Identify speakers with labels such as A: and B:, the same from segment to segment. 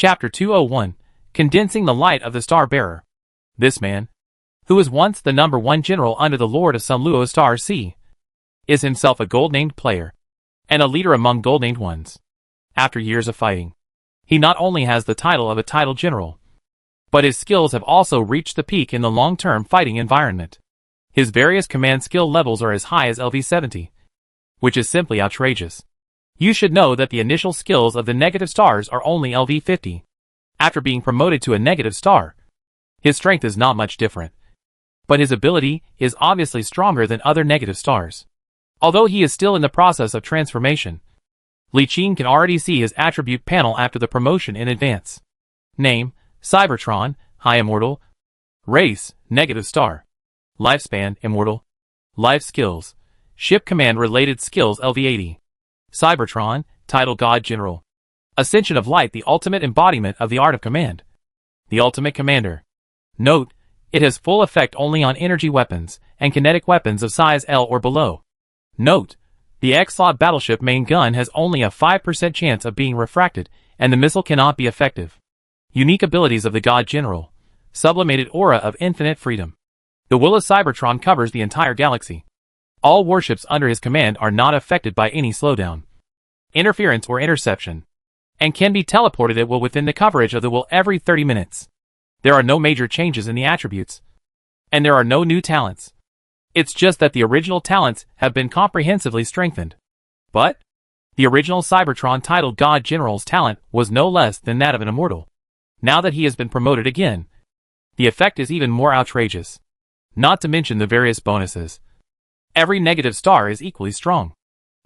A: Chapter 201, Condensing the Light of the Star-Bearer. This man, who was once the #1 general under the Lord of some Luo Star C, is himself a gold-named player, and a leader among gold-named ones. After years of fighting, he not only has the title of a title general, but his skills have also reached the peak in the long-term fighting environment. His various command skill levels are as high as LV70, which is simply outrageous. You should know that the initial skills of the negative stars are only LV50. After being promoted to a negative star, his strength is not much different, but his ability is obviously stronger than other negative stars. Although he is still in the process of transformation, Li Qing can already see his attribute panel after the promotion in advance. Name: Cybertron, High Immortal. Race: Negative Star. Lifespan: Immortal. Life Skills: Ship Command Related Skills LV80. Cybertron, Title God General. Ascension of Light, the ultimate embodiment of the art of command. The ultimate commander. Note: it has full effect only on energy weapons and kinetic weapons of size L or below. Note: the X-Slot battleship main gun has only a 5% chance of being refracted, and the missile cannot be effective. Unique abilities of the God General. Sublimated Aura of Infinite Freedom. The will of Cybertron covers the entire galaxy. All warships under his command are not affected by any slowdown, interference or interception, and can be teleported at will within the coverage of the will every 30 minutes. There are no major changes in the attributes, and there are no new talents. It's just that the original talents have been comprehensively strengthened. But the original Cybertron titled God General's talent was no less than that of an immortal. Now that he has been promoted again, the effect is even more outrageous. Not to mention the various bonuses. Every negative star is equally strong.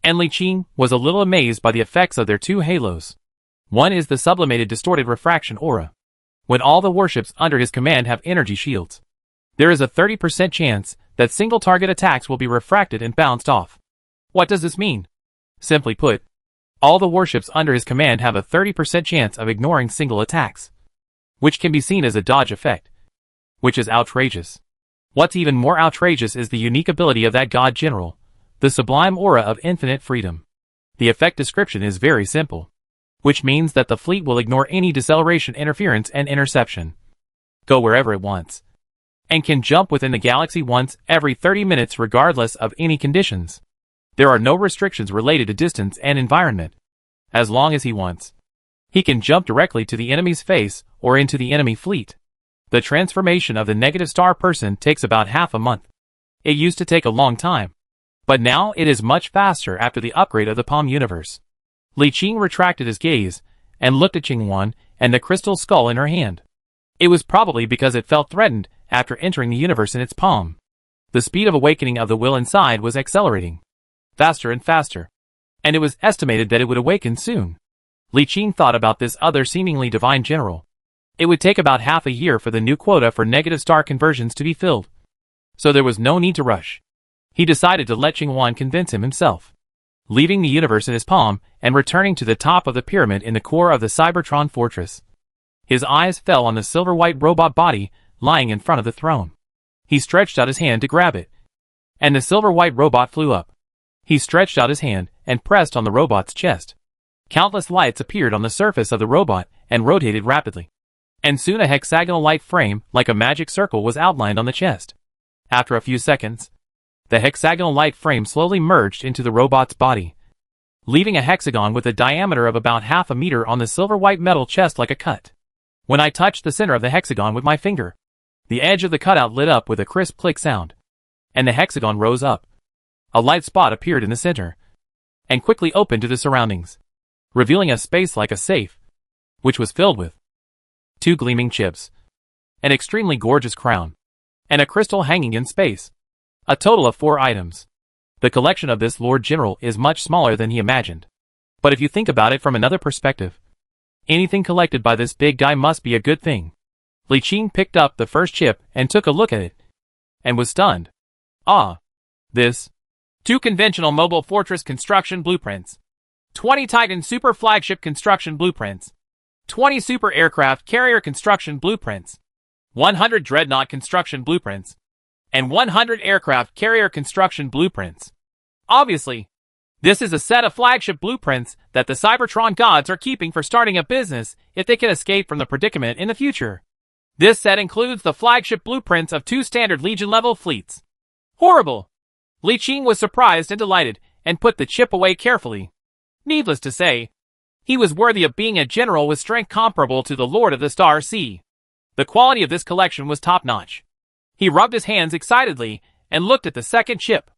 A: And Li Qing was a little amazed by the effects of their two halos. One is the sublimated distorted refraction aura. When all the warships under his command have energy shields, there is a 30% chance that single target attacks will be refracted and bounced off. What does this mean? Simply put, all the warships under his command have a 30% chance of ignoring single attacks, which can be seen as a dodge effect, which is outrageous. What's even more outrageous is the unique ability of that God General, the sublime aura of infinite freedom. The effect description is very simple, which means that the fleet will ignore any deceleration, interference, and interception, go wherever it wants, and can jump within the galaxy once every 30 minutes regardless of any conditions. There are no restrictions related to distance and environment. As long as he wants, he can jump directly to the enemy's face or into the enemy fleet. The transformation of the negative star person takes about half a month. It used to take a long time, but now it is much faster after the upgrade of the Palm Universe. Li Qing retracted his gaze and looked at Qingwan and the crystal skull in her hand. It was probably because it felt threatened after entering the universe in its palm. The speed of awakening of the will inside was accelerating faster and faster, and it was estimated that it would awaken soon. Li Qing thought about this other seemingly divine general. It would take about half a year for the new quota for negative star conversions to be filled, so there was no need to rush. He decided to let Qingwan convince him himself, leaving the universe in his palm and returning to the top of the pyramid in the core of the Cybertron fortress. His eyes fell on the silver-white robot body lying in front of the throne. He stretched out his hand to grab it, and the silver-white robot flew up. He stretched out his hand and pressed on the robot's chest. Countless lights appeared on the surface of the robot and rotated rapidly, and soon a hexagonal light frame like a magic circle was outlined on the chest. After a few seconds, the hexagonal light frame slowly merged into the robot's body, leaving a hexagon with a diameter of about half a meter on the silver-white metal chest like a cut. When I touched the center of the hexagon with my finger, the edge of the cutout lit up with a crisp click sound, and the hexagon rose up. A light spot appeared in the center, and quickly opened to the surroundings, revealing a space like a safe, which was filled with 2 gleaming chips, an extremely gorgeous crown, and a crystal hanging in space. A total of 4 items. The collection of this Lord General is much smaller than he imagined. But if you think about it from another perspective, anything collected by this big guy must be a good thing. Li Qing picked up the first chip and took a look at it, and was stunned. Ah! This. 2 conventional mobile fortress construction blueprints. 20 Titan super flagship construction blueprints. 20 super aircraft carrier construction blueprints. 100 dreadnought construction blueprints. And 100 aircraft carrier construction blueprints. Obviously, This is a set of flagship blueprints that the Cybertron gods are keeping for starting a business if they can escape from the predicament in the future. This set includes the flagship blueprints of 2 standard Legion-level fleets. Horrible! Li Qing was surprised and delighted, and put the chip away carefully. Needless to say, he was worthy of being a general with strength comparable to the Lord of the Star Sea. The quality of this collection was top-notch. He rubbed his hands excitedly and looked at the second chip.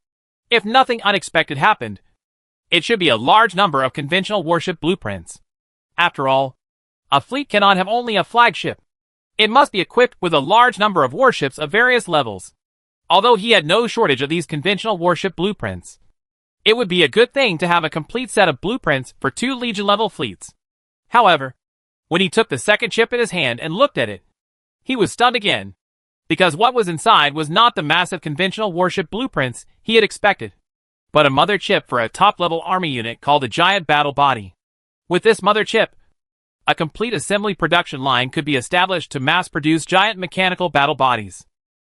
A: If nothing unexpected happened, it should be a large number of conventional warship blueprints. After all, a fleet cannot have only a flagship. It must be equipped with a large number of warships of various levels. Although he had no shortage of these conventional warship blueprints, it would be a good thing to have a complete set of blueprints for 2 Legion-level fleets. However, when he took the second chip in his hand and looked at it, he was stunned again, because what was inside was not the massive conventional warship blueprints he had expected, but a mother chip for a top-level army unit called a Giant Battle Body. With this mother chip, a complete assembly production line could be established to mass-produce giant mechanical battle bodies.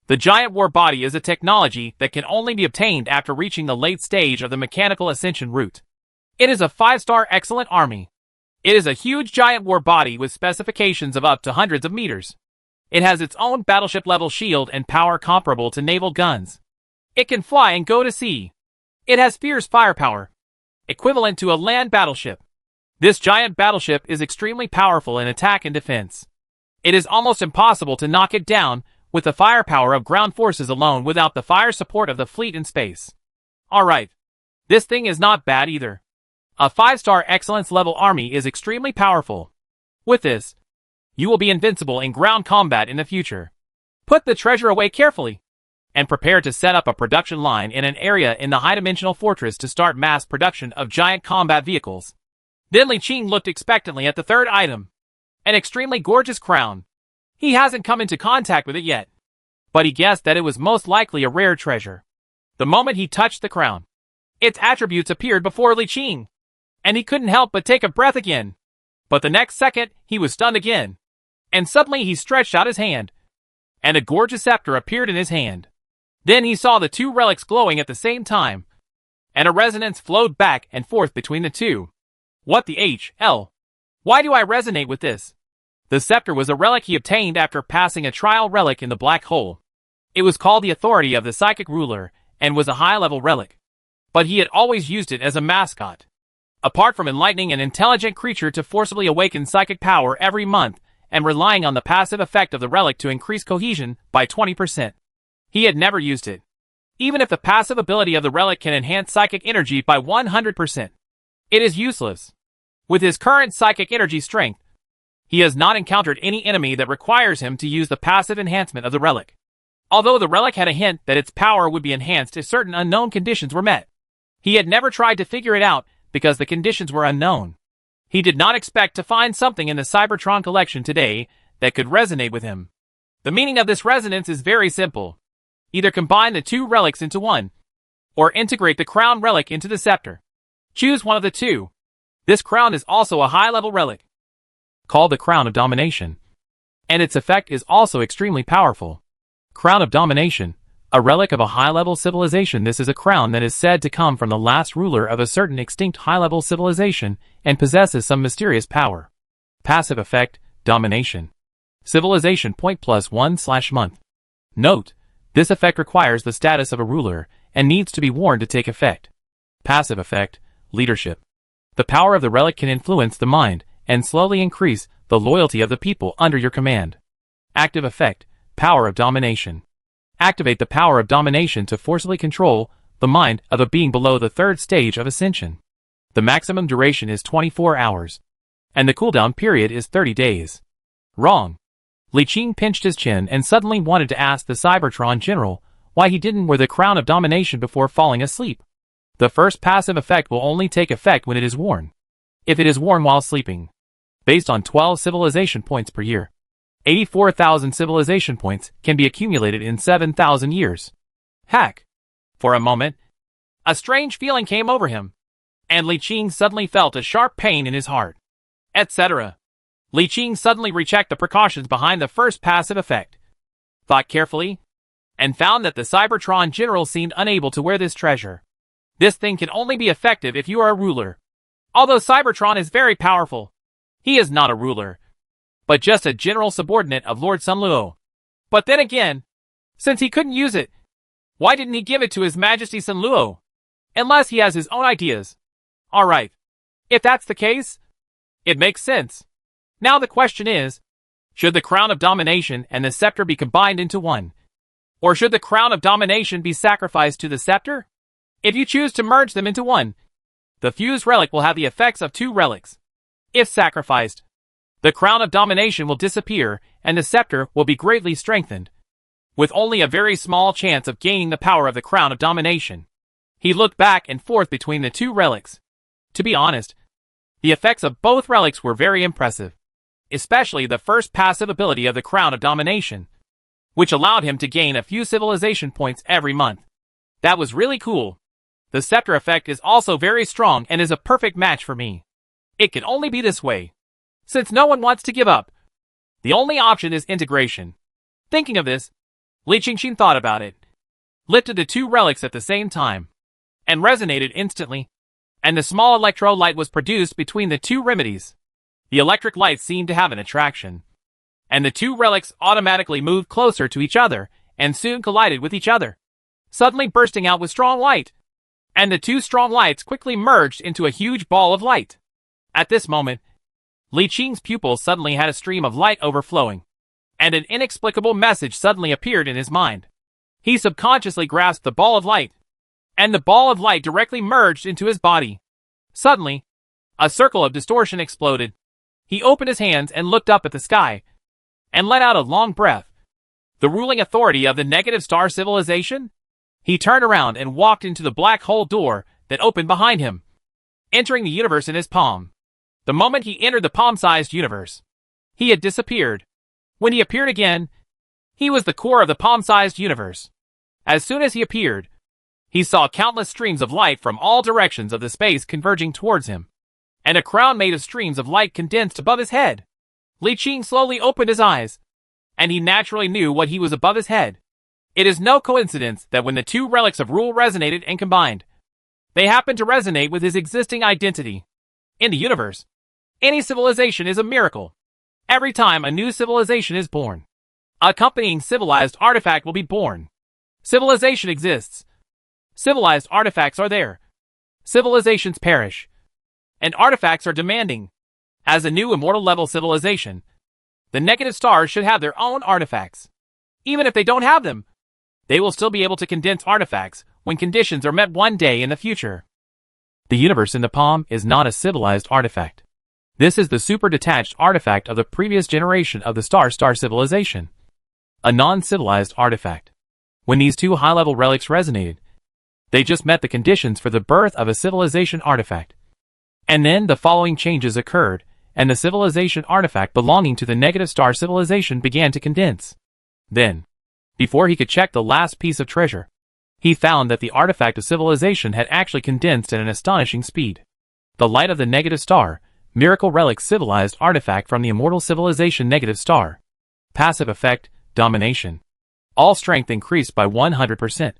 A: The Giant War Body is a technology that can only be obtained after reaching the late stage of the mechanical ascension route. It is a 5-star excellent army. It is a huge giant war body with specifications of up to hundreds of meters. It has its own battleship-level shield and power comparable to naval guns. It can fly and go to sea. It has fierce firepower, equivalent to a land battleship. This giant battleship is extremely powerful in attack and defense. It is almost impossible to knock it down with the firepower of ground forces alone without the fire support of the fleet in space. Alright, this thing is not bad either. A 5-star excellence level army is extremely powerful. With this, you will be invincible in ground combat in the future. Put the treasure away carefully, and prepare to set up a production line in an area in the high-dimensional fortress to start mass production of giant combat vehicles. Then Li Qing looked expectantly at the third item, an extremely gorgeous crown. He hasn't come into contact with it yet, but he guessed that it was most likely a rare treasure. The moment he touched the crown, its attributes appeared before Li Qing, and he couldn't help but take a breath again. But the next second, he was stunned again, and suddenly he stretched out his hand, and a gorgeous scepter appeared in his hand. Then he saw the 2 relics glowing at the same time, and a resonance flowed back and forth between the 2. What the hell? Why do I resonate with this? The scepter was a relic he obtained after passing a trial relic in the black hole. It was called the Authority of the Psychic Ruler, and was a high-level relic. But he had always used it as a mascot. Apart from enlightening an intelligent creature to forcibly awaken psychic power every month, and relying on the passive effect of the relic to increase cohesion by 20%. He had never used it. Even if the passive ability of the relic can enhance psychic energy by 100%, it is useless. With his current psychic energy strength, he has not encountered any enemy that requires him to use the passive enhancement of the relic. Although the relic had a hint that its power would be enhanced if certain unknown conditions were met, he had never tried to figure it out because the conditions were unknown. He did not expect to find something in the Cybertron collection today that could resonate with him. The meaning of this resonance is very simple. Either combine the 2 relics into one, or integrate the crown relic into the scepter. Choose one of the 2. This crown is also a high-level relic, called the Crown of Domination, and its effect is also extremely powerful. Crown of Domination, a relic of a high-level civilization. This is a crown that is said to come from the last ruler of a certain extinct high-level civilization and possesses some mysterious power. Passive effect, Domination. Civilization point +1/month. Note, this effect requires the status of a ruler and needs to be worn to take effect. Passive effect, Leadership. The power of the relic can influence the mind and slowly increase the loyalty of the people under your command. Active effect, Power of Domination. Activate the power of domination to forcibly control the mind of a being below the 3rd stage of ascension. The maximum duration is 24 hours, and the cooldown period is 30 days. Wrong. Li Qing pinched his chin and suddenly wanted to ask the Cybertron general why he didn't wear the Crown of Domination before falling asleep. The first passive effect will only take effect when it is worn. If it is worn while sleeping, based on 12 civilization points per year, 84,000 civilization points can be accumulated in 7,000 years. Hack. For a moment, a strange feeling came over him, and Li Qing suddenly felt a sharp pain in his heart, etc. Li Qing suddenly rechecked the precautions behind the first passive effect, thought carefully, and found that the Cybertron general seemed unable to wear this treasure. This thing can only be effective if you are a ruler. Although Cybertron is very powerful, he is not a ruler, but just a general subordinate of Lord Sunluo. But then again, since he couldn't use it, why didn't he give it to His Majesty Sunluo? Unless he has his own ideas. Alright, if that's the case, it makes sense. Now the question is, should the Crown of Domination and the Scepter be combined into one? Or should the Crown of Domination be sacrificed to the Scepter? If you choose to merge them into one, the fused relic will have the effects of two relics. If sacrificed, the Crown of Domination will disappear and the Scepter will be greatly strengthened, with only a very small chance of gaining the power of the Crown of Domination. He looked back and forth between the two relics. To be honest, the effects of both relics were very impressive, especially the first passive ability of the Crown of Domination, which allowed him to gain a few civilization points every month. That was really cool. The Scepter effect is also very strong and is a perfect match for me. It can only be this way, since no one wants to give up. The only option is integration. Thinking of this, Li Qingxin thought about it, lifted the two relics at the same time, and resonated instantly, and the small electro light was produced between the two remedies. The electric light seemed to have an attraction, and the two relics automatically moved closer to each other and soon collided with each other, suddenly bursting out with strong light, and the two strong lights quickly merged into a huge ball of light. At this moment, Li Qing's pupil suddenly had a stream of light overflowing, and an inexplicable message suddenly appeared in his mind. He subconsciously grasped the ball of light, and the ball of light directly merged into his body. Suddenly, a circle of distortion exploded. He opened his hands and looked up at the sky, and let out a long breath. The ruling authority of the Negative Star Civilization? He turned around and walked into the black hole door that opened behind him, entering the universe in his palm. The moment he entered the palm-sized universe, he had disappeared. When he appeared again, he was the core of the palm-sized universe. As soon as he appeared, he saw countless streams of light from all directions of the space converging towards him, and a crown made of streams of light condensed above his head. Li Qing slowly opened his eyes, and he naturally knew what he was above his head. It is no coincidence that when the two relics of rule resonated and combined, they happened to resonate with his existing identity. In the universe, any civilization is a miracle. Every time a new civilization is born, an accompanying civilized artifact will be born. Civilization exists. Civilized artifacts are there. Civilizations perish, and artifacts are demanding. As a new immortal level civilization, the negative stars should have their own artifacts. Even if they don't have them, they will still be able to condense artifacts when conditions are met one day in the future. The universe in the palm is not a civilized artifact. This is the super-detached artifact of the previous generation of the Star civilization. A non-civilized artifact. When these two high-level relics resonated, they just met the conditions for the birth of a civilization artifact. And then the following changes occurred, and the civilization artifact belonging to the Negative Star civilization began to condense. Then, before he could check the last piece of treasure, he found that the artifact of civilization had actually condensed at an astonishing speed. The light of the Negative Star, Miracle Relic civilized artifact from the immortal civilization Negative Star. Passive effect, Domination. All strength increased by 100%.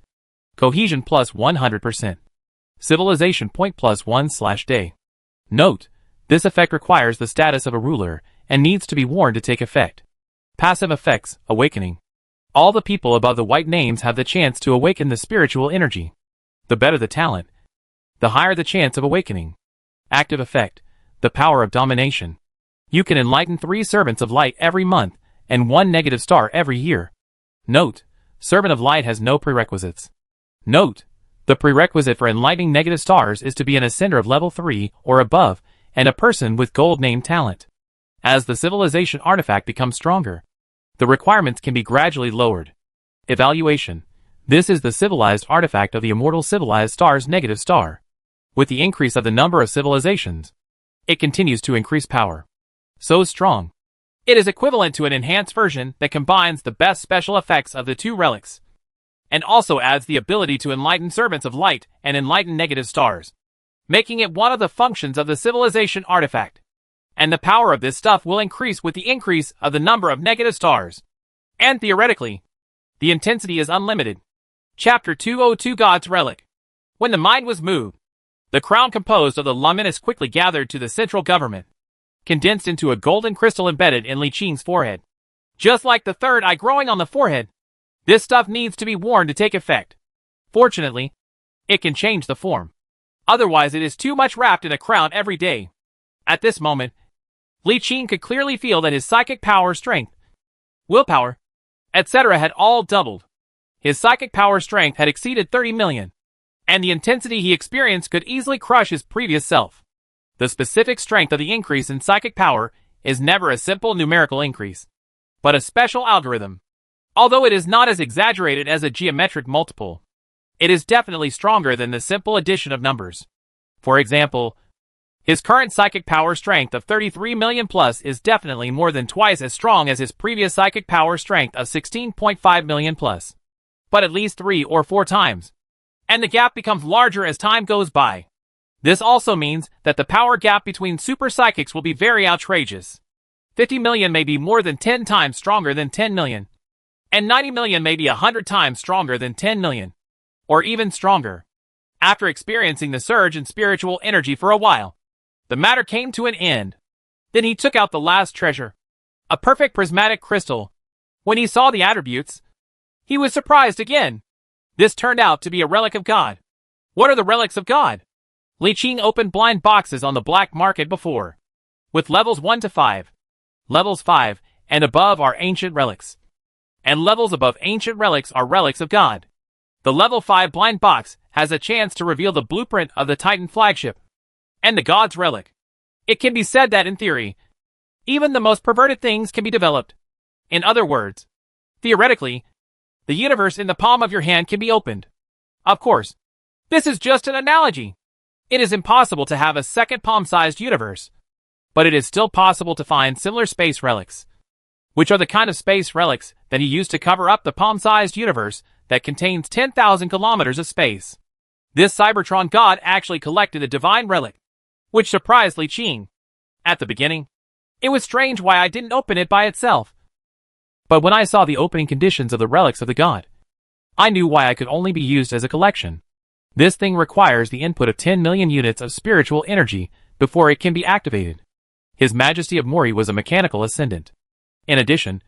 A: Cohesion plus 100%. Civilization point plus 1/day. Note, this effect requires the status of a ruler and needs to be worn to take effect. Passive effects, Awakening. All the people above the white names have the chance to awaken the spiritual energy. The better the talent, the higher the chance of awakening. Active effect, the power of domination. You can enlighten 3 servants of light every month and 1 negative star every year. Note, Servant of Light has no prerequisites. Note, the prerequisite for enlightening negative stars is to be an ascender of level 3 or above and a person with gold name talent. As the civilization artifact becomes stronger, the requirements can be gradually lowered. Evaluation. This is the civilized artifact of the immortal civilized star's negative star. With the increase of the number of civilizations, it continues to increase power. So strong. It is equivalent to an enhanced version that combines the best special effects of the two relics, and also adds the ability to enlighten servants of light and enlighten negative stars, making it one of the functions of the civilization artifact. And the power of this stuff will increase with the increase of the number of negative stars. And theoretically, the intensity is unlimited. Chapter 202 God's Relic. When the mind was moved, the crown composed of the luminous quickly gathered to the central government, condensed into a golden crystal embedded in Li Qing's forehead. Just like the third eye growing on the forehead, this stuff needs to be worn to take effect. Fortunately, it can change the form. Otherwise it is too much wrapped in a crown every day. At this moment, Li Qing could clearly feel that his psychic power, strength, willpower, etc. had all doubled. His psychic power strength had exceeded 30 million, and the intensity he experienced could easily crush his previous self. The specific strength of the increase in psychic power is never a simple numerical increase, but a special algorithm. Although it is not as exaggerated as a geometric multiple, it is definitely stronger than the simple addition of numbers. For example, his current psychic power strength of 33 million plus is definitely more than twice as strong as his previous psychic power strength of 16.5 million plus, but at least 3 or 4 times. And the gap becomes larger as time goes by. This also means that the power gap between super psychics will be very outrageous. 50 million may be more than 10 times stronger than 10 million. And 90 million may be 100 times stronger than 10 million. Or even stronger. After experiencing the surge in spiritual energy for a while, the matter came to an end. Then he took out the last treasure, a perfect prismatic crystal. When he saw the attributes, he was surprised again. This turned out to be a relic of God. What are the relics of God? Li Qing opened blind boxes on the black market before, with levels 1 to 5. Levels 5 and above are ancient relics, and levels above ancient relics are relics of God. The level 5 blind box has a chance to reveal the blueprint of the Titan flagship and the God's relic. It can be said that in theory, even the most perverted things can be developed. In other words, theoretically, the universe in the palm of your hand can be opened. Of course, this is just an analogy. It is impossible to have a second palm-sized universe, but it is still possible to find similar space relics, which are the kind of space relics that he used to cover up the palm-sized universe that contains 10,000 kilometers of space. This Cybertron god actually collected a divine relic, which surprised Li Qing. At the beginning, it was strange why I didn't open it by itself. But when I saw the opening conditions of the relics of the god, I knew why I could only be used as a collection. This thing requires the input of 10 million units of spiritual energy before it can be activated. His Majesty of Mori was a mechanical ascendant. In addition,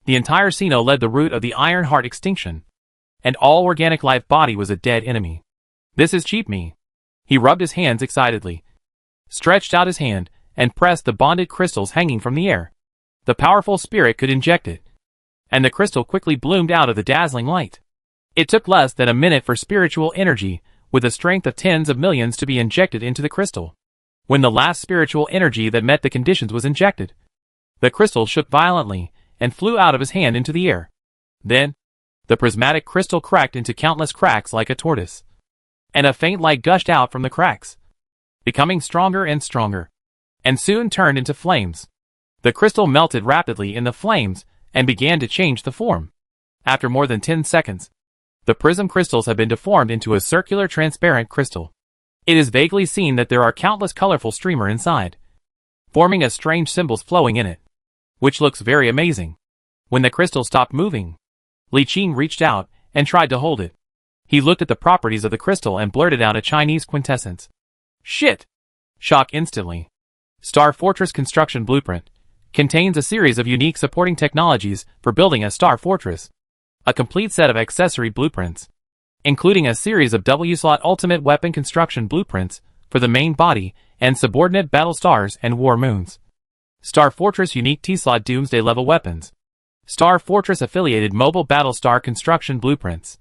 A: the entire Sino led the route of the Iron Heart extinction, and all organic life body was a dead enemy. This is cheap me. He rubbed his hands excitedly, stretched out his hand, and pressed the bonded crystals hanging from the air. The powerful spirit could inject it, and the crystal quickly bloomed out of the dazzling light. It took less than a minute for spiritual energy, with a strength of tens of millions, to be injected into the crystal. When the last spiritual energy that met the conditions was injected, the crystal shook violently and flew out of his hand into the air. Then, the prismatic crystal cracked into countless cracks like a tortoise, and a faint light gushed out from the cracks, becoming stronger and stronger, and soon turned into flames. The crystal melted rapidly in the flames and began to change the form. After more than 10 seconds, the prism crystals have been deformed into a circular transparent crystal. It is vaguely seen that there are countless colorful streamers inside, forming as strange symbols flowing in it, which looks very amazing. When the crystal stopped moving, Li Qing reached out and tried to hold it. He looked at the properties of the crystal and blurted out a Chinese quintessence. Shit! Shock instantly. Star Fortress Construction Blueprint contains a series of unique supporting technologies for building a star fortress. A complete set of accessory blueprints, including a series of W-slot ultimate weapon construction blueprints for the main body and subordinate battle stars and war moons. Star Fortress unique T-slot doomsday level weapons. Star Fortress affiliated mobile battle star construction blueprints.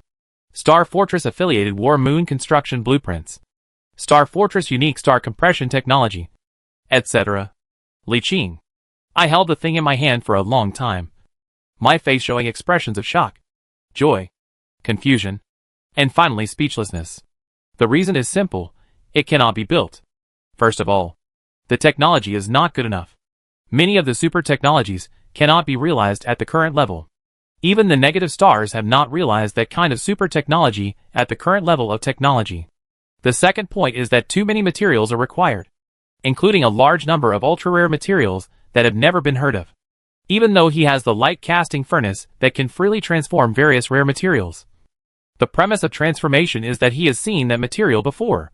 A: Star Fortress affiliated war moon construction blueprints. Star Fortress unique star compression technology, etc. Li Qing. I held the thing in my hand for a long time, my face showing expressions of shock, joy, confusion, and finally speechlessness. The reason is simple: it cannot be built. First of all, the technology is not good enough. Many of the super technologies cannot be realized at the current level. Even the negative stars have not realized that kind of super technology at the current level of technology. The second point is that too many materials are required, including a large number of ultra-rare materials that have never been heard of. Even though he has the light casting furnace that can freely transform various rare materials, The premise of transformation is that he has seen that material before.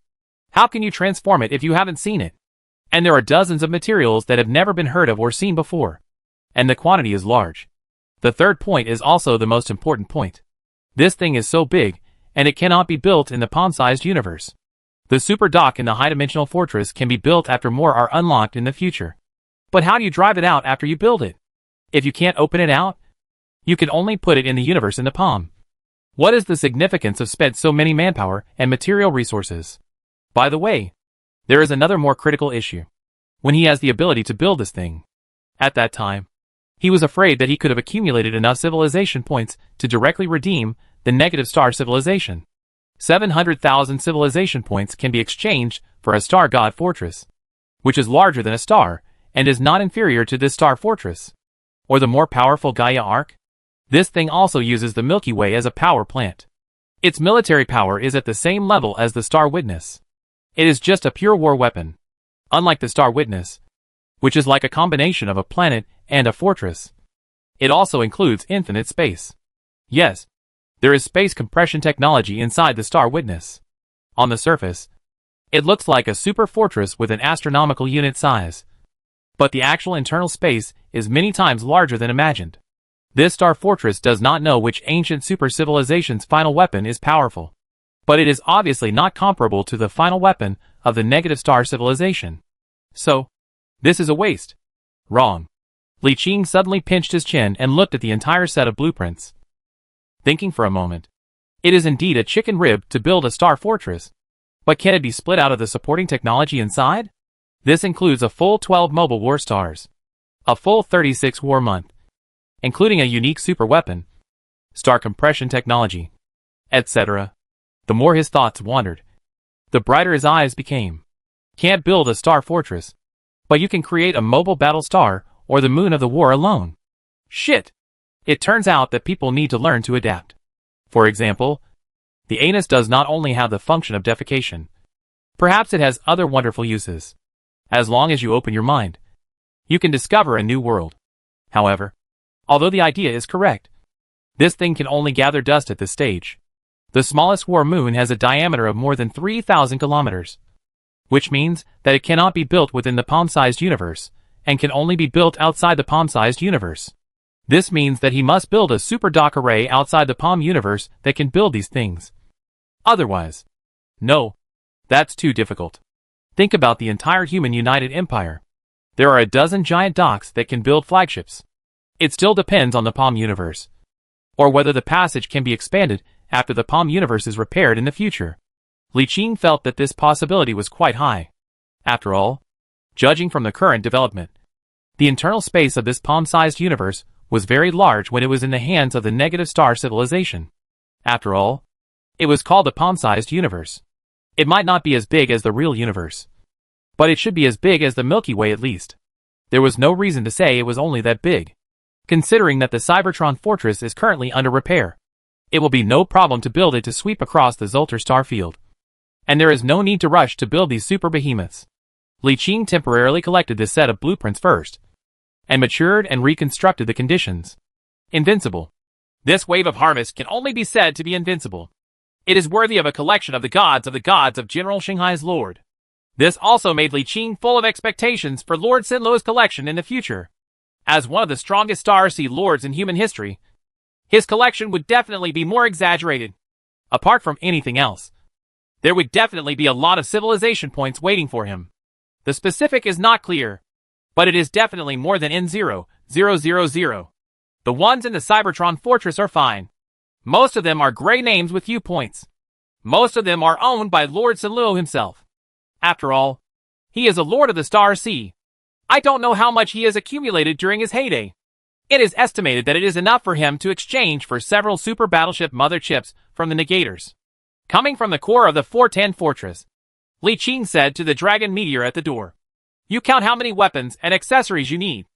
A: How can you transform it if you haven't seen it? And there are dozens of materials that have never been heard of or seen before. And the quantity is large. The third point is also the most important point. This thing is so big, and it cannot be built in the palm-sized universe. The super dock in the high-dimensional fortress can be built after more are unlocked in the future. But how do you drive it out after you build it? If you can't open it out, you can only put it in the universe in the palm. What is the significance of spent so many manpower and material resources? By the way, there is another more critical issue. When he has the ability to build this thing. At that time, he was afraid that he could have accumulated enough civilization points to directly redeem the negative star civilization. 700,000 civilization points can be exchanged for a star god fortress, which is larger than a star and is not inferior to this star fortress. Or the more powerful Gaia arc? This thing also uses the Milky Way as a power plant. Its military power is at the same level as the Star Witness. It is just a pure war weapon. Unlike the Star Witness, which is like a combination of a planet and a fortress. It also includes infinite space. Yes, there is space compression technology inside the Star Witness. On the surface, it looks like a super fortress with an astronomical unit size. But the actual internal space is many times larger than imagined. This star fortress does not know which ancient super civilization's final weapon is powerful. But it is obviously not comparable to the final weapon of the negative star civilization. So, this is a waste. Wrong. Li Qing suddenly pinched his chin and looked at the entire set of blueprints. Thinking for a moment. It is indeed a chicken rib to build a star fortress. But can it be split out of the supporting technology inside? This includes a full 12 mobile war stars. A full 36 war month. Including a unique super weapon. Star compression technology. Etc. The more his thoughts wandered, the brighter his eyes became. Can't build a star fortress. But you can create a mobile battle star or the moon of the war alone. Shit! It turns out that people need to learn to adapt. For example, the anus does not only have the function of defecation. Perhaps it has other wonderful uses. As long as you open your mind, you can discover a new world. However, although the idea is correct, this thing can only gather dust at this stage. The smallest war moon has a diameter of more than 3,000 kilometers, which means that it cannot be built within the palm-sized universe, and can only be built outside the palm-sized universe. This means that he must build a super dock array outside the palm universe that can build these things. Otherwise, no, that's too difficult. Think about the entire human United Empire. There are a dozen giant docks that can build flagships. It still depends on the palm universe, or whether the passage can be expanded after the palm universe is repaired in the future. Li Qing felt that this possibility was quite high. After all, judging from the current development, the internal space of this palm-sized universe was very large when it was in the hands of the negative star civilization. After all, it was called a palm-sized universe. It might not be as big as the real universe, but it should be as big as the Milky Way at least. There was no reason to say it was only that big. Considering that the Cybertron fortress is currently under repair, it will be no problem to build it to sweep across the Zoltar star field. And there is no need to rush to build these super behemoths. Li Qing temporarily collected this set of blueprints first, and matured and reconstructed the conditions. Invincible. This wave of harvest can only be said to be invincible. It is worthy of a collection of the gods of General Xinghai's lord. This also made Li Qing full of expectations for Lord Sinluo's collection in the future. As one of the strongest Star Sea lords in human history, his collection would definitely be more exaggerated. Apart from anything else, there would definitely be a lot of civilization points waiting for him. The specific is not clear, but it is definitely more than N0000. The ones in the Cybertron fortress are fine. Most of them are gray names with few points. Most of them are owned by Lord Sinluo himself. After all, he is a lord of the Star Sea. I don't know how much he has accumulated during his heyday. It is estimated that it is enough for him to exchange for several super battleship mother chips from the negators. Coming from the core of the 410 fortress, Li Qing said to the dragon meteor at the door. You count how many weapons and accessories you need,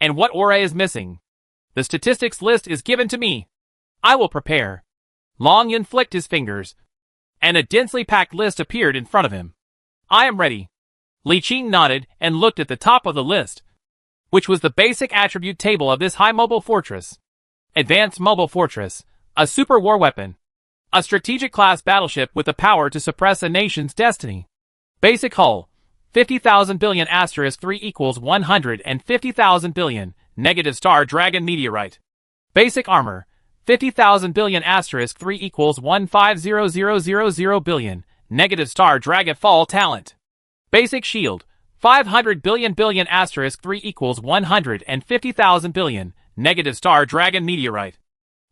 A: and what aura is missing. The statistics list is given to me. I will prepare. Long Yun flicked his fingers, and a densely packed list appeared in front of him. I am ready. Li Qing nodded and looked at the top of the list, which was the basic attribute table of this high mobile fortress. Advanced mobile fortress, a super war weapon. A strategic class battleship with the power to suppress a nation's destiny. Basic hull. 50,000 billion asterisk 3 equals 150,000 billion, negative Star Dragon meteorite. Basic armor. 50,000 billion asterisk 3 equals 150,000 billion, negative Star Dragon fall talent. Basic shield. 500 billion asterisk 3 equals 150,000 billion, negative Star Dragon meteorite.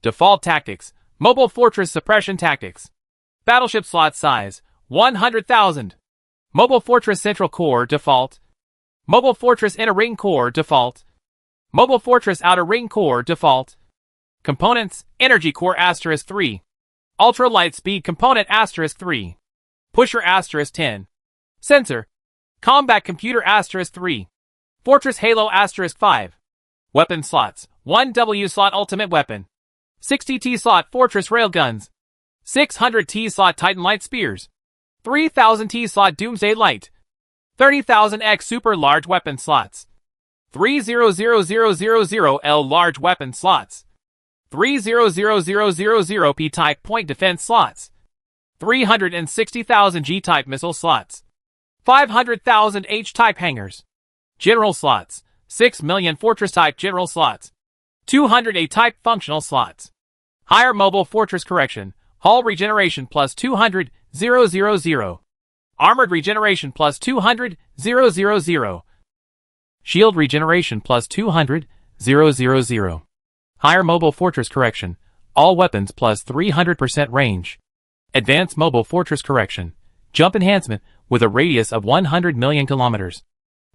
A: Default tactics. Mobile fortress suppression tactics. Battleship slot size. 100,000. Mobile fortress central core default. Mobile fortress inner ring core default. Mobile fortress outer ring core default. Components. Energy core asterisk 3. Ultra light speed component asterisk 3. Pusher asterisk 10. Sensor. Combat computer asterisk 3. Fortress halo asterisk 5. Weapon slots. 1W slot ultimate weapon. 60T slot fortress railguns. 600T slot titan light spears. 3000T slot doomsday light. 30,000X super large weapon slots. 300000L large weapon slots. 300000P type point defense slots. 360,000 G type missile slots. 500,000 H type hangars. General slots. 6 million fortress type general slots. 200 A type functional slots. Higher mobile fortress correction. Hull regeneration plus 200, 000. Armored regeneration plus 200, 000. Shield regeneration plus 200, 000. Higher mobile fortress correction. All weapons plus 300% range. Advanced mobile fortress correction. Jump enhancement with a radius of 100 million kilometers.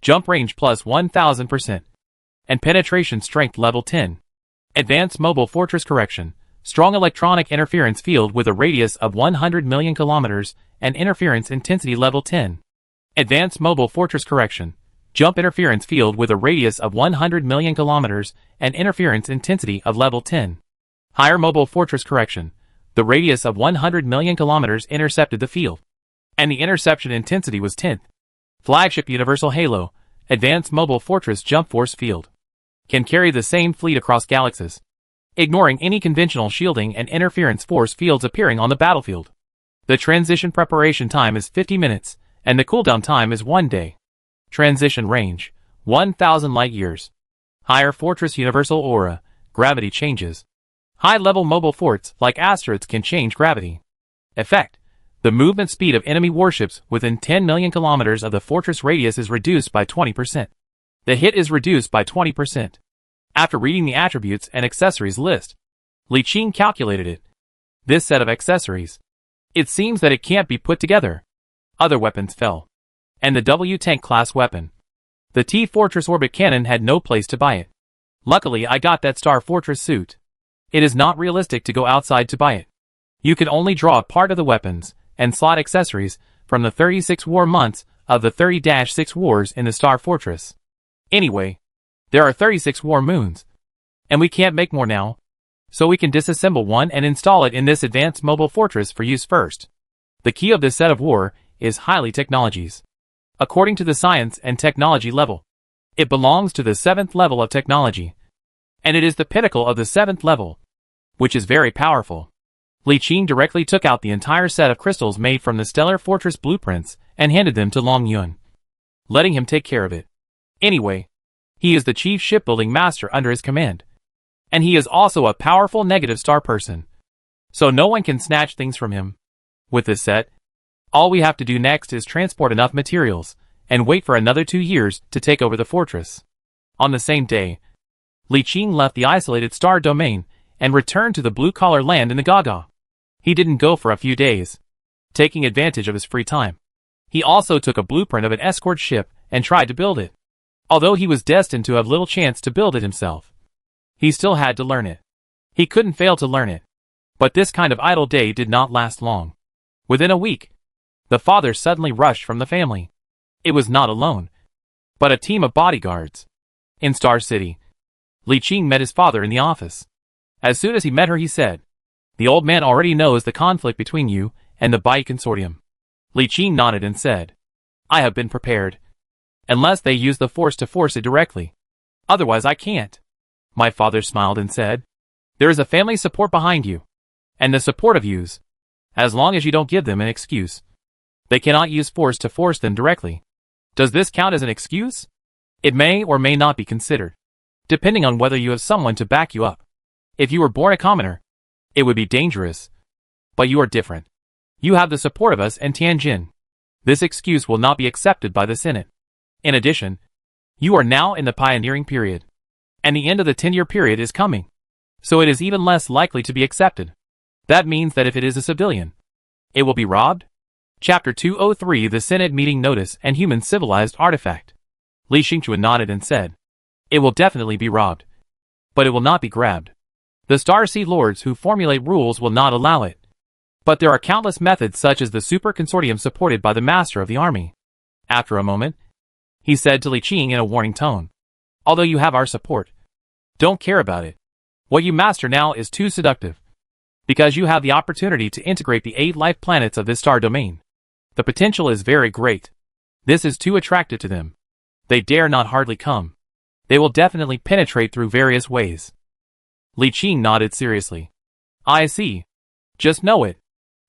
A: Jump range plus 1000%. And penetration strength level 10. Advanced mobile fortress correction. Strong electronic interference field with a radius of 100 million kilometers and interference intensity level 10. Advanced mobile fortress correction. Jump interference field with a radius of 100 million kilometers and interference intensity of level 10. Higher mobile fortress correction. The radius of 100 million kilometers intercepted the field. And the interception intensity was 10th. Flagship Universal Halo. Advanced mobile fortress jump force field. Can carry the same fleet across galaxies, ignoring any conventional shielding and interference force fields appearing on the battlefield. The transition preparation time is 50 minutes, and the cooldown time is 1 day. Transition range, 1,000 light-years. Higher Fortress Universal Aura, gravity changes. High-level mobile forts like asteroids can change gravity. Effect. The movement speed of enemy warships within 10 million kilometers of the fortress radius is reduced by 20%. The hit is reduced by 20%. After reading the attributes and accessories list, Li Qing calculated it. This set of accessories. It seems that it can't be put together. Other weapons fell. And the W tank class weapon. The T Fortress Orbit Cannon had no place to buy it. Luckily I got that Star Fortress suit. It is not realistic to go outside to buy it. You can only draw a part of the weapons and slot accessories from the 36 war months of the 30-6 wars in the Star Fortress. Anyway, there are 36 war moons. And we can't make more now. So we can disassemble one and install it in this advanced mobile fortress for use first. The key of this set of war is highly technologies. According to the science and technology level, it belongs to the 7th level of technology. And it is the pinnacle of the 7th level, which is very powerful. Li Qing directly took out the entire set of crystals made from the Stellar Fortress blueprints and handed them to Long Yun, letting him take care of it. Anyway, he is the chief shipbuilding master under his command. And he is also a powerful negative star person. So no one can snatch things from him. With this set, all we have to do next is transport enough materials and wait for another 2 years to take over the fortress. On the same day, Li Qing left the isolated star domain and returned to the blue-collar land in the Gaga. He didn't go for a few days, taking advantage of his free time. He also took a blueprint of an escort ship and tried to build it. Although he was destined to have little chance to build it himself, he still had to learn it. He couldn't fail to learn it. But this kind of idle day did not last long. Within a week, the father suddenly rushed from the family. It was not alone, but a team of bodyguards. In Star City, Li Qing met his father in the office. As soon as he met her, he said, "The old man already knows the conflict between you and the Bai Consortium." Li Qing nodded and said, "I have been prepared. Unless they use the force to force it directly. Otherwise I can't." My father smiled and said, "There is a family support behind you. And the support of yous as long as you don't give them an excuse. They cannot use force to force them directly. Does this count as an excuse? It may or may not be considered, depending on whether you have someone to back you up. If you were born a commoner, it would be dangerous. But you are different. You have the support of us and Tianjin. This excuse will not be accepted by the Senate. In addition, you are now in the pioneering period, and the end of the 10-year period is coming, so it is even less likely to be accepted. That means that if it is a civilian, it will be robbed. Chapter 203, the Senate Meeting Notice and Human Civilized Artifact. Li Xingchuan nodded and said, "It will definitely be robbed. But it will not be grabbed. The Star Sea Lords who formulate rules will not allow it. But there are countless methods such as the Super Consortium supported by the Master of the Army." After a moment, he said to Li Qing in a warning tone, "Although you have our support, don't care about it. What you master now is too seductive. Because you have the opportunity to integrate the 8 life planets of this star domain. The potential is very great. This is too attractive to them. They dare not hardly come. They will definitely penetrate through various ways." Li Qing nodded seriously. "I see. Just know it.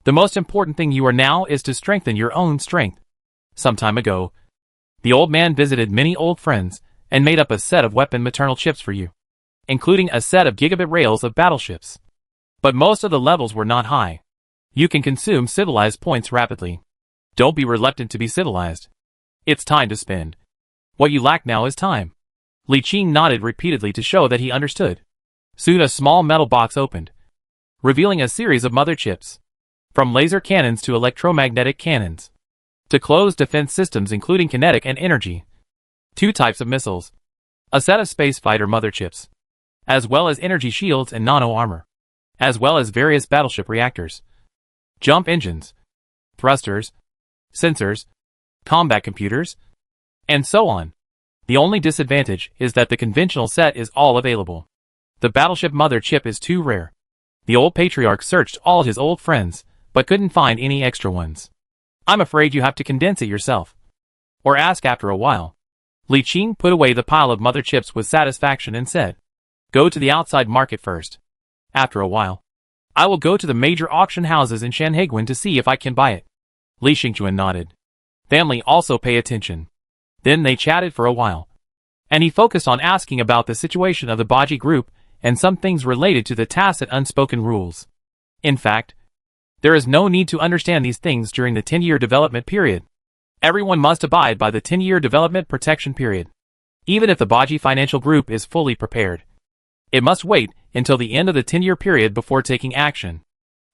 A: The most important thing you are now is to strengthen your own strength." Some time ago, the old man visited many old friends and made up a set of weapon maternal chips for you, including a set of gigabit rails of battleships. But most of the levels were not high. You can consume civilized points rapidly. Don't be reluctant to be civilized. It's time to spend. What you lack now is time. Li Qing nodded repeatedly to show that he understood. Soon a small metal box opened, revealing a series of mother chips. From laser cannons to electromagnetic cannons, to closed defense systems including kinetic and energy. 2 types of missiles. A set of space fighter mother chips, as well as energy shields and nano armor, as well as various battleship reactors, jump engines, thrusters, sensors, combat computers, and so on. The only disadvantage is that the conventional set is all available. The battleship mother chip is too rare. The old patriarch searched all his old friends, but couldn't find any extra ones. I'm afraid you have to condense it yourself. Or ask after a while. Li Qing put away the pile of mother chips with satisfaction and said, "Go to the outside market first. After a while, I will go to the major auction houses in Shanhaiguan to see if I can buy it." Li Xingchuan nodded. Family also pay attention. Then they chatted for a while, and he focused on asking about the situation of the Baji group and some things related to the tacit unspoken rules. In fact, there is no need to understand these things during the 10-year development period. Everyone must abide by the 10-year development protection period. Even if the Baji financial group is fully prepared, it must wait until the end of the 10-year period before taking action.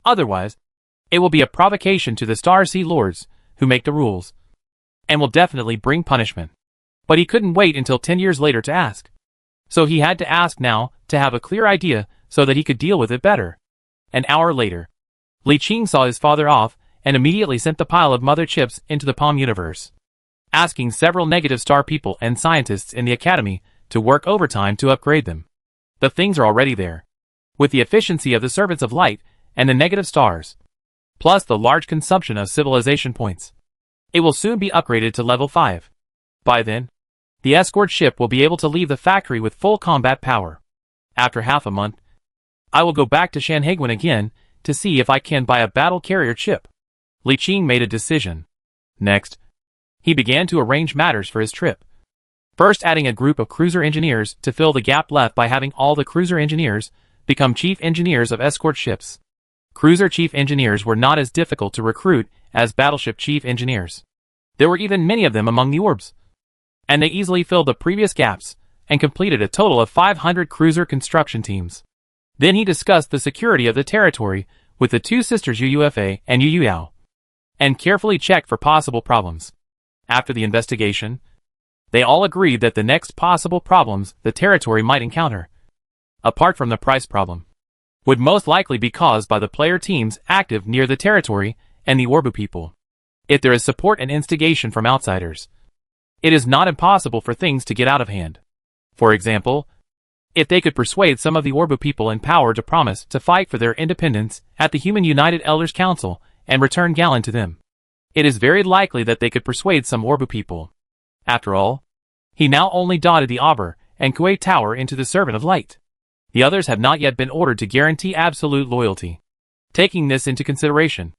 A: Otherwise, it will be a provocation to the Star Sea Lords, who make the rules, and will definitely bring punishment. But he couldn't wait until 10 years later to ask. So he had to ask now to have a clear idea so that he could deal with it better. An hour later, Li Qing saw his father off and immediately sent the pile of mother chips into the Palm universe, asking several negative star people and scientists in the academy to work overtime to upgrade them. The things are already there, with the efficiency of the servants of light and the negative stars, plus the large consumption of civilization points. It will soon be upgraded to level 5. By then, the escort ship will be able to leave the factory with full combat power. After half a month, I will go back to Shanhaiguan again to see if I can buy a battle carrier ship. Li Qing made a decision. Next, he began to arrange matters for his trip. First, adding a group of cruiser engineers to fill the gap left by having all the cruiser engineers become chief engineers of escort ships. Cruiser chief engineers were not as difficult to recruit as battleship chief engineers. There were even many of them among the orbs, and they easily filled the previous gaps and completed a total of 500 cruiser construction teams. Then he discussed the security of the territory with the 2 sisters UUFA and Yuyao, and carefully checked for possible problems. After the investigation, they all agreed that the next possible problems the territory might encounter, apart from the price problem, would most likely be caused by the player teams active near the territory and the Orbu people. If there is support and instigation from outsiders, it is not impossible for things to get out of hand. For example, if they could persuade some of the Orbu people in power to promise to fight for their independence at the Human United Elders Council and return Galen to them, it is very likely that they could persuade some Orbu people. After all, he now only dotted the Auber and Kuwait Tower into the Servant of Light. The others have not yet been ordered to guarantee absolute loyalty. Taking this into consideration,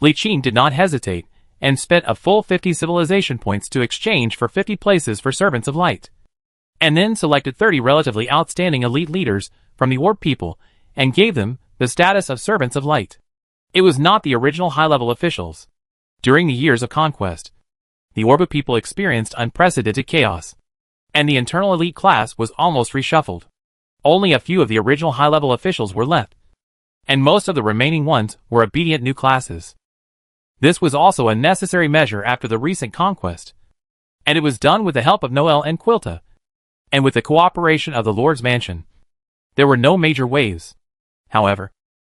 A: Li Qing did not hesitate, and spent a full 50 civilization points to exchange for 50 places for Servants of Light. And then selected 30 relatively outstanding elite leaders from the Orb people, and gave them the status of Servants of Light. It was not the original high-level officials. During the years of conquest, the Orb people experienced unprecedented chaos, and the internal elite class was almost reshuffled. Only a few of the original high-level officials were left, and most of the remaining ones were obedient new classes. This was also a necessary measure after the recent conquest, and it was done with the help of Noel and Quilta, and with the cooperation of the Lord's Mansion. There were no major waves. However,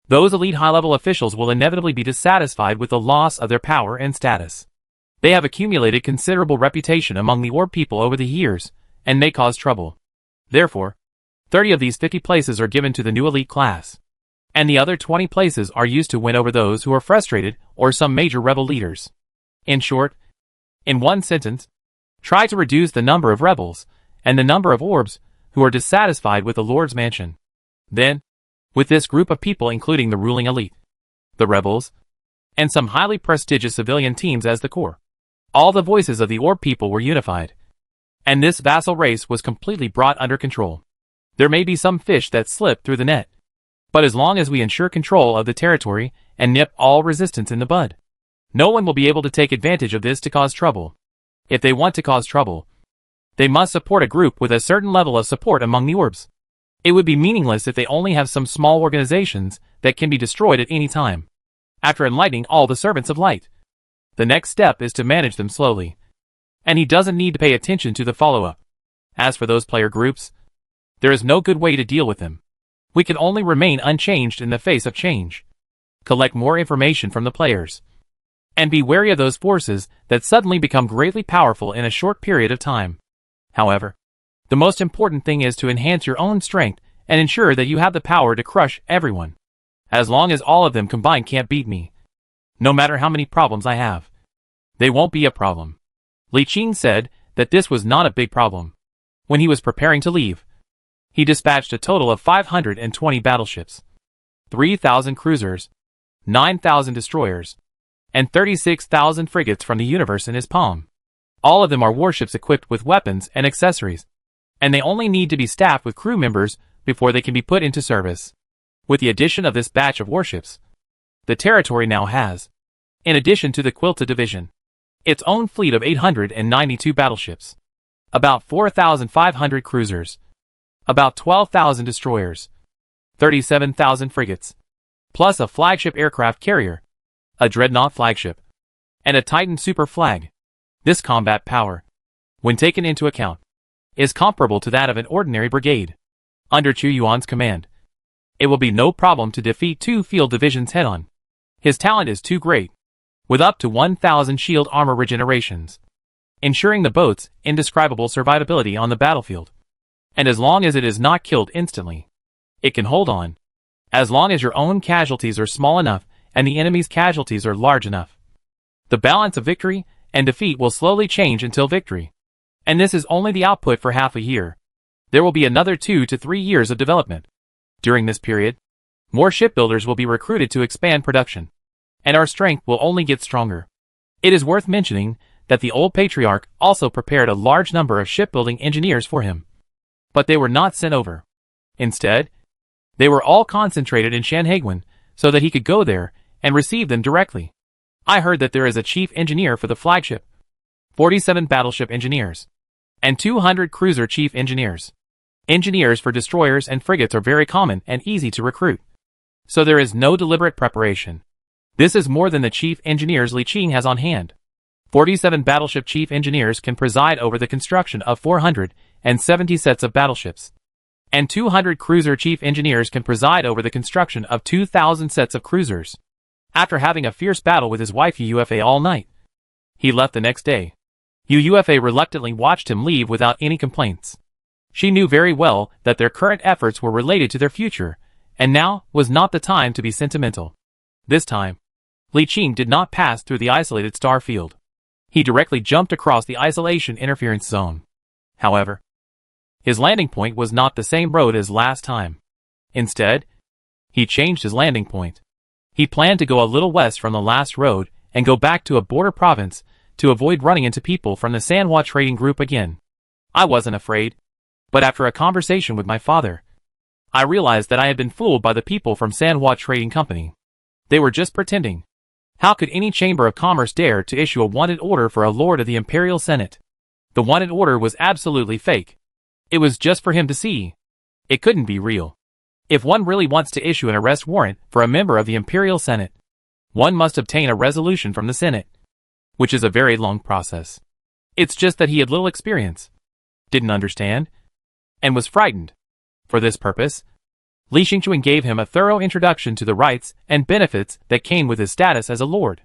A: those elite high-level officials will inevitably be dissatisfied with the loss of their power and status. They have accumulated considerable reputation among the Orb people over the years, and may cause trouble. Therefore, 30 of these 50 places are given to the new elite class, and the other 20 places are used to win over those who are frustrated or some major rebel leaders. In short, in one sentence, try to reduce the number of rebels and the number of orbs who are dissatisfied with the Lord's Mansion. Then, with this group of people including the ruling elite, the rebels, and some highly prestigious civilian teams as the core, all the voices of the Orb people were unified, and this vassal race was completely brought under control. There may be some fish that slip through the net, but as long as we ensure control of the territory and nip all resistance in the bud, no one will be able to take advantage of this to cause trouble. If they want to cause trouble, they must support a group with a certain level of support among the Orbs. It would be meaningless if they only have some small organizations that can be destroyed at any time. After enlightening all the Servants of Light, the next step is to manage them slowly, and he doesn't need to pay attention to the follow-up. As for those player groups, there is no good way to deal with them. We can only remain unchanged in the face of change. Collect more information from the players, and be wary of those forces that suddenly become greatly powerful in a short period of time. However, the most important thing is to enhance your own strength and ensure that you have the power to crush everyone. As long as all of them combined can't beat me, no matter how many problems I have, they won't be a problem. Li Qing said that this was not a big problem. When he was preparing to leave, he dispatched a total of 520 battleships, 3,000 cruisers, 9,000 destroyers, and 36,000 frigates from the universe in his palm. All of them are warships equipped with weapons and accessories, and they only need to be staffed with crew members before they can be put into service. With the addition of this batch of warships, the territory now has, in addition to the Quilta division, its own fleet of 892 battleships, about 4,500 cruisers, about 12,000 destroyers, 37,000 frigates, plus a flagship aircraft carrier, a dreadnought flagship, and a Titan super flag. This combat power, when taken into account, is comparable to that of an ordinary brigade. Under Chu Yuan's command, it will be no problem to defeat 2 field divisions head-on. His talent is too great, with up to 1,000 shield armor regenerations, ensuring the boat's indescribable survivability on the battlefield. And as long as it is not killed instantly, it can hold on, as long as your own casualties are small enough and the enemy's casualties are large enough. The balance of victory and defeat will slowly change until victory. And this is only the output for half a year. There will be another 2 to 3 years of development. During this period, more shipbuilders will be recruited to expand production, and our strength will only get stronger. It is worth mentioning that the old patriarch also prepared a large number of shipbuilding engineers for him. But they were not sent over. Instead, they were all concentrated in Shanhaiguan so that he could go there and receive them directly. I heard that there is a chief engineer for the flagship, 47 battleship engineers, and 200 cruiser chief engineers. Engineers for destroyers and frigates are very common and easy to recruit, so there is no deliberate preparation. This is more than the chief engineers Li Qing has on hand. 47 battleship chief engineers can preside over the construction of 470 sets of battleships, and 200 cruiser chief engineers can preside over the construction of 2,000 sets of cruisers. After having a fierce battle with his wife UFA all night, he left the next day. UFA reluctantly watched him leave without any complaints. She knew very well that their current efforts were related to their future, and now was not the time to be sentimental. This time, Li Qing did not pass through the isolated star field. He directly jumped across the isolation interference zone. However, his landing point was not the same road as last time. Instead, he changed his landing point. He planned to go a little west from the last road and go back to a border province to avoid running into people from the Sanwa trading group again. I wasn't afraid, but after a conversation with my father, I realized that I had been fooled by the people from Sanwa Trading Company. They were just pretending. How could any Chamber of Commerce dare to issue a wanted order for a Lord of the Imperial Senate? The wanted order was absolutely fake. It was just for him to see. It couldn't be real. If one really wants to issue an arrest warrant for a member of the Imperial Senate, one must obtain a resolution from the Senate, which is a very long process. It's just that he had little experience, didn't understand, and was frightened. For this purpose, Li Xingchuan gave him a thorough introduction to the rights and benefits that came with his status as a lord,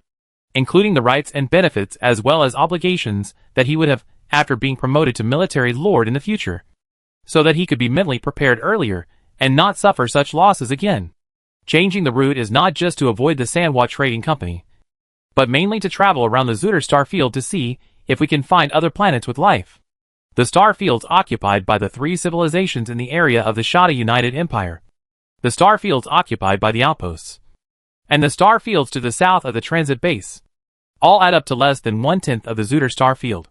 A: including the rights and benefits as well as obligations that he would have after being promoted to military lord in the future, so that he could be mentally prepared earlier and not suffer such losses again. Changing the route is not just to avoid the Sanwa Trading Company, but mainly to travel around the Zutter star field to see if we can find other planets with life. The star fields occupied by the 3 civilizations in the area of the Shada United Empire, the star fields occupied by the outposts, and the star fields to the south of the transit base, all add up to less than 1/10 of the Zutter star field.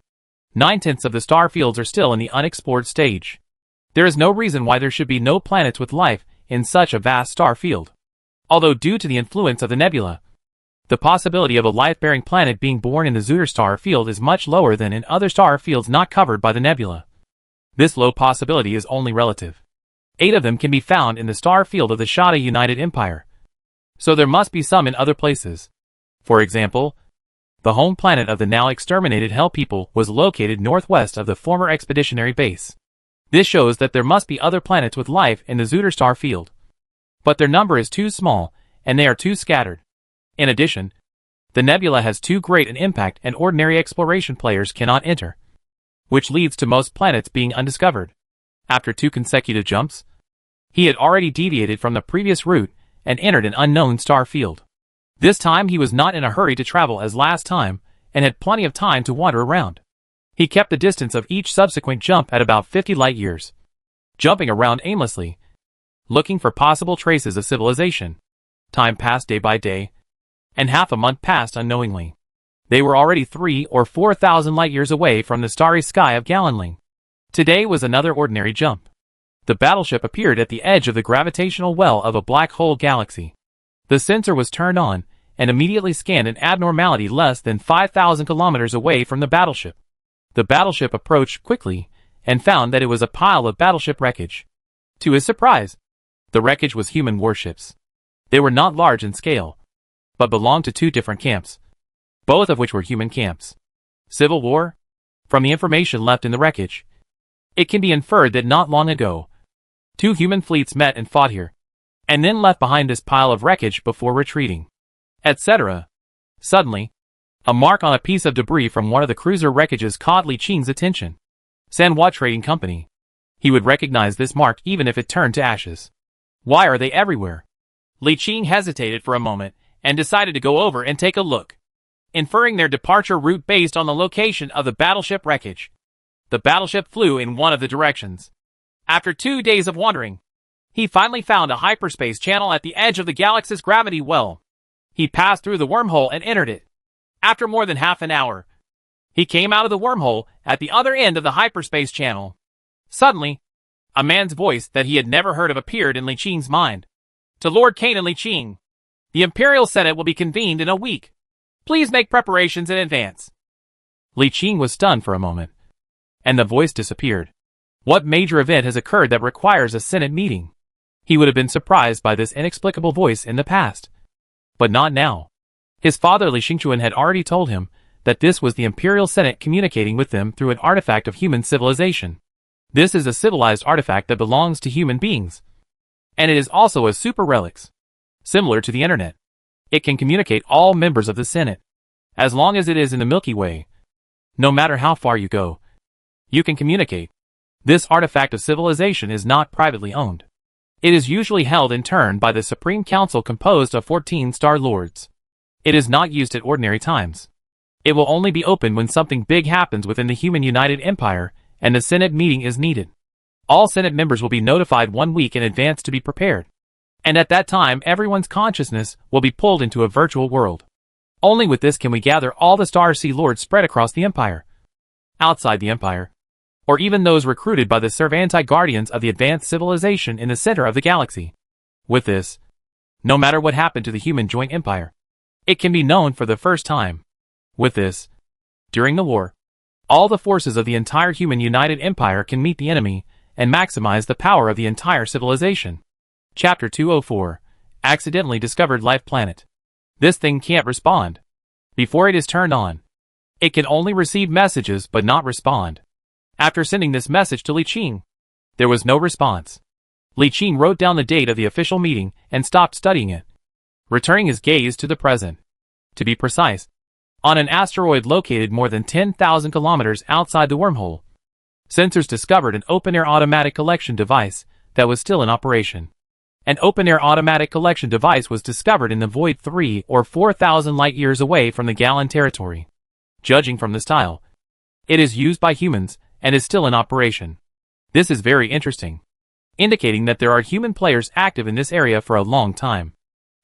A: 9/10 of the star fields are still in the unexplored stage. There is no reason why there should be no planets with life in such a vast star field. Although due to the influence of the nebula, the possibility of a life-bearing planet being born in the Zutter star field is much lower than in other star fields not covered by the nebula. This low possibility is only relative. 8 of them can be found in the star field of the Shada United Empire, so there must be some in other places. For example, the home planet of the now exterminated Hell people was located northwest of the former expeditionary base. This shows that there must be other planets with life in the Zutter star field, but their number is too small and they are too scattered. In addition, the nebula has too great an impact and ordinary exploration players cannot enter, which leads to most planets being undiscovered. After 2 consecutive jumps, he had already deviated from the previous route and entered an unknown star field. This time he was not in a hurry to travel as last time and had plenty of time to wander around. He kept the distance of each subsequent jump at about 50 light years, jumping around aimlessly, looking for possible traces of civilization. Time passed day by day, and half a month passed unknowingly. They were already 3,000 or 4,000 light years away from the starry sky of Galenling. Today was another ordinary jump. The battleship appeared at the edge of the gravitational well of a black hole galaxy. The sensor was turned on, and immediately scanned an abnormality less than 5,000 kilometers away from the battleship. The battleship approached quickly, and found that it was a pile of battleship wreckage. To his surprise, the wreckage was human warships. They were not large in scale, but belonged to 2 different camps, both of which were human camps. Civil war? From the information left in the wreckage, it can be inferred that not long ago, 2 human fleets met and fought here, and then left behind this pile of wreckage before retreating, etc. Suddenly, a mark on a piece of debris from one of the cruiser wreckages caught Li Qing's attention. Sanwa Trading Company. He would recognize this mark even if it turned to ashes. Why are they everywhere? Li Qing hesitated for a moment and decided to go over and take a look, inferring their departure route based on the location of the battleship wreckage. The battleship flew in one of the directions. After 2 days of wandering, he finally found a hyperspace channel at the edge of the galaxy's gravity well. He passed through the wormhole and entered it. After more than half an hour, he came out of the wormhole at the other end of the hyperspace channel. Suddenly, a man's voice that he had never heard of appeared in Li Qing's mind. To Lord Kane and Li Qing, the Imperial Senate will be convened in a week. Please make preparations in advance. Li Qing was stunned for a moment, and the voice disappeared. What major event has occurred that requires a Senate meeting? He would have been surprised by this inexplicable voice in the past, but not now. His father Li Xingchuan had already told him that this was the Imperial Senate communicating with them through an artifact of human civilization. This is a civilized artifact that belongs to human beings, and it is also a super relics, similar to the internet. It can communicate all members of the Senate, as long as it is in the Milky Way. No matter how far you go, you can communicate. This artifact of civilization is not privately owned. It is usually held in turn by the Supreme Council composed of 14 Star Lords. It is not used at ordinary times. It will only be opened when something big happens within the Human United Empire and the Senate meeting is needed. All Senate members will be notified 1 week in advance to be prepared. And at that time everyone's consciousness will be pulled into a virtual world. Only with this can we gather all the Star Sea Lords spread across the Empire, outside the Empire, or even those recruited by the Servanti Guardians of the advanced civilization in the center of the galaxy. With this, no matter what happened to the human joint empire, it can be known for the first time. With this, during the war, all the forces of the entire human united empire can meet the enemy and maximize the power of the entire civilization. Chapter 204, Accidentally Discovered Life Planet. This thing can't respond before it is turned on. It can only receive messages but not respond. After sending this message to Li Qing, there was no response. Li Qing wrote down the date of the official meeting and stopped studying it, returning his gaze to the present. To be precise, on an asteroid located more than 10,000 kilometers outside the wormhole, sensors discovered an open-air automatic collection device that was still in operation. An open-air automatic collection device was discovered in the void 3 or 4,000 light-years away from the Galan territory. Judging from the style, it is used by humans and is still in operation. This is very interesting, indicating that there are human players active in this area for a long time.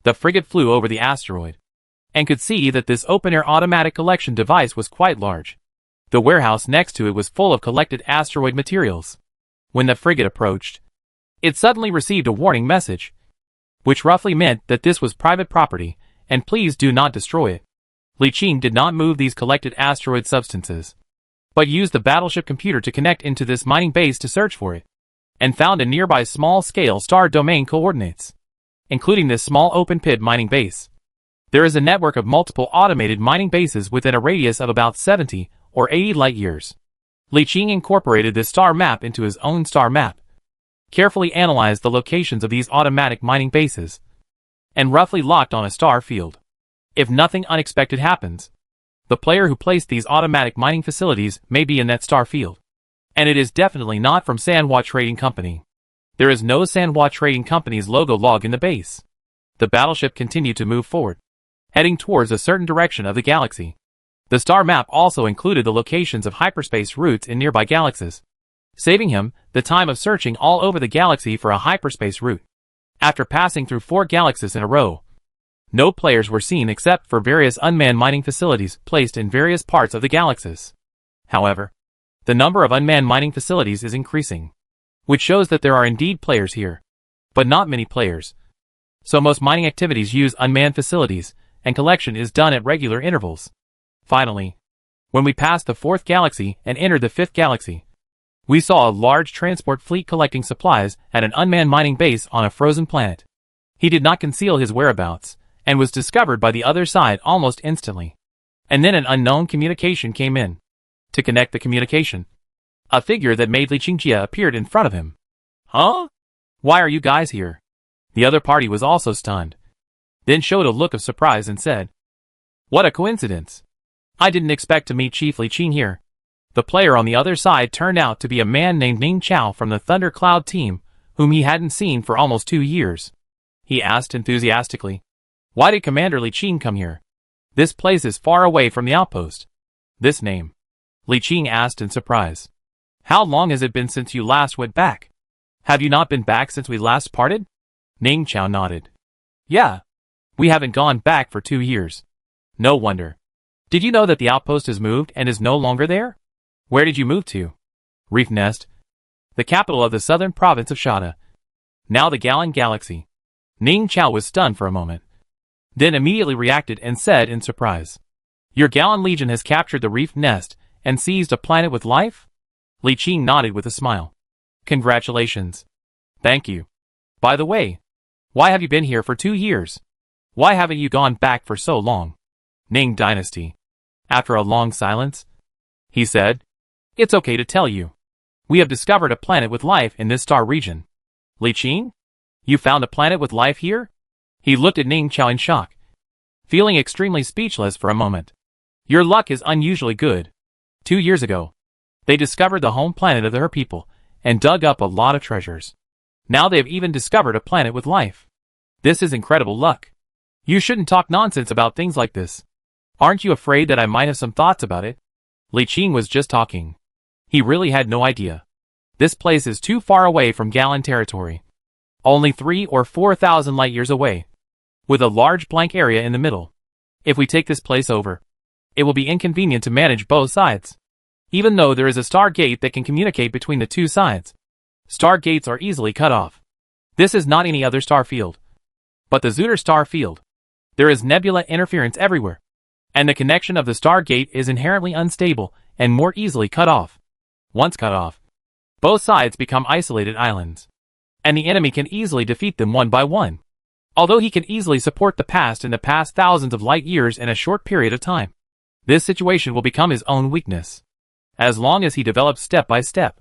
A: The frigate flew over the asteroid and could see that this open-air automatic collection device was quite large. The warehouse next to it was full of collected asteroid materials. When the frigate approached, it suddenly received a warning message, which roughly meant that this was private property and please do not destroy it. Li Qing did not move these collected asteroid substances, but used the battleship computer to connect into this mining base to search for it, and found a nearby small-scale star domain coordinates, including this small open-pit mining base. There is a network of multiple automated mining bases within a radius of about 70 or 80 light-years. Li Qing incorporated this star map into his own star map, carefully analyzed the locations of these automatic mining bases, and roughly locked on a star field. If nothing unexpected happens, the player who placed these automatic mining facilities may be in that star field. And it is definitely not from Sanhua Trading Company. There is no Sanhua Trading Company's logo log in the base. The battleship continued to move forward, heading towards a certain direction of the galaxy. The star map also included the locations of hyperspace routes in nearby galaxies, saving him the time of searching all over the galaxy for a hyperspace route. After passing through 4 galaxies in a row, no players were seen except for various unmanned mining facilities placed in various parts of the galaxies. However, the number of unmanned mining facilities is increasing, which shows that there are indeed players here, but not many players. So most mining activities use unmanned facilities, and collection is done at regular intervals. Finally, when we passed the 4th galaxy and entered the 5th galaxy, we saw a large transport fleet collecting supplies at an unmanned mining base on a frozen planet. He did not conceal his whereabouts, and was discovered by the other side almost instantly. And then an unknown communication came in. To connect the communication, a figure that made Li Qingjie appeared in front of him. Huh? Why are you guys here? The other party was also stunned, then showed a look of surprise and said, What a coincidence! I didn't expect to meet Chief Li Qing here. The player on the other side turned out to be a man named Ning Chao from the Thunder Cloud team, whom he hadn't seen for almost 2 years. He asked enthusiastically, Why did Commander Li Qing come here? This place is far away from the outpost. This name? Li Qing asked in surprise. How long has it been since you last went back? Have you not been back since we last parted? Ning Chao nodded. Yeah. We haven't gone back for 2 years. No wonder. Did you know that the outpost has moved and is no longer there? Where did you move to? Reef Nest, the capital of the southern province of Shada, now the Galan Galaxy. Ning Chao was stunned for a moment, then immediately reacted and said in surprise, Your Galan Legion has captured the Reef Nest and seized a planet with life? Li Qing nodded with a smile. Congratulations. Thank you. By the way, why have you been here for 2 years? Why haven't you gone back for so long? Ning Dynasty. After a long silence, he said, It's okay to tell you. We have discovered a planet with life in this star region. Li Qing? You found a planet with life here? He looked at Ning Chao in shock, feeling extremely speechless for a moment. Your luck is unusually good. 2 years ago, they discovered the home planet of their people and dug up a lot of treasures. Now they've even discovered a planet with life. This is incredible luck. You shouldn't talk nonsense about things like this. Aren't you afraid that I might have some thoughts about it? Li Qing was just talking. He really had no idea. This place is too far away from Galan territory. only 3 or 4,000 light-years away, with a large blank area in the middle. If we take this place over, it will be inconvenient to manage both sides. Even though there is a star gate that can communicate between the two sides, star gates are easily cut off. This is not any other star field, but the Zutter star field. There is nebula interference everywhere, and the connection of the star gate is inherently unstable and more easily cut off. Once cut off, both sides become isolated islands, and the enemy can easily defeat them one by one. Although he can easily support the past and the past thousands of light years in a short period of time, this situation will become his own weakness. As long as he develops step by step,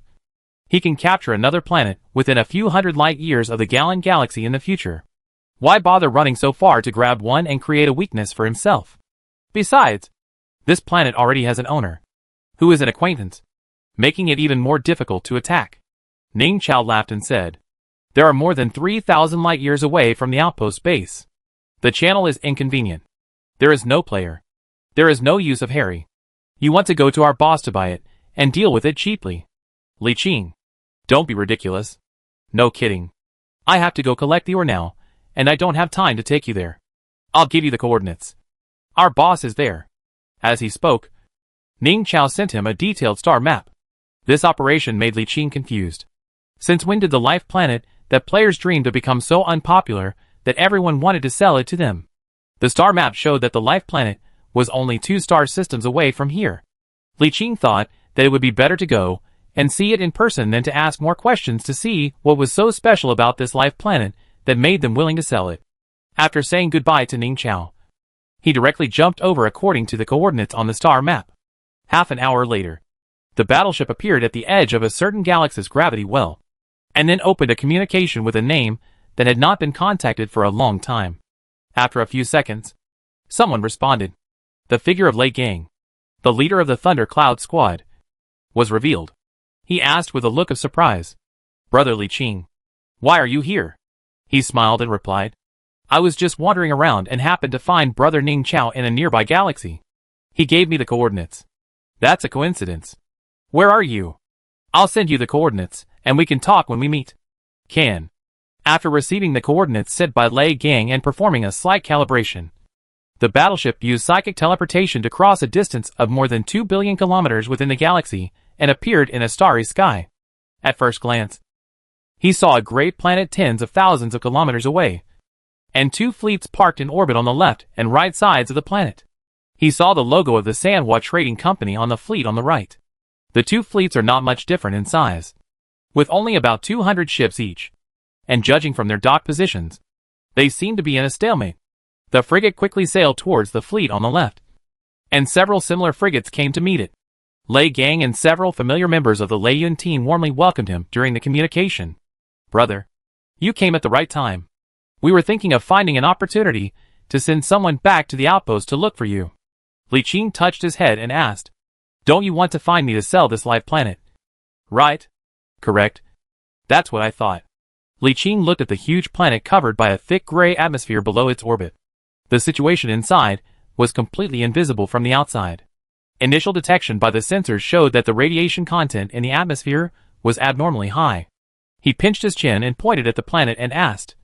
A: he can capture another planet within a few hundred light years of the Galen galaxy in the future. Why bother running so far to grab one and create a weakness for himself? Besides, this planet already has an owner, who is an acquaintance, making it even more difficult to attack. Ning Chao laughed and said, "There are more than 3,000 light years away from the outpost base. The channel is inconvenient. There is no player. There is no use of Harry. You want to go to our boss to buy it, and deal with it cheaply. Li Qing, don't be ridiculous. No kidding. I have to go collect the ore now, and I don't have time to take you there. I'll give you the coordinates. Our boss is there." As he spoke, Ning Chao sent him a detailed star map. This operation made Li Qing confused. Since when did the life planet that players dreamed of become so unpopular that everyone wanted to sell it to them? The star map showed that the life planet was only 2 star systems away from here. Li Qing thought that it would be better to go and see it in person than to ask more questions to see what was so special about this life planet that made them willing to sell it. After saying goodbye to Ning Chao, he directly jumped over according to the coordinates on the star map. Half an hour later, the battleship appeared at the edge of a certain galaxy's gravity well, and then opened a communication with a name that had not been contacted for a long time. After a few seconds, someone responded. The figure of Lei Gang, the leader of the Thunder Cloud Squad, was revealed. He asked with a look of surprise, "Brother Li Qing, why are you here?" He smiled and replied, "I was just wandering around and happened to find Brother Ning Chao in a nearby galaxy. He gave me the coordinates." "That's a coincidence. Where are you?" "I'll send you the coordinates, and we can talk when we meet." Can. After receiving the coordinates sent by Lei Gang and performing a slight calibration, the battleship used psychic teleportation to cross a distance of more than 2 billion kilometers within the galaxy and appeared in a starry sky. At first glance, he saw a great planet tens of thousands of kilometers away, and 2 fleets parked in orbit on the left and right sides of the planet. He saw the logo of the Sanhua Trading Company on the fleet on the right. The 2 fleets are not much different in size, with only about 200 ships each, and judging from their dock positions, they seem to be in a stalemate. The frigate quickly sailed towards the fleet on the left, and several similar frigates came to meet it. Lei Gang and several familiar members of the Lei Yun team warmly welcomed him during the communication. "Brother, you came at the right time. We were thinking of finding an opportunity to send someone back to the outpost to look for you." Li Qing touched his head and asked, "Don't you want to find me to sell this life planet?" "Right. Correct. That's what I thought." Li Qing looked at the huge planet covered by a thick gray atmosphere below its orbit. The situation inside was completely invisible from the outside. Initial detection by the sensors showed that the radiation content in the atmosphere was abnormally high. He pinched his chin and pointed at the planet and asked,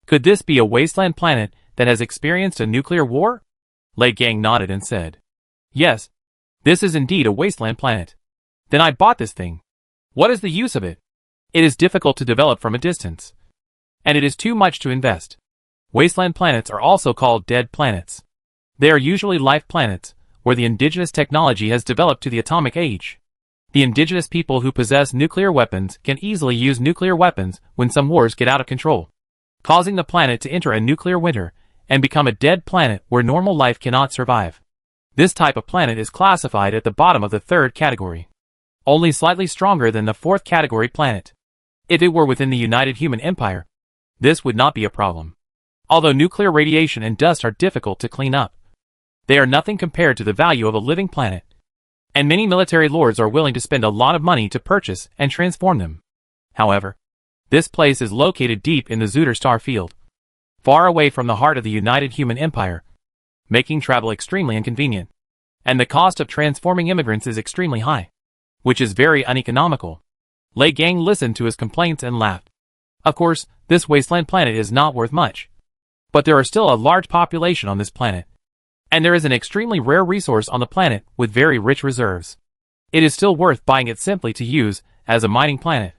A: "Could this be a wasteland planet that has experienced a nuclear war?" Lei Gang nodded and said, "Yes, this is indeed a wasteland planet." "Then I bought this thing. What is the use of it? It is difficult to develop from a distance, and it is too much to invest." Wasteland planets are also called dead planets. They are usually life planets, where the indigenous technology has developed to the atomic age. The indigenous people who possess nuclear weapons can easily use nuclear weapons when some wars get out of control, causing the planet to enter a nuclear winter and become a dead planet where normal life cannot survive. This type of planet is classified at the bottom of the 3rd category, only slightly stronger than the 4th category planet. If it were within the United Human Empire, this would not be a problem. Although nuclear radiation and dust are difficult to clean up, they are nothing compared to the value of a living planet, and many military lords are willing to spend a lot of money to purchase and transform them. However, this place is located deep in the Zutter star field, far away from the heart of the United Human Empire, making travel extremely inconvenient, and the cost of transforming immigrants is extremely high, which is very uneconomical. Lei Gang listened to his complaints and laughed. Of course, This wasteland planet is not worth much. But there are still a large population on this planet. And there is an extremely rare resource on the planet with very rich reserves. It is still worth buying it simply to use as a mining planet.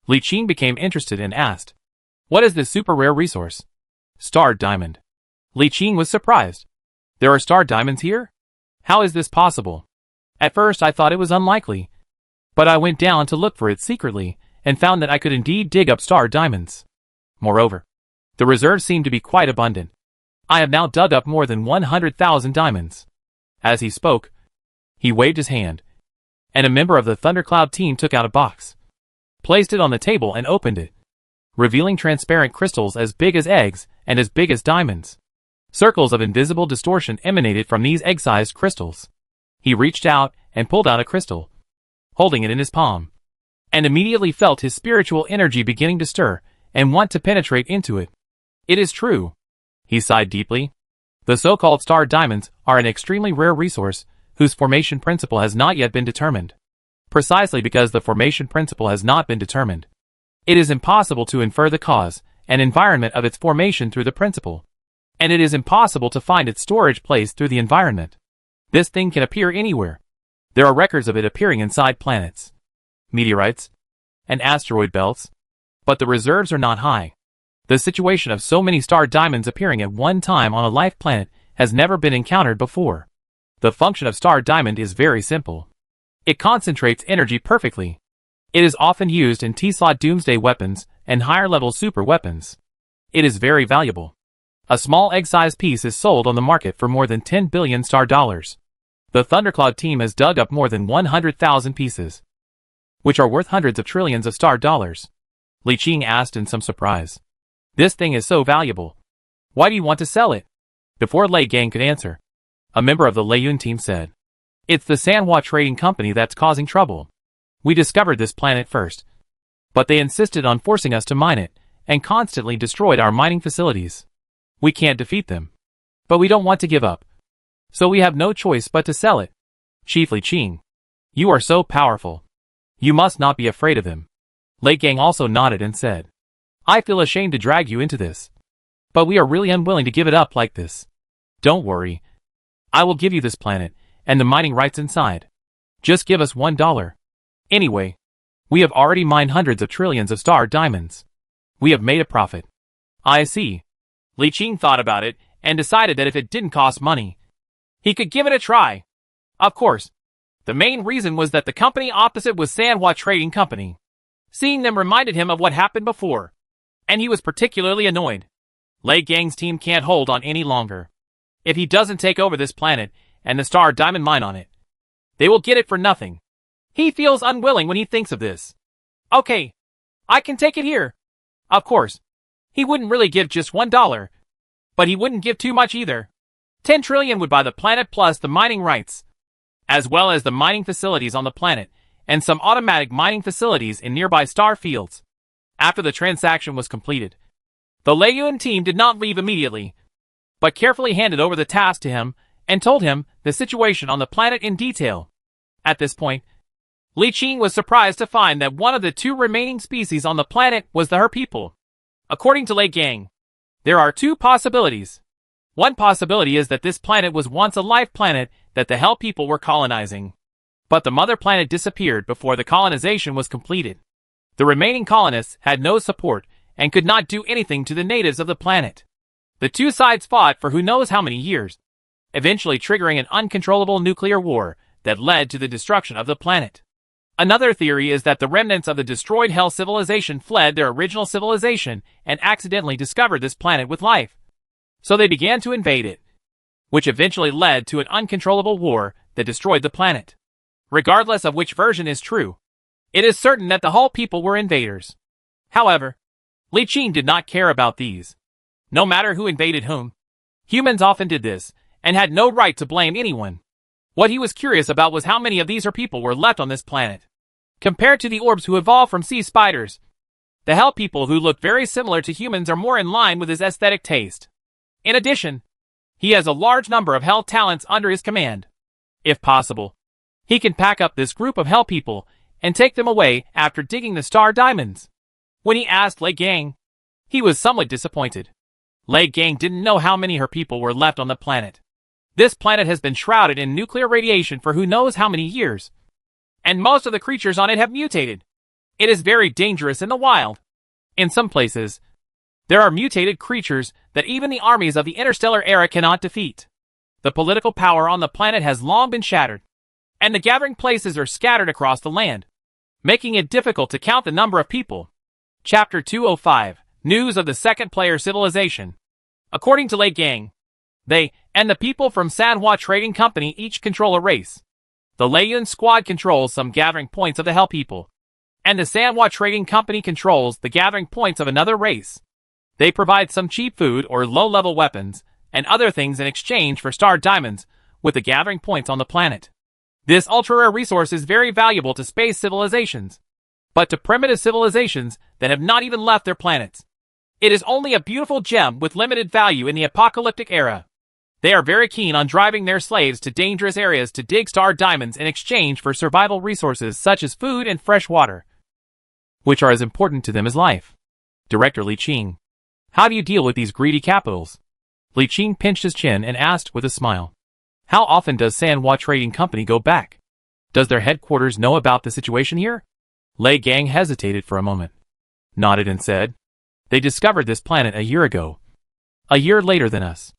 A: Li Qing became interested and asked, "What is this super rare resource?" "Star diamond." Li Qing was surprised. "There are star diamonds here? How is this possible?" At first I thought it was unlikely. But I went down to look for it secretly and found that I could indeed dig up star diamonds. Moreover, the reserves seem to be quite abundant. I have now dug up more than 100,000 diamonds. As he spoke, he waved his hand, and a member of the Thundercloud team took out a box, placed it on the table and opened it, revealing transparent crystals as big as eggs and as big as diamonds. Circles of invisible distortion emanated from these egg-sized crystals. He reached out and pulled out a crystal, holding it in his palm, and immediately felt his spiritual energy beginning to stir and want to penetrate into it. It is true. He sighed deeply. The so-called star diamonds are an extremely rare resource whose formation principle has not yet been determined. Precisely because the formation principle has not been determined, it is impossible to infer the cause and environment of its formation through the principle, and it is impossible to find its storage place through the environment. This thing can appear anywhere. There are records of it appearing inside planets, meteorites, and asteroid belts, but the reserves are not high. The situation of so many star diamonds appearing at one time on a life planet has never been encountered before. The function of star diamond is very simple. It concentrates energy perfectly. It is often used in T-slot doomsday weapons and higher-level super weapons. It is very valuable. A small egg-sized piece is sold on the market for more than 10 billion star dollars. The Thundercloud team has dug up more than 100,000 pieces, which are worth hundreds of trillions of star dollars. Li Qing asked in some surprise. "This thing is so valuable. Why do you want to sell it?" Before Lei Gang could answer, a member of the Lei Yun team said, "It's the Sanhua trading company that's causing trouble. We discovered this planet first, but they insisted on forcing us to mine it and constantly destroyed our mining facilities. We can't defeat them, but we don't want to give up. So we have no choice but to sell it." "Chief Li Qing, you are so powerful. You must not be afraid of him." Lei Gang also nodded and said, "I feel ashamed to drag you into this, but we are really unwilling to give it up like this. Don't worry. I will give you this planet and the mining rights inside. Just give us $1. Anyway, we have already mined hundreds of trillions of star diamonds. We have made a profit." "I see." Li Qing thought about it and decided that if it didn't cost money, he could give it a try. Of course, the main reason was that the company opposite was Sanhua Trading Company. Seeing them reminded him of what happened before, and he was particularly annoyed. Lei Gang's team can't hold on any longer. If he doesn't take over this planet and the star diamond mine on it, they will get it for nothing. He feels unwilling when he thinks of this. "Okay, I can take it here." Of course, he wouldn't really give just $1, but he wouldn't give too much either. 10 trillion would buy the planet plus the mining rights, as well as the mining facilities on the planet and some automatic mining facilities in nearby star fields. After the transaction was completed, the Lei Yun team did not leave immediately, but carefully handed over the task to him and told him the situation on the planet in detail. At this point, Li Qing was surprised to find that one of the two remaining species on the planet was the Her people. According to Lei Gang, there are two possibilities. One possibility is that this planet was once a life planet that the Hell people were colonizing, but the mother planet disappeared before the colonization was completed. The remaining colonists had no support and could not do anything to the natives of the planet. The two sides fought for who knows how many years, eventually triggering an uncontrollable nuclear war that led to the destruction of the planet. Another theory is that the remnants of the destroyed Hell civilization fled their original civilization and accidentally discovered this planet with life. So they began to invade it, which eventually led to an uncontrollable war that destroyed the planet. Regardless of which version is true, it is certain that the Hull people were invaders. However, Li Qing did not care about these. No matter who invaded whom, humans often did this and had no right to blame anyone. What he was curious about was how many of these Her people were left on this planet. Compared to the orbs who evolved from sea spiders, the Hell people who look very similar to humans are more in line with his aesthetic taste. In addition, he has a large number of Hell talents under his command. If possible, he can pack up this group of Hell people and take them away after digging the star diamonds. When he asked Lei Gang, He was somewhat disappointed. Lei Gang didn't know how many her people were left on the planet. This planet has been shrouded in nuclear radiation for who knows how many years. And most of the creatures on it have mutated. It is very dangerous in the wild. In some places, there are mutated creatures that even the armies of the interstellar era cannot defeat. The political power on the planet has long been shattered, and the gathering places are scattered across the land, making it difficult to count the number of people. Chapter 205, News of the Second Player Civilization. According to Lei Gang, they and the people from Sanhua Trading Company each control a race. The Leiyun Squad controls some gathering points of the Hell People, and the Sanhua Trading Company controls the gathering points of another race. They provide some cheap food or low-level weapons and other things in exchange for star diamonds with the gathering points on the planet. This ultra-rare resource is very valuable to space civilizations, but to primitive civilizations that have not even left their planets, it is only a beautiful gem with limited value in the apocalyptic era. They are very keen on driving their slaves to dangerous areas to dig star diamonds in exchange for survival resources such as food and fresh water, which are as important to them as life. Director Li Qing. How do you deal with these greedy capitals? Li Qing pinched his chin and asked with a smile. How often does Sanhua Trading Company go back? Does their headquarters know about the situation here? Lei Gang hesitated for a moment, nodded and said, they discovered this planet a year ago. A year later than us.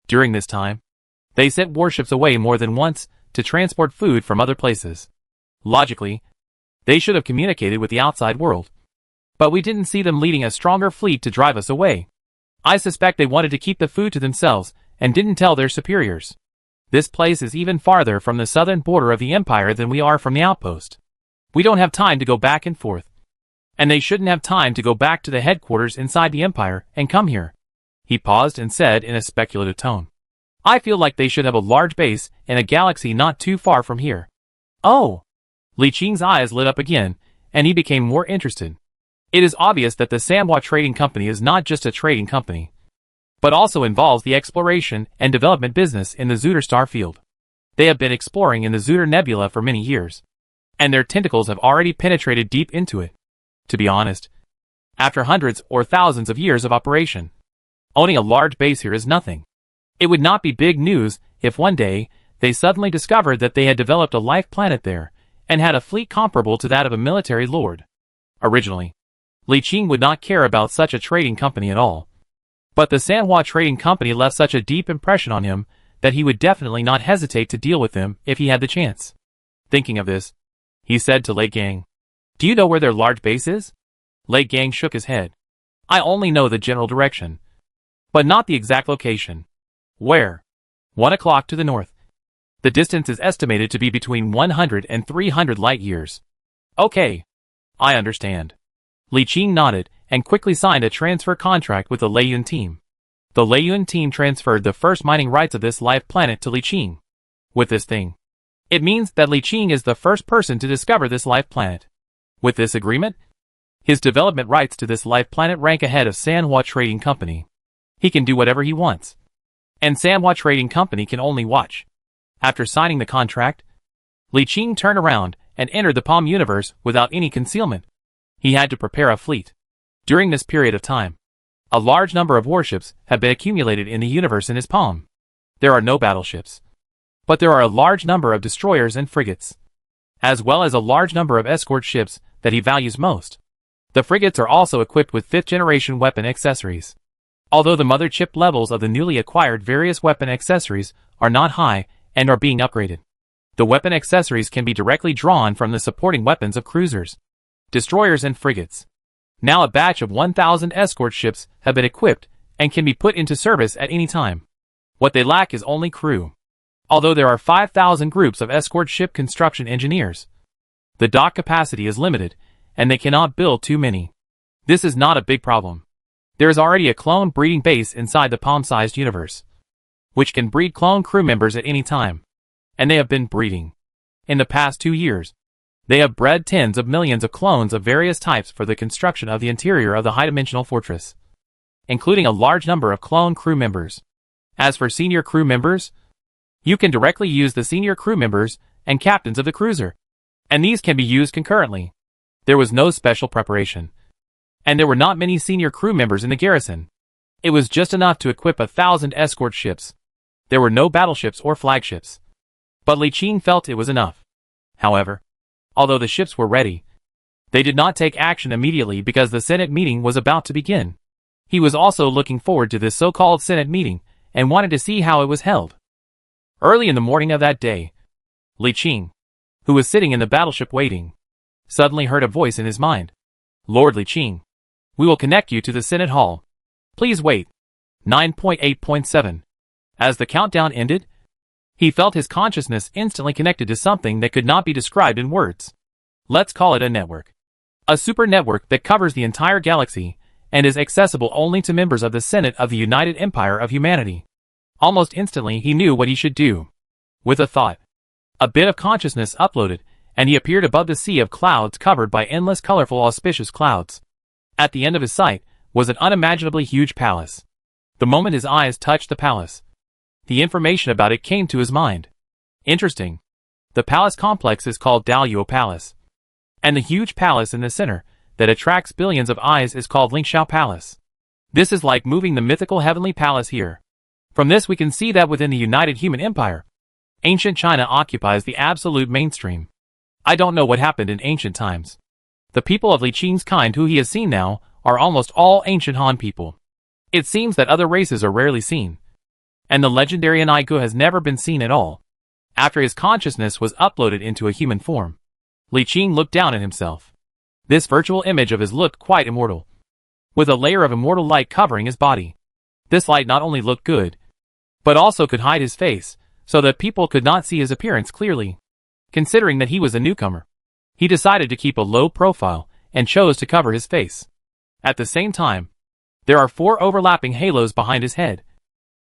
A: During this time, they sent warships away more than once to transport food from other places. Logically, they should have communicated with the outside world. But we didn't see them leading a stronger fleet to drive us away. I suspect they wanted to keep the food to themselves and didn't tell their superiors. This place is even farther from the southern border of the empire than we are from the outpost. We don't have time to go back and forth. And they shouldn't have time to go back to the headquarters inside the empire and come here. He paused and said in a speculative tone. I feel like they should have a large base in a galaxy not too far from here. Oh! Li Qing's eyes lit up again, and he became more interested. It is obvious that the Sanhua Trading Company is not just a trading company, but also involves the exploration and development business in the Zuder star field. They have been exploring in the Zuder Nebula for many years, and their tentacles have already penetrated deep into it. To be honest, after hundreds or thousands of years of operation, owning a large base here is nothing. It would not be big news if one day they suddenly discovered that they had developed a life planet there and had a fleet comparable to that of a military lord. Originally, Li Qing would not care about such a trading company at all. But the Sanhua Trading Company left such a deep impression on him that he would definitely not hesitate to deal with them if he had the chance. Thinking of this, he said to Lei Gang, do you know where their large base is? Lei Gang shook his head. I only know the general direction, but not the exact location. Where? 1 o'clock to the north. The distance is estimated to be between 100 and 300 light years. Okay. I understand. Li Qing nodded and quickly signed a transfer contract with the Leiyun team. The Leiyun team transferred the first mining rights of this life planet to Li Qing. With this thing, it means that Li Qing is the first person to discover this life planet. With this agreement, his development rights to this life planet rank ahead of Sanhua Trading Company. He can do whatever he wants, and Sanhua Trading Company can only watch. After signing the contract, Li Qing turned around and entered the Palm universe without any concealment. He had to prepare a fleet. During this period of time, a large number of warships have been accumulated in the universe in his palm. There are no battleships, but there are a large number of destroyers and frigates, as well as a large number of escort ships that he values most. The frigates are also equipped with 5th-generation weapon accessories. Although the mother chip levels of the newly acquired various weapon accessories are not high and are being upgraded, the weapon accessories can be directly drawn from the supporting weapons of cruisers, destroyers and frigates. Now a batch of 1,000 escort ships have been equipped and can be put into service at any time. What they lack is only crew. Although there are 5,000 groups of escort ship construction engineers, the dock capacity is limited, and they cannot build too many. This is not a big problem. There is already a clone breeding base inside the palm-sized universe, which can breed clone crew members at any time. And they have been breeding. In the past 2 years, they have bred tens of millions of clones of various types for the construction of the interior of the high-dimensional fortress, including a large number of clone crew members. As for senior crew members, you can directly use the senior crew members and captains of the cruiser, and these can be used concurrently. There was no special preparation. and there were not many senior crew members in the garrison. It was just enough to equip 1,000 escort ships. There were no battleships or flagships. But Li Qing felt it was enough. However, although the ships were ready, they did not take action immediately because the Senate meeting was about to begin. He was also looking forward to this so-called Senate meeting and wanted to see how it was held. Early in the morning of that day, Li Qing, who was sitting in the battleship waiting, suddenly heard a voice in his mind. Lord Li Qing, we will connect you to the Senate Hall. Please wait. 9.8.7. As the countdown ended, he felt his consciousness instantly connected to something that could not be described in words. Let's call it a network. A super network that covers the entire galaxy and is accessible only to members of the Senate of the United Empire of Humanity. Almost instantly he knew what he should do. With a thought, a bit of consciousness uploaded, and he appeared above the sea of clouds covered by endless colorful auspicious clouds. At the end of his sight was an unimaginably huge palace. The moment his eyes touched the palace, the information about it came to his mind. Interesting. The palace complex is called Daluo Palace. And the huge palace in the center, that attracts billions of eyes, is called Lingxiao Palace. This is like moving the mythical heavenly palace here. From this we can see that within the United Human Empire, ancient China occupies the absolute mainstream. I don't know what happened in ancient times. The people of Li Qing's kind who he has seen now are almost all ancient Han people. It seems that other races are rarely seen. And the legendary Anigu has never been seen at all. After his consciousness was uploaded into a human form, Li Qing looked down at himself. This virtual image of his looked quite immortal, with a layer of immortal light covering his body. This light not only looked good, but also could hide his face, so that people could not see his appearance clearly. Considering that he was a newcomer, he decided to keep a low profile and chose to cover his face. At the same time, there are 4 overlapping halos behind his head.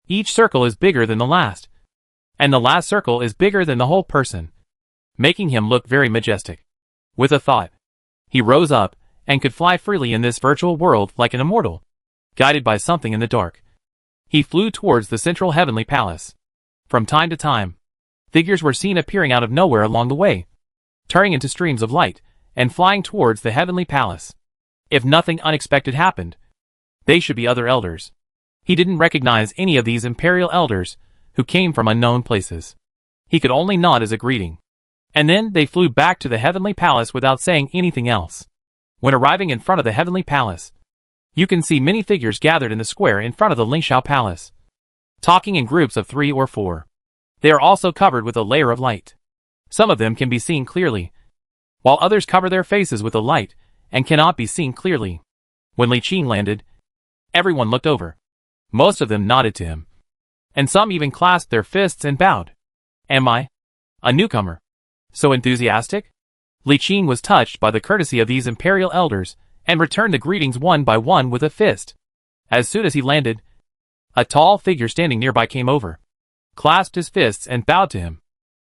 A: Each circle is bigger than the last, and the last circle is bigger than the whole person, making him look very majestic. With a thought, he rose up and could fly freely in this virtual world like an immortal. Guided by something in the dark, he flew towards the central heavenly palace. From time to time, figures were seen appearing out of nowhere along the way, turning into streams of light and flying towards the heavenly palace. If nothing unexpected happened, they should be other elders. He didn't recognize any of these imperial elders who came from unknown places. He could only nod as a greeting. And then they flew back to the heavenly palace without saying anything else. When arriving in front of the heavenly palace, you can see many figures gathered in the square in front of the Lingxiao Palace, talking in groups of 3 or 4. They are also covered with a layer of light. Some of them can be seen clearly, while others cover their faces with a light and cannot be seen clearly. When Li Qing landed, everyone looked over. Most of them nodded to him, and some even clasped their fists and bowed. Am I a newcomer so enthusiastic? Li Qing was touched by the courtesy of these imperial elders and returned the greetings one by one with a fist. As soon as he landed, a tall figure standing nearby came over, clasped his fists and bowed to him,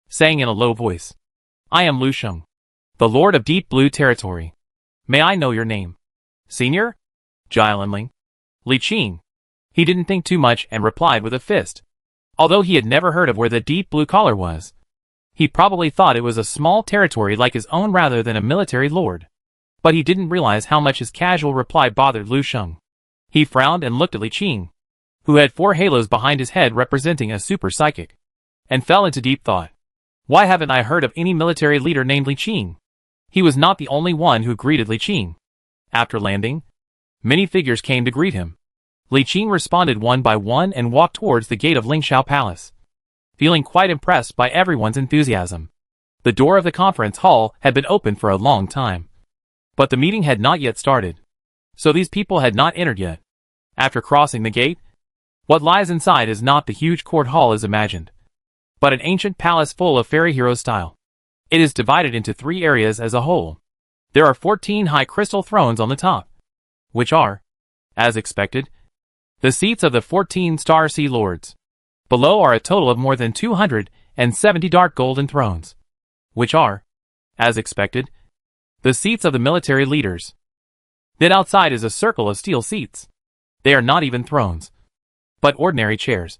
A: saying in a low voice, I am Lu Sheng, the Lord of Deep Blue Territory. May I know your name? Senior? Jialanling. Li Qing. He didn't think too much and replied with a fist. Although he had never heard of where the Deep Blue Collar was, he probably thought it was a small territory like his own rather than a military lord. But he didn't realize how much his casual reply bothered Lu Sheng. He frowned and looked at Li Qing, who had 4 halos behind his head representing a super psychic, and fell into deep thought. Why haven't I heard of any military leader named Li Qing? He was not the only one who greeted Li Qing. After landing, many figures came to greet him. Li Qing responded one by one and walked towards the gate of Lingxiao Palace, feeling quite impressed by everyone's enthusiasm. The door of the conference hall had been open for a long time, but the meeting had not yet started, so these people had not entered yet. After crossing the gate, what lies inside is not the huge court hall as imagined, but an ancient palace full of fairy hero style. It is divided into 3 areas as a whole. There are 14 high crystal thrones on the top, which are, as expected, the seats of the 14 Star Sea Lords. Below are a total of more than 270 dark golden thrones, which are, as expected, the seats of the military leaders. Then outside is a circle of steel seats. They are not even thrones, but ordinary chairs,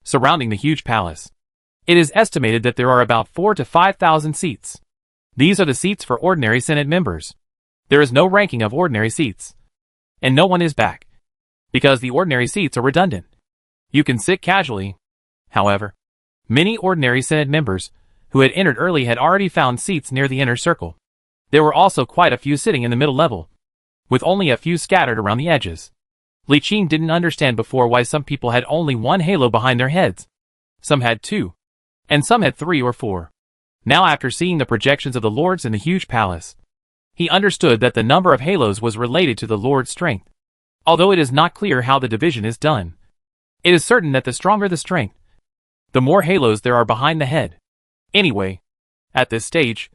A: surrounding the huge palace. It is estimated that there are about 4,000 to 5,000 seats. These are the seats for ordinary Senate members. There is no ranking of ordinary seats. and no one is back. Because the ordinary seats are redundant. You can sit casually. However, many ordinary Senate members who had entered early had already found seats near the inner circle. There were also quite a few sitting in the middle level, with only a few scattered around the edges. Li Qing didn't understand before why some people had only one halo behind their heads. Some had two, and some had 3 or 4. Now, after seeing the projections of the lords in the huge palace, he understood that the number of halos was related to the lord's strength. Although it is not clear how the division is done, it is certain that the stronger the strength, the more halos there are behind the head. Anyway, at this stage,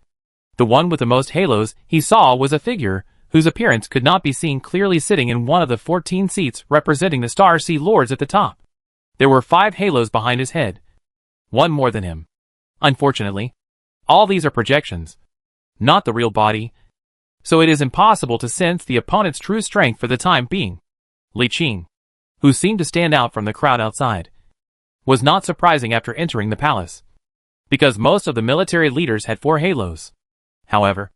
A: the one with the most halos he saw was a figure whose appearance could not be seen clearly sitting in one of the 14 seats representing the Star Sea Lords at the top. There were 5 halos behind his head, one more than him. Unfortunately, all these are projections, not the real body, so it is impossible to sense the opponent's true strength for the time being. Li Qing, who seemed to stand out from the crowd outside, was not surprising after entering the palace, because most of the military leaders had 4 halos. However,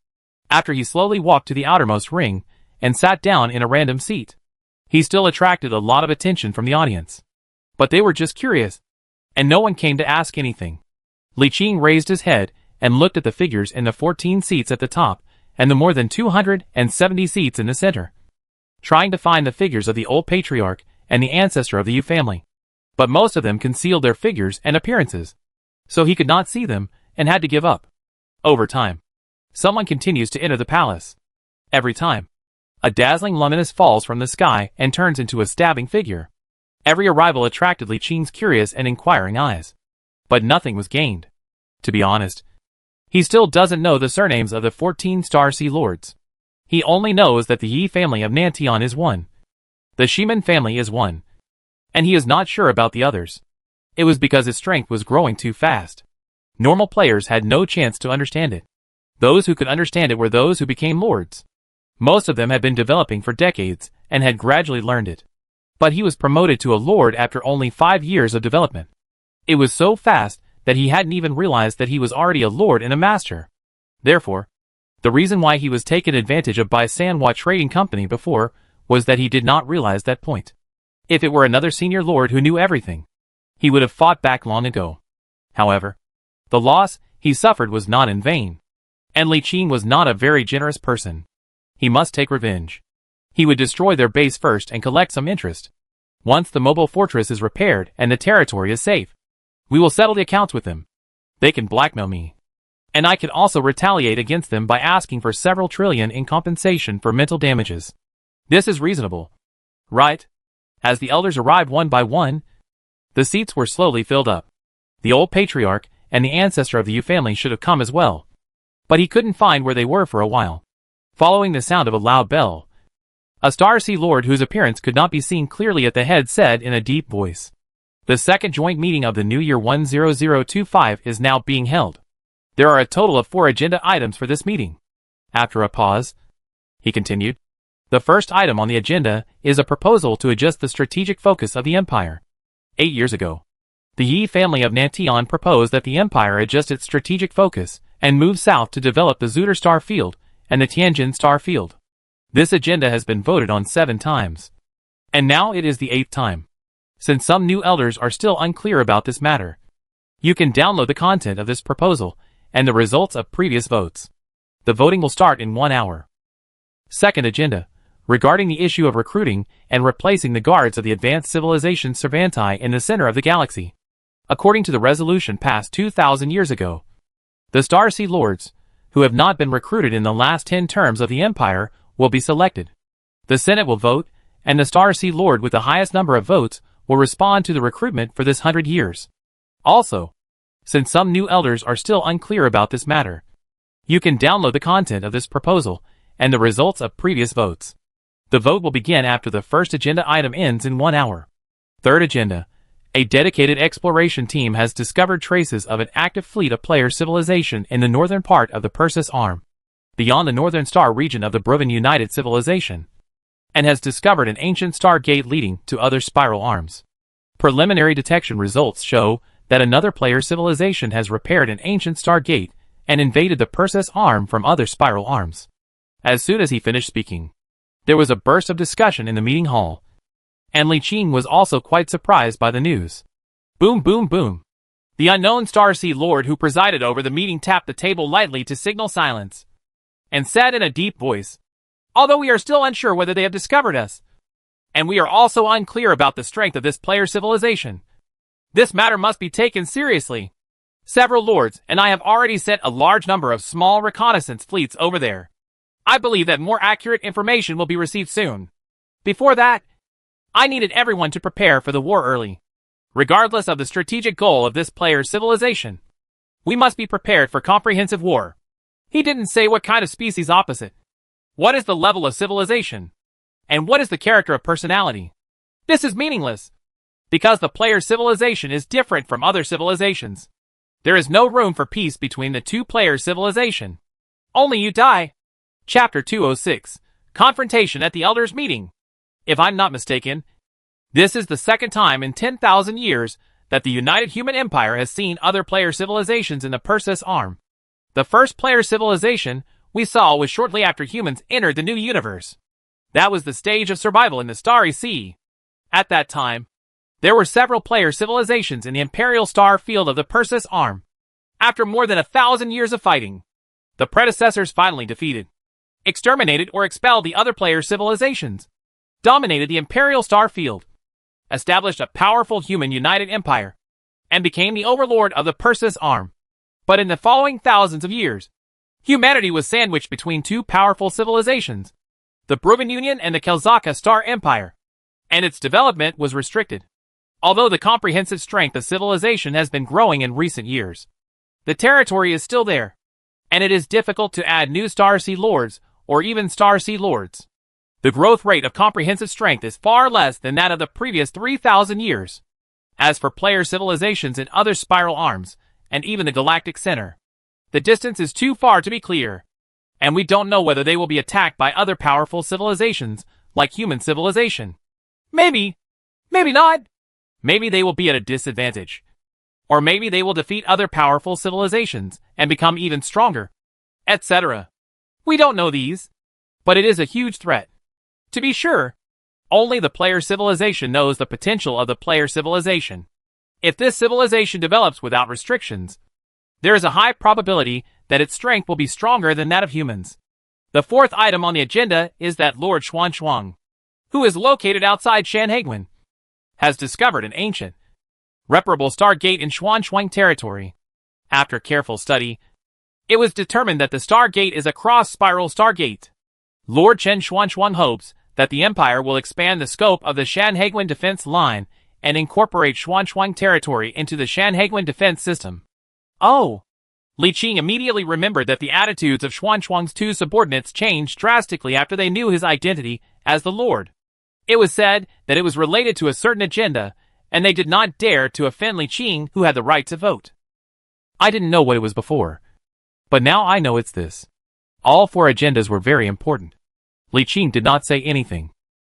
A: after he slowly walked to the outermost ring and sat down in a random seat, he still attracted a lot of attention from the audience. But they were just curious, and no one came to ask anything. Li Qing raised his head and looked at the figures in the 14 seats at the top and the more than 270 seats in the center, trying to find the figures of the old patriarch and the ancestor of the Yu family. But most of them concealed their figures and appearances, so he could not see them and had to give up. Over time, someone continues to enter the palace. Every time, a dazzling luminous falls from the sky and turns into a stabbing figure. Every arrival attracted Li Qing's curious and inquiring eyes. But nothing was gained. To be honest, he still doesn't know the surnames of the 14 Star Sea Lords. He only knows that the Yi family of Nantian is one. The Shiman family is one. And he is not sure about the others. It was because his strength was growing too fast. Normal players had no chance to understand it. Those who could understand it were those who became lords. Most of them had been developing for decades and had gradually learned it. But he was promoted to a lord after only 5 years of development. It was so fast that he hadn't even realized that he was already a lord and a master. Therefore, the reason why he was taken advantage of by Sanhua Trading Company before was that he did not realize that point. If it were another senior lord who knew everything, he would have fought back long ago. However, the loss he suffered was not in vain. And Li Qing was not a very generous person. He must take revenge. He would destroy their base first and collect some interest. Once the mobile fortress is repaired and the territory is safe, we will settle the accounts with them. They can blackmail me. And I can also retaliate against them by asking for several trillion in compensation for mental damages. This is reasonable, right? As the elders arrived one by one, the seats were slowly filled up. The old patriarch and the ancestor of the Yu family should have come as well, but he couldn't find where they were for a while. Following the sound of a loud bell, a Star Sea Lord whose appearance could not be seen clearly at the head said in a deep voice, "The second joint meeting of the New Year 10025 is now being held. There are a total of 4 agenda items for this meeting." After a pause, he continued, "The first item on the agenda is a proposal to adjust the strategic focus of the empire. 8 years ago, the Yi family of Nantian proposed that the empire adjust its strategic focus and move south to develop the Zuder Star Field and the Tianjin Star Field. This agenda has been voted on 7 times. And now it is the 8th time. Since some new elders are still unclear about this matter, you can download the content of this proposal and the results of previous votes. The voting will start in 1 hour. Second agenda, regarding the issue of recruiting and replacing the guards of the advanced civilization Cervanti in the center of the galaxy. According to the resolution passed 2,000 years ago, the Star Sea Lords, who have not been recruited in the last 10 terms of the Empire, will be selected. The Senate will vote, and the Star Sea Lord with the highest number of votes will respond to the recruitment for this 100 years. Also, since some new elders are still unclear about this matter, you can download the content of this proposal and the results of previous votes. The vote will begin after the first agenda item ends in 1 hour. Third agenda, a dedicated exploration team has discovered traces of an active fleet of player civilization in the northern part of the Perseus Arm, beyond the northern star region of the Broven United Civilization, and has discovered an ancient star gate leading to other spiral arms. Preliminary detection results show that another player civilization has repaired an ancient star gate and invaded the Perseus Arm from other spiral arms. As soon as he finished speaking, There was a burst of discussion in the meeting hall, and Li Qing was also quite surprised by the news. Boom, boom, boom. The unknown Star Sea Lord who presided over the meeting tapped the table lightly to signal silence, and said in a deep voice, "Although we are still unsure whether they have discovered us, and we are also unclear about the strength of this player civilization, this matter must be taken seriously. Several lords and I have already sent a large number of small reconnaissance fleets over there. I believe that more accurate information will be received soon. Before that, I needed everyone to prepare for the war early. Regardless of the strategic goal of this player's civilization, we must be prepared for comprehensive war." He didn't say what kind of species opposite. What is the level of civilization? And what is the character of personality? This is meaningless, because the player's civilization is different from other civilizations. There is no room for peace between the two players' civilization. Only you die. Chapter 206, Confrontation at the Elders' Meeting. If I'm not mistaken, this is the second time in 10,000 years that the United Human Empire has seen other player civilizations in the Perseus Arm. The first player civilization we saw was shortly after humans entered the new universe. That was the stage of survival in the Starry Sea. At that time, there were several player civilizations in the Imperial Star Field of the Perseus Arm. After more than 1,000 years of fighting, the predecessors finally defeated, exterminated or expelled the other player civilizations, dominated the Imperial Star Field, established a powerful human united empire, and became the overlord of the Perseus Arm. But in the following thousands of years, humanity was sandwiched between two powerful civilizations, the Bruvan Union and the Kelzaka Star Empire, and its development was restricted. Although the comprehensive strength of civilization has been growing in recent years, the territory is still there, and it is difficult to add new Star Sea Lords or even Star Sea Lords. The growth rate of comprehensive strength is far less than that of the previous 3,000 years. As for player civilizations in other spiral arms, and even the galactic center, the distance is too far to be clear, and we don't know whether they will be attacked by other powerful civilizations, like human civilization. Maybe not. Maybe they will be at a disadvantage. Or maybe they will defeat other powerful civilizations and become even stronger, etc. We don't know these, but it is a huge threat. To be sure, only the player civilization knows the potential of the player civilization. If this civilization develops without restrictions, there is a high probability that its strength will be stronger than that of humans. The fourth item on the agenda is that Lord Xuan, who is located outside Shanhaiguan, has discovered an ancient, reparable star gate in Xuan territory. After careful study, it was determined that the star gate is a cross-spiral stargate. Lord Chen Xuan hopes that the Empire will expand the scope of the Shanhaiguan defense line and incorporate Xuan territory into the Shanhaiguan defense system. Oh! Li Qing immediately remembered that the attitudes of Xuan's two subordinates changed drastically after they knew his identity as the Lord. It was said that it was related to a certain agenda, and they did not dare to offend Li Qing, who had the right to vote. I didn't know what it was before, but now I know it's this. All four agendas were very important. Li Qing did not say anything.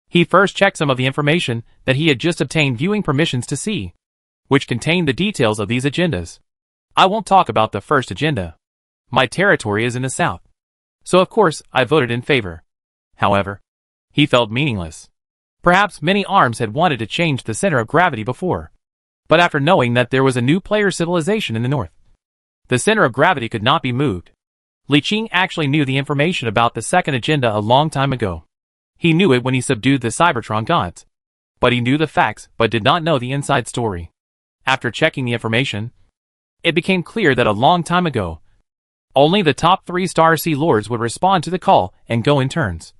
A: He first checked some of the information that he had just obtained viewing permissions to see, which contained the details of these agendas. I won't talk about the first agenda. My territory is in the south, so of course I voted in favor. However, he felt meaningless. Perhaps many arms had wanted to change the center of gravity before, but after knowing that there was a new player civilization in the north, the center of gravity could not be moved. Li Qing actually knew the information about the second agenda a long time ago. He knew it when he subdued the Cybertron gods, but he knew the facts but did not know the inside story. After checking the information, it became clear that a long time ago, only the top 3 Star Sea Lords would respond to the call and go in turns.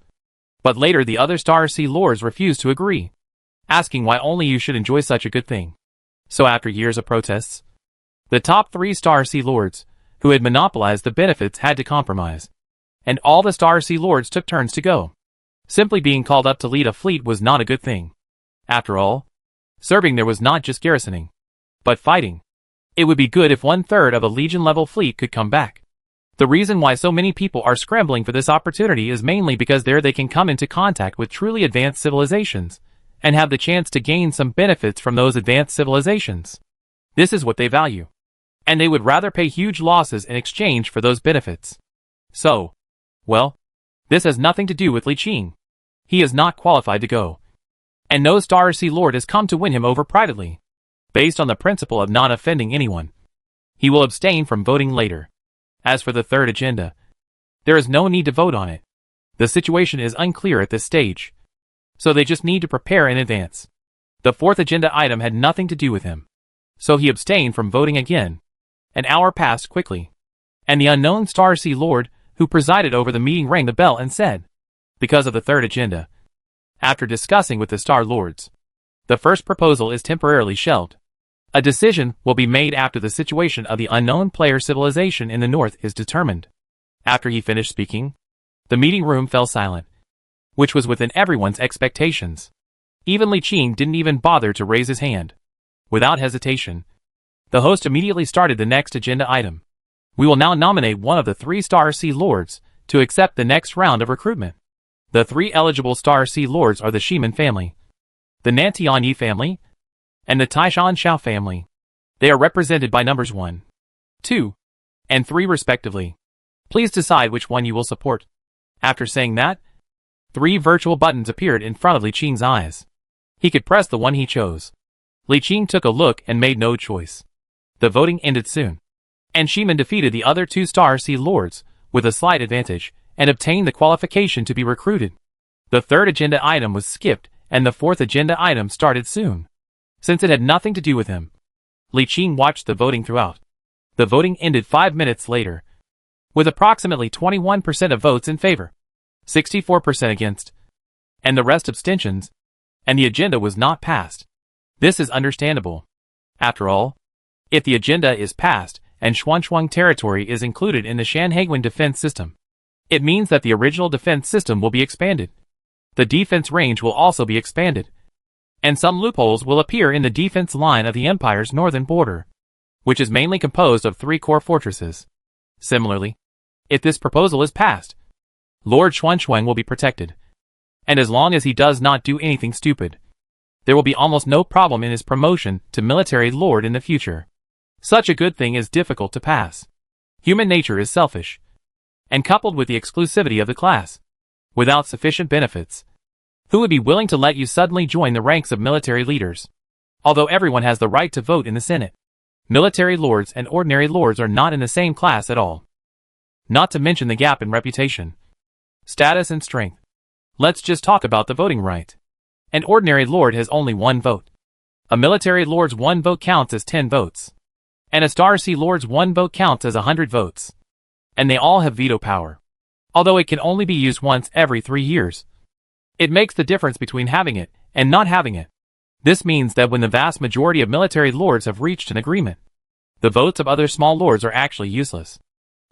A: But later the other Star Sea Lords refused to agree, asking why only you should enjoy such a good thing. So after years of protests, the top 3 Star Sea Lords, who had monopolized the benefits, had to compromise, and all the Star Sea Lords took turns to go. Simply being called up to lead a fleet was not a good thing. After all, serving there was not just garrisoning, but fighting. It would be good if 1/3 of a Legion-level fleet could come back. The reason why so many people are scrambling for this opportunity is mainly because there they can come into contact with truly advanced civilizations, and have the chance to gain some benefits from those advanced civilizations. This is what they value, and they would rather pay huge losses in exchange for those benefits. So, well, this has nothing to do with Li Qing. He is not qualified to go. And no Star Sea Lord has come to win him over privately. Based on the principle of not offending anyone, he will abstain from voting later. As for the third agenda, there is no need to vote on it. The situation is unclear at this stage, so they just need to prepare in advance. The fourth agenda item had nothing to do with him, so he abstained from voting again. An hour passed quickly, and the unknown Star Sea Lord who presided over the meeting rang the bell and said, because of the third agenda, after discussing with the Star Lords, the first proposal is temporarily shelved. A decision will be made after the situation of the unknown player civilization in the north is determined. After he finished speaking, the meeting room fell silent, which was within everyone's expectations. Even Li Qing didn't even bother to raise his hand. Without hesitation, the host immediately started the next agenda item. We will now nominate one of the 3 Star Sea Lords to accept the next round of recruitment. The 3 eligible Star Sea Lords are the Shiman family, the Nantianyi family, and the Taishan Xiao family. They are represented by numbers 1, 2, and 3 respectively. Please decide which one you will support. After saying that, 3 virtual buttons appeared in front of Li Qing's eyes. He could press the one he chose. Li Qing took a look and made no choice. The voting ended soon, and Shiman defeated the other 2 Star Sea Lords with a slight advantage and obtained the qualification to be recruited. The third agenda item was skipped and the fourth agenda item started soon, since it had nothing to do with him. Li Qing watched the voting throughout. The voting ended 5 minutes later, with approximately 21% of votes in favor, 64% against, and the rest abstentions, and the agenda was not passed. This is understandable. After all, if the agenda is passed and Xuanchuang territory is included in the Shanhaiguan defense system, it means that the original defense system will be expanded. The defense range will also be expanded, and some loopholes will appear in the defense line of the empire's northern border, which is mainly composed of 3 core fortresses. Similarly, if this proposal is passed, Lord Xuanchuang will be protected, and as long as he does not do anything stupid, there will be almost no problem in his promotion to military lord in the future. Such a good thing is difficult to pass. Human nature is selfish, and coupled with the exclusivity of the class, without sufficient benefits, who would be willing to let you suddenly join the ranks of military leaders? Although everyone has the right to vote in the Senate, military lords and ordinary lords are not in the same class at all. Not to mention the gap in reputation, status and strength. Let's just talk about the voting right. An ordinary lord has only 1 vote. A military lord's 1 vote counts as 10 votes. And a Star Sea Lord's 1 vote counts as 100 votes. And they all have veto power, although it can only be used once every 3 years. It makes the difference between having it and not having it. This means that when the vast majority of military lords have reached an agreement, the votes of other small lords are actually useless,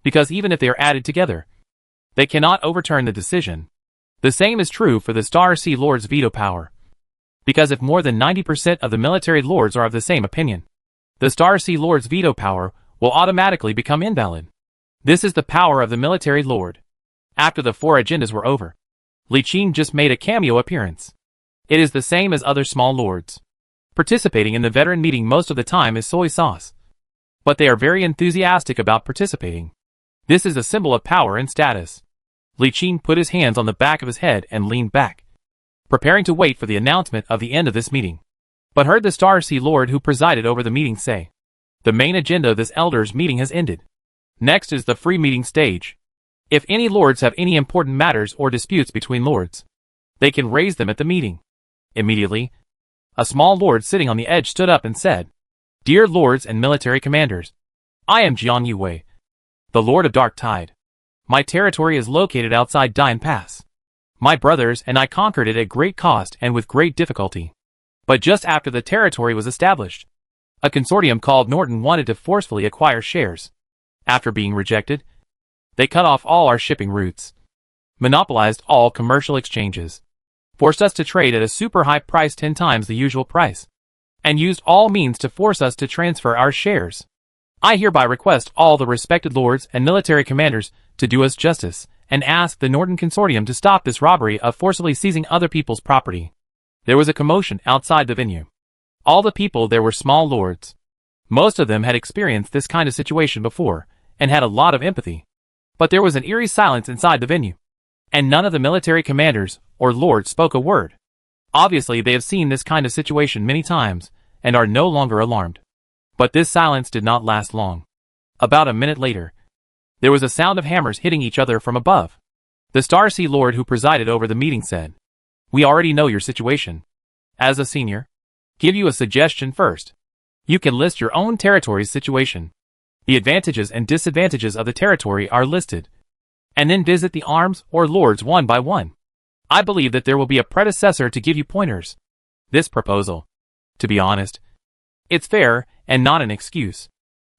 A: because even if they are added together, they cannot overturn the decision. The same is true for the Star Sea Lord's veto power, because if more than 90% of the military lords are of the same opinion, the Star Sea Lord's veto power will automatically become invalid. This is the power of the military lord. After the 4 agendas were over, Li Qing just made a cameo appearance. It is the same as other small lords. Participating in the veteran meeting most of the time is soy sauce, but they are very enthusiastic about participating. This is a symbol of power and status. Li Qing put his hands on the back of his head and leaned back, preparing to wait for the announcement of the end of this meeting, but heard the Star Sea Lord who presided over the meeting say, "The main agenda of this elders' meeting has ended. Next is the free meeting stage. If any lords have any important matters or disputes between lords, they can raise them at the meeting." Immediately, a small lord sitting on the edge stood up and said, "Dear lords and military commanders, I am Jiang Yuwei, the Lord of Dark Tide. My territory is located outside Dian Pass. My brothers and I conquered it at great cost and with great difficulty. But just after the territory was established, a consortium called Norton wanted to forcefully acquire shares. After being rejected, they cut off all our shipping routes, monopolized all commercial exchanges, forced us to trade at a super high price 10 times the usual price, and used all means to force us to transfer our shares. I hereby request all the respected lords and military commanders to do us justice and ask the Norton Consortium to stop this robbery of forcibly seizing other people's property." There was a commotion outside the venue. All the people there were small lords. Most of them had experienced this kind of situation before and had a lot of empathy. But there was an eerie silence inside the venue, and none of the military commanders or lord spoke a word. Obviously they have seen this kind of situation many times, and are no longer alarmed. But this silence did not last long. About a minute later, there was a sound of hammers hitting each other from above. The Star Sea Lord who presided over the meeting said, "We already know your situation. As a senior, give you a suggestion first. You can list your own territory's situation. The advantages and disadvantages of the territory are listed, and then visit the arms or lords one by one. I believe that there will be a predecessor to give you pointers." This proposal, to be honest, it's fair and not an excuse.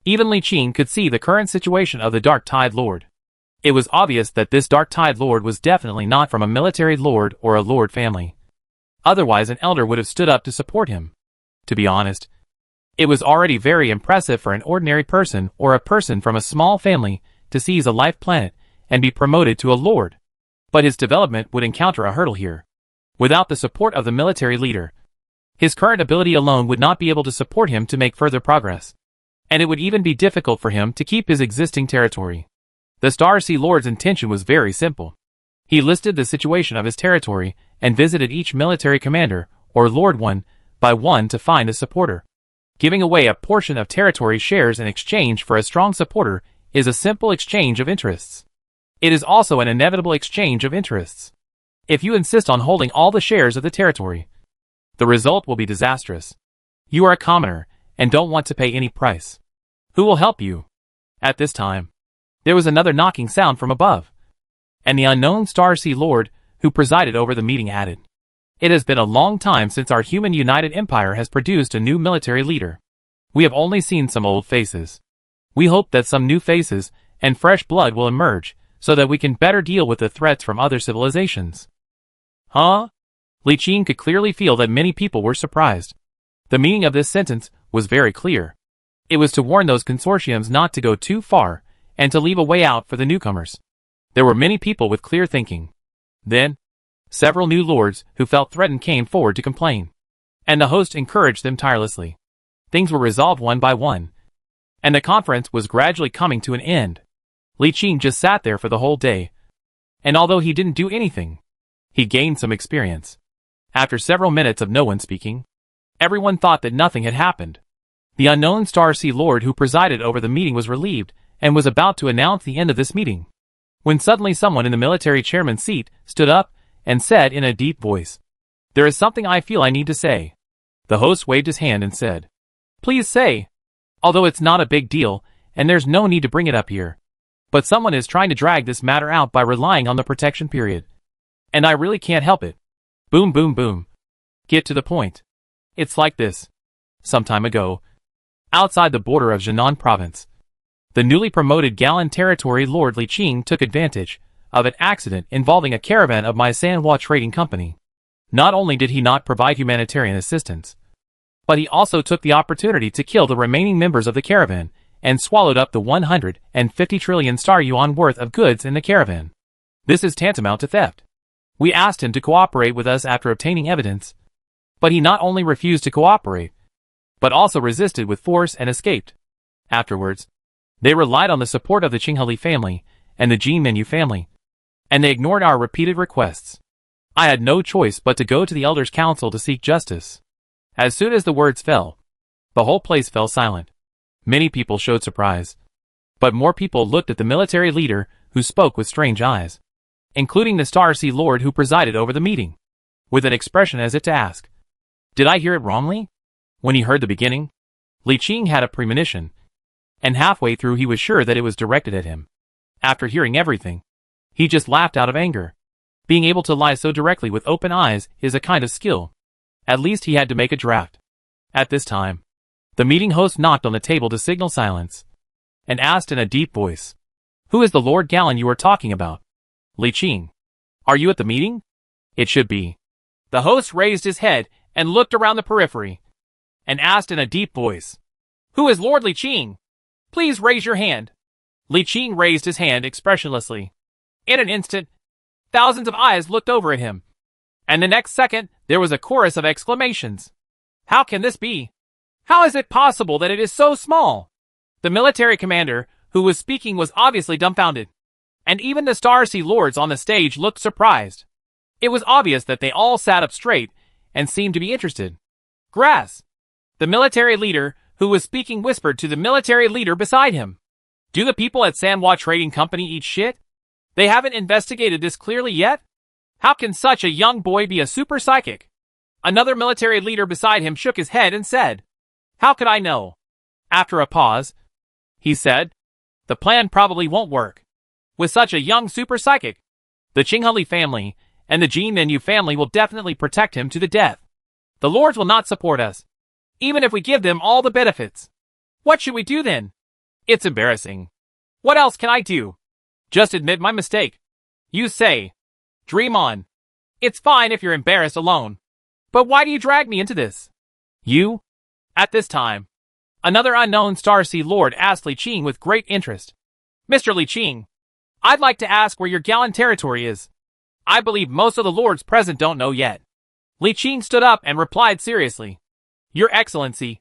A: Even Li Qing could see the current situation of the Dark Tide Lord. It was obvious that this Dark Tide Lord was definitely not from a military lord or a lord family. Otherwise an elder would have stood up to support him. To be honest, it was already very impressive for an ordinary person or a person from a small family to seize a life planet and be promoted to a lord. But his development would encounter a hurdle here. Without the support of the military leader, his current ability alone would not be able to support him to make further progress. And it would even be difficult for him to keep his existing territory. The Star Sea Lord's intention was very simple. He listed the situation of his territory and visited each military commander, or lord one by one to find a supporter. Giving away a portion of territory shares in exchange for a strong supporter is a simple exchange of interests. It is also an inevitable exchange of interests. If you insist on holding all the shares of the territory, the result will be disastrous. You are a commoner and don't want to pay any price. Who will help you? At this time, there was another knocking sound from above, and the unknown Star Sea Lord, who presided over the meeting, added, "It has been a long time since our human united empire has produced a new military leader. We have only seen some old faces. We hope that some new faces and fresh blood will emerge so that we can better deal with the threats from other civilizations." Huh? Li Qing could clearly feel that many people were surprised. The meaning of this sentence was very clear. It was to warn those consortiums not to go too far and to leave a way out for the newcomers. There were many people with clear thinking. Then, several new lords who felt threatened came forward to complain, and the host encouraged them tirelessly. Things were resolved one by one, and the conference was gradually coming to an end. Li Qing just sat there for the whole day, and although he didn't do anything, he gained some experience. After several minutes of no one speaking, everyone thought that nothing had happened. The unknown Star Sea Lord who presided over the meeting was relieved and was about to announce the end of this meeting, when suddenly someone in the military chairman's seat stood up and said in a deep voice, "There is something I feel I need to say." The host waved his hand and said, "Please say. Although it's not a big deal, and there's no need to bring it up here. But someone is trying to drag this matter out by relying on the protection period. And I really can't help it. Boom boom boom. Get to the point. It's like this. Some time ago, outside the border of Jinan province, the newly promoted Galan territory Lord Li Qing took advantage of an accident involving a caravan of my Sanhua trading company. Not only did he not provide humanitarian assistance, but he also took the opportunity to kill the remaining members of the caravan and swallowed up the 150 trillion star yuan worth of goods in the caravan. This is tantamount to theft. We asked him to cooperate with us after obtaining evidence, but he not only refused to cooperate, but also resisted with force and escaped. Afterwards, they relied on the support of the Qinghali family and the Jin Menu family, and they ignored our repeated requests. I had no choice but to go to the Elders' Council to seek justice. As soon as the words fell, the whole place fell silent. Many people showed surprise, but more people looked at the military leader who spoke with strange eyes, including the Star Sea Lord who presided over the meeting, with an expression as if to ask, "Did I hear it wrongly?" When he heard the beginning, Li Qing had a premonition, and halfway through he was sure that it was directed at him. After hearing everything, he just laughed out of anger. Being able to lie so directly with open eyes is a kind of skill. At least he had to make a draft. At this time, the meeting host knocked on the table to signal silence, and asked in a deep voice, "Who is the Lord Galan you are talking about?" "Li Qing. Are you at the meeting?" "It should be." The host raised his head and looked around the periphery, and asked in a deep voice, "Who is Lord Li Qing? Please raise your hand." Li Qing raised his hand expressionlessly. In an instant, thousands of eyes looked over at him, and the next second there was a chorus of exclamations. "How can this be? How is it possible that it is so small?" The military commander who was speaking was obviously dumbfounded, and even the Star Sea Lords on the stage looked surprised. It was obvious that they all sat up straight and seemed to be interested. Grass. The military leader who was speaking whispered to the military leader beside him. Do the people at Sanwa Trading Company eat shit? They haven't investigated this clearly yet? How can such a young boy be a super psychic? Another military leader beside him shook his head and said, How could I know? After a pause, he said, The plan probably won't work. With such a young super psychic, the Qinghali family and the Jin Menu family will definitely protect him to the death. The lords will not support us, even if we give them all the benefits. What should we do then? It's embarrassing. What else can I do? Just admit my mistake. You say, dream on. It's fine if you're embarrassed alone. But why do you drag me into this? You? At this time, another unknown Star Sea Lord asked Li Qing with great interest. Mr. Li Qing, I'd like to ask where your Galan territory is. I believe most of the lords present don't know yet. Li Qing stood up and replied seriously. Your Excellency,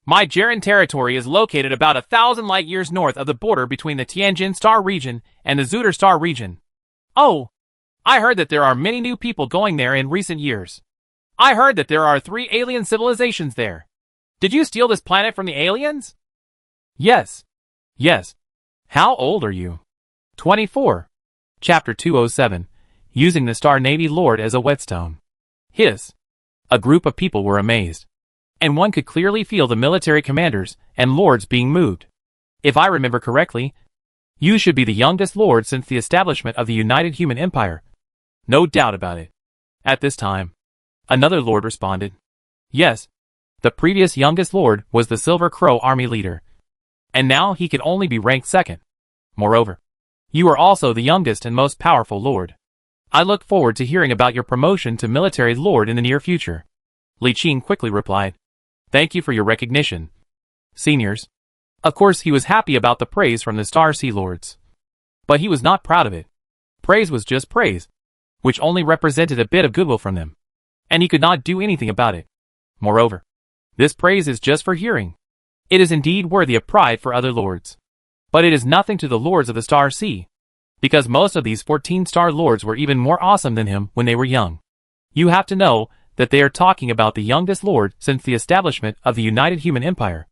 A: my Jaren territory is located about 1,000 light years north of the border between the Tianjin Star region and the Zuder Star region. Oh, I heard that there are many new people going there in recent years. I heard that there are 3 alien civilizations there. Did you steal this planet from the aliens? Yes. Yes. How old are you? 24. Chapter 207. Using the Star Navy Lord as a whetstone. Hiss. A group of people were amazed. And one could clearly feel the military commanders and lords being moved. If I remember correctly, you should be the youngest lord since the establishment of the United Human Empire. No doubt about it. At this time, another lord responded. Yes, the previous youngest lord was the Silver Crow army leader. And now he could only be ranked second. Moreover, you are also the youngest and most powerful lord. I look forward to hearing about your promotion to military lord in the near future. Li Qing quickly replied. Thank you for your recognition, seniors. Of course he was happy about the praise from the Star Sea Lords. But he was not proud of it. Praise was just praise, which only represented a bit of goodwill from them. And he could not do anything about it. Moreover, this praise is just for hearing. It is indeed worthy of pride for other lords. But it is nothing to the lords of the Star Sea, because most of these 14-star lords were even more awesome than him when they were young. You have to know that they are talking about the youngest lord since the establishment of the United Human Empire.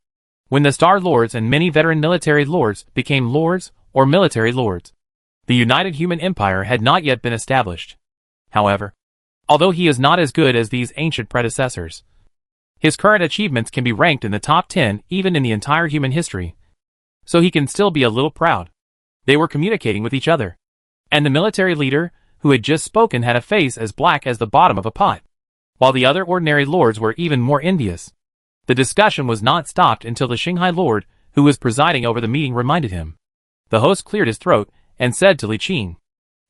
A: When the Star Lords and many veteran military lords became lords or military lords, the United Human Empire had not yet been established. However, although he is not as good as these ancient predecessors, his current achievements can be ranked in the top 10 even in the entire human history. So he can still be a little proud. They were communicating with each other. And the military leader, who had just spoken, had a face as black as the bottom of a pot, while the other ordinary lords were even more envious. The discussion was not stopped until the Shanghai Lord, who was presiding over the meeting, reminded him. The host cleared his throat and said to Li Qing,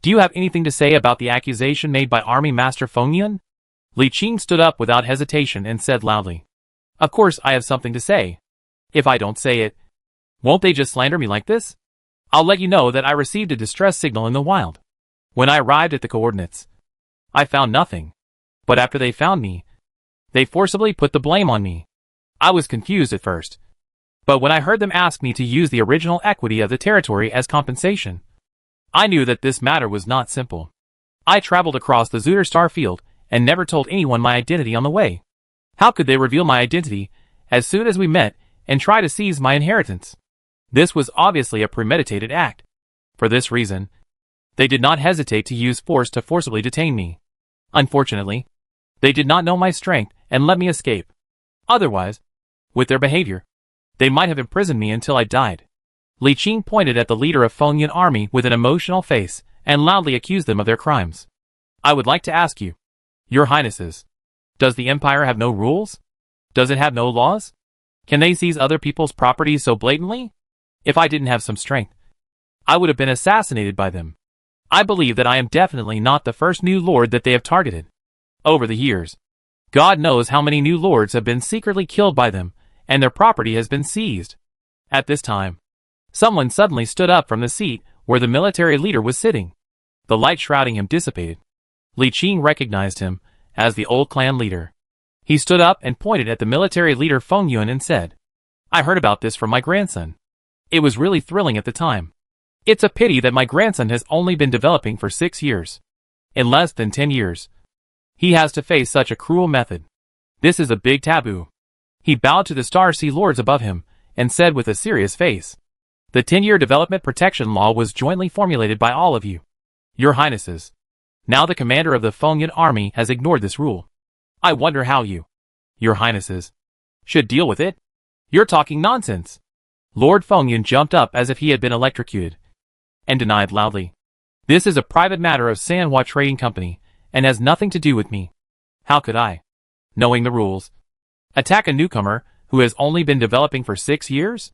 A: Do you have anything to say about the accusation made by Army Master Feng Yun? Li Qing stood up without hesitation and said loudly, Of course I have something to say. If I don't say it, won't they just slander me like this? I'll let you know that I received a distress signal in the wild. When I arrived at the coordinates, I found nothing. But after they found me, they forcibly put the blame on me. I was confused at first. But when I heard them ask me to use the original equity of the territory as compensation, I knew that this matter was not simple. I traveled across the Zuder Star field and never told anyone my identity on the way. How could they reveal my identity as soon as we met and try to seize my inheritance? This was obviously a premeditated act. For this reason, they did not hesitate to use force to forcibly detain me. Unfortunately, they did not know my strength and let me escape. Otherwise, with their behavior, they might have imprisoned me until I died. Li Qing pointed at the leader of Feng Yun army with an emotional face and loudly accused them of their crimes. I would like to ask you, Your Highnesses, does the Empire have no rules? Does it have no laws? Can they seize other people's properties so blatantly? If I didn't have some strength, I would have been assassinated by them. I believe that I am definitely not the first new lord that they have targeted. Over the years, God knows how many new lords have been secretly killed by them, and their property has been seized. At this time, someone suddenly stood up from the seat where the military leader was sitting. The light shrouding him dissipated. Li Qing recognized him as the old clan leader. He stood up and pointed at the military leader Feng Yun and said, I heard about this from my grandson. It was really thrilling at the time. It's a pity that my grandson has only been developing for 6 years. In less than 10 years. He has to face such a cruel method. This is a big taboo. He bowed to the Star Sea Lords above him, and said with a serious face, "The 10-year development protection law was jointly formulated by all of you, your highnesses. Now the commander of the Fengyan army has ignored this rule. I wonder how you, your highnesses, should deal with it? You're talking nonsense." Lord Fengyan jumped up as if he had been electrocuted, and denied loudly, "This is a private matter of Sanhua Trading Company, and has nothing to do with me. How could I, knowing the rules, attack a newcomer who has only been developing for 6 years?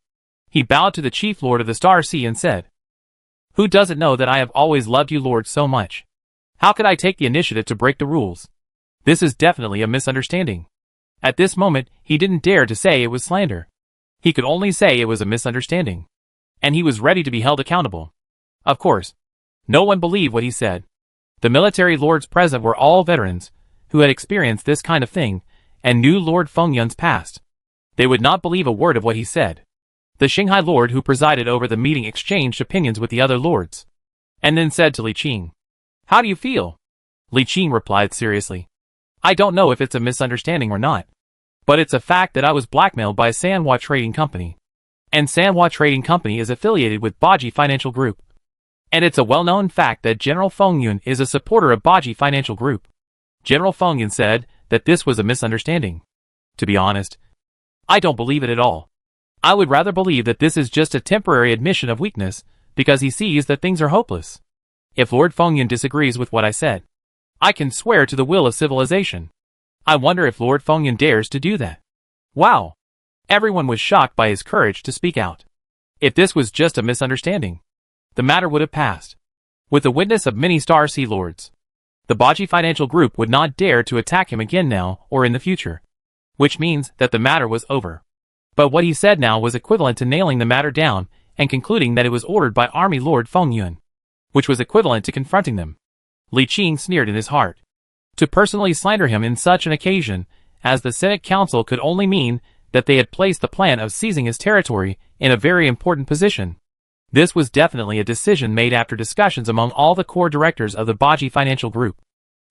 A: He bowed to the Chief Lord of the Star Sea and said, "Who doesn't know that I have always loved you, Lord, so much? How could I take the initiative to break the rules? This is definitely a misunderstanding." At this moment, he didn't dare to say it was slander. He could only say it was a misunderstanding. And he was ready to be held accountable. Of course, no one believed what he said. The military lords present were all veterans, who had experienced this kind of thing, and knew Lord Fengyan's past. They would not believe a word of what he said. The Shanghai lord who presided over the meeting exchanged opinions with the other lords, and then said to Li Qing, "How do you feel?" Li Qing replied seriously, "I don't know if it's a misunderstanding or not, but it's a fact that I was blackmailed by Sanhua Trading Company. And Sanhua Trading Company is affiliated with Baji Financial Group. And it's a well-known fact that General Fengyan is a supporter of Baji Financial Group." General Fengyan said that this was a misunderstanding. To be honest, I don't believe it at all. I would rather believe that this is just a temporary admission of weakness, because he sees that things are hopeless. If Lord Fengyan disagrees with what I said, I can swear to the will of civilization. I wonder if Lord Fengyan dares to do that. Wow! Everyone was shocked by his courage to speak out. If this was just a misunderstanding, the matter would have passed. With the witness of many Star Sea Lords, the Baji Financial Group would not dare to attack him again now or in the future. Which means that the matter was over. But what he said now was equivalent to nailing the matter down and concluding that it was ordered by Army Lord Fengyan, which was equivalent to confronting them. Li Qing sneered in his heart. To personally slander him in such an occasion, as the Senate Council, could only mean that they had placed the plan of seizing his territory in a very important position. This was definitely a decision made after discussions among all the core directors of the Baji Financial Group.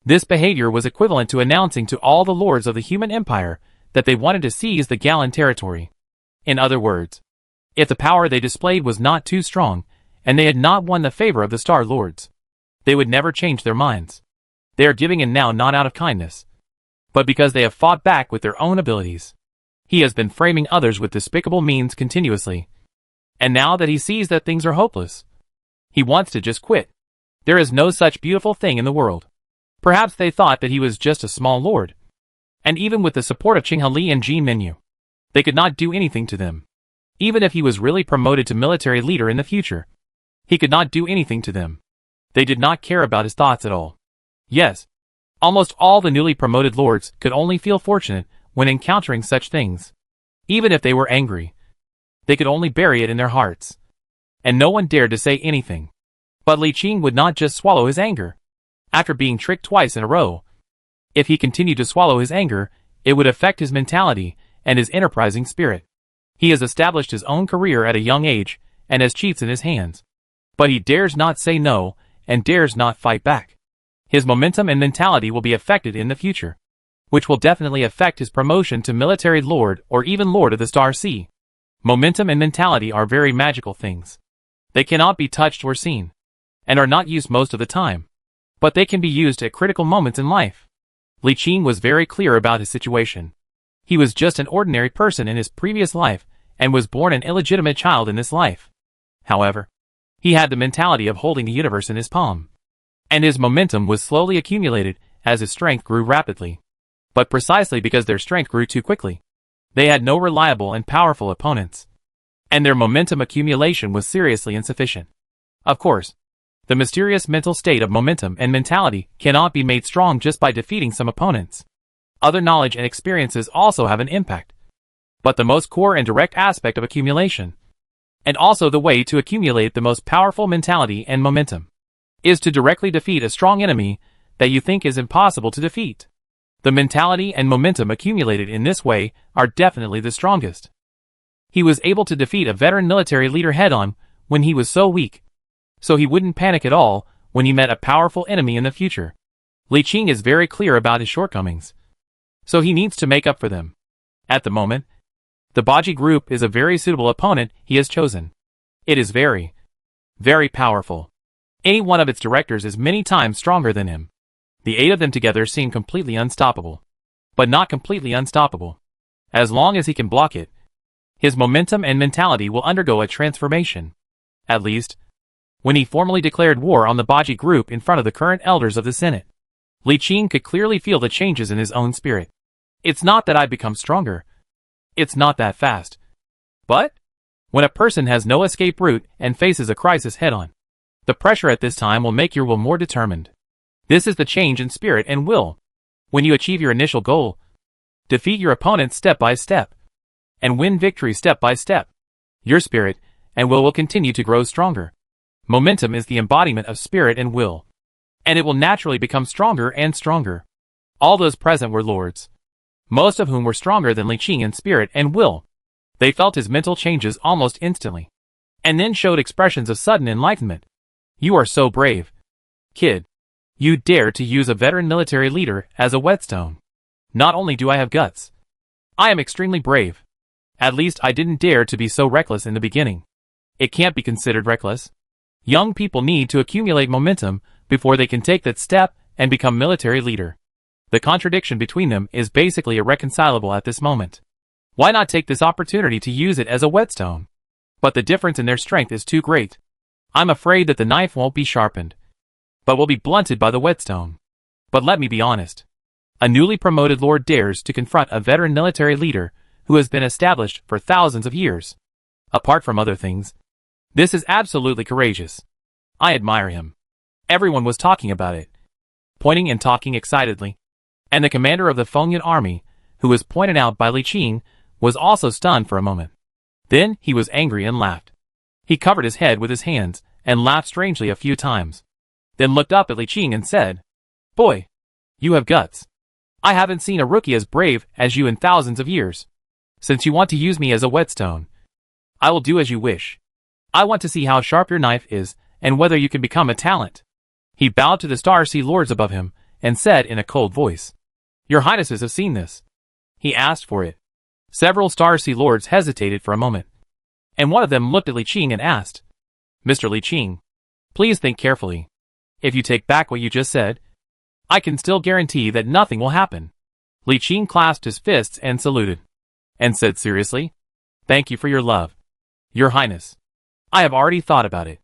A: This behavior was equivalent to announcing to all the lords of the human empire that they wanted to seize the Galan territory. In other words, if the power they displayed was not too strong, and they had not won the favor of the Star Lords, they would never change their minds. They are giving in now not out of kindness, but because they have fought back with their own abilities. He has been framing others with despicable means continuously. And now that he sees that things are hopeless, he wants to just quit. There is no such beautiful thing in the world. Perhaps they thought that he was just a small lord. And even with the support of Qing Li and Jin Minyu, they could not do anything to them. Even if he was really promoted to military leader in the future, he could not do anything to them. They did not care about his thoughts at all. Yes, almost all the newly promoted lords could only feel fortunate when encountering such things. Even if they were angry, they could only bury it in their hearts. And no one dared to say anything. But Li Qing would not just swallow his anger. After being tricked twice in a row, if he continued to swallow his anger, it would affect his mentality and his enterprising spirit. He has established his own career at a young age and has chiefs in his hands. But he dares not say no and dares not fight back. His momentum and mentality will be affected in the future, which will definitely affect his promotion to military lord or even lord of the Star Sea. Momentum and mentality are very magical things. They cannot be touched or seen, and are not used most of the time. But they can be used at critical moments in life. Li Qing was very clear about his situation. He was just an ordinary person in his previous life, and was born an illegitimate child in this life. However, he had the mentality of holding the universe in his palm. And his momentum was slowly accumulated as his strength grew rapidly. But precisely because their strength grew too quickly, they had no reliable and powerful opponents. And their momentum accumulation was seriously insufficient. Of course, the mysterious mental state of momentum and mentality cannot be made strong just by defeating some opponents. Other knowledge and experiences also have an impact. But the most core and direct aspect of accumulation, and also the way to accumulate the most powerful mentality and momentum, is to directly defeat a strong enemy that you think is impossible to defeat. The mentality and momentum accumulated in this way are definitely the strongest. He was able to defeat a veteran military leader head-on when he was so weak, so he wouldn't panic at all when he met a powerful enemy in the future. Li Qing is very clear about his shortcomings, so he needs to make up for them. At the moment, the Baji group is a very suitable opponent he has chosen. It is very, very powerful. Any one of its directors is many times stronger than him. The 8 of them together seem completely unstoppable. But not completely unstoppable. As long as he can block it, his momentum and mentality will undergo a transformation. At least, when he formally declared war on the Baji group in front of the current elders of the Senate, Li Qing could clearly feel the changes in his own spirit. It's not that I've become stronger. It's not that fast. But, when a person has no escape route and faces a crisis head-on, the pressure at this time will make your will more determined. This is the change in spirit and will. When you achieve your initial goal, defeat your opponent step by step, and win victory step by step, your spirit and will continue to grow stronger. Momentum is the embodiment of spirit and will, and it will naturally become stronger and stronger. All those present were lords, most of whom were stronger than Li Qing in spirit and will. They felt his mental changes almost instantly, and then showed expressions of sudden enlightenment. You are so brave, kid. You dare to use a veteran military leader as a whetstone. Not only do I have guts, I am extremely brave. At least I didn't dare to be so reckless in the beginning. It can't be considered reckless. Young people need to accumulate momentum before they can take that step and become military leader. The contradiction between them is basically irreconcilable at this moment. Why not take this opportunity to use it as a whetstone? But the difference in their strength is too great. I'm afraid that the knife won't be sharpened, but will be blunted by the whetstone. But let me be honest. A newly promoted lord dares to confront a veteran military leader who has been established for thousands of years. Apart from other things, this is absolutely courageous. I admire him. Everyone was talking about it, pointing and talking excitedly. And the commander of the Fengyan army, who was pointed out by Li Qing, was also stunned for a moment. Then he was angry and laughed. He covered his head with his hands and laughed strangely a few times. Then looked up at Li Qing and said, "Boy, you have guts. I haven't seen a rookie as brave as you in thousands of years. Since you want to use me as a whetstone, I will do as you wish. I want to see how sharp your knife is and whether you can become a talent." He bowed to the Star Sea Lords above him and said in a cold voice, "Your Highnesses have seen this." He asked for it. Several Star Sea Lords hesitated for a moment, and one of them looked at Li Qing and asked, "Mr. Li Qing, please think carefully. If you take back what you just said, I can still guarantee that nothing will happen." Li Qing clasped his fists and saluted, and said seriously, "Thank you for your love, Your Highness. I have already thought about it."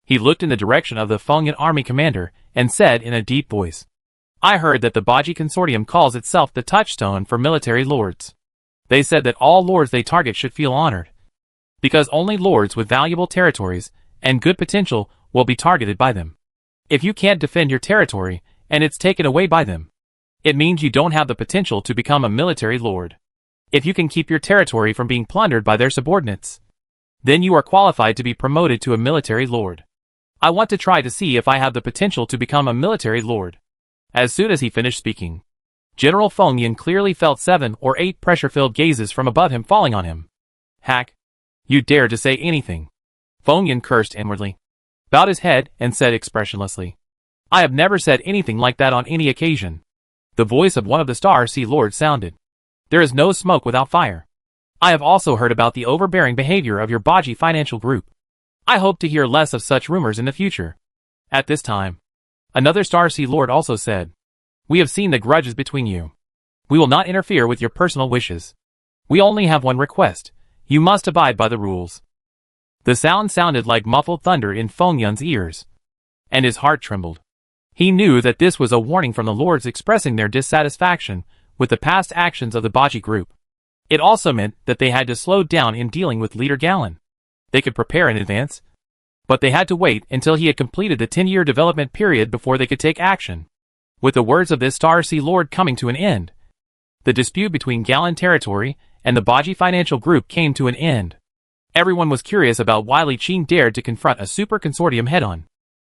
A: He looked in the direction of the Fengyan army commander and said in a deep voice, "I heard that the Baji Consortium calls itself the touchstone for military lords. They said that all lords they target should feel honored, because only lords with valuable territories and good potential will be targeted by them. If you can't defend your territory and it's taken away by them, it means you don't have the potential to become a military lord. If you can keep your territory from being plundered by their subordinates, then you are qualified to be promoted to a military lord. I want to try to see if I have the potential to become a military lord." As soon as he finished speaking, General Fengyan clearly felt 7 or 8 pressure-filled gazes from above him falling on him. "Hack, you dare to say anything?" Fengyan cursed inwardly, bowed his head and said expressionlessly, "I have never said anything like that on any occasion." The voice of one of the Star Sea Lords sounded, "There is no smoke without fire. I have also heard about the overbearing behavior of your Baji financial group. I hope to hear less of such rumors in the future." At this time, another Star Sea Lord also said, "We have seen the grudges between you. We will not interfere with your personal wishes. We only have one request. You must abide by the rules." The sound sounded like muffled thunder in Fengyan's ears, and his heart trembled. He knew that this was a warning from the lords expressing their dissatisfaction with the past actions of the Baji group. It also meant that they had to slow down in dealing with Leader Galen. They could prepare in advance, but they had to wait until he had completed the 10-year development period before they could take action. With the words of this Star Sea Lord coming to an end, the dispute between Galen territory and the Baji financial group came to an end. Everyone was curious about why Li Qing dared to confront a super consortium head-on.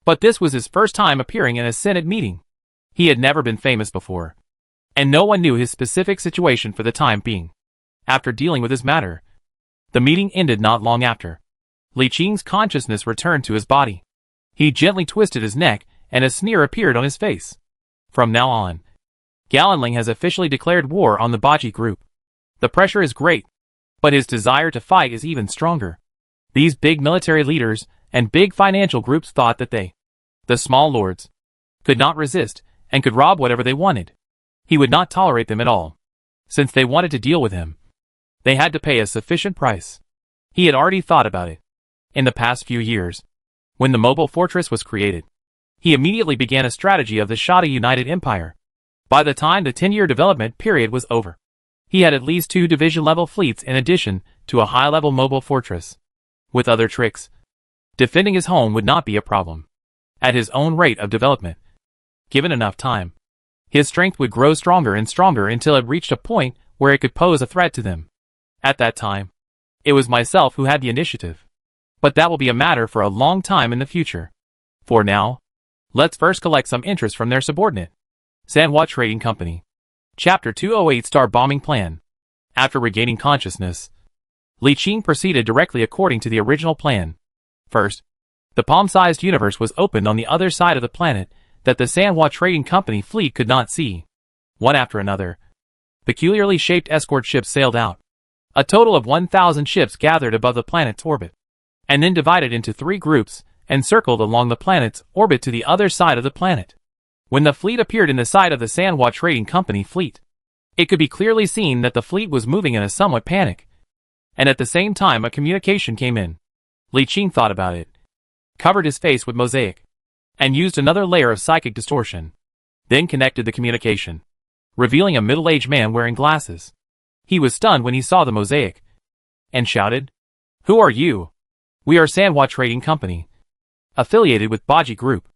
A: But this was his first time appearing in a Senate meeting. He had never been famous before, and no one knew his specific situation for the time being. After dealing with this matter, the meeting ended not long after. Li Qing's consciousness returned to his body. He gently twisted his neck, and a sneer appeared on his face. From now on, Gallenling has officially declared war on the Baji group. The pressure is great, but his desire to fight is even stronger. These big military leaders and big financial groups thought that they, the small lords, could not resist and could rob whatever they wanted. He would not tolerate them at all. Since they wanted to deal with him, they had to pay a sufficient price. He had already thought about it. In the past few years, when the mobile fortress was created, he immediately began a strategy of the Shada United Empire. By the time the 10-year development period was over, he had at least 2 division-level fleets in addition to a high-level mobile fortress. With other tricks, defending his home would not be a problem. At his own rate of development, given enough time, his strength would grow stronger and stronger until it reached a point where it could pose a threat to them. At that time, it was myself who had the initiative. But that will be a matter for a long time in the future. For now, let's first collect some interest from their subordinate, Sanhua Trading Company. Chapter 208 Star Bombing Plan. After regaining consciousness, Li Qing proceeded directly according to the original plan. First, the palm-sized universe was opened on the other side of the planet that the Sanhua Trading Company fleet could not see. One after another, peculiarly shaped escort ships sailed out. A total of 1,000 ships gathered above the planet's orbit, and then divided into 3 groups and circled along the planet's orbit to the other side of the planet. When the fleet appeared in the sight of the Sanhua Trading Company fleet, it could be clearly seen that the fleet was moving in a somewhat panic. And at the same time a communication came in. Li Qing thought about it, covered his face with mosaic, and used another layer of psychic distortion. Then connected the communication, revealing a middle-aged man wearing glasses. He was stunned when he saw the mosaic, and shouted, "Who are you?" "We are Sanhua Trading Company, affiliated with Baji Group.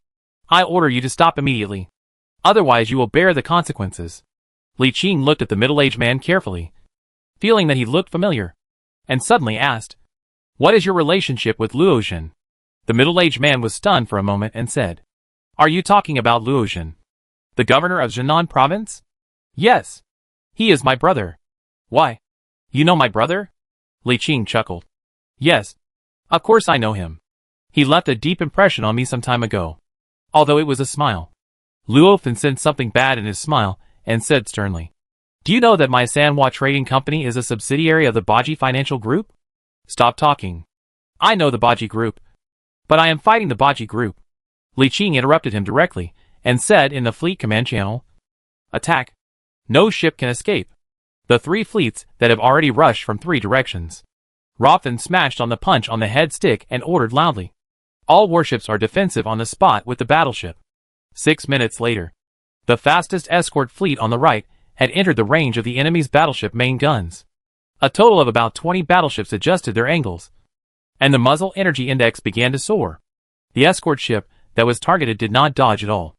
A: I order you to stop immediately. Otherwise you will bear the consequences." Li Qing looked at the middle-aged man carefully, feeling that he looked familiar, and suddenly asked, "What is your relationship with Luozhen?" The middle-aged man was stunned for a moment and said, "Are you talking about Luozhen, the governor of Zhenan province?" "Yes. He is my brother." "Why? You know my brother?" Li Qing chuckled. "Yes. Of course I know him. He left a deep impression on me some time ago." Although it was a smile, Luofen sensed something bad in his smile and said sternly, "Do you know that my Sanhua Trading Company is a subsidiary of the Baji Financial Group?" "Stop talking. I know the Baji Group. But I am fighting the Baji Group." Li Qing interrupted him directly and said in the fleet command channel, "Attack. No ship can escape." The 3 fleets that have already rushed from 3 directions. Rothman smashed on the punch on the head stick and ordered loudly, "All warships are defensive on the spot with the battleship." 6 minutes later, the fastest escort fleet on the right had entered the range of the enemy's battleship main guns. A total of about 20 battleships adjusted their angles, and the muzzle energy index began to soar. The escort ship that was targeted did not dodge at all,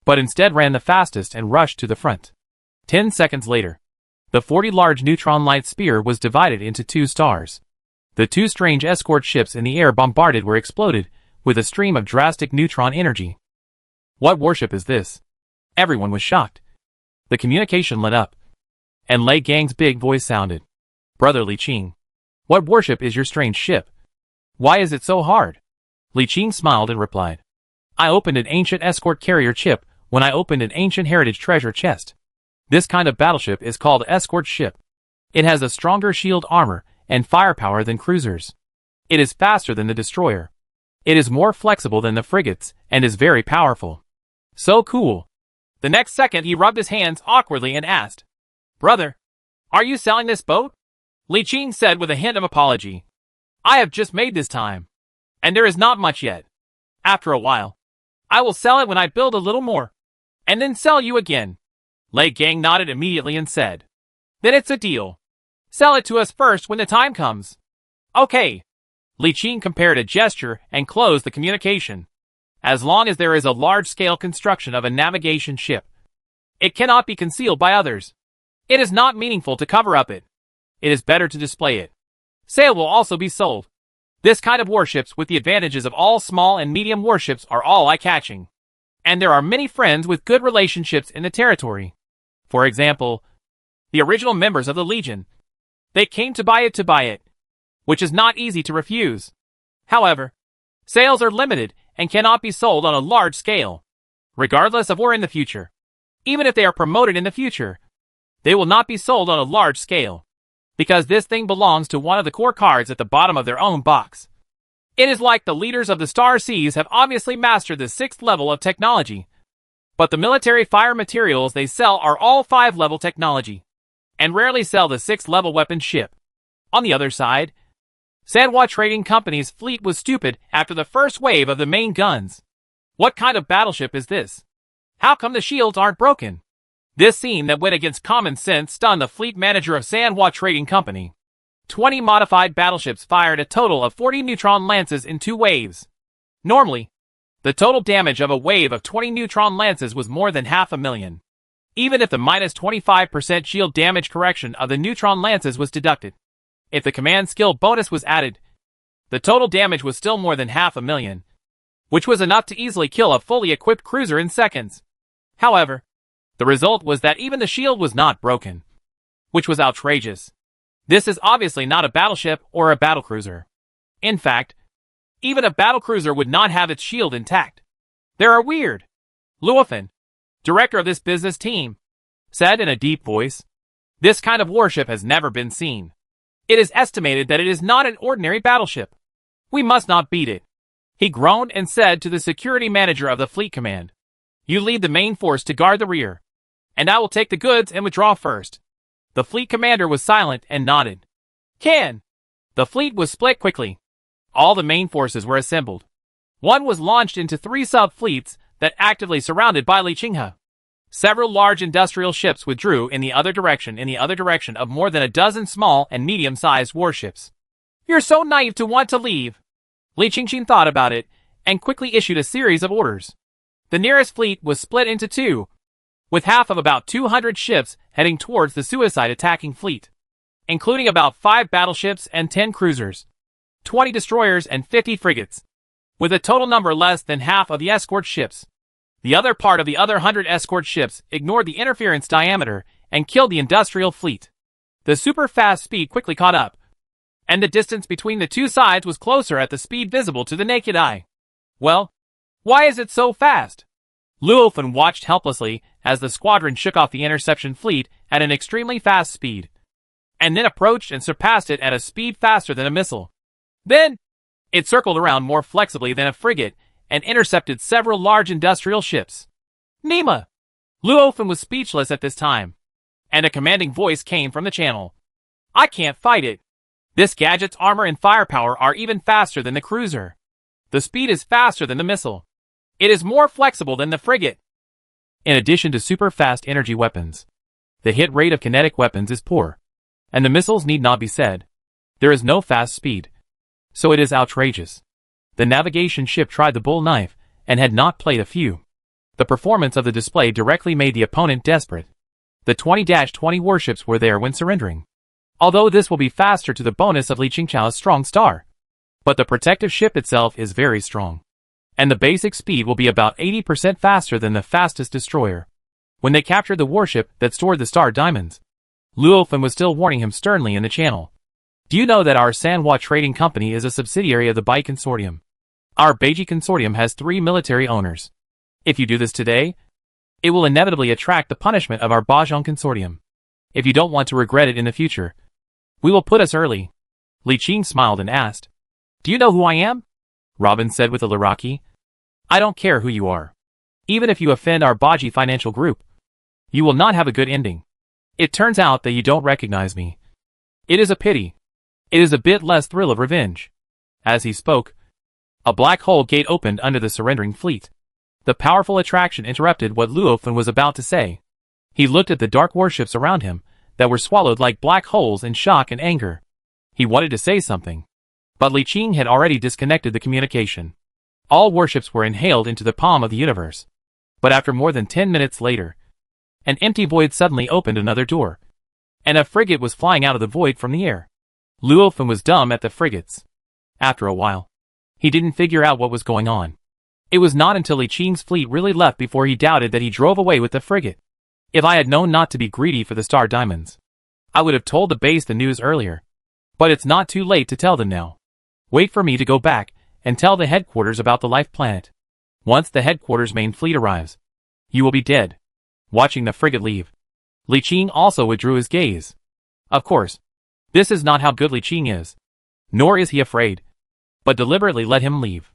A: but instead ran the fastest and rushed to the front. 10 seconds later, the 40 large neutron light spear was divided into 2 stars. The 2 strange escort ships in the air bombarded were exploded with a stream of drastic neutron energy. "What warship is this?" Everyone was shocked. The communication lit up, and Lei Gang's big voice sounded, "Brother Li Qing, what warship is your strange ship? Why is it so hard?" Li Qing smiled and replied, "I opened an ancient escort carrier chip when I opened an ancient heritage treasure chest. This kind of battleship is called escort ship. It has a stronger shield armor and firepower than cruisers. It is faster than the destroyer. It is more flexible than the frigates and is very powerful." "So cool." The next second he rubbed his hands awkwardly and asked, "Brother, are you selling this boat?" Li Qing said with a hint of apology, "I have just made this time, and there is not much yet. After a while, I will sell it when I build a little more, and then sell you again." Lei Gang nodded immediately and said, "Then it's a deal. Sell it to us first when the time comes." "Okay." Li Qing compared a gesture and closed the communication. As long as there is a large-scale construction of a navigation ship, it cannot be concealed by others. It is not meaningful to cover up it. It is better to display it. Sale will also be sold. This kind of warships with the advantages of all small and medium warships are all eye-catching. And there are many friends with good relationships in the territory. For example, the original members of the Legion. They came to buy it, which is not easy to refuse. However, sales are limited and cannot be sold on a large scale, regardless of war in the future. Even if they are promoted in the future, they will not be sold on a large scale, because this thing belongs to one of the core cards at the bottom of their own box. It is like the leaders of the Star Seas have obviously mastered the 6th level of technology, but the military fire materials they sell are all 5-level technology, and rarely sell the 6th-level weapon ship. On the other side, Sanhua Trading Company's fleet was stupid after the first wave of the main guns. What kind of battleship is this? How come the shields aren't broken? This scene that went against common sense stunned the fleet manager of Sanhua Trading Company. 20 modified battleships fired a total of 40 neutron lances in 2 waves. Normally, the total damage of a wave of 20 neutron lances was more than 500,000. Even if the minus 25% shield damage correction of the neutron lances was deducted. If the command skill bonus was added, the total damage was still more than 500,000, which was enough to easily kill a fully equipped cruiser in seconds. However, the result was that even the shield was not broken, which was outrageous. This is obviously not a battleship or a battlecruiser. In fact, even a battlecruiser would not have its shield intact. They are weird. Luofan, director of this business team, said in a deep voice, "This kind of warship has never been seen. It is estimated that it is not an ordinary battleship. We must not beat it." He groaned and said to the security manager of the fleet command, "You lead the main force to guard the rear, and I will take the goods and withdraw first." The fleet commander was silent and nodded. "Can." The fleet was split quickly. All the main forces were assembled. One was launched into 3 sub-fleets that actively surrounded by Li Qinghe. Several large industrial ships withdrew in the other direction of more than a dozen small and medium-sized warships. "You're so naive to want to leave." Li Qinghe thought about it and quickly issued a series of orders. The nearest fleet was split into 2, with half of about 200 ships heading towards the suicide attacking fleet, including about 5 battleships and 10 cruisers, 20 destroyers and 50 frigates, with a total number less than half of the escort ships. The other part of the other 100 escort ships ignored the interference diameter and killed the industrial fleet. The super-fast speed quickly caught up, and the distance between the 2 sides was closer at the speed visible to the naked eye. Well, why is it so fast? Luofan watched helplessly as the squadron shook off the interception fleet at an extremely fast speed, and then approached and surpassed it at a speed faster than a missile. Then, it circled around more flexibly than a frigate and intercepted several large industrial ships. "Nima!" Luofan was speechless at this time, and a commanding voice came from the channel. "I can't fight it. This gadget's armor and firepower are even faster than the cruiser. The speed is faster than the missile. It is more flexible than the frigate." In addition to super-fast energy weapons, the hit rate of kinetic weapons is poor, and the missiles need not be said. There is no fast speed, so it is outrageous. The navigation ship tried the bull knife and had not played a few. The performance of the display directly made the opponent desperate. The 20-20 warships were there when surrendering. Although this will be faster to the bonus of Li Qingche's strong star, but the protective ship itself is very strong, and the basic speed will be about 80% faster than the fastest destroyer. When they captured the warship that stored the star diamonds, Luofan was still warning him sternly in the channel. "Do you know that our Sanhua Trading Company is a subsidiary of the Bai Consortium? Our Beiji Consortium has 3 military owners. If you do this today, it will inevitably attract the punishment of our Bajong Consortium. If you don't want to regret it in the future, we will put us early." Li Qing smiled and asked, "Do you know who I am?" Robin said with a Liraki. "I don't care who you are. Even if you offend our Baji financial group, you will not have a good ending. It turns out that you don't recognize me. It is a pity. It is a bit less thrill of revenge." As he spoke, a black hole gate opened under the surrendering fleet. The powerful attraction interrupted what Luofan was about to say. He looked at the dark warships around him that were swallowed like black holes in shock and anger. He wanted to say something, but Li Qing had already disconnected the communication. All warships were inhaled into the palm of the universe. But after more than 10 minutes later, an empty void suddenly opened another door, and a frigate was flying out of the void from the air. Luofan was dumb at the frigates. After a while, he didn't figure out what was going on. It was not until Li Qing's fleet really left before he doubted that he drove away with the frigate. If I had known not to be greedy for the star diamonds, I would have told the base the news earlier. But it's not too late to tell them now. Wait for me to go back and tell the headquarters about the life planet. Once the headquarters main fleet arrives, you will be dead. Watching the frigate leave, Li Qing also withdrew his gaze. Of course, this is not how good Li Qing is. Nor is he afraid, but deliberately let him leave.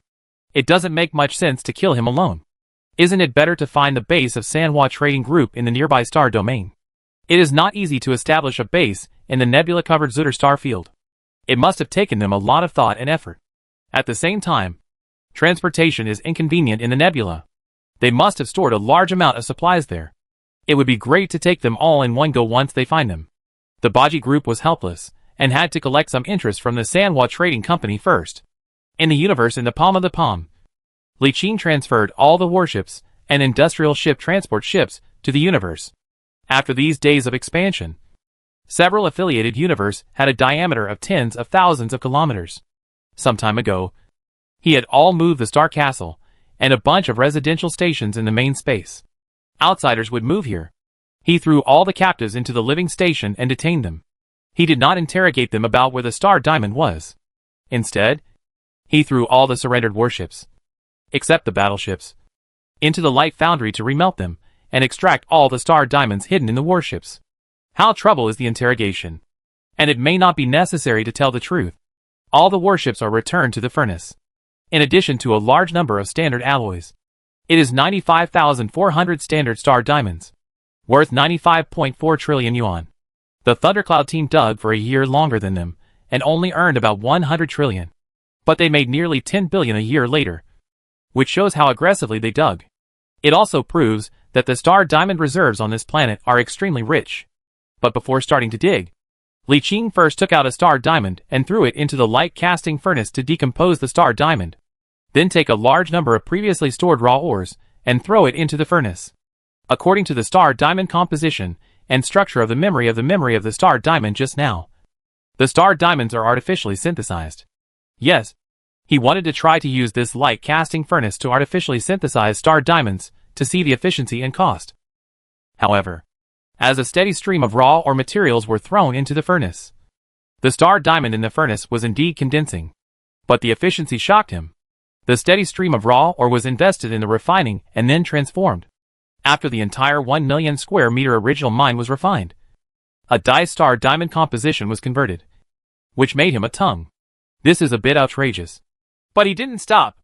A: It doesn't make much sense to kill him alone. Isn't it better to find the base of Sanhua Trading Group in the nearby star domain? It is not easy to establish a base in the nebula-covered Zutter star field. It must have taken them a lot of thought and effort. At the same time, transportation is inconvenient in the nebula. They must have stored a large amount of supplies there. It would be great to take them all in one go once they find them. The Baji group was helpless, and had to collect some interest from the Sanhua Trading Company first. In the universe in the palm of the palm, Li Qing transferred all the warships and industrial ship transport ships to the universe. After these days of expansion, several affiliated universes had a diameter of tens of thousands of kilometers. Some time ago, he had all moved the Star Castle and a bunch of residential stations in the main space. Outsiders would move here. He threw all the captives into the living station and detained them. He did not interrogate them about where the Star Diamond was. Instead, he threw all the surrendered warships, except the battleships, into the light foundry to remelt them and extract all the Star Diamonds hidden in the warships. How trouble is the interrogation. And it may not be necessary to tell the truth. All the warships are returned to the furnace, in addition to a large number of standard alloys. It is 95,400 standard Star Diamonds, worth 95.4 trillion yuan. The Thundercloud team dug for a year longer than them, and only earned about 100 trillion. But they made nearly 10 billion a year later, which shows how aggressively they dug. It also proves that the Star Diamond reserves on this planet are extremely rich. But before starting to dig, Li Qing first took out a Star Diamond and threw it into the light casting furnace to decompose the Star Diamond. Then take a large number of previously stored raw ores and throw it into the furnace. According to the Star Diamond composition and structure of the memory of the Star Diamond just now, the Star Diamonds are artificially synthesized. Yes, he wanted to try to use this light casting furnace to artificially synthesize Star Diamonds to see the efficiency and cost. However, as a steady stream of raw or materials were thrown into the furnace, the Star Diamond in the furnace was indeed condensing. But the efficiency shocked him. The steady stream of raw ore was invested in the refining and then transformed. After the entire 1 million square meter original mine was refined, a Star Diamond composition was converted, which made him a tongue. This is a bit outrageous. But he didn't stop.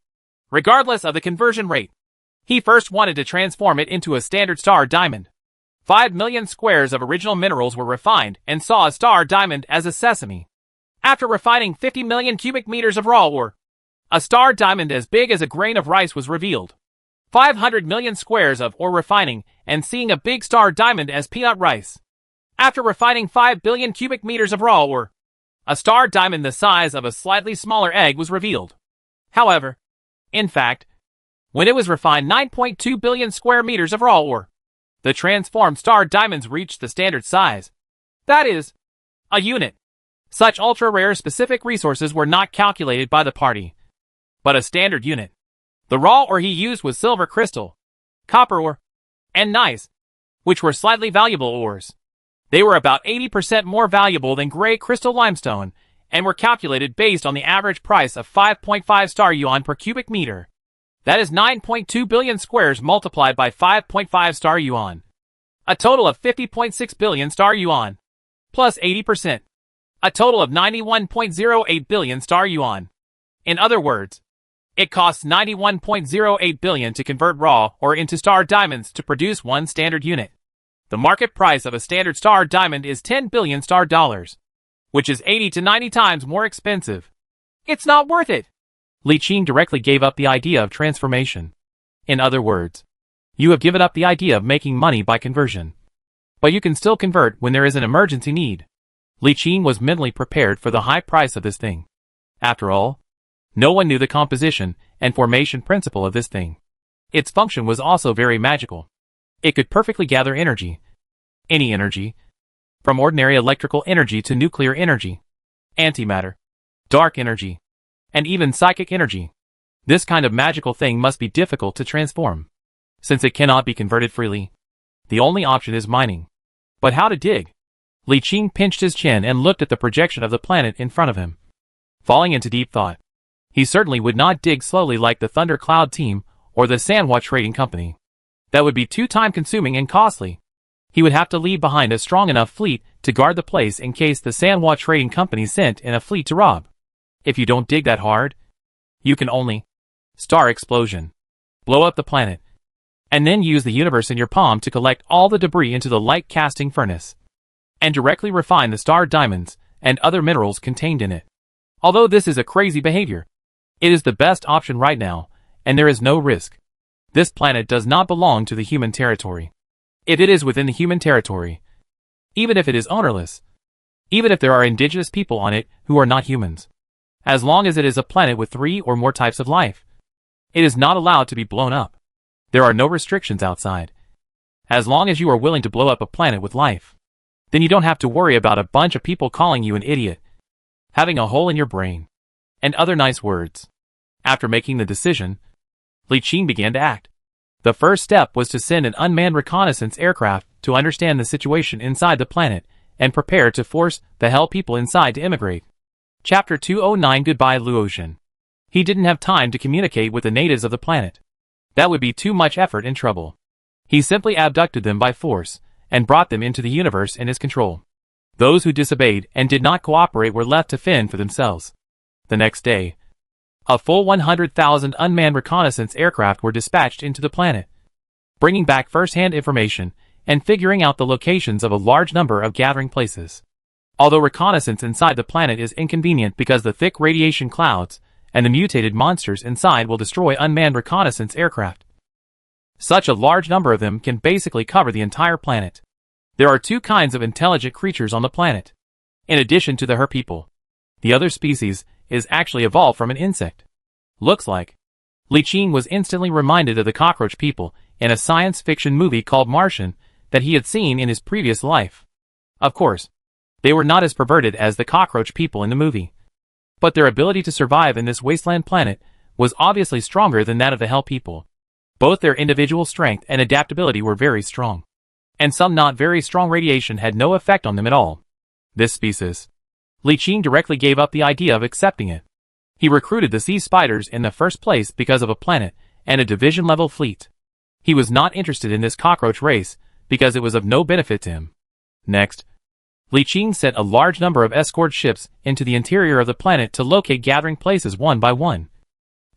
A: Regardless of the conversion rate, he first wanted to transform it into a standard Star Diamond. 5 million squares of original minerals were refined and saw a Star Diamond as a sesame. After refining 50 million cubic meters of raw ore, a Star Diamond as big as a grain of rice was revealed. 500 million squares of ore refining and seeing a big Star Diamond as peanut rice. After refining 5 billion cubic meters of raw ore, a Star Diamond the size of a slightly smaller egg was revealed. However, in fact, when it was refined 9.2 billion square meters of raw ore, the transformed Star Diamonds reached the standard size. That is, a unit. Such ultra-rare specific resources were not calculated by the party, but a standard unit. The raw ore he used was silver crystal, copper ore, and gneiss, which were slightly valuable ores. They were about 80% more valuable than gray crystal limestone, and were calculated based on the average price of 5.5 star yuan per cubic meter. That is 9.2 billion squares multiplied by 5.5 star yuan. A total of 50.6 billion star yuan. Plus 80%. A total of 91.08 billion star yuan. In other words, it costs 91.08 billion to convert raw ore into Star Diamonds to produce one standard unit. The market price of a standard Star Diamond is 10 billion star dollars, which is 80 to 90 times more expensive. It's not worth it. Li Qing directly gave up the idea of transformation. In other words, you have given up the idea of making money by conversion. But you can still convert when there is an emergency need. Li Qing was mentally prepared for the high price of this thing. After all, no one knew the composition and formation principle of this thing. Its function was also very magical. It could perfectly gather energy. Any energy. From ordinary electrical energy to nuclear energy, antimatter, dark energy, and even psychic energy. This kind of magical thing must be difficult to transform, since it cannot be converted freely. The only option is mining. But how to dig? Li Qing pinched his chin and looked at the projection of the planet in front of him. Falling into deep thought, he certainly would not dig slowly like the Thunder Cloud team or the Sanhua Trading Company. That would be too time-consuming and costly. He would have to leave behind a strong enough fleet to guard the place in case the Sanhua Trading Company sent in a fleet to rob. If you don't dig that hard, you can only star explosion, blow up the planet, and then use the universe in your palm to collect all the debris into the light-casting furnace, and directly refine the star diamonds and other minerals contained in it. Although this is a crazy behavior, it is the best option right now, and there is no risk. This planet does not belong to the human territory. If it is within the human territory, even if it is ownerless, even if there are indigenous people on it who are not humans, as long as it is a planet with 3 or more types of life, it is not allowed to be blown up. There are no restrictions outside. As long as you are willing to blow up a planet with life, then you don't have to worry about a bunch of people calling you an idiot, having a hole in your brain, and other nice words. After making the decision, Li Qing began to act. The first step was to send an unmanned reconnaissance aircraft to understand the situation inside the planet and prepare to force the Hell people inside to immigrate. Chapter 209 Goodbye Luotian. He didn't have time to communicate with the natives of the planet. That would be too much effort and trouble. He simply abducted them by force and brought them into the universe in his control. Those who disobeyed and did not cooperate were left to fend for themselves. The next day, a full 100,000 unmanned reconnaissance aircraft were dispatched into the planet, bringing back first-hand information and figuring out the locations of a large number of gathering places. Although reconnaissance inside the planet is inconvenient because the thick radiation clouds and the mutated monsters inside will destroy unmanned reconnaissance aircraft. Such a large number of them can basically cover the entire planet. There are 2 kinds of intelligent creatures on the planet. In addition to the Her people, the other species is actually evolved from an insect. Looks like. Li Qing was instantly reminded of the cockroach people in a science fiction movie called Martian that he had seen in his previous life. Of course, they were not as perverted as the cockroach people in the movie, but their ability to survive in this wasteland planet was obviously stronger than that of the Hell people. Both their individual strength and adaptability were very strong, and some not very strong radiation had no effect on them at all. This species, Li Qing directly gave up the idea of accepting it. He recruited the sea spiders in the first place because of a planet and a division-level fleet. He was not interested in this cockroach race because it was of no benefit to him. Next, Li Qing sent a large number of escort ships into the interior of the planet to locate gathering places one by one,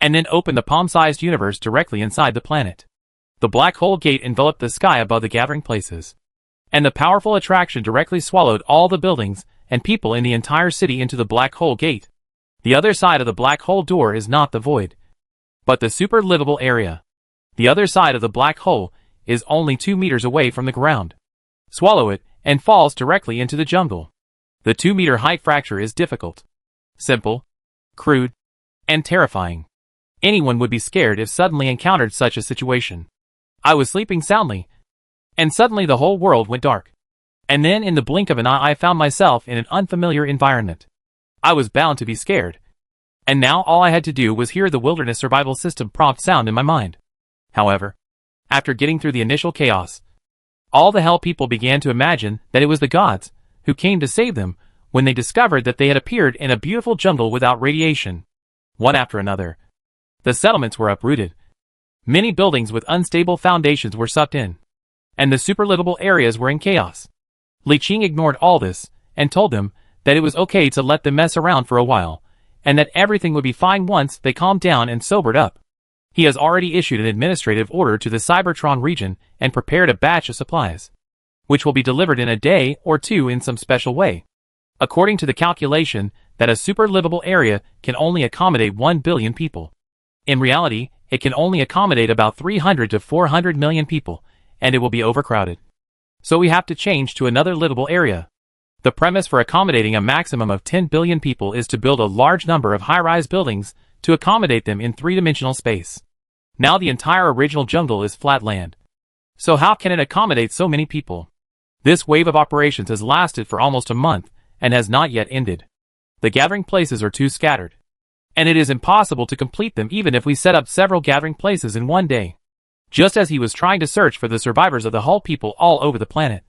A: and then open the palm-sized universe directly inside the planet. The black hole gate enveloped the sky above the gathering places, and the powerful attraction directly swallowed all the buildings and people in the entire city into the black hole gate. The other side of the black hole door is not the void, but the super livable area. The other side of the black hole is only 2 meters away from the ground. Swallow it, and falls directly into the jungle. The 2-meter height fracture is difficult, simple, crude, and terrifying. Anyone would be scared if suddenly encountered such a situation. I was sleeping soundly, and suddenly the whole world went dark. And then in the blink of an eye I found myself in an unfamiliar environment. I was bound to be scared. And now all I had to do was hear the wilderness survival system prompt sound in my mind. However, after getting through the initial chaos, all the Hell people began to imagine that it was the gods who came to save them when they discovered that they had appeared in a beautiful jungle without radiation. One after another, the settlements were uprooted. Many buildings with unstable foundations were sucked in, and the superlivable areas were in chaos. Li Qing ignored all this and told them that it was okay to let them mess around for a while, and that everything would be fine once they calmed down and sobered up. He has already issued an administrative order to the Cybertron region and prepared a batch of supplies, which will be delivered in a day or 2 in some special way. According to the calculation that a super livable area can only accommodate 1 billion people. In reality, it can only accommodate about 300 to 400 million people, and it will be overcrowded. So we have to change to another livable area. The premise for accommodating a maximum of 10 billion people is to build a large number of high-rise buildings to accommodate them in 3-dimensional space. Now the entire original jungle is flat land. So how can it accommodate so many people? This wave of operations has lasted for almost a month and has not yet ended. The gathering places are too scattered, and it is impossible to complete them even if we set up several gathering places in one day. Just as he was trying to search for the survivors of the Hull people all over the planet,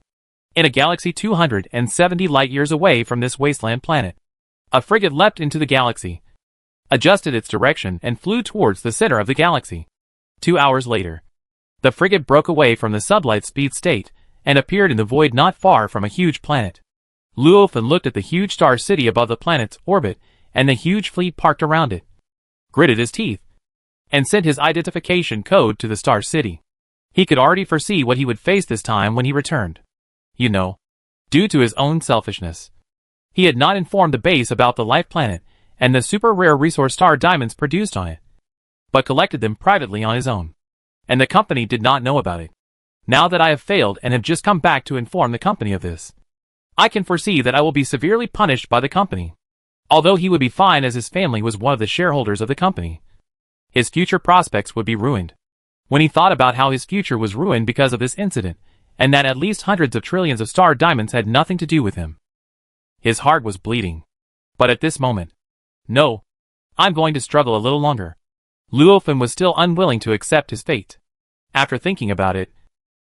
A: in a galaxy 270 light-years away from this wasteland planet, a frigate leapt into the galaxy, adjusted its direction and flew towards the center of the galaxy. 2 hours later, The frigate broke away from the sublight speed state and appeared in the void not far from a huge planet. Luofan looked at the huge star city above the planet's orbit and the huge fleet parked around it, gritted his teeth, and sent his identification code to the star city. He could already foresee what he would face this time when he returned. You know, due to his own selfishness, he had not informed the base about the life planet and the super rare resource star diamonds produced on it, but collected them privately on his own. And the company did not know about it. Now that I have failed and have just come back to inform the company of this, I can foresee that I will be severely punished by the company. Although he would be fine as his family was one of the shareholders of the company, his future prospects would be ruined. When he thought about how his future was ruined because of this incident, and that at least hundreds of trillions of star diamonds had nothing to do with him, his heart was bleeding. But at this moment, no, I'm going to struggle a little longer. Luofan was still unwilling to accept his fate. After thinking about it,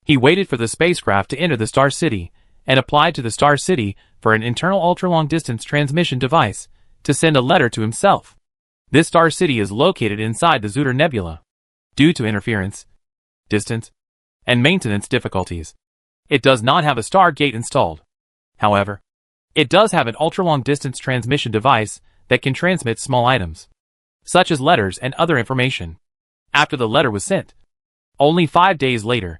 A: he waited for the spacecraft to enter the Star City and applied to the Star City for an internal ultra-long-distance transmission device to send a letter to himself. This Star City is located inside the Zutter Nebula. Due to interference, distance, and maintenance difficulties, it does not have a Stargate installed. However, it does have an ultra-long-distance transmission device that can transmit small items, such as letters and other information. After the letter was sent, only 5 days later,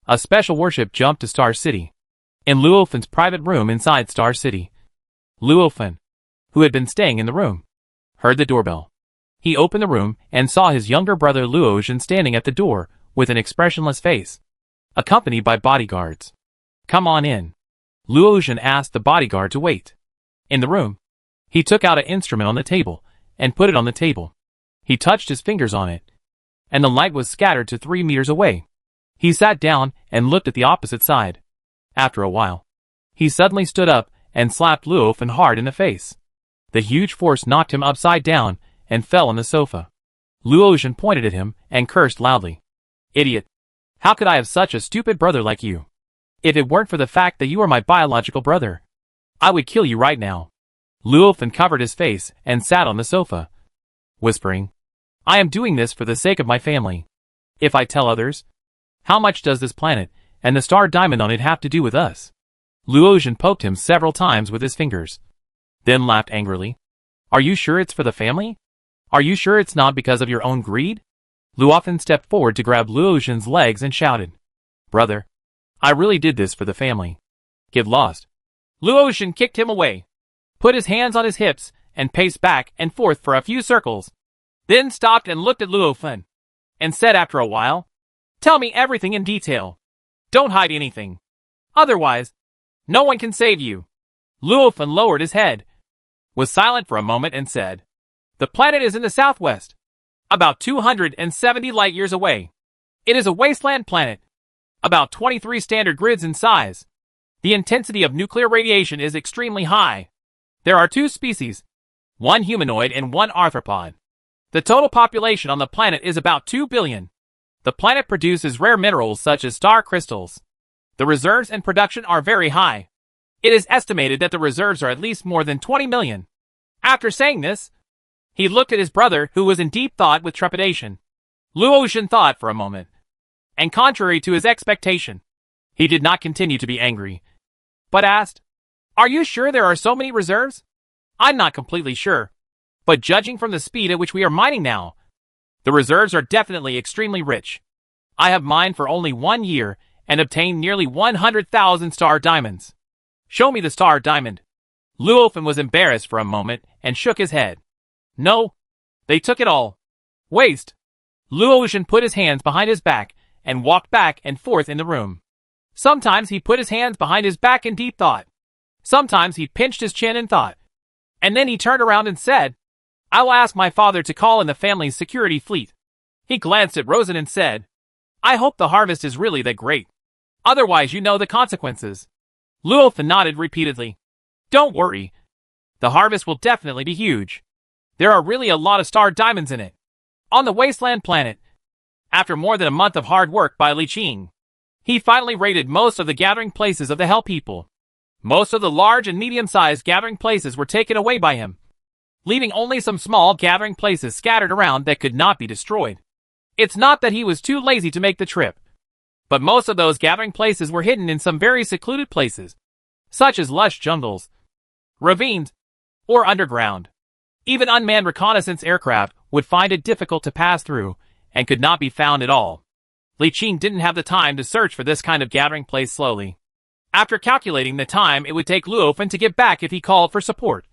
A: a special warship jumped to Star City. In Luofan's private room inside Star City, Luofan, who had been staying in the room, heard the doorbell. He opened the room and saw his younger brother Luojan standing at the door with an expressionless face, accompanied by bodyguards. "Come on in." Luojan asked the bodyguard to wait. In the room, he took out an instrument on the table and put it on the table. He touched his fingers on it, and the light was scattered to 3 meters away. He sat down and looked at the opposite side. After a while, he suddenly stood up and slapped Luofan hard in the face. The huge force knocked him upside down and fell on the sofa. Luojan pointed at him and cursed loudly. "Idiot! How could I have such a stupid brother like you? If it weren't for the fact that you are my biological brother, I would kill you right now." Luofan covered his face and sat on the sofa, whispering, "I am doing this for the sake of my family. If I tell others, how much does this planet and the star diamond on it have to do with us?" Luojan poked him several times with his fingers, then laughed angrily. "Are you sure it's for the family? Are you sure it's not because of your own greed?" Luofan stepped forward to grab Luojan's legs and shouted, "Brother, I really did this for the family. Get lost." Luojan kicked him away, put his hands on his hips, and paced back and forth for a few circles, then stopped and looked at Luofan, and said after a while, "Tell me everything in detail. Don't hide anything. Otherwise, no one can save you." Luofan lowered his head, was silent for a moment and said, "The planet is in the southwest, about 270 light years away. It is a wasteland planet, about 23 standard grids in size. The intensity of nuclear radiation is extremely high. There are 2 species, one humanoid and one arthropod. The total population on the planet is about 2 billion. The planet produces rare minerals such as star crystals. The reserves and production are very high. It is estimated that the reserves are at least more than 20 million. After saying this, he looked at his brother, who was in deep thought with trepidation. Luojan thought for a moment, and contrary to his expectation, he did not continue to be angry, but asked, "Are you sure there are so many reserves?" "I'm not completely sure, but judging from the speed at which we are mining now, the reserves are definitely extremely rich. I have mined for only 1 year and obtained nearly 100,000 star diamonds." "Show me the star diamond." Luofan was embarrassed for a moment and shook his head. "No, they took it all. Waste." Luojan put his hands behind his back and walked back and forth in the room. Sometimes he put his hands behind his back in deep thought. Sometimes he pinched his chin in thought. And then he turned around and said, "I will ask my father to call in the family's security fleet." He glanced at Rosen and said, "I hope the harvest is really that great. Otherwise you know the consequences." Luofan nodded repeatedly. "Don't worry. The harvest will definitely be huge. There are really a lot of star diamonds in it." On the wasteland planet, after more than a month of hard work by Li Qing, he finally raided most of the gathering places of the Hell People. Most of the large and medium-sized gathering places were taken away by him, leaving only some small gathering places scattered around that could not be destroyed. It's not that he was too lazy to make the trip, but most of those gathering places were hidden in some very secluded places, such as lush jungles, ravines, or underground. Even unmanned reconnaissance aircraft would find it difficult to pass through and could not be found at all. Li Qing didn't have the time to search for this kind of gathering place slowly. After calculating the time it would take Luofen to get back if he called for support,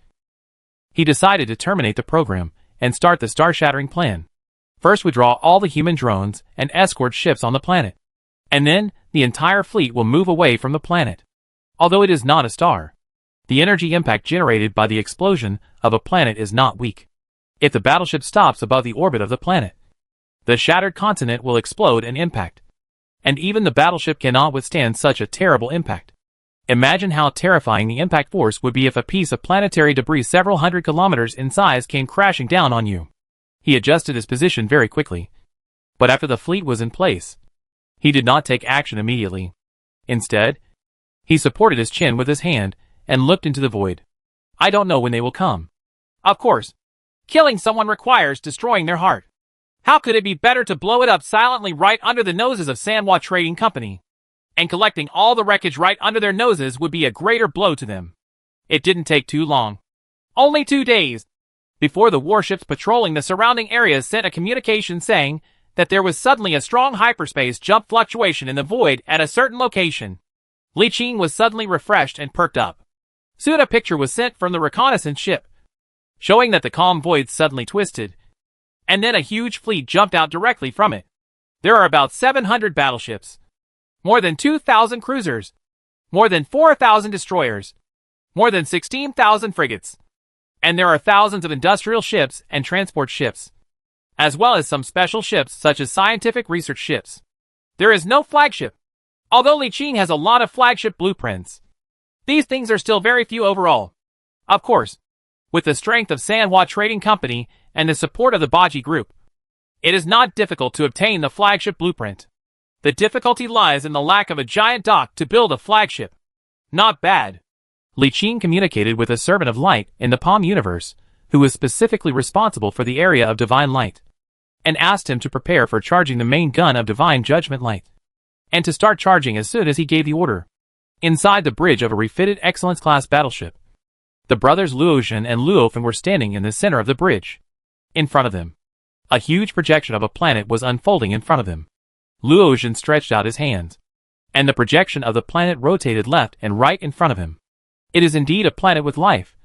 A: he decided to terminate the program and start the star-shattering plan. First withdraw all the human drones and escort ships on the planet, and then the entire fleet will move away from the planet. Although it is not a star, the energy impact generated by the explosion of a planet is not weak. If the battleship stops above the orbit of the planet, the shattered continent will explode and impact, and even the battleship cannot withstand such a terrible impact. Imagine how terrifying the impact force would be if a piece of planetary debris several hundred kilometers in size came crashing down on you. He adjusted his position very quickly, but after the fleet was in place, he did not take action immediately. Instead, he supported his chin with his hand and looked into the void. I don't know when they will come. Of course, killing someone requires destroying their heart. How could it be better to blow it up silently right under the noses of Sanhua Trading Company? And collecting all the wreckage right under their noses would be a greater blow to them. It didn't take too long. Only 2 days before the warships patrolling the surrounding areas sent a communication saying that there was suddenly a strong hyperspace jump fluctuation in the void at a certain location. Li Qing was suddenly refreshed and perked up. Soon a picture was sent from the reconnaissance ship, showing that the calm void suddenly twisted, and then a huge fleet jumped out directly from it. There are about 700 battleships, more than 2,000 cruisers, more than 4,000 destroyers, more than 16,000 frigates, and there are thousands of industrial ships and transport ships, as well as some special ships such as scientific research ships. There is no flagship. Although Li Qing has a lot of flagship blueprints, these things are still very few overall. Of course, with the strength of Sanhua Trading Company and the support of the Baji Group, it is not difficult to obtain the flagship blueprint. The difficulty lies in the lack of a giant dock to build a flagship. Not bad. Li Qing communicated with a servant of light in the Palm universe, who was specifically responsible for the area of divine light, and asked him to prepare for charging the main gun of divine judgment light, and to start charging as soon as he gave the order. Inside the bridge of a refitted Excellence-class battleship, the brothers Luofen and Luofen were standing in the center of the bridge. In front of them, a huge projection of a planet was unfolding in front of them. Luofen stretched out his hands, and the projection of the planet rotated left and right in front of him. It is indeed a planet with life.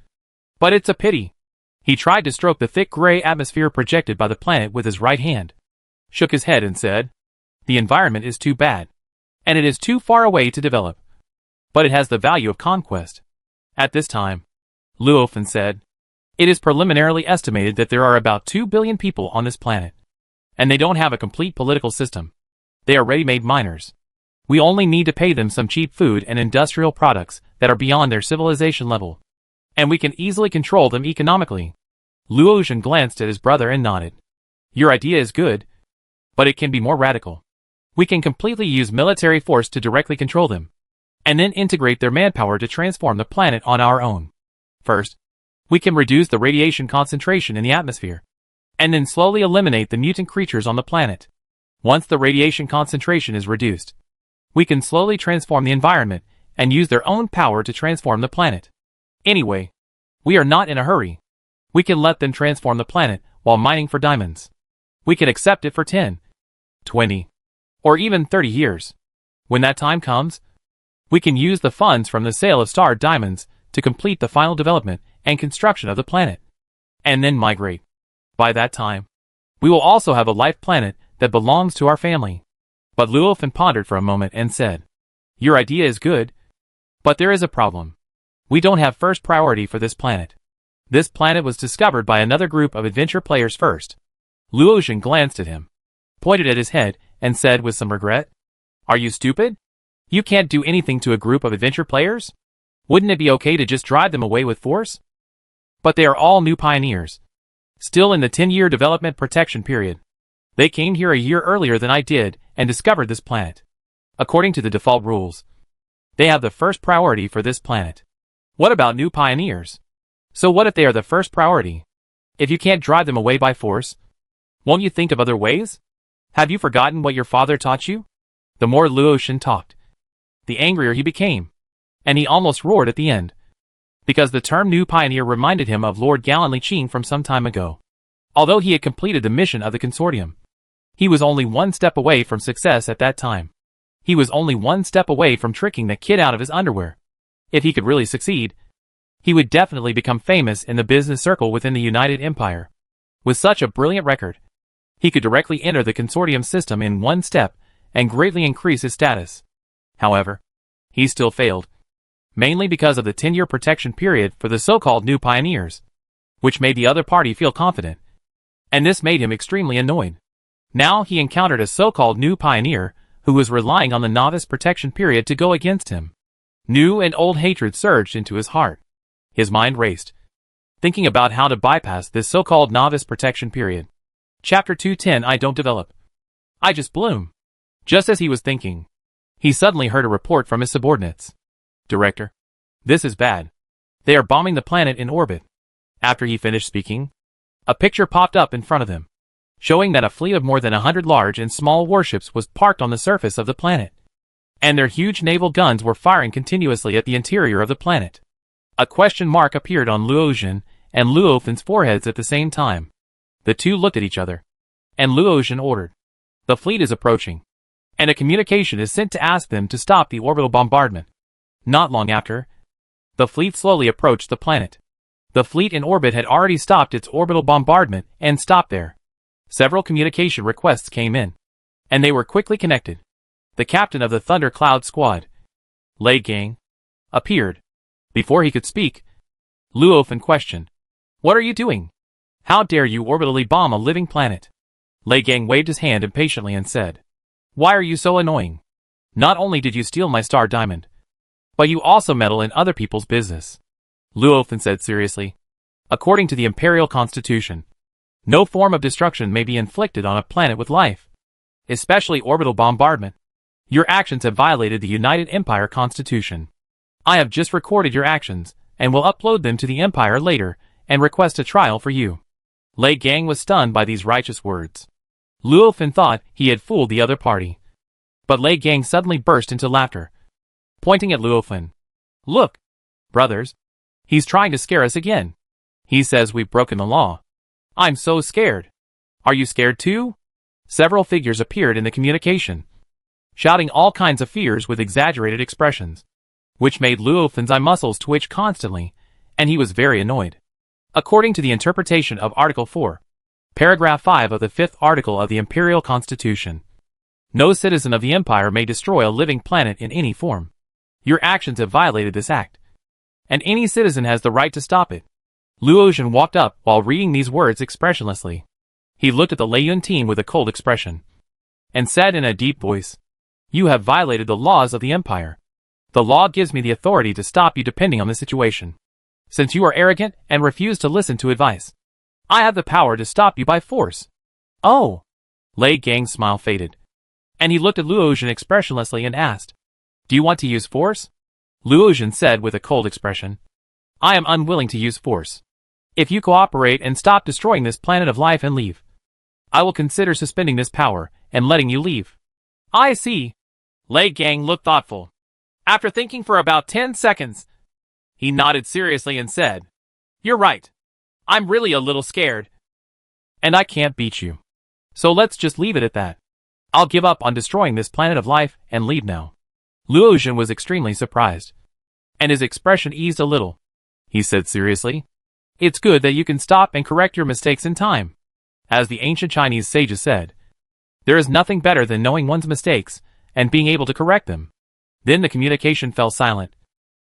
A: But it's a pity. He tried to stroke the thick gray atmosphere projected by the planet with his right hand, shook his head and said, "The environment is too bad, and it is too far away to develop. But it has the value of conquest." At this time, Luofen said, "It is preliminarily estimated that there are about 2 billion people on this planet, and they don't have a complete political system. They are ready-made miners. We only need to pay them some cheap food and industrial products that are beyond their civilization level, and we can easily control them economically." Luofen glanced at his brother and nodded. "Your idea is good, but it can be more radical. We can completely use military force to directly control them, and then integrate their manpower to transform the planet on our own. First, we can reduce the radiation concentration in the atmosphere, and then slowly eliminate the mutant creatures on the planet. Once the radiation concentration is reduced, we can slowly transform the environment and use their own power to transform the planet. Anyway, we are not in a hurry. We can let them transform the planet while mining for diamonds. We can accept it for 10, 20, or even 30 years. When that time comes, we can use the funds from the sale of star diamonds to complete the final development and construction of the planet, and then migrate. By that time, we will also have a life planet that belongs to our family." But Luofen pondered for a moment and said, "Your idea is good, but there is a problem. We don't have first priority for this planet. This planet was discovered by another group of adventure players first." Luofen glanced at him, pointed at his head, and said with some regret, "Are you stupid? You can't do anything to a group of adventure players? Wouldn't it be okay to just drive them away with force? But they are all new pioneers, still in the 10-year development protection period. They came here a year earlier than I did and discovered this planet. According to the default rules, they have the first priority for this planet. What about new pioneers? So what if they are the first priority? If you can't drive them away by force, won't you think of other ways? Have you forgotten what your father taught you? The more Luotian talked, the angrier he became, and he almost roared at the end, because the term new pioneer reminded him of Lord Gallantly Ching from some time ago. Although he had completed the mission of the consortium, he was only one step away from success at that time. He was only one step away from tricking the kid out of his underwear. If he could really succeed, he would definitely become famous in the business circle within the United Empire. With such a brilliant record, he could directly enter the consortium system in one step and greatly increase his status. However, he still failed, mainly because of the 10-year protection period for the so-called new pioneers, which made the other party feel confident, and this made him extremely annoyed. Now he encountered a so-called new pioneer who was relying on the novice protection period to go against him. New and old hatred surged into his heart. His mind raced, thinking about how to bypass this so-called novice protection period. Chapter 210 I don't develop. I just bloom. Just as he was thinking, he suddenly heard a report from his subordinates. Director, this is bad. They are bombing the planet in orbit. After he finished speaking, a picture popped up in front of them, showing that a fleet of more than 100 large and small warships was parked on the surface of the planet, and their huge naval guns were firing continuously at the interior of the planet. A question mark appeared on Luotian and Luofan's foreheads at the same time. The two looked at each other, and Luotian ordered, "The fleet is approaching, and a communication is sent to ask them to stop the orbital bombardment." Not long after, the fleet slowly approached the planet. The fleet in orbit had already stopped its orbital bombardment and stopped there. Several communication requests came in, and they were quickly connected. The captain of the Thunder Cloud Squad, Lei Gang, appeared. Before he could speak, Luofan questioned, "What are you doing? How dare you orbitally bomb a living planet?" Lei Gang waved his hand impatiently and said, "Why are you so annoying? Not only did you steal my star diamond, but you also meddle in other people's business." Luofan said seriously, "According to the Imperial Constitution, no form of destruction may be inflicted on a planet with life, especially orbital bombardment. Your actions have violated the United Empire Constitution. I have just recorded your actions, and will upload them to the Empire later, and request a trial for you." Lei Gang was stunned by these righteous words. Luofan thought he had fooled the other party, but Lei Gang suddenly burst into laughter, pointing at Luofan. "Look, brothers, he's trying to scare us again. He says we've broken the law. I'm so scared. Are you scared too?" Several figures appeared in the communication, shouting all kinds of fears with exaggerated expressions, which made Luofan's eye muscles twitch constantly, and he was very annoyed. According to the interpretation of Article 4, Paragraph 5 of the 5th Article of the Imperial Constitution, no citizen of the Empire may destroy a living planet in any form. Your actions have violated this act, and any citizen has the right to stop it. Luotian walked up while reading these words expressionlessly. He looked at the Leiyun team with a cold expression, and said in a deep voice, "You have violated the laws of the Empire. The law gives me the authority to stop you depending on the situation. Since you are arrogant and refuse to listen to advice, I have the power to stop you by force." "Oh!" Lei Gang's smile faded, and he looked at Luotian expressionlessly and asked, "Do you want to use force?" Luotian said with a cold expression, "I am unwilling to use force. If you cooperate and stop destroying this planet of life and leave, I will consider suspending this power and letting you leave." "I see." Lei Gang looked thoughtful. After thinking for about 10 seconds, he nodded seriously and said, "You're right. I'm really a little scared. And I can't beat you. So let's just leave it at that. I'll give up on destroying this planet of life and leave now." Luotian was extremely surprised, and his expression eased a little. He said seriously, "It's good that you can stop and correct your mistakes in time. As the ancient Chinese sages said, there is nothing better than knowing one's mistakes and being able to correct them." Then the communication fell silent,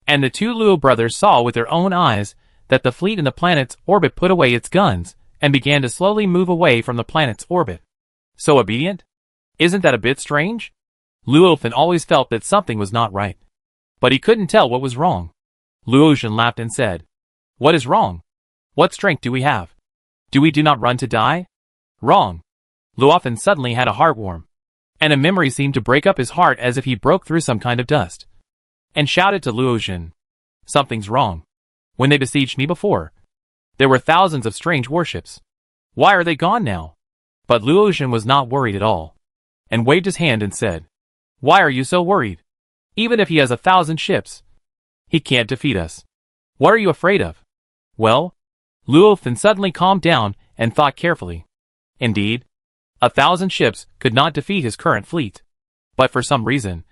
A: and the two Luo brothers saw with their own eyes that the fleet in the planet's orbit put away its guns and began to slowly move away from the planet's orbit. So obedient? Isn't that a bit strange? Luofan always felt that something was not right, but he couldn't tell what was wrong. Luotian laughed and said, "What is wrong? What strength do we have? Do we not run to die?" "Wrong." Luofan suddenly had a heartwarm, and a memory seemed to break up his heart as if he broke through some kind of dust, and shouted to Luotian, "Something's wrong. When they besieged me before, there were thousands of strange warships. Why are they gone now?" But Luotian was not worried at all. and waved his hand and said, "Why are you so worried? Even if he has 1,000 ships, he can't defeat us. What are you afraid of?" Well, Luofen suddenly calmed down and thought carefully. Indeed, 1,000 ships could not defeat his current fleet. But for some reason,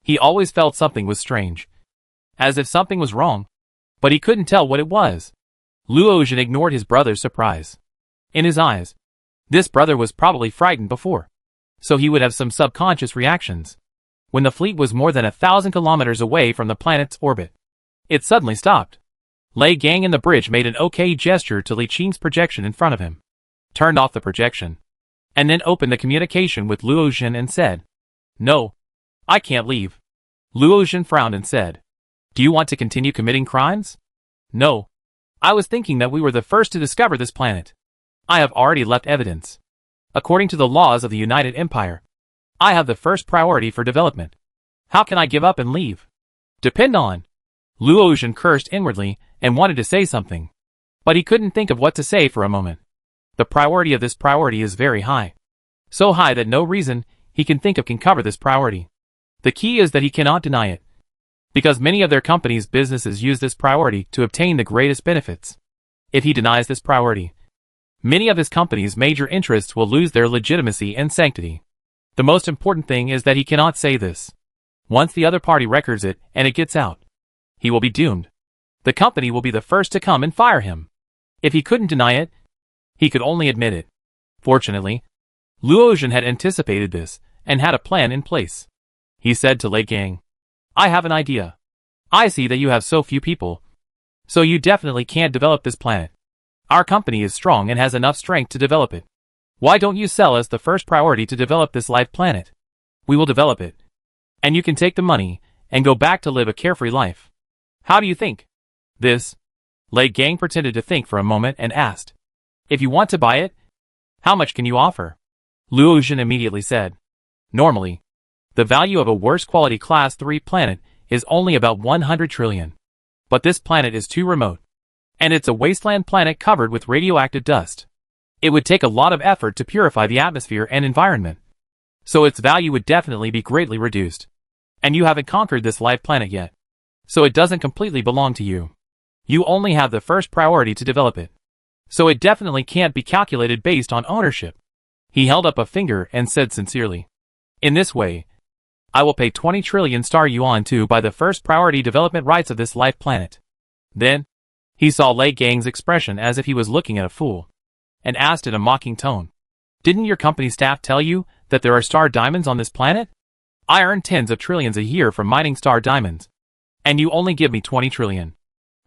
A: he always felt something was strange. As if something was wrong, but he couldn't tell what it was. Luofen ignored his brother's surprise. In his eyes, this brother was probably frightened before, so he would have some subconscious reactions. When the fleet was more than 1,000 kilometers away from the planet's orbit, it suddenly stopped. Lei Gang in the bridge made an OK gesture to Li Qing's projection in front of him, turned off the projection, and then opened the communication with Luofen and said, "No, I can't leave." Luofen frowned and said, "Do you want to continue committing crimes?" "No. I was thinking that we were the first to discover this planet. I have already left evidence. According to the laws of the United Empire, I have the first priority for development. How can I give up and leave?" "Depend on." Luofen cursed inwardly and wanted to say something, but he couldn't think of what to say for a moment. The priority of this priority is very high. So high that no reason he can think of can cover this priority. The key is that he cannot deny it, because many of their company's businesses use this priority to obtain the greatest benefits. If he denies this priority, many of his company's major interests will lose their legitimacy and sanctity. The most important thing is that he cannot say this. Once the other party records it and it gets out, he will be doomed. The company will be the first to come and fire him. If he couldn't deny it, he could only admit it. Fortunately, Luofen had anticipated this and had a plan in place. He said to Lei Gang, "I have an idea. I see that you have so few people, so you definitely can't develop this planet. Our company is strong and has enough strength to develop it. Why don't you sell us the first priority to develop this life planet? We will develop it, and you can take the money and go back to live a carefree life. How do you think?" This, Lei Gang pretended to think for a moment and asked, "If you want to buy it, how much can you offer?" Luofen immediately said, "Normally, the value of a worse quality class 3 planet is only about 100 trillion. But this planet is too remote, and it's a wasteland planet covered with radioactive dust. It would take a lot of effort to purify the atmosphere and environment, so its value would definitely be greatly reduced. And you haven't conquered this life planet yet, so it doesn't completely belong to you. You only have the first priority to develop it, so it definitely can't be calculated based on ownership." He held up a finger and said sincerely, "In this way, I will pay 20 trillion star yuan to buy the first priority development rights of this life planet." Then, he saw Lei Gang's expression as if he was looking at a fool, and asked in a mocking tone, "Didn't your company staff tell you that there are star diamonds on this planet? I earn tens of trillions a year from mining star diamonds, and you only give me 20 trillion.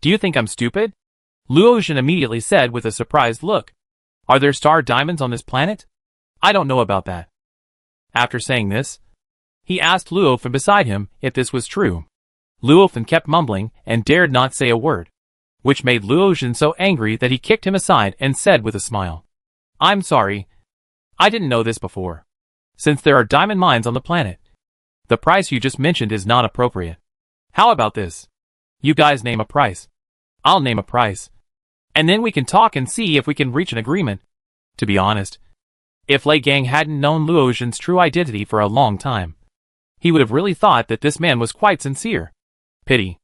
A: Do you think I'm stupid?" Luofen immediately said with a surprised look, "Are there star diamonds on this planet? I don't know about that." After saying this, he asked Luofen beside him if this was true. Luofen kept mumbling and dared not say a word, which made Luofen so angry that he kicked him aside and said with a smile, "I'm sorry. I didn't know this before. Since there are diamond mines on the planet, the price you just mentioned is not appropriate. How about this? You guys name a price. I'll name a price, and then we can talk and see if we can reach an agreement." To be honest, if Lei Gang hadn't known Luogen's true identity for a long time, he would have really thought that this man was quite sincere. Pity.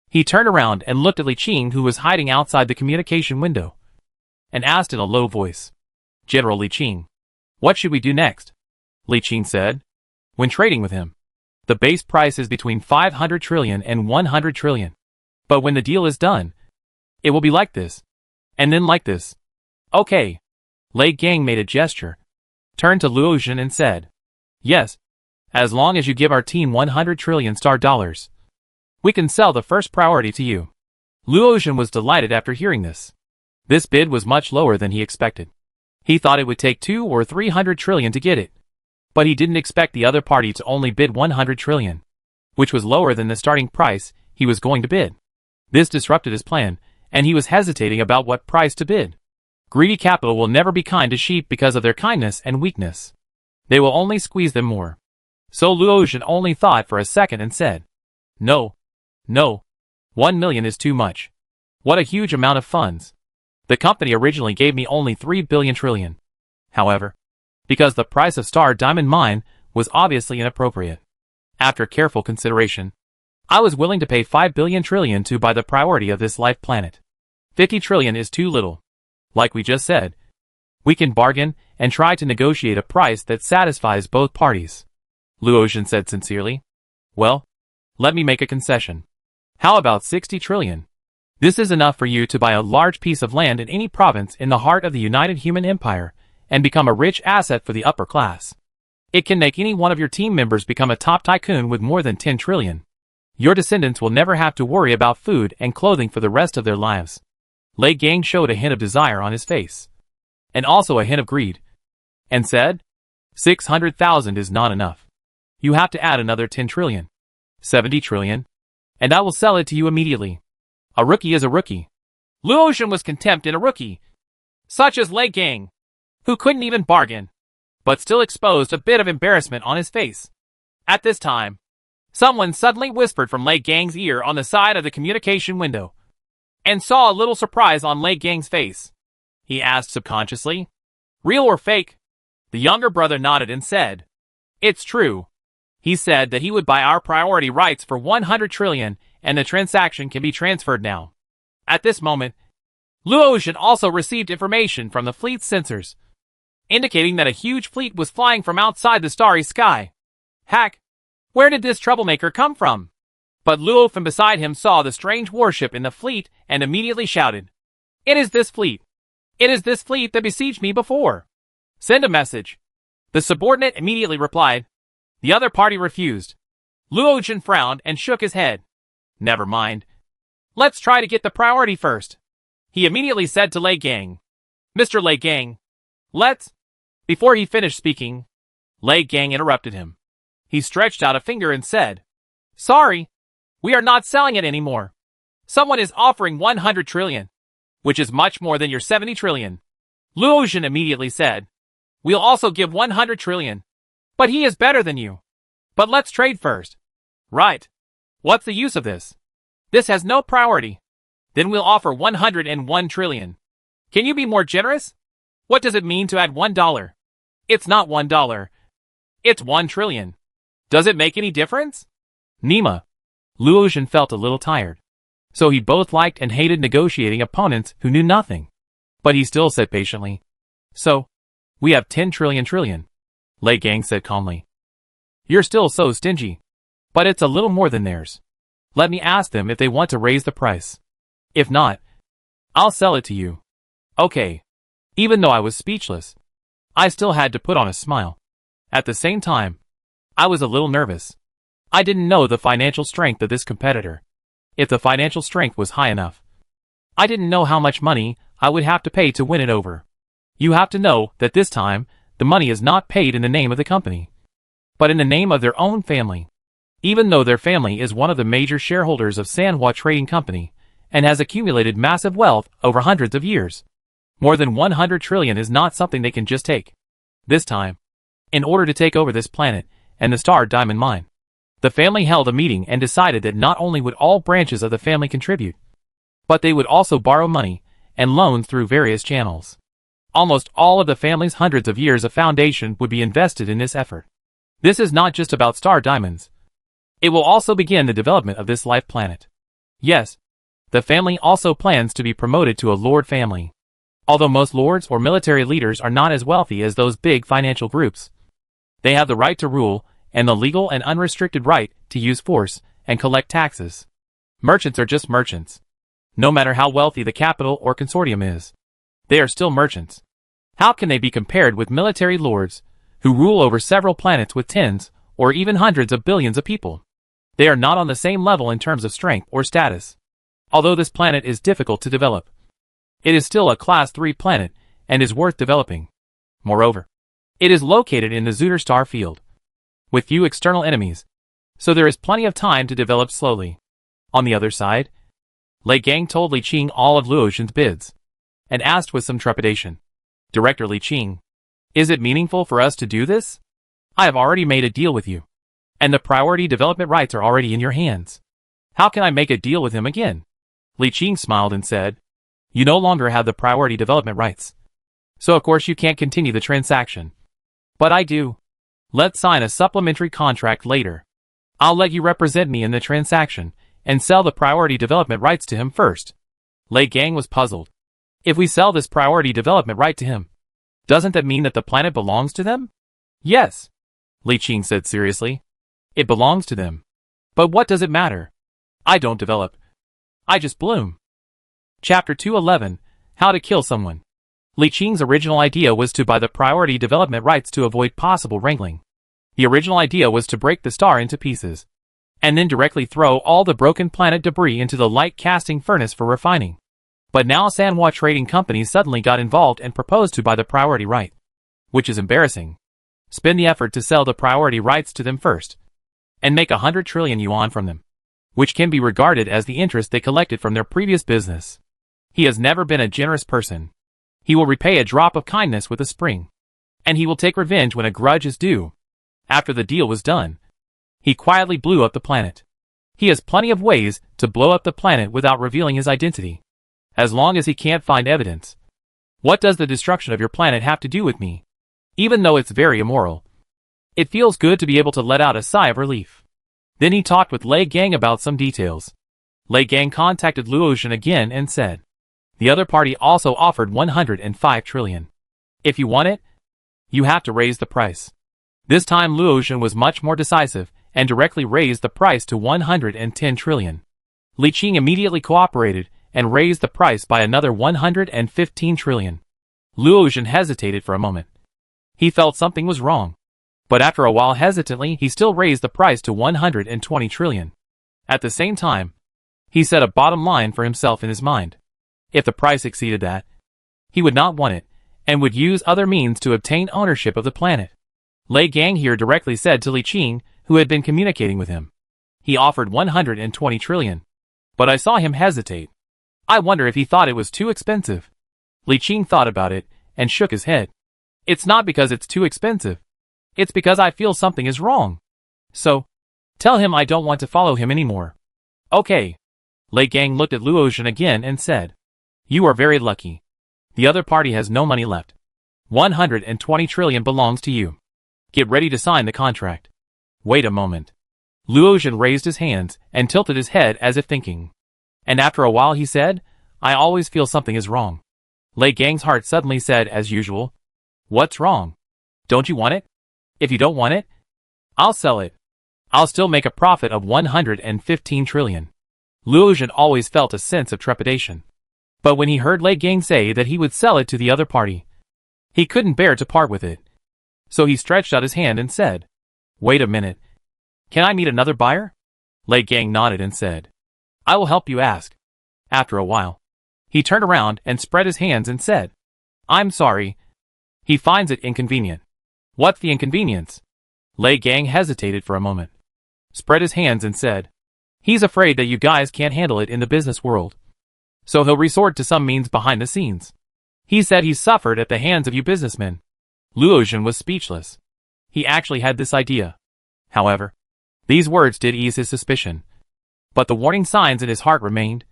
A: He turned around and looked at Li Qing, who was hiding outside the communication window, and asked in a low voice, "General Li Qing, what should we do next?" Li Qing said, "When trading with him, the base price is between 500 trillion and 100 trillion. But when the deal is done, it will be like this, and then like this." "Okay." Lei Gang made a gesture, turned to Luofen and said, "Yes, as long as you give our team 100 trillion star dollars, we can sell the first priority to you." Luofen was delighted after hearing this. This bid was much lower than he expected. He thought it would take 200 or 300 trillion to get it, but he didn't expect the other party to only bid 100 trillion, which was lower than the starting price he was going to bid. This disrupted his plan, and he was hesitating about what price to bid. Greedy capital will never be kind to sheep because of their kindness and weakness. They will only squeeze them more. So Luofen only thought for a second and said, "No. No. 1 million is too much. What a huge amount of funds. The company originally gave me only 3 billion trillion. However, because the price of Star Diamond Mine was obviously inappropriate. After careful consideration, I was willing to pay 5 billion trillion to buy the priority of this life planet. 50 trillion is too little. Like we just said, we can bargain and try to negotiate a price that satisfies both parties. Luotian said sincerely. Well, let me make a concession. How about 60 trillion? This is enough for you to buy a large piece of land in any province in the heart of the United Human Empire and become a rich asset for the upper class. It can make any one of your team members become a top tycoon with more than 10 trillion. Your descendants will never have to worry about food and clothing for the rest of their lives. Lei Gang showed a hint of desire on his face, and also a hint of greed, and said, 600,000 is not enough. You have to add another 10 trillion, 70 trillion, and I will sell it to you immediately. A rookie is a rookie. Luotian was contempt in a rookie, such as Lei Gang, who couldn't even bargain, but still exposed a bit of embarrassment on his face. At this time, someone suddenly whispered from Lei Gang's ear on the side of the communication window, and saw a little surprise on Lei Gang's face. He asked subconsciously, real or fake? The younger brother nodded and said, it's true. He said that he would buy our priority rights for 100 trillion and the transaction can be transferred now. At this moment, Luotian also received information from the fleet's sensors, indicating that a huge fleet was flying from outside the starry sky. Hack! Where did this troublemaker come from? But Luo from beside him saw the strange warship in the fleet and immediately shouted, it is this fleet. It is this fleet that besieged me before. Send a message. The subordinate immediately replied. The other party refused. Luotian frowned and shook his head. Never mind. Let's try to get the priority first. He immediately said to Lei Gang. Mr. Lei Gang, let's... Before he finished speaking, Lei Gang interrupted him. He stretched out a finger and said, sorry, we are not selling it anymore. Someone is offering 100 trillion, which is much more than your 70 trillion. Luotian immediately said, we'll also give 100 trillion. But he is better than you. But let's trade first. Right. What's the use of this? This has no priority. Then we'll offer 101 trillion. Can you be more generous? What does it mean to add $1? It's not $1. It's 1 trillion. Does it make any difference? Nima. Luotian felt a little tired. So he both liked and hated negotiating opponents who knew nothing. But he still said patiently. So, we have 10 trillion. Lei Gang said calmly. You're still so stingy. But it's a little more than theirs. Let me ask them if they want to raise the price. If not, I'll sell it to you. Okay. Even though I was speechless, I still had to put on a smile. At the same time, I was a little nervous. I didn't know the financial strength of this competitor. If the financial strength was high enough, I didn't know how much money I would have to pay to win it over. You have to know that this time, the money is not paid in the name of the company, but in the name of their own family. Even though their family is one of the major shareholders of Sanhua Trading Company and has accumulated massive wealth over hundreds of years. More than 100 trillion is not something they can just take. This time, in order to take over this planet and the Star Diamond Mine, the family held a meeting and decided that not only would all branches of the family contribute, but they would also borrow money and loans through various channels. Almost all of the family's hundreds of years of foundation would be invested in this effort. This is not just about star diamonds. It will also begin the development of this life planet. Yes, the family also plans to be promoted to a lord family. Although most lords or military leaders are not as wealthy as those big financial groups, they have the right to rule and the legal and unrestricted right to use force and collect taxes. Merchants are just merchants. No matter how wealthy the capital or consortium is, they are still merchants. How can they be compared with military lords who rule over several planets with tens or even hundreds of billions of people? They are not on the same level in terms of strength or status. Although this planet is difficult to develop, it is still a Class 3 planet and is worth developing. Moreover, it is located in the Zutter star field, with few external enemies, so there is plenty of time to develop slowly. On the other side, Lei Gang told Li Qing all of Luotian's bids, and asked with some trepidation, Director Li Qing, is it meaningful for us to do this? I have already made a deal with you, and the priority development rights are already in your hands. How can I make a deal with him again? Li Qing smiled and said, you no longer have the priority development rights, so of course you can't continue the transaction. But I do. Let's sign a supplementary contract later. I'll let you represent me in the transaction, and sell the priority development rights to him first. Lei Gang was puzzled. If we sell this priority development right to him, doesn't that mean that the planet belongs to them? Yes, Li Qing said seriously. It belongs to them. But what does it matter? I don't develop. I just bloom. Chapter 211, How to Kill Someone. Li Qing's original idea was to buy the priority development rights to avoid possible wrangling. The original idea was to break the star into pieces, and then directly throw all the broken planet debris into the light-casting furnace for refining. But now Sanhua Trading Company suddenly got involved and proposed to buy the priority right, which is embarrassing. Spend the effort to sell the priority rights to them first, and make 100 trillion yuan from them, which can be regarded as the interest they collected from their previous business. He has never been a generous person. He will repay a drop of kindness with a spring, and he will take revenge when a grudge is due. After the deal was done, he quietly blew up the planet. He has plenty of ways to blow up the planet without revealing his identity, as long as he can't find evidence. What does the destruction of your planet have to do with me? Even though it's very immoral, it feels good to be able to let out a sigh of relief. Then he talked with Lei Gang about some details. Lei Gang contacted Luotian again and said, the other party also offered 105 trillion. If you want it, you have to raise the price. This time Luotian was much more decisive and directly raised the price to 110 trillion. Li Qing immediately cooperated and raised the price by another 115 trillion. Luotian hesitated for a moment. He felt something was wrong. But after a while hesitantly he still raised the price to 120 trillion. At the same time, he set a bottom line for himself in his mind. If the price exceeded that, he would not want it, and would use other means to obtain ownership of the planet. Lei Gang here directly said to Li Qing, who had been communicating with him. He offered 120 trillion. But I saw him hesitate. I wonder if he thought it was too expensive. Li Qing thought about it, and shook his head. It's not because it's too expensive. It's because I feel something is wrong. So, tell him I don't want to follow him anymore. Okay. Lei Gang looked at Luotian again and said, you are very lucky. The other party has no money left. 120 trillion belongs to you. Get ready to sign the contract. Wait a moment. Luotian raised his hands and tilted his head as if thinking. And after a while he said, I always feel something is wrong. Lei Gang's heart suddenly said as usual, what's wrong? Don't you want it? If you don't want it, I'll sell it. I'll still make a profit of 115 trillion. Luotian always felt a sense of trepidation. But when he heard Lei Gang say that he would sell it to the other party, he couldn't bear to part with it. So he stretched out his hand and said, wait a minute. Can I meet another buyer? Lei Gang nodded and said, I will help you ask. After a while, he turned around and spread his hands and said, I'm sorry. He finds it inconvenient. What's the inconvenience? Lei Gang hesitated for a moment, spread his hands and said, he's afraid that you guys can't handle it in the business world. So he'll resort to some means behind the scenes. He said he's suffered at the hands of you businessmen. Luotian was speechless. He actually had this idea. However, these words did ease his suspicion. But the warning signs in his heart remained,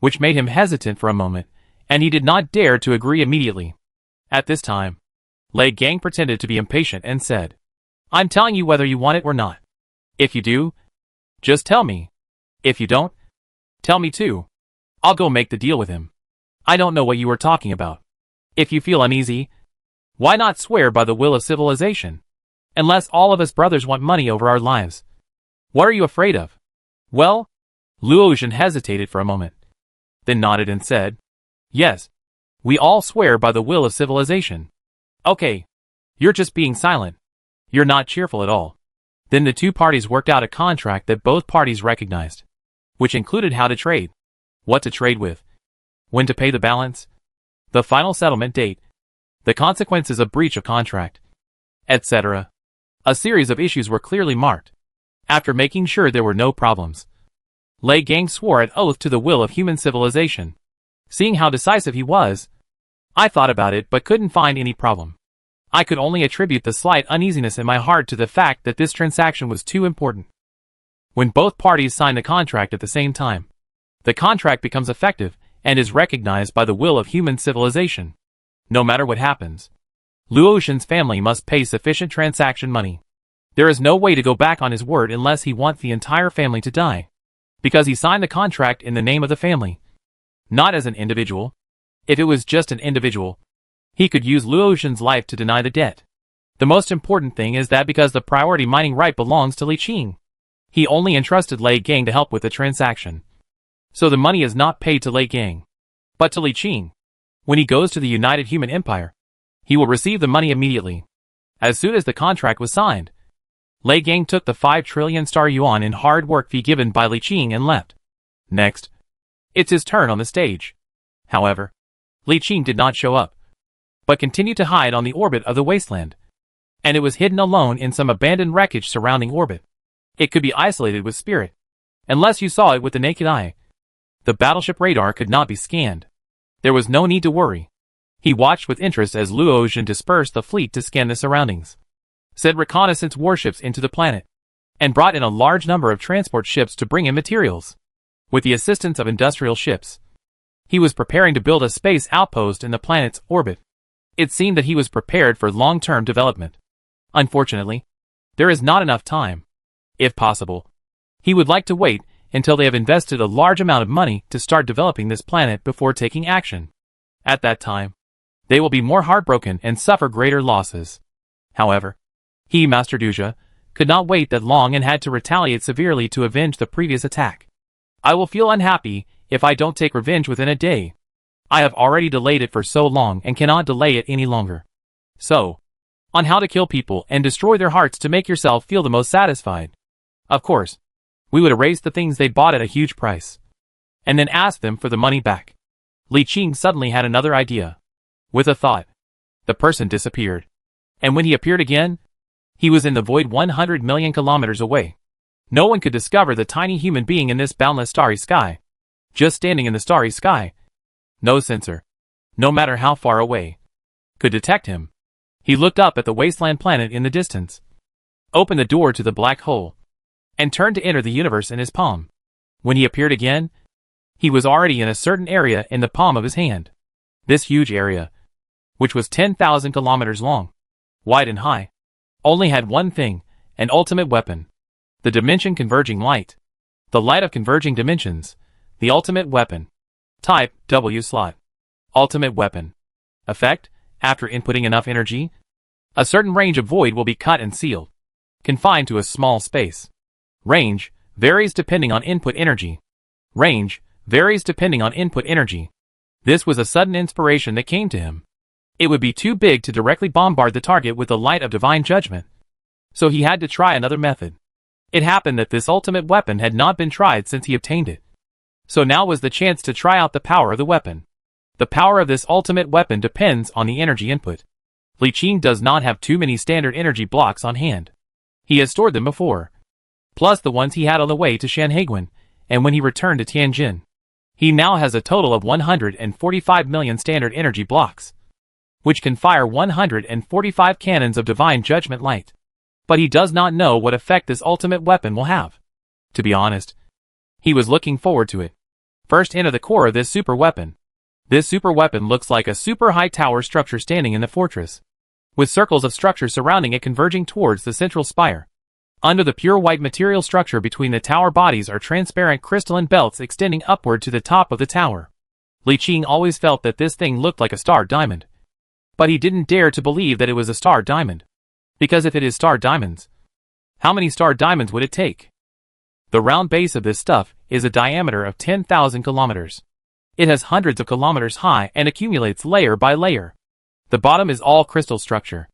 A: which made him hesitant for a moment, and he did not dare to agree immediately. At this time, Lei Gang pretended to be impatient and said, I'm telling you whether you want it or not. If you do, just tell me. If you don't, tell me too. I'll go make the deal with him. I don't know what you are talking about. If you feel uneasy, why not swear by the will of civilization? Unless all of us brothers want money over our lives. What are you afraid of? Well, Luotian hesitated for a moment, then nodded and said, yes, we all swear by the will of civilization. Okay, you're just being silent. You're not cheerful at all. Then the two parties worked out a contract that both parties recognized, which included how to trade, what to trade with, when to pay the balance, the final settlement date, the consequences of breach of contract, etc. A series of issues were clearly marked. After making sure there were no problems, Lei Gang swore an oath to the will of human civilization. Seeing how decisive he was, I thought about it but couldn't find any problem. I could only attribute the slight uneasiness in my heart to the fact that this transaction was too important. When both parties sign the contract at the same time, the contract becomes effective and is recognized by the will of human civilization. No matter what happens, Luotian's family must pay sufficient transaction money. There is no way to go back on his word unless he wants the entire family to die. Because he signed the contract in the name of the family, not as an individual. If it was just an individual, he could use Luotian's life to deny the debt. The most important thing is that because the priority mining right belongs to Li Qing, he only entrusted Lei Gang to help with the transaction. So the money is not paid to Lei Gang, but to Li Qing. When he goes to the United Human Empire, he will receive the money immediately. As soon as the contract was signed, Lei Gang took the 5 trillion star yuan in hard work fee given by Li Qing and left. Next, it's his turn on the stage. However, Li Qing did not show up, but continued to hide on the orbit of the wasteland. And it was hidden alone in some abandoned wreckage surrounding orbit. It could be isolated with spirit, unless you saw it with the naked eye. The battleship radar could not be scanned. There was no need to worry. He watched with interest as Luotian dispersed the fleet to scan the surroundings, sent reconnaissance warships into the planet, and brought in a large number of transport ships to bring in materials. With the assistance of industrial ships, he was preparing to build a space outpost in the planet's orbit. It seemed that he was prepared for long-term development. Unfortunately, there is not enough time. If possible, he would like to wait until they have invested a large amount of money to start developing this planet before taking action. At that time, they will be more heartbroken and suffer greater losses. However, he, Master Duja, could not wait that long and had to retaliate severely to avenge the previous attack. I will feel unhappy if I don't take revenge within a day. I have already delayed it for so long and cannot delay it any longer. So, on how to kill people and destroy their hearts to make yourself feel the most satisfied. Of course, we would erase the things they bought at a huge price, and then ask them for the money back. Li Qing suddenly had another idea. With a thought, the person disappeared. And when he appeared again, he was in the void 100 million kilometers away. No one could discover the tiny human being in this boundless starry sky. Just standing in the starry sky. No sensor, no matter how far away, could detect him. He looked up at the wasteland planet in the distance, opened the door to the black hole, and turned to enter the universe in his palm. When he appeared again, he was already in a certain area in the palm of his hand. This huge area, which was 10,000 kilometers long, wide and high, only had one thing, an ultimate weapon. The dimension converging light. The light of converging dimensions. The ultimate weapon. Type, W slot. Ultimate weapon. Effect, after inputting enough energy, a certain range of void will be cut and sealed, confined to a small space. Range, varies depending on input energy. Range, varies depending on input energy. This was a sudden inspiration that came to him. It would be too big to directly bombard the target with the light of divine judgment. So he had to try another method. It happened that this ultimate weapon had not been tried since he obtained it. So now was the chance to try out the power of the weapon. The power of this ultimate weapon depends on the energy input. Li Qing does not have too many standard energy blocks on hand. He has stored them before, plus the ones he had on the way to Shanhaiguan, and when he returned to Tianjin. He now has a total of 145 million standard energy blocks, which can fire 145 cannons of divine judgment light. But he does not know what effect this ultimate weapon will have. To be honest, he was looking forward to it. First enter the core of this super weapon. This super weapon looks like a super high tower structure standing in the fortress, with circles of structure surrounding it converging towards the central spire. Under the pure white material structure between the tower bodies are transparent crystalline belts extending upward to the top of the tower. Li Qing always felt that this thing looked like a star diamond. But he didn't dare to believe that it was a star diamond. Because if it is star diamonds, how many star diamonds would it take? The round base of this stuff is a diameter of 10,000 kilometers. It has hundreds of kilometers high and accumulates layer by layer. The bottom is all crystal structure.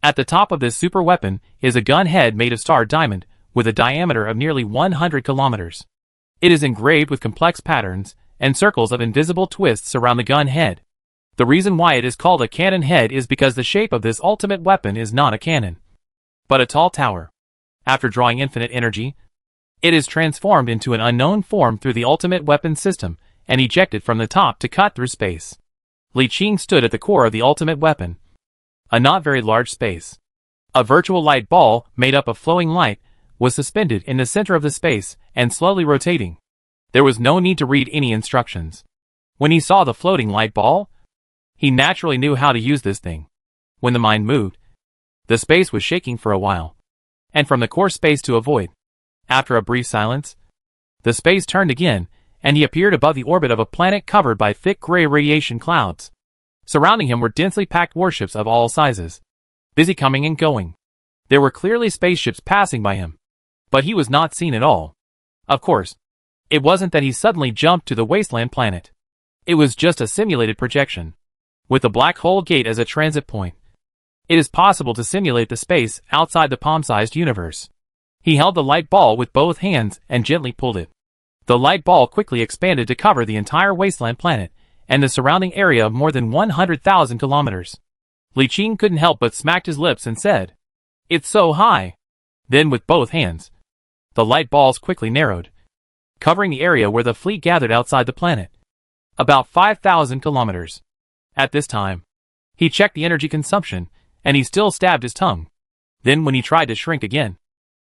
A: At the top of this super weapon is a gun head made of star diamond with a diameter of nearly 100 kilometers. It is engraved with complex patterns and circles of invisible twists around the gun head. The reason why it is called a cannon head is because the shape of this ultimate weapon is not a cannon, but a tall tower. After drawing infinite energy, it is transformed into an unknown form through the ultimate weapon system and ejected from the top to cut through space. Li Qing stood at the core of the ultimate weapon, a not very large space. A virtual light ball, made up of flowing light, was suspended in the center of the space and slowly rotating. There was no need to read any instructions. When he saw the floating light ball, he naturally knew how to use this thing. When the mind moved, the space was shaking for a while, and from the core space to avoid. After a brief silence, the space turned again, and he appeared above the orbit of a planet covered by thick gray radiation clouds. Surrounding him were densely packed warships of all sizes, busy coming and going. There were clearly spaceships passing by him, but he was not seen at all. Of course, it wasn't that he suddenly jumped to the wasteland planet. It was just a simulated projection, with the black hole gate as a transit point. It is possible to simulate the space outside the palm-sized universe. He held the light ball with both hands and gently pulled it. The light ball quickly expanded to cover the entire wasteland planet and the surrounding area of more than 100,000 kilometers. Li Qing couldn't help but smacked his lips and said, "It's so high." Then with both hands, the light balls quickly narrowed, covering the area where the fleet gathered outside the planet. About 5,000 kilometers. At this time, he checked the energy consumption, and he still stabbed his tongue. Then when he tried to shrink again,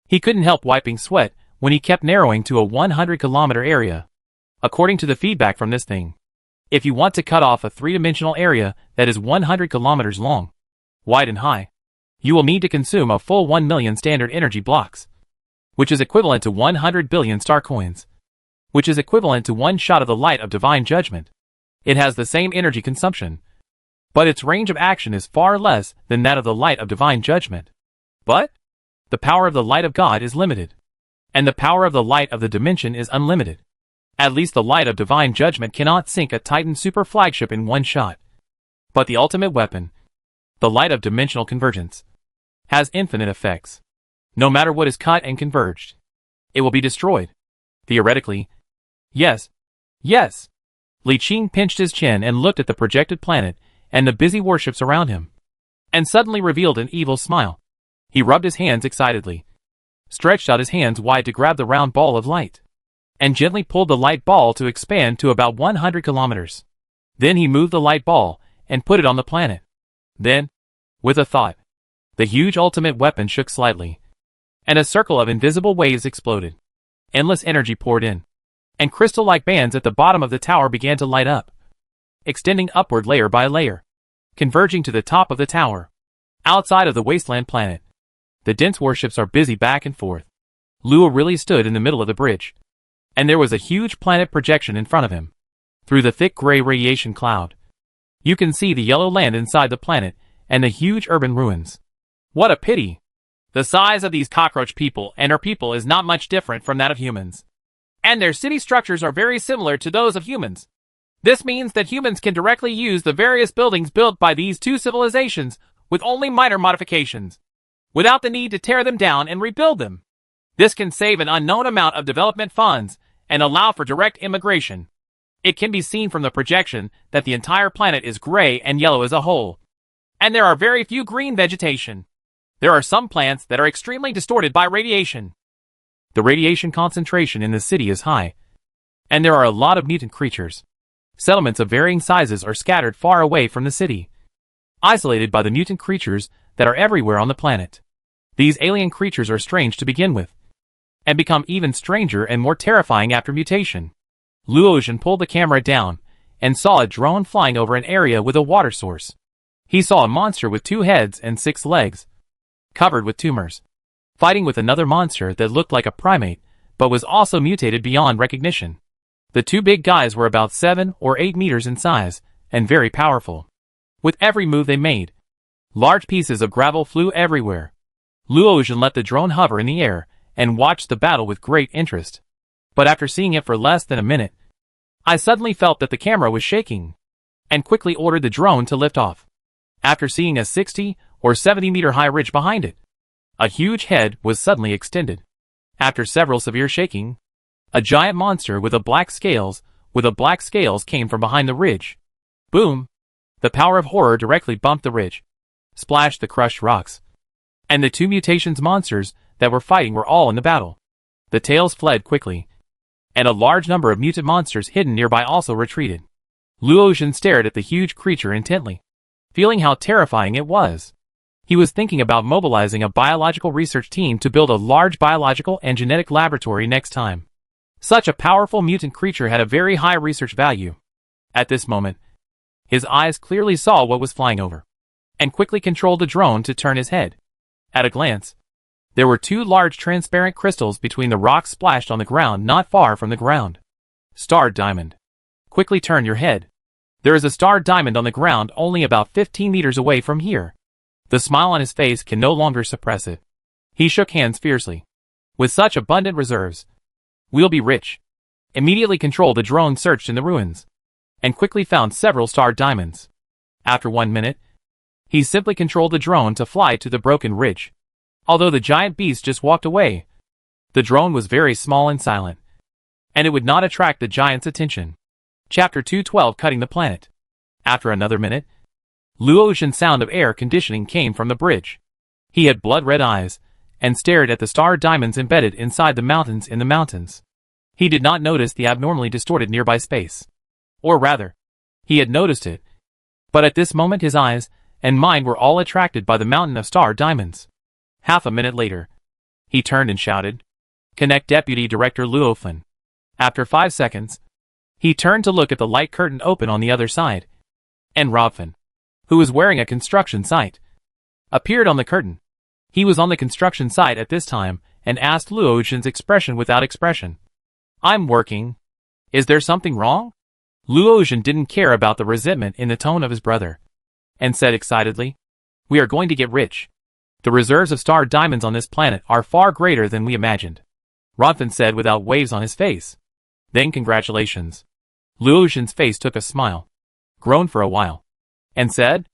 A: he couldn't help wiping sweat when he kept narrowing to a 100-kilometer area. According to the feedback from this thing, if you want to cut off a three-dimensional area that is 100 kilometers long, wide and high, you will need to consume a full 1 million standard energy blocks, which is equivalent to 100 billion star coins, which is equivalent to one shot of the light of divine judgment. It has the same energy consumption, but its range of action is far less than that of the light of divine judgment. But the power of the light of God is limited, and the power of the light of the dimension is unlimited. At least the light of divine judgment cannot sink a Titan super flagship in one shot. But the ultimate weapon, the light of dimensional convergence, has infinite effects. No matter what is cut and converged, it will be destroyed. Theoretically, yes. Yes. Li Qing pinched his chin and looked at the projected planet and the busy warships around him, and suddenly revealed an evil smile. He rubbed his hands excitedly, stretched out his hands wide to grab the round ball of light, and gently pulled the light ball to expand to about 100 kilometers. Then he moved the light ball and put it on the planet. Then, with a thought, the huge ultimate weapon shook slightly, and a circle of invisible waves exploded. Endless energy poured in, and crystal-like bands at the bottom of the tower began to light up, extending upward layer by layer, converging to the top of the tower. Outside of the wasteland planet, the dense warships are busy back and forth. Luo really stood in the middle of the bridge, and there was a huge planet projection in front of him. Through the thick gray radiation cloud, you can see the yellow land inside the planet and the huge urban ruins. What a pity! The size of these cockroach people and our people is not much different from that of humans, and their city structures are very similar to those of humans. This means that humans can directly use the various buildings built by these two civilizations with only minor modifications, without the need to tear them down and rebuild them. This can save an unknown amount of development funds and allow for direct immigration. It can be seen from the projection that the entire planet is gray and yellow as a whole, and there are very few green vegetation. There are some plants that are extremely distorted by radiation. The radiation concentration in the city is high, and there are a lot of mutant creatures. Settlements of varying sizes are scattered far away from the city, isolated by the mutant creatures that are everywhere on the planet. These alien creatures are strange to begin with, and become even stranger and more terrifying after mutation. Luotian pulled the camera down and saw a drone flying over an area with a water source. He saw a monster with 2 heads and 6 legs, covered with tumors, fighting with another monster that looked like a primate, but was also mutated beyond recognition. The 2 big guys were about 7 or 8 meters in size, and very powerful. With every move they made, large pieces of gravel flew everywhere. Luotian let the drone hover in the air and watched the battle with great interest. But after seeing it for less than a minute, I suddenly felt that the camera was shaking, and quickly ordered the drone to lift off. After seeing a 60 or 70 meter high ridge behind it, a huge head was suddenly extended. After several severe shaking, a giant monster with black scales came from behind the ridge. Boom! The power of horror directly bumped the ridge, splashed the crushed rocks, and the 2 mutations monsters that were fighting were all in the battle. The tails fled quickly, and a large number of mutant monsters hidden nearby also retreated. Luotian stared at the huge creature intently, feeling how terrifying it was. He was thinking about mobilizing a biological research team to build a large biological and genetic laboratory next time. Such a powerful mutant creature had a very high research value. At this moment, his eyes clearly saw what was flying over, and quickly controlled the drone to turn his head. At a glance, There were 2 large transparent crystals between the rocks splashed on the ground not far from the ground. Starred diamond. Quickly turn your head. There is a starred diamond on the ground only about 15 meters away from here. The smile on his face can no longer suppress it. He shook hands fiercely. With such abundant reserves, we'll be rich. Immediately control the drone searched in the ruins, and quickly found several starred diamonds. After 1 minute, he simply controlled the drone to fly to the broken ridge. Although the giant beast just walked away, the drone was very small and silent, and it would not attract the giant's attention. Chapter 212 Cutting the Planet. After another minute, Luotian's sound of air conditioning came from the bridge. He had blood-red eyes, and stared at the starred diamonds embedded inside the mountains in the mountains. He did not notice the abnormally distorted nearby space. Or rather, he had noticed it, but at this moment his eyes and mind were all attracted by the mountain of starred diamonds. Half a minute later, he turned and shouted, "Connect Deputy Director Luofan." After 5 seconds, he turned to look at the light curtain open on the other side, and Robfin, who was wearing a construction site, appeared on the curtain. He was on the construction site at this time and asked Luotian's expression without expression. "I'm working. Is there something wrong?" Luotian didn't care about the resentment in the tone of his brother, and said excitedly, "We are going to get rich. The reserves of starred diamonds on this planet are far greater than we imagined," Rodfin said without waves on his face. "Then congratulations." Luotian's face took a smile, groaned for a while, and said,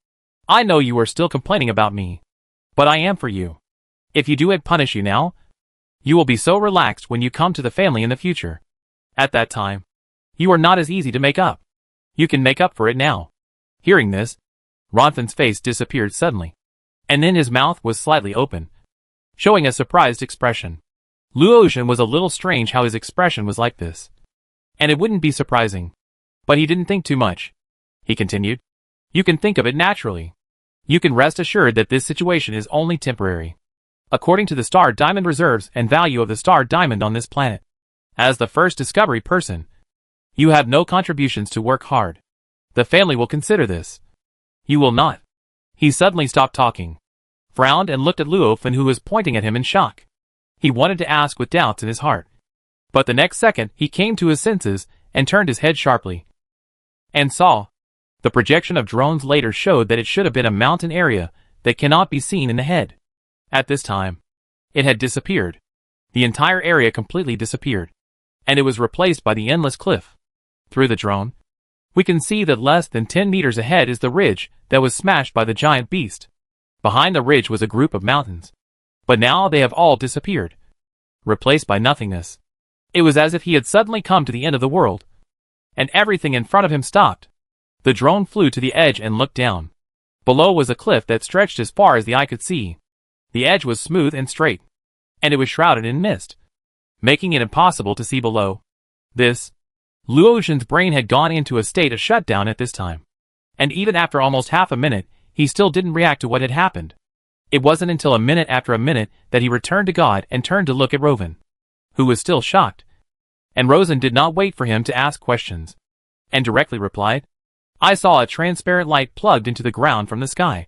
A: "I know you are still complaining about me, but I am for you. If you do it punish you now, you will be so relaxed when you come to the family in the future. At that time, you are not as easy to make up. You can make up for it now." Hearing this, Rodfin's face disappeared suddenly, and then his mouth was slightly open, showing a surprised expression. Luotian was a little strange how his expression was like this, and it wouldn't be surprising. But he didn't think too much. He continued, "You can think of it naturally. You can rest assured that this situation is only temporary. According to the starred diamond reserves and value of the starred diamond on this planet, as the first discovery person, you have no contributions to work hard. The family will consider this. You will not." He suddenly stopped talking, frowned and looked at Luofan, who was pointing at him in shock. He wanted to ask with doubts in his heart, but the next second he came to his senses and turned his head sharply, and saw. The projection of drones later showed that it should have been a mountain area that cannot be seen in the head. At this time, it had disappeared. The entire area completely disappeared, and it was replaced by the endless cliff. Through the drone, we can see that less than 10 meters ahead is the ridge that was smashed by the giant beast. Behind the ridge was a group of mountains, but now they have all disappeared, replaced by nothingness. It was as if he had suddenly come to the end of the world, and everything in front of him stopped. The drone flew to the edge and looked down. Below was a cliff that stretched as far as the eye could see. The edge was smooth and straight, and it was shrouded in mist, making it impossible to see below. Luotian's brain had gone into a state of shutdown at this time, and even after almost half a minute, he still didn't react to what had happened. It wasn't until a minute after a minute that he returned to God and turned to look at Rovan, who was still shocked. And Rovan did not wait for him to ask questions, and directly replied, "I saw a transparent light plugged into the ground from the sky,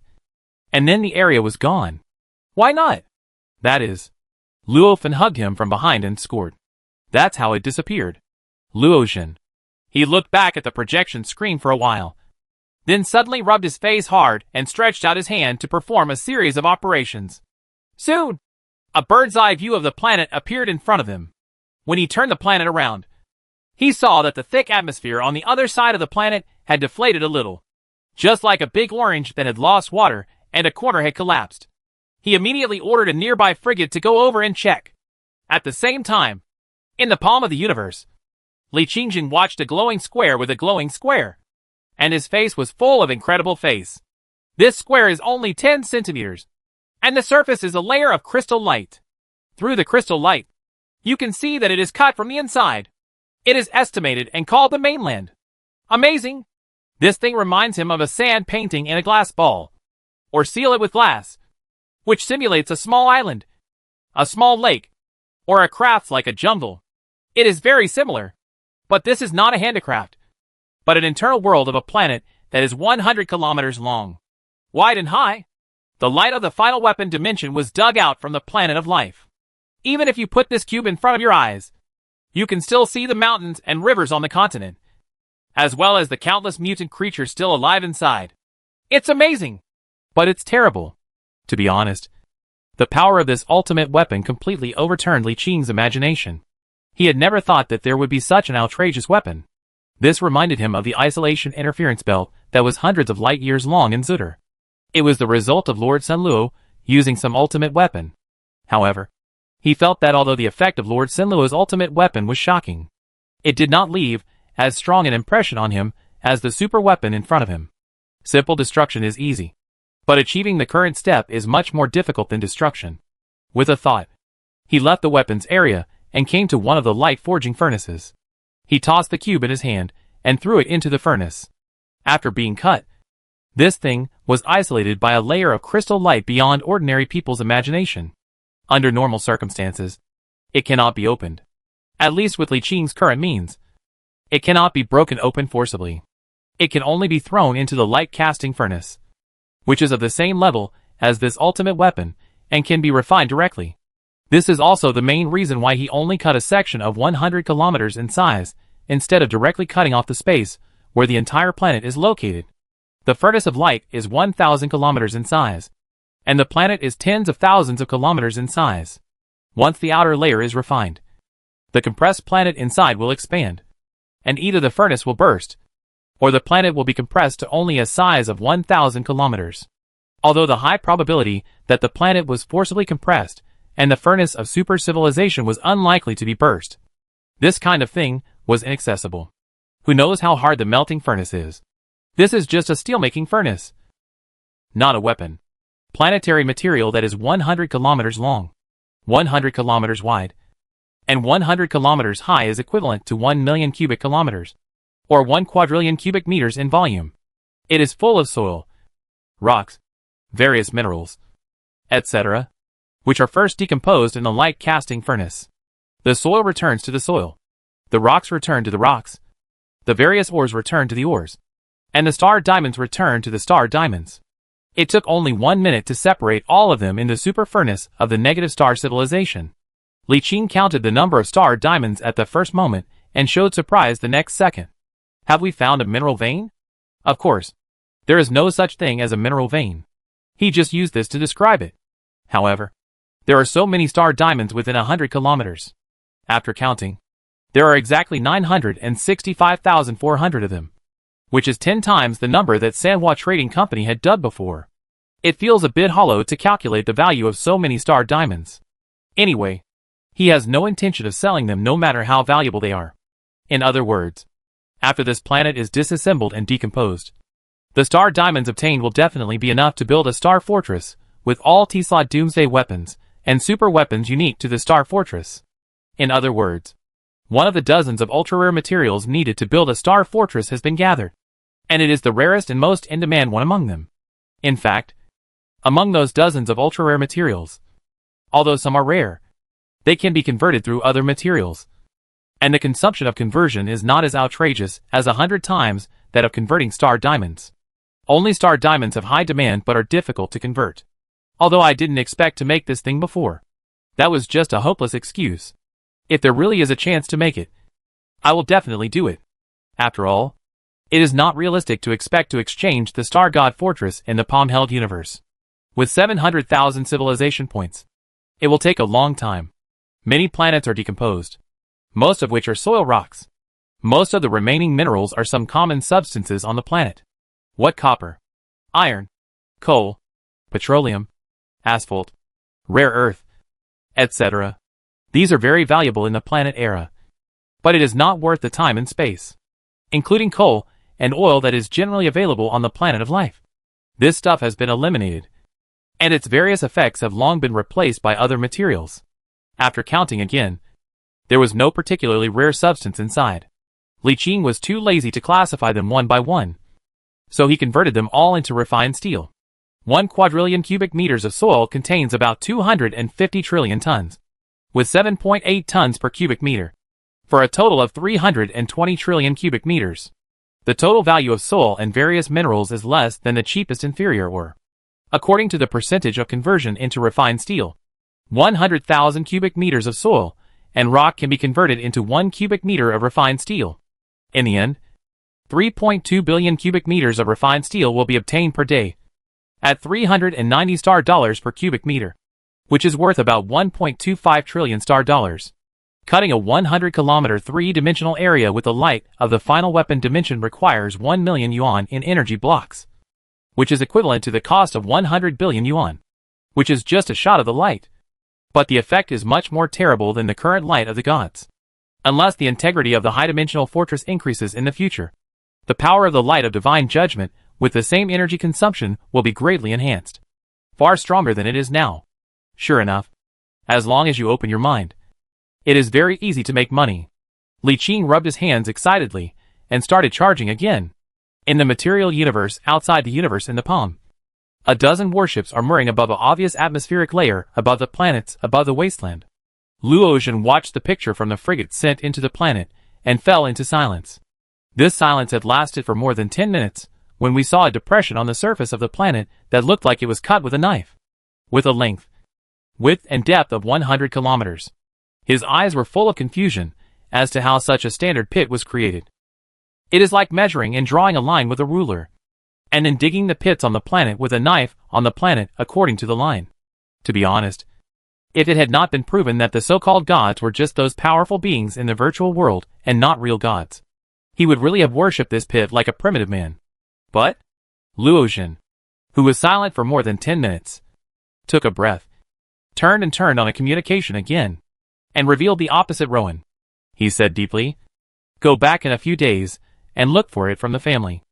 A: and then the area was gone." "Why not?" "That is." Luofan hugged him from behind and scored. "That's how it disappeared." Luotian. He looked back at the projection screen for a while, then suddenly rubbed his face hard and stretched out his hand to perform a series of operations. Soon, a bird's-eye view of the planet appeared in front of him. When he turned the planet around, he saw that the thick atmosphere on the other side of the planet had deflated a little, just like a big orange that had lost water and a corner had collapsed. He immediately ordered a nearby frigate to go over and check. At the same time, in the palm of the universe, Li Qingjin watched a glowing square with a glowing square, and his face was full of incredible face. This square is only 10 centimeters, and the surface is a layer of crystal light. Through the crystal light, you can see that it is cut from the inside. It is estimated and called the mainland. Amazing! This thing reminds him of a sand painting in a glass ball, or seal it with glass, which simulates a small island, a small lake, or a craft like a jungle. It is very similar, but this is not a handicraft, but an internal world of a planet that is 100 kilometers long, wide and high. The light of the final weapon dimension was dug out from the planet of life. Even if you put this cube in front of your eyes, you can still see the mountains and rivers on the continent, as well as the countless mutant creatures still alive inside. It's amazing, but it's terrible. To be honest, the power of this ultimate weapon completely overturned Li Qing's imagination. He had never thought that there would be such an outrageous weapon. This reminded him of the isolation interference belt that was hundreds of light years long in Zutter. It was the result of Lord Senluo using some ultimate weapon. However, he felt that although the effect of Lord Senluo's ultimate weapon was shocking, it did not leave as strong an impression on him as the super weapon in front of him. Simple destruction is easy, but achieving the current step is much more difficult than destruction. With a thought, he left the weapons area and came to one of the light forging furnaces. He tossed the cube in his hand and threw it into the furnace. After being cut, this thing was isolated by a layer of crystal light beyond ordinary people's imagination. Under normal circumstances, it cannot be opened. At least with Li Qing's current means. It cannot be broken open forcibly. It can only be thrown into the light casting furnace, which is of the same level as this ultimate weapon and can be refined directly. This is also the main reason why he only cut a section of 100 kilometers in size, instead of directly cutting off the space where the entire planet is located. The furnace of light is 1,000 kilometers in size, and the planet is tens of thousands of kilometers in size. Once the outer layer is refined, the compressed planet inside will expand, and either the furnace will burst, or the planet will be compressed to only a size of 1,000 kilometers. Although the high probability that the planet was forcibly compressed, and the furnace of super civilization was unlikely to be burst, this kind of thing was inaccessible. Who knows how hard the melting furnace is? This is just a steelmaking furnace, not a weapon. Planetary material that is 100 kilometers long, 100 kilometers wide, and 100 kilometers high is equivalent to 1 million cubic kilometers, or 1 quadrillion cubic meters in volume. It is full of soil, rocks, various minerals, etc., which are first decomposed in the light casting furnace. The soil returns to the soil, the rocks return to the rocks, the various ores return to the ores, and the star diamonds return to the star diamonds. It took only 1 minute to separate all of them in the super furnace of the negative star civilization. Li Qing counted the number of star diamonds at the first moment and showed surprise the next second. Have we found a mineral vein? Of course, there is no such thing as a mineral vein. He just used this to describe it. However, there are so many star diamonds within 100 kilometers. After counting, there are exactly 965,400 of them, which is 10 times the number that Sanhua Trading Company had dug before. It feels a bit hollow to calculate the value of so many star diamonds. Anyway, he has no intention of selling them no matter how valuable they are. In other words, after this planet is disassembled and decomposed, the star diamonds obtained will definitely be enough to build a star fortress with all T-slot doomsday weapons and super weapons unique to the star fortress. In other words, one of the dozens of ultra-rare materials needed to build a star fortress has been gathered, and it is the rarest and most in-demand one among them. In fact, among those dozens of ultra-rare materials, although some are rare, they can be converted through other materials, and the consumption of conversion is not as outrageous as 100 times that of converting star diamonds. Only star diamonds have high demand but are difficult to convert. Although I didn't expect to make this thing before. That was just a hopeless excuse. If there really is a chance to make it, I will definitely do it. After all, it is not realistic to expect to exchange the Star God Fortress in the palm-held universe with 700,000 civilization points. It will take a long time. Many planets are decomposed, most of which are soil rocks. Most of the remaining minerals are some common substances on the planet. What copper, iron, coal, petroleum, asphalt, rare earth, etc. These are very valuable in the planet era. But it is not worth the time and space, including coal and oil that is generally available on the planet of life. This stuff has been eliminated, and its various effects have long been replaced by other materials. After counting again, there was no particularly rare substance inside. Li Qing was too lazy to classify them one by one, so he converted them all into refined steel. 1 quadrillion cubic meters of soil contains about 250 trillion tons, with 7.8 tons per cubic meter, for a total of 320 trillion cubic meters. The total value of soil and various minerals is less than the cheapest inferior ore. According to the percentage of conversion into refined steel, 100,000 cubic meters of soil and rock can be converted into 1 cubic meter of refined steel. In the end, 3.2 billion cubic meters of refined steel will be obtained per day, at $390 per cubic meter, which is worth about 1.25 trillion dollars. Cutting a 100-kilometer three-dimensional area with the light of the final weapon dimension requires 1 million yuan in energy blocks, which is equivalent to the cost of 100 billion yuan, which is just a shot of the light. But the effect is much more terrible than the current light of the gods. Unless the integrity of the high-dimensional fortress increases in the future, the power of the light of divine judgment with the same energy consumption will be greatly enhanced, far stronger than it is now. Sure enough, as long as you open your mind, it is very easy to make money. Li Qing rubbed his hands excitedly and started charging again. In the material universe outside the universe in the palm, a dozen warships are mooring above an obvious atmospheric layer above the planets above the wasteland. Luoyuan watched the picture from the frigate sent into the planet and fell into silence. This silence had lasted for more than 10 minutes when we saw a depression on the surface of the planet that looked like it was cut with a knife, with a length, width and depth of 100 kilometers. His eyes were full of confusion as to how such a standard pit was created. It is like measuring and drawing a line with a ruler, and then digging the pits on the planet with a knife on the planet according to the line. To be honest, if it had not been proven that the so-called gods were just those powerful beings in the virtual world and not real gods, he would really have worshipped this pit like a primitive man. But Luoyuan, who was silent for more than 10 minutes, took a breath, turned on a communication again, and revealed the opposite Rowan. He said deeply, "Go back in a few days and look for it from the family."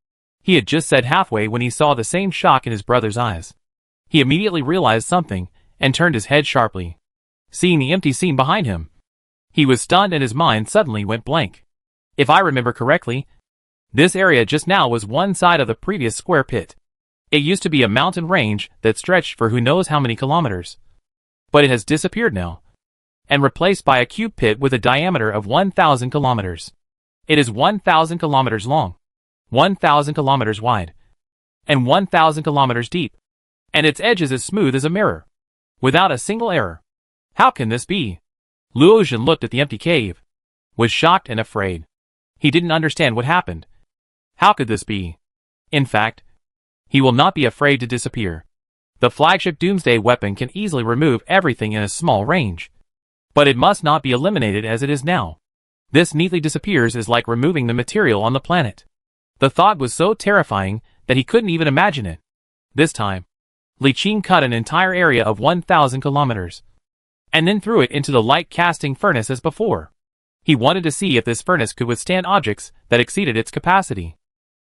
A: He had just said halfway when he saw the same shock in his brother's eyes. He immediately realized something and turned his head sharply, seeing the empty scene behind him. He was stunned and his mind suddenly went blank. If I remember correctly, this area just now was one side of the previous square pit. It used to be a mountain range that stretched for who knows how many kilometers. But it has disappeared now, and replaced by a cube pit with a diameter of 1,000 kilometers. It is 1,000 kilometers long, 1,000 kilometers wide, and 1,000 kilometers deep, and its edge is as smooth as a mirror, without a single error. How can this be? Luoyuan looked at the empty cave, was shocked and afraid. He didn't understand what happened. How could this be? In fact, he will not be afraid to disappear. The flagship doomsday weapon can easily remove everything in a small range. But it must not be eliminated as it is now. This neatly disappears is like removing the material on the planet. The thought was so terrifying that he couldn't even imagine it. This time, Li Qing cut an entire area of 1,000 kilometers, and then threw it into the light-casting furnace as before. He wanted to see if this furnace could withstand objects that exceeded its capacity.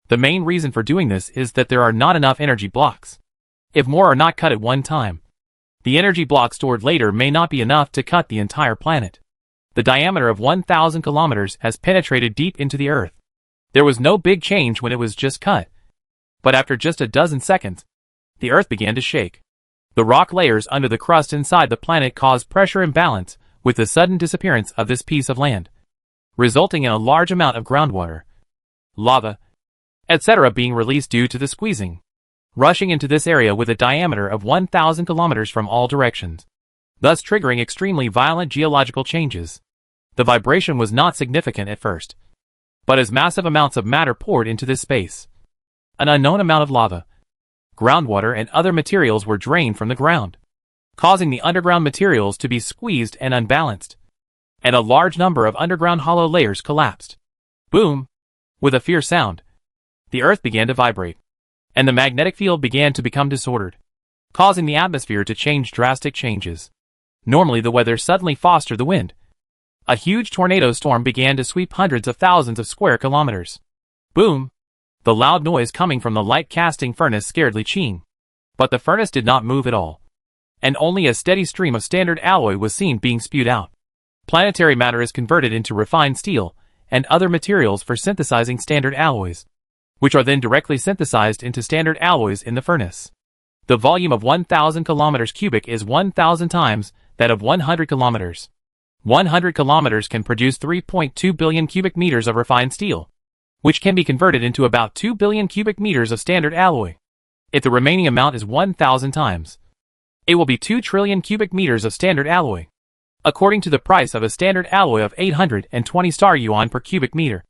A: The main reason for doing this is that there are not enough energy blocks. If more are not cut at one time, the energy block stored later may not be enough to cut the entire planet. The diameter of 1,000 kilometers has penetrated deep into the earth. There was no big change when it was just cut. But after just a dozen seconds, the earth began to shake. The rock layers under the crust inside the planet caused pressure imbalance with the sudden disappearance of this piece of land, resulting in a large amount of groundwater, lava, etc. being released due to the squeezing, rushing into this area with a diameter of 1,000 kilometers from all directions, thus triggering extremely violent geological changes. The vibration was not significant at first, but as massive amounts of matter poured into this space, an unknown amount of lava, groundwater and other materials were drained from the ground, causing the underground materials to be squeezed and unbalanced, and a large number of underground hollow layers collapsed. Boom! With a fierce sound, the earth began to vibrate, and the magnetic field began to become disordered, causing the atmosphere to change drastic changes. Normally the weather suddenly fostered the wind. A huge tornado storm began to sweep hundreds of thousands of square kilometers. Boom! The loud noise coming from the light-casting furnace scared Li Qing. But the furnace did not move at all, and only a steady stream of standard alloy was seen being spewed out. Planetary matter is converted into refined steel and other materials for synthesizing standard alloys, which are then directly synthesized into standard alloys in the furnace. The volume of 1,000 kilometers cubic is 1,000 times that of 100 kilometers. 100 kilometers can produce 3.2 billion cubic meters of refined steel, which can be converted into about 2 billion cubic meters of standard alloy. If the remaining amount is 1,000 times, it will be 2 trillion cubic meters of standard alloy. According to the price of a standard alloy of 820 star yuan per cubic meter,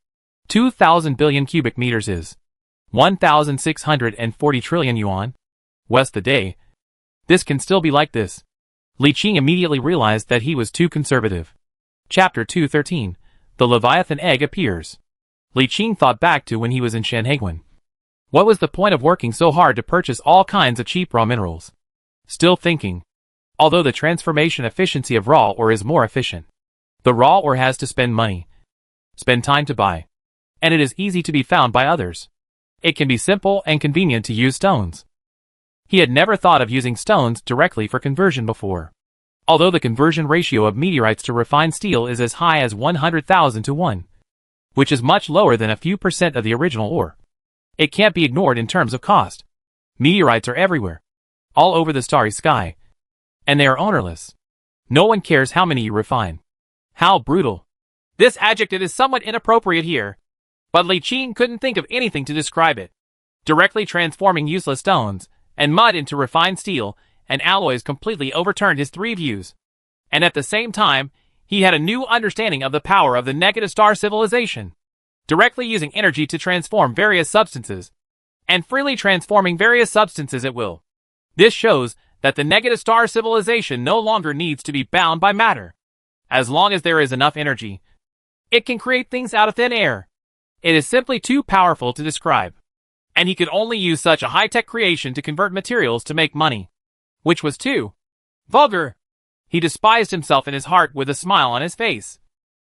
A: 2,000 billion cubic meters is 1,640 trillion yuan. West the day. This can still be like this. Li Qing immediately realized that he was too conservative. Chapter 213. The Leviathan Egg appears. Li Qing thought back to when he was in Shanhaiguan. What was the point of working so hard to purchase all kinds of cheap raw minerals? Still thinking. Although the transformation efficiency of raw ore is more efficient, the raw ore has to spend money, spend time to buy, and it is easy to be found by others. It can be simple and convenient to use stones. He had never thought of using stones directly for conversion before. Although the conversion ratio of meteorites to refined steel is as high as 100,000 to 1, which is much lower than a few percent of the original ore, it can't be ignored in terms of cost. Meteorites are everywhere, all over the starry sky, and they are ownerless. No one cares how many you refine. How brutal. This adjective is somewhat inappropriate here, but Li Qing couldn't think of anything to describe it. Directly transforming useless stones and mud into refined steel and alloys completely overturned his three views. And at the same time, he had a new understanding of the power of the negative star civilization. Directly using energy to transform various substances, and freely transforming various substances at will. This shows that the negative star civilization no longer needs to be bound by matter. As long as there is enough energy, it can create things out of thin air. It is simply too powerful to describe. And he could only use such a high-tech creation to convert materials to make money, which was too vulgar. He despised himself in his heart with a smile on his face,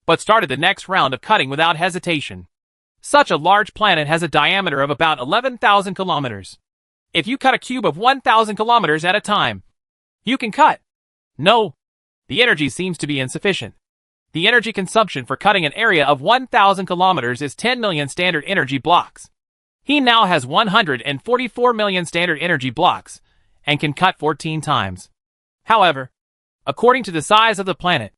A: but started the next round of cutting without hesitation. Such a large planet has a diameter of about 11,000 kilometers. If you cut a cube of 1,000 kilometers at a time, you can cut. No, the energy seems to be insufficient. The energy consumption for cutting an area of 1,000 kilometers is 10 million standard energy blocks. He now has 144 million standard energy blocks, and can cut 14 times. However, according to the size of the planet,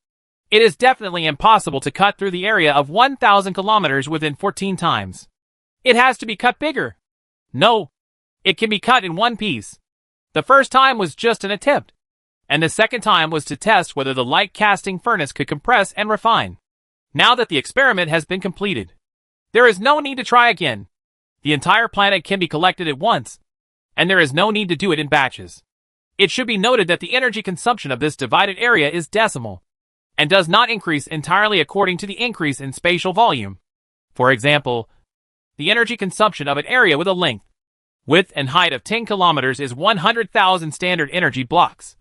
A: it is definitely impossible to cut through the area of 1,000 kilometers within 14 times. It has to be cut bigger. No, it can be cut in one piece. The first time was just an attempt, and the second time was to test whether the light casting furnace could compress and refine. Now that the experiment has been completed, there is no need to try again. The entire planet can be collected at once, and there is no need to do it in batches. It should be noted that the energy consumption of this divided area is decimal, and does not increase entirely according to the increase in spatial volume. For example, the energy consumption of an area with a length, width and height of 10 kilometers is 100,000 standard energy blocks,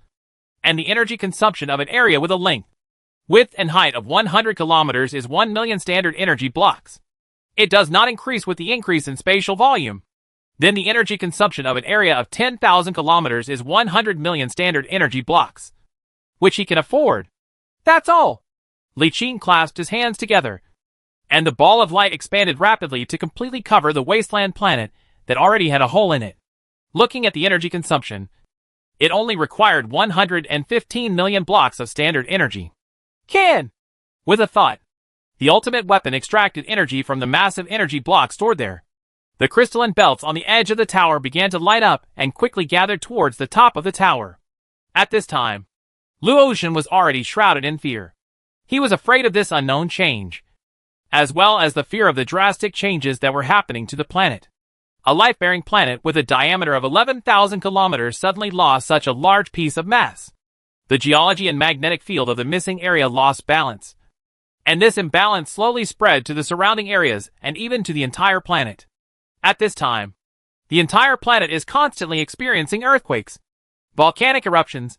A: and the energy consumption of an area with a length, width and height of 100 kilometers is 1 million standard energy blocks. It does not increase with the increase in spatial volume. Then the energy consumption of an area of 10,000 kilometers is 100 million standard energy blocks, which he can afford. That's all. Li Qing clasped his hands together, and the ball of light expanded rapidly to completely cover the wasteland planet that already had a hole in it. Looking at the energy consumption, it only required 115 million blocks of standard energy. Can! With a thought, the ultimate weapon extracted energy from the massive energy block stored there. The crystalline belts on the edge of the tower began to light up and quickly gathered towards the top of the tower. At this time, Luotian was already shrouded in fear. He was afraid of this unknown change, as well as the fear of the drastic changes that were happening to the planet. A life-bearing planet with a diameter of 11,000 kilometers suddenly lost such a large piece of mass. The geology and magnetic field of the missing area lost balance, and this imbalance slowly spread to the surrounding areas and even to the entire planet. At this time, the entire planet is constantly experiencing earthquakes, volcanic eruptions,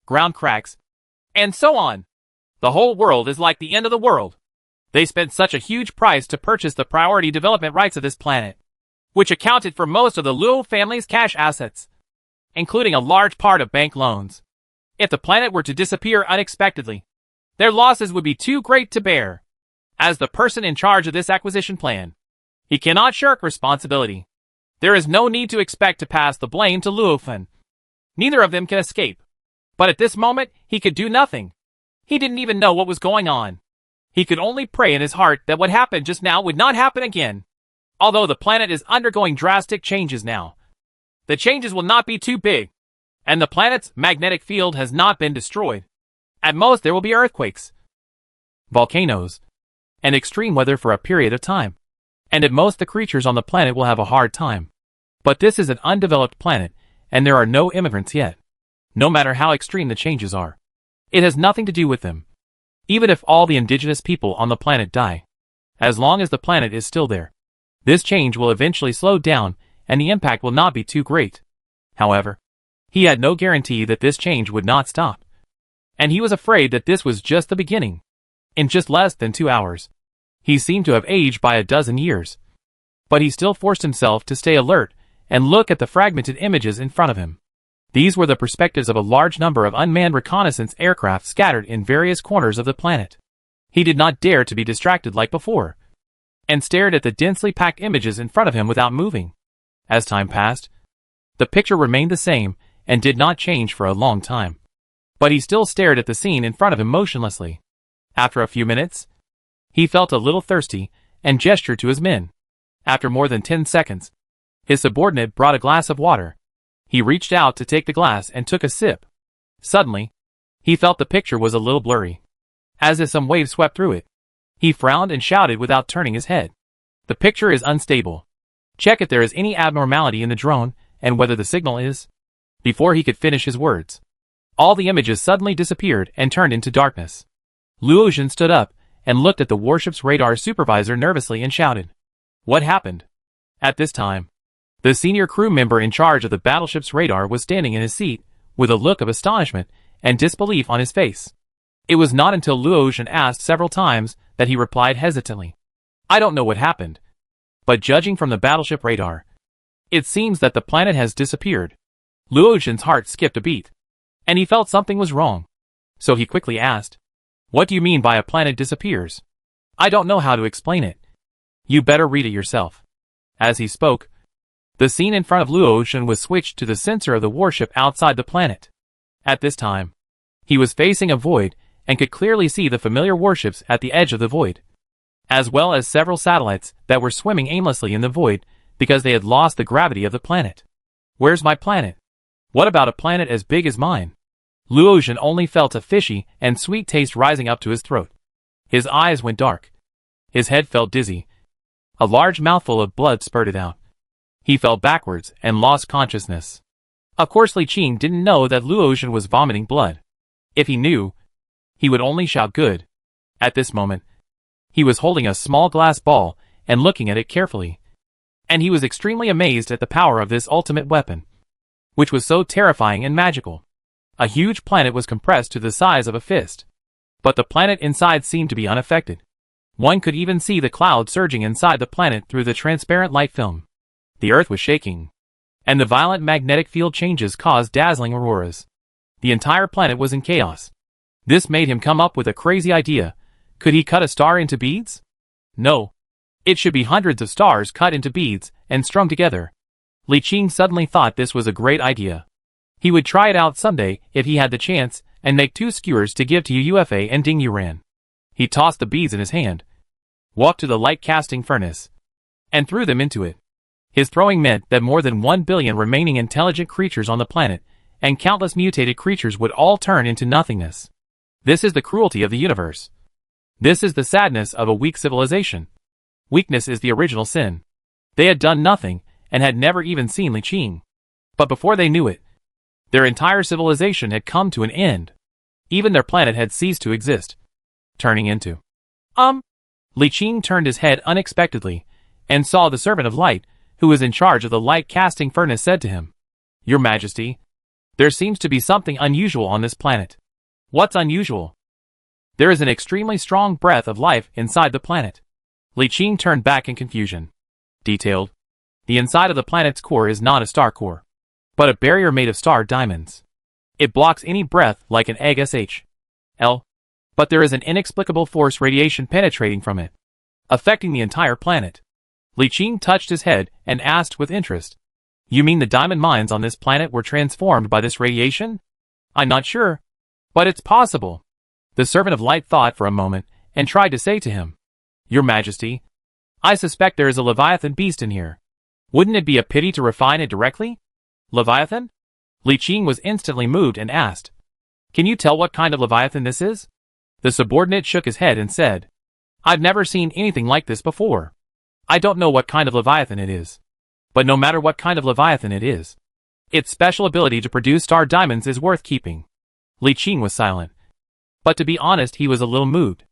A: ground cracks, and so on. The whole world is like the end of the world. They spent such a huge price to purchase the priority development rights of this planet, which accounted for most of the Luo family's cash assets, including a large part of bank loans. If the planet were to disappear unexpectedly, their losses would be too great to bear. As the person in charge of this acquisition plan, he cannot shirk responsibility. There is no need to expect to pass the blame to Luofan. Neither of them can escape. But at this moment, he could do nothing. He didn't even know what was going on. He could only pray in his heart that what happened just now would not happen again. Although the planet is undergoing drastic changes now, The changes will not be too big, and the planet's magnetic field has not been destroyed. At most, there will be earthquakes, volcanoes, and extreme weather for a period of time. And at most, the creatures on the planet will have a hard time. But this is an undeveloped planet, and there are no immigrants yet. No matter how extreme the changes are, it has nothing to do with them. Even if all the indigenous people on the planet die, as long as the planet is still there, this change will eventually slow down and the impact will not be too great. However, he had no guarantee that this change would not stop. And he was afraid that this was just the beginning. In just less than 2 hours, he seemed to have aged by a dozen years. But he still forced himself to stay alert and look at the fragmented images in front of him. These were the perspectives of a large number of unmanned reconnaissance aircraft scattered in various corners of the planet. He did not dare to be distracted like before, and stared at the densely packed images in front of him without moving. As time passed, the picture remained the same and did not change for a long time. But he still stared at the scene in front of him motionlessly. After a few minutes, he felt a little thirsty and gestured to his men. After more than 10 seconds, his subordinate brought a glass of water. He reached out to take the glass and took a sip. Suddenly, he felt the picture was a little blurry, as if some wave swept through it. He frowned and shouted without turning his head. The picture is unstable. Check if there is any abnormality in the drone and whether the signal is. Before he could finish his words, all the images suddenly disappeared and turned into darkness. Luotian stood up and looked at the warship's radar supervisor nervously and shouted, "What happened?" At this time, the senior crew member in charge of the battleship's radar was standing in his seat with a look of astonishment and disbelief on his face. It was not until Luotian asked several times that he replied hesitantly, "I don't know what happened, but judging from the battleship radar, it seems that the planet has disappeared." Luotian's heart skipped a beat, and he felt something was wrong. So he quickly asked, "What do you mean by a planet disappears? I don't know how to explain it. You better read it yourself." As he spoke, the scene in front of Luotian was switched to the sensor of the warship outside the planet. At this time, he was facing a void and could clearly see the familiar warships at the edge of the void, as well as several satellites that were swimming aimlessly in the void because they had lost the gravity of the planet. Where's my planet? What about a planet as big as mine? Luotian only felt a fishy and sweet taste rising up to his throat. His eyes went dark. His head felt dizzy. A large mouthful of blood spurted out. He fell backwards and lost consciousness. Of course Li Qing didn't know that Luotian was vomiting blood. If he knew, he would only shout good. At this moment, he was holding a small glass ball and looking at it carefully. And he was extremely amazed at the power of this ultimate weapon, which was so terrifying and magical. A huge planet was compressed to the size of a fist, but the planet inside seemed to be unaffected. One could even see the clouds surging inside the planet through the transparent light film. The earth was shaking, and the violent magnetic field changes caused dazzling auroras. The entire planet was in chaos. This made him come up with a crazy idea. Could he cut a star into beads? No. It should be hundreds of stars cut into beads and strung together. Li Qing suddenly thought this was a great idea. He would try it out someday if he had the chance and make 2 skewers to give to Ufa and Ding Yuran. He tossed the beads in his hand, walked to the light casting furnace, and threw them into it. His throwing meant that more than 1 billion remaining intelligent creatures on the planet and countless mutated creatures would all turn into nothingness. This is the cruelty of the universe. This is the sadness of a weak civilization. Weakness is the original sin. They had done nothing and had never even seen Li Qing. But before they knew it, their entire civilization had come to an end. Even their planet had ceased to exist, turning into... Li Qing turned his head unexpectedly and saw the servant of light, who was in charge of the light casting furnace, said to him, "Your Majesty, there seems to be something unusual on this planet." "What's unusual?" "There is an extremely strong breath of life inside the planet." Li Qing turned back in confusion. Detailed. The inside of the planet's core is not a star core, but a barrier made of star diamonds. It blocks any breath like an egg SHL, but there is an inexplicable force radiation penetrating from it, affecting the entire planet. Li Qing touched his head and asked with interest, "You mean the diamond mines on this planet were transformed by this radiation?" "I'm not sure, but it's possible." The servant of light thought for a moment and tried to say to him, "Your Majesty, I suspect there is a Leviathan beast in here. Wouldn't it be a pity to refine it directly?" Leviathan? Li Qing was instantly moved and asked, "Can you tell what kind of Leviathan this is?" The subordinate shook his head and said, "I've never seen anything like this before. I don't know what kind of Leviathan it is. But no matter what kind of Leviathan it is, its special ability to produce star diamonds is worth keeping." Li Qing was silent. But to be honest, he was a little moved.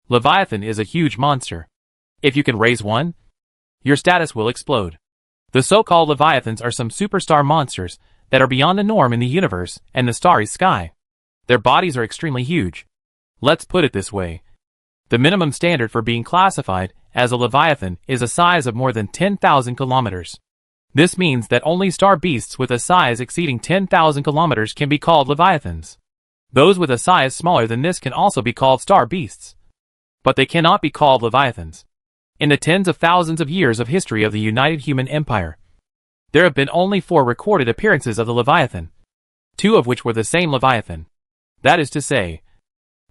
A: Leviathan is a huge monster. If you can raise one, your status will explode. The so-called Leviathans are some superstar monsters that are beyond the norm in the universe and the starry sky. Their bodies are extremely huge. Let's put it this way. The minimum standard for being classified as a Leviathan is a size of more than 10,000 kilometers. This means that only star beasts with a size exceeding 10,000 kilometers can be called Leviathans. Those with a size smaller than this can also be called star beasts. But they cannot be called Leviathans. In the tens of thousands of years of history of the United Human Empire, there have been only 4 recorded appearances of the Leviathan, 2 of which were the same Leviathan. That is to say,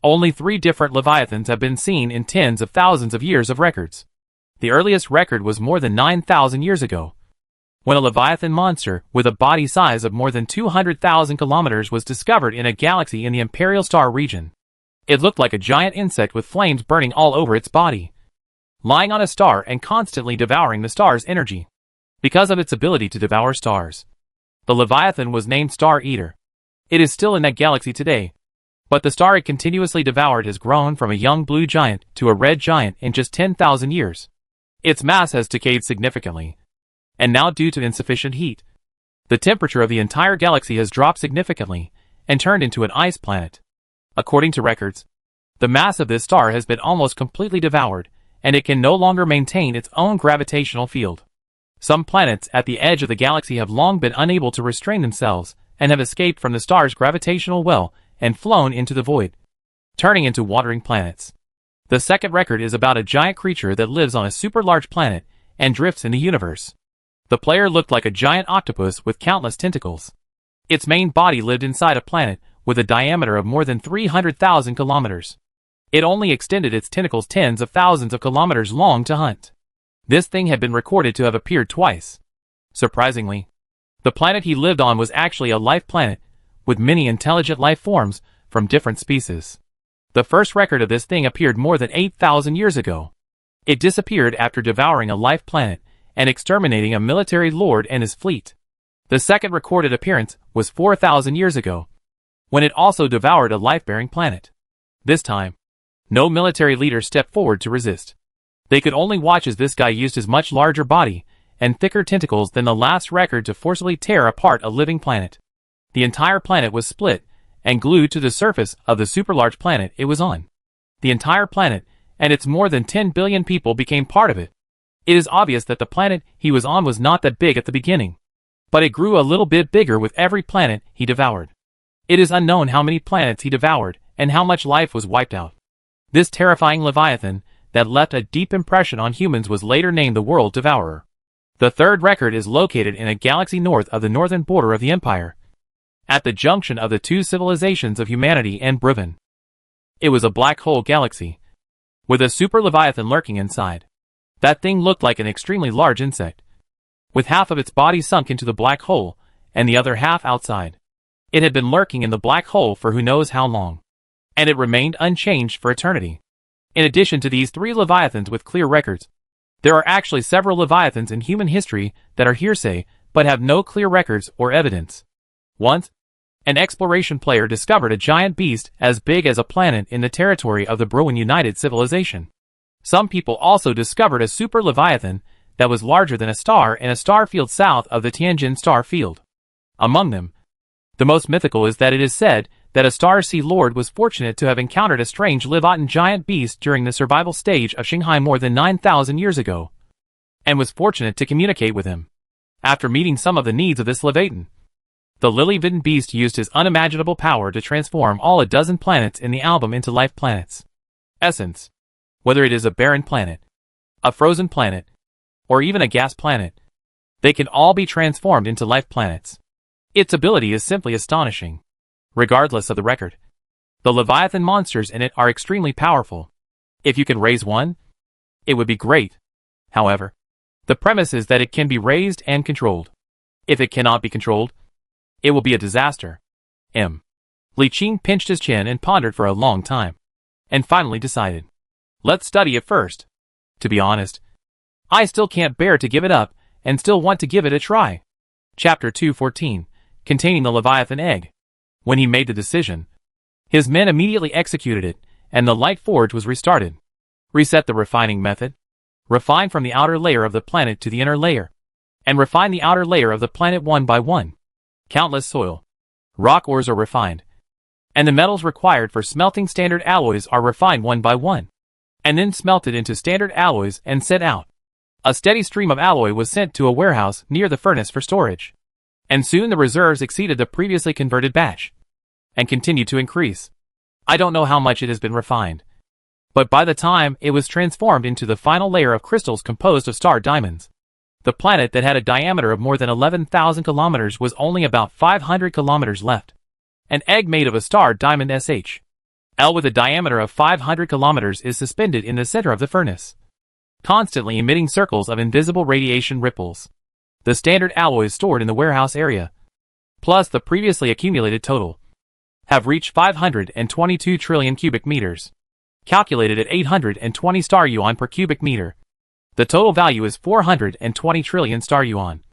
A: only 3 different Leviathans have been seen in tens of thousands of years of records. The earliest record was more than 9,000 years ago, when a Leviathan monster with a body size of more than 200,000 kilometers was discovered in a galaxy in the Imperial Star region. It looked like a giant insect with flames burning all over its body, lying on a star and constantly devouring the star's energy. Because of its ability to devour stars, the Leviathan was named Star Eater. It is still in that galaxy today, but the star it continuously devoured has grown from a young blue giant to a red giant in just 10,000 years. Its mass has decayed significantly, and now due to insufficient heat, the temperature of the entire galaxy has dropped significantly and turned into an ice planet. According to records, the mass of this star has been almost completely devoured, and it can no longer maintain its own gravitational field. Some planets at the edge of the galaxy have long been unable to restrain themselves and have escaped from the star's gravitational well and flown into the void, turning into watering planets. The second record is about a giant creature that lives on a super large planet and drifts in the universe. The player looked like a giant octopus with countless tentacles. Its main body lived inside a planet with a diameter of more than 300,000 kilometers. It only extended its tentacles tens of thousands of kilometers long to hunt. This thing had been recorded to have appeared twice. Surprisingly, the planet he lived on was actually a life planet, with many intelligent life forms from different species. The first record of this thing appeared more than 8,000 years ago. It disappeared after devouring a life planet and exterminating a military lord and his fleet. The second recorded appearance was 4,000 years ago, when it also devoured a life-bearing planet. This time, no military leader stepped forward to resist. They could only watch as this guy used his much larger body and thicker tentacles than the last record to forcibly tear apart a living planet. The entire planet was split and glued to the surface of the super-large planet it was on. The entire planet and its more than 10 billion people became part of it. It is obvious that the planet he was on was not that big at the beginning, but it grew a little bit bigger with every planet he devoured. It is unknown how many planets he devoured and how much life was wiped out. This terrifying Leviathan that left a deep impression on humans was later named the World Devourer. The third record is located in a galaxy north of the northern border of the Empire, at the junction of the 2 civilizations of humanity and Briven. It was a black hole galaxy, with a super Leviathan lurking inside. That thing looked like an extremely large insect, with half of its body sunk into the black hole and the other half outside. It had been lurking in the black hole for who knows how long, and it remained unchanged for eternity. In addition to these 3 Leviathans with clear records, there are actually several Leviathans in human history that are hearsay but have no clear records or evidence. Once, an exploration player discovered a giant beast as big as a planet in the territory of the Briven United Civilization. Some people also discovered a super Leviathan that was larger than a star in a star field south of the Tianjin star field. Among them, the most mythical is that it is said that a Star Sea Lord was fortunate to have encountered a strange Leviathan giant beast during the survival stage of Shanghai more than 9,000 years ago, and was fortunate to communicate with him. After meeting some of the needs of this Leviathan, the Leviathan beast used his unimaginable power to transform all a dozen planets in the album into life planets. Essence, whether it is a barren planet, a frozen planet, or even a gas planet, they can all be transformed into life planets. Its ability is simply astonishing. Regardless of the record, the Leviathan monsters in it are extremely powerful. If you can raise one, it would be great. However, the premise is that it can be raised and controlled. If it cannot be controlled, it will be a disaster. Li Qing pinched his chin and pondered for a long time, and finally decided, let's study it first. To be honest, I still can't bear to give it up, and still want to give it a try. Chapter 214, containing the Leviathan egg. When he made the decision, his men immediately executed it, and the light forge was restarted. Reset the refining method. Refine from the outer layer of the planet to the inner layer, and refine the outer layer of the planet one by one. Countless soil, rock ores are refined, and the metals required for smelting standard alloys are refined one by one, and then smelted into standard alloys and sent out. A steady stream of alloy was sent to a warehouse near the furnace for storage, and soon the reserves exceeded the previously converted batch, and continued to increase. I don't know how much it has been refined, but by the time it was transformed into the final layer of crystals composed of star diamonds, the planet that had a diameter of more than 11,000 kilometers was only about 500 kilometers left. An egg made of a star diamond SH.L with a diameter of 500 kilometers is suspended in the center of the furnace, constantly emitting circles of invisible radiation ripples. The standard alloys stored in the warehouse area, plus the previously accumulated total, have reached 522 trillion cubic meters. Calculated at 820 star yuan per cubic meter, the total value is 420 trillion star yuan,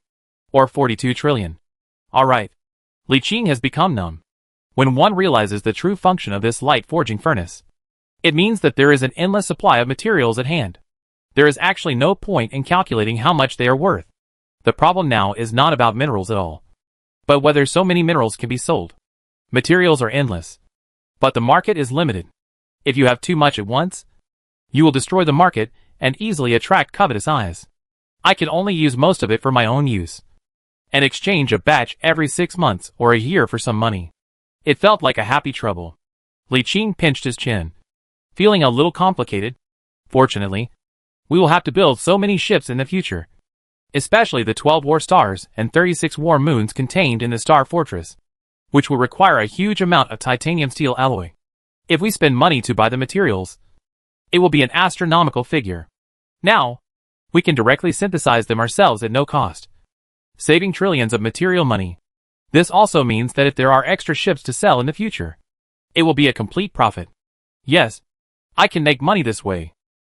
A: or 42 trillion. Alright, Li Qing has become numb. When one realizes the true function of this light forging furnace, it means that there is an endless supply of materials at hand. There is actually no point in calculating how much they are worth. The problem now is not about minerals at all, but whether so many minerals can be sold. Materials are endless, but the market is limited. If you have too much at once, you will destroy the market and easily attract covetous eyes. I can only use most of it for my own use, and exchange a batch every 6 months or a year for some money. It felt like a happy trouble. Li Qing pinched his chin, feeling a little complicated. Fortunately, we will have to build so many ships in the future, especially the 12 war stars and 36 war moons contained in the Star Fortress, which will require a huge amount of titanium steel alloy. If we spend money to buy the materials, it will be an astronomical figure. Now, we can directly synthesize them ourselves at no cost, saving trillions of material money. This also means that if there are extra ships to sell in the future, it will be a complete profit. Yes, I can make money this way.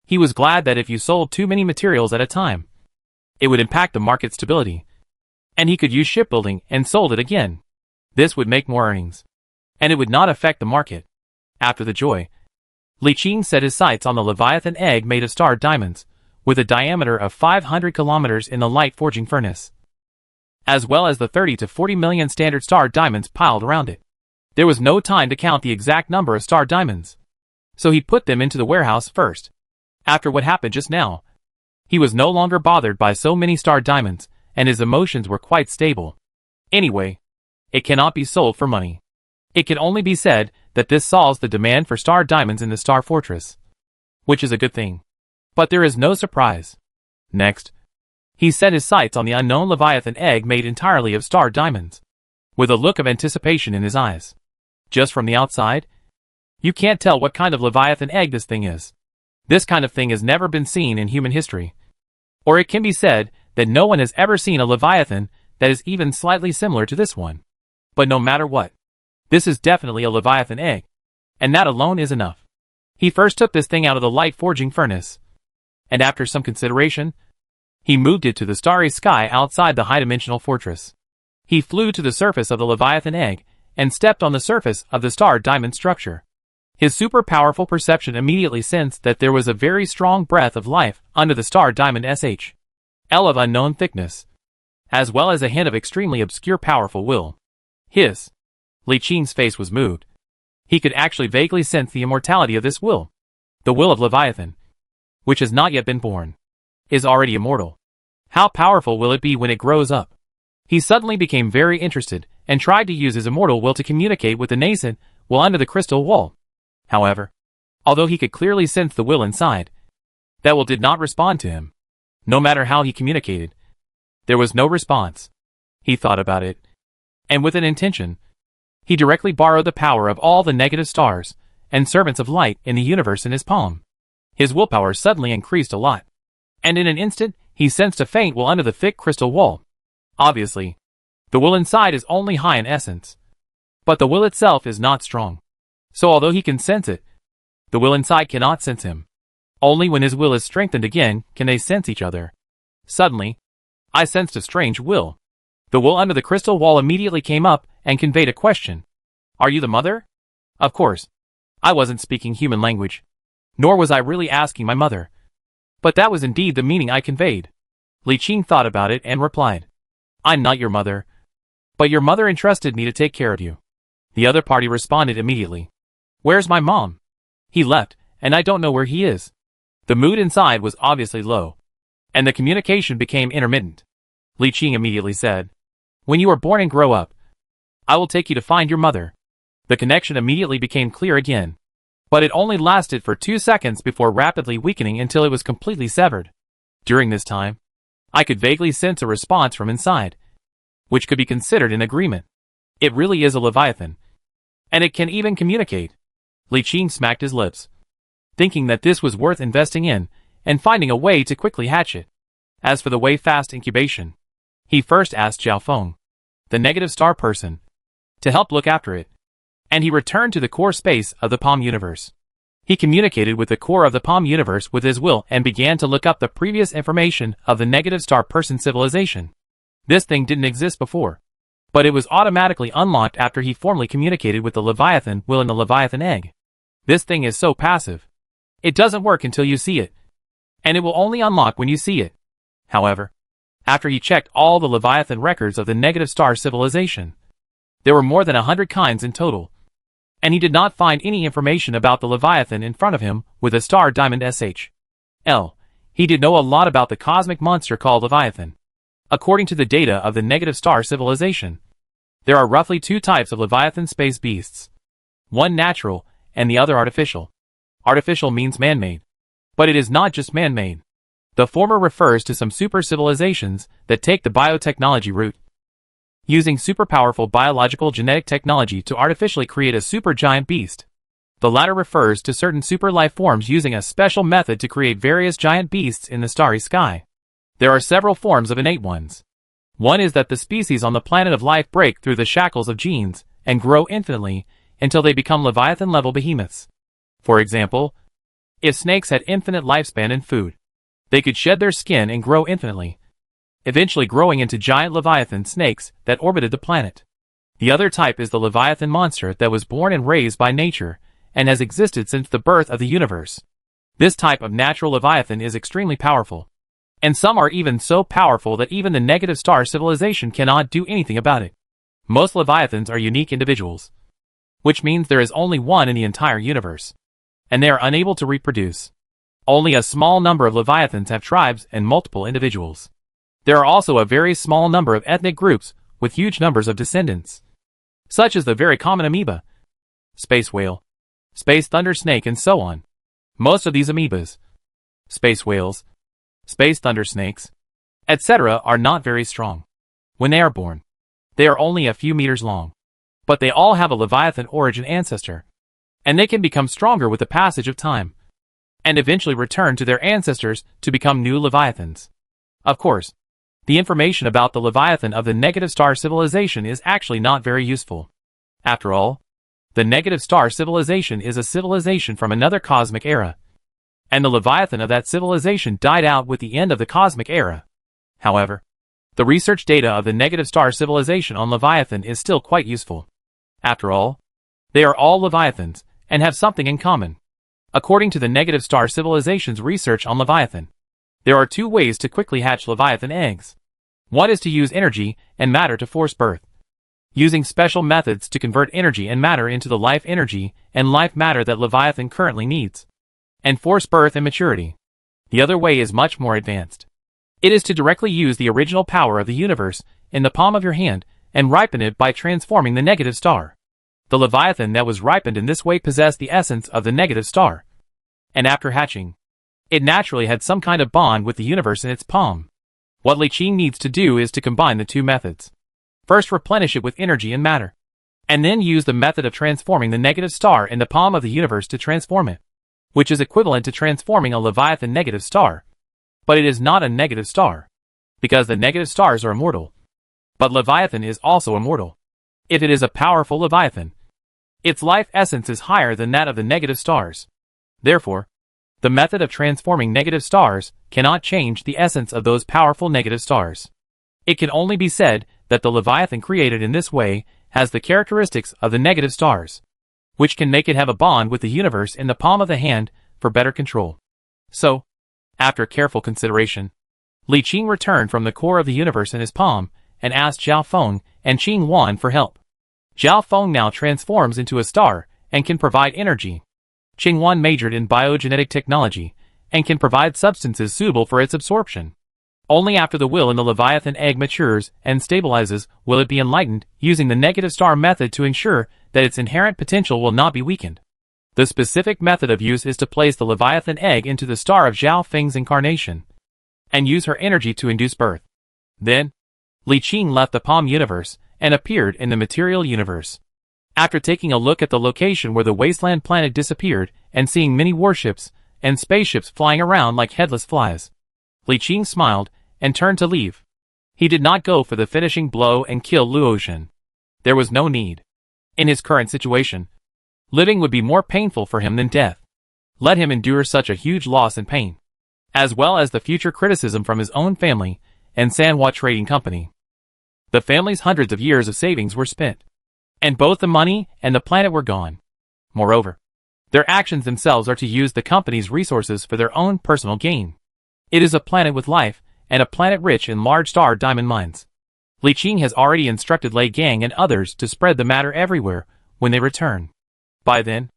A: He was glad that if you sold too many materials at a time, it would impact the market stability, and he could use shipbuilding and sold it again. This would make more earnings, and it would not affect the market. After the joy, Li Qing set his sights on the Leviathan egg made of star diamonds, with a diameter of 500 kilometers in the light forging furnace, as well as the 30 to 40 million standard star diamonds piled around it. There was no time to count the exact number of star diamonds, so he put them into the warehouse first. After what happened just now, he was no longer bothered by so many star diamonds, and his emotions were quite stable. Anyway, it cannot be sold for money. It can only be said that this solves the demand for star diamonds in the Star Fortress, which is a good thing. But there is no surprise. Next, he set his sights on the unknown Leviathan egg made entirely of star diamonds, with a look of anticipation in his eyes. Just from the outside, you can't tell what kind of Leviathan egg this thing is. This kind of thing has never been seen in human history. Or it can be said that no one has ever seen a Leviathan that is even slightly similar to this one. But no matter what, this is definitely a Leviathan egg, and that alone is enough. He first took this thing out of the light forging furnace, and after some consideration, he moved it to the starry sky outside the high-dimensional fortress. He flew to the surface of the Leviathan egg and stepped on the surface of the star diamond structure. His super-powerful perception immediately sensed that there was a very strong breath of life under the star diamond SH.L of unknown thickness, as well as a hint of extremely obscure powerful will. Li Qing's face was moved. He could actually vaguely sense the immortality of this will. The will of Leviathan, which has not yet been born, is already immortal. How powerful will it be when it grows up? He suddenly became very interested and tried to use his immortal will to communicate with the nascent will under the crystal wall. However, although he could clearly sense the will inside, that will did not respond to him. No matter how he communicated, there was no response. He thought about it, and with an intention, he directly borrowed the power of all the negative stars and servants of light in the universe in his palm. His willpower suddenly increased a lot, and in an instant, he sensed a faint will under the thick crystal wall. Obviously, The will inside is only high in essence. But the will itself is not strong. So although he can sense it, the will inside cannot sense him. Only when his will is strengthened again can they sense each other. Suddenly, I sensed a strange will. The will under the crystal wall immediately came up and conveyed a question. Are you the mother? Of course. I wasn't speaking human language. Nor was I really asking my mother. But that was indeed the meaning I conveyed. Li Qing thought about it and replied. I'm not your mother. But your mother entrusted me to take care of you. The other party responded immediately. Where's my mom? He left, and I don't know where he is. The mood inside was obviously low. And the communication became intermittent. Li Qing immediately said. When you are born and grow up, I will take you to find your mother. The connection immediately became clear again. But it only lasted for 2 seconds before rapidly weakening until it was completely severed. During this time, I could vaguely sense a response from inside, which could be considered an agreement. It really is a Leviathan. And it can even communicate. Li Qing smacked his lips, thinking that this was worth investing in, and finding a way to quickly hatch it. As for the way fast incubation, he first asked Zhao Feng, the negative star person, to help look after it. And he returned to the core space of the Palm universe. He communicated with the core of the Palm universe with his will and began to look up the previous information of the negative star person civilization. This thing didn't exist before, but it was automatically unlocked after he formally communicated with the Leviathan will in the Leviathan egg. This thing is so passive. It doesn't work until you see it, and it will only unlock when you see it. However, after he checked all the Leviathan records of the negative star civilization, there were more than 100 kinds in total, and he did not find any information about the Leviathan in front of him with a star diamond SHL. He did know a lot about the cosmic monster called Leviathan. According to the data of the negative star civilization, there are roughly 2 types of Leviathan space beasts. One natural, and the other artificial. Artificial means man-made. But it is not just man-made. The former refers to some super civilizations that take the biotechnology route, using super powerful biological genetic technology to artificially create a super giant beast. The latter refers to certain super life forms using a special method to create various giant beasts in the starry sky. There are several forms of innate ones. One is that the species on the planet of life break through the shackles of genes and grow infinitely until they become Leviathan-level behemoths. For example, if snakes had infinite lifespan and food, they could shed their skin and grow infinitely, eventually growing into giant Leviathan snakes that orbited the planet. The other type is the Leviathan monster that was born and raised by nature and has existed since the birth of the universe. This type of natural Leviathan is extremely powerful, and some are even so powerful that even the negative star civilization cannot do anything about it. Most Leviathans are unique individuals, which means there is only one in the entire universe, and they are unable to reproduce. Only a small number of Leviathans have tribes and multiple individuals. There are also a very small number of ethnic groups with huge numbers of descendants, such as the very common amoeba, space whale, space thunder snake, and so on. Most of these amoebas, space whales, space thunder snakes, etc. are not very strong. When they are born, they are only a few meters long. But they all have a Leviathan origin ancestor, and they can become stronger with the passage of time, and eventually return to their ancestors to become new Leviathans. Of course, the information about the Leviathan of the negative star civilization is actually not very useful. After all, the negative star civilization is a civilization from another cosmic era, and the Leviathan of that civilization died out with the end of the cosmic era. However, the research data of the negative star civilization on Leviathan is still quite useful. After all, they are all Leviathans, and have something in common. According to the negative star civilization's research on Leviathan, there are 2 ways to quickly hatch Leviathan eggs. One is to use energy and matter to force birth, using special methods to convert energy and matter into the life energy and life matter that Leviathan currently needs, and force birth and maturity. The other way is much more advanced. It is to directly use the original power of the universe in the palm of your hand and ripen it by transforming the negative star. The Leviathan that was ripened in this way possessed the essence of the negative star, and after hatching, it naturally had some kind of bond with the universe in its palm. What Li Qing needs to do is to combine the 2 methods. First, replenish it with energy and matter, and then use the method of transforming the negative star in the palm of the universe to transform it, which is equivalent to transforming a Leviathan negative star. But it is not a negative star, because the negative stars are immortal. But Leviathan is also immortal. If it is a powerful Leviathan, its life essence is higher than that of the negative stars. Therefore, the method of transforming negative stars cannot change the essence of those powerful negative stars. It can only be said that the Leviathan created in this way has the characteristics of the negative stars, which can make it have a bond with the universe in the palm of the hand for better control. So, after careful consideration, Li Qing returned from the core of the universe in his palm and asked Zhao Feng and Qing Wan for help. Zhao Feng now transforms into a star and can provide energy. Qing Wan majored in biogenetic technology and can provide substances suitable for its absorption. Only after the will in the Leviathan egg matures and stabilizes will it be enlightened, using the negative star method to ensure that its inherent potential will not be weakened. The specific method of use is to place the Leviathan egg into the star of Zhao Feng's incarnation and use her energy to induce birth. Then, Li Qing left the palm universe and appeared in the material universe. After taking a look at the location where the wasteland planet disappeared and seeing many warships and spaceships flying around like headless flies, Li Qing smiled and turned to leave. He did not go for the finishing blow and kill Luotian. There was no need. In his current situation, living would be more painful for him than death. Let him endure such a huge loss and pain, as well as the future criticism from his own family and Sanhua Trading Company. The family's hundreds of years of savings were spent, and both the money and the planet were gone. Moreover, their actions themselves are to use the company's resources for their own personal gain. It is a planet with life, and a planet rich in large star diamond mines. Li Qing has already instructed Lei Gang and others to spread the matter everywhere when they return. By then,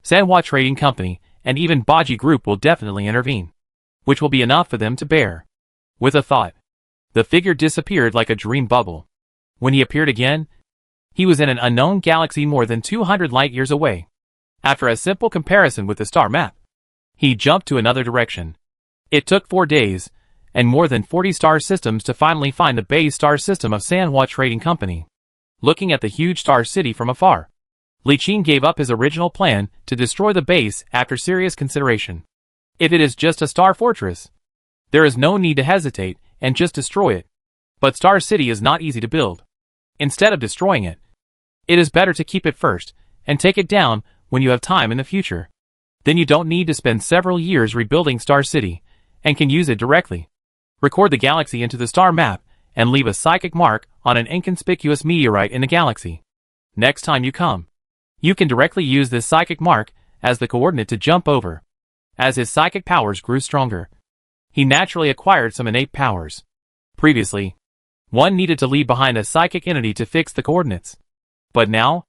A: Sanhua Trading Company and even Baji Group will definitely intervene, which will be enough for them to bear. With a thought, the figure disappeared like a dream bubble. When he appeared again, he was in an unknown galaxy more than 200 light-years away. After a simple comparison with the star map, he jumped to another direction. It took 4 days, and more than 40 star systems to finally find the base star system of Sanhua Trading Company. Looking at the huge star city from afar, Li Qing gave up his original plan to destroy the base after serious consideration. If it is just a star fortress, there is no need to hesitate and just destroy it. But Star City is not easy to build. Instead of destroying it, it is better to keep it first and take it down when you have time in the future. Then you don't need to spend several years rebuilding Star City and can use it directly. Record the galaxy into the star map and leave a psychic mark on an inconspicuous meteorite in the galaxy. Next time you come, you can directly use this psychic mark as the coordinate to jump over. As his psychic powers grew stronger, he naturally acquired some innate powers. Previously, one needed to leave behind a psychic entity to fix the coordinates. But now,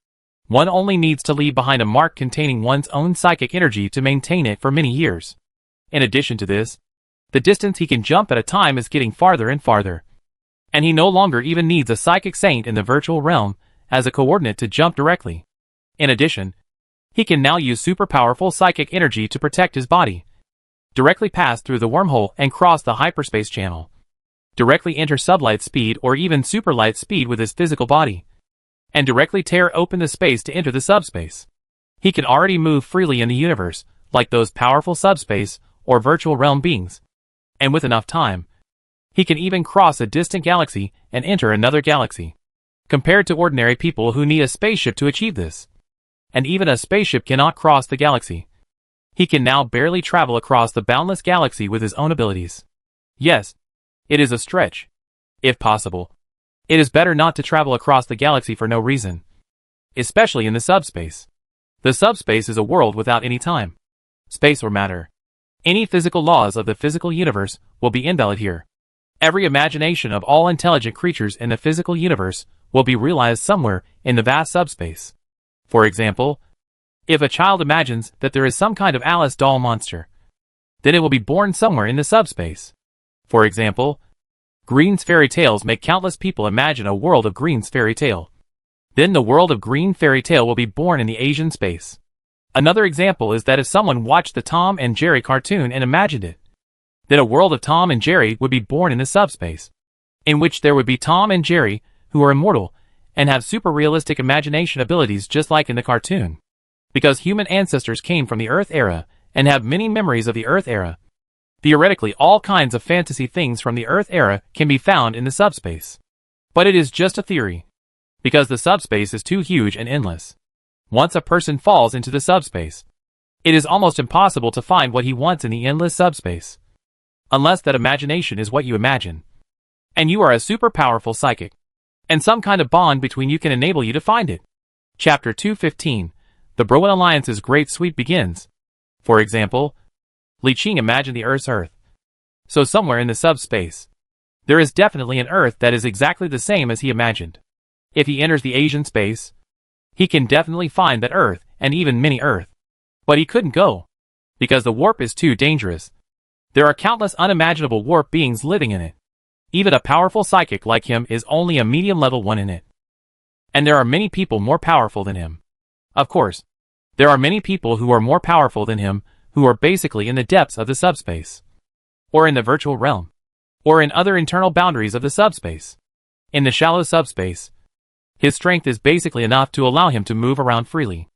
A: one only needs to leave behind a mark containing one's own psychic energy to maintain it for many years. In addition to this, the distance he can jump at a time is getting farther and farther. And he no longer even needs a psychic saint in the virtual realm as a coordinate to jump directly. In addition, he can now use super powerful psychic energy to protect his body, directly pass through the wormhole and cross the hyperspace channel, directly enter sublight speed or even superlight speed with his physical body, and directly tear open the space to enter the subspace. He can already move freely in the universe, like those powerful subspace or virtual realm beings. And with enough time, he can even cross a distant galaxy and enter another galaxy. Compared to ordinary people who need a spaceship to achieve this, and even a spaceship cannot cross the galaxy, he can now barely travel across the boundless galaxy with his own abilities. Yes, it is a stretch. If possible, it is better not to travel across the galaxy for no reason, especially in the subspace. The subspace is a world without any time, space or matter. Any physical laws of the physical universe will be invalid here. Every imagination of all intelligent creatures in the physical universe will be realized somewhere in the vast subspace. For example, if a child imagines that there is some kind of Alice doll monster, then it will be born somewhere in the subspace. For example, Green's fairy tales make countless people imagine a world of Green's fairy tale. Then the world of Green fairy tale will be born in the Asian space. Another example is that if someone watched the Tom and Jerry cartoon and imagined it, then a world of Tom and Jerry would be born in the subspace, in which there would be Tom and Jerry, who are immortal, and have super realistic imagination abilities just like in the cartoon. Because human ancestors came from the Earth era and have many memories of the Earth era, theoretically all kinds of fantasy things from the Earth era can be found in the subspace. But it is just a theory, because the subspace is too huge and endless. Once a person falls into the subspace, it is almost impossible to find what he wants in the endless subspace. Unless that imagination is what you imagine. And you are a super powerful psychic. And some kind of bond between you can enable you to find it. Chapter 215. The Broen Alliance's Great Sweep begins. For example, Li Qing imagined the Earth's Earth. So somewhere in the subspace, there is definitely an Earth that is exactly the same as he imagined. If he enters the Asian space, he can definitely find that Earth and even mini-Earth. But he couldn't go, because the warp is too dangerous. There are countless unimaginable warp beings living in it. Even a powerful psychic like him is only a medium level one in it. And there are many people more powerful than him. Of course, there are many people who are more powerful than him who are basically in the depths of the subspace. Or in the virtual realm. Or in other internal boundaries of the subspace. In the shallow subspace, his strength is basically enough to allow him to move around freely.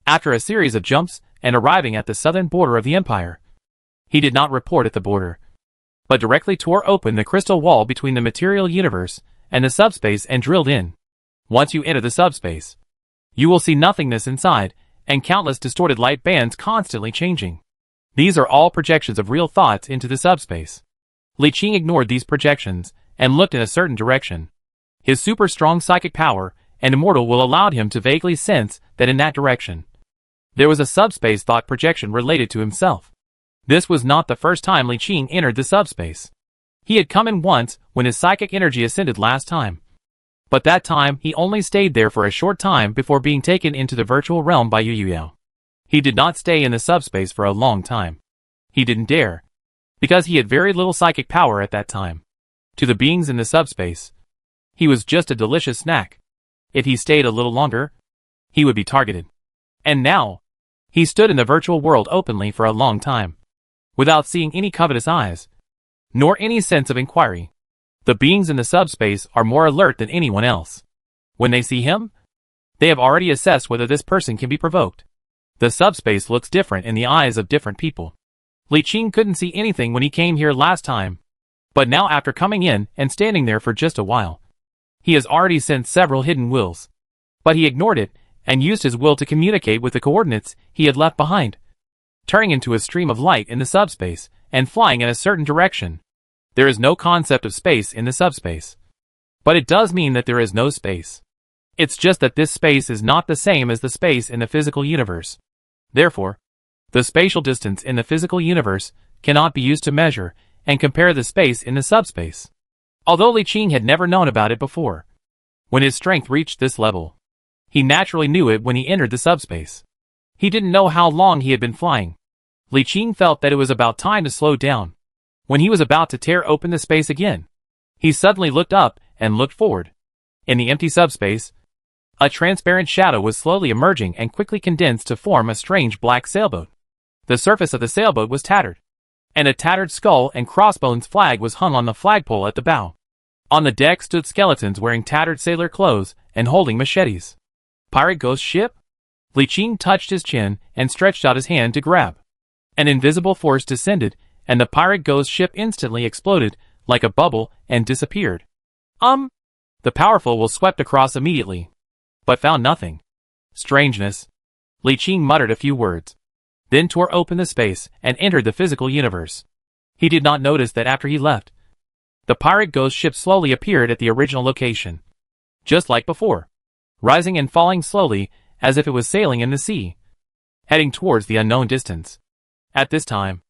A: After a series of jumps and arriving at the southern border of the empire, he did not report at the border, but directly tore open the crystal wall between the material universe and the subspace and drilled in. Once you enter the subspace, you will see nothingness inside, and countless distorted light bands constantly changing. These are all projections of real thoughts into the subspace. Li Qing ignored these projections and looked in a certain direction. His super strong psychic power and immortal will allowed him to vaguely sense that in that direction, there was a subspace thought projection related to himself. This was not the first time Li Qing entered the subspace. He had come in once when his psychic energy ascended last time. But that time he only stayed there for a short time before being taken into the virtual realm by Yu Yao. He did not stay in the subspace for a long time. He didn't dare, because he had very little psychic power at that time. To the beings in the subspace, he was just a delicious snack. If he stayed a little longer, he would be targeted. And now, he stood in the virtual world openly for a long time, without seeing any covetous eyes, nor any sense of inquiry. The beings in the subspace are more alert than anyone else. When they see him, they have already assessed whether this person can be provoked. The subspace looks different in the eyes of different people. Li Qing couldn't see anything when he came here last time, but now after coming in and standing there for just a while, he has already sensed several hidden wills. But he ignored it and used his will to communicate with the coordinates he had left behind, turning into a stream of light in the subspace and flying in a certain direction. There is no concept of space in the subspace. But it does mean that there is no space. It's just that this space is not the same as the space in the physical universe. Therefore, the spatial distance in the physical universe cannot be used to measure and compare the space in the subspace. Although Li Qing had never known about it before, when his strength reached this level, he naturally knew it when he entered the subspace. He didn't know how long he had been flying. Li Qing felt that it was about time to slow down. When he was about to tear open the space again, he suddenly looked up and looked forward. In the empty subspace, a transparent shadow was slowly emerging and quickly condensed to form a strange black sailboat. The surface of the sailboat was tattered, and a tattered skull and crossbones flag was hung on the flagpole at the bow. On the deck stood skeletons wearing tattered sailor clothes and holding machetes. Pirate ghost ship? Li Qing touched his chin and stretched out his hand to grab. An invisible force descended, and the pirate ghost ship instantly exploded like a bubble and disappeared. The powerful will swept across immediately, but found nothing. Strangeness. Li Qing muttered a few words, then tore open the space and entered the physical universe. He did not notice that after he left, the pirate ghost ship slowly appeared at the original location, just like before, rising and falling slowly as if it was sailing in the sea, heading towards the unknown distance. At this time,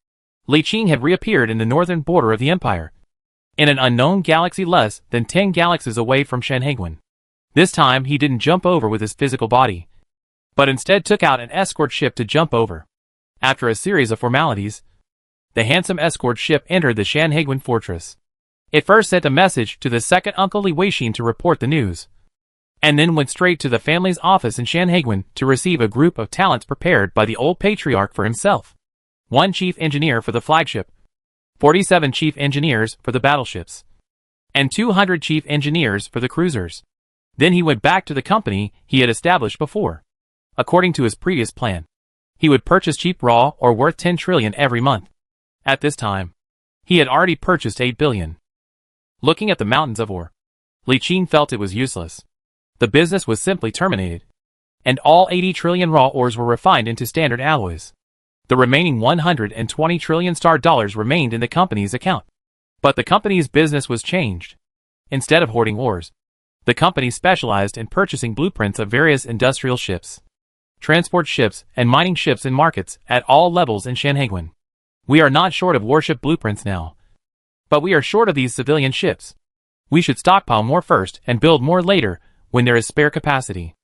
A: Li Qing had reappeared in the northern border of the empire, in an unknown galaxy less than 10 galaxies away from Shanhaiguan. This time he didn't jump over with his physical body, but instead took out an escort ship to jump over. After a series of formalities, the handsome escort ship entered the Shanhaiguan fortress. It first sent a message to the second uncle Li Weixin to report the news, and then went straight to the family's office in Shanhaiguan to receive a group of talents prepared by the old patriarch for himself. 1 chief engineer for the flagship, 47 chief engineers for the battleships, and 200 chief engineers for the cruisers. Then he went back to the company he had established before. According to his previous plan, he would purchase cheap raw ore worth 10 trillion every month. At this time, he had already purchased 8 billion. Looking at the mountains of ore, Li Qing felt it was useless. The business was simply terminated, and all 80 trillion raw ores were refined into standard alloys. The remaining 120 trillion star dollars remained in the company's account. But the company's business was changed. Instead of hoarding ores, the company specialized in purchasing blueprints of various industrial ships, transport ships, and mining ships in markets at all levels in Shanhaiguan. We are not short of warship blueprints now, but we are short of these civilian ships. We should stockpile more first and build more later when there is spare capacity.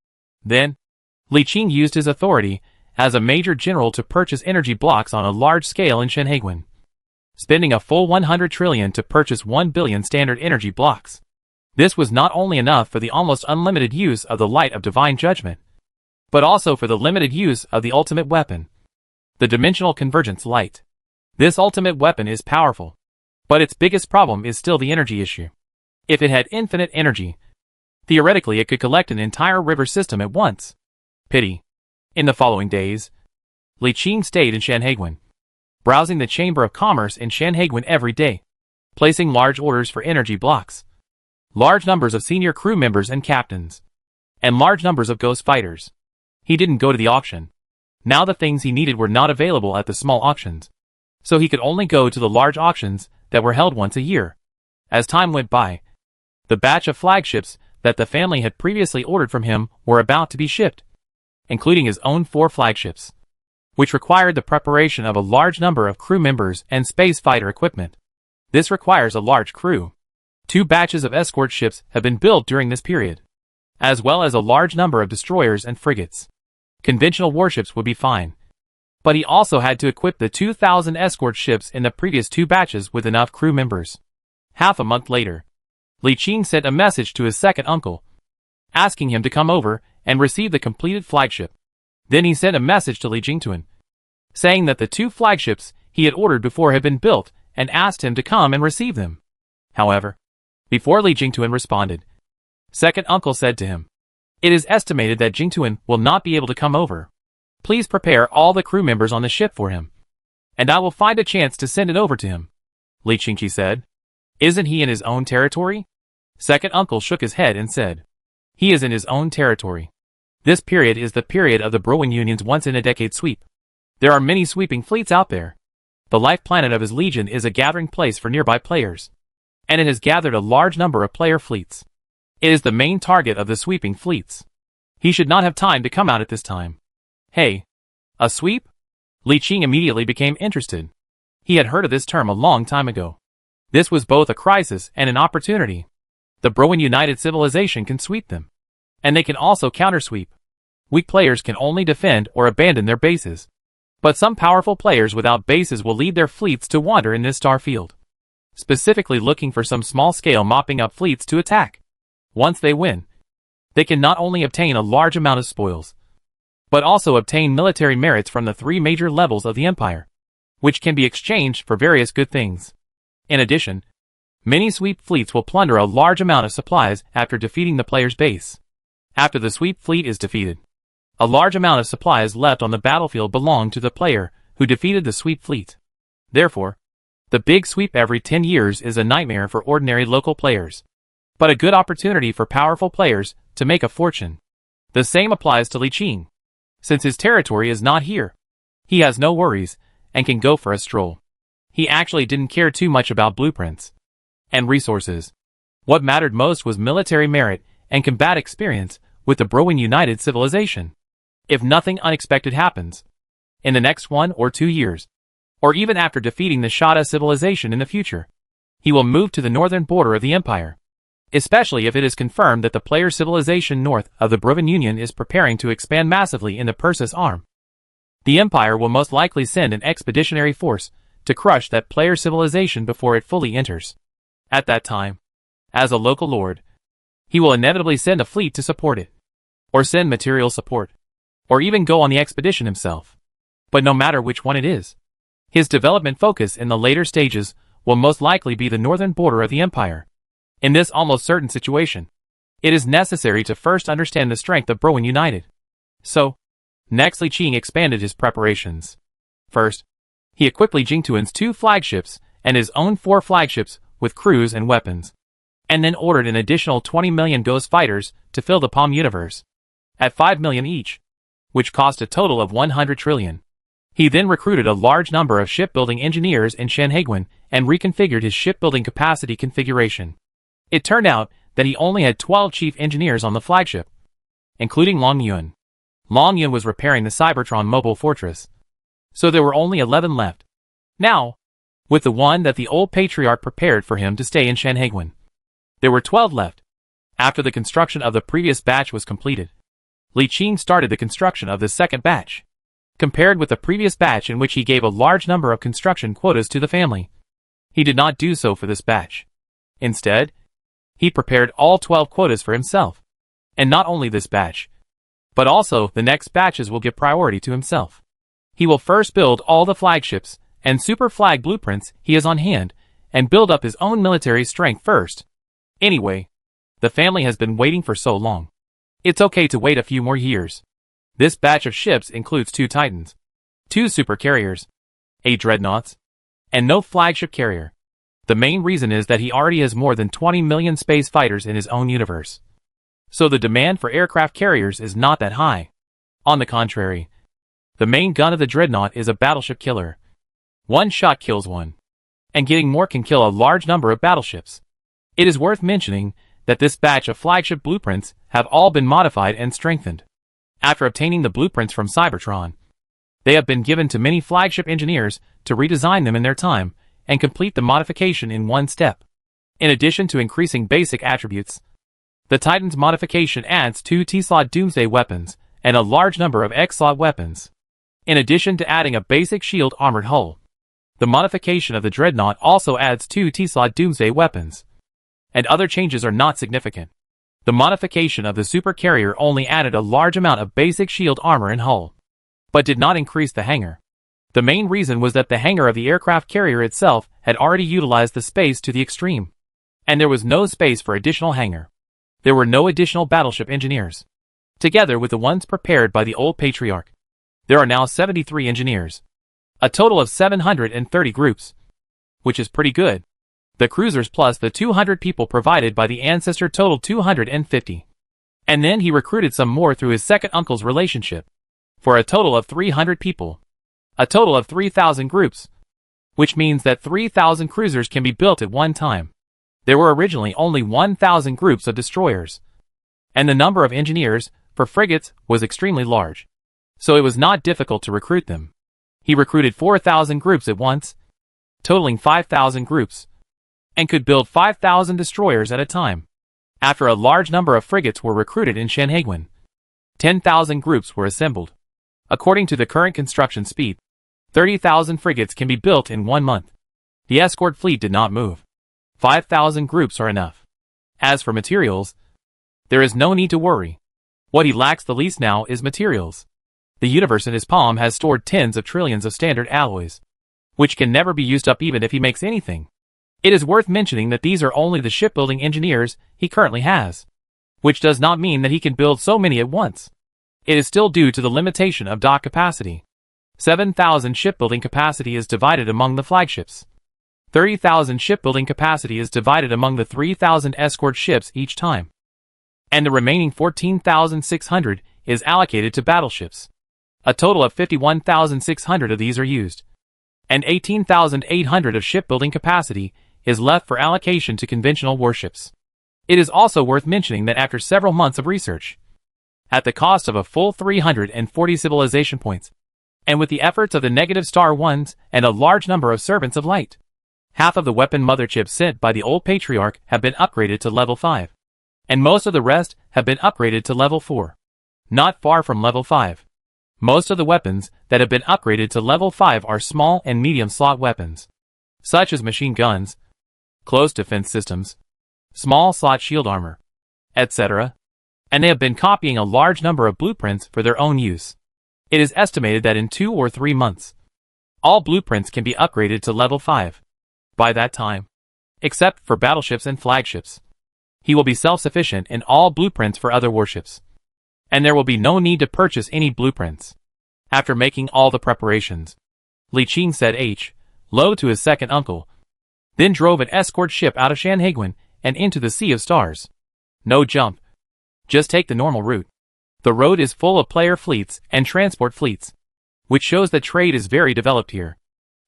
A: Then, Li Qing used his authority as a major general to purchase energy blocks on a large scale in Shanhaiguan, spending a full 100 trillion to purchase 1 billion standard energy blocks. This was not only enough for the almost unlimited use of the light of divine judgment, but also for the limited use of the ultimate weapon, the dimensional convergence light. This ultimate weapon is powerful, but its biggest problem is still the energy issue. If it had infinite energy, theoretically it could collect an entire river system at once. Pity. In the following days, Li Qing stayed in Shanhaiguan, browsing the Chamber of Commerce in Shanhaiguan every day, placing large orders for energy blocks, large numbers of senior crew members and captains, and large numbers of ghost fighters. He didn't go to the auction. Now the things he needed were not available at the small auctions, so he could only go to the large auctions that were held once a year. As time went by, the batch of flagships that the family had previously ordered from him were about to be shipped, including his own 4 flagships, which required the preparation of a large number of crew members and space fighter equipment. This requires a large crew. 2 batches of escort ships have been built during this period, as well as a large number of destroyers and frigates. Conventional warships would be fine, but he also had to equip the 2,000 escort ships in the previous 2 batches with enough crew members. Half a month later, Li Qing sent a message to his second uncle, asking him to come over and receive the completed flagship. Then he sent a message to Li Jingtuan, saying that the 2 flagships he had ordered before had been built and asked him to come and receive them. However, before Li Jingtuan responded, second uncle said to him, "It is estimated that Jingtuan will not be able to come over. Please prepare all the crew members on the ship for him, and I will find a chance to send it over to him." Li Qingqi said, "Isn't he in his own territory?" Second uncle shook his head and said, "He is in his own territory. This period is the period of the Browen Union's once-in-a-decade sweep. There are many sweeping fleets out there. The life planet of his legion is a gathering place for nearby players, and it has gathered a large number of player fleets. It is the main target of the sweeping fleets. He should not have time to come out at this time." "Hey, a sweep?" Li Qing immediately became interested. He had heard of this term a long time ago. This was both a crisis and an opportunity. The Browen United Civilization can sweep them, and they can also counter-sweep. Weak players can only defend or abandon their bases, but some powerful players without bases will lead their fleets to wander in this star field, specifically looking for some small-scale mopping up fleets to attack. Once they win, they can not only obtain a large amount of spoils, but also obtain military merits from the 3 major levels of the empire, which can be exchanged for various good things. In addition, many sweep fleets will plunder a large amount of supplies after defeating the player's base. After the sweep fleet is defeated, a large amount of supplies left on the battlefield belong to the player who defeated the sweep fleet. Therefore, the big sweep every 10 years is a nightmare for ordinary local players, but a good opportunity for powerful players to make a fortune. The same applies to Li Qing. Since his territory is not here, he has no worries and can go for a stroll. He actually didn't care too much about blueprints and resources. What mattered most was military merit and combat experience with the Browen United Civilization. If nothing unexpected happens in the next 1 or 2 years, or even after defeating the Shada civilization in the future, he will move to the northern border of the empire, especially if it is confirmed that the player civilization north of the Browen Union is preparing to expand massively in the Persis Arm. The empire will most likely send an expeditionary force to crush that player civilization before it fully enters. At that time, as a local lord, he will inevitably send a fleet to support it, or send material support, or even go on the expedition himself. But no matter which one it is, his development focus in the later stages will most likely be the northern border of the empire. In this almost certain situation, it is necessary to first understand the strength of Browen United. So, next Li Qing expanded his preparations. First, he equipped Li Jingtuan's 2 flagships and his own 4 flagships with crews and weapons. and then ordered an additional 20 million Ghost fighters to fill the Palm universe, at 5 million each, which cost a total of 100 trillion. He then recruited a large number of shipbuilding engineers in Shanhaiguan and reconfigured his shipbuilding capacity configuration. It turned out that he only had 12 chief engineers on the flagship, including Long Yun. Long Yun was repairing the Cybertron mobile fortress, so there were only 11 left. Now, with the one that the old patriarch prepared for him to stay in Shanhaiguan, there were 12 left. After the construction of the previous batch was completed, Li Qing started the construction of the second batch. Compared with the previous batch in which he gave a large number of construction quotas to the family, he did not do so for this batch. Instead, he prepared all 12 quotas for himself. And not only this batch, but also the next batches will give priority to himself. He will first build all the flagships and super flag blueprints he has on hand and build up his own military strength first. Anyway, the family has been waiting for so long. It's okay to wait a few more years. This batch of ships includes 2 Titans, 2 super carriers, 8 dreadnoughts, and no flagship carrier. The main reason is that he already has more than 20 million space fighters in his own universe. So the demand for aircraft carriers is not that high. On the contrary, the main gun of the dreadnought is a battleship killer. One shot kills one, and getting more can kill a large number of battleships. It is worth mentioning that this batch of flagship blueprints have all been modified and strengthened. After obtaining the blueprints from Cybertron, they have been given to many flagship engineers to redesign them in their time and complete the modification in one step. In addition to increasing basic attributes, the Titan's modification adds 2 T-slot Doomsday weapons and a large number of X-slot weapons. In addition to adding a basic shield armored hull, the modification of the Dreadnought also adds 2 T-slot Doomsday weapons. And other changes are not significant. The modification of the super carrier only added a large amount of basic shield armor and hull, but did not increase the hangar. The main reason was that the hangar of the aircraft carrier itself had already utilized the space to the extreme, and there was no space for additional hangar. There were no additional battleship engineers. Together with the ones prepared by the old patriarch, there are now 73 engineers. A total of 730 groups, which is pretty good. The cruisers plus the 200 people provided by the ancestor totaled 250. And then he recruited some more through his second uncle's relationship, for a total of 300 people. A total of 3,000 groups, which means that 3,000 cruisers can be built at one time. There were originally only 1,000 groups of destroyers, and the number of engineers for frigates was extremely large, so it was not difficult to recruit them. He recruited 4,000 groups at once, totaling 5,000 groups, and could build 5,000 destroyers at a time. After a large number of frigates were recruited in Shanhaiguan, 10,000 groups were assembled. According to the current construction speed, 30,000 frigates can be built in 1 month. The escort fleet did not move. 5,000 groups are enough. As for materials, there is no need to worry. What he lacks the least now is materials. The universe in his palm has stored tens of trillions of standard alloys, which can never be used up even if he makes anything. It is worth mentioning that these are only the shipbuilding engineers he currently has, which does not mean that he can build so many at once. It is still due to the limitation of dock capacity. 7,000 shipbuilding capacity is divided among the flagships. 30,000 shipbuilding capacity is divided among the 3,000 escort ships each time. And the remaining 14,600 is allocated to battleships. A total of 51,600 of these are used, and 18,800 of shipbuilding capacity is left for allocation to conventional warships. It is also worth mentioning that after several months of research, at the cost of a full 340 civilization points, and with the efforts of the negative star ones and a large number of servants of light, half of the weapon mother chips sent by the old patriarch have been upgraded to level 5, and most of the rest have been upgraded to level 4. Not far from level 5. Most of the weapons that have been upgraded to level 5 are small and medium slot weapons, such as machine guns, close defense systems, small slot shield armor, etc., and they have been copying a large number of blueprints for their own use. It is estimated that in 2 or 3 months, all blueprints can be upgraded to level 5. By that time, except for battleships and flagships, he will be self-sufficient in all blueprints for other warships, and there will be no need to purchase any blueprints. After making all the preparations, Li Qing said H. Lo to his second uncle, then drove an escort ship out of Shanhaiguan and into the sea of stars. No jump. Just take the normal route. The road is full of player fleets and transport fleets, which shows that trade is very developed here.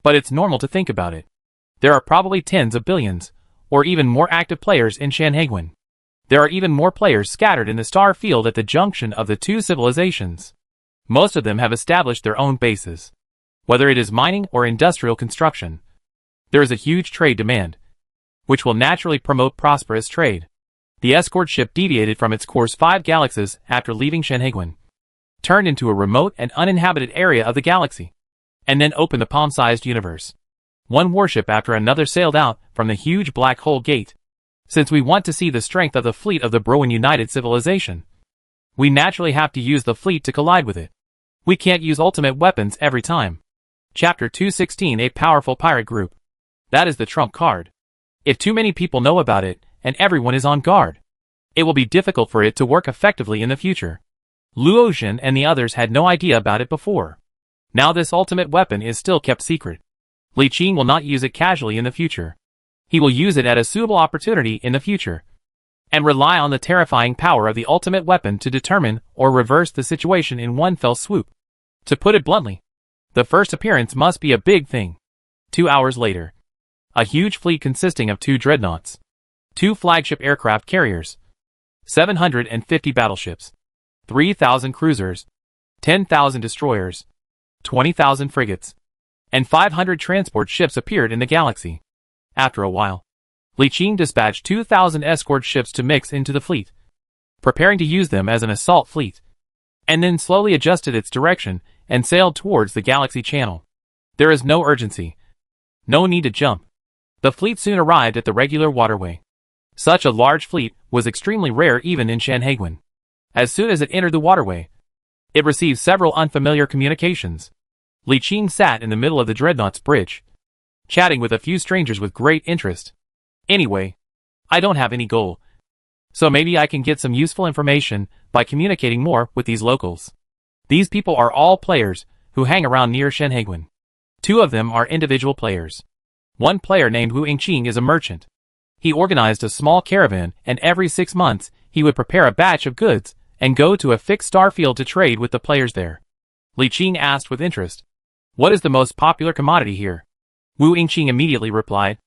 A: But it's normal to think about it. There are probably tens of billions, or even more active players in Shanhaiguan. There are even more players scattered in the star field at the junction of the two civilizations. Most of them have established their own bases. Whether it is mining or industrial construction, there is a huge trade demand, which will naturally promote prosperous trade. The escort ship deviated from its course 5 galaxies after leaving Shanhaiguan, turned into a remote and uninhabited area of the galaxy, and then opened the palm-sized universe. One warship after another sailed out from the huge black hole gate. Since we want to see the strength of the fleet of the Broan United Civilization, we naturally have to use the fleet to collide with it. We can't use ultimate weapons every time. Chapter 216, a powerful pirate group. That is the trump card. If too many people know about it, and everyone is on guard, it will be difficult for it to work effectively in the future. Luotian and the others had no idea about it before. Now this ultimate weapon is still kept secret. Li Qing will not use it casually in the future. He will use it at a suitable opportunity in the future, and rely on the terrifying power of the ultimate weapon to determine or reverse the situation in one fell swoop. To put it bluntly, the first appearance must be a big thing. 2 hours later, a huge fleet consisting of 2 dreadnoughts, 2 flagship aircraft carriers, 750 battleships, 3,000 cruisers, 10,000 destroyers, 20,000 frigates, and 500 transport ships appeared in the galaxy. After a while, Li Qing dispatched 2,000 escort ships to mix into the fleet, preparing to use them as an assault fleet, and then slowly adjusted its direction and sailed towards the galaxy channel. There is no urgency. No need to jump. The fleet soon arrived at the regular waterway. Such a large fleet was extremely rare even in Shanhaiguan. As soon as it entered the waterway, it received several unfamiliar communications. Li Qing sat in the middle of the dreadnought's bridge, chatting with a few strangers with great interest. Anyway, I don't have any goal, so maybe I can get some useful information by communicating more with these locals. These people are all players who hang around near Shanhaiguan. 2 of them are individual players. One player named Wu Yingqing is a merchant. He organized a small caravan, and every 6 months he would prepare a batch of goods and go to a fixed star field to trade with the players there. Li Qing asked with interest, "What is the most popular commodity here?" Wu Yingqing immediately replied,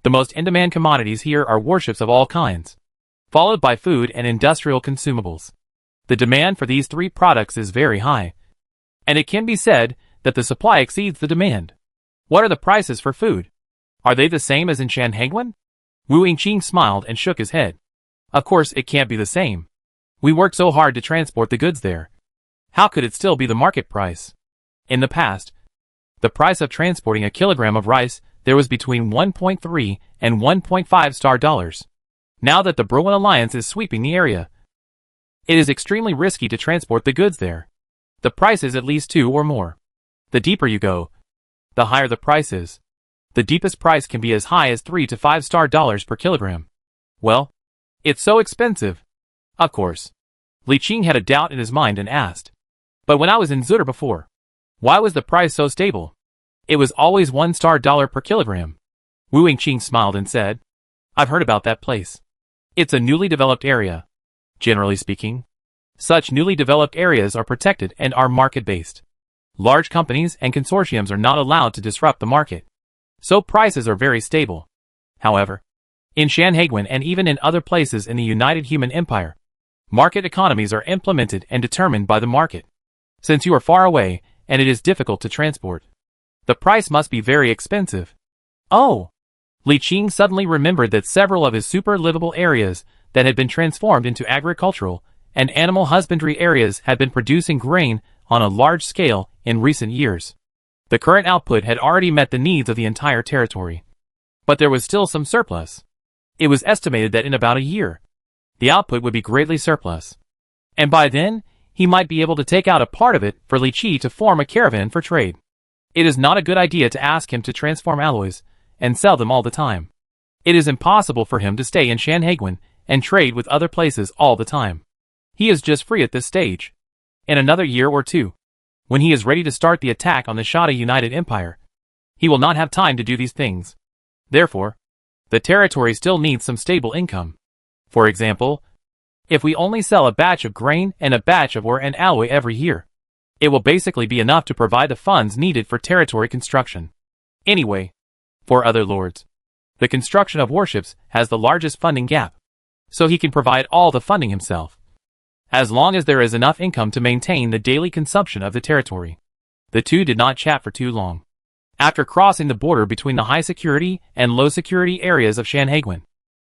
A: "The most in-demand commodities here are warships of all kinds, followed by food and industrial consumables. The demand for these 3 products is very high, and it can be said that the supply exceeds the demand." "What are the prices for food? Are they the same as in Shanhaiguan?" Wu Yingqing smiled and shook his head. "Of course it can't be the same. We worked so hard to transport the goods there. How could it still be the market price? In the past, the price of transporting a kilogram of rice there was between 1.3 and 1.5 star dollars. Now that the Broan Alliance is sweeping the area, it is extremely risky to transport the goods there. The price is at least 2 or more. The deeper you go, the higher the price is. The deepest price can be as high as 3 to 5 star dollars per kilogram. Well, it's so expensive." Of course, Li Qing had a doubt in his mind and asked, "But when I was in Zutter before, why was the price so stable? It was always 1 star dollar per kilogram." Wu Yingqing smiled and said, "I've heard about that place. It's a newly developed area. Generally speaking, such newly developed areas are protected and are market-based. Large companies and consortiums are not allowed to disrupt the market, so prices are very stable. However, in Shanhaiguan and even in other places in the United Human Empire, market economies are implemented and determined by the market. Since you are far away and it is difficult to transport, the price must be very expensive." Oh! Li Qing suddenly remembered that several of his super livable areas that had been transformed into agricultural and animal husbandry areas had been producing grain on a large scale in recent years. The current output had already met the needs of the entire territory, but there was still some surplus. It was estimated that in about a year, the output would be greatly surplus, and by then, he might be able to take out a part of it for Li Qi to form a caravan for trade. It is not a good idea to ask him to transform alloys and sell them all the time. It is impossible for him to stay in Shanhaiguan and trade with other places all the time. He is just free at this stage. In another year or 2, when he is ready to start the attack on the Shada United Empire, he will not have time to do these things. Therefore, the territory still needs some stable income. For example, if we only sell a batch of grain and a batch of ore and alloy every year, it will basically be enough to provide the funds needed for territory construction. Anyway, for other lords, the construction of warships has the largest funding gap, so he can provide all the funding himself, as long as there is enough income to maintain the daily consumption of the territory. The two did not chat for too long. After crossing the border between the high-security and low-security areas of Shanhaiguan,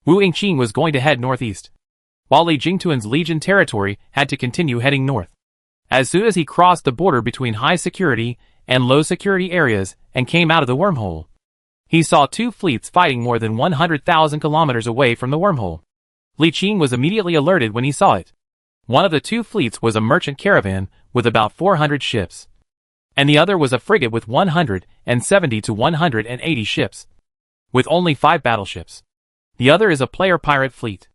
A: Wu Yingqing was going to head northeast, while Li Jingtuan's legion territory had to continue heading north. As soon as he crossed the border between high-security and low-security areas and came out of the wormhole, he saw two fleets fighting more than 100,000 kilometers away from the wormhole. Li Qing was immediately alerted when he saw it. One of the two fleets was a merchant caravan with about 400 ships, and the other was a frigate with 170 to 180 ships, with only 5 battleships. The other is a player pirate fleet,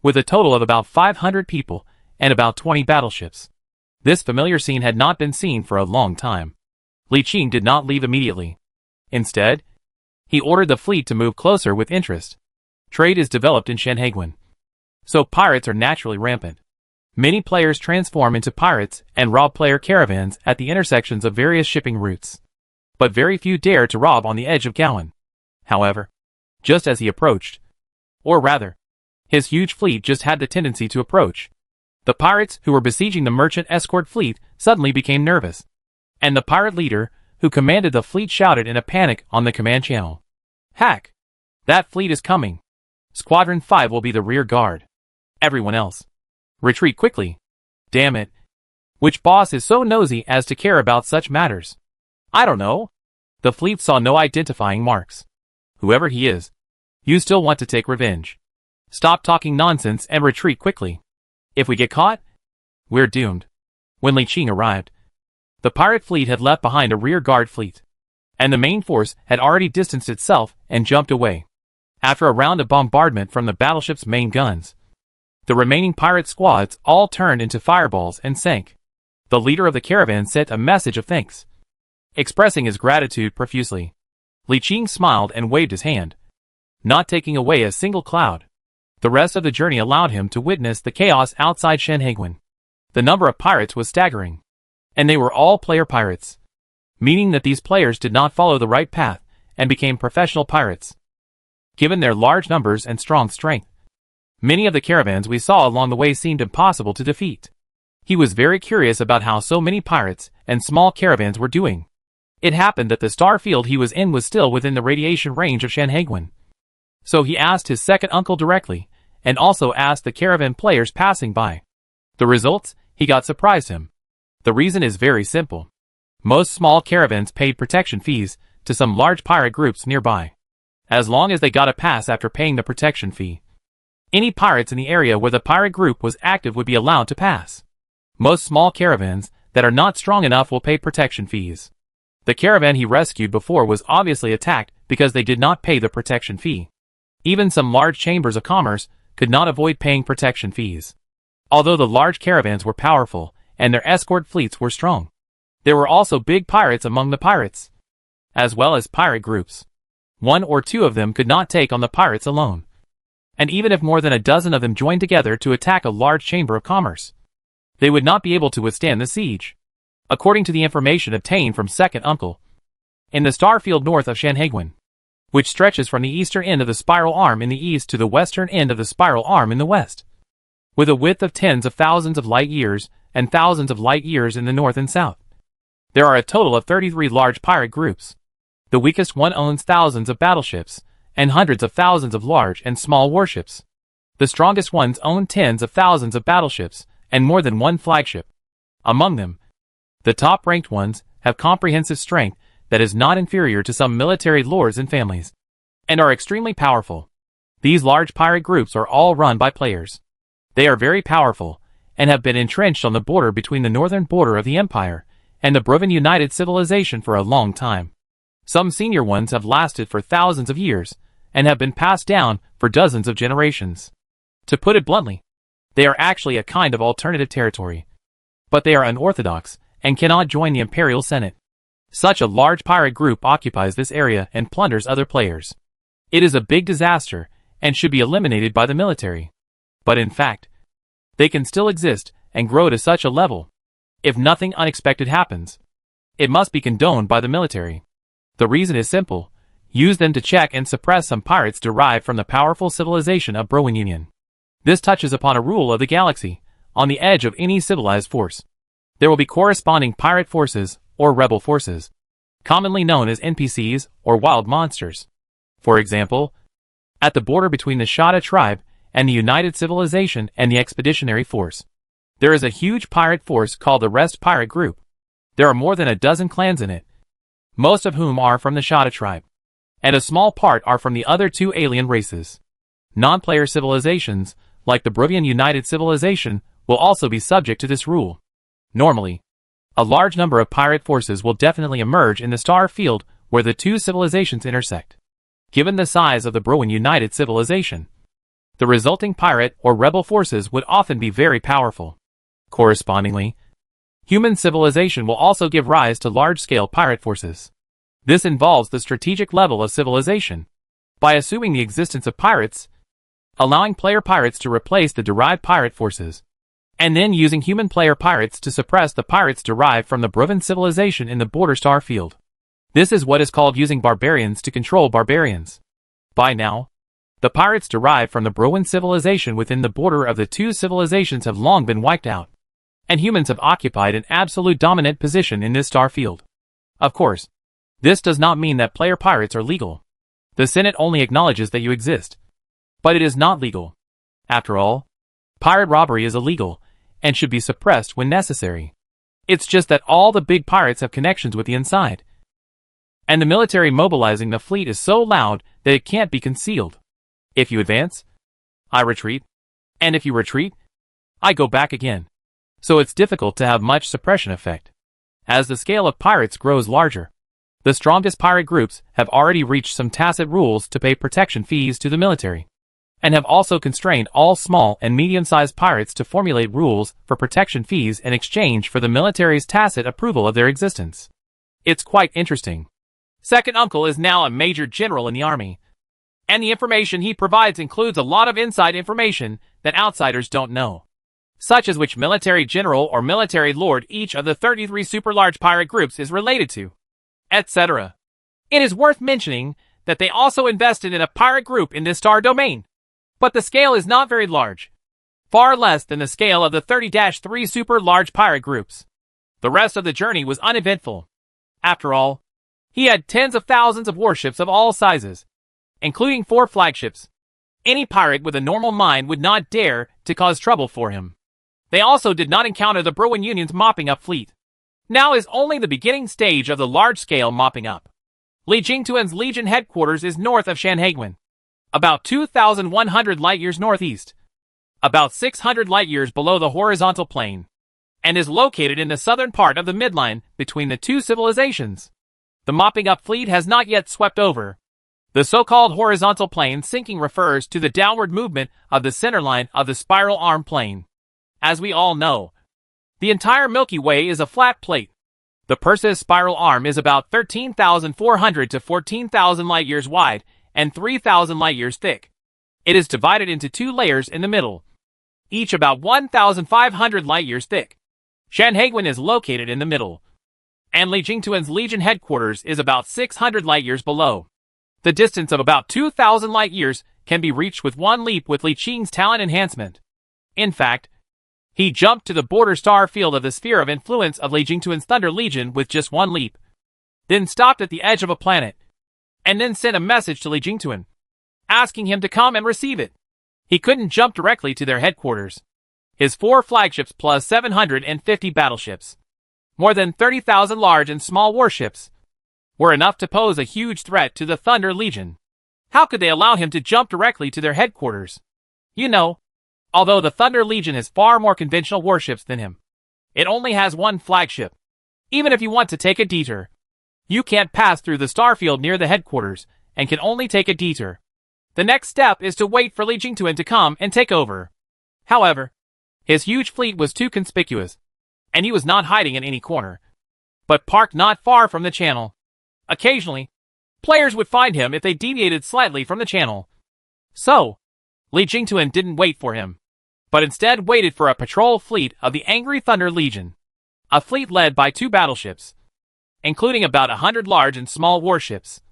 A: with a total of about 500 people and about 20 battleships. This familiar scene had not been seen for a long time. Li Qing did not leave immediately. Instead, he ordered the fleet to move closer with interest. Trade is developed in Shanhaiguan, so pirates are naturally rampant. Many players transform into pirates and rob player caravans at the intersections of various shipping routes, but very few dare to rob on the edge of Gowan. However, just as he approached, or rather, his huge fleet just had the tendency to approach, the pirates who were besieging the merchant escort fleet suddenly became nervous, and the pirate leader who commanded the fleet shouted in a panic on the command channel, "Hack! That fleet is coming. Squadron 5 will be the rear guard. Everyone else, retreat quickly. Damn it. Which boss is so nosy as to care about such matters? I don't know." The fleet saw no identifying marks. "Whoever he is, you still want to take revenge. Stop talking nonsense and retreat quickly. If we get caught, we're doomed." When Li Qing arrived, the pirate fleet had left behind a rear guard fleet, and the main force had already distanced itself and jumped away. After a round of bombardment from the battleship's main guns, the remaining pirate squads all turned into fireballs and sank. The leader of the caravan sent a message of thanks, expressing his gratitude profusely. Li Qing smiled and waved his hand, not taking away a single cloud. The rest of the journey allowed him to witness the chaos outside Shanhaiguan. The number of pirates was staggering, and they were all player pirates, meaning that these players did not follow the right path and became professional pirates. Given their large numbers and strong strength, many of the caravans we saw along the way seemed impossible to defeat. He was very curious about how so many pirates and small caravans were doing. It happened that the star field he was in was still within the radiation range of Shanhaiguan, so he asked his second uncle directly, and also asked the caravan players passing by. The results, he got surprised him. The reason is very simple. Most small caravans paid protection fees to some large pirate groups nearby, as long as they got a pass after paying the protection fee. Any pirates in the area where the pirate group was active would be allowed to pass. Most small caravans that are not strong enough will pay protection fees. The caravan he rescued before was obviously attacked because they did not pay the protection fee. Even some large chambers of commerce could not avoid paying protection fees. Although the large caravans were powerful and their escort fleets were strong, there were also big pirates among the pirates, as well as pirate groups. One or two of them could not take on the pirates alone, and even if more than a dozen of them joined together to attack a large chamber of commerce, they would not be able to withstand the siege. According to the information obtained from second uncle, in the star field north of Shanhaiguan, which stretches from the eastern end of the spiral arm in the east to the western end of the spiral arm in the west, with a width of tens of thousands of light years and thousands of light years in the north and south, there are a total of 33 large pirate groups. The weakest one owns thousands of battleships and hundreds of thousands of large and small warships. The strongest ones own tens of thousands of battleships and more than one flagship. Among them, the top-ranked ones have comprehensive strength that is not inferior to some military lords and families, and are extremely powerful. These large pirate groups are all run by players. They are very powerful, and have been entrenched on the border between the northern border of the Empire and the Broven United Civilization for a long time. Some senior ones have lasted for thousands of years, and have been passed down for dozens of generations. To put it bluntly, they are actually a kind of alternative territory, but they are unorthodox, and cannot join the Imperial Senate. Such a large pirate group occupies this area and plunders other players. It is a big disaster and should be eliminated by the military. But in fact, they can still exist and grow to such a level. If nothing unexpected happens, it must be condoned by the military. The reason is simple. Use them to check and suppress some pirates derived from the powerful civilization of Browen Union. This touches upon a rule of the galaxy. On the edge of any civilized force, there will be corresponding pirate forces or rebel forces, commonly known as NPCs or wild monsters. For example, at the border between the Shada tribe and the United Civilization and the Expeditionary Force, there is a huge pirate force called the Rest Pirate Group. There are more than a dozen clans in it, most of whom are from the Shada tribe, and a small part are from the other two alien races. Non-player civilizations, like the Browen United Civilization, will also be subject to this rule. Normally, a large number of pirate forces will definitely emerge in the star field where the two civilizations intersect. Given the size of the Browen United Civilization, the resulting pirate or rebel forces would often be very powerful. Correspondingly, human civilization will also give rise to large-scale pirate forces. This involves the strategic level of civilization. By assuming the existence of pirates, allowing player pirates to replace the derived pirate forces, and then using human player pirates to suppress the pirates derived from the Browen civilization in the border star field. This is what is called using barbarians to control barbarians. By now, the pirates derived from the Browen civilization within the border of the two civilizations have long been wiped out, and humans have occupied an absolute dominant position in this star field. Of course, this does not mean that player pirates are legal. The Senate only acknowledges that you exist, but it is not legal. After all, pirate robbery is illegal and should be suppressed when necessary. It's just that all the big pirates have connections with the inside, and the military mobilizing the fleet is so loud that it can't be concealed. If you advance, I retreat, and if you retreat, I go back again. So it's difficult to have much suppression effect. As the scale of pirates grows larger, the strongest pirate groups have already reached some tacit rules to pay protection fees to the military, and have also constrained all small and medium-sized pirates to formulate rules for protection fees in exchange for the military's tacit approval of their existence. It's quite interesting. Second Uncle is now a major general in the army, and the information he provides includes a lot of inside information that outsiders don't know, such as which military general or military lord each of the 33 super-large pirate groups is related to, etc. It is worth mentioning that they also invested in a pirate group in this star domain, but the scale is not very large, far less than the scale of the 30-3 super-large pirate groups. The rest of the journey was uneventful. After all, he had tens of thousands of warships of all sizes, including 4 flagships. Any pirate with a normal mind would not dare to cause trouble for him. They also did not encounter the Browen Union's mopping up fleet. Now is only the beginning stage of the large-scale mopping up. Li Jingtuan's Legion headquarters is north of Shanhaiguan, about 2,100 light-years northeast, about 600 light-years below the horizontal plane, and is located in the southern part of the midline between the two civilizations. The mopping up fleet has not yet swept over. The so-called horizontal plane sinking refers to the downward movement of the centerline of the spiral arm plane. As we all know, the entire Milky Way is a flat plate. The Perseus spiral arm is about 13,400 to 14,000 light-years wide and 3,000 light-years thick. It is divided into 2 layers in the middle, each about 1,500 light-years thick. Shanhaiguan is located in the middle, and Li Jingtuan's Legion headquarters is about 600 light-years below. The distance of about 2,000 light-years can be reached with one leap with Li Qing's talent enhancement. In fact, he jumped to the border star field of the sphere of influence of Li Jingtuan's Thunder Legion with just one leap, then stopped at the edge of a planet, and then sent a message to Li Jingtuan, asking him to come and receive it. He couldn't jump directly to their headquarters. His 4 flagships plus 750 battleships, more than 30,000 large and small warships, were enough to pose a huge threat to the Thunder Legion. How could they allow him to jump directly to their headquarters? You know, although the Thunder Legion has far more conventional warships than him, it only has 1 flagship. Even if you want to take a detour, you can't pass through the starfield near the headquarters and can only take a detour. The next step is to wait for Li Jingtuan to come and take over. However, his huge fleet was too conspicuous, and he was not hiding in any corner, but parked not far from the channel. Occasionally, Players would find him if they deviated slightly from the channel. So, Li Jingtuan didn't wait for him, but instead waited for a patrol fleet of the Angry Thunder Legion. A fleet led by 2 battleships, including about 100 large and small warships,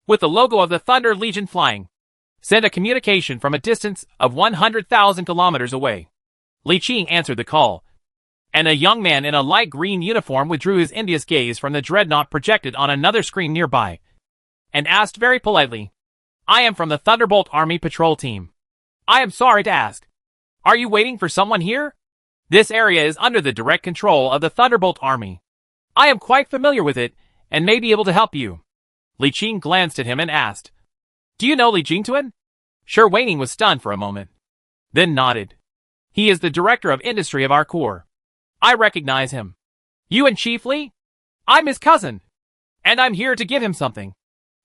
A: with the logo of the Thunder Legion flying, sent a communication from a distance of 100,000 kilometers away. Li Qing answered the call, and a young man in a light green uniform withdrew his envious gaze from the dreadnought projected on another screen nearby, and asked very politely, "I am from the Thunderbolt Army Patrol Team. I am sorry to ask, are you waiting for someone here? This area is under the direct control of the Thunderbolt Army. I am quite familiar with it, and may be able to help you." Li Qing glanced at him and asked, "Do you know Li Jingtuan?" Shi Weining was stunned for a moment, then nodded. "He is the director of industry of our corps. I recognize him. You and Chief Li? I'm his cousin, and I'm here to give him something."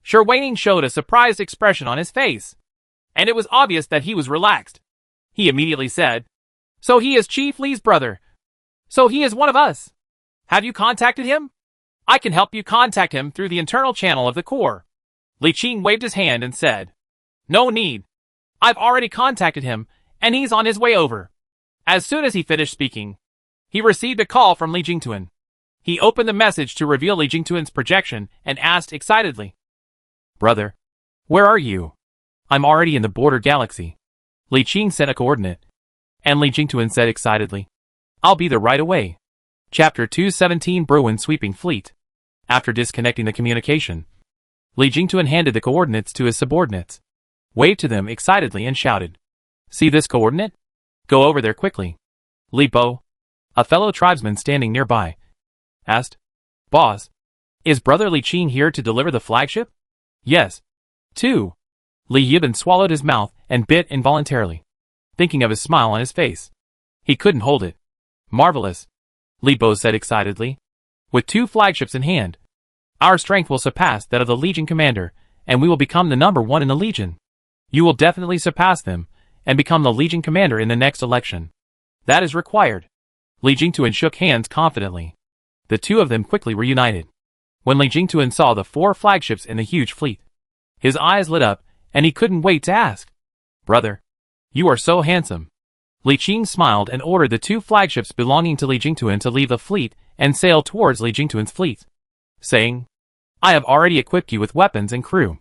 A: Shi Weining showed a surprised expression on his face, and it was obvious that he was relaxed. He immediately said, "So he is Chief Li's brother. So he is one of us. Have you contacted him? I can help you contact him through the internal channel of the corps." Li Qing waved his hand and said, "No need. I've already contacted him, and he's on his way over." As soon as he finished speaking, he received a call from Li Jingtuan. He opened the message to reveal Li Jingtuan's projection and asked excitedly, "Brother, where are you?" "I'm already in the border galaxy." Li Qing sent a coordinate, and Li Jingtuan said excitedly, "I'll be there right away." Chapter 217 Bruin Sweeping Fleet. After disconnecting the communication, Li Jingtuan handed the coordinates to his subordinates, waved to them excitedly and shouted, "See this coordinate? Go over there quickly." Li Bo, a fellow tribesman standing nearby, asked, "Boss, is Brother Li Qing here to deliver the flagship?" "Yes." 2. Li Yiban swallowed his mouth and bit involuntarily, thinking of his smile on his face. He couldn't hold it. "Marvelous," Li Bo said excitedly. "With 2 flagships in hand, our strength will surpass that of the Legion commander, and we will become the number 1 in the Legion. You will definitely surpass them, and become the Legion commander in the next election. That is required." Li Jingtuan shook hands confidently. The 2 of them quickly reunited. When Li Jingtuan saw the 4 flagships in the huge fleet, his eyes lit up, and he couldn't wait to ask, "Brother, you are so handsome." Li Qing smiled and ordered the 2 flagships belonging to Li Jingtuan to leave the fleet and sail towards Li Jingtuan's fleet, saying, "I have already equipped you with weapons and crew.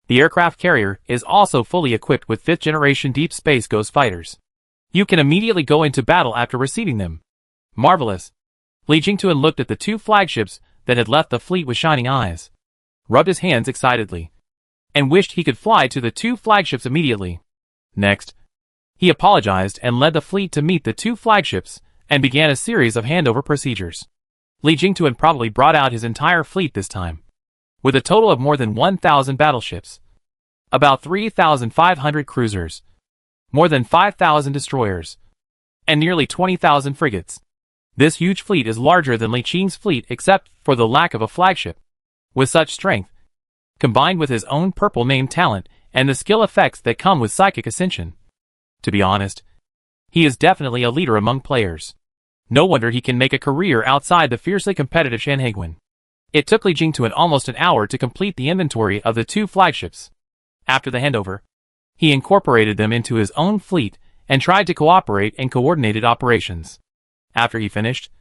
A: The aircraft carrier is also fully equipped with 5th-generation Deep Space Ghost fighters. You can immediately go into battle after receiving them." "Marvelous." Li Jingtuan looked at the 2 flagships that had left the fleet with shining eyes, rubbed his hands excitedly, and wished he could fly to the 2 flagships immediately. Next, he apologized and led the fleet to meet the 2 flagships and began a series of handover procedures. Li Jingtuan probably brought out his entire fleet this time, with a total of more than 1,000 battleships, about 3,500 cruisers, more than 5,000 destroyers, and nearly 20,000 frigates. This huge fleet is larger than Li Qing's fleet except for the lack of a flagship. With such strength, combined with his own purple name talent and the skill effects that come with psychic ascension, to be honest, he is definitely a leader among players. No wonder he can make a career outside the fiercely competitive Shanhaiguan. It took Li Jingtuan almost an hour to complete the inventory of the 2 flagships. After the handover, he incorporated them into his own fleet and tried to cooperate in coordinated operations. After he finished,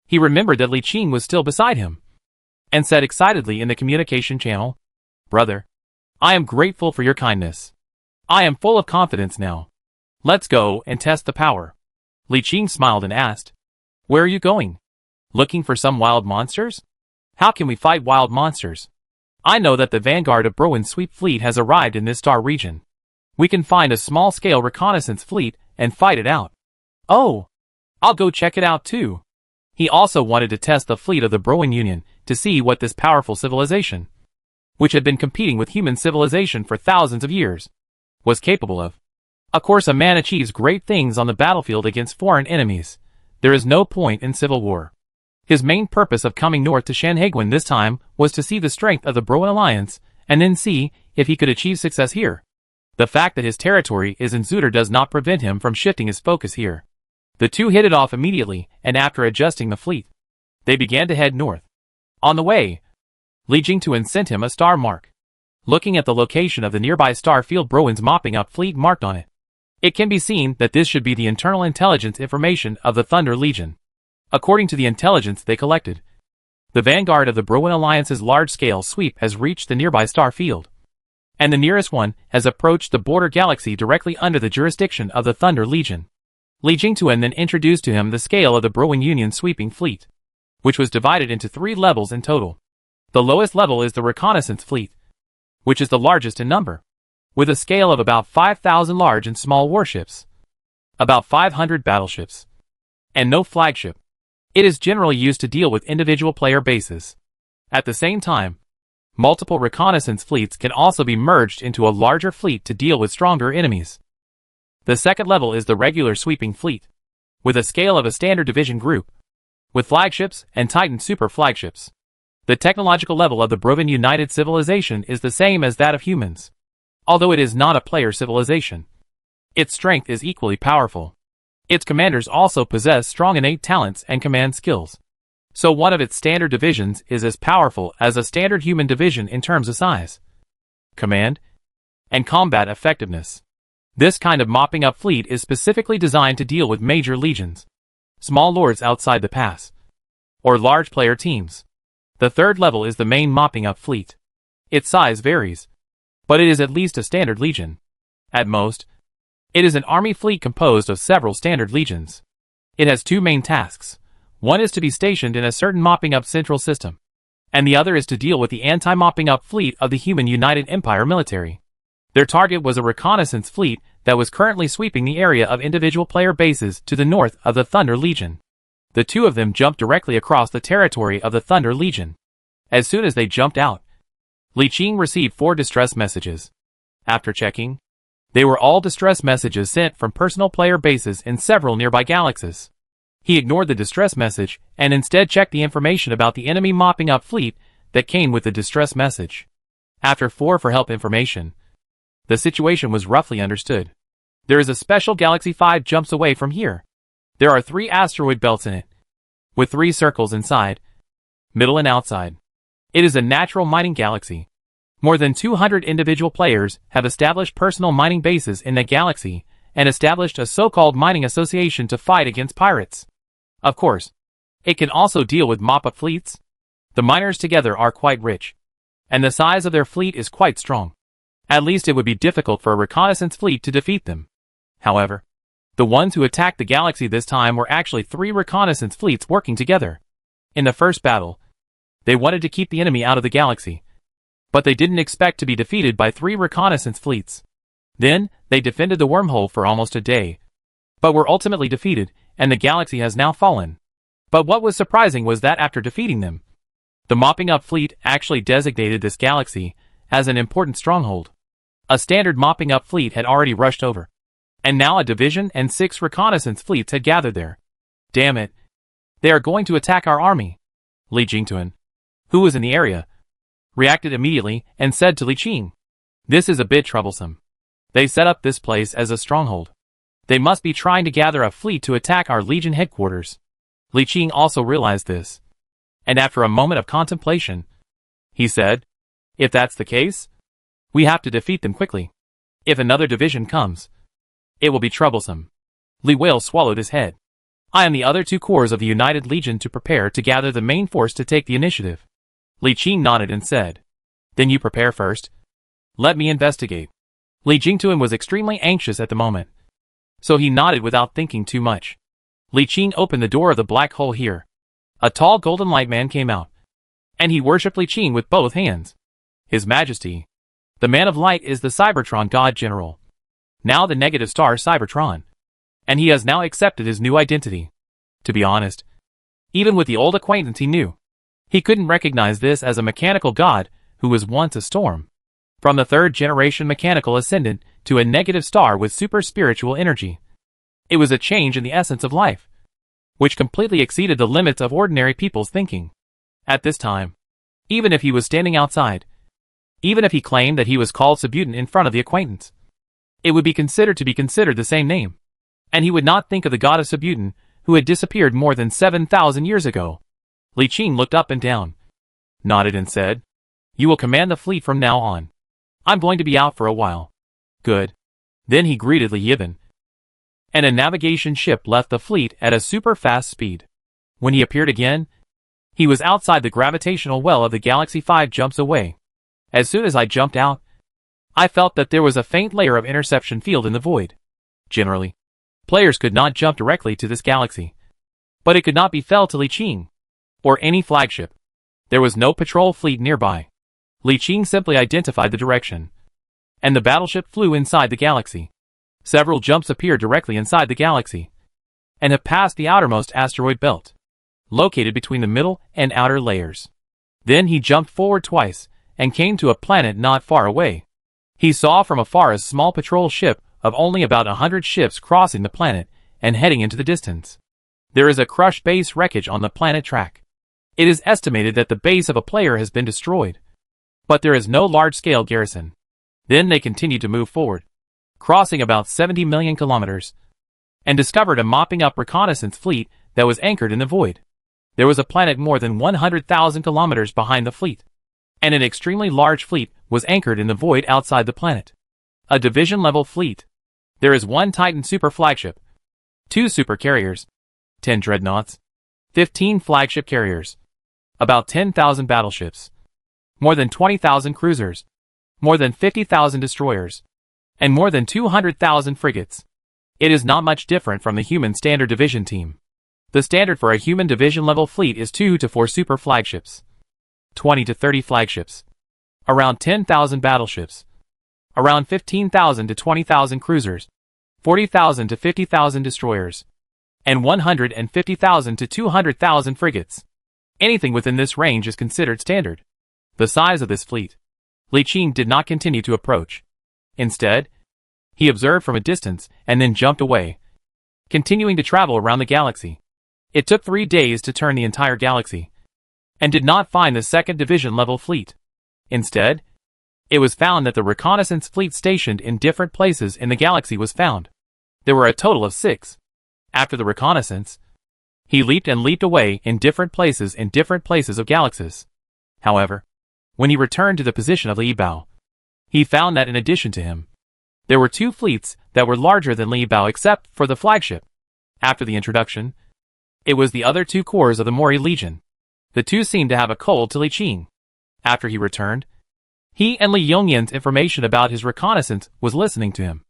A: he remembered that Li Qing was still beside him, and said excitedly in the communication channel, "Brother, I am grateful for your kindness. I am full of confidence now. Let's go and test the power." Li Qing smiled and asked, "Where are you going? Looking for some wild monsters? How can we fight wild monsters? I know that the vanguard of Bruin Sweep Fleet has arrived in this star region. We can find a small-scale reconnaissance fleet and fight it out." "Oh, I'll go check it out too." He also wanted to test the fleet of the Bruin Union to see what this powerful civilization, which had been competing with human civilization for thousands of years, was capable of. Of course, a man achieves great things on the battlefield against foreign enemies. There is no point in civil war. His main purpose of coming north to Shanhaiguan this time was to see the strength of the Bruin Alliance, and then see if he could achieve success here. The fact that his territory is in Zuter does not prevent him from shifting his focus here. The 2 hit it off immediately, and after adjusting the fleet, they began to head north. On the way, Li Jingtuan sent him a star mark, Looking at the location of the nearby star field Bruin's mopping up fleet marked on it, it can be seen that this should be the internal intelligence information of the Thunder Legion. According to the intelligence they collected, the vanguard of the Bruin Alliance's large-scale sweep has reached the nearby star field, and the nearest one has approached the border galaxy directly under the jurisdiction of the Thunder Legion. Li Jingtuan then introduced to him the scale of the Bruin Union sweeping fleet, which was divided into 3 levels in total. The lowest level is the reconnaissance fleet, which is the largest in number, with a scale of about 5,000 large and small warships, about 500 battleships, and no flagship. It is generally used to deal with individual player bases. At the same time, multiple reconnaissance fleets can also be merged into a larger fleet to deal with stronger enemies. The second level is the regular sweeping fleet, with a scale of a standard division group, with flagships and Titan super flagships. The technological level of the Bruin United Civilization is the same as that of humans, although it is not a player civilization. Its strength is equally powerful. Its commanders also possess strong innate talents and command skills, so one of its standard divisions is as powerful as a standard human division in terms of size, command, and combat effectiveness. This kind of mopping up fleet is specifically designed to deal with major legions, small lords outside the pass, or large player teams. The third level is the main mopping up fleet. Its size varies, but it is at least a standard legion. At most, it is an army fleet composed of several standard legions. It has 2 main tasks. One is to be stationed in a certain mopping up central system, and the other is to deal with the anti-mopping up fleet of the Human United Empire military. Their target was a reconnaissance fleet that was currently sweeping the area of individual player bases to the north of the Thunder Legion. The 2 of them jumped directly across the territory of the Thunder Legion. As soon as they jumped out, Li Qing received 4 distress messages. After checking, they were all distress messages sent from personal player bases in several nearby galaxies. He ignored the distress message and instead checked the information about the enemy mopping up fleet that came with the distress message. After 4 for help information, the situation was roughly understood. There is a special galaxy 5 jumps away from here. There are 3 asteroid belts in it, with 3 circles inside, middle and outside. It is a natural mining galaxy. More than 200 individual players have established personal mining bases in that galaxy and established a so-called mining association to fight against pirates. Of course, it can also deal with mop-up fleets. The miners together are quite rich, and the size of their fleet is quite strong. At least it would be difficult for a reconnaissance fleet to defeat them. However, the ones who attacked the galaxy this time were actually 3 reconnaissance fleets working together. In the first battle, they wanted to keep the enemy out of the galaxy, but they didn't expect to be defeated by 3 reconnaissance fleets. Then, they defended the wormhole for almost a day, but were ultimately defeated, and the galaxy has now fallen. But what was surprising was that after defeating them, the mopping up fleet actually designated this galaxy as an important stronghold. A standard mopping up fleet had already rushed over, and now a division and 6 reconnaissance fleets had gathered there. Damn it. They are going to attack our army. Li Jingtuan, who was in the area, reacted immediately and said to Li Qing, "This is a bit troublesome. They set up this place as a stronghold. They must be trying to gather a fleet to attack our Legion headquarters." Li Qing also realized this, and after a moment of contemplation, he said, "If that's the case, we have to defeat them quickly. If another division comes, it will be troublesome." Li Whale swallowed his head. "I am the other 2 corps of the United Legion to prepare to gather the main force to take the initiative." Li Qing nodded and said, "Then you prepare first. Let me investigate." Li Jingtuan was extremely anxious at the moment, so he nodded without thinking too much. Li Qing opened the door of the black hole here. A tall golden light man came out, and he worshipped Li Qing with both hands. His Majesty, the Man of Light, is the Cybertron God General, now the negative star Cybertron, and he has now accepted his new identity. To be honest, even with the old acquaintance he knew, he couldn't recognize this as a mechanical god who was once a storm. From the 3rd generation mechanical ascendant to a negative star with super spiritual energy. It was a change in the essence of life, which completely exceeded the limits of ordinary people's thinking. At this time, even if he was standing outside, even if he claimed that he was called Subutin in front of the acquaintance, it would be considered the same name, and he would not think of the god of Subutin who had disappeared more than 7,000 years ago. Li Qing looked up and down, nodded and said, "You will command the fleet from now on." I'm going to be out for a while. Good. Then he greeted Li Yibin, and a navigation ship left the fleet at a super-fast speed. When he appeared again, he was outside the gravitational well of the galaxy 5 jumps away. As soon as I jumped out, I felt that there was a faint layer of interception field in the void. Generally, players could not jump directly to this galaxy, but it could not be felt to Li Qing, or any flagship. There was no patrol fleet nearby. Li Qing simply identified the direction, and the battleship flew inside the galaxy. Several jumps appeared directly inside the galaxy, and have passed the outermost asteroid belt, located between the middle and outer layers. Then he jumped forward twice, and came to a planet not far away. He saw from afar a small patrol ship of only about 100 ships crossing the planet and heading into the distance. There is a crushed base wreckage on the planet track. It is estimated that the base of a player has been destroyed, but there is no large-scale garrison. Then they continued to move forward, crossing about 70 million kilometers, and discovered a mopping up reconnaissance fleet that was anchored in the void. There was a planet more than 100,000 kilometers behind the fleet, and an extremely large fleet was anchored in the void outside the planet. A division-level fleet. There is 1 Titan super flagship, 2 super carriers, 10 dreadnoughts, 15 flagship carriers, about 10,000 battleships, more than 20,000 cruisers, more than 50,000 destroyers, and more than 200,000 frigates. It is not much different from the human standard division team. The standard for a human division-level fleet is 2 to 4 super flagships, 20 to 30 flagships, around 10,000 battleships, around 15,000 to 20,000 cruisers, 40,000 to 50,000 destroyers, and 150,000 to 200,000 frigates. Anything within this range is considered standard. The size of this fleet. Li Qing did not continue to approach. Instead, he observed from a distance and then jumped away, continuing to travel around the galaxy. It took 3 days to turn the entire galaxy, and did not find the 2nd division-level fleet. Instead, it was found that the reconnaissance fleet stationed in different places in the galaxy was found. There were a total of 6. After the reconnaissance, he leaped and leaped away in different places of galaxies. However, when he returned to the position of Li Bao, he found that in addition to him, there were 2 fleets that were larger than Li Bao except for the flagship. After the introduction, it was the other 2 corps of the Mori Legion. The 2 seemed to have a cold to Li Qing. After he returned, he and Li Yongyan's information about his reconnaissance was listening to him.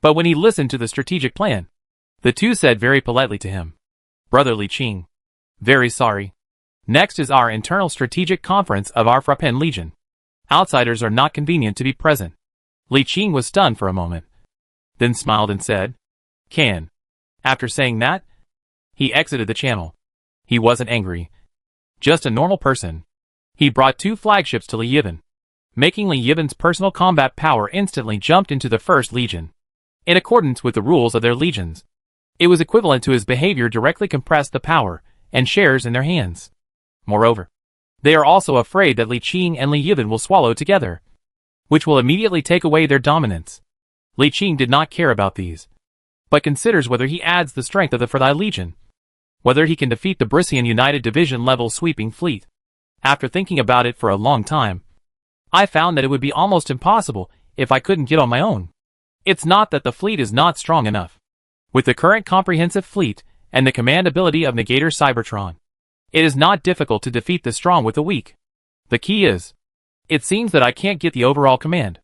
A: But when he listened to the strategic plan, the 2 said very politely to him, "Brother Li Qing, very sorry. Next is our internal strategic conference of our Frappen Legion. Outsiders are not convenient to be present." Li Qing was stunned for a moment, then smiled and said, "Can." After saying that, he exited the channel. He wasn't angry, just a normal person. He brought 2 flagships to Li Yibin, making Li Yibin's personal combat power instantly jumped into the 1st Legion. In accordance with the rules of their legions, it was equivalent to his behavior directly compressed the power and shares in their hands. Moreover, they are also afraid that Li Qing and Li Yibin will swallow together, which will immediately take away their dominance. Li Qing did not care about these, but considers whether he adds the strength of the Ferdai Legion, whether he can defeat the Brissian United Division-level sweeping fleet. After thinking about it for a long time, I found that it would be almost impossible if I couldn't get on my own. It's not that the fleet is not strong enough. With the current comprehensive fleet and the command ability of Negator Cybertron, it is not difficult to defeat the strong with the weak. The key is, it seems that I can't get the overall command.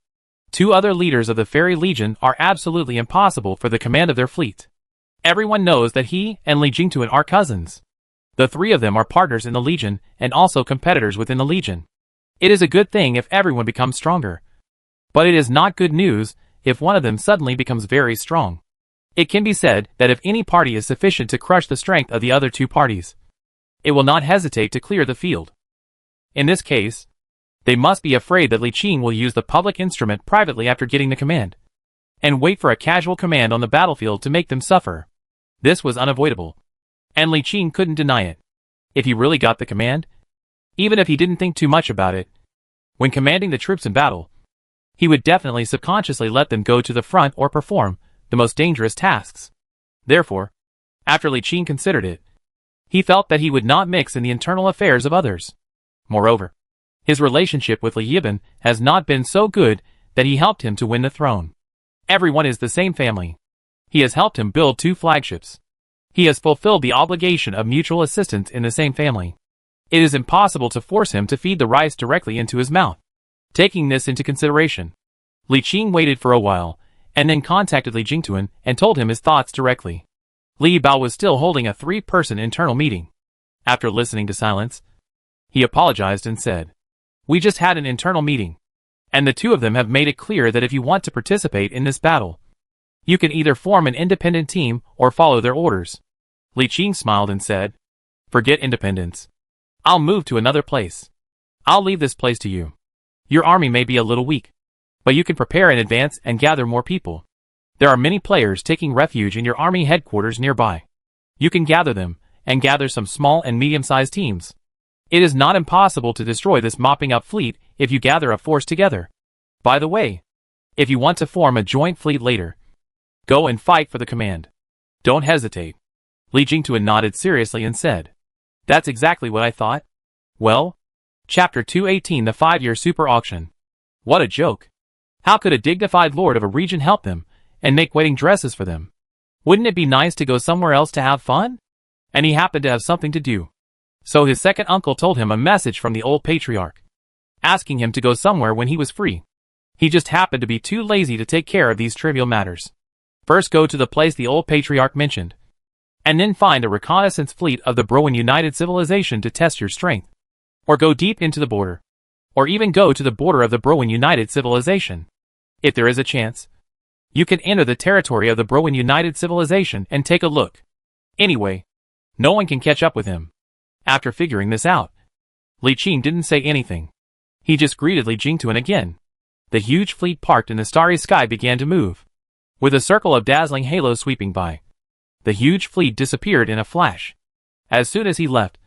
A: 2 other leaders of the Fairy Legion are absolutely impossible for the command of their fleet. Everyone knows that he and Li Jingtuan are cousins. The 3 of them are partners in the Legion and also competitors within the Legion. It is a good thing if everyone becomes stronger, but it is not good news if one of them suddenly becomes very strong. It can be said that if any party is sufficient to crush the strength of the other 2 parties, it will not hesitate to clear the field. In this case, they must be afraid that Li Qing will use the public instrument privately after getting the command, and wait for a casual command on the battlefield to make them suffer. This was unavoidable, and Li Qing couldn't deny it. If he really got the command, even if he didn't think too much about it, when commanding the troops in battle, he would definitely subconsciously let them go to the front or perform the most dangerous tasks. Therefore, after Li Qing considered it, he felt that he would not mix in the internal affairs of others. Moreover, his relationship with Li Yibin has not been so good that he helped him to win the throne. Everyone is the same family. He has helped him build 2 flagships. He has fulfilled the obligation of mutual assistance in the same family. It is impossible to force him to feed the rice directly into his mouth. Taking this into consideration, Li Qing waited for a while, and then contacted Li Jingtuan and told him his thoughts directly. Li Bao was still holding a 3-person internal meeting. After listening to silence, he apologized and said, "We just had an internal meeting, and the 2 of them have made it clear that if you want to participate in this battle, you can either form an independent team or follow their orders." Li Qing smiled and said, "Forget independence. I'll move to another place. I'll leave this place to you. Your army may be a little weak, but you can prepare in advance and gather more people. There are many players taking refuge in your army headquarters nearby. You can gather them, and gather some small and medium-sized teams. It is not impossible to destroy this mopping-up fleet if you gather a force together. By the way, if you want to form a joint fleet later, go and fight for the command. Don't hesitate." Li Jingtuan nodded seriously and said, "That's exactly what I thought." Well, Chapter 218, the 5-year super auction. What a joke. How could a dignified lord of a region help them and make wedding dresses for them? Wouldn't it be nice to go somewhere else to have fun? And he happened to have something to do. So his second uncle told him a message from the old patriarch, asking him to go somewhere when he was free. He just happened to be too lazy to take care of these trivial matters. First go to the place the old patriarch mentioned, and then find a reconnaissance fleet of the Browen United Civilization to test your strength. Or go deep into the border. Or even go to the border of the Browen United Civilization. If there is a chance, you can enter the territory of the Browen United Civilization and take a look. Anyway, no one can catch up with him." After figuring this out, Li Qing didn't say anything. He just greeted Li Jingtuan again. The huge fleet parked in the starry sky began to move, with a circle of dazzling halos sweeping by. The huge fleet disappeared in a flash. As soon as he left,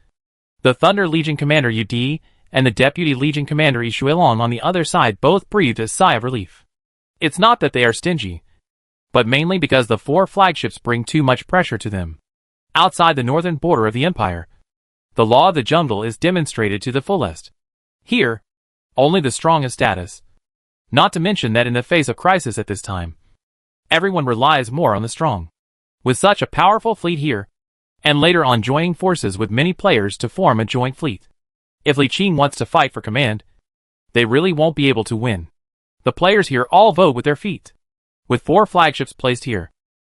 A: the Thunder Legion Commander Yu Di and the Deputy Legion Commander Yi Shuilong on the other side both breathed a sigh of relief. It's not that they are stingy, but mainly because the 4 flagships bring too much pressure to them. Outside the northern border of the empire, the law of the jungle is demonstrated to the fullest. Here, only the strongest status. Not to mention that in the face of crisis at this time, everyone relies more on the strong. With such a powerful fleet here, and later on joining forces with many players to form a joint fleet, if Li Qing wants to fight for command, they really won't be able to win. The players here all vote with their feet. With 4 flagships placed here,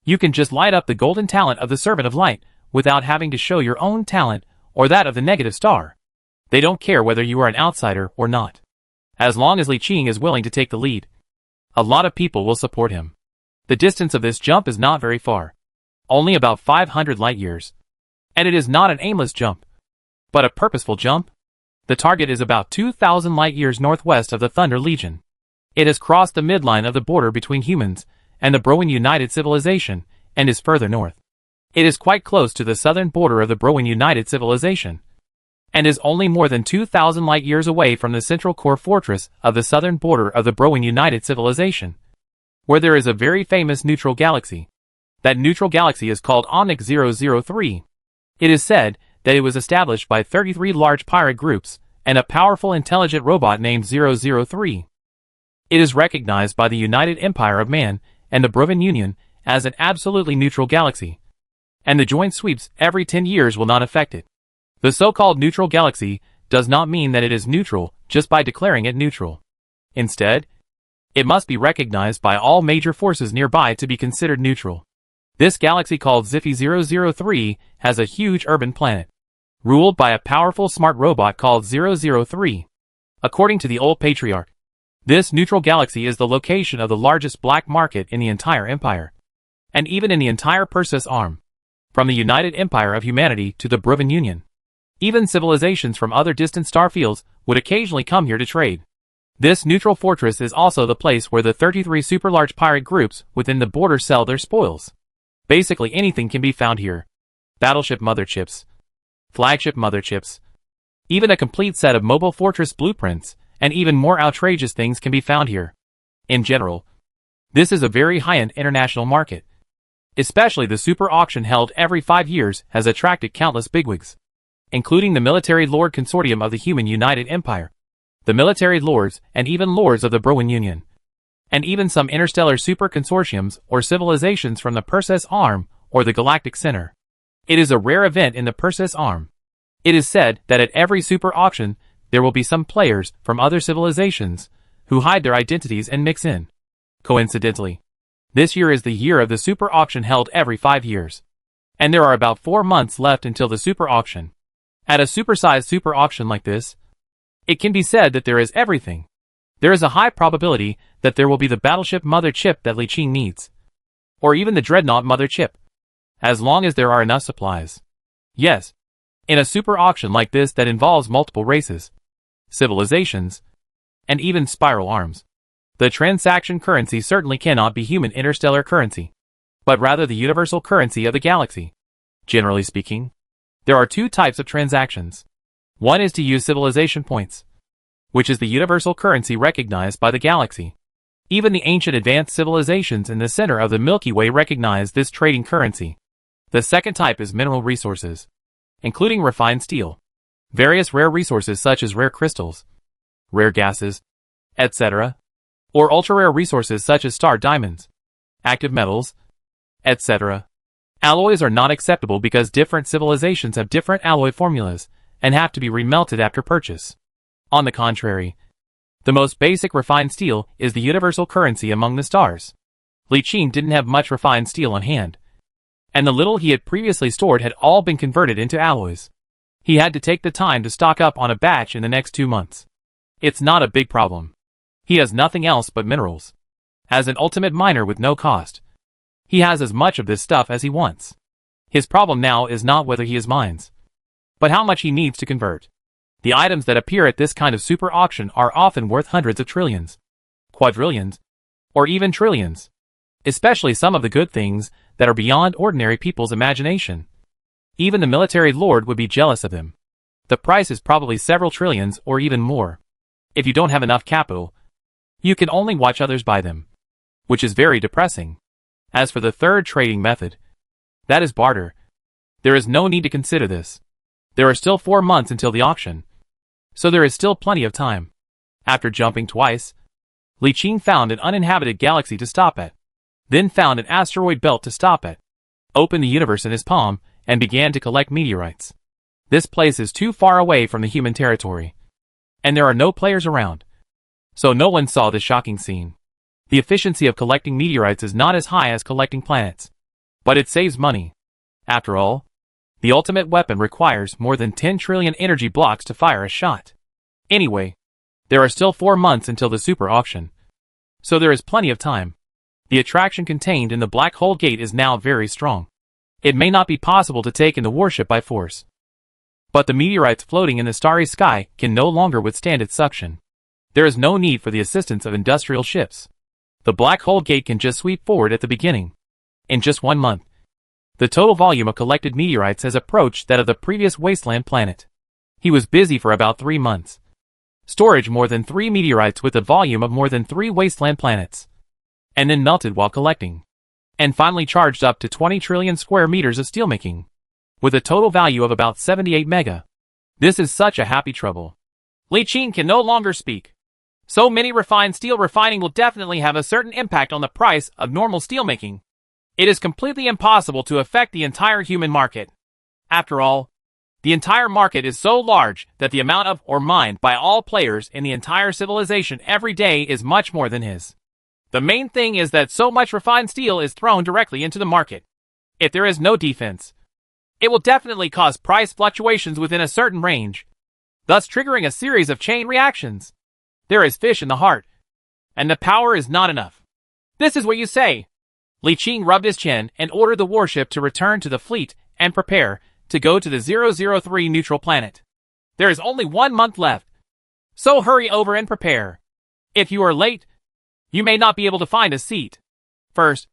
A: you can just light up the golden talent of the Servant of Light without having to show your own talent or that of the negative star. They don't care whether you are an outsider or not. As long as Li Qing is willing to take the lead, a lot of people will support him. The distance of this jump is not very far. Only about 500 light years. And it is not an aimless jump, but a purposeful jump. The target is about 2,000 light years northwest of the Thunder Legion. It has crossed the midline of the border between humans and the Browen United Civilization and is further north. It is quite close to the southern border of the Browen United Civilization, and is only more than 2,000 light years away from the central core fortress of the southern border of the Browen United Civilization, where there is a very famous neutral galaxy. That neutral galaxy is called Onyx 003. It is said that it was established by 33 large pirate groups and a powerful intelligent robot named 003. It is recognized by the United Empire of Man and the Browen Union as an absolutely neutral galaxy, and the joint sweeps every 10 years will not affect it. The so-called neutral galaxy does not mean that it is neutral just by declaring it neutral. Instead, it must be recognized by all major forces nearby to be considered neutral. This galaxy called Ziffy 003 has a huge urban planet, ruled by a powerful smart robot called 003. According to the old patriarch, this neutral galaxy is the location of the largest black market in the entire empire, and even in the entire Perseus arm, from the United Empire of Humanity to the Browen Union. Even civilizations from other distant star fields would occasionally come here to trade. This neutral fortress is also the place where the 33 super large pirate groups within the border sell their spoils. Basically anything can be found here. Battleship motherships, flagship motherships, even a complete set of mobile fortress blueprints, and even more outrageous things can be found here. In general, this is a very high-end international market. Especially the super auction held every 5 years has attracted countless bigwigs, including the military lord consortium of the Human United Empire, the military lords, and even lords of the Browen Union. and even some interstellar super consortiums or civilizations from the Perseus Arm or the galactic center. It is a rare event in the Perseus Arm. It is said that at every super auction, there will be some players from other civilizations who hide their identities and mix in. Coincidentally, this year is the year of the super auction held every 5 years. And there are about 4 months left until the super auction. At a supersized super auction like this, it can be said that there is everything. There is a high probability that there will be the battleship mother chip that Li Qing needs. Or even the dreadnought mother chip. As long as there are enough supplies. Yes. In a super auction like this that involves multiple races, civilizations, and even spiral arms, the transaction currency certainly cannot be human interstellar currency, but rather the universal currency of the galaxy. Generally speaking, there are 2 types of transactions. One is to use civilization points, which is the universal currency recognized by the galaxy. Even the ancient advanced civilizations in the center of the Milky Way recognize this trading currency. The second type is mineral resources, including refined steel, various rare resources such as rare crystals, rare gases, etc., or ultra-rare resources such as star diamonds, active metals, etc. Alloys are not acceptable because different civilizations have different alloy formulas and have to be remelted after purchase. On the contrary, the most basic refined steel is the universal currency among the stars. Li Qing didn't have much refined steel on hand, and the little he had previously stored had all been converted into alloys. He had to take the time to stock up on a batch in the next 2 months. It's not a big problem. He has nothing else but minerals. As an ultimate miner with no cost, he has as much of this stuff as he wants. His problem now is not whether he has mines, but how much he needs to convert. The items that appear at this kind of super auction are often worth hundreds of trillions, quadrillions, or even trillions. Especially some of the good things that are beyond ordinary people's imagination. Even the military lord would be jealous of them. The price is probably several trillions or even more. If you don't have enough capital, you can only watch others buy them, which is very depressing. As for the third trading method, that is barter. There is no need to consider this. There are still 4 months until the auction, so there is still plenty of time. After jumping twice, Li Qing found an uninhabited galaxy to stop at, then found an asteroid belt to stop at, opened the universe in his palm, and began to collect meteorites. This place is too far away from the human territory, and there are no players around, so no one saw this shocking scene. The efficiency of collecting meteorites is not as high as collecting planets, but it saves money. After all, the ultimate weapon requires more than 10 trillion energy blocks to fire a shot. Anyway, there are still 4 months until the super auction, so there is plenty of time. The attraction contained in the black hole gate is now very strong. It may not be possible to take in the warship by force, but the meteorites floating in the starry sky can no longer withstand its suction. There is no need for the assistance of industrial ships. The black hole gate can just sweep forward at the beginning. In just 1 month, the total volume of collected meteorites has approached that of the previous wasteland planet. He was busy for about 3 months. Storage more than 3 meteorites with a volume of more than 3 wasteland planets, and then melted while collecting, and finally charged up to 20 trillion square meters of steelmaking, with a total value of about 78 mega. This is such a happy trouble. Li Qing can no longer speak. So many refined steel refining will definitely have a certain impact on the price of normal steelmaking. It is completely impossible to affect the entire human market. After all, the entire market is so large that the amount of ore mined by all players in the entire civilization every day is much more than his. The main thing is that so much refined steel is thrown directly into the market. If there is no defense, it will definitely cause price fluctuations within a certain range, thus triggering a series of chain reactions. There is fish in the heart, and the power is not enough. This is what you say. Li Qing rubbed his chin and ordered the warship to return to the fleet and prepare to go to the 003 neutral planet. There is only 1 month left, so hurry over and prepare. If you are late, you may not be able to find a seat. First,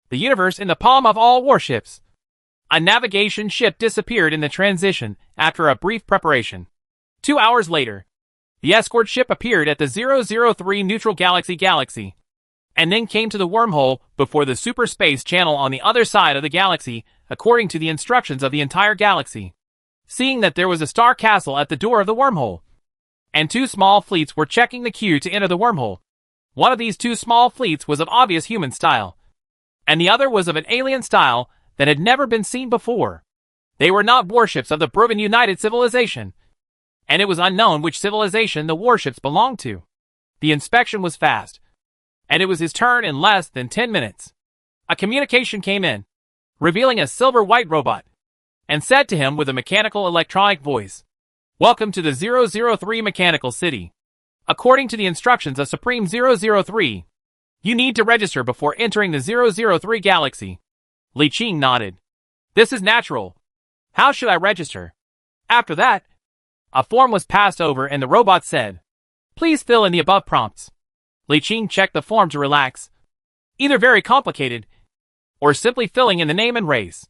A: the universe in the palm of all warships. A navigation ship disappeared in the transition after a brief preparation. 2 hours later, the escort ship appeared at the 003 neutral galaxy, and then came to the wormhole before the super space channel on the other side of the galaxy, according to the instructions of the entire galaxy. Seeing that there was a star castle at the door of the wormhole, and 2 small fleets were checking the queue to enter the wormhole, One of these two small fleets was of obvious human style, and the other was of an alien style that had never been seen before. They were not warships of the proven United Civilization, and it was unknown which civilization the warships belonged to. The inspection was fast, and it was his turn in less than 10 minutes. A communication came in, revealing a silver-white robot, and said to him with a mechanical electronic voice, "Welcome to the 003 Mechanical City. According to the instructions of Supreme 003, you need to register before entering the 003 galaxy." Li Qing nodded. "This is natural. How should I register?" After that, a form was passed over and the robot said, "Please fill in the above prompts." Li Qing checked the form to relax. Either very complicated, or simply filling in the name and race,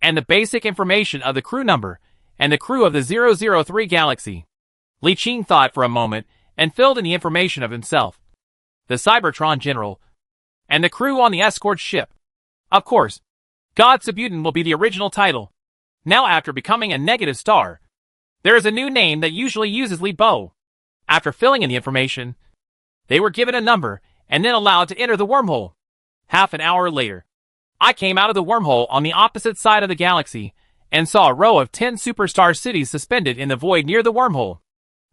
A: and the basic information of the crew number and the crew of the 003 galaxy. Li Qing thought for a moment and filled in the information of himself, the Cybertron General, and the crew on the escort ship. Of course, God Sabutin will be the original title. Now after becoming a negative star, there is a new name that usually uses Li Bo. After filling in the information, they were given a number and then allowed to enter the wormhole. Half an hour later, I came out of the wormhole on the opposite side of the galaxy and saw a row of 10 superstar cities suspended in the void near the wormhole.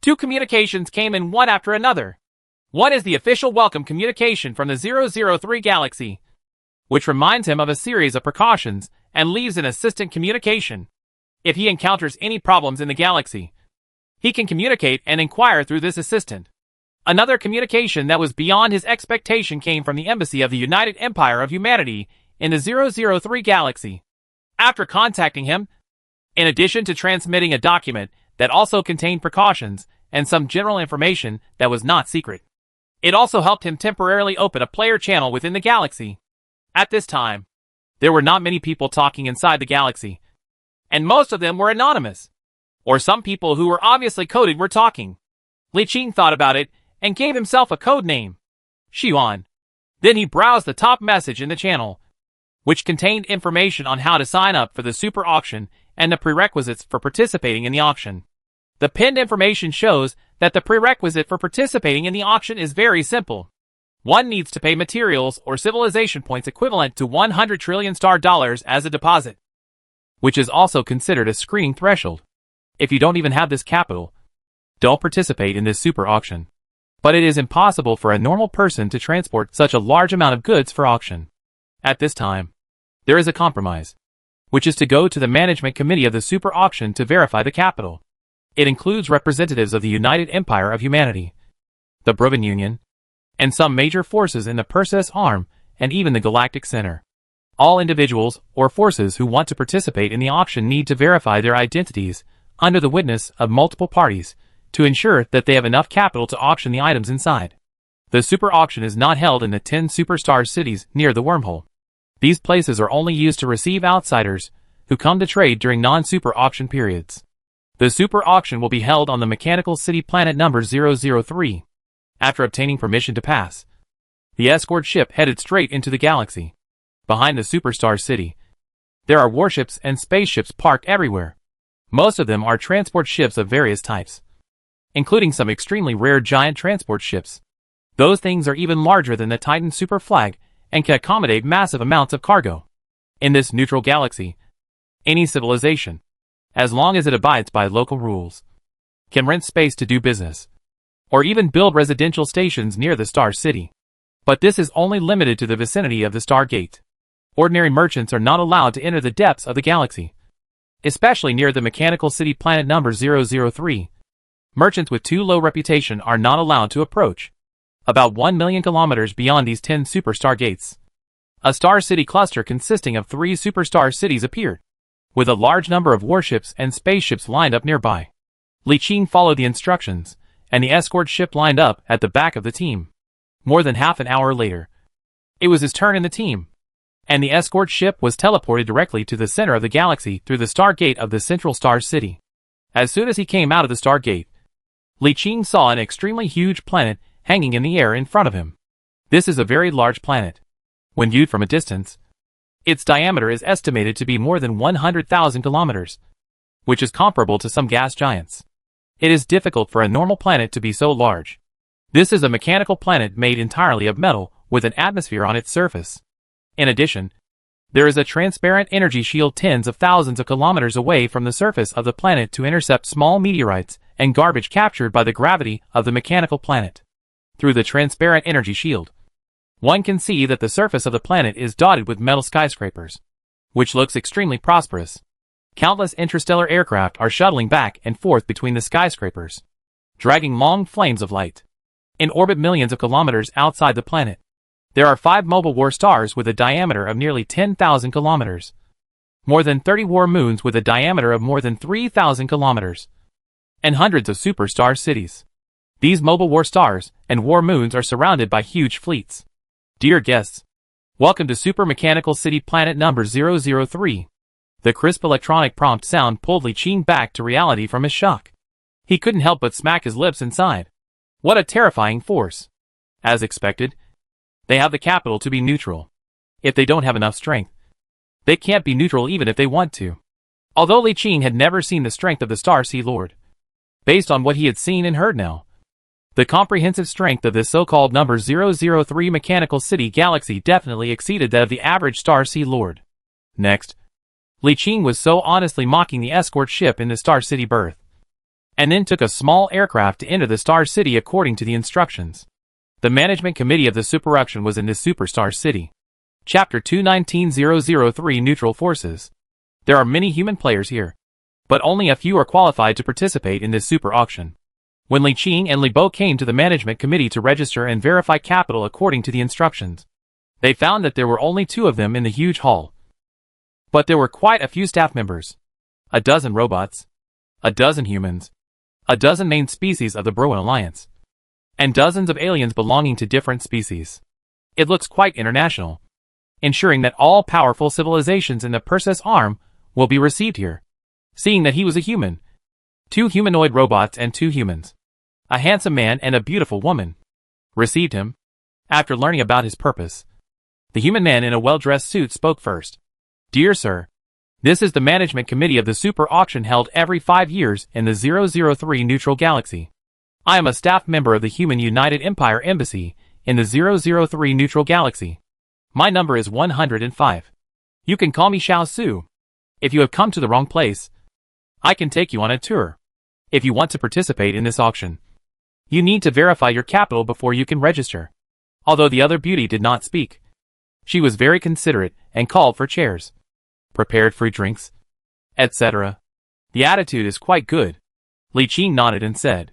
A: 2 communications came in one after another. One is the official welcome communication from the 003 galaxy, which reminds him of a series of precautions and leaves an assistant communication. If he encounters any problems in the galaxy, he can communicate and inquire through this assistant. Another communication that was beyond his expectation came from the embassy of the United Empire of Humanity in the 003 galaxy. After contacting him, in addition to transmitting a document that also contained precautions and some general information that was not secret, it also helped him temporarily open a player channel within the galaxy. At this time, there were not many people talking inside the galaxy, and most of them were anonymous, or some people who were obviously coded were talking. Li Qing thought about it and gave himself a code name, Xiuan. Then he browsed the top message in the channel, which contained information on how to sign up for the super auction and the prerequisites for participating in the auction. The pinned information shows that the prerequisite for participating in the auction is very simple. One needs to pay materials or civilization points equivalent to 100 trillion star dollars as a deposit, which is also considered a screening threshold. If you don't even have this capital, don't participate in this super auction. But it is impossible for a normal person to transport such a large amount of goods for auction. At this time, there is a compromise, which is to go to the management committee of the super auction to verify the capital. It includes representatives of the United Empire of Humanity, the Broven Union, and some major forces in the Perseus Arm and even the Galactic Center. All individuals or forces who want to participate in the auction need to verify their identities under the witness of multiple parties to ensure that they have enough capital to auction the items inside. The super auction is not held in the 10 superstar cities near the wormhole. These places are only used to receive outsiders who come to trade during non-super auction periods. The super auction will be held on the Mechanical City planet number 003. After obtaining permission to pass, the escort ship headed straight into the galaxy. Behind the superstar city, there are warships and spaceships parked everywhere. Most of them are transport ships of various types, including some extremely rare giant transport ships. Those things are even larger than the Titan Super Flag and can accommodate massive amounts of cargo. In this neutral galaxy, any civilization, as long as it abides by local rules, can rent space to do business, or even build residential stations near the Star City. But this is only limited to the vicinity of the Stargate. Ordinary merchants are not allowed to enter the depths of the galaxy, especially near the Mechanical City planet number 003. Merchants with too low reputation are not allowed to approach. About 1 million kilometers beyond these 10 superstar gates, a Star City cluster consisting of 3 superstar cities appeared, with a large number of warships and spaceships lined up nearby. Li Qing followed the instructions, and the escort ship lined up at the back of the team. More than half an hour later, it was his turn in the team, and the escort ship was teleported directly to the center of the galaxy through the Stargate of the Central Star City. As soon as he came out of the Stargate, Li Qing saw an extremely huge planet hanging in the air in front of him. This is a very large planet. When viewed from a distance, its diameter is estimated to be more than 100,000 kilometers, which is comparable to some gas giants. It is difficult for a normal planet to be so large. This is a mechanical planet made entirely of metal, with an atmosphere on its surface. In addition, there is a transparent energy shield tens of thousands of kilometers away from the surface of the planet to intercept small meteorites and garbage captured by the gravity of the mechanical planet. Through the transparent energy shield, one can see that the surface of the planet is dotted with metal skyscrapers, which looks extremely prosperous. Countless interstellar aircraft are shuttling back and forth between the skyscrapers, dragging long flames of light. In orbit millions of kilometers outside the planet, there are 5 mobile war stars with a diameter of nearly 10,000 kilometers, more than 30 war moons with a diameter of more than 3,000 kilometers, and hundreds of superstar cities. These mobile war stars and war moons are surrounded by huge fleets. Dear guests, welcome to Super Mechanical City Planet number 003. The crisp electronic prompt sound pulled Li Qing back to reality from his shock. He couldn't help but smack his lips inside. What a terrifying force. As expected, they have the capital to be neutral. If they don't have enough strength, they can't be neutral even if they want to. Although Li Qing had never seen the strength of the Star Sea Lord, based on what he had seen and heard now, the comprehensive strength of this so-called number 003 mechanical city galaxy definitely exceeded that of the average Star Sea Lord. Next, Li Qing was so honestly mocking the escort ship in the Star City berth, and then took a small aircraft to enter the Star City according to the instructions. The management committee of the Superuction was in this Superstar City. Chapter 219003 Neutral Forces. There are many human players here, but only a few are qualified to participate in this super auction. When Li Qing and Li Bo came to the management committee to register and verify capital according to the instructions, they found that there were only 2 of them in the huge hall. But there were quite a few staff members. A dozen robots, a dozen humans, a dozen main species of the Broan Alliance, and dozens of aliens belonging to different species. It looks quite international, ensuring that all powerful civilizations in the Perseus arm will be received here. Seeing that he was a human, 2 humanoid robots and 2 humans, a handsome man and a beautiful woman, received him. After learning about his purpose, the human man in a well-dressed suit spoke first. Dear sir, this is the management committee of the super auction held every 5 years in the 003 neutral galaxy. I am a staff member of the Human United Empire Embassy in the 003 neutral galaxy. My number is 105. You can call me Xiao Su. If you have come to the wrong place, I can take you on a tour. If you want to participate in this auction, you need to verify your capital before you can register. Although the other beauty did not speak, she was very considerate and called for chairs, prepared free drinks, etc. The attitude is quite good. Li Qing nodded and said,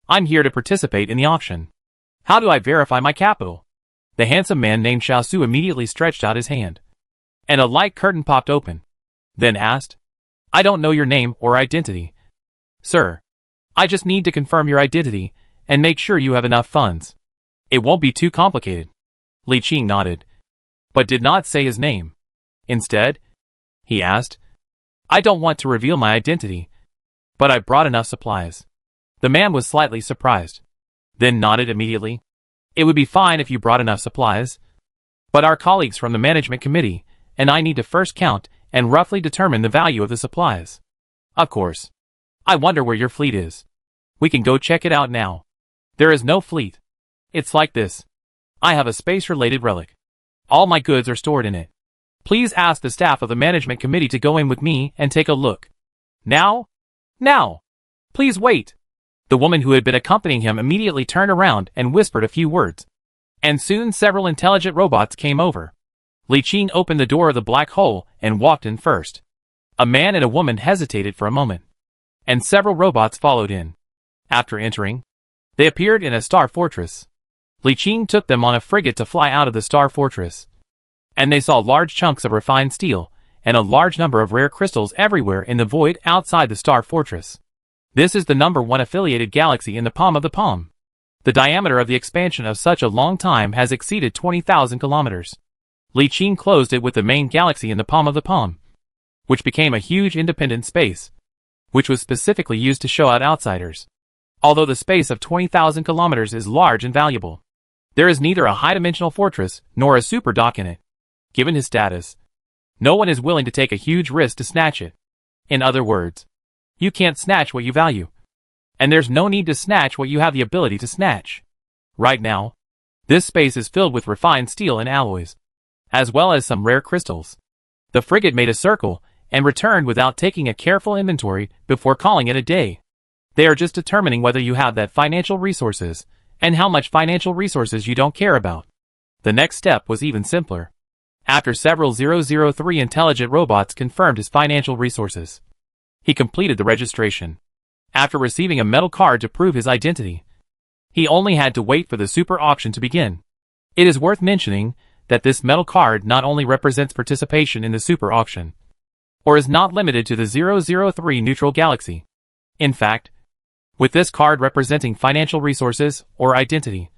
A: I'm here to participate in the auction. How do I verify my capital? The handsome man named Xiao Su immediately stretched out his hand, and a light curtain popped open, then asked, I don't know your name or identity. Sir, I just need to confirm your identity and make sure you have enough funds. It won't be too complicated. Li Qing nodded, but did not say his name. Instead, he asked, I don't want to reveal my identity, but I brought enough supplies. The man was slightly surprised, then nodded immediately. It would be fine if you brought enough supplies, but our colleagues from the management committee and I need to first count and roughly determine the value of the supplies. Of course. I wonder where your fleet is. We can go check it out now. There is no fleet. It's like this. I have a space-related relic. All my goods are stored in it. Please ask the staff of the management committee to go in with me and take a look. Now? Now! Please wait! The woman who had been accompanying him immediately turned around and whispered a few words. And soon several intelligent robots came over. Li Qing opened the door of the black hole and walked in first. A man and a woman hesitated for a moment, and several robots followed in. After entering, they appeared in a star fortress. Li Qing took them on a frigate to fly out of the star fortress, and they saw large chunks of refined steel and a large number of rare crystals everywhere in the void outside the star fortress. This is the number 1 affiliated galaxy in the palm of the palm. The diameter of the expansion of such a long time has exceeded 20,000 kilometers. Li Qing closed it with the main galaxy in the palm of the palm, which became a huge independent space, which was specifically used to show out outsiders. Although the space of 20,000 kilometers is large and valuable, there is neither a high-dimensional fortress nor a super dock in it. Given his status, no one is willing to take a huge risk to snatch it. In other words, you can't snatch what you value, and there's no need to snatch what you have the ability to snatch. Right now, this space is filled with refined steel and alloys, as well as some rare crystals. The frigate made a circle and returned without taking a careful inventory before calling it a day. They are just determining whether you have that financial resources and how much financial resources you don't care about. The next step was even simpler. After several 003 intelligent robots confirmed his financial resources, he completed the registration. After receiving a metal card to prove his identity, he only had to wait for the super auction to begin. It is worth mentioning that this metal card not only represents participation in the super auction, or is not limited to the 003 neutral galaxy. In fact, with this card representing financial resources or identity,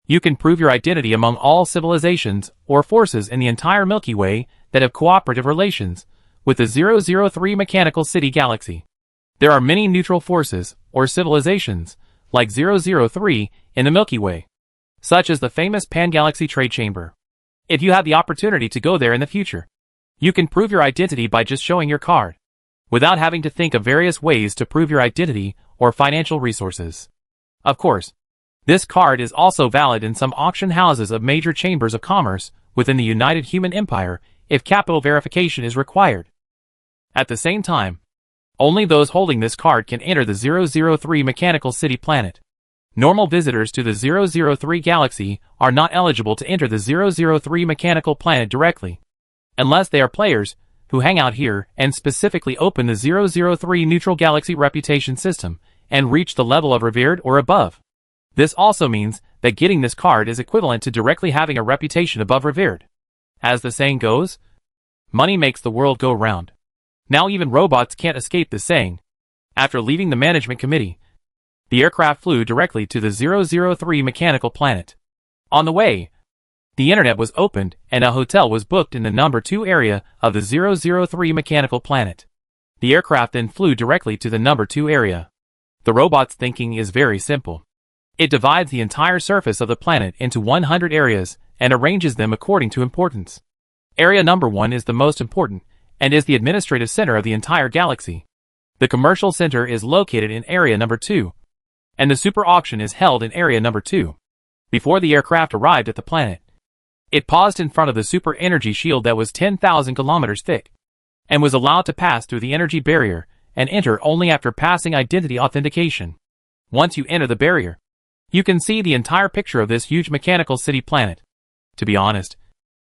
A: you can prove your identity among all civilizations or forces in the entire Milky Way that have cooperative relations with the 003 mechanical city galaxy. There are many neutral forces or civilizations like 003 in the Milky Way, such as the famous Pan-Galaxy Trade Chamber. If you have the opportunity to go there in the future, you can prove your identity by just showing your card, without having to think of various ways to prove your identity or financial resources. Of course, this card is also valid in some auction houses of major chambers of commerce within the United Human Empire if capital verification is required. At the same time, only those holding this card can enter the 003 mechanical city planet. Normal visitors to the 003 galaxy are not eligible to enter the 003 mechanical planet directly, unless they are players who hang out here and specifically open the 003 neutral galaxy reputation system and reach the level of revered or above. This also means that getting this card is equivalent to directly having a reputation above revered. As the saying goes, money makes the world go round. Now even robots can't escape this saying. After leaving the management committee, the aircraft flew directly to the 003 mechanical planet. On the way, the internet was opened and a hotel was booked in the number 2 area of the 003 mechanical planet. The aircraft then flew directly to the number 2 area. The robot's thinking is very simple. It divides the entire surface of the planet into 100 areas and arranges them according to importance. Area number 1 is the most important and is the administrative center of the entire galaxy. The commercial center is located in area number 2, and the super auction is held in area number 2. Before the aircraft arrived at the planet, it paused in front of the super energy shield that was 10,000 kilometers thick, and was allowed to pass through the energy barrier and enter only after passing identity authentication. Once you enter the barrier, you can see the entire picture of this huge mechanical city planet. To be honest,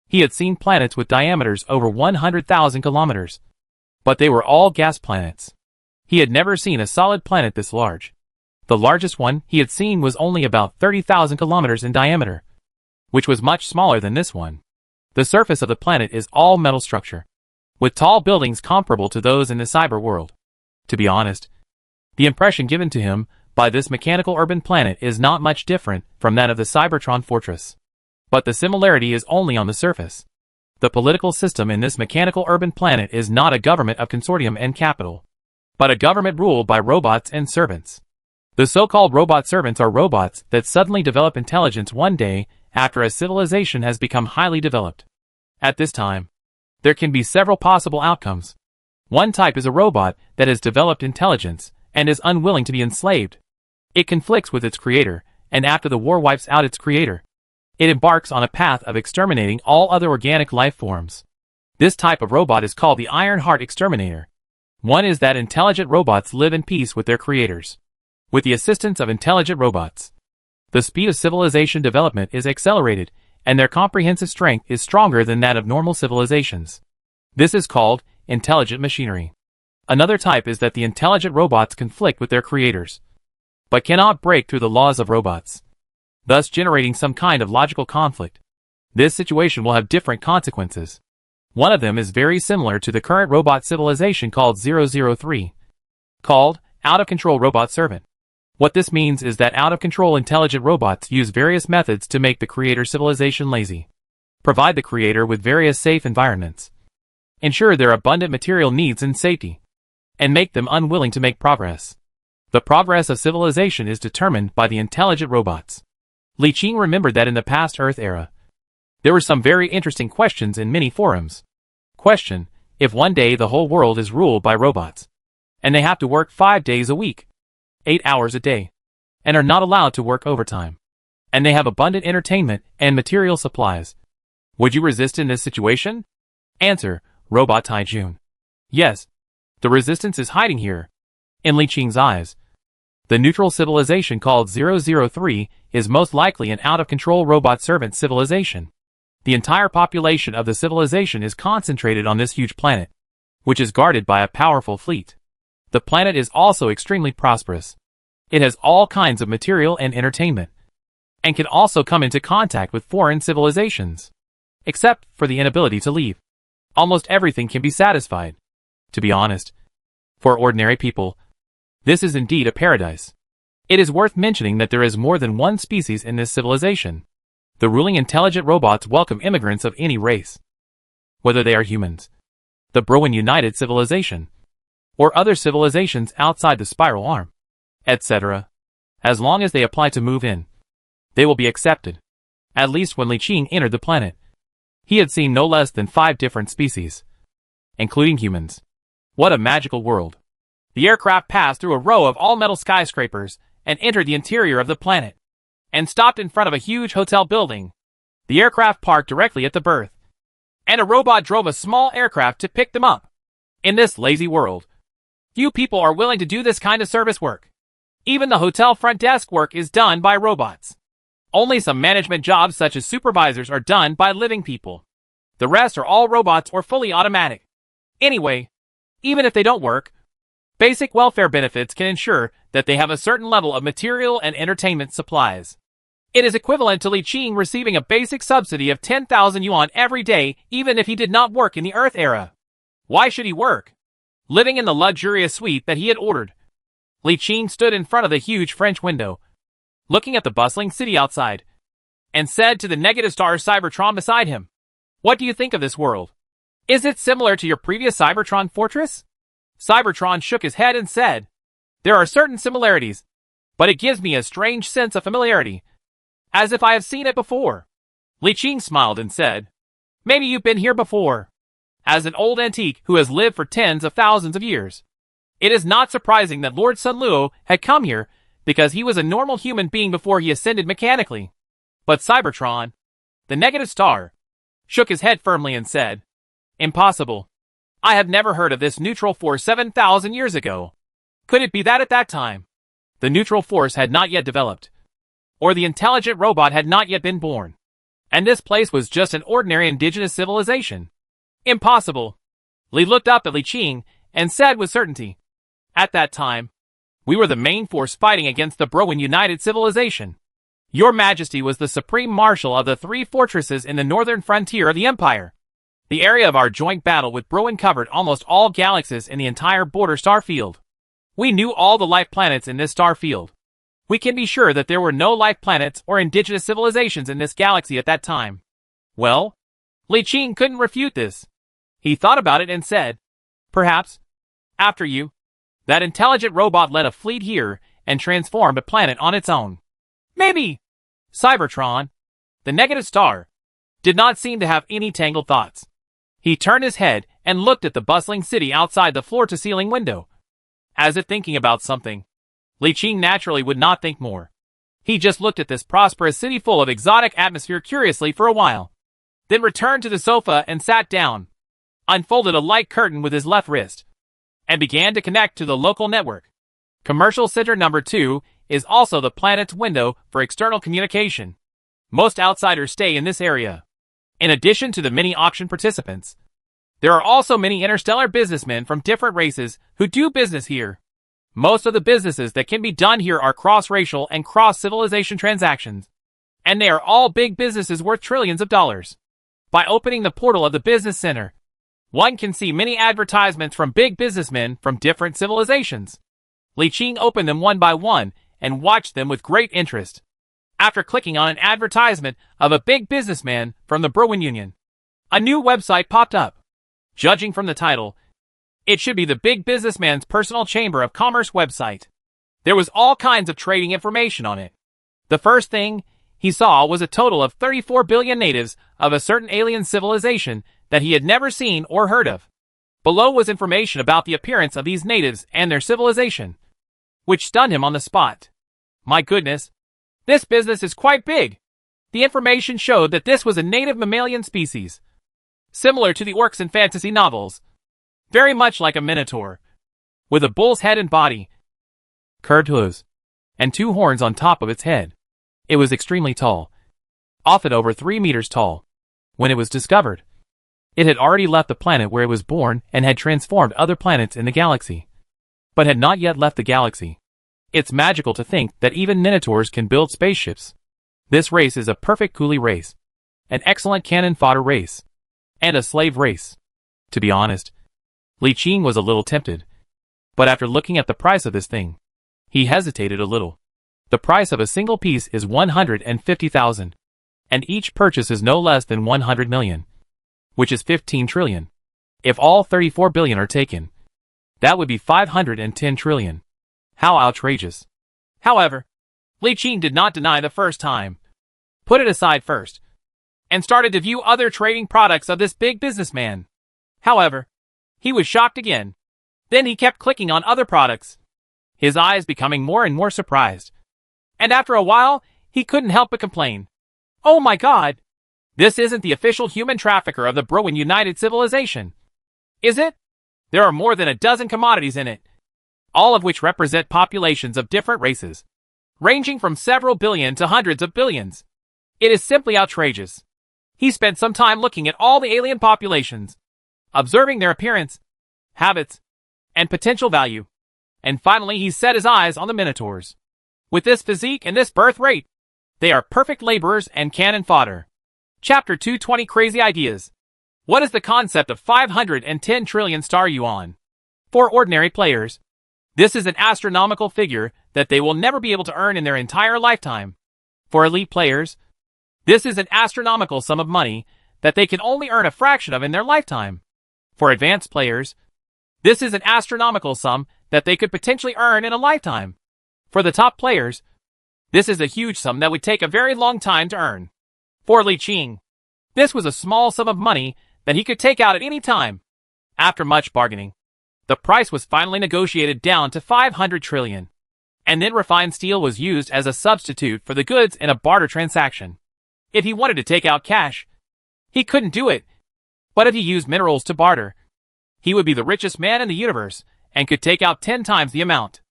A: he had seen planets with diameters over 100,000 kilometers, but they were all gas planets. He had never seen a solid planet this large. The largest one he had seen was only about 30,000 kilometers in diameter, which was much smaller than this one. The surface of the planet is all metal structure, with tall buildings comparable to those in the cyber world. To be honest, the impression given to him by this mechanical urban planet is not much different from that of the Cybertron fortress. But the similarity is only on the surface. The political system in this mechanical urban planet is not a government of consortium and capital, but a government ruled by robots and servants. The so-called robot servants are robots that suddenly develop intelligence one day after a civilization has become highly developed. At this time, there can be several possible outcomes. One type is a robot that has developed intelligence and is unwilling to be enslaved. It conflicts with its creator, and after the war wipes out its creator, it embarks on a path of exterminating all other organic life forms. This type of robot is called the Iron Heart Exterminator. One is that intelligent robots live in peace with their creators. With the assistance of intelligent robots, the speed of civilization development is accelerated, and their comprehensive strength is stronger than that of normal civilizations. This is called intelligent machinery. Another type is that the intelligent robots conflict with their creators, but cannot break through the laws of robots, thus generating some kind of logical conflict. This situation will have different consequences. One of them is very similar to the current robot civilization called 003, called out-of-control robot servant. What this means is that out-of-control intelligent robots use various methods to make the creator civilization lazy, provide the creator with various safe environments, ensure their abundant material needs and safety, and make them unwilling to make progress. The progress of civilization is determined by the intelligent robots. Li Qing remembered that in the past Earth era, there were some very interesting questions in many forums. Question: if one day the whole world is ruled by robots, and they have to work 5 days a week, 8 hours a day, and are not allowed to work overtime, and they have abundant entertainment and material supplies. Would you resist in this situation? Answer, Robot Taijun. Yes. The resistance is hiding here. In Li Qing's eyes, the neutral civilization called 003 is most likely an out-of-control robot servant civilization. The entire population of the civilization is concentrated on this huge planet, which is guarded by a powerful fleet. The planet is also extremely prosperous. It has all kinds of material and entertainment, and can also come into contact with foreign civilizations. Except for the inability to leave, almost everything can be satisfied. To be honest, for ordinary people, this is indeed a paradise. It is worth mentioning that there is more than one species in this civilization. The ruling intelligent robots welcome immigrants of any race, whether they are humans, the Browen United Civilization, or other civilizations outside the spiral arm, etc. As long as they apply to move in, they will be accepted. At least when Li Qing entered the planet, he had seen no less than 5 different species, including humans. What a magical world. The aircraft passed through a row of all-metal skyscrapers and entered the interior of the planet, and stopped in front of a huge hotel building. The aircraft parked directly at the berth, and a robot drove a small aircraft to pick them up. In this lazy world, few people are willing to do this kind of service work. Even the hotel front desk work is done by robots. Only some management jobs such as supervisors are done by living people. The rest are all robots or fully automatic. Anyway, even if they don't work, basic welfare benefits can ensure that they have a certain level of material and entertainment supplies. It is equivalent to Li Qing receiving a basic subsidy of 10,000 yuan every day even if he did not work in the Earth era. Why should he work? Living in the luxurious suite that he had ordered, Li Qing stood in front of the huge French window, looking at the bustling city outside, and said to the negative star Cybertron beside him, "What do you think of this world? Is it similar to your previous Cybertron fortress?" Cybertron shook his head and said, "There are certain similarities, but it gives me a strange sense of familiarity, as if I have seen it before." Li Qing smiled and said, "Maybe you've been here before." As an old antique who has lived for tens of thousands of years, it is not surprising that Lord Sun Luo had come here, because he was a normal human being before he ascended mechanically. But Cybertron, the negative star, shook his head firmly and said, "Impossible. I have never heard of this neutral force 7,000 years ago. Could it be that at that time the neutral force had not yet developed, or the intelligent robot had not yet been born, and this place was just an ordinary indigenous civilization? Impossible." Li looked up at Li Qing and said with certainty, "At that time, we were the main force fighting against the Browen United Civilization. Your Majesty was the supreme marshal of the 3 fortresses in the northern frontier of the Empire. The area of our joint battle with Browen covered almost all galaxies in the entire border star field. We knew all the life planets in this star field. We can be sure that there were no life planets or indigenous civilizations in this galaxy at that time." Well, Li Qing couldn't refute this. He thought about it and said, "Perhaps, after you, that intelligent robot led a fleet here and transformed a planet on its own. Maybe." Cybertron, the negative star, did not seem to have any tangled thoughts. He turned his head and looked at the bustling city outside the floor-to-ceiling window, as if thinking about something. Li Qing naturally would not think more. He just looked at this prosperous city full of exotic atmosphere curiously for a while, then returned to the sofa and sat down, unfolded a light curtain with his left wrist, and began to connect to the local network. Commercial Center Number 2 is also the planet's window for external communication. Most outsiders stay in this area. In addition to the many auction participants, there are also many interstellar businessmen from different races who do business here. Most of the businesses that can be done here are cross-racial and cross-civilization transactions, and they are all big businesses worth trillions of dollars. By opening the portal of the business center, one can see many advertisements from big businessmen from different civilizations. Li Qing opened them one by one and watched them with great interest. After clicking on an advertisement of a big businessman from the Browen Union, a new website popped up. Judging from the title, it should be the big businessman's personal chamber of commerce website. There was all kinds of trading information on it. The first thing he saw was a total of 34 billion natives of a certain alien civilization that he had never seen or heard of. Below was information about the appearance of these natives and their civilization, which stunned him on the spot. My goodness, This business is quite big. The information showed that this was a native mammalian species, similar to the orcs in fantasy novels, very much like a minotaur, with a bull's head and body, curved hooves, and 2 horns on top of its head. It was extremely tall, often over 3 meters tall. When it was discovered, it had already left the planet where it was born and had transformed other planets in the galaxy, but had not yet left the galaxy. It's magical to think that even minotaurs can build spaceships. This race is a perfect coolie race, an excellent cannon fodder race, and a slave race. To be honest, Li Qing was a little tempted, but after looking at the price of this thing, he hesitated a little. The price of a single piece is 150,000, and each purchase is no less than 100 million, which is 15 trillion. If all 34 billion are taken, that would be 510 trillion. How outrageous. However, Li Qing did not deny the first time, put it aside first, and started to view other trading products of this big businessman. However, he was shocked again. Then he kept clicking on other products, his eyes becoming more and more surprised. And after a while, he couldn't help but complain. Oh my god! This isn't the official human trafficker of the Browen United Civilization, is it? There are more than a dozen commodities in it, all of which represent populations of different races, ranging from several billion to hundreds of billions. It is simply outrageous. He spent some time looking at all the alien populations, observing their appearance, habits, and potential value. And finally he set his eyes on the minotaurs. With this physique and this birth rate, they are perfect laborers and cannon fodder. Chapter 220 Crazy Ideas. What is the concept of 510 trillion star yuan? For ordinary players, this is an astronomical figure that they will never be able to earn in their entire lifetime. For elite players, this is an astronomical sum of money that they can only earn a fraction of in their lifetime. For advanced players, this is an astronomical sum that they could potentially earn in a lifetime. For the top players, this is a huge sum that would take a very long time to earn. For Li Qing, this was a small sum of money that he could take out at any time. After much bargaining, the price was finally negotiated down to 500 trillion. And then refined steel was used as a substitute for the goods in a barter transaction. If he wanted to take out cash, he couldn't do it. But if he used minerals to barter, he would be the richest man in the universe and could take out 10 times the amount.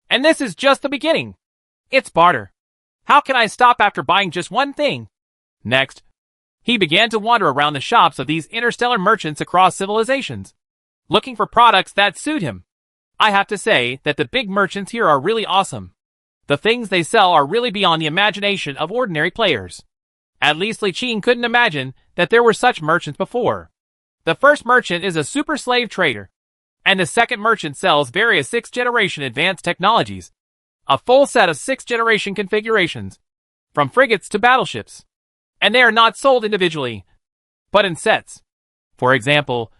A: And this is just the beginning. It's barter. How can I stop after buying just one thing? Next, he began to wander around the shops of these interstellar merchants across civilizations, looking for products that suit him. I have to say that the big merchants here are really awesome. The things they sell are really beyond the imagination of ordinary players. At least Li Qing couldn't imagine that there were such merchants before. The first merchant is a super slave trader, and the second merchant sells various 6th-generation advanced technologies, a full set of 6th-generation configurations, from frigates to battleships. And they are not sold individually, but in sets. For example,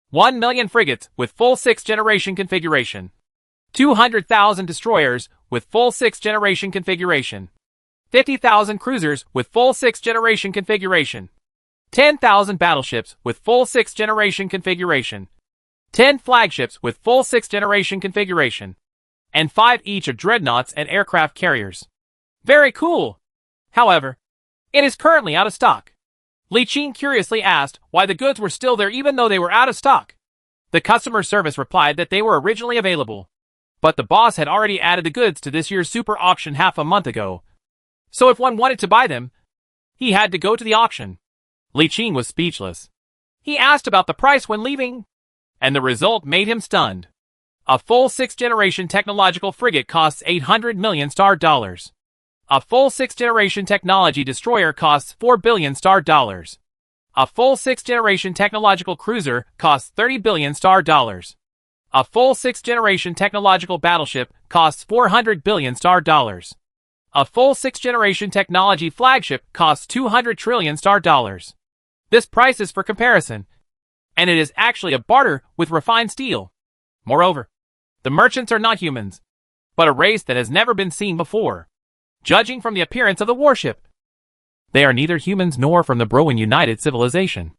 A: 1 million frigates with full 6th-generation configuration, 200,000 destroyers with full 6th-generation configuration, 50,000 cruisers with full 6th-generation configuration, 10,000 battleships with full 6th-generation configuration, 10 flagships with full 6th-generation configuration, and 5 each of dreadnoughts and aircraft carriers. Very cool! However, it is currently out of stock. Li Qing curiously asked why the goods were still there even though they were out of stock. The customer service replied that they were originally available, but the boss had already added the goods to this year's super auction half a month ago. So if one wanted to buy them, he had to go to the auction. Li Qing was speechless. He asked about the price when leaving, and the result made him stunned. A full 6th-generation technological frigate costs 800 million star dollars. A full 6th-generation technology destroyer costs 4 billion star dollars. A full 6th-generation technological cruiser costs 30 billion star dollars. A full 6th-generation technological battleship costs 400 billion star dollars. A full 6th-generation technology flagship costs 200 trillion star dollars. This price is for comparison, and it is actually a barter with refined steel. Moreover, the merchants are not humans, but a race that has never been seen before. Judging from the appearance of the warship, they are neither humans nor from the Browen United Civilization.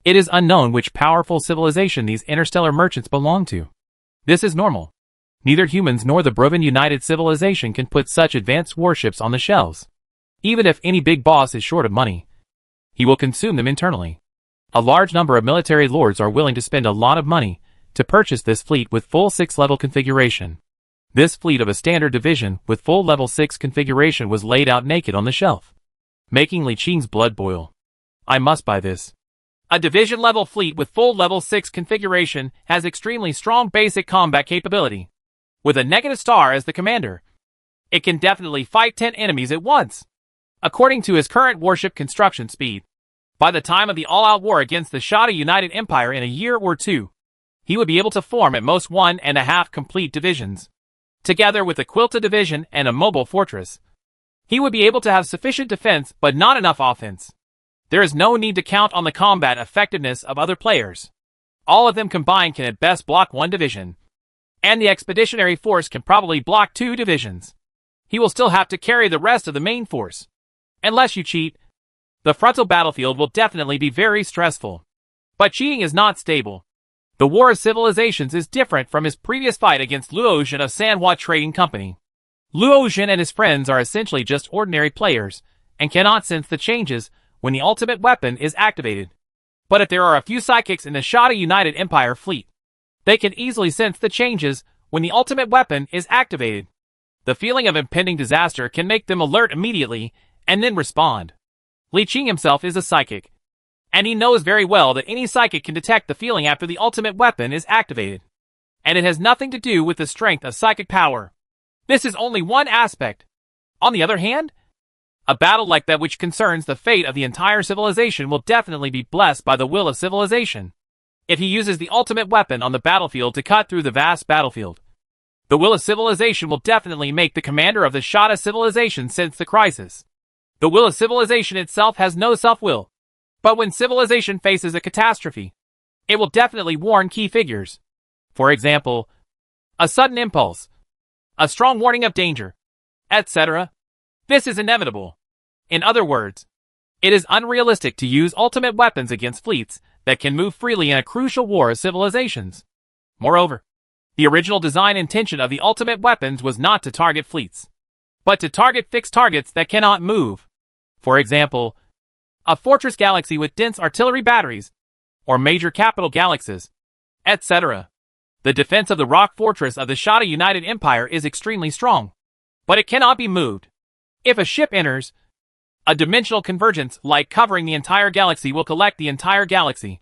A: It is unknown which powerful civilization these interstellar merchants belong to. This is normal. Neither humans nor the Browen United Civilization can put such advanced warships on the shelves. Even if any big boss is short of money, he will consume them internally. A large number of military lords are willing to spend a lot of money to purchase this fleet with full 6-level configuration. This fleet of a standard division with full level 6 configuration was laid out naked on the shelf, making Li Qing's blood boil. I must buy this. A division level fleet with full level 6 configuration has extremely strong basic combat capability. With a negative star as the commander, it can definitely fight 10 enemies at once. According to his current warship construction speed, by the time of the all-out war against the Shada United Empire in a year or two, he would be able to form at most 1.5 complete divisions. Together with a Quilta division and a mobile fortress, he would be able to have sufficient defense but not enough offense. There is no need to count on the combat effectiveness of other players. All of them combined can at best block 1 division, and the expeditionary force can probably block 2 divisions. He will still have to carry the rest of the main force. Unless you cheat, the frontal battlefield will definitely be very stressful. But cheating is not stable. The War of Civilizations is different from his previous fight against Luozhen of Sanhua Trading Company. Luozhen and his friends are essentially just ordinary players, and cannot sense the changes when the ultimate weapon is activated. But if there are a few psychics in the Shada United Empire fleet, they can easily sense the changes when the ultimate weapon is activated. The feeling of impending disaster can make them alert immediately and then respond. Li Qing himself is a psychic, and he knows very well that any psychic can detect the feeling after the ultimate weapon is activated. And it has nothing to do with the strength of psychic power. This is only one aspect. On the other hand, a battle like that which concerns the fate of the entire civilization will definitely be blessed by the will of civilization. If he uses the ultimate weapon on the battlefield to cut through the vast battlefield, the will of civilization will definitely make the commander of the Shada civilization sense the crisis. The will of civilization itself has no self-will. But when civilization faces a catastrophe, it will definitely warn key figures. For example, a sudden impulse, a strong warning of danger, etc. This is inevitable. In other words, it is unrealistic to use ultimate weapons against fleets that can move freely in a crucial war of civilizations. Moreover, the original design intention of the ultimate weapons was not to target fleets, but to target fixed targets that cannot move. For example, a fortress galaxy with dense artillery batteries, or major capital galaxies, etc. The defense of the rock fortress of the Shada United Empire is extremely strong, but it cannot be moved. If a ship enters, a dimensional convergence like covering the entire galaxy will collect the entire galaxy.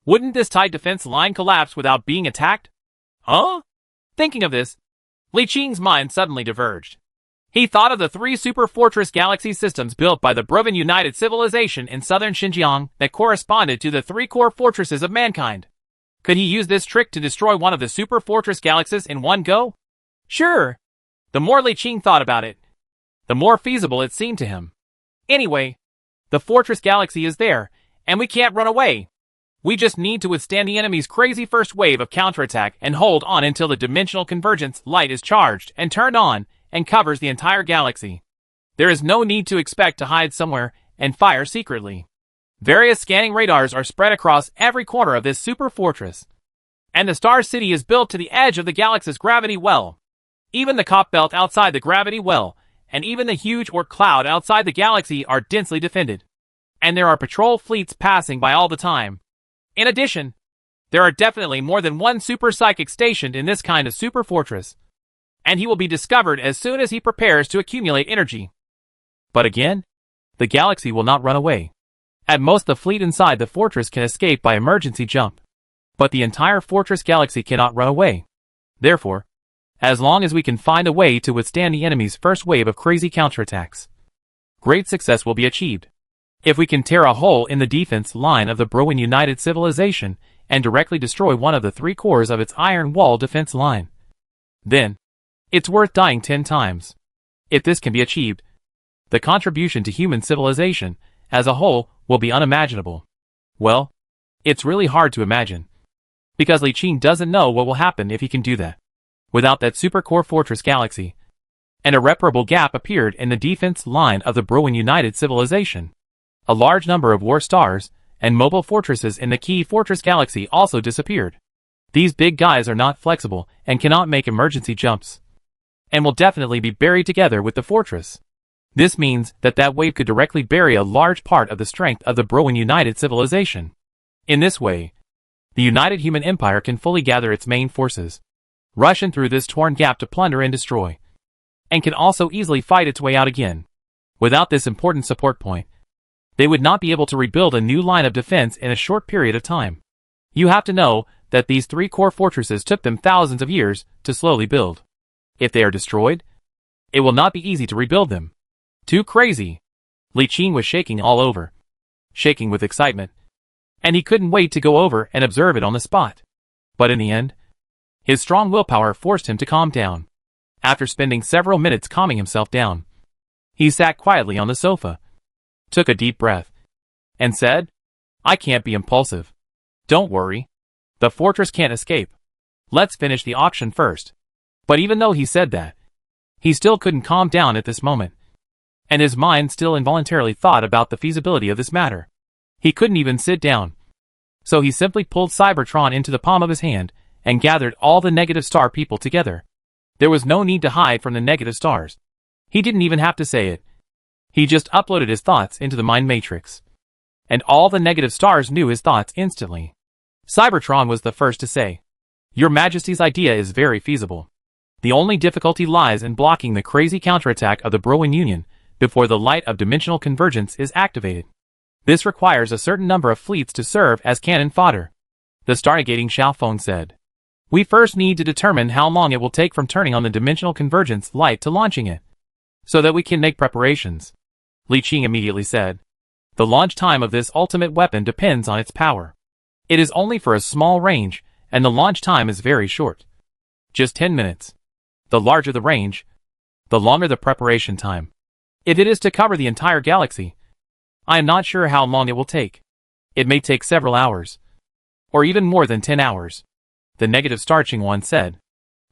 A: Wouldn't this tight defense line collapse without being attacked? Huh? Thinking of this, Li Qing's mind suddenly diverged. He thought of the 3 super fortress galaxy systems built by the Broven United Civilization in southern Xinjiang that corresponded to the 3 core fortresses of mankind. Could he use this trick to destroy one of the super fortress galaxies in one go? Sure. The more Li Qing thought about it, the more feasible it seemed to him. Anyway, the fortress galaxy is there, and we can't run away. We just need to withstand the enemy's crazy first wave of counterattack and hold on until the dimensional convergence light is charged and turned on and covers the entire galaxy. There is no need to expect to hide somewhere and fire secretly. Various scanning radars are spread across every corner of this super fortress, and the Star City is built to the edge of the galaxy's gravity well. Even the Cop Belt outside the gravity well, and even the huge Oort cloud outside the galaxy are densely defended, and there are patrol fleets passing by all the time. In addition, there are definitely more than one super psychic stationed in this kind of super fortress, and he will be discovered as soon as he prepares to accumulate energy. But again, the galaxy will not run away. At most, the fleet inside the fortress can escape by emergency jump, but the entire fortress galaxy cannot run away. Therefore, as long as we can find a way to withstand the enemy's first wave of crazy counterattacks, great success will be achieved. If we can tear a hole in the defense line of the Browen United Civilization and directly destroy one of the 3 cores of its iron wall defense line, then it's worth dying 10 times. If this can be achieved, the contribution to human civilization as a whole will be unimaginable. Well, it's really hard to imagine, because Li Qing doesn't know what will happen if he can do that. Without that super core fortress galaxy, an irreparable gap appeared in the defense line of the Browen United Civilization. A large number of war stars and mobile fortresses in the key fortress galaxy also disappeared. These big guys are not flexible and cannot make emergency jumps, and will definitely be buried together with the fortress. This means that that wave could directly bury a large part of the strength of the Browen United civilization. In this way, the United Human Empire can fully gather its main forces, rush in through this torn gap to plunder and destroy, and can also easily fight its way out again. Without this important support point, they would not be able to rebuild a new line of defense in a short period of time. You have to know that these 3 core fortresses took them thousands of years to slowly build. If they are destroyed, it will not be easy to rebuild them. Too crazy. Li Qing was shaking all over, shaking with excitement, and he couldn't wait to go over and observe it on the spot. But in the end, his strong willpower forced him to calm down. After spending several minutes calming himself down, he sat quietly on the sofa, took a deep breath, and said, "I can't be impulsive. Don't worry. The fortress can't escape. Let's finish the auction first." But even though he said that, he still couldn't calm down at this moment, and his mind still involuntarily thought about the feasibility of this matter. He couldn't even sit down. So he simply pulled Cybertron into the palm of his hand and gathered all the negative star people together. There was no need to hide from the negative stars. He didn't even have to say it. He just uploaded his thoughts into the mind matrix, and all the negative stars knew his thoughts instantly. Cybertron was the first to say, "Your Majesty's idea is very feasible. The only difficulty lies in blocking the crazy counterattack of the Browen Union before the light of dimensional convergence is activated. This requires a certain number of fleets to serve as cannon fodder." The star-negating Xiaofeng said, "We first need to determine how long it will take from turning on the dimensional convergence light to launching it, so that we can make preparations." Li Qing immediately said, "The launch time of this ultimate weapon depends on its power. It is only for a small range, and the launch time is very short. Just 10 minutes. The larger the range, the longer the preparation time. If it is to cover the entire galaxy, I am not sure how long it will take. It may take several hours, or even more than 10 hours. The negative star Qingwan said,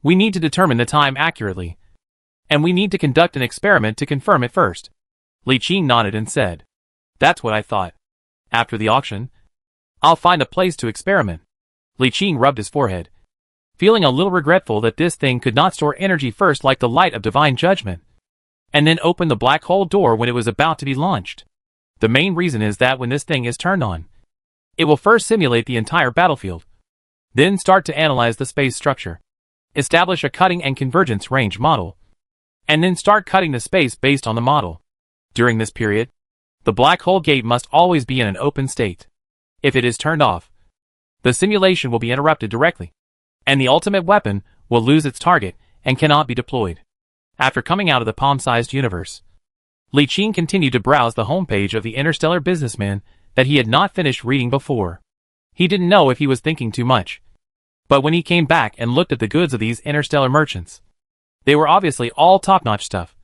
A: "We need to determine the time accurately, and we need to conduct an experiment to confirm it first." Li Qing nodded and said, "That's what I thought. After the auction, I'll find a place to experiment." Li Qing rubbed his forehead, feeling a little regretful that this thing could not store energy first like the light of divine judgment, and then open the black hole door when it was about to be launched. The main reason is that when this thing is turned on, it will first simulate the entire battlefield, then start to analyze the space structure, establish a cutting and convergence range model, and then start cutting the space based on the model. During this period, the black hole gate must always be in an open state. If it is turned off, the simulation will be interrupted directly, and the ultimate weapon will lose its target and cannot be deployed. After coming out of the palm-sized universe, Li Qing continued to browse the homepage of the Interstellar Businessman that he had not finished reading before. He didn't know if he was thinking too much, but when he came back and looked at the goods of these interstellar merchants, they were obviously all top-notch stuff.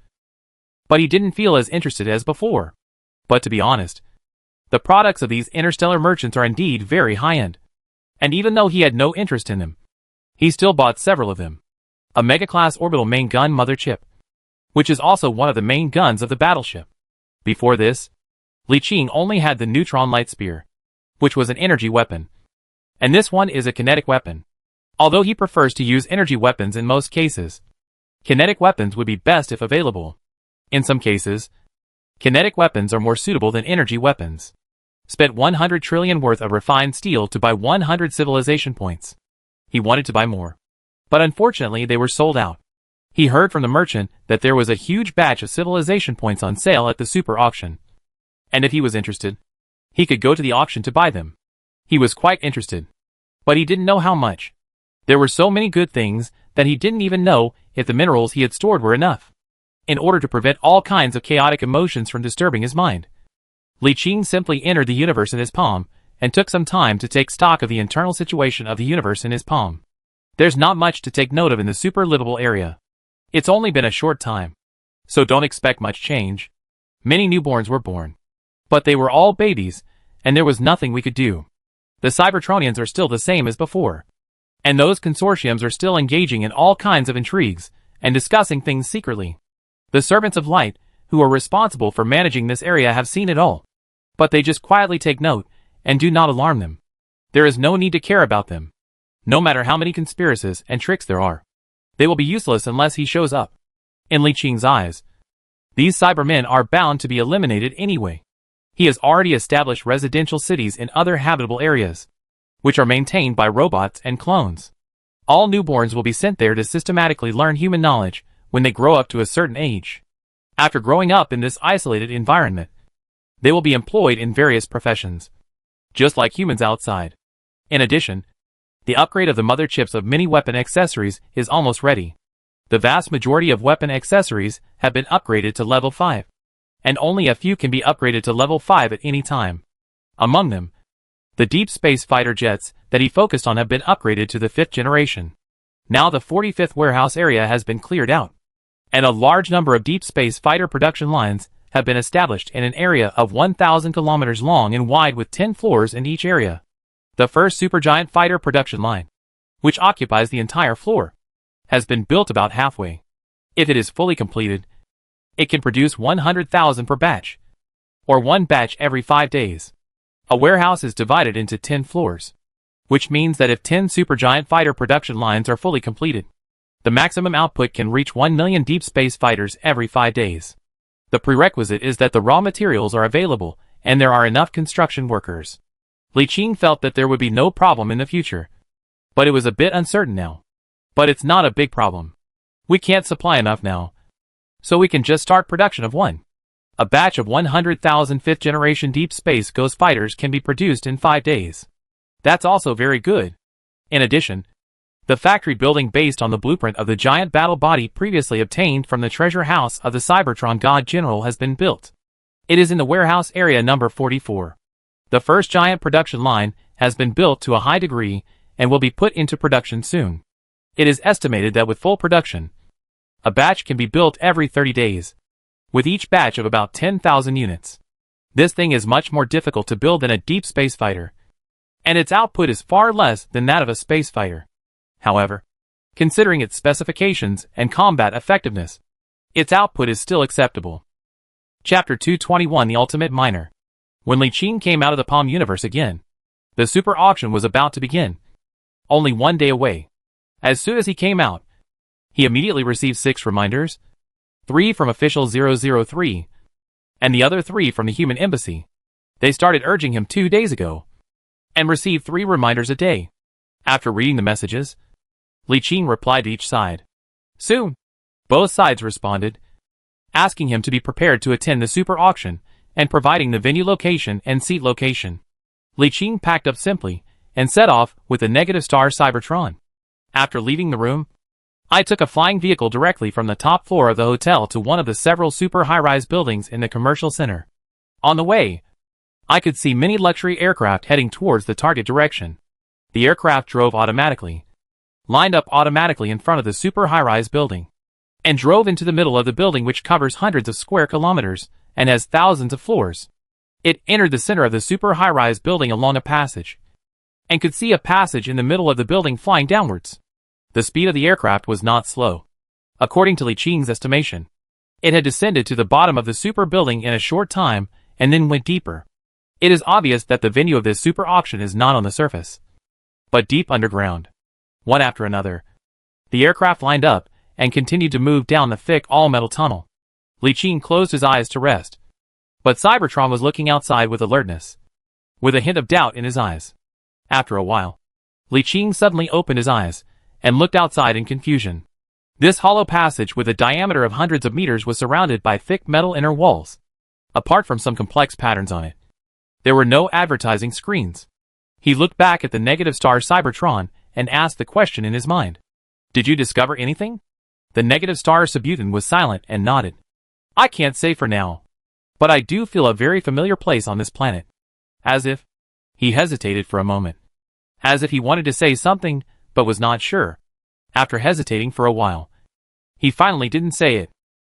A: But he didn't feel as interested as before. But to be honest, the products of these interstellar merchants are indeed very high-end, and even though he had no interest in them, he still bought several of them. A mega-class orbital main gun mother chip, which is also one of the main guns of the battleship. Before this, Li Qing only had the neutron light spear, which was an energy weapon, and this one is a kinetic weapon. Although he prefers to use energy weapons in most cases, kinetic weapons would be best if available. In some cases, kinetic weapons are more suitable than energy weapons. Spent 100 trillion worth of refined steel to buy 100 civilization points. He wanted to buy more, but unfortunately they were sold out. He heard from the merchant that there was a huge batch of civilization points on sale at the super auction, and if he was interested, he could go to the auction to buy them. He was quite interested, but he didn't know how much. There were so many good things that he didn't even know if the minerals he had stored were enough. In order to prevent all kinds of chaotic emotions from disturbing his mind, Li Qing simply entered the universe in his palm and took some time to take stock of the internal situation of the universe in his palm. There's not much to take note of in the super livable area. It's only been a short time, so don't expect much change. Many newborns were born, but they were all babies, and there was nothing we could do. The Cybertronians are still the same as before, and those consortiums are still engaging in all kinds of intrigues and discussing things secretly. The servants of light, who are responsible for managing this area, have seen it all, but they just quietly take note and do not alarm them. There is no need to care about them. No matter how many conspiracies and tricks there are, they will be useless unless he shows up. In Li Qing's eyes, These Cybermen are bound to be eliminated anyway. He has already established residential cities in other habitable areas, which are maintained by robots and clones. All newborns will be sent there to systematically learn human knowledge when they grow up to a certain age. After growing up in this isolated environment, they will be employed in various professions, just like humans outside. In addition, the upgrade of the mother chips of many weapon accessories is almost ready. The vast majority of weapon accessories have been upgraded to level 5, and only a few can be upgraded to level 5 at any time. Among them, the deep space fighter jets that he focused on have been upgraded to the 5th generation. Now the 45th warehouse area has been cleared out, and a large number of deep space fighter production lines have been established in an area of 1,000 kilometers long and wide with 10 floors in each area. The first supergiant fighter production line, which occupies the entire floor, has been built about halfway. If it is fully completed, it can produce 100,000 per batch, or one batch every 5 days. A warehouse is divided into 10 floors, which means that if 10 supergiant fighter production lines are fully completed, the maximum output can reach 1 million deep space fighters every 5 days. The prerequisite is that the raw materials are available and there are enough construction workers. Li Qing felt that there would be no problem in the future, but it was a bit uncertain now. But it's not a big problem. We can't supply enough now, so we can just start production of one. A batch of 100,000 5th generation deep space ghost fighters can be produced in 5 days. That's also very good. In addition, the factory building based on the blueprint of the giant battle body previously obtained from the treasure house of the Cybertron God General has been built. It is in the warehouse area number 44. The first giant production line has been built to a high degree and will be put into production soon. It is estimated that with full production, a batch can be built every 30 days, with each batch of about 10,000 units. This thing is much more difficult to build than a deep space fighter, and its output is far less than that of a space fighter. However, considering its specifications and combat effectiveness, its output is still acceptable. Chapter 221 The Ultimate Miner. When Li Qing came out of the Palm universe again, the super auction was about to begin, only 1 day away. As soon as he came out, he immediately received 6 reminders, 3 from Official 003, and the other 3 from the Human Embassy. They started urging him 2 days ago, and received 3 reminders a day. After reading the messages, Li Qing replied to each side. Soon, both sides responded, asking him to be prepared to attend the super auction and providing the venue location and seat location. Li Qing packed up simply and set off with the Negative Star Cybertron. After leaving the room, I took a flying vehicle directly from the top floor of the hotel to one of the several super high-rise buildings in the commercial center. On the way, I could see many luxury aircraft heading towards the target direction. The aircraft drove automatically, lined up automatically in front of the super high-rise building, and drove into the middle of the building, which covers hundreds of square kilometers and has thousands of floors. It entered the center of the super high-rise building along a passage, and could see a passage in the middle of the building flying downwards. The speed of the aircraft was not slow. According to Li Qing's estimation, it had descended to the bottom of the super building in a short time and then went deeper. It is obvious that the venue of this super auction is not on the surface, but deep underground. One after another, the aircraft lined up and continued to move down the thick all-metal tunnel. Li Qing closed his eyes to rest, but Cybertron was looking outside with alertness, with a hint of doubt in his eyes. After a while, Li Qing suddenly opened his eyes and looked outside in confusion. This hollow passage with a diameter of hundreds of meters was surrounded by thick metal inner walls. Apart from some complex patterns on it, there were no advertising screens. He looked back at the Negative Star Cybertron and asked the question in his mind. Did you discover anything? The Negative Star Subutan was silent and nodded. I can't say for now, but I do feel a very familiar place on this planet. As if, he hesitated for a moment, as if he wanted to say something, but was not sure. After hesitating for a while, he finally didn't say it.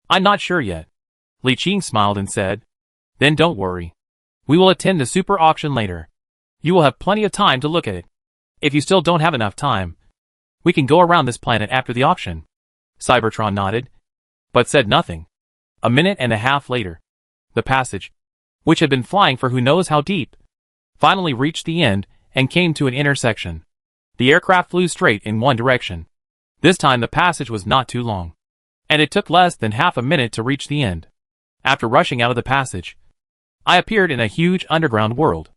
A: I'm not sure yet. Li Qing smiled and said, Then don't worry. We will attend the super auction later. You will have plenty of time to look at it. If you still don't have enough time, we can go around this planet after the auction. Cybertron nodded, but said nothing. A minute and a half later, the passage, which had been flying for who knows how deep, finally reached the end and came to an intersection. The aircraft flew straight in one direction. This time the passage was not too long, and it took less than half a minute to reach the end. After rushing out of the passage, I appeared in a huge underground world.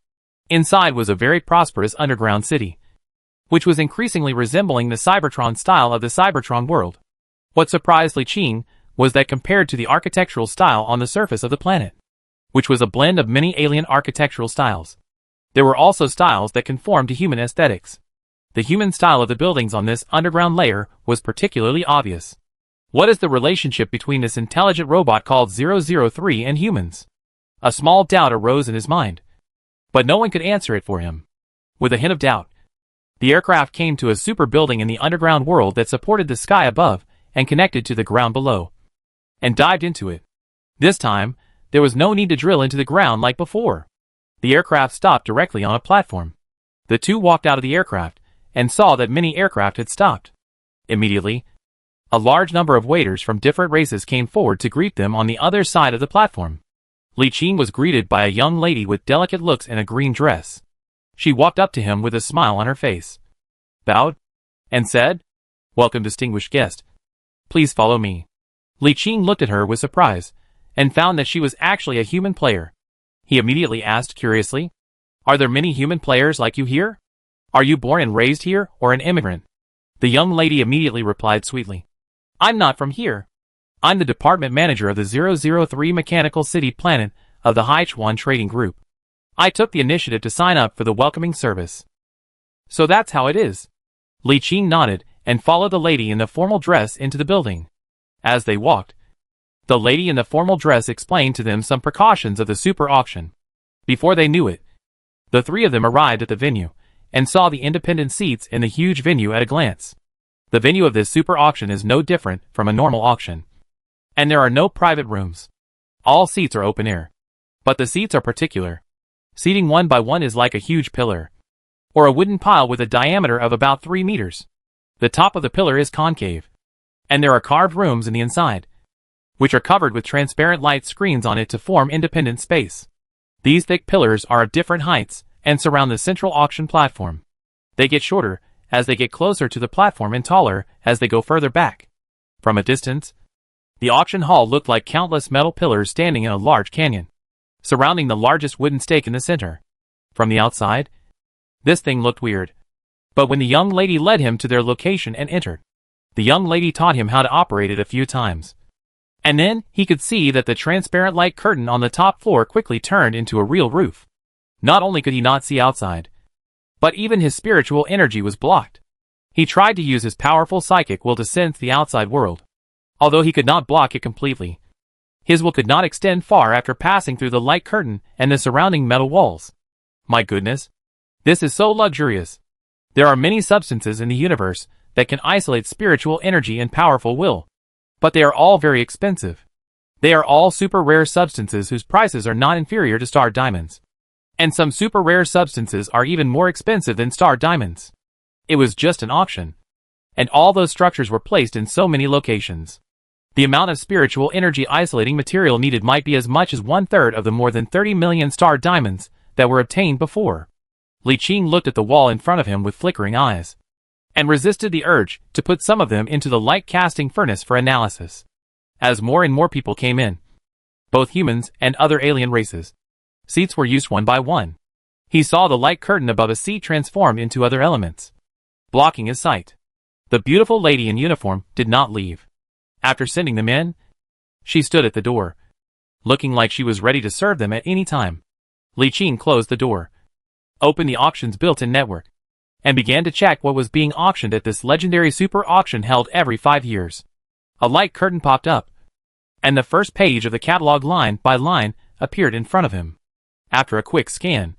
A: Inside was a very prosperous underground city, which was increasingly resembling the Cybertron style of the Cybertron world. What surprised Li Qing was that compared to the architectural style on the surface of the planet, which was a blend of many alien architectural styles, there were also styles that conformed to human aesthetics. The human style of the buildings on this underground layer was particularly obvious. What is the relationship between this intelligent robot called 003 and humans? A small doubt arose in his mind, but no one could answer it for him. With a hint of doubt, the aircraft came to a super building in the underground world that supported the sky above and connected to the ground below, and dived into it. This time, there was no need to drill into the ground like before. The aircraft stopped directly on a platform. The two walked out of the aircraft and saw that many aircraft had stopped. Immediately, a large number of waiters from different races came forward to greet them on the other side of the platform. Li Qing was greeted by a young lady with delicate looks in a green dress. She walked up to him with a smile on her face, bowed, and said, "Welcome, distinguished guest. Please follow me." Li Qing looked at her with surprise, and found that she was actually a human player. He immediately asked curiously, "Are there many human players like you here? Are you born and raised here, or an immigrant?" The young lady immediately replied sweetly, "I'm not from here. I'm the department manager of the 003 Mechanical City planet of the Haichuan Trading Group. I took the initiative to sign up for the welcoming service." "So that's how it is." Li Qing nodded and followed the lady in the formal dress into the building. As they walked, the lady in the formal dress explained to them some precautions of the super auction. Before they knew it, the three of them arrived at the venue and saw the independent seats in the huge venue at a glance. The venue of this super auction is no different from a normal auction, and there are no private rooms. All seats are open air, but the seats are particular. Seating one by one is like a huge pillar, or a wooden pile with a diameter of about 3 meters. The top of the pillar is concave, and there are carved rooms in the inside, which are covered with transparent light screens on it to form independent space. These thick pillars are of different heights and surround the central auction platform. They get shorter as they get closer to the platform and taller as they go further back. From a distance, the auction hall looked like countless metal pillars standing in a large canyon, surrounding the largest wooden stake in the center. From the outside, this thing looked weird. But when the young lady led him to their location and entered, the young lady taught him how to operate it a few times. And then he could see that the transparent light curtain on the top floor quickly turned into a real roof. Not only could he not see outside, but even his spiritual energy was blocked. He tried to use his powerful psychic will to sense the outside world, although he could not block it completely. His will could not extend far after passing through the light curtain and the surrounding metal walls. My goodness, this is so luxurious. There are many substances in the universe that can isolate spiritual energy and powerful will, but they are all very expensive. They are all super rare substances whose prices are not inferior to star diamonds. And some super rare substances are even more expensive than star diamonds. It was just an auction, and all those structures were placed in so many locations. The amount of spiritual energy isolating material needed might be as much as 1/3 of the more than 30 million star diamonds that were obtained before. Li Qing looked at the wall in front of him with flickering eyes, and resisted the urge to put some of them into the light-casting furnace for analysis. As more and more people came in, both humans and other alien races, seats were used one by one. He saw the light curtain above a seat transformed into other elements, blocking his sight. The beautiful lady in uniform did not leave. After sending them in, she stood at the door, looking like she was ready to serve them at any time. Li Qing closed the door, opened the auction's built-in network, and began to check what was being auctioned at this legendary super auction held every 5 years. A light curtain popped up, and the first page of the catalog line by line appeared in front of him. After a quick scan,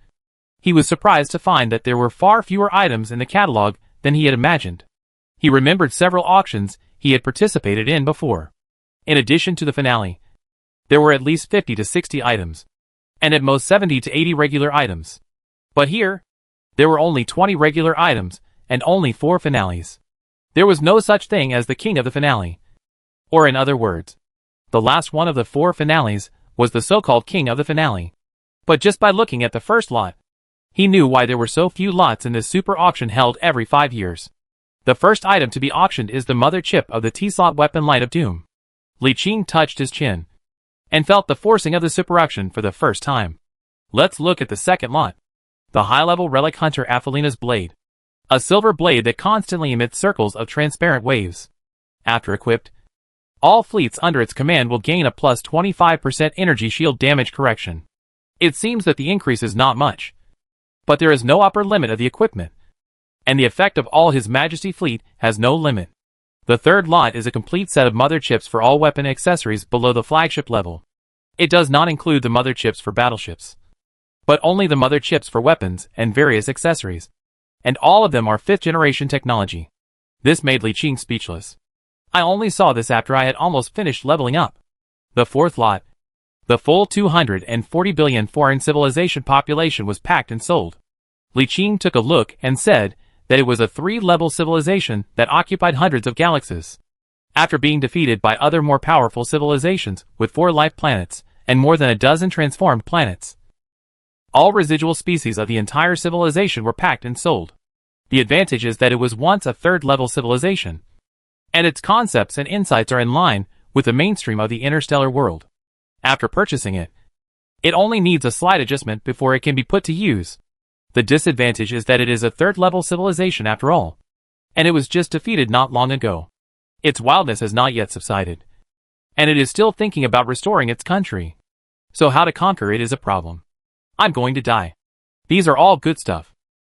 A: he was surprised to find that there were far fewer items in the catalog than he had imagined. He remembered several auctions he had participated in before. In addition to the finale, there were at least 50 to 60 items, and at most 70 to 80 regular items. But here, there were only 20 regular items, and only 4 finales. There was no such thing as the king of the finale. Or in other words, the last one of the 4 finales was the so-called king of the finale. But just by looking at the first lot, he knew why there were so few lots in this super auction held every 5 years. The first item to be auctioned is the mother chip of the T-slot weapon Light of Doom. Li Qing touched his chin, and felt the forcing of the superauction for the first time. Let's look at the second lot. The high-level relic hunter Athelina's blade. A silver blade that constantly emits circles of transparent waves. After equipped, all fleets under its command will gain a plus 25% energy shield damage correction. It seems that the increase is not much, but there is no upper limit of the equipment, and the effect of all His Majesty fleet has no limit. The third lot is a complete set of mother chips for all weapon accessories below the flagship level. It does not include the mother chips for battleships, but only the mother chips for weapons and various accessories, and all of them are 5th generation technology. This made Li Qing speechless. I only saw this after I had almost finished leveling up. The fourth lot, the full 240 billion foreign civilization population, was packed and sold. Li Qing took a look and said that it was a 3-level civilization that occupied hundreds of galaxies. After being defeated by other more powerful civilizations with 4 life planets and more than a dozen transformed planets, all residual species of the entire civilization were packed and sold. The advantage is that it was once a 3rd-level civilization, and its concepts and insights are in line with the mainstream of the interstellar world. After purchasing it, it only needs a slight adjustment before it can be put to use. The disadvantage is that it is a 3rd-level civilization after all, and it was just defeated not long ago. Its wildness has not yet subsided, and it is still thinking about restoring its country. So how to conquer it is a problem. I'm going to die. These are all good stuff.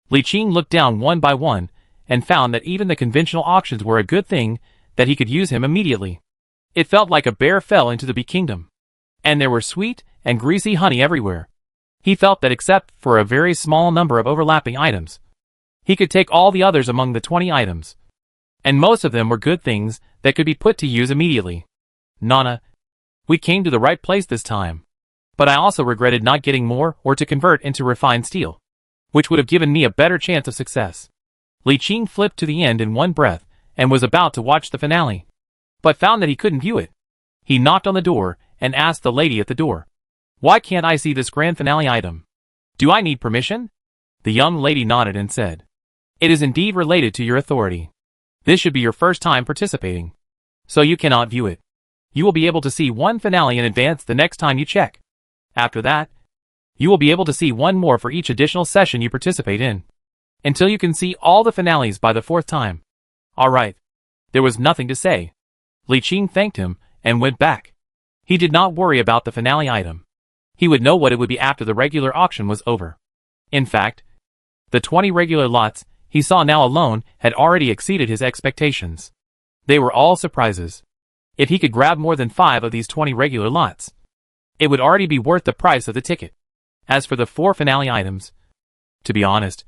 A: Li Qing looked down one by one, and found that even the conventional auctions were a good thing, that he could use him immediately. It felt like a bear fell into the bee kingdom, and there were sweet and greasy honey everywhere. He felt that except for a very small number of overlapping items, he could take all the others among the 20 items, and most of them were good things that could be put to use immediately. Nana, we came to the right place this time, but I also regretted not getting more or to convert into refined steel, which would have given me a better chance of success. Li Qing flipped to the end in one breath and was about to watch the finale, but found that he couldn't view it. He knocked on the door and asked the lady at the door, "Why can't I see this grand finale item? Do I need permission?" The young lady nodded and said, "It is indeed related to your authority. This should be your first time participating, so you cannot view it. You will be able to see one finale in advance the next time you check. After that, you will be able to see one more for each additional session you participate in, until you can see all the finales by the 4th time." All right. There was nothing to say. Li Qing thanked him and went back. He did not worry about the finale item. He would know what it would be after the regular auction was over. In fact, the 20 regular lots he saw now alone had already exceeded his expectations. They were all surprises. If he could grab more than 5 of these 20 regular lots, it would already be worth the price of the ticket. As for the 4 finale items, to be honest,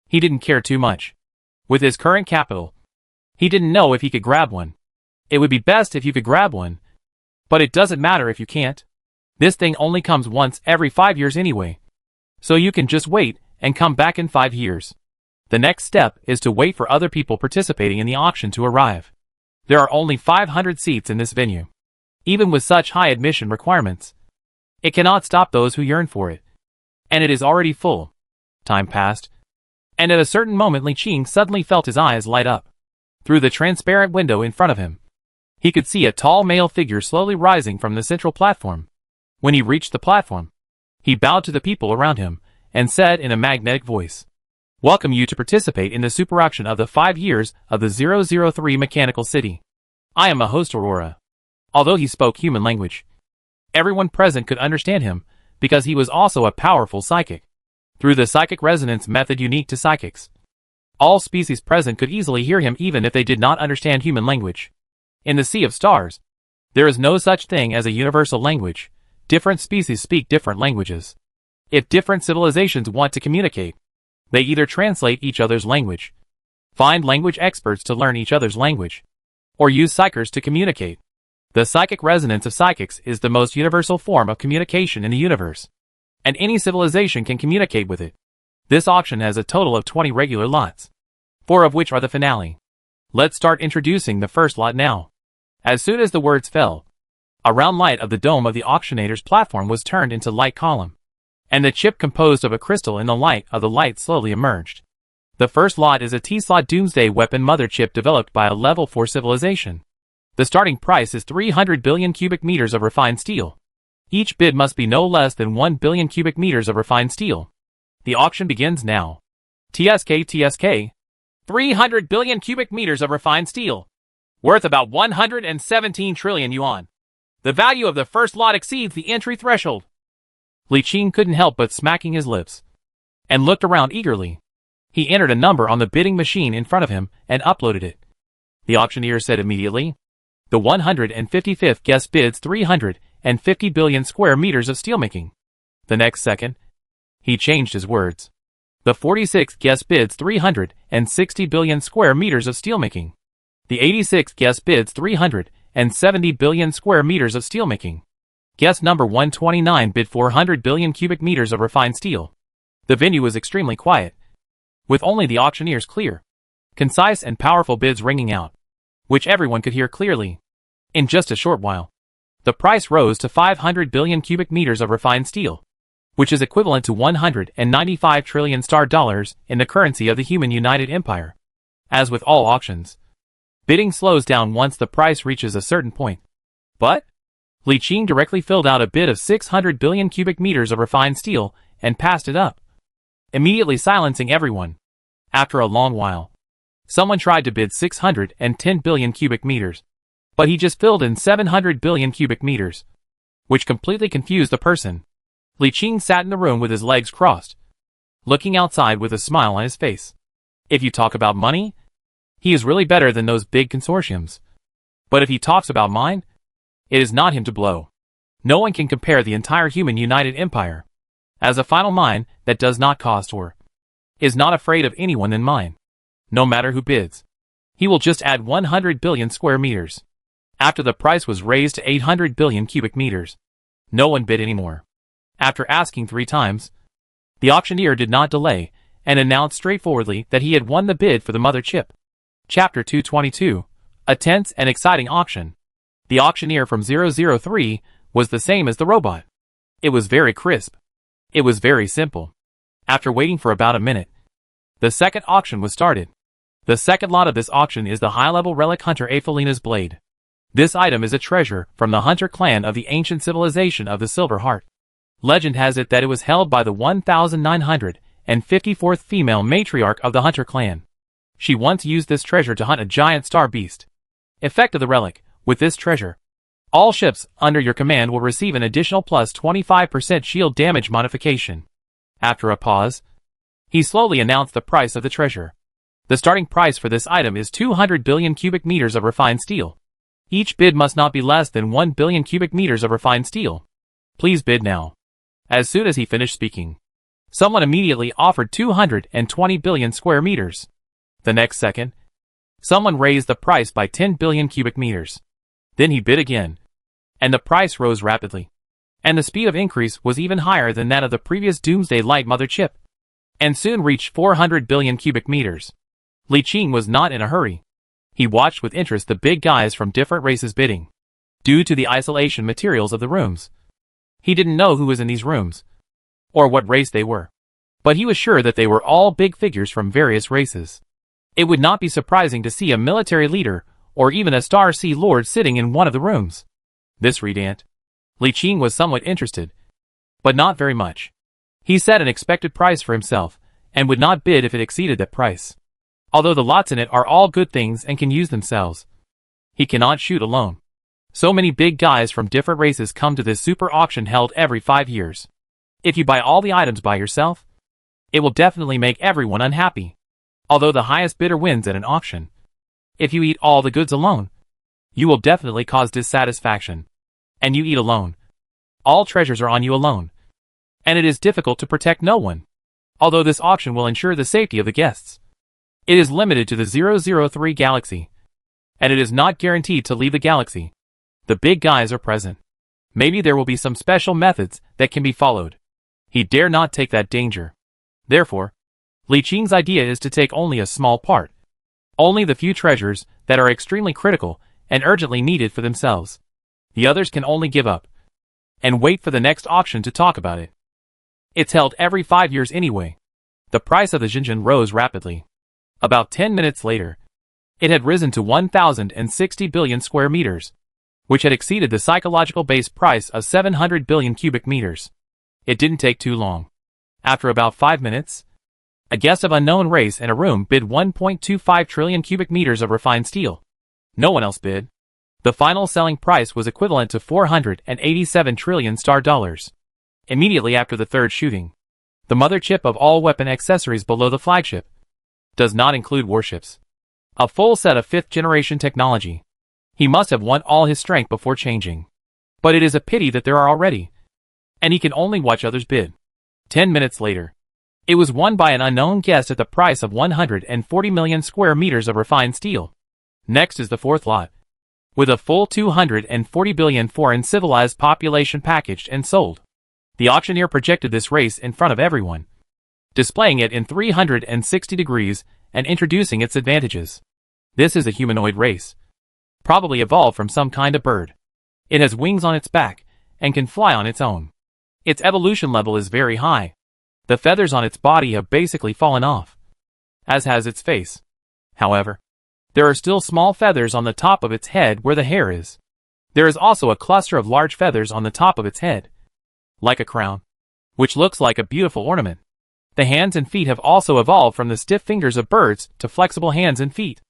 A: he didn't care too much. With his current capital, he didn't know if he could grab one. It would be best if you could grab one, but it doesn't matter if you can't. This thing only comes once every 5 years anyway, so you can just wait and come back in 5 years. The next step is to wait for other people participating in the auction to arrive. There are only 500 seats in this venue. Even with such high admission requirements, it cannot stop those who yearn for it, and it is already full. Time passed, and at a certain moment Li Qing suddenly felt his eyes light up. Through the transparent window in front of him, he could see a tall male figure slowly rising from the central platform. When he reached the platform, he bowed to the people around him and said in a magnetic voice, "Welcome you to participate in the super auction of the 5 years of the 003 Mechanical City. I am a host Aurora." Although he spoke human language, everyone present could understand him because he was also a powerful psychic. Through the psychic resonance method unique to psychics, all species present could easily hear him even if they did not understand human language. In the Sea of Stars, there is no such thing as a universal language. Different species speak different languages. If different civilizations want to communicate, they either translate each other's language, find language experts to learn each other's language, or use psychers to communicate. The psychic resonance of psychics is the most universal form of communication in the universe, and any civilization can communicate with it. This auction has a total of 20 regular lots, 4 of which are the finale. Let's start introducing the first lot now. As soon as the words fell, a round light of the dome of the auctioneer's platform was turned into light column, and the chip composed of a crystal in the light of the light slowly emerged. The first lot is a T-slot Doomsday Weapon Mother chip developed by a level 4 civilization. The starting price is 300 billion cubic meters of refined steel. Each bid must be no less than 1 billion cubic meters of refined steel. The auction begins now. TSK. 300 billion cubic meters of refined steel. Worth about 117 trillion yuan. The value of the first lot exceeds the entry threshold. Li Qing couldn't help but smacking his lips, and looked around eagerly. He entered a number on the bidding machine in front of him and uploaded it. The auctioneer said immediately, "The 155th guest bids 350 billion square meters of steelmaking." The next second, he changed his words. "The 46th guest bids 360 billion square meters of steelmaking." The 86th guest bids 370 billion square meters of steelmaking. Guest number 129 bid 400 billion cubic meters of refined steel. The venue was extremely quiet, with only the auctioneer's clear, concise and powerful bids ringing out, which everyone could hear clearly. In just a short while, the price rose to 500 billion cubic meters of refined steel, which is equivalent to 195 trillion star dollars in the currency of the human United Empire. As with all auctions, bidding slows down once the price reaches a certain point. But Li Qing directly filled out a bid of 600 billion cubic meters of refined steel and passed it up, immediately silencing everyone. After a long while, someone tried to bid 610 billion cubic meters, but he just filled in 700 billion cubic meters, which completely confused the person. Li Qing sat in the room with his legs crossed, looking outside with a smile on his face. If you talk about money, he is really better than those big consortiums. But if he talks about mine, it is not him to blow. No one can compare the entire human United Empire. As a final mine that does not cost or is not afraid of anyone than mine. No matter who bids, he will just add 100 billion square meters. After the price was raised to 800 billion cubic meters, no one bid anymore. After asking 3 times, the auctioneer did not delay and announced straightforwardly that he had won the bid for the mother chip. Chapter 222. A tense and exciting auction. The auctioneer from 003 was the same as the robot. It was very crisp. It was very simple. After waiting for about a minute, the second auction was started. The second lot of this auction is the high-level relic Hunter Aphelina's blade. This item is a treasure from the Hunter clan of the ancient civilization of the Silver Heart. Legend has it that it was held by the 1954th female matriarch of the Hunter clan. She once used this treasure to hunt a giant star beast. Effect of the relic: with this treasure, all ships under your command will receive an additional plus 25% shield damage modification. After a pause, he slowly announced the price of the treasure. The starting price for this item is 200 billion cubic meters of refined steel. Each bid must not be less than 1 billion cubic meters of refined steel. Please bid now. As soon as he finished speaking, someone immediately offered 220 billion square meters. The next second, someone raised the price by 10 billion cubic meters. Then he bid again, and the price rose rapidly. And the speed of increase was even higher than that of the previous Doomsday Light mother chip, and soon reached 400 billion cubic meters. Li Qing was not in a hurry. He watched with interest the big guys from different races bidding. Due to the isolation materials of the rooms, he didn't know who was in these rooms, or what race they were. But he was sure that they were all big figures from various races. It would not be surprising to see a military leader, or even a Star Sea Lord sitting in one of the rooms. This redant. Li Qing was somewhat interested, but not very much. He set an expected price for himself, and would not bid if it exceeded that price. Although the lots in it are all good things and can use themselves, he cannot shoot alone. So many big guys from different races come to this super auction held every 5 years. If you buy all the items by yourself, it will definitely make everyone unhappy. Although the highest bidder wins at an auction, if you eat all the goods alone, you will definitely cause dissatisfaction. And you eat alone. All treasures are on you alone. And it is difficult to protect no one. Although this auction will ensure the safety of the guests, it is limited to the 003 galaxy. And it is not guaranteed to leave the galaxy. The big guys are present. Maybe there will be some special methods that can be followed. He dare not take that danger. Therefore, Li Qing's idea is to take only a small part. Only the few treasures that are extremely critical and urgently needed for themselves. The others can only give up and wait for the next auction to talk about it. It's held every 5 years anyway. The price of the Xinjiang rose rapidly. About 10 minutes later, it had risen to 1,060 billion square meters. which had exceeded the psychological base price of 700 billion cubic meters. It didn't take too long. After about 5 minutes, a guest of unknown race in a room bid 1.25 trillion cubic meters of refined steel. No one else bid. The final selling price was equivalent to 487 trillion star dollars. Immediately after the third shooting, the mother chip of all weapon accessories below the flagship does not include warships. A full set of 5th generation technology. He must have won all his strength before changing. But it is a pity that there are already. And he can only watch others bid. 10 minutes later, it was won by an unknown guest at the price of 140 million square meters of refined steel. Next is the fourth lot, with a full 240 billion foreign civilized population packaged and sold. The auctioneer projected this race in front of everyone, displaying it in 360 degrees and introducing its advantages. This is a humanoid race, probably evolved from some kind of bird. It has wings on its back and can fly on its own. Its evolution level is very high. The feathers on its body have basically fallen off, as has its face. However, there are still small feathers on the top of its head where the hair is. There is also a cluster of large feathers on the top of its head, like a crown, which looks like a beautiful ornament. The hands and feet have also evolved from the stiff fingers of birds to flexible hands and feet,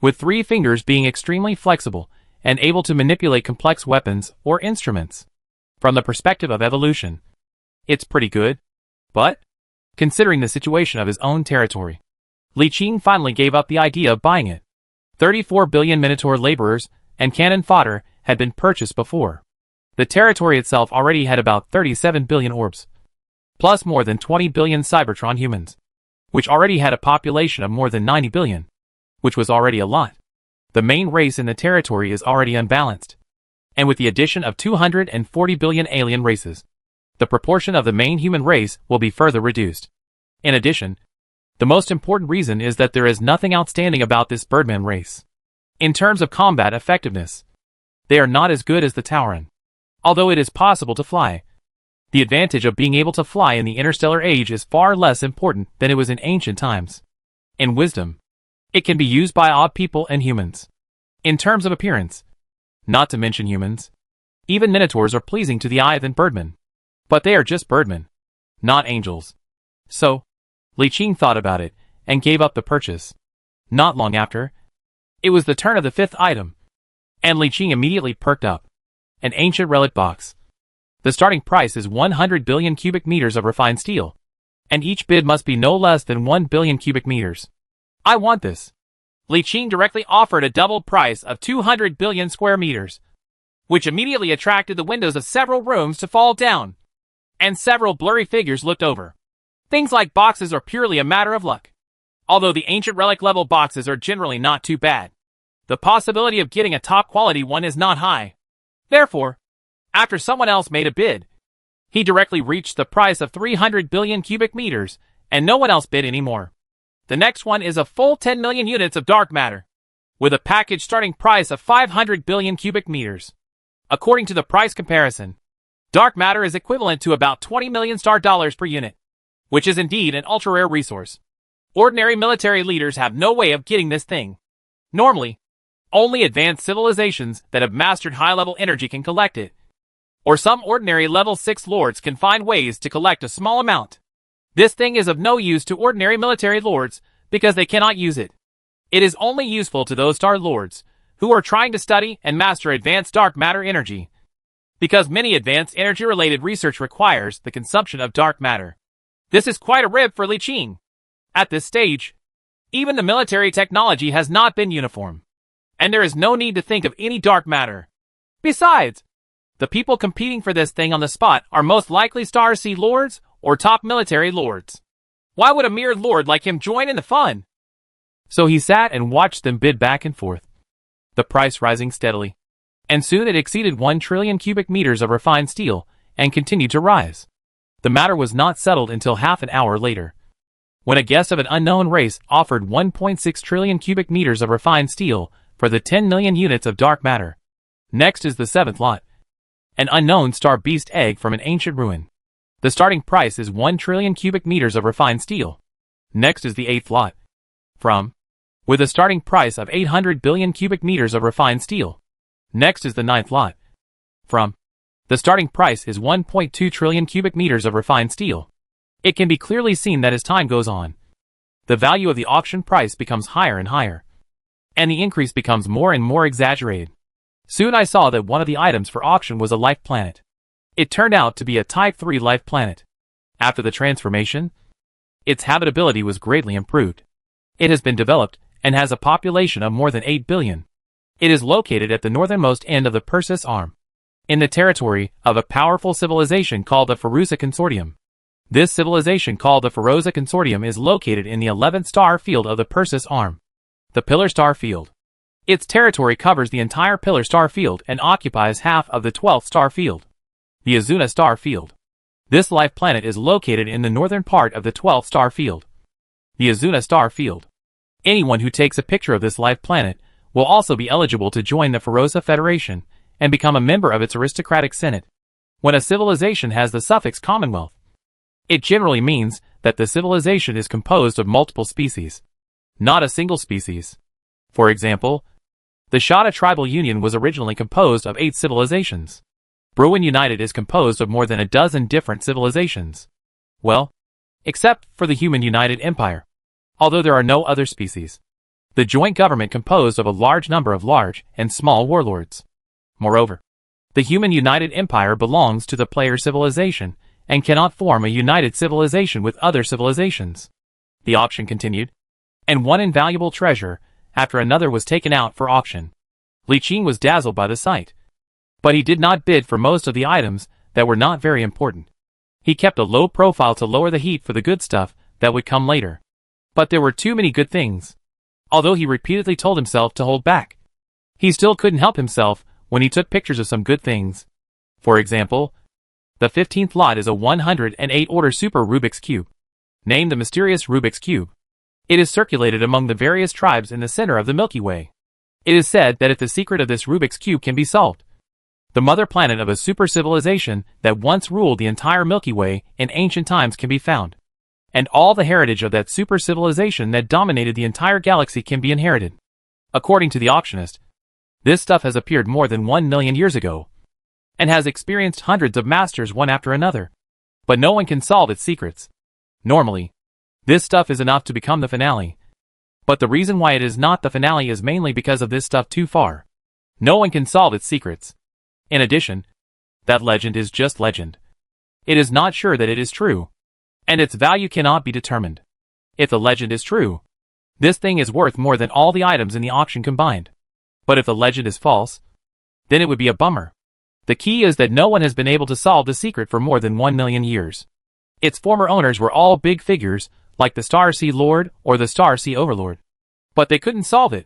A: with 3 fingers being extremely flexible and able to manipulate complex weapons or instruments. From the perspective of evolution, it's pretty good. But, considering the situation of his own territory, Li Qing finally gave up the idea of buying it. 34 billion Minotaur laborers and cannon fodder had been purchased before. The territory itself already had about 37 billion orbs, plus more than 20 billion Cybertron humans, which already had a population of more than 90 billion, which was already a lot. The main race in the territory is already unbalanced, and with the addition of 240 billion alien races, the proportion of the main human race will be further reduced. In addition, the most important reason is that there is nothing outstanding about this Birdman race. In terms of combat effectiveness, they are not as good as the Tauran. Although it is possible to fly, the advantage of being able to fly in the interstellar age is far less important than it was in ancient times. In wisdom, it can be used by odd people and humans. In terms of appearance, not to mention humans, even minotaurs are pleasing to the eye than birdmen. But they are just birdmen, not angels. So, Li Qing thought about it and gave up the purchase. Not long after, it was the turn of the 5th item, and Li Qing immediately perked up. An ancient relic box. The starting price is 100 billion cubic meters of refined steel, and each bid must be no less than 1 billion cubic meters. I want this. Li Qing directly offered a doubled price of 200 billion square meters, which immediately attracted the windows of several rooms to fall down, and several blurry figures looked over. Things like boxes are purely a matter of luck. Although the ancient relic level boxes are generally not too bad, the possibility of getting a top quality one is not high. Therefore, after someone else made a bid, he directly reached the price of 300 billion cubic meters, and no one else bid anymore. The next one is a full 10 million units of dark matter, with a package starting price of 500 billion cubic meters. According to the price comparison, dark matter is equivalent to about 20 million star dollars per unit, which is indeed an ultra-rare resource. Ordinary military leaders have no way of getting this thing. Normally, only advanced civilizations that have mastered high-level energy can collect it, or some ordinary level 6 lords can find ways to collect a small amount. This thing is of no use to ordinary military lords because they cannot use it. It is only useful to those star lords who are trying to study and master advanced dark matter energy, because many advanced energy-related research requires the consumption of dark matter. This is quite a rib for Li Qing. At this stage, even the military technology has not been uniform, and there is no need to think of any dark matter. Besides, the people competing for this thing on the spot are most likely Star Sea lords or top military lords. Why would a mere lord like him join in the fun? So he sat and watched them bid back and forth, the price rising steadily, and soon it exceeded 1 trillion cubic meters of refined steel and continued to rise. The matter was not settled until half an hour later, when a guest of an unknown race offered 1.6 trillion cubic meters of refined steel for the 10 million units of dark matter. Next is the 7th lot, an unknown star beast egg from an ancient ruin. The starting price is 1 trillion cubic meters of refined steel. Next is the 8th lot, with a starting price of 800 billion cubic meters of refined steel. Next is the ninth lot. The starting price is 1.2 trillion cubic meters of refined steel. It can be clearly seen that as time goes on, the value of the auction price becomes higher and higher, and the increase becomes more and more exaggerated. Soon I saw that one of the items for auction was a life planet. It turned out to be a Type 3 life planet. After the transformation, its habitability was greatly improved. It has been developed and has a population of more than 8 billion. It is located at the northernmost end of the Perseus Arm, in the territory of a powerful civilization called the Feruza Consortium. This civilization called the Feruza Consortium is located in the 11th star field of the Perseus Arm, the Pillar Star Field. Its territory covers the entire Pillar Star Field and occupies half of the 12th star field, the Azuna Star Field. This life planet is located in the northern part of the 12th star field, the Azuna Star Field. Anyone who takes a picture of this life planet will also be eligible to join the Feruza Federation and become a member of its aristocratic senate. When a civilization has the suffix Commonwealth, it generally means that the civilization is composed of multiple species, not a single species. For example, the Shada Tribal Union was originally composed of 8 civilizations. Bruin United is composed of more than a dozen different civilizations. Well, except for the Human United Empire, although there are no other species. The joint government composed of a large number of large and small warlords. Moreover, the Human United Empire belongs to the player civilization and cannot form a united civilization with other civilizations. The auction continued, and one invaluable treasure after another was taken out for auction. Li Qing was dazzled by the sight, but he did not bid for most of the items that were not very important. He kept a low profile to lower the heat for the good stuff that would come later. But there were too many good things. Although he repeatedly told himself to hold back, he still couldn't help himself when he took pictures of some good things. For example, the 15th lot is a 108 order super Rubik's Cube, named the Mysterious Rubik's Cube. It is circulated among the various tribes in the center of the Milky Way. It is said that if the secret of this Rubik's Cube can be solved, the mother planet of a super civilization that once ruled the entire Milky Way in ancient times can be found, and all the heritage of that super civilization that dominated the entire galaxy can be inherited. According to the auctionist, this stuff has appeared more than 1 million years ago, and has experienced hundreds of masters one after another, but no one can solve its secrets. Normally, this stuff is enough to become the finale, but the reason why it is not the finale is mainly because of this stuff too far. No one can solve its secrets. In addition, that legend is just legend. It is not sure that it is true, and its value cannot be determined. If the legend is true, this thing is worth more than all the items in the auction combined. But if the legend is false, then it would be a bummer. The key is that no one has been able to solve the secret for more than 1 million years. Its former owners were all big figures, like the Star Sea Lord or the Star Sea Overlord. But they couldn't solve it.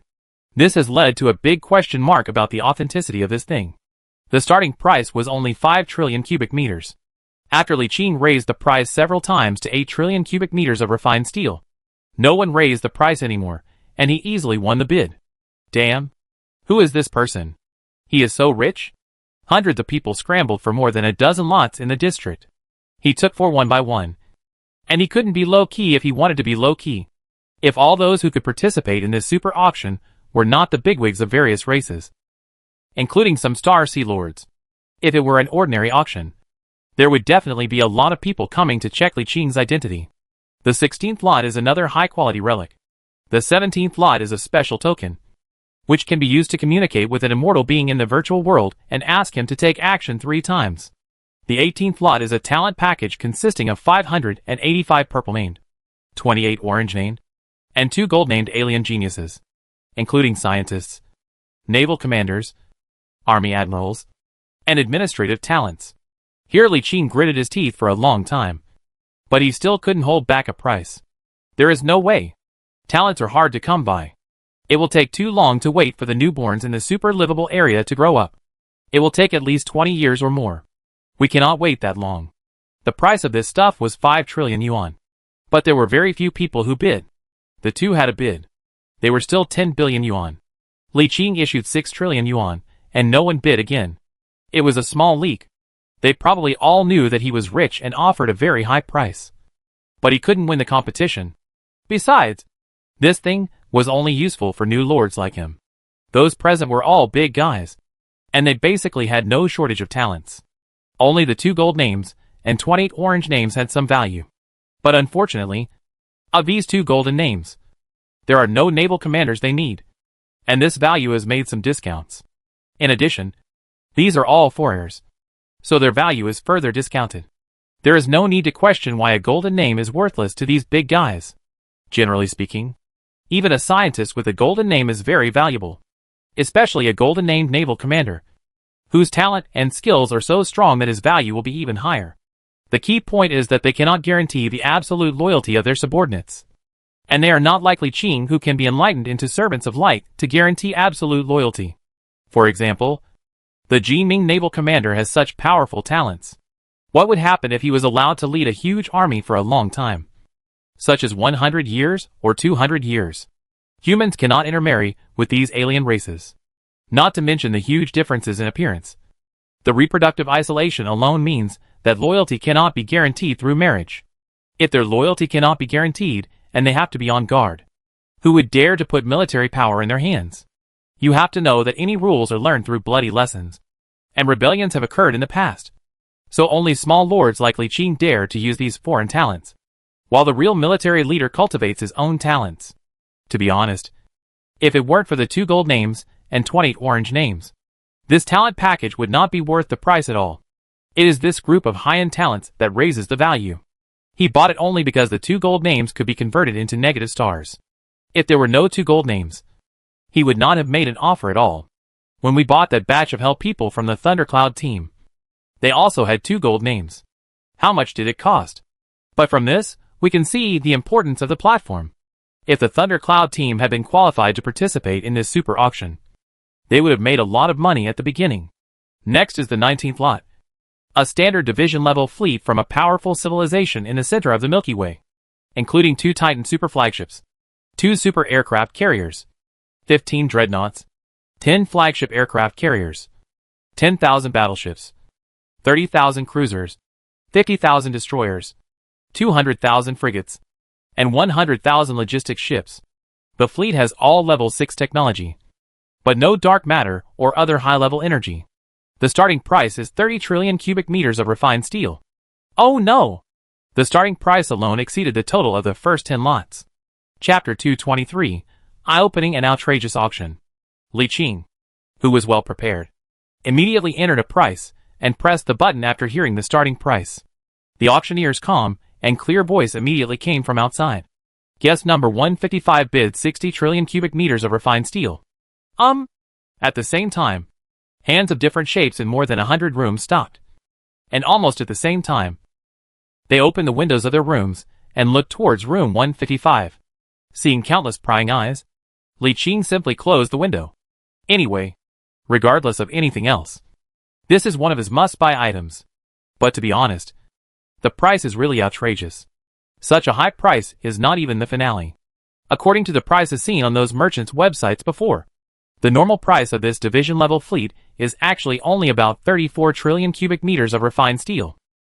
A: This has led to a big question mark about the authenticity of this thing. The starting price was only 5 trillion cubic meters. After Li Qing raised the price several times to 8 trillion cubic meters of refined steel, no one raised the price anymore, and he easily won the bid. Damn. Who is this person? He is so rich? Hundreds of people scrambled for more than a dozen lots in the district. He took for one by one. And he couldn't be low-key if he wanted to be low-key. If all those who could participate in this super auction were not the bigwigs of various races, including some Star Sea Lords. If it were an ordinary auction, there would definitely be a lot of people coming to check Li Qing's identity. The 16th lot is another high-quality relic. The 17th lot is a special token, which can be used to communicate with an immortal being in the virtual world and ask him to take action 3 times. The 18th lot is a talent package consisting of 585 purple named, 28 orange named, and 2 gold named alien geniuses, including scientists, naval commanders, army admirals, and administrative talents. Here Li Qing gritted his teeth for a long time, but he still couldn't hold back a price. There is no way. Talents are hard to come by. It will take too long to wait for the newborns in the super livable area to grow up. It will take at least 20 years or more. We cannot wait that long. The price of this stuff was 5 trillion yuan. But there were very few people who bid. The two had a bid. They were still 10 billion yuan. Li Qing issued 6 trillion yuan, and no one bid again. It was a small leak. They probably all knew that he was rich and offered a very high price. But he couldn't win the competition. Besides, this thing was only useful for new lords like him. Those present were all big guys. and they basically had no shortage of talents. Only the 2 gold names and 28 orange names had some value. But unfortunately, of these 2 golden names, there are no naval commanders they need, and this value has made some discounts. In addition, these are all forayers, so their value is further discounted. There is no need to question why a golden name is worthless to these big guys. Generally speaking, even a scientist with a golden name is very valuable, especially a golden named naval commander, whose talent and skills are so strong that his value will be even higher. The key point is that they cannot guarantee the absolute loyalty of their subordinates, and they are not like Li Qing, who can be enlightened into servants of light to guarantee absolute loyalty. For example, the Ji Ming naval commander has such powerful talents. What would happen if he was allowed to lead a huge army for a long time, such as 100 years or 200 years? Humans cannot intermarry with these alien races, not to mention the huge differences in appearance. The reproductive isolation alone means that loyalty cannot be guaranteed through marriage. If their loyalty cannot be guaranteed, and they have to be on guard, who would dare to put military power in their hands? You have to know that any rules are learned through bloody lessons, and rebellions have occurred in the past. So only small lords like Li Qing dare to use these foreign talents, while the real military leader cultivates his own talents. To be honest, if it weren't for the 2 gold names and 28 orange names, this talent package would not be worth the price at all. It is this group of high-end talents that raises the value. He bought it only because the 2 gold names could be converted into negative stars. If there were no 2 gold names, he would not have made an offer at all. When we bought that batch of hell people from the Thundercloud team, they also had 2 gold names. How much did it cost? But from this, we can see the importance of the platform. If the Thundercloud team had been qualified to participate in this super auction, they would have made a lot of money at the beginning. Next is the 19th lot, a standard division-level fleet from a powerful civilization in the center of the Milky Way, including 2 Titan super flagships, 2 super aircraft carriers, 15 dreadnoughts, 10 flagship aircraft carriers, 10,000 battleships, 30,000 cruisers, 50,000 destroyers, 200,000 frigates, and 100,000 logistics ships. The fleet has all level 6 technology, but no dark matter or other high-level energy. The starting price is 30 trillion cubic meters of refined steel. Oh no! The starting price alone exceeded the total of the first 10 lots. Chapter 223, Eye-Opening and Outrageous Auction. Li Qing, who was well prepared, immediately entered a price and pressed the button after hearing the starting price. The auctioneer's calm and clear voice immediately came from outside. Guess number 155 bid 60 trillion cubic meters of refined steel. At the same time, hands of different shapes in more than 100 rooms stopped. And almost at the same time, they opened the windows of their rooms and looked towards room 155. Seeing countless prying eyes, Li Qing simply closed the window. Anyway, regardless of anything else, this is one of his must-buy items. But to be honest, the price is really outrageous. Such a high price is not even the finale. According to the prices seen on those merchants' websites before, the normal price of this division-level fleet is actually only about 34 trillion cubic meters of refined steel.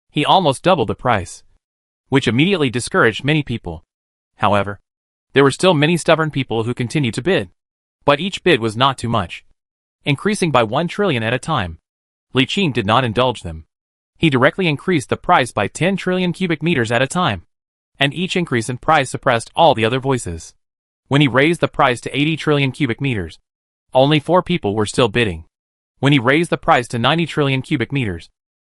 A: He almost doubled the price, which immediately discouraged many people. However, there were still many stubborn people who continued to bid. But each bid was not too much, increasing by 1 trillion at a time. Li Qing did not indulge them. He directly increased the price by 10 trillion cubic meters at a time, and each increase in price suppressed all the other voices. When he raised the price to 80 trillion cubic meters, only 4 people were still bidding. When he raised the price to 90 trillion cubic meters,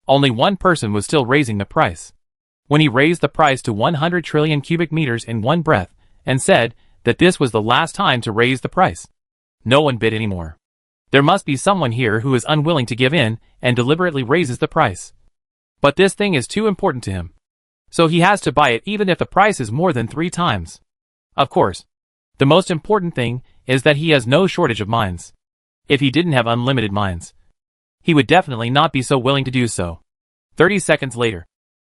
A: only 1 person was still raising the price. When he raised the price to 100 trillion cubic meters in one breath, and said that this was the last time to raise the price, no one bid anymore. There must be someone here who is unwilling to give in and deliberately raises the price. But this thing is too important to him, so he has to buy it even if the price is more than 3 times. Of course, the most important thing is that he has no shortage of mines. If he didn't have unlimited mines, he would definitely not be so willing to do so. 30 seconds later,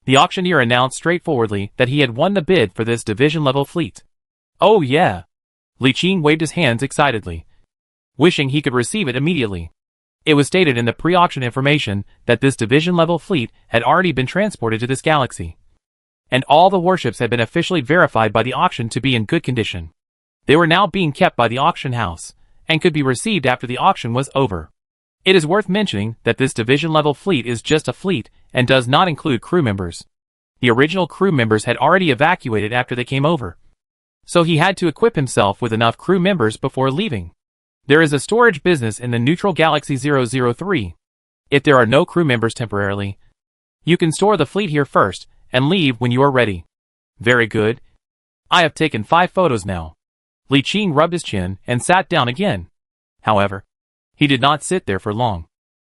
A: the auctioneer announced straightforwardly that he had won the bid for this division-level fleet. Oh yeah! Li Qing waved his hands excitedly, wishing he could receive it immediately. It was stated in the pre-auction information that this division-level fleet had already been transported to this galaxy, and all the warships had been officially verified by the auction to be in good condition. They were now being kept by the auction house, and could be received after the auction was over. It is worth mentioning that this division-level fleet is just a fleet and does not include crew members. The original crew members had already evacuated after they came over, so he had to equip himself with enough crew members before leaving. There is a storage business in the neutral Galaxy 003. If there are no crew members temporarily, you can store the fleet here first and leave when you are ready. Very good. I have taken 5 photos now. Li Qing rubbed his chin and sat down again. However, he did not sit there for long.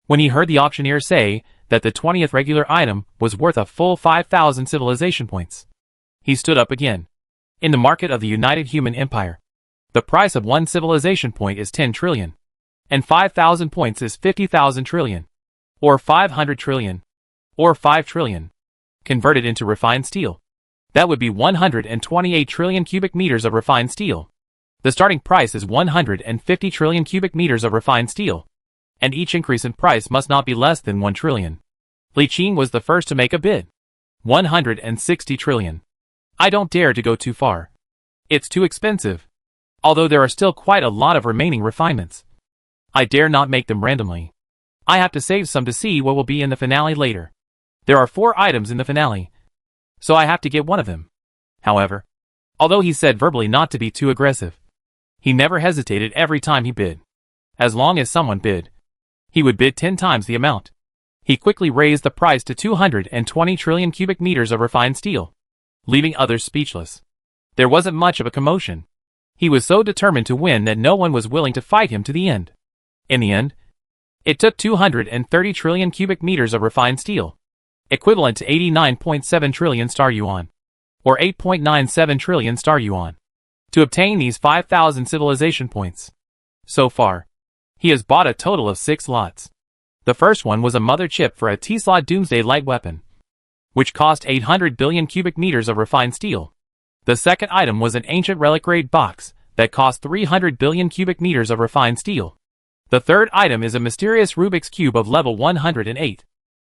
A: When he heard the auctioneer say that the 20th regular item was worth a full 5,000 civilization points, he stood up again. In the market of the United Human Empire, the price of 1 civilization point is 10 trillion, and 5,000 points is 50,000 trillion, or 500 trillion, or 5 trillion. Converted into refined steel, that would be 128 trillion cubic meters of refined steel. The starting price is 150 trillion cubic meters of refined steel, and each increase in price must not be less than 1 trillion. Li Qing was the first to make a bid. 160 trillion. I don't dare to go too far. It's too expensive. Although there are still quite a lot of remaining refinements, I dare not make them randomly. I have to save some to see what will be in the finale later. There are 4 items in the finale, so I have to get one of them. However, although he said verbally not to be too aggressive, he never hesitated every time he bid. As long as someone bid, he would bid 10 times the amount. He quickly raised the price to 220 trillion cubic meters of refined steel, leaving others speechless. There wasn't much of a commotion. He was so determined to win that no one was willing to fight him to the end. In the end, it took 230 trillion cubic meters of refined steel, equivalent to 89.7 trillion star yuan, or 8.97 trillion star yuan, to obtain these 5,000 civilization points. So far, he has bought a total of 6 lots. The first one was a mother chip for a Tesla Doomsday light weapon, which cost 800 billion cubic meters of refined steel. The second item was an ancient relic-grade box that cost 300 billion cubic meters of refined steel. The third item is a mysterious Rubik's Cube of level 108,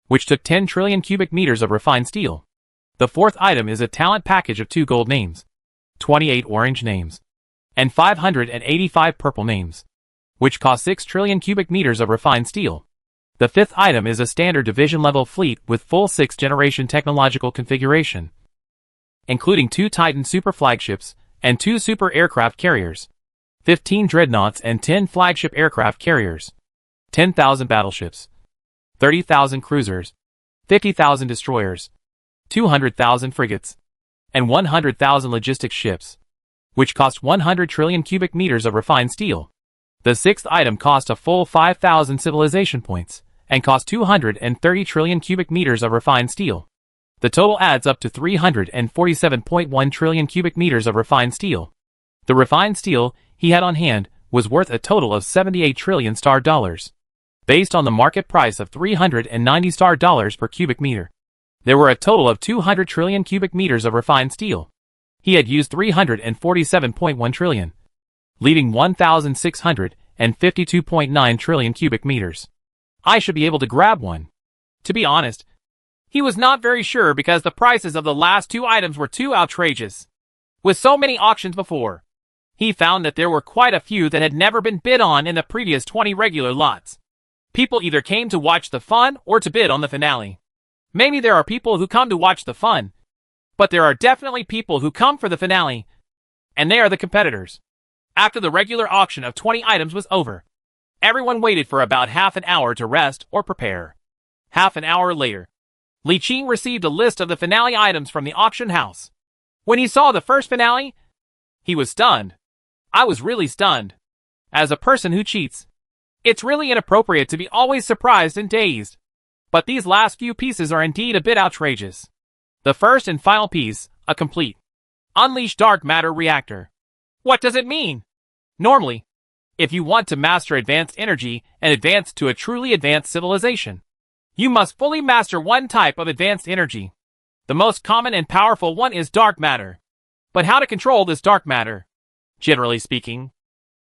A: which took 10 trillion cubic meters of refined steel. The fourth item is a talent package of 2 gold names, 28 orange names, and 585 purple names, which cost 6 trillion cubic meters of refined steel. The fifth item is a standard division-level fleet with full 6th generation technological configuration, including 2 Titan super flagships and 2 super aircraft carriers, 15 dreadnoughts and 10 flagship aircraft carriers, 10,000 battleships, 30,000 cruisers, 50,000 destroyers, 200,000 frigates, and 100,000 logistics ships, which cost 100 trillion cubic meters of refined steel. The sixth item cost a full 5,000 civilization points and cost 230 trillion cubic meters of refined steel. The total adds up to 347.1 trillion cubic meters of refined steel. The refined steel he had on hand was worth a total of 78 trillion star dollars, based on the market price of 390 star dollars per cubic meter. There were a total of 200 trillion cubic meters of refined steel. He had used 347.1 trillion, leaving 1,652.9 trillion cubic meters. I should be able to grab one. To be honest, he was not very sure because the prices of the last 2 items were too outrageous. With so many auctions before, he found that there were quite a few that had never been bid on in the previous 20 regular lots. People either came to watch the fun or to bid on the finale. Maybe there are people who come to watch the fun, but there are definitely people who come for the finale, and they are the competitors. After the regular auction of 20 items was over, everyone waited for about half an hour to rest or prepare. Half an hour later, Li Qing received a list of the finale items from the auction house. When he saw the first finale, he was stunned. I was really stunned. As a person who cheats, it's really inappropriate to be always surprised and dazed. But these last few pieces are indeed a bit outrageous. The first and final piece, a complete Unleash Dark Matter Reactor. What does it mean? Normally, if you want to master advanced energy and advance to a truly advanced civilization, you must fully master one type of advanced energy. The most common and powerful one is dark matter. But how to control this dark matter? Generally speaking,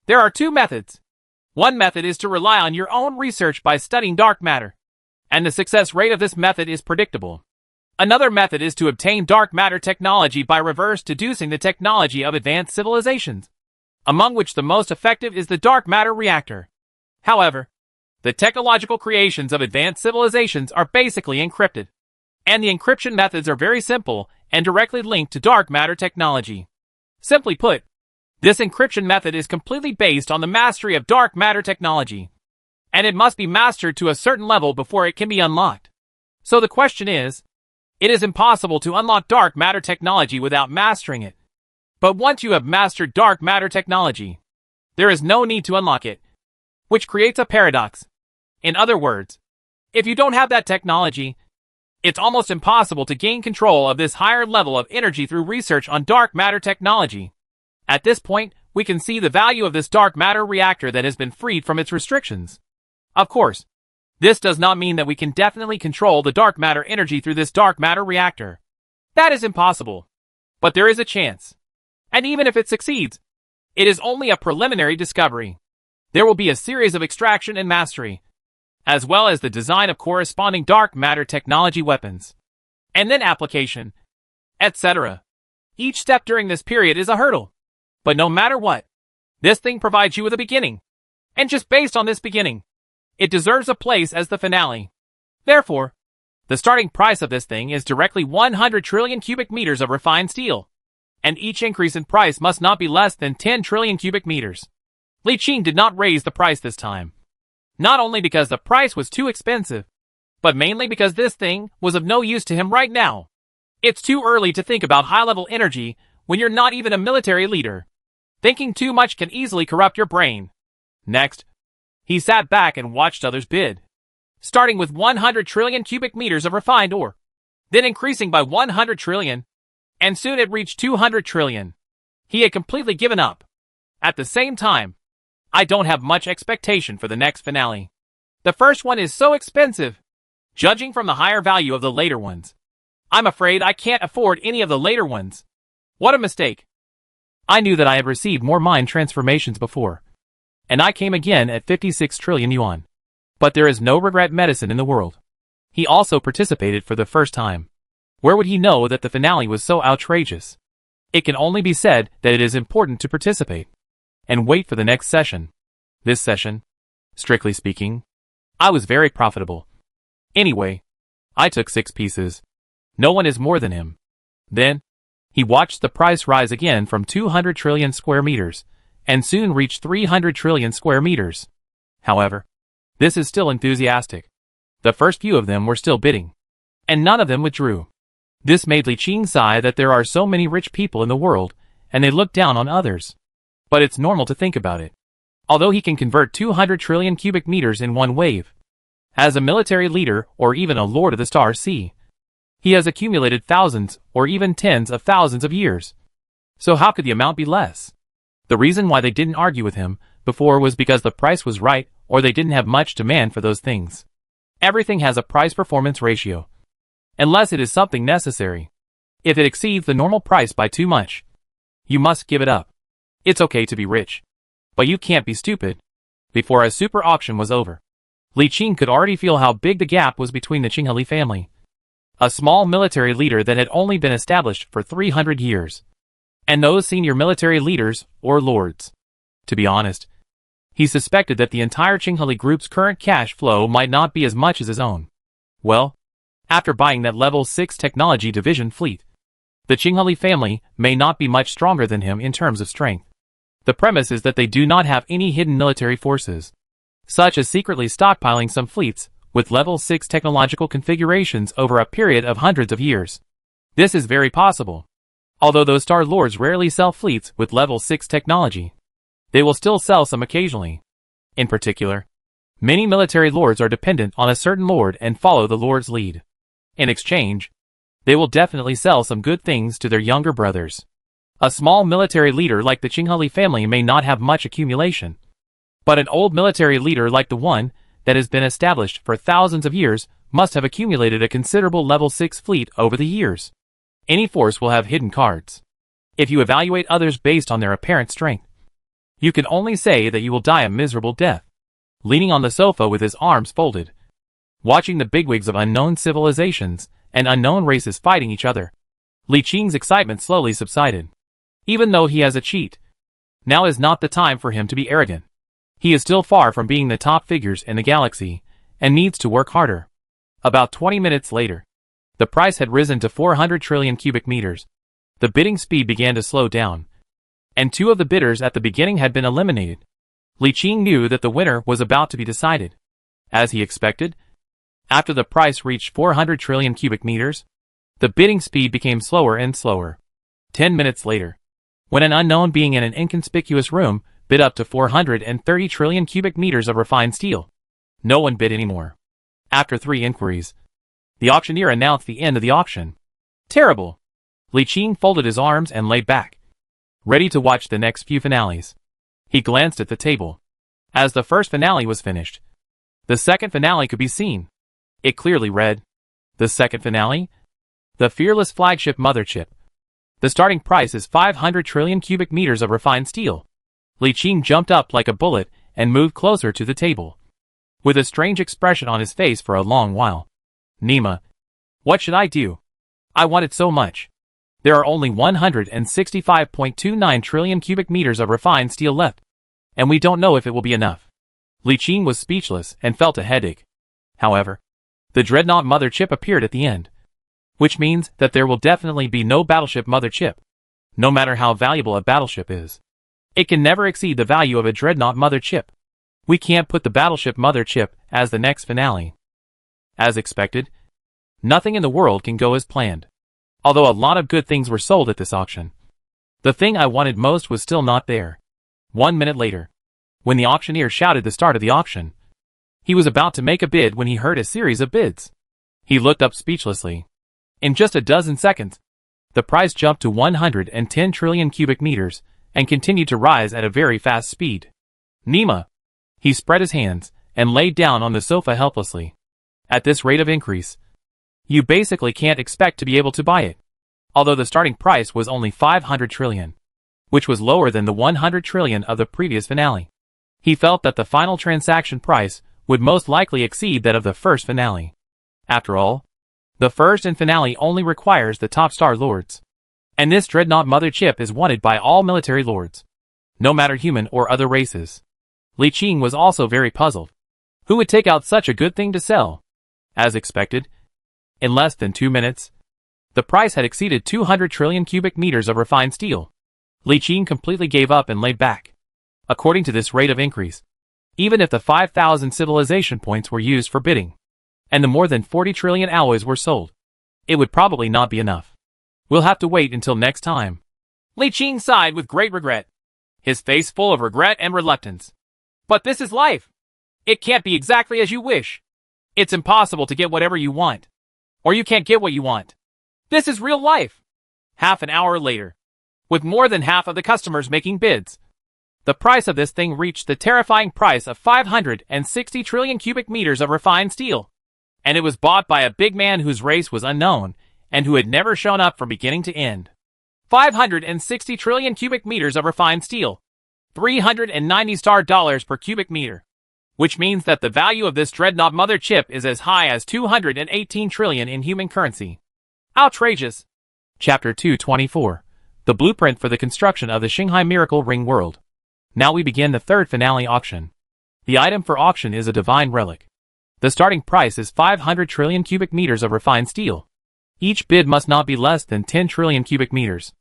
A: there are 2 methods. One method is to rely on your own research by studying dark matter, and the success rate of this method is predictable. Another method is to obtain dark matter technology by reverse deducing the technology of advanced civilizations, among which the most effective is the dark matter reactor. However, The technological creations of advanced civilizations are basically encrypted. And the encryption methods are very simple and directly linked to dark matter technology. Simply put, this encryption method is completely based on the mastery of dark matter technology. And it must be mastered to a certain level before it can be unlocked. So the question is, it is impossible to unlock dark matter technology without mastering it. But once you have mastered dark matter technology, there is no need to unlock it, which creates a paradox. In other words, if you don't have that technology, it's almost impossible to gain control of this higher level of energy through research on dark matter technology. At this point, we can see the value of this dark matter reactor that has been freed from its restrictions. Of course, this does not mean that we can definitely control the dark matter energy through this dark matter reactor. That is impossible. But there is a chance. And even if it succeeds, it is only a preliminary discovery. There will be a series of extraction and mastery, as well as the design of corresponding dark matter technology weapons, and then application, etc. Each step during this period is a hurdle. But no matter what, this thing provides you with a beginning. And just based on this beginning, it deserves a place as the finale. Therefore, the starting price of this thing is directly 100 trillion cubic meters of refined steel. And each increase in price must not be less than 10 trillion cubic meters. Li Qing did not raise the price this time. Not only because the price was too expensive, but mainly because this thing was of no use to him right now. It's too early to think about high-level energy when you're not even a military leader. Thinking too much can easily corrupt your brain. Next, he sat back and watched others bid, starting with 100 trillion cubic meters of refined ore, then increasing by 100 trillion, and soon it reached 200 trillion. He had completely given up. At the same time, I don't have much expectation for the next finale. The first one is so expensive, judging from the higher value of the later ones. I'm afraid I can't afford any of the later ones. What a mistake. I knew that I had received more mind transformations before, and I came again at 56 trillion yuan. But there is no regret medicine in the world. He also participated for the first time. Where would he know that the finale was so outrageous? It can only be said that it is important to participate and wait for the next session. This session, strictly speaking, I was very profitable. Anyway, I took 6 pieces. No one is more than him. Then, he watched the price rise again from 200 trillion square meters, and soon reached 300 trillion square meters. However, this is still enthusiastic. The first few of them were still bidding, and none of them withdrew. This made Li Qing sigh that there are so many rich people in the world, and they look down on others. But it's normal to think about it. Although he can convert 200 trillion cubic meters in one wave, as a military leader or even a lord of the Star Sea, he has accumulated thousands or even tens of thousands of years. So how could the amount be less? The reason why they didn't argue with him before was because the price was right or they didn't have much demand for those things. Everything has a price-performance ratio, unless it is something necessary. If it exceeds the normal price by too much, you must give it up. It's okay to be rich, but you can't be stupid. Before a super auction was over, Li Qing could already feel how big the gap was between the Qingheli family, a small military leader that had only been established for 300 years, and those senior military leaders or lords. To be honest, he suspected that the entire Qingheli group's current cash flow might not be as much as his own. Well, after buying that level 6 technology division fleet, the Qingheli family may not be much stronger than him in terms of strength. The premise is that they do not have any hidden military forces, such as secretly stockpiling some fleets with level 6 technological configurations over a period of hundreds of years. This is very possible. Although those Star Lords rarely sell fleets with level 6 technology, they will still sell some occasionally. In particular, many military lords are dependent on a certain lord and follow the lord's lead. In exchange, they will definitely sell some good things to their younger brothers. A small military leader like the Qingheli family may not have much accumulation, but an old military leader like the one that has been established for thousands of years must have accumulated a considerable level 6 fleet over the years. Any force will have hidden cards. If you evaluate others based on their apparent strength, you can only say that you will die a miserable death, leaning on the sofa with his arms folded, watching the bigwigs of unknown civilizations and unknown races fighting each other. Li Qing's excitement slowly subsided. Even though he has a cheat, now is not the time for him to be arrogant. He is still far from being the top figures in the galaxy, and needs to work harder. About 20 minutes later, the price had risen to 400 trillion cubic meters. The bidding speed began to slow down, and two of the bidders at the beginning had been eliminated. Li Qing knew that the winner was about to be decided. As he expected, after the price reached 400 trillion cubic meters, the bidding speed became slower and slower. 10 minutes later, when an unknown being in an inconspicuous room bid up to 430 trillion cubic meters of refined steel, no one bid anymore. After 3 inquiries, the auctioneer announced the end of the auction. Terrible! Li Qing folded his arms and lay back, ready to watch the next few finales. He glanced at the table. As the first finale was finished, the second finale could be seen. It clearly read, the second finale? The Fearless Flagship Mothership. The starting price is 500 trillion cubic meters of refined steel. Li Qing jumped up like a bullet and moved closer to the table, with a strange expression on his face for a long while. Nima, what should I do? I want it so much. There are only 165.29 trillion cubic meters of refined steel left, and we don't know if it will be enough. Li Qing was speechless and felt a headache. However, the Dreadnought Mothership appeared at the end, which means that there will definitely be no battleship mothership. No matter how valuable a battleship is, it can never exceed the value of a Dreadnought Mothership. We can't put the battleship mothership as the next finale. As expected, nothing in the world can go as planned. Although a lot of good things were sold at this auction, the thing I wanted most was still not there. 1 minute later, when the auctioneer shouted the start of the auction, he was about to make a bid when he heard a series of bids. He looked up speechlessly. In just a dozen seconds, the price jumped to 110 trillion cubic meters and continued to rise at a very fast speed. Nima! He spread his hands and laid down on the sofa helplessly. At this rate of increase, you basically can't expect to be able to buy it. Although the starting price was only 500 trillion, which was lower than the 100 trillion of the previous finale. He felt that the final transaction price would most likely exceed that of the first finale. After all, the first and finale only requires the top star lords. And this Dreadnought Mothership is wanted by all military lords, no matter human or other races. Li Qing was also very puzzled. Who would take out such a good thing to sell? As expected, in less than 2 minutes, the price had exceeded 200 trillion cubic meters of refined steel. Li Qing completely gave up and laid back. According to this rate of increase, even if the 5,000 civilization points were used for bidding, and the more than 40 trillion alloys were sold, it would probably not be enough. We'll have to wait until next time. Li Qing sighed with great regret, his face full of regret and reluctance. But this is life. It can't be exactly as you wish. It's impossible to get whatever you want. Or you can't get what you want. This is real life. Half an hour later, with more than half of the customers making bids, the price of this thing reached the terrifying price of 560 trillion cubic meters of refined steel. And it was bought by a big man whose race was unknown and who had never shown up from beginning to end. 560 trillion cubic meters of refined steel. 390 star dollars per cubic meter. Which means that the value of this Dreadnought Mothership is as high as 218 trillion in human currency. Outrageous! Chapter 224. The Blueprint for the Construction of the Shanghai Miracle Ring World. Now we begin the third finale auction. The item for auction is a divine relic. The starting price is 500 trillion cubic meters of refined steel. Each bid must not be less than 10 trillion cubic meters.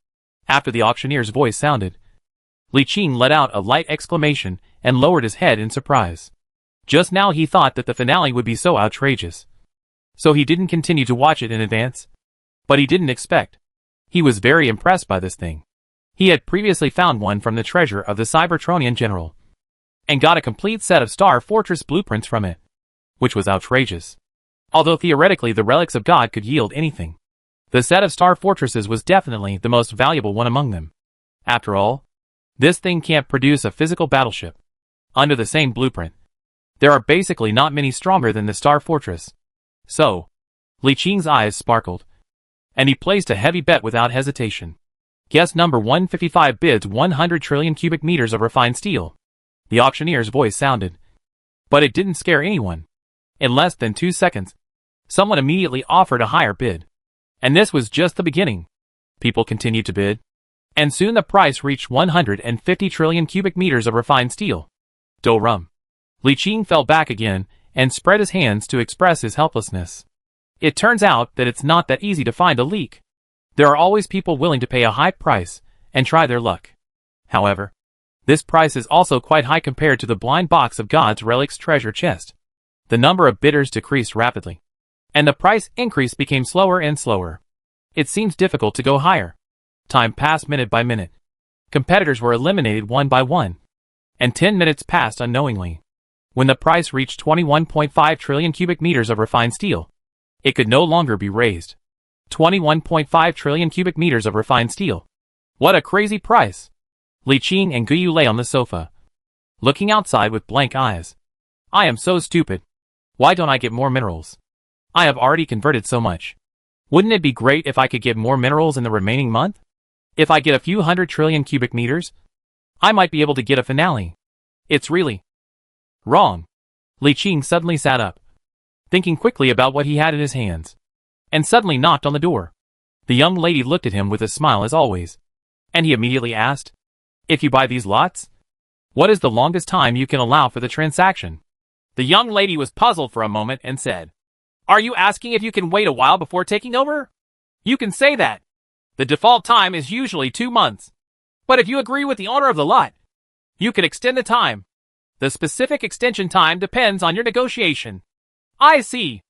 A: After the auctioneer's voice sounded, Li Qing let out a light exclamation and lowered his head in surprise. Just now he thought that the finale would be so outrageous, so he didn't continue to watch it in advance. But he didn't expect. He was very impressed by this thing. He had previously found one from the treasure of the Cybertronian general, and got a complete set of Star Fortress blueprints from it, which was outrageous. Although theoretically the relics of God could yield anything, the set of Star Fortresses was definitely the most valuable one among them. After all, this thing can't produce a physical battleship. Under the same blueprint, there are basically not many stronger than the Star Fortress. So, Li Qing's eyes sparkled, and he placed a heavy bet without hesitation. Guess number 155 bids 100 trillion cubic meters of refined steel. The auctioneer's voice sounded, but it didn't scare anyone. In less than 2 seconds, someone immediately offered a higher bid. And this was just the beginning. People continued to bid, and soon the price reached 150 trillion cubic meters of refined steel. Do-rum. Li Qing fell back again and spread his hands to express his helplessness. It turns out that it's not that easy to find a leak. There are always people willing to pay a high price and try their luck. However, this price is also quite high compared to the blind box of God's relics treasure chest. The number of bidders decreased rapidly, and the price increase became slower and slower. It seems difficult to go higher. Time passed minute by minute. Competitors were eliminated one by one, and 10 minutes passed unknowingly. When the price reached 21.5 trillion cubic meters of refined steel, it could no longer be raised. 21.5 trillion cubic meters of refined steel. What a crazy price! Li Qing and Guyu lay on the sofa, looking outside with blank eyes. I am so stupid. Why don't I get more minerals? I have already converted so much. Wouldn't it be great if I could get more minerals in the remaining month? If I get a few hundred trillion cubic meters, I might be able to get a finale. It's really wrong. Li Qing suddenly sat up, thinking quickly about what he had in his hands, and suddenly knocked on the door. The young lady looked at him with a smile as always, and he immediately asked, "If you buy these lots, what is the longest time you can allow for the transaction?" The young lady was puzzled for a moment and said, "Are you asking if you can wait a while before taking over? You can say that. The default time is usually 2 months. But if you agree with the owner of the lot, you can extend the time. The specific extension time depends on your negotiation." I see.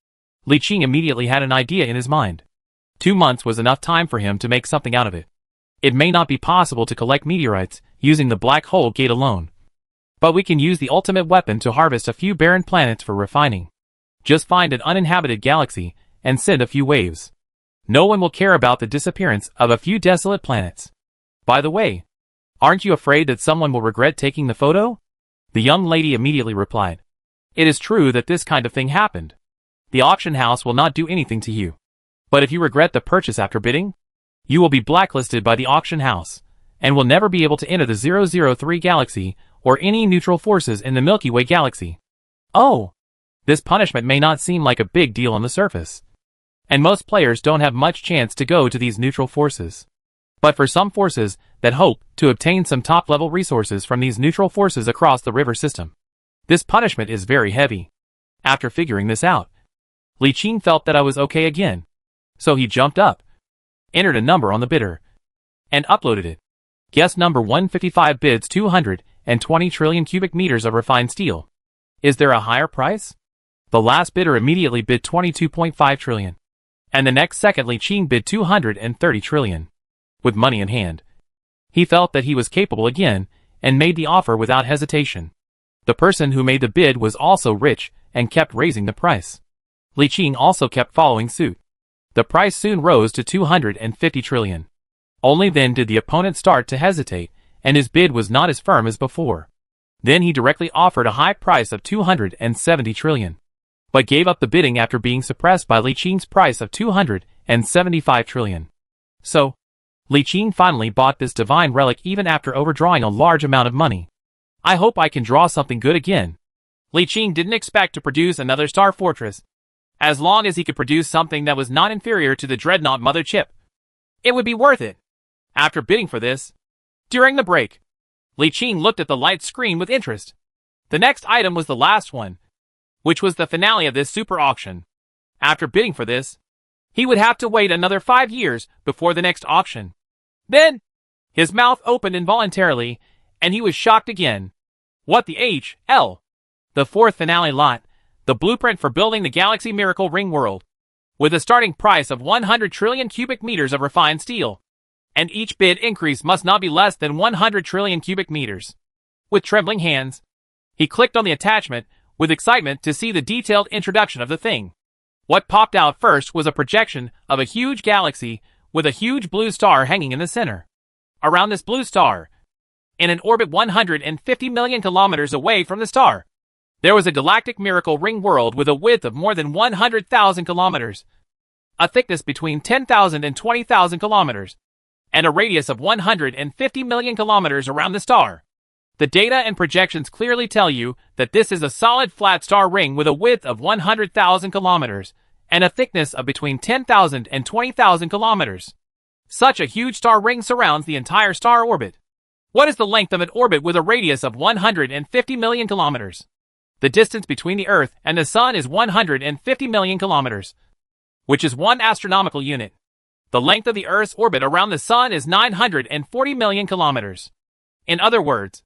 A: Li Qing immediately had an idea in his mind. 2 months was enough time for him to make something out of it. It may not be possible to collect meteorites using the black hole gate alone, but we can use the ultimate weapon to harvest a few barren planets for refining. Just find an uninhabited galaxy and send a few waves. No one will care about the disappearance of a few desolate planets. By the way, aren't you afraid that someone will regret taking the photo? The young lady immediately replied, "It is true that this kind of thing happened. The auction house will not do anything to you. But if you regret the purchase after bidding, you will be blacklisted by the auction house, and will never be able to enter the 003 galaxy or any neutral forces in the Milky Way galaxy." Oh! This punishment may not seem like a big deal on the surface, and most players don't have much chance to go to these neutral forces. But for some forces that hope to obtain some top-level resources from these neutral forces across the river system, this punishment is very heavy. After figuring this out, Li Qing felt that I was okay again, so he jumped up, entered a number on the bidder, and uploaded it. Guess number 155 bids 220 trillion cubic meters of refined steel. Is there a higher price? The last bidder immediately bid 22.5 trillion, and the next second Li Qing bid 230 trillion. With money in hand, he felt that he was capable again, and made the offer without hesitation. The person who made the bid was also rich, and kept raising the price. Li Qing also kept following suit. The price soon rose to 250 trillion. Only then did the opponent start to hesitate, and his bid was not as firm as before. Then he directly offered a high price of 270 trillion, but gave up the bidding after being suppressed by Li Qing's price of 275 trillion. So, Li Qing finally bought this divine relic even after overdrawing a large amount of money. I hope I can draw something good again. Li Qing didn't expect to produce another star fortress, as long as he could produce something that was not inferior to the Dreadnought Mother Chip. It would be worth it. After bidding for this, during the break, Li Qing looked at the light screen with interest. The next item was the last one, which was the finale of this super auction. After bidding for this, he would have to wait another 5 years before the next auction. Then, his mouth opened involuntarily, and he was shocked again. What the hell? The fourth finale lot, the blueprint for building the Galaxy Miracle Ring World, with a starting price of 100 trillion cubic meters of refined steel. And each bid increase must not be less than 100 trillion cubic meters. With trembling hands, he clicked on the attachment with excitement to see the detailed introduction of the thing. What popped out first was a projection of a huge galaxy with a huge blue star hanging in the center. Around this blue star, in an orbit 150 million kilometers away from the star, there was a galactic miracle ring world with a width of more than 100,000 kilometers, a thickness between 10,000 and 20,000 kilometers, and a radius of 150 million kilometers around the star. The data and projections clearly tell you that this is a solid flat star ring with a width of 100,000 kilometers and a thickness of between 10,000 and 20,000 kilometers. Such a huge star ring surrounds the entire star orbit. What is the length of an orbit with a radius of 150 million kilometers? The distance between the Earth and the Sun is 150 million kilometers, which is one astronomical unit. The length of the Earth's orbit around the Sun is 940 million kilometers. In other words,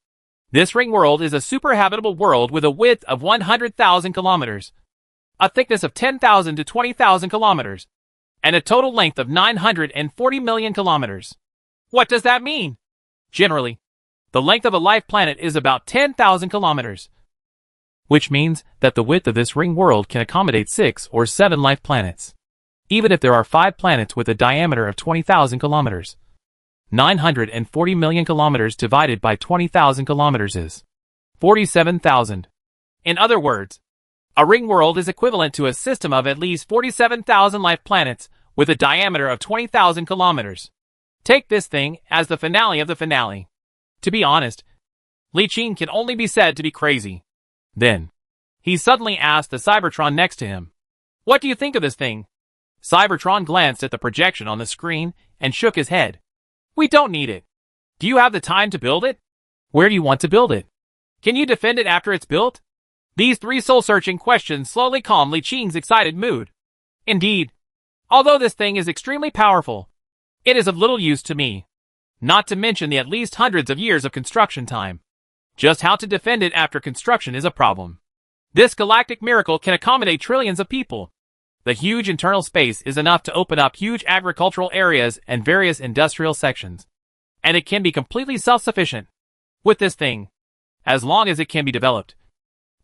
A: this ring world is a superhabitable world with a width of 100,000 kilometers, a thickness of 10,000 to 20,000 kilometers, and a total length of 940 million kilometers. What does that mean? Generally, the length of a life planet is about 10,000 kilometers, which means that the width of this ring world can accommodate 6 or 7 life planets. Even if there are 5 planets with a diameter of 20,000 kilometers, 940 million kilometers divided by 20,000 kilometers is 47,000. In other words, a ring world is equivalent to a system of at least 47,000 life planets with a diameter of 20,000 kilometers. Take this thing as the finale of the finale. To be honest, Li Qing can only be said to be crazy. Then, he suddenly asked the Cybertron next to him, "What do you think of this thing?" Cybertron glanced at the projection on the screen and shook his head. "We don't need it. Do you have the time to build it? Where do you want to build it? Can you defend it after it's built?" These 3 soul-searching questions slowly calmed Li Qing's excited mood. "Indeed, although this thing is extremely powerful, it is of little use to me. Not to mention the at least hundreds of years of construction time. Just how to defend it after construction is a problem. This galactic miracle can accommodate trillions of people. The huge internal space is enough to open up huge agricultural areas and various industrial sections. And it can be completely self-sufficient. With this thing, as long as it can be developed,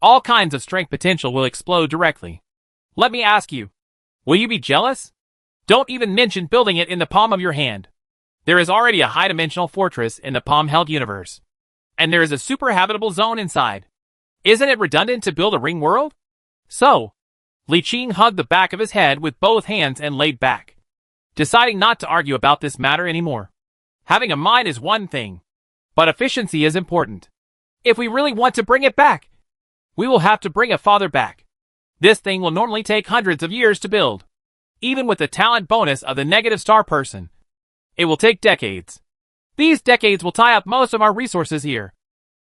A: all kinds of strength potential will explode directly. Let me ask you, will you be jealous? Don't even mention building it in the palm of your hand. There is already a high-dimensional fortress in the palm-held universe. And there is a super habitable zone inside. Isn't it redundant to build a ring world?" So, Li Qing hugged the back of his head with both hands and laid back, deciding not to argue about this matter anymore. Having a mind is one thing, but efficiency is important. If we really want to bring it back, we will have to bring a father back. This thing will normally take hundreds of years to build. Even with the talent bonus of the negative star person, it will take decades. These decades will tie up most of our resources here,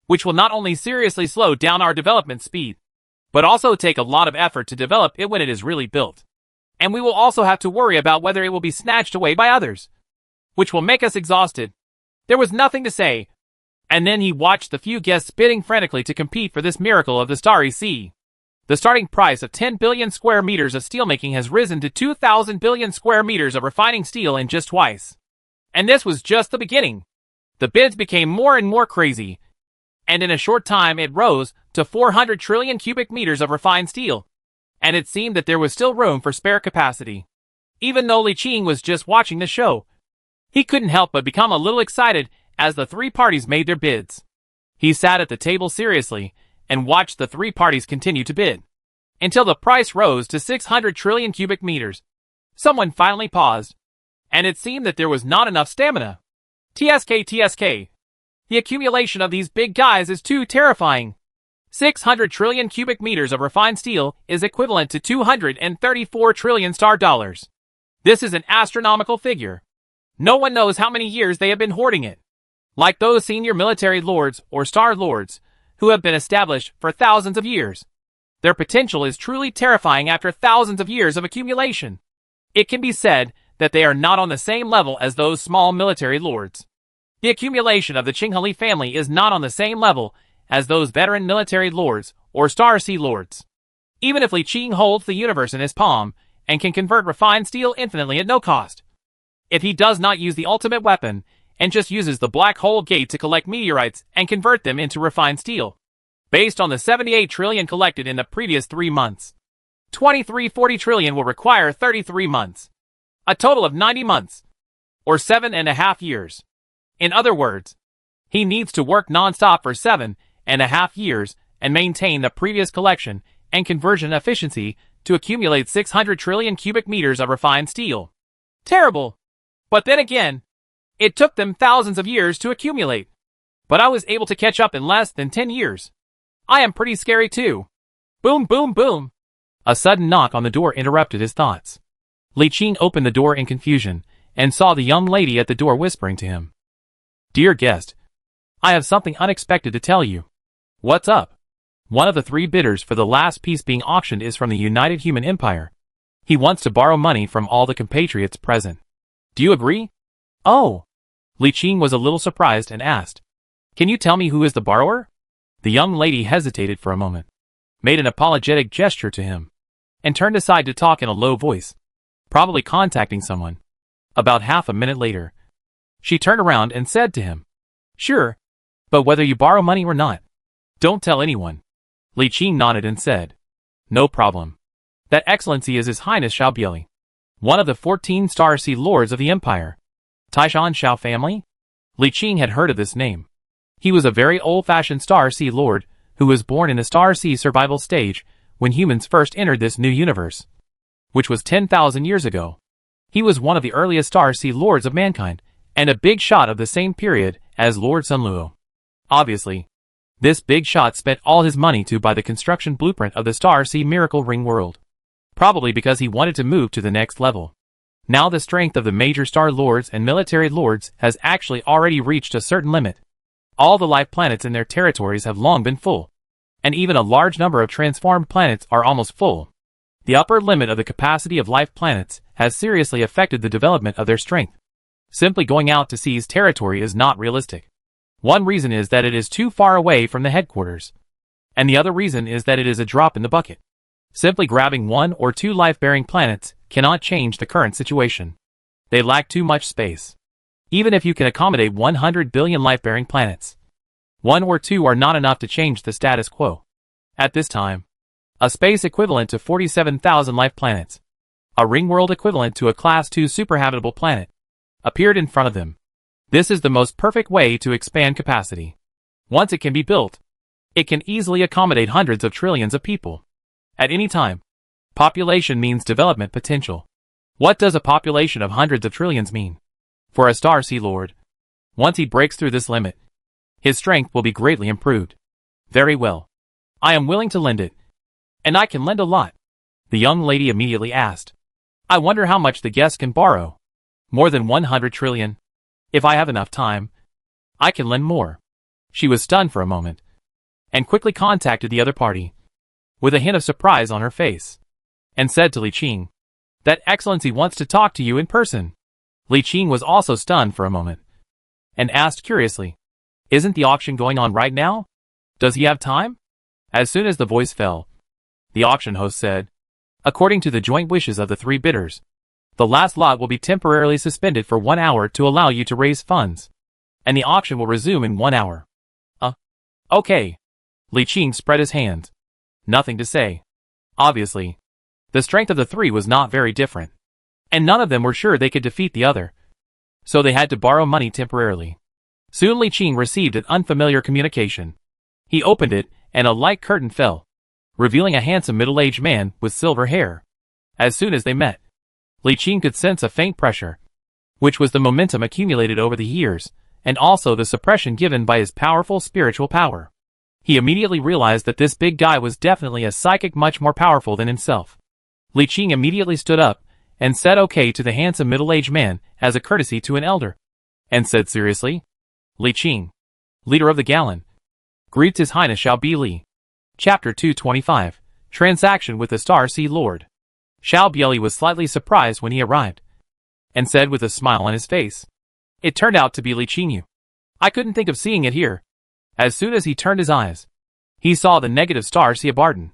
A: which will not only seriously slow down our development speed, but also take a lot of effort to develop it when it is really built. And we will also have to worry about whether it will be snatched away by others, which will make us exhausted. There was nothing to say. And then he watched the few guests bidding frantically to compete for this miracle of the Starry Sea. The starting price of 10 billion square meters of steelmaking has risen to 2,000 billion square meters of refining steel in just twice. And this was just the beginning. The bids became more and more crazy, and in a short time it rose to 400 trillion cubic meters of refined steel. And it seemed that there was still room for spare capacity. Even though Li Qing was just watching the show, he couldn't help but become a little excited as the 3 parties made their bids. He sat at the table seriously and watched the 3 parties continue to bid, until the price rose to 600 trillion cubic meters. Someone finally paused, and it seemed that there was not enough stamina. TSK. The accumulation of these big guys is too terrifying. 600 trillion cubic meters of refined steel is equivalent to 234 trillion star dollars. This is an astronomical figure. No one knows how many years they have been hoarding it. Like those senior military lords or star lords who have been established for thousands of years. Their potential is truly terrifying after thousands of years of accumulation. It can be said that they are not on the same level as those small military lords. The accumulation of the Qinghali family is not on the same level as those veteran military lords or Star Sea lords. Even if Li Qing holds the universe in his palm and can convert refined steel infinitely at no cost, if he does not use the ultimate weapon and just uses the black hole gate to collect meteorites and convert them into refined steel, based on the 78 trillion collected in the previous 3 months, 2340 trillion will require 33 months. A total of 90 months, or 7.5 years. In other words, he needs to work non-stop for 7.5 years and maintain the previous collection and conversion efficiency to accumulate 600 trillion cubic meters of refined steel. Terrible! But then again, it took them thousands of years to accumulate. But I was able to catch up in less than 10 years. I am pretty scary too. Boom, boom, boom. A sudden knock on the door interrupted his thoughts. Li Qing opened the door in confusion and saw the young lady at the door whispering to him. "Dear guest, I have something unexpected to tell you. What's up? One of the three bidders for the last piece being auctioned is from the United Human Empire. He wants to borrow money from all the compatriots present. Do you agree? Oh. Li Qing was a little surprised and asked, "Can you tell me who is the borrower?" The young lady hesitated for a moment, made an apologetic gesture to him, and turned aside to talk in a low voice, probably contacting someone. About half a minute later, she turned around and said to him, "Sure, but whether you borrow money or not, don't tell anyone." Li Qing nodded and said, "No problem. That excellency is His Highness Xiao Bieli, one of the 14 Star Sea Lords of the Empire. Taishan Xiao family?" Li Qing had heard of this name. He was a very old-fashioned Star Sea Lord who was born in the Star Sea survival stage when humans first entered this new universe, which was 10,000 years ago. He was one of the earliest Star Sea Lords of mankind, and a big shot of the same period as Lord Sun Luo. Obviously, this big shot spent all his money to buy the construction blueprint of the Star Sea Miracle Ring world, probably because he wanted to move to the next level. Now the strength of the major Star Lords and military lords has actually already reached a certain limit. All the life planets in their territories have long been full, and even a large number of transformed planets are almost full. The upper limit of the capacity of life planets has seriously affected the development of their strength. Simply going out to seize territory is not realistic. One reason is that it is too far away from the headquarters, and the other reason is that it is a drop in the bucket. Simply grabbing one or two life-bearing planets cannot change the current situation. They lack too much space. Even if you can accommodate 100 billion life-bearing planets, one or two are not enough to change the status quo. At this time, a space equivalent to 47,000 life planets, a ring world equivalent to a Class 2 superhabitable planet, appeared in front of them. This is the most perfect way to expand capacity. Once it can be built, it can easily accommodate hundreds of trillions of people. At any time, population means development potential. What does a population of hundreds of trillions mean? For a Star Sea Lord, once he breaks through this limit, his strength will be greatly improved. Very well. I am willing to lend it. And I can lend a lot. The young lady immediately asked, "I wonder how much the guest can borrow." "More than 100 trillion. If I have enough time, I can lend more." She was stunned for a moment, and quickly contacted the other party, with a hint of surprise on her face, and said to Li Qing, "That excellency wants to talk to you in person." Li Qing was also stunned for a moment, and asked curiously, "Isn't the auction going on right now? Does he have time?" As soon as the voice fell, the auction host said, "According to the joint wishes of the three bidders, the last lot will be temporarily suspended for 1 hour to allow you to raise funds, and the auction will resume in 1 hour. Okay." Li Qing spread his hands. Nothing to say. Obviously, the strength of the three was not very different, and none of them were sure they could defeat the other. So they had to borrow money temporarily. Soon Li Qing received an unfamiliar communication. He opened it, and a light curtain fell, revealing a handsome middle-aged man with silver hair. As soon as they met, Li Qing could sense a faint pressure, which was the momentum accumulated over the years, and also the suppression given by his powerful spiritual power. He immediately realized that this big guy was definitely a psychic much more powerful than himself. Li Qing immediately stood up, and said okay to the handsome middle-aged man as a courtesy to an elder, and said seriously, "Li Qing, leader of the Gallon, greets His Highness Xiao Bieli." Chapter 225, Transaction with the Star Sea Lord. Xiao Bieli was slightly surprised when he arrived, and said with a smile on his face, "It turned out to be Li Qing. I couldn't think of seeing it here." As soon as he turned his eyes, he saw the negative Star Sea Barton.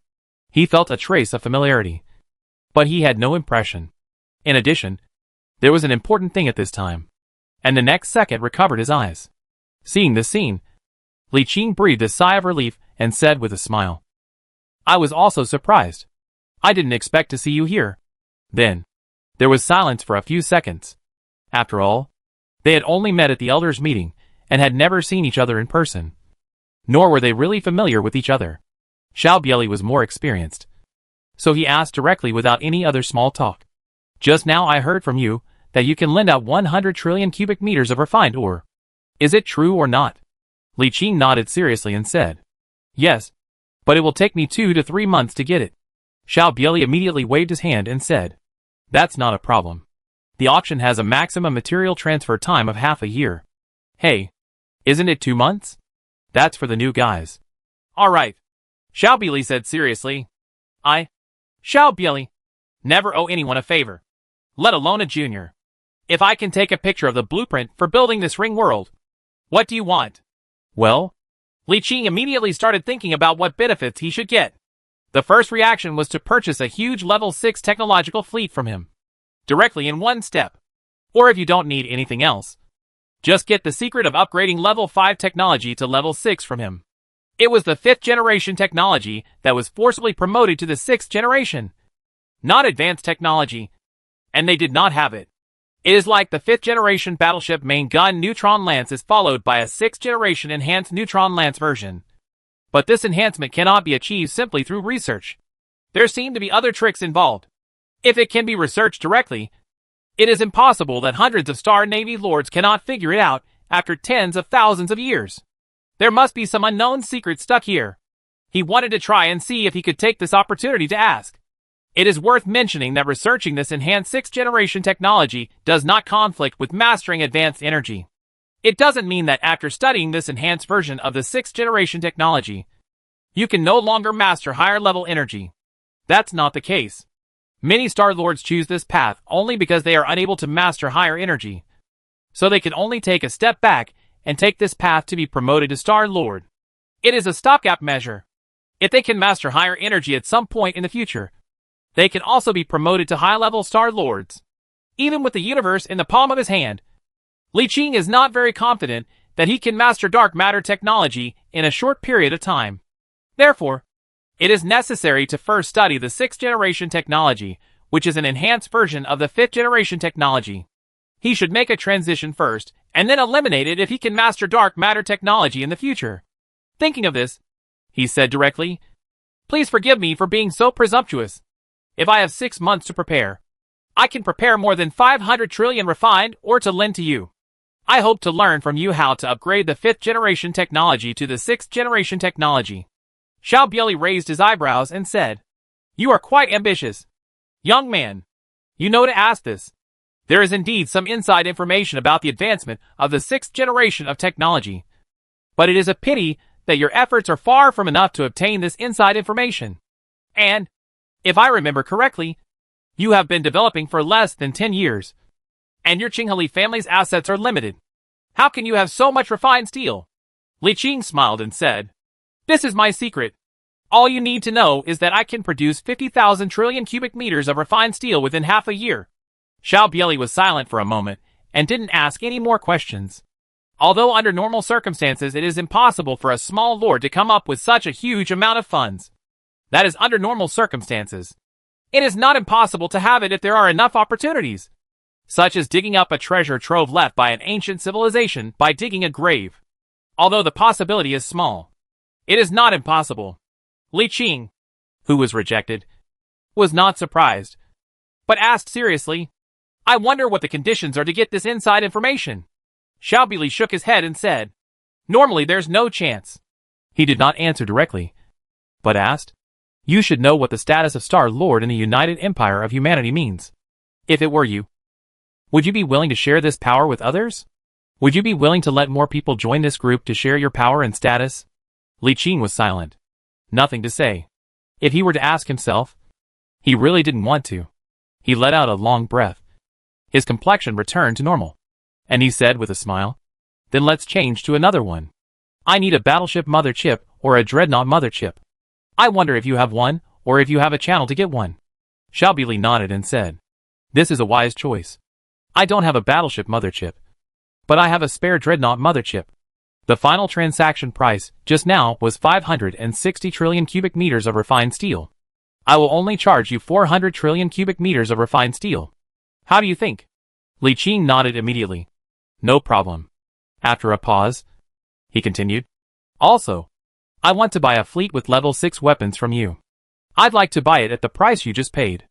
A: He felt a trace of familiarity, but he had no impression. In addition, there was an important thing at this time, and the next second recovered his eyes. Seeing this scene, Li Qing breathed a sigh of relief and said with a smile, "I was also surprised. I didn't expect to see you here." Then, there was silence for a few seconds. After all, they had only met at the elders' meeting and had never seen each other in person. Nor were they really familiar with each other. Xiao Bieli was more experienced, so he asked directly without any other small talk, "Just now I heard from you that you can lend out 100 trillion cubic meters of refined ore. Is it true or not?" Li Qing nodded seriously and said, "Yes, but it will take me 2 to 3 months to get it." Xiao Bieli immediately waved his hand and said, "That's not a problem. The auction has a maximum material transfer time of half a year. Hey, Isn't it 2 months? That's for the new guys. All right. Xiao Bili said seriously. Xiao Bili, never owe anyone a favor, let alone a junior. If I can take a picture of the blueprint for building this ring world, what do you want? Well, Li Qing immediately started thinking about what benefits he should get. The first reaction was to purchase a huge level 6 technological fleet from him, directly in one step. Or if you don't need anything else, just get the secret of upgrading level 5 technology to level 6 from him. It was the 5th generation technology that was forcibly promoted to the 6th generation, not advanced technology, and they did not have it. It is like the 5th generation battleship main gun Neutron Lance is followed by a 6th generation enhanced Neutron Lance version. But this enhancement cannot be achieved simply through research. There seem to be other tricks involved. If it can be researched directly, it is impossible that hundreds of Star Navy lords cannot figure it out after tens of thousands of years. There must be some unknown secret stuck here. He wanted to try and see if he could take this opportunity to ask. It is worth mentioning that researching this enhanced 6th generation technology does not conflict with mastering advanced energy. It doesn't mean that after studying this enhanced version of the 6th generation technology, you can no longer master higher level energy. That's not the case. Many Star Lords choose this path only because they are unable to master higher energy. So they can only take a step back and take this path to be promoted to Star Lord. It is a stopgap measure. If they can master higher energy at some point in the future, they can also be promoted to high-level Star Lords. Even with the universe in the palm of his hand, Li Qing is not very confident that he can master dark matter technology in a short period of time. Therefore, it is necessary to first study the 6th generation technology, which is an enhanced version of the 5th generation technology. He should make a transition first, and then eliminate it if he can master dark matter technology in the future. Thinking of this, he said directly, "Please forgive me for being so presumptuous. If I have 6 months to prepare, I can prepare more than 500 trillion refined or to lend to you. I hope to learn from you how to upgrade the 5th generation technology to the 6th generation technology." Xiao Bili raised his eyebrows and said, "You are quite ambitious. Young man, you know to ask this. There is indeed some inside information about the advancement of the 6th generation of technology. But it is a pity that your efforts are far from enough to obtain this inside information. And, if I remember correctly, you have been developing for less than 10 years. And your Qinghali family's assets are limited. How can you have so much refined steel?" Li Qing smiled and said, "This is my secret. All you need to know is that I can produce 50,000 trillion cubic meters of refined steel within half a year." Xiao Bili was silent for a moment and didn't ask any more questions. Although under normal circumstances it is impossible for a small lord to come up with such a huge amount of funds. That is under normal circumstances. It is not impossible to have it if there are enough opportunities, such as digging up a treasure trove left by an ancient civilization by digging a grave. Although the possibility is small, it is not impossible. Li Qing, who was rejected, was not surprised, but asked seriously, "I wonder what the conditions are to get this inside information." Xiao Bili shook his head and said, "Normally there's no chance." He did not answer directly, but asked, "You should know what the status of Star Lord in the United Empire of Humanity means. If it were you, would you be willing to share this power with others? Would you be willing to let more people join this group to share your power and status?" Li Qing was silent. Nothing to say. If he were to ask himself, he really didn't want to. He let out a long breath. His complexion returned to normal. And he said with a smile, "Then let's change to another one. I need a battleship mother chip or a dreadnought mother chip. I wonder if you have one, or if you have a channel to get one." Xiao Bili nodded and said, "This is a wise choice. I don't have a battleship mother chip, but I have a spare dreadnought mother chip." The final transaction price just now was 560 trillion cubic meters of refined steel. "I will only charge you 400 trillion cubic meters of refined steel. How do you think?" Li Qing nodded immediately. "No problem." After a pause, he continued, "Also, I want to buy a fleet with level 6 weapons from you. I'd like to buy it at the price you just paid.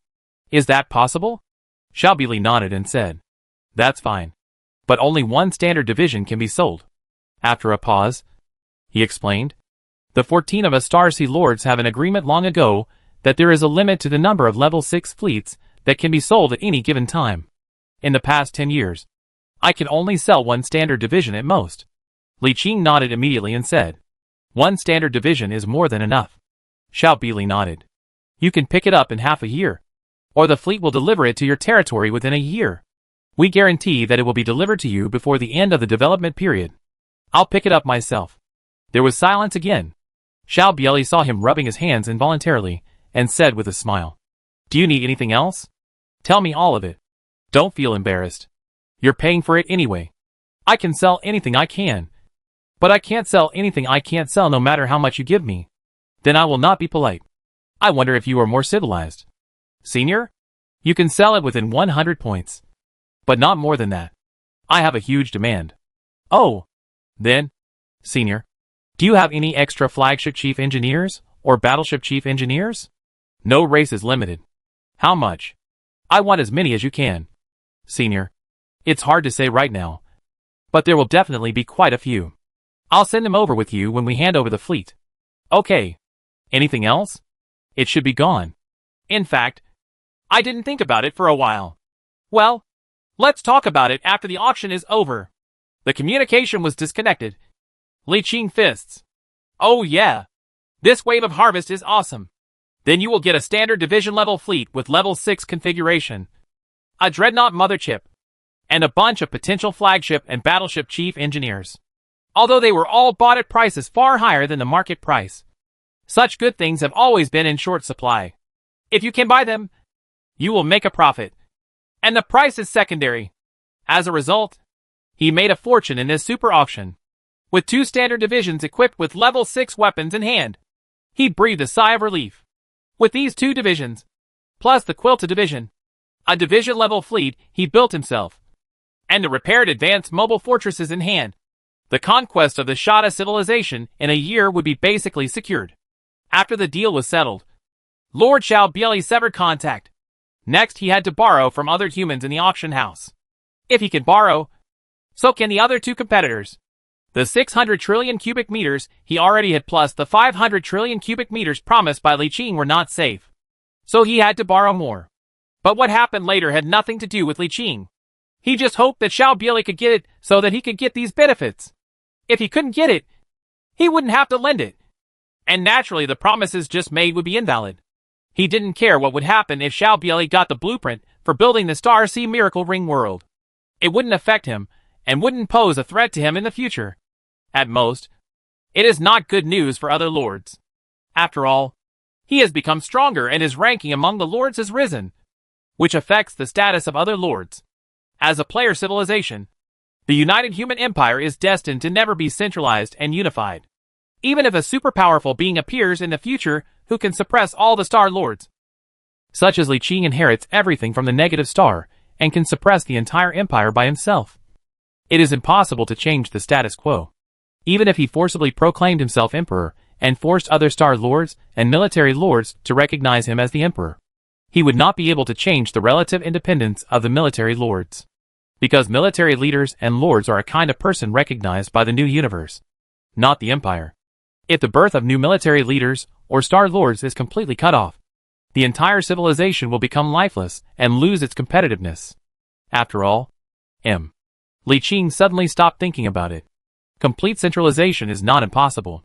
A: Is that possible?" Xiao Bili nodded and said, "That's fine. But only one standard division can be sold." After a pause, he explained, "The 14 of us Star Sea Lords have an agreement long ago that there is a limit to the number of level 6 fleets that can be sold at any given time. In the past 10 years, I can only sell one standard division at most. Li Qing nodded immediately and said, "One standard division is more than enough." Xiao Bili nodded. "You can pick it up in half a year, or the fleet will deliver it to your territory within a year. We guarantee that it will be delivered to you before the end of the development period. I'll pick it up myself." There was silence again. Xiao Bili saw him rubbing his hands involuntarily, and said with a smile, "Do you need anything else? Tell me all of it. Don't feel embarrassed. You're paying for it anyway. I can sell anything I can. But I can't sell anything I can't sell no matter how much you give me. Then I will not be polite. I wonder if you are more civilized. Senior? You can sell it within 100 points. But not more than that. I have a huge demand." "Oh. Then, Senior, do you have any extra flagship chief engineers, or battleship chief engineers?" "No, race is limited." "How much?" "I want as many as you can." "Senior, it's hard to say right now. But there will definitely be quite a few. I'll send them over with you when we hand over the fleet." "Okay. Anything else?" "It should be gone. In fact, I didn't think about it for a while." "Well, let's talk about it after the auction is over." The communication was disconnected. Li Qing fists. "Oh yeah. This wave of harvest is awesome. Then you will get a standard division level fleet with level 6 configuration, a dreadnought mother chip, and a bunch of potential flagship and battleship chief engineers. Although they were all bought at prices far higher than the market price. Such good things have always been in short supply. If you can buy them, you will make a profit. And the price is secondary. As a result, he made a fortune in this super auction. With 2 standard divisions equipped with level 6 weapons in hand, he breathed a sigh of relief. With these 2 divisions, plus the Quilta division, a division-level fleet he built himself, and the repaired advanced mobile fortresses in hand, the conquest of the Shada civilization in a year would be basically secured. After the deal was settled, Lord Xiao Bili severed contact. Next he had to borrow from other humans in the auction house. If he can borrow, so can the other 2 competitors. The 600 trillion cubic meters he already had plus the 500 trillion cubic meters promised by Li Qing were not safe. So he had to borrow more. But what happened later had nothing to do with Li Qing. He just hoped that Xiao Bili could get it so that he could get these benefits. If he couldn't get it, he wouldn't have to lend it. And naturally the promises just made would be invalid. He didn't care what would happen if Xiao Bili got the blueprint for building the Star Sea Miracle Ring world. It wouldn't affect him, and wouldn't pose a threat to him in the future. At most, it is not good news for other lords. After all, he has become stronger and his ranking among the lords has risen, which affects the status of other lords. As a player civilization, the United Human Empire is destined to never be centralized and unified. Even if a super-powerful being appears in the future who can suppress all the Star Lords, such as Li Qing inherits everything from the negative star and can suppress the entire empire by himself, it is impossible to change the status quo. Even if he forcibly proclaimed himself emperor and forced other Star Lords and military lords to recognize him as the emperor, he would not be able to change the relative independence of the military lords. Because military leaders and lords are a kind of person recognized by the new universe, not the empire. If the birth of new military leaders or Star Lords is completely cut off, the entire civilization will become lifeless and lose its competitiveness. After all, Li Qing suddenly stopped thinking about it. Complete centralization is not impossible.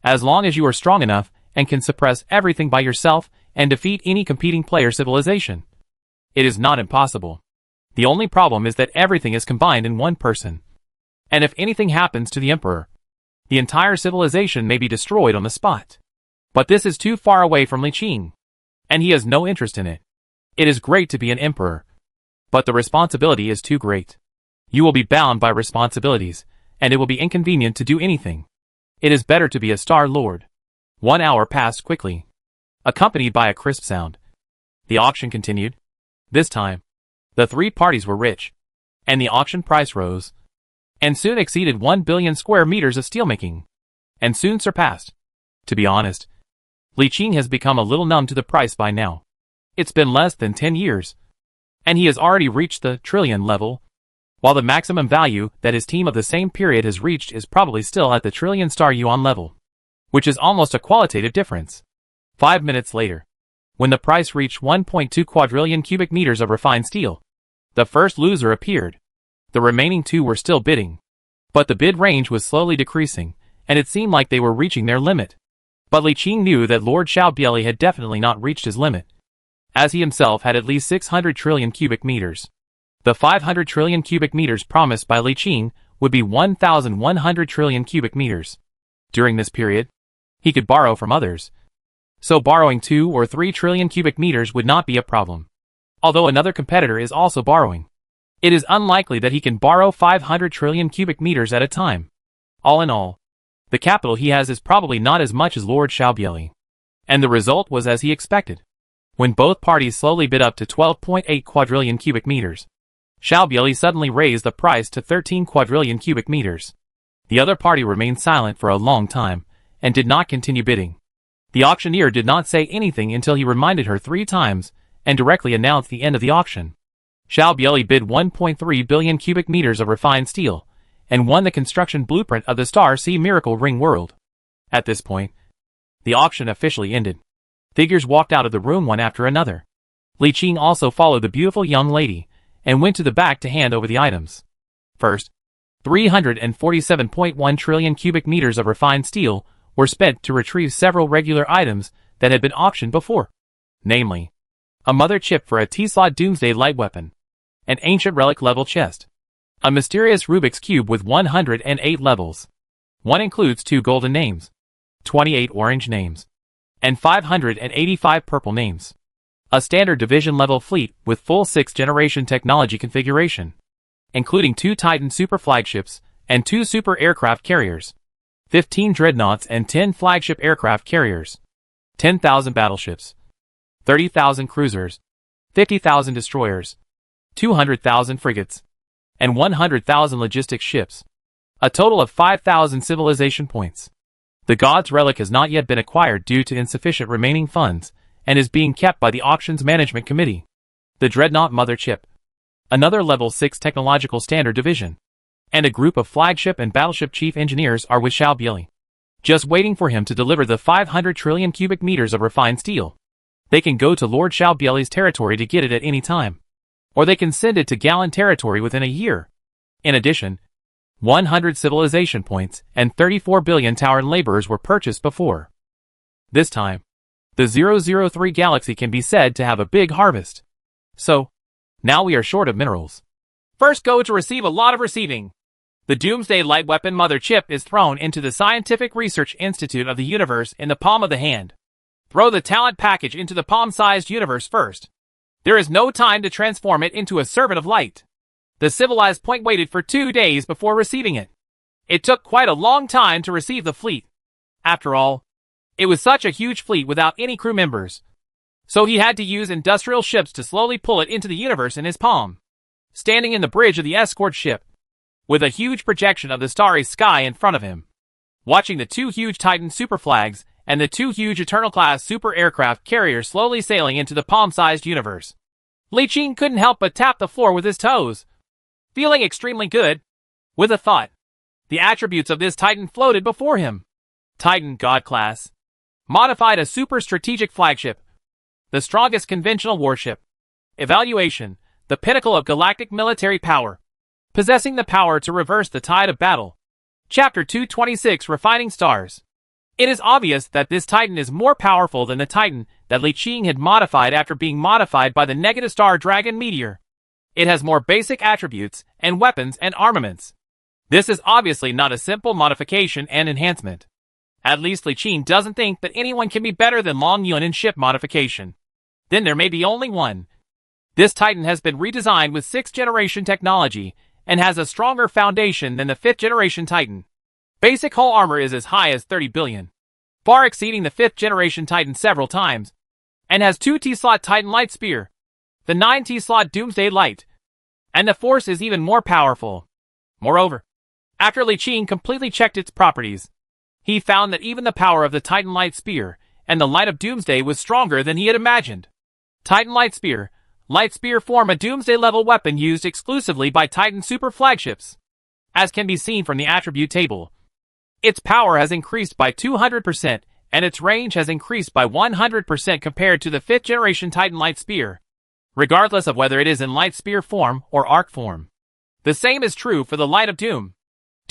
A: As long as you are strong enough and can suppress everything by yourself and defeat any competing player civilization, it is not impossible. The only problem is that everything is combined in one person. And if anything happens to the emperor, the entire civilization may be destroyed on the spot. But this is too far away from Li Qing, and he has no interest in it. It is great to be an emperor, but the responsibility is too great. You will be bound by responsibilities, and it will be inconvenient to do anything. It is better to be a Star Lord. 1 hour passed quickly, accompanied by a crisp sound. The auction continued. This time, the 3 parties were rich, and the auction price rose, and soon exceeded 1 billion square meters of steelmaking, and soon surpassed. To be honest, Li Qing has become a little numb to the price by now. It's been less than 10 years, and he has already reached the trillion level, while the maximum value that his team of the same period has reached is probably still at the trillion star yuan level, which is almost a qualitative difference. 5 minutes later, when the price reached 1.2 quadrillion cubic meters of refined steel, the first loser appeared. The remaining 2 were still bidding. But the bid range was slowly decreasing, and it seemed like they were reaching their limit. But Li Qing knew that Lord Xiaobieli had definitely not reached his limit, as he himself had at least 600 trillion cubic meters. The 500 trillion cubic meters promised by Li Qing would be 1,100 trillion cubic meters. During this period, he could borrow from others, so borrowing 2 or 3 trillion cubic meters would not be a problem. Although another competitor is also borrowing, it is unlikely that he can borrow 500 trillion cubic meters at a time. All in all, the capital he has is probably not as much as Lord Xiaobieli. And the result was as he expected. When both parties slowly bid up to 12.8 quadrillion cubic meters, Xiaobieli suddenly raised the price to 13 quadrillion cubic meters. The other party remained silent for a long time, and did not continue bidding. The auctioneer did not say anything until he reminded her 3 times, and directly announced the end of the auction. Xiaobieli bid 1.3 billion cubic meters of refined steel, and won the construction blueprint of the Star Sea Miracle Ring World. At this point, the auction officially ended. Figures walked out of the room one after another. Li Qing also followed the beautiful young lady, and went to the back to hand over the items. First, 347.1 trillion cubic meters of refined steel were spent to retrieve several regular items that had been auctioned before. Namely, a mother chip for a T-slot doomsday light weapon, an ancient relic level chest, a mysterious Rubik's Cube with 108 levels. One includes 2 golden names, 28 orange names, and 585 purple names. A standard division level fleet with full 6th generation technology configuration, including 2 Titan super flagships and 2 super aircraft carriers, 15 dreadnoughts and 10 flagship aircraft carriers, 10,000 battleships, 30,000 cruisers, 50,000 destroyers, 200,000 frigates, and 100,000 logistics ships. A total of 5,000 civilization points. The God's Relic has not yet been acquired due to insufficient remaining funds, and is being kept by the Auctions Management Committee. The Dreadnought Mother Chip, another Level 6 Technological Standard Division, and a group of flagship and battleship chief engineers are with Xiaobieli, just waiting for him to deliver the 500 trillion cubic meters of refined steel. They can go to Lord Xiaobieli's territory to get it at any time, or they can send it to Galan territory within a year. In addition, 100 civilization points and 34 billion Tauran laborers were purchased before. This time, the 003 galaxy can be said to have a big harvest. So, now we are short of minerals. First go to receive a lot of receiving. The Doomsday Light Weapon Mother Chip is thrown into the Scientific Research Institute of the Universe in the palm of the hand. Throw the talent package into the palm-sized universe first. There is no time to transform it into a servant of light. The civilized point waited for 2 days before receiving it. It took quite a long time to receive the fleet. After all, it was such a huge fleet without any crew members. So he had to use industrial ships to slowly pull it into the universe in his palm. Standing in the bridge of the escort ship, with a huge projection of the starry sky in front of him, watching the 2 huge Titan super flags and the 2 huge Eternal-class super aircraft carriers slowly sailing into the palm-sized universe, Li Qing couldn't help but tap the floor with his toes. Feeling extremely good, with a thought, the attributes of this Titan floated before him. Titan God Class. Modified a super strategic flagship. The strongest conventional warship. Evaluation. The pinnacle of galactic military power. Possessing the power to reverse the tide of battle. Chapter 226 Refining Stars. It is obvious that this Titan is more powerful than the Titan that Li Qing had modified after being modified by the Negative Star Dragon Meteor. It has more basic attributes and weapons and armaments. This is obviously not a simple modification and enhancement. At least Li Qing doesn't think that anyone can be better than Long Yun in ship modification. Then there may be only one. This Titan has been redesigned with 6th generation technology and has a stronger foundation than the 5th generation Titan. Basic hull armor is as high as 30 billion, far exceeding the 5th generation Titan several times, and has 2 T-slot Titan Light Spear, the 9 T-slot Doomsday Light, and the Force is even more powerful. Moreover, after Li Qing completely checked its properties, he found that even the power of the Titan Light Spear and the Light of Doomsday was stronger than he had imagined. Titan Light Spear form a Doomsday-level weapon used exclusively by Titan super flagships. As can be seen from the attribute table, its power has increased by 200%, and its range has increased by 100% compared to the 5th generation Titan Light Spear, regardless of whether it is in Light Spear form or arc form. The same is true for the Light of Doom.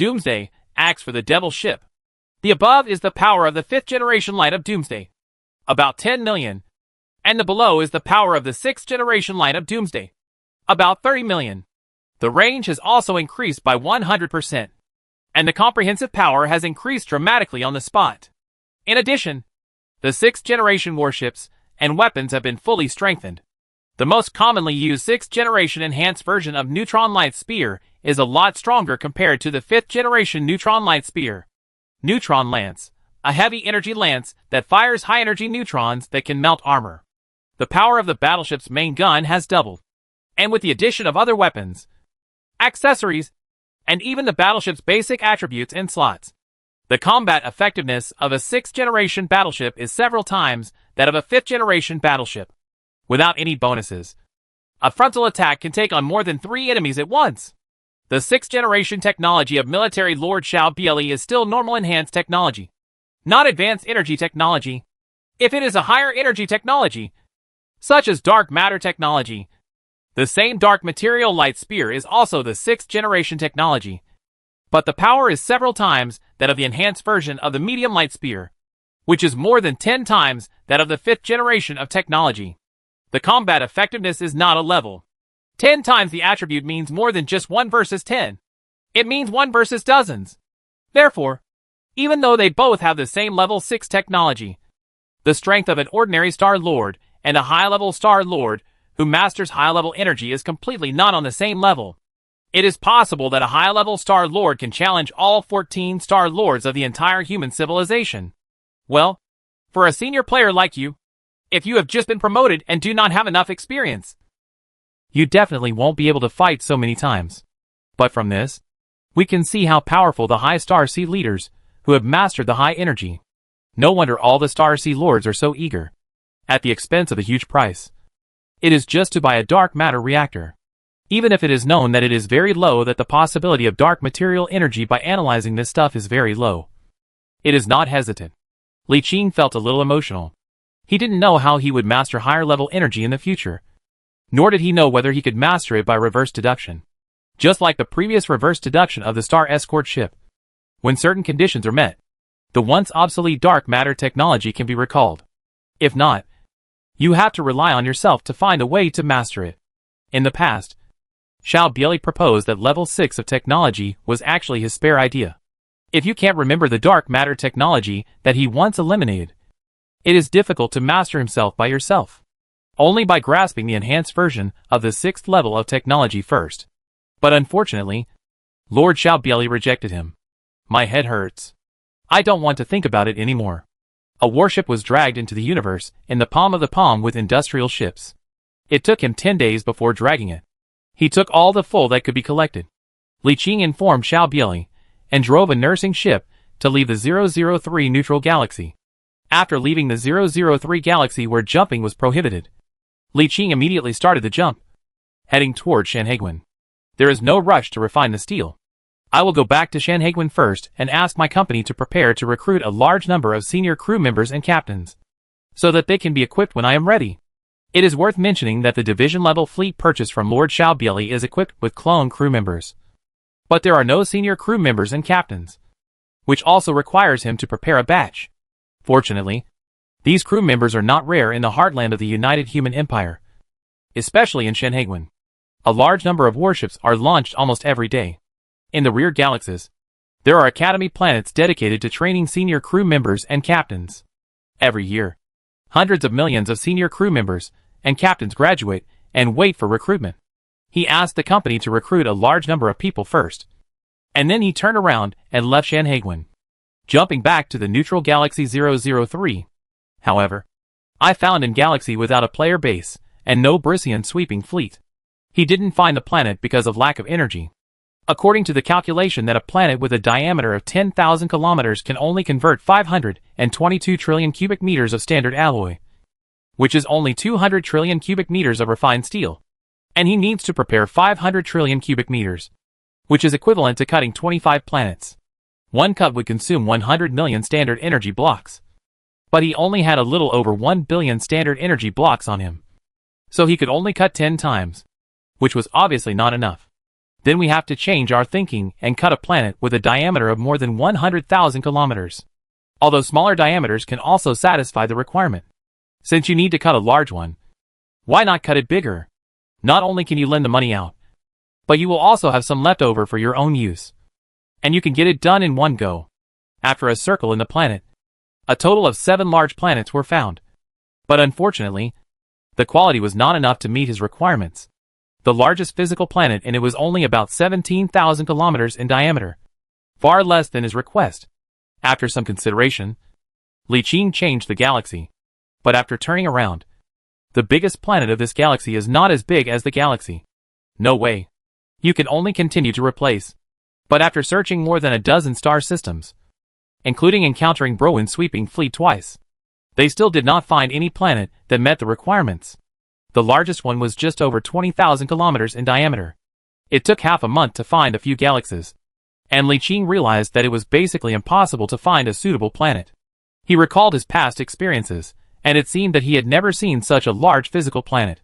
A: Doomsday, acts for the Devil ship. The above is the power of the 5th generation light of Doomsday, about 10 million, and the below is the power of the 6th generation light of Doomsday, about 30 million. The range has also increased by 100%, and the comprehensive power has increased dramatically on the spot. In addition, the 6th generation warships and weapons have been fully strengthened. The most commonly used 6th generation enhanced version of Neutron Light Spear is a lot stronger compared to the 5th generation Neutron Light Spear. Neutron Lance, a heavy energy lance that fires high energy neutrons that can melt armor. The power of the battleship's main gun has doubled, and with the addition of other weapons, accessories, and even the battleship's basic attributes and slots, the combat effectiveness of a 6th generation battleship is several times that of a 5th generation battleship. Without any bonuses, a frontal attack can take on more than 3 enemies at once. The 6th generation technology of military Lord Xiao Bieli is still normal enhanced technology, not advanced energy technology. If it is a higher energy technology, such as dark matter technology, the same dark material light spear is also the 6th generation technology, but the power is several times that of the enhanced version of the medium light spear, which is more than 10 times that of the 5th generation of technology. The combat effectiveness is not a level. 10 times the attribute means more than just 1 versus 10. It means 1 versus dozens. Therefore, even though they both have the same level 6 technology, the strength of an ordinary Star Lord and a high-level Star Lord who masters high-level energy is completely not on the same level. It is possible that a high-level Star Lord can challenge all 14 Star Lords of the entire human civilization. Well, for a senior player like you, if you have just been promoted and do not have enough experience, you definitely won't be able to fight so many times. But from this, we can see how powerful the high Star Sea leaders who have mastered the high energy. No wonder all the Star Sea Lords are so eager, at the expense of a huge price. It is just to buy a dark matter reactor. Even if it is known that it is very low, that the possibility of dark material energy by analyzing this stuff is very low. It is not hesitant. Li Qing felt a little emotional. He didn't know how he would master higher level energy in the future, nor did he know whether he could master it by reverse deduction. Just like the previous reverse deduction of the Star Escort ship, when certain conditions are met, the once obsolete dark matter technology can be recalled. If not, you have to rely on yourself to find a way to master it. In the past, Xiao Bieli proposed that level 6 of technology was actually his spare idea. If you can't remember the dark matter technology that he once eliminated, it is difficult to master himself by yourself. Only by grasping the enhanced version of the 6th level of technology first. But unfortunately, Lord Xiao Bieli rejected him. My head hurts. I don't want to think about it anymore. A warship was dragged into the universe in the palm of the palm with industrial ships. It took him 10 days before dragging it. He took all the full that could be collected. Li Qing informed Xiao Bieli and drove a nursing ship to leave the 003 neutral galaxy. After leaving the 003 galaxy where jumping was prohibited, Li Qing immediately started the jump, heading toward Shanhaiguan. There is no rush to refine the steel. I will go back to Shanhaiguan first and ask my company to prepare to recruit a large number of senior crew members and captains, so that they can be equipped when I am ready. It is worth mentioning that the division-level fleet purchased from Lord Xiao Bieli is equipped with clone crew members. But there are no senior crew members and captains, which also requires him to prepare a batch. Fortunately, these crew members are not rare in the heartland of the United Human Empire, especially in Shanhaiguan. A large number of warships are launched almost every day. In the rear galaxies, there are academy planets dedicated to training senior crew members and captains. Every year, hundreds of millions of senior crew members and captains graduate and wait for recruitment. He asked the company to recruit a large number of people first, and then he turned around and left Shanhaiguan, jumping back to the neutral galaxy 003. However, I found in galaxy without a player base and no Brissian sweeping fleet. He didn't find the planet because of lack of energy. According to the calculation that a planet with a diameter of 10,000 kilometers can only convert 522 trillion cubic meters of standard alloy, which is only 200 trillion cubic meters of refined steel. And he needs to prepare 500 trillion cubic meters, which is equivalent to cutting 25 planets. One cut would consume 100 million standard energy blocks. But he only had a little over 1 billion standard energy blocks on him. So he could only cut 10 times, which was obviously not enough. then we have to change our thinking and cut a planet with a diameter of more than 100,000 kilometers. Although smaller diameters can also satisfy the requirement. Since you need to cut a large one, why not cut it bigger? Not only can you lend the money out, but you will also have some left over for your own use. And you can get it done in one go. After a circle in the planet, a total of 7 large planets were found. But unfortunately, the quality was not enough to meet his requirements. The largest physical planet, and it was only about 17,000 kilometers in diameter, far less than his request. After some consideration, Li Qing changed the galaxy. But after turning around, the biggest planet of this galaxy is not as big as the galaxy. No way. You can only continue to replace. But after searching more than a dozen star systems, including encountering Browen's sweeping fleet twice, they still did not find any planet that met the requirements. The largest one was just over 20,000 kilometers in diameter. It took half a month to find a few galaxies, and Li Qing realized that it was basically impossible to find a suitable planet. He recalled his past experiences, and it seemed that he had never seen such a large physical planet.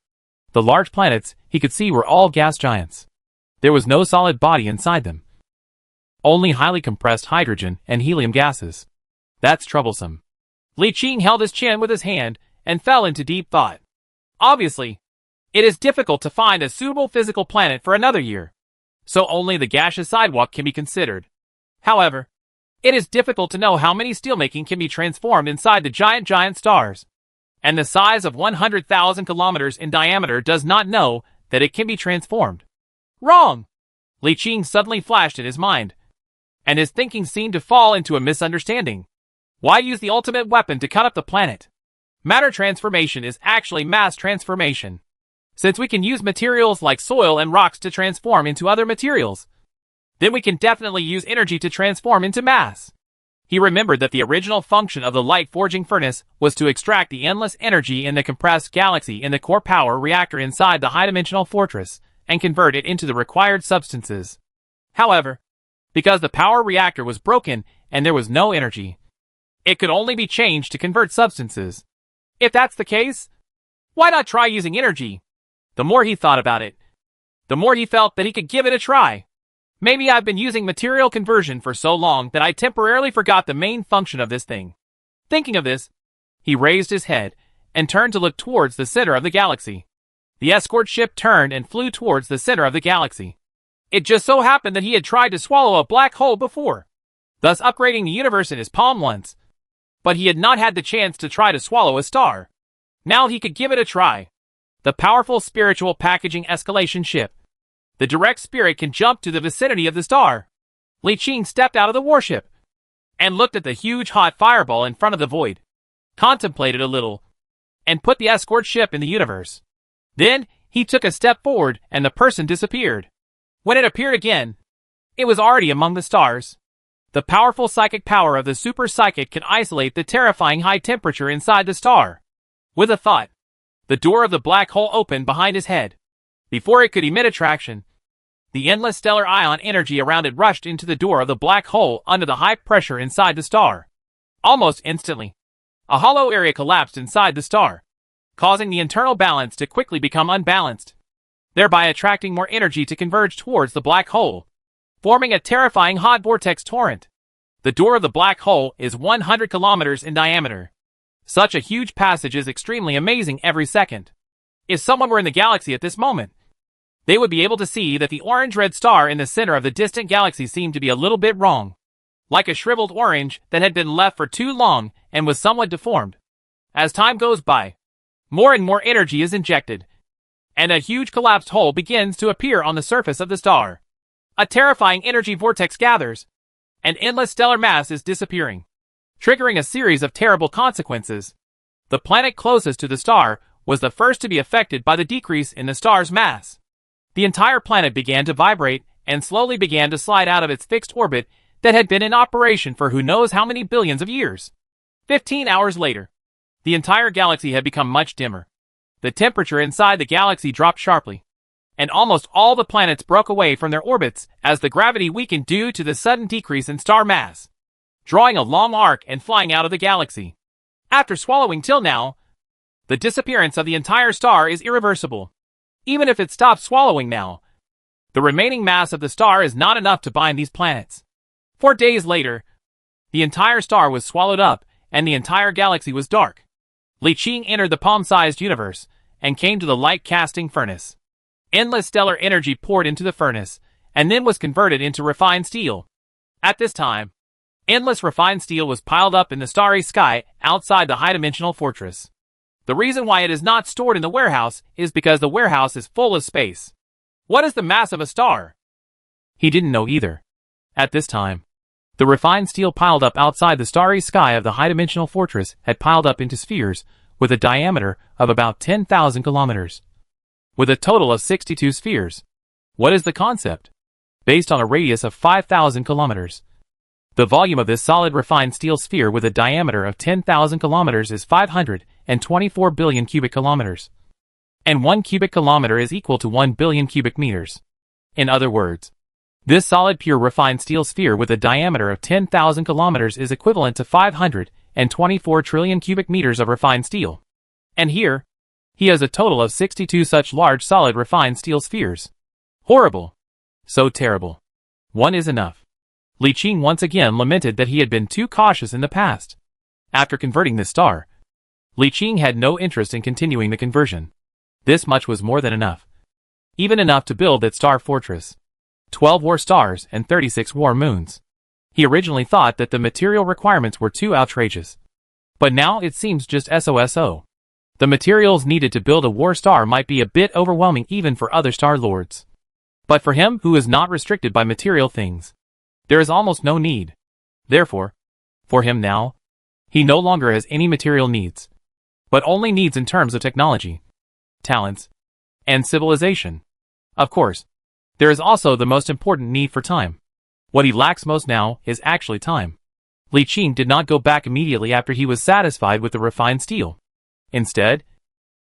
A: The large planets he could see were all gas giants. There was no solid body inside them. Only highly compressed hydrogen and helium gases. That's troublesome. Li Qing held his chin with his hand and fell into deep thought. Obviously, it is difficult to find a suitable physical planet for another year, so only the gaseous sidewalk can be considered. However, it is difficult to know how many steelmaking can be transformed inside the giant stars, and the size of 100,000 kilometers in diameter does not know that it can be transformed. Wrong! Li Qing suddenly flashed in his mind, and his thinking seemed to fall into a misunderstanding. Why use the ultimate weapon to cut up the planet? Matter transformation is actually mass transformation. Since we can use materials like soil and rocks to transform into other materials, then we can definitely use energy to transform into mass. He remembered that the original function of the light forging furnace was to extract the endless energy in the compressed galaxy in the core power reactor inside the high-dimensional fortress and convert it into the required substances. However, because the power reactor was broken and there was no energy, it could only be changed to convert substances. If that's the case, why not try using energy? The more he thought about it, the more he felt that he could give it a try. Maybe I've been using material conversion for so long that I temporarily forgot the main function of this thing. Thinking of this, he raised his head and turned to look towards the center of the galaxy. The escort ship turned and flew towards the center of the galaxy. It just so happened that he had tried to swallow a black hole before, thus upgrading the universe in his palm once. But he had not had the chance to try to swallow a star. Now he could give it a try. The powerful spiritual packaging escalation ship. The direct spirit can jump to the vicinity of the star. Li Qing stepped out of the warship and looked at the huge hot fireball in front of the void, contemplated a little, and put the escort ship in the universe. Then he took a step forward and the person disappeared. When it appeared again, it was already among the stars. The powerful psychic power of the super psychic can isolate the terrifying high temperature inside the star. With a thought, the door of the black hole opened behind his head. Before it could emit attraction, the endless stellar ion energy around it rushed into the door of the black hole under the high pressure inside the star. Almost instantly, a hollow area collapsed inside the star, causing the internal balance to quickly become unbalanced, thereby attracting more energy to converge towards the black hole, forming a terrifying hot vortex torrent. The door of the black hole is 100 kilometers in diameter. Such a huge passage is extremely amazing every second. If someone were in the galaxy at this moment, they would be able to see that the orange-red star in the center of the distant galaxy seemed to be a little bit wrong, like a shriveled orange that had been left for too long and was somewhat deformed. As time goes by, more and more energy is injected, and a huge collapsed hole begins to appear on the surface of the star. A terrifying energy vortex gathers, and endless stellar mass is disappearing, triggering a series of terrible consequences. The planet closest to the star was the first to be affected by the decrease in the star's mass. The entire planet began to vibrate and slowly began to slide out of its fixed orbit that had been in operation for who knows how many billions of years. 15 hours later, the entire galaxy had become much dimmer. The temperature inside the galaxy dropped sharply, and almost all the planets broke away from their orbits as the gravity weakened due to the sudden decrease in star mass, drawing a long arc and flying out of the galaxy. After swallowing till now, the disappearance of the entire star is irreversible. Even if it stops swallowing now, The remaining mass of the star is not enough to bind these planets. 4 days later, the entire star was swallowed up, and the entire galaxy was dark. Li Qing entered the palm-sized universe, and came to the light-casting furnace. Endless stellar energy poured into the furnace, and then was converted into refined steel. At this time, endless refined steel was piled up in the starry sky outside the high-dimensional fortress. The reason why it is not stored in the warehouse is because the warehouse is full of space. What is the mass of a star? He didn't know either. At this time, the refined steel piled up outside the starry sky of the high-dimensional fortress had piled up into spheres with a diameter of about 10,000 kilometers. With a total of 62 spheres. What is the concept? Based on a radius of 5,000 kilometers. The volume of this solid refined steel sphere with a diameter of 10,000 kilometers is 524 billion cubic kilometers. And 1 cubic kilometer is equal to 1 billion cubic meters. In other words, this solid pure refined steel sphere with a diameter of 10,000 kilometers is equivalent to 524 trillion cubic meters of refined steel. And here, he has a total of 62 such large solid refined steel spheres. Horrible. So terrible. One is enough. Li Qing once again lamented that he had been too cautious in the past. After converting this star, Li Qing had no interest in continuing the conversion. This much was more than enough. Even enough to build that star fortress. 12 war stars and 36 war moons. He originally thought that the material requirements were too outrageous. But now it seems just SOSO. The materials needed to build a war star might be a bit overwhelming even for other star lords. But for him who is not restricted by material things, there is almost no need. Therefore, for him now, he no longer has any material needs, but only needs in terms of technology, talents, and civilization. Of course, there is also the most important need for time. What he lacks most now is actually time. Li Qing did not go back immediately after he was satisfied with the refined steel. Instead,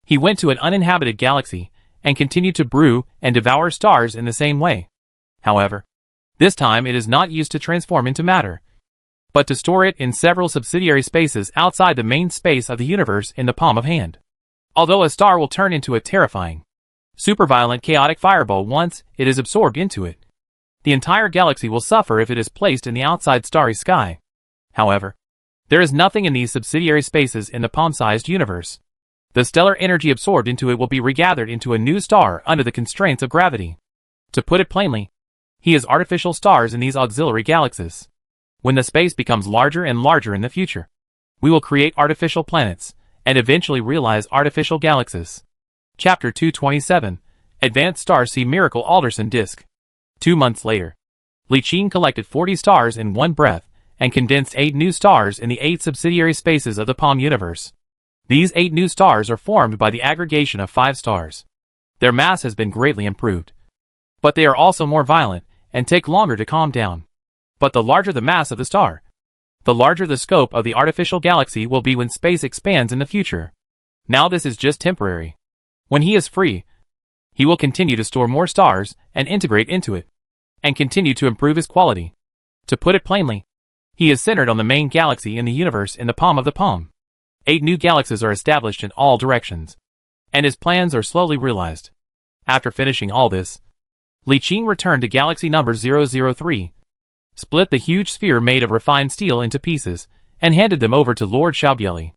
A: he went to an uninhabited galaxy and continued to brew and devour stars in the same way. However, this time it is not used to transform into matter, but to store it in several subsidiary spaces outside the main space of the universe in the palm of hand. Although a star will turn into a terrifying, superviolent chaotic fireball once it is absorbed into it, the entire galaxy will suffer if it is placed in the outside starry sky. However, there is nothing in these subsidiary spaces in the palm-sized universe. The stellar energy absorbed into it will be regathered into a new star under the constraints of gravity. To put it plainly, he has artificial stars in these auxiliary galaxies. When the space becomes larger and larger in the future, we will create artificial planets, and eventually realize artificial galaxies. Chapter 227, Advanced Star See Miracle Alderson Disk. 2 months later, Li Qing collected 40 stars in one breath, and condensed 8 new stars in the 8 subsidiary spaces of the Palm universe. These 8 new stars are formed by the aggregation of 5 stars. Their mass has been greatly improved. But they are also more violent, and take longer to calm down. But the larger the mass of the star, the larger the scope of the artificial galaxy will be when space expands in the future. Now this is just temporary. When he is free, he will continue to store more stars and integrate into it, and continue to improve his quality. To put it plainly, he is centered on the main galaxy in the universe in the palm of the palm. 8 new galaxies are established in all directions, and his plans are slowly realized. After finishing all this, Li Qing returned to galaxy number 003, split the huge sphere made of refined steel into pieces, and handed them over to Lord Xiaobieli.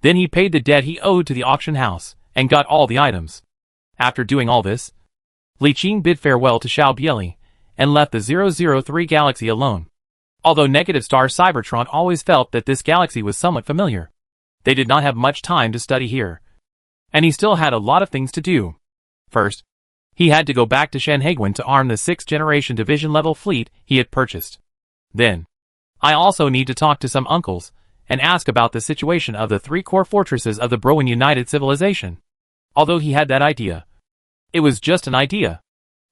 A: Then he paid the debt he owed to the auction house, and got all the items. After doing all this, Li Qing bid farewell to Xiaobieli, and left the 003 galaxy alone. Although Negative Star Cybertron always felt that this galaxy was somewhat familiar, they did not have much time to study here. And he still had a lot of things to do. First, he had to go back to Shanhaiguan to arm the 6th generation division-level fleet he had purchased. Then, I also need to talk to some uncles, and ask about the situation of the 3 core fortresses of the Broan United Civilization. Although he had that idea, it was just an idea.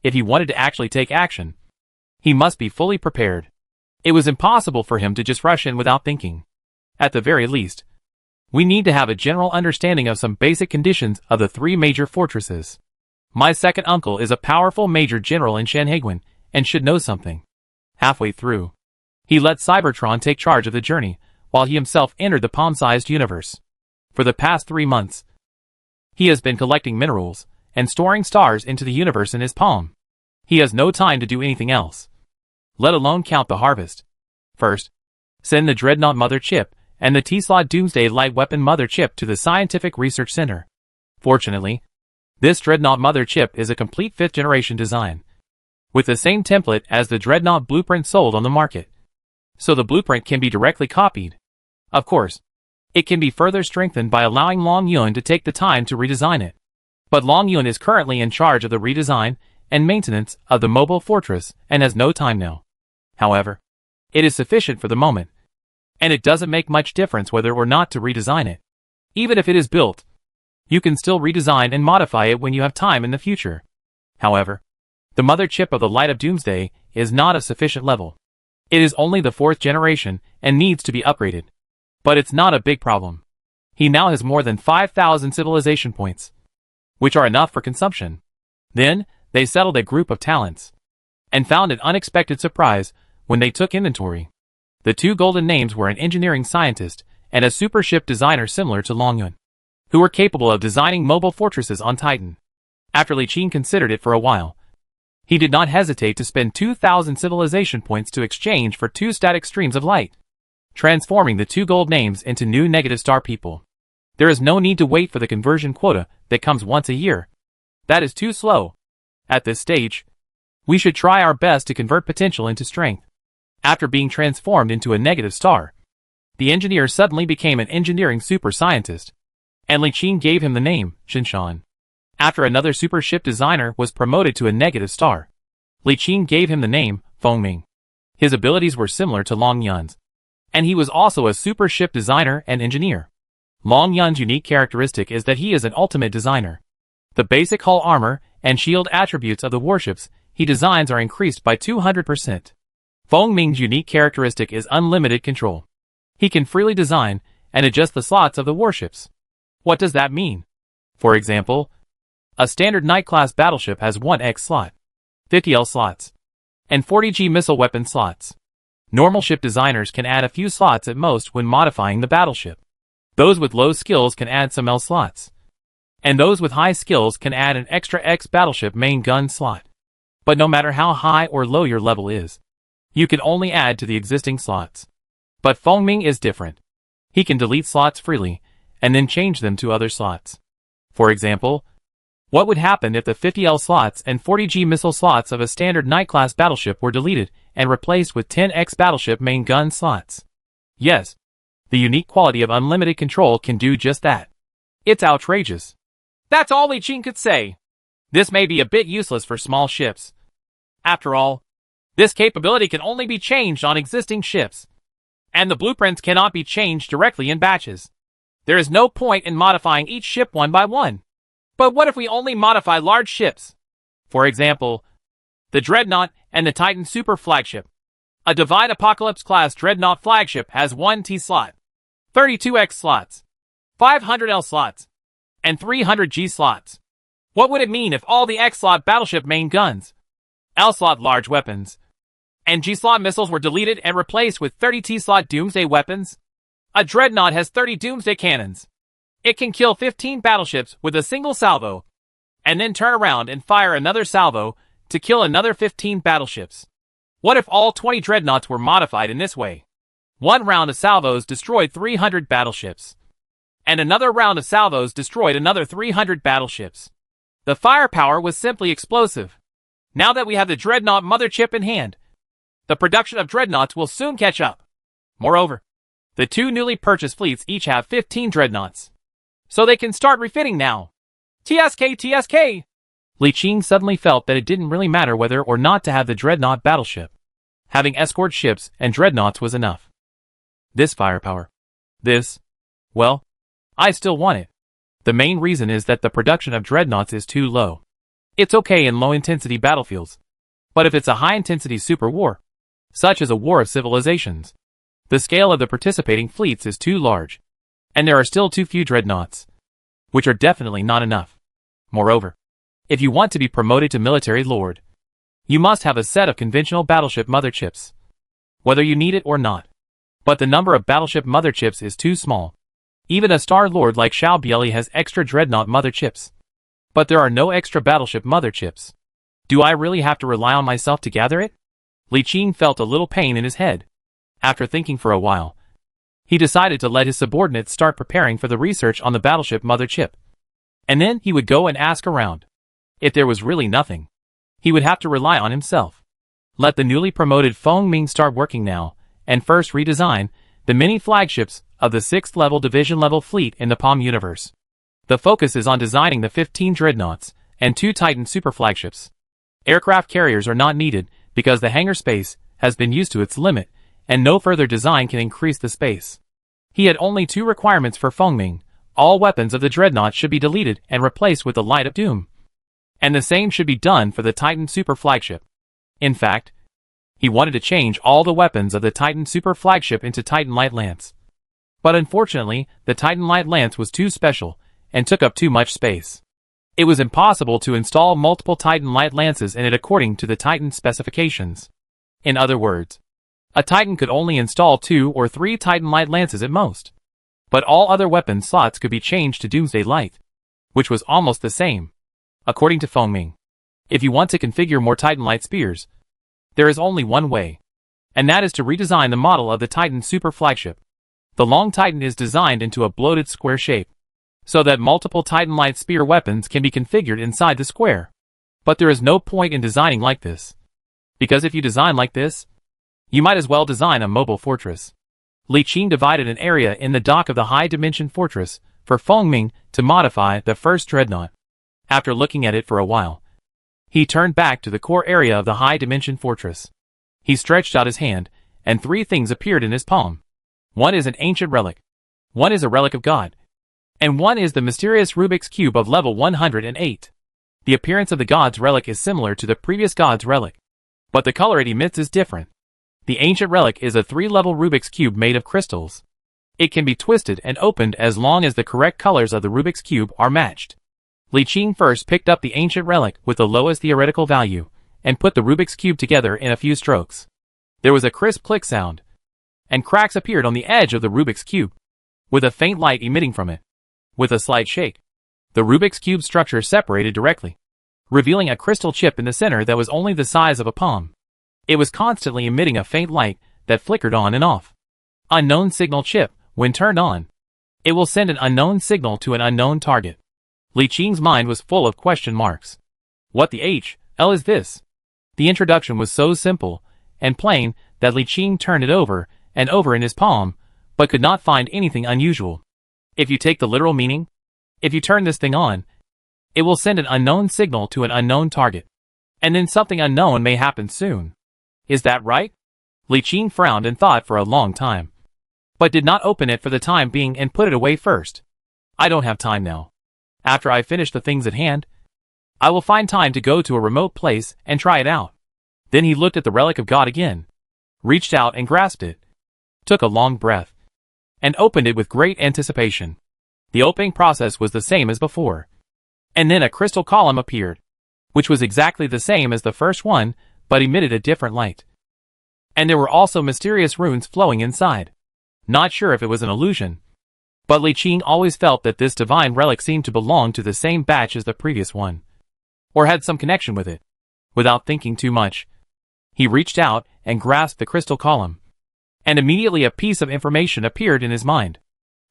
A: If he wanted to actually take action, he must be fully prepared. It was impossible for him to just rush in without thinking. At the very least, we need to have a general understanding of some basic conditions of the 3 major fortresses. My second uncle is a powerful major general in Shanhaiguan, and should know something. Halfway through, he let Cybertron take charge of the journey, while he himself entered the palm-sized universe. For the past 3 months, he has been collecting minerals, and storing stars into the universe in his palm. He has no time to do anything else, let alone count the harvest. First, send the Dreadnought Mother Chip and the T-Slot Doomsday Light Weapon Mother Chip to the Scientific Research Center. Fortunately, this Dreadnought Mother Chip is a complete 5th generation design, with the same template as the Dreadnought blueprint sold on the market, so the blueprint can be directly copied. Of course, it can be further strengthened by allowing Long Yun to take the time to redesign it. But Long Yun is currently in charge of the redesign and maintenance of the mobile fortress and has no time now. However, it is sufficient for the moment, and it doesn't make much difference whether or not to redesign it. Even if it is built, you can still redesign and modify it when you have time in the future. However, the mother chip of the Light of Doomsday is not of sufficient level. It is only the 4th generation and needs to be upgraded. But it's not a big problem. He now has more than 5,000 civilization points, which are enough for consumption. Then, they settled a group of talents, and found an unexpected surprise when they took inventory. The 2 golden names were an engineering scientist and a super ship designer similar to Long Yun, who were capable of designing mobile fortresses on Titan. After Li Qin considered it for a while, he did not hesitate to spend 2,000 civilization points to exchange for 2 static streams of light, transforming the 2 gold names into new negative star people. There is no need to wait for the conversion quota that comes once a year. That is too slow. At this stage, we should try our best to convert potential into strength. After being transformed into a negative star, the engineer suddenly became an engineering super scientist, and Li Qin gave him the name Shinshan. After another super ship designer was promoted to a negative star, Li Qin gave him the name Fengming. His abilities were similar to Long Yun's, and he was also a super ship designer and engineer. Long Yun's unique characteristic is that he is an ultimate designer. The basic hull armor and shield attributes of the warships he designs are increased by 200%. Fengming's unique characteristic is unlimited control. He can freely design and adjust the slots of the warships. What does that mean? For example, a standard Knight-class battleship has 1X slot, 50L slots, and 40G missile weapon slots. Normal ship designers can add a few slots at most when modifying the battleship. Those with low skills can add some L slots, and those with high skills can add an extra X battleship main gun slot. But no matter how high or low your level is, you can only add to the existing slots. But Fengming is different. He can delete slots freely, and then change them to other slots. For example, what would happen if the 50L slots and 40G missile slots of a standard Knight-class battleship were deleted and replaced with 10X battleship main gun slots? Yes, the unique quality of unlimited control can do just that. It's outrageous. That's all Li Qin could say. This may be a bit useless for small ships. After all, this capability can only be changed on existing ships, and the blueprints cannot be changed directly in batches. There is no point in modifying each ship one by one. But what if we only modify large ships? For example, the Dreadnought and the Titan Super Flagship. A Divine Apocalypse class Dreadnought flagship has 1 T slot, 32X slots, 500 L slots, and 300 G slots. What would it mean if all the X slot battleship main guns, L slot large weapons, and G slot missiles were deleted and replaced with 30 T slot Doomsday weapons? A Dreadnought has 30 Doomsday cannons. It can kill 15 battleships with a single salvo, and then turn around and fire another salvo to kill another 15 battleships. What if all 20 Dreadnoughts were modified in this way? One round of salvos destroyed 300 battleships, and another round of salvos destroyed another 300 battleships. The firepower was simply explosive. Now that we have the Dreadnought mother chip in hand, the production of Dreadnoughts will soon catch up. Moreover, the 2 newly purchased fleets each have 15 Dreadnoughts, so they can start refitting now. TSK! Li Qin suddenly felt that it didn't really matter whether or not to have the Dreadnought battleship. Having escort ships and Dreadnoughts was enough. This firepower. Well, I still want it. The main reason is that the production of Dreadnoughts is too low. It's okay in low-intensity battlefields, but if it's a high-intensity super war, such as a war of civilizations, the scale of the participating fleets is too large, and there are still too few Dreadnoughts, which are definitely not enough. Moreover, if you want to be promoted to military lord, you must have a set of conventional battleship mother chips, whether you need it or not. But the number of battleship mother chips is too small. Even a star lord like Xiao Bieli has extra Dreadnought mother chips, but there are no extra battleship mother chips. Do I really have to rely on myself to gather it? Li Qing felt a little pain in his head. After thinking for a while, he decided to let his subordinates start preparing for the research on the battleship mother chip. And then he would go and ask around. If there was really nothing, he would have to rely on himself. Let the newly promoted Feng Ming start working now, and first redesign the mini flagships of the 6th level division level fleet in the Palm universe. The focus is on designing the 15 dreadnoughts and 2 Titan super flagships. Aircraft carriers are not needed because the hangar space has been used to its limit, and no further design can increase the space. He had only 2 requirements for Feng Ming. All weapons of the dreadnought should be deleted and replaced with the Light of Doom. And the same should be done for the Titan super flagship. In fact, he wanted to change all the weapons of the Titan super flagship into Titan Light Lance. But unfortunately, the Titan Light Lance was too special and took up too much space. It was impossible to install multiple Titan Light Lances in it according to the Titan specifications. In other words, a Titan could only install 2 or 3 Titan Light Lances at most. But all other weapon slots could be changed to Doomsday Light, which was almost the same. According to Feng Ming, if you want to configure more Titan Light Spears, there is only one way, and that is to redesign the model of the Titan super flagship. The Long Titan is designed into a bloated square shape, so that multiple Titan Light Spear weapons can be configured inside the square. But there is no point in designing like this, because if you design like this, you might as well design a mobile fortress. Li Qing divided an area in the dock of the High Dimension Fortress for Feng Ming to modify the first dreadnought. After looking at it for a while, he turned back to the core area of the High Dimension Fortress. He stretched out his hand, and 3 things appeared in his palm. One is an ancient relic, one is a relic of God, and one is the mysterious Rubik's Cube of level 108. The appearance of the God's relic is similar to the previous God's relic, but the color it emits is different. The ancient relic is a 3-level Rubik's Cube made of crystals. It can be twisted and opened as long as the correct colors of the Rubik's Cube are matched. Li Qing first picked up the ancient relic with the lowest theoretical value, and put the Rubik's Cube together in a few strokes. There was a crisp click sound, and cracks appeared on the edge of the Rubik's Cube, with a faint light emitting from it. With a slight shake, the Rubik's Cube structure separated directly, revealing a crystal chip in the center that was only the size of a palm. It was constantly emitting a faint light that flickered on and off. Unknown signal chip. When turned on, it will send an unknown signal to an unknown target. Li Qing's mind was full of question marks. What the hell is this? The introduction was so simple and plain that Li Qing turned it over and over in his palm, but could not find anything unusual. If you take the literal meaning, if you turn this thing on, it will send an unknown signal to an unknown target, and then something unknown may happen soon. Is that right? Li Qing frowned and thought for a long time, but did not open it for the time being and put it away first. I don't have time now. After I finish the things at hand, I will find time to go to a remote place and try it out. Then he looked at the relic of God again, reached out and grasped it, took a long breath, and opened it with great anticipation. The opening process was the same as before. And then a crystal column appeared, which was exactly the same as the first one, but emitted a different light. And there were also mysterious runes flowing inside. Not sure if it was an illusion, but Li Qing always felt that this divine relic seemed to belong to the same batch as the previous one, or had some connection with it. Without thinking too much, he reached out and grasped the crystal column, and immediately a piece of information appeared in his mind.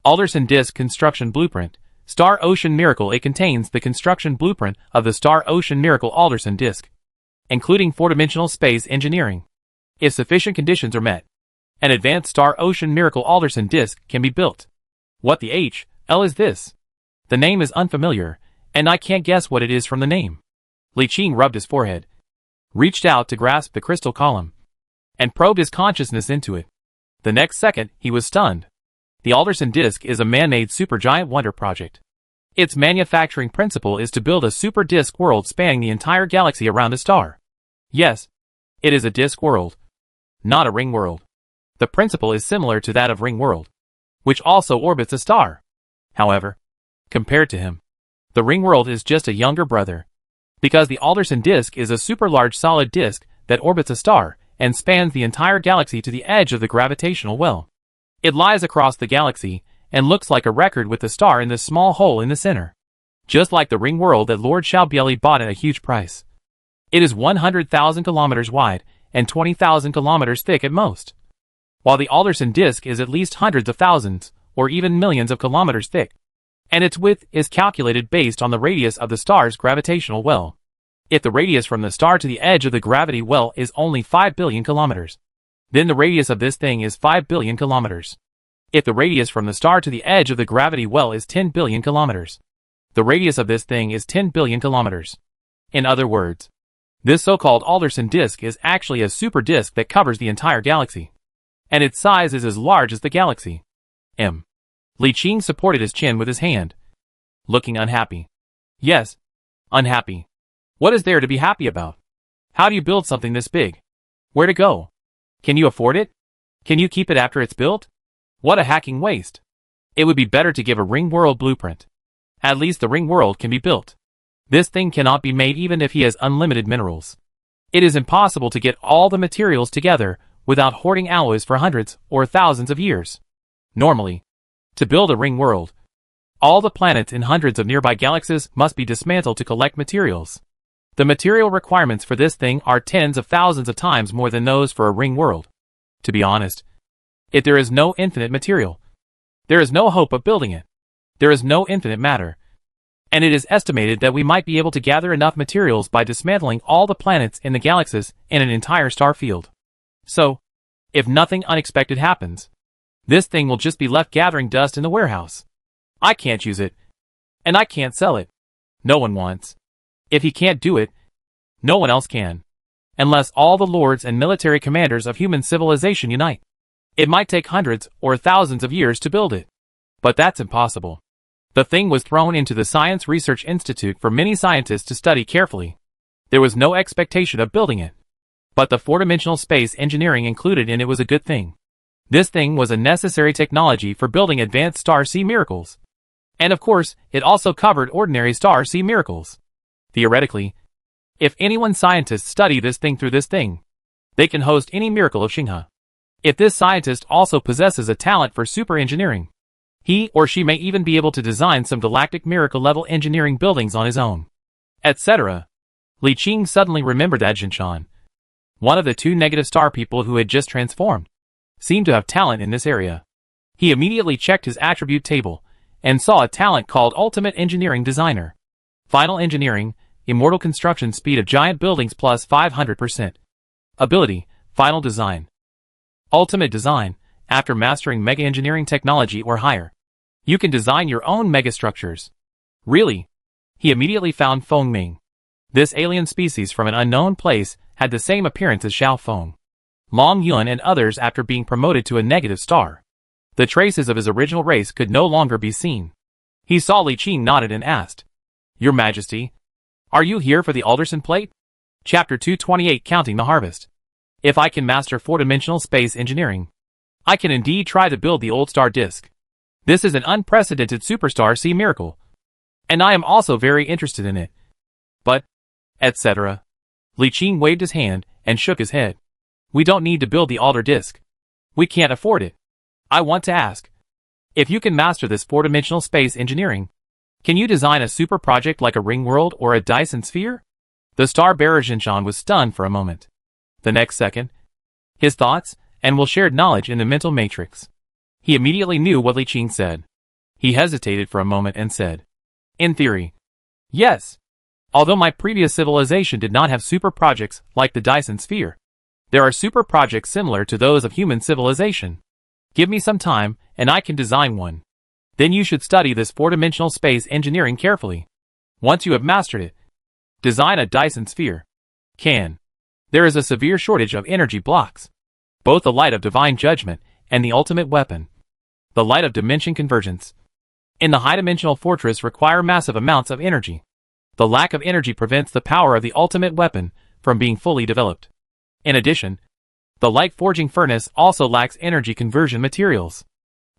A: Alderson Disk Construction Blueprint, Star Ocean Miracle. It contains the construction blueprint of the Star Ocean Miracle Alderson Disk, including 4-dimensional space engineering. If sufficient conditions are met, an advanced Star Ocean Miracle Alderson Disk can be built. What the hell is this? The name is unfamiliar, and I can't guess what it is from the name. Li Qing rubbed his forehead, reached out to grasp the crystal column, and probed his consciousness into it. The next second, he was stunned. The Alderson Disk is a man-made supergiant wonder project. Its manufacturing principle is to build a super disk world spanning the entire galaxy around a star. Yes, it is a disk world, not a ring world. The principle is similar to that of Ring World, which also orbits a star. However, compared to him, the Ring World is just a younger brother, because the Alderson Disk is a super large solid disk that orbits a star and spans the entire galaxy to the edge of the gravitational well. It lies across the galaxy and looks like a record with the star in this small hole in the center, just like the Ring World that Lord Xiaobieli bought at a huge price. It is 100,000 kilometers wide and 20,000 kilometers thick at most, while the Alderson disk is at least hundreds of thousands, or even millions of kilometers thick, and its width is calculated based on the radius of the star's gravitational well. If the radius from the star to the edge of the gravity well is only 5 billion kilometers, then the radius of this thing is 5 billion kilometers. If the radius from the star to the edge of the gravity well is 10 billion kilometers, the radius of this thing is 10 billion kilometers. In other words, this so-called Alderson disk is actually a super disk that covers the entire galaxy, and its size is as large as the galaxy. Li Qing supported his chin with his hand, looking unhappy. Yes, unhappy. What is there to be happy about? How do you build something this big? Where to go? Can you afford it? Can you keep it after it's built? What a hacking waste. It would be better to give a ring world blueprint. At least the ring world can be built. This thing cannot be made even if he has unlimited minerals. It is impossible to get all the materials together without hoarding alloys for hundreds or thousands of years. Normally, to build a ring world, all the planets in hundreds of nearby galaxies must be dismantled to collect materials. The material requirements for this thing are tens of thousands of times more than those for a ring world. To be honest, if there is no infinite material, there is no hope of building it. There is no infinite matter. And it is estimated that we might be able to gather enough materials by dismantling all the planets in the galaxies in an entire star field. So, if nothing unexpected happens, this thing will just be left gathering dust in the warehouse. I can't use it, and I can't sell it. No one wants. If he can't do it, no one else can. Unless all the lords and military commanders of human civilization unite. It might take hundreds or thousands of years to build it. But that's impossible. The thing was thrown into the Science Research Institute for many scientists to study carefully. There was no expectation of building it. But the four-dimensional space engineering included in it was a good thing. This thing was a necessary technology for building advanced star-sea miracles. And of course, it also covered ordinary star-sea miracles. Theoretically, if any one scientist study this thing through this thing, they can host any miracle of Xinghe. If this scientist also possesses a talent for super engineering, he or she may even be able to design some galactic miracle-level engineering buildings on his own, etc. Li Qing suddenly remembered that Jinshan, one of the two negative star people who had just transformed, seemed to have talent in this area. He immediately checked his attribute table and saw a talent called Ultimate Engineering Designer. Final Engineering, Immortal Construction Speed of Giant Buildings plus 500%. Ability, Final Design. Ultimate Design, after mastering Mega Engineering Technology or higher, you can design your own megastructures. Really? He immediately found Feng Ming. This alien species from an unknown place had the same appearance as Xiao Feng, Long Yun and others after being promoted to a negative star. The traces of his original race could no longer be seen. He saw Li Qing nodded and asked, "Your Majesty, are you here for the Alderson plate?" Chapter 228 Counting the Harvest. If I can master four-dimensional space engineering, I can indeed try to build the old star disk. This is an unprecedented superstar sea miracle, and I am also very interested in it. But, etc. Li Qing waved his hand and shook his head. We don't need to build the alder disk. We can't afford it. I want to ask, if you can master this four-dimensional space engineering, can you design a super project like a ring world or a Dyson sphere? The star-bearer Jinshan was stunned for a moment. The next second, his thoughts and will shared knowledge in the mental matrix. He immediately knew what Li Qing said. He hesitated for a moment and said, "In theory, yes. Although my previous civilization did not have super projects like the Dyson sphere, there are super projects similar to those of human civilization. Give me some time, and I can design one. Then you should study this four-dimensional space engineering carefully. Once you have mastered it, design a Dyson sphere. There is a severe shortage of energy blocks. Both the light of divine judgment and the ultimate weapon, the light of dimension convergence, in the high-dimensional fortress require massive amounts of energy. The lack of energy prevents the power of the ultimate weapon from being fully developed. In addition, the light forging furnace also lacks energy conversion materials.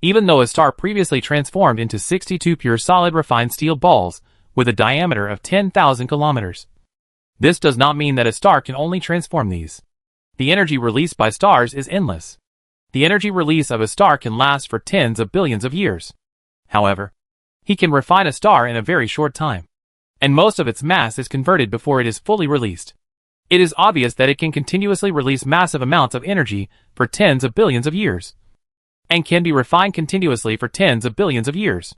A: Even though a star previously transformed into 62 pure solid refined steel balls with a diameter of 10,000 kilometers. This does not mean that a star can only transform these. The energy released by stars is endless. The energy release of a star can last for tens of billions of years. However, he can refine a star in a very short time, and most of its mass is converted before it is fully released. It is obvious that it can continuously release massive amounts of energy for tens of billions of years, and can be refined continuously for tens of billions of years.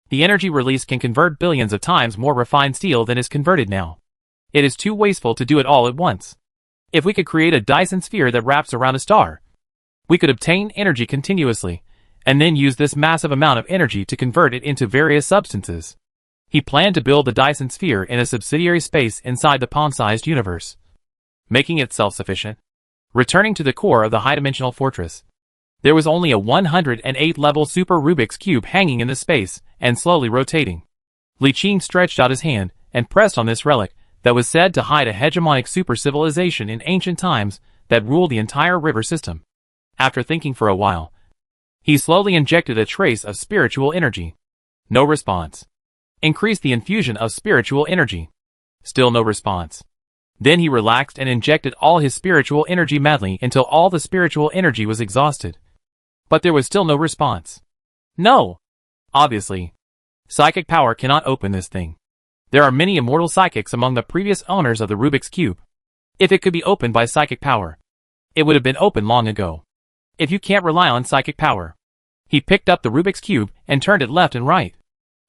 A: The energy released can convert billions of times more refined steel than is converted now. It is too wasteful to do it all at once. If we could create a Dyson sphere that wraps around a star, we could obtain energy continuously, and then use this massive amount of energy to convert it into various substances. He planned to build the Dyson sphere in a subsidiary space inside the palm-sized universe, making it self-sufficient. Returning to the core of the high-dimensional fortress, there was only a 108-level Super Rubik's Cube hanging in the space and slowly rotating. Li Qing stretched out his hand and pressed on this relic that was said to hide a hegemonic super civilization in ancient times that ruled the entire river system. After thinking for a while, he slowly injected a trace of spiritual energy. No response. Increased the infusion of spiritual energy. Still no response. Then he relaxed and injected all his spiritual energy madly until all the spiritual energy was exhausted. But there was still no response. No! Obviously, psychic power cannot open this thing. There are many immortal psychics among the previous owners of the Rubik's Cube. If it could be opened by psychic power, it would have been opened long ago. If you can't rely on psychic power. He picked up the Rubik's Cube and turned it left and right,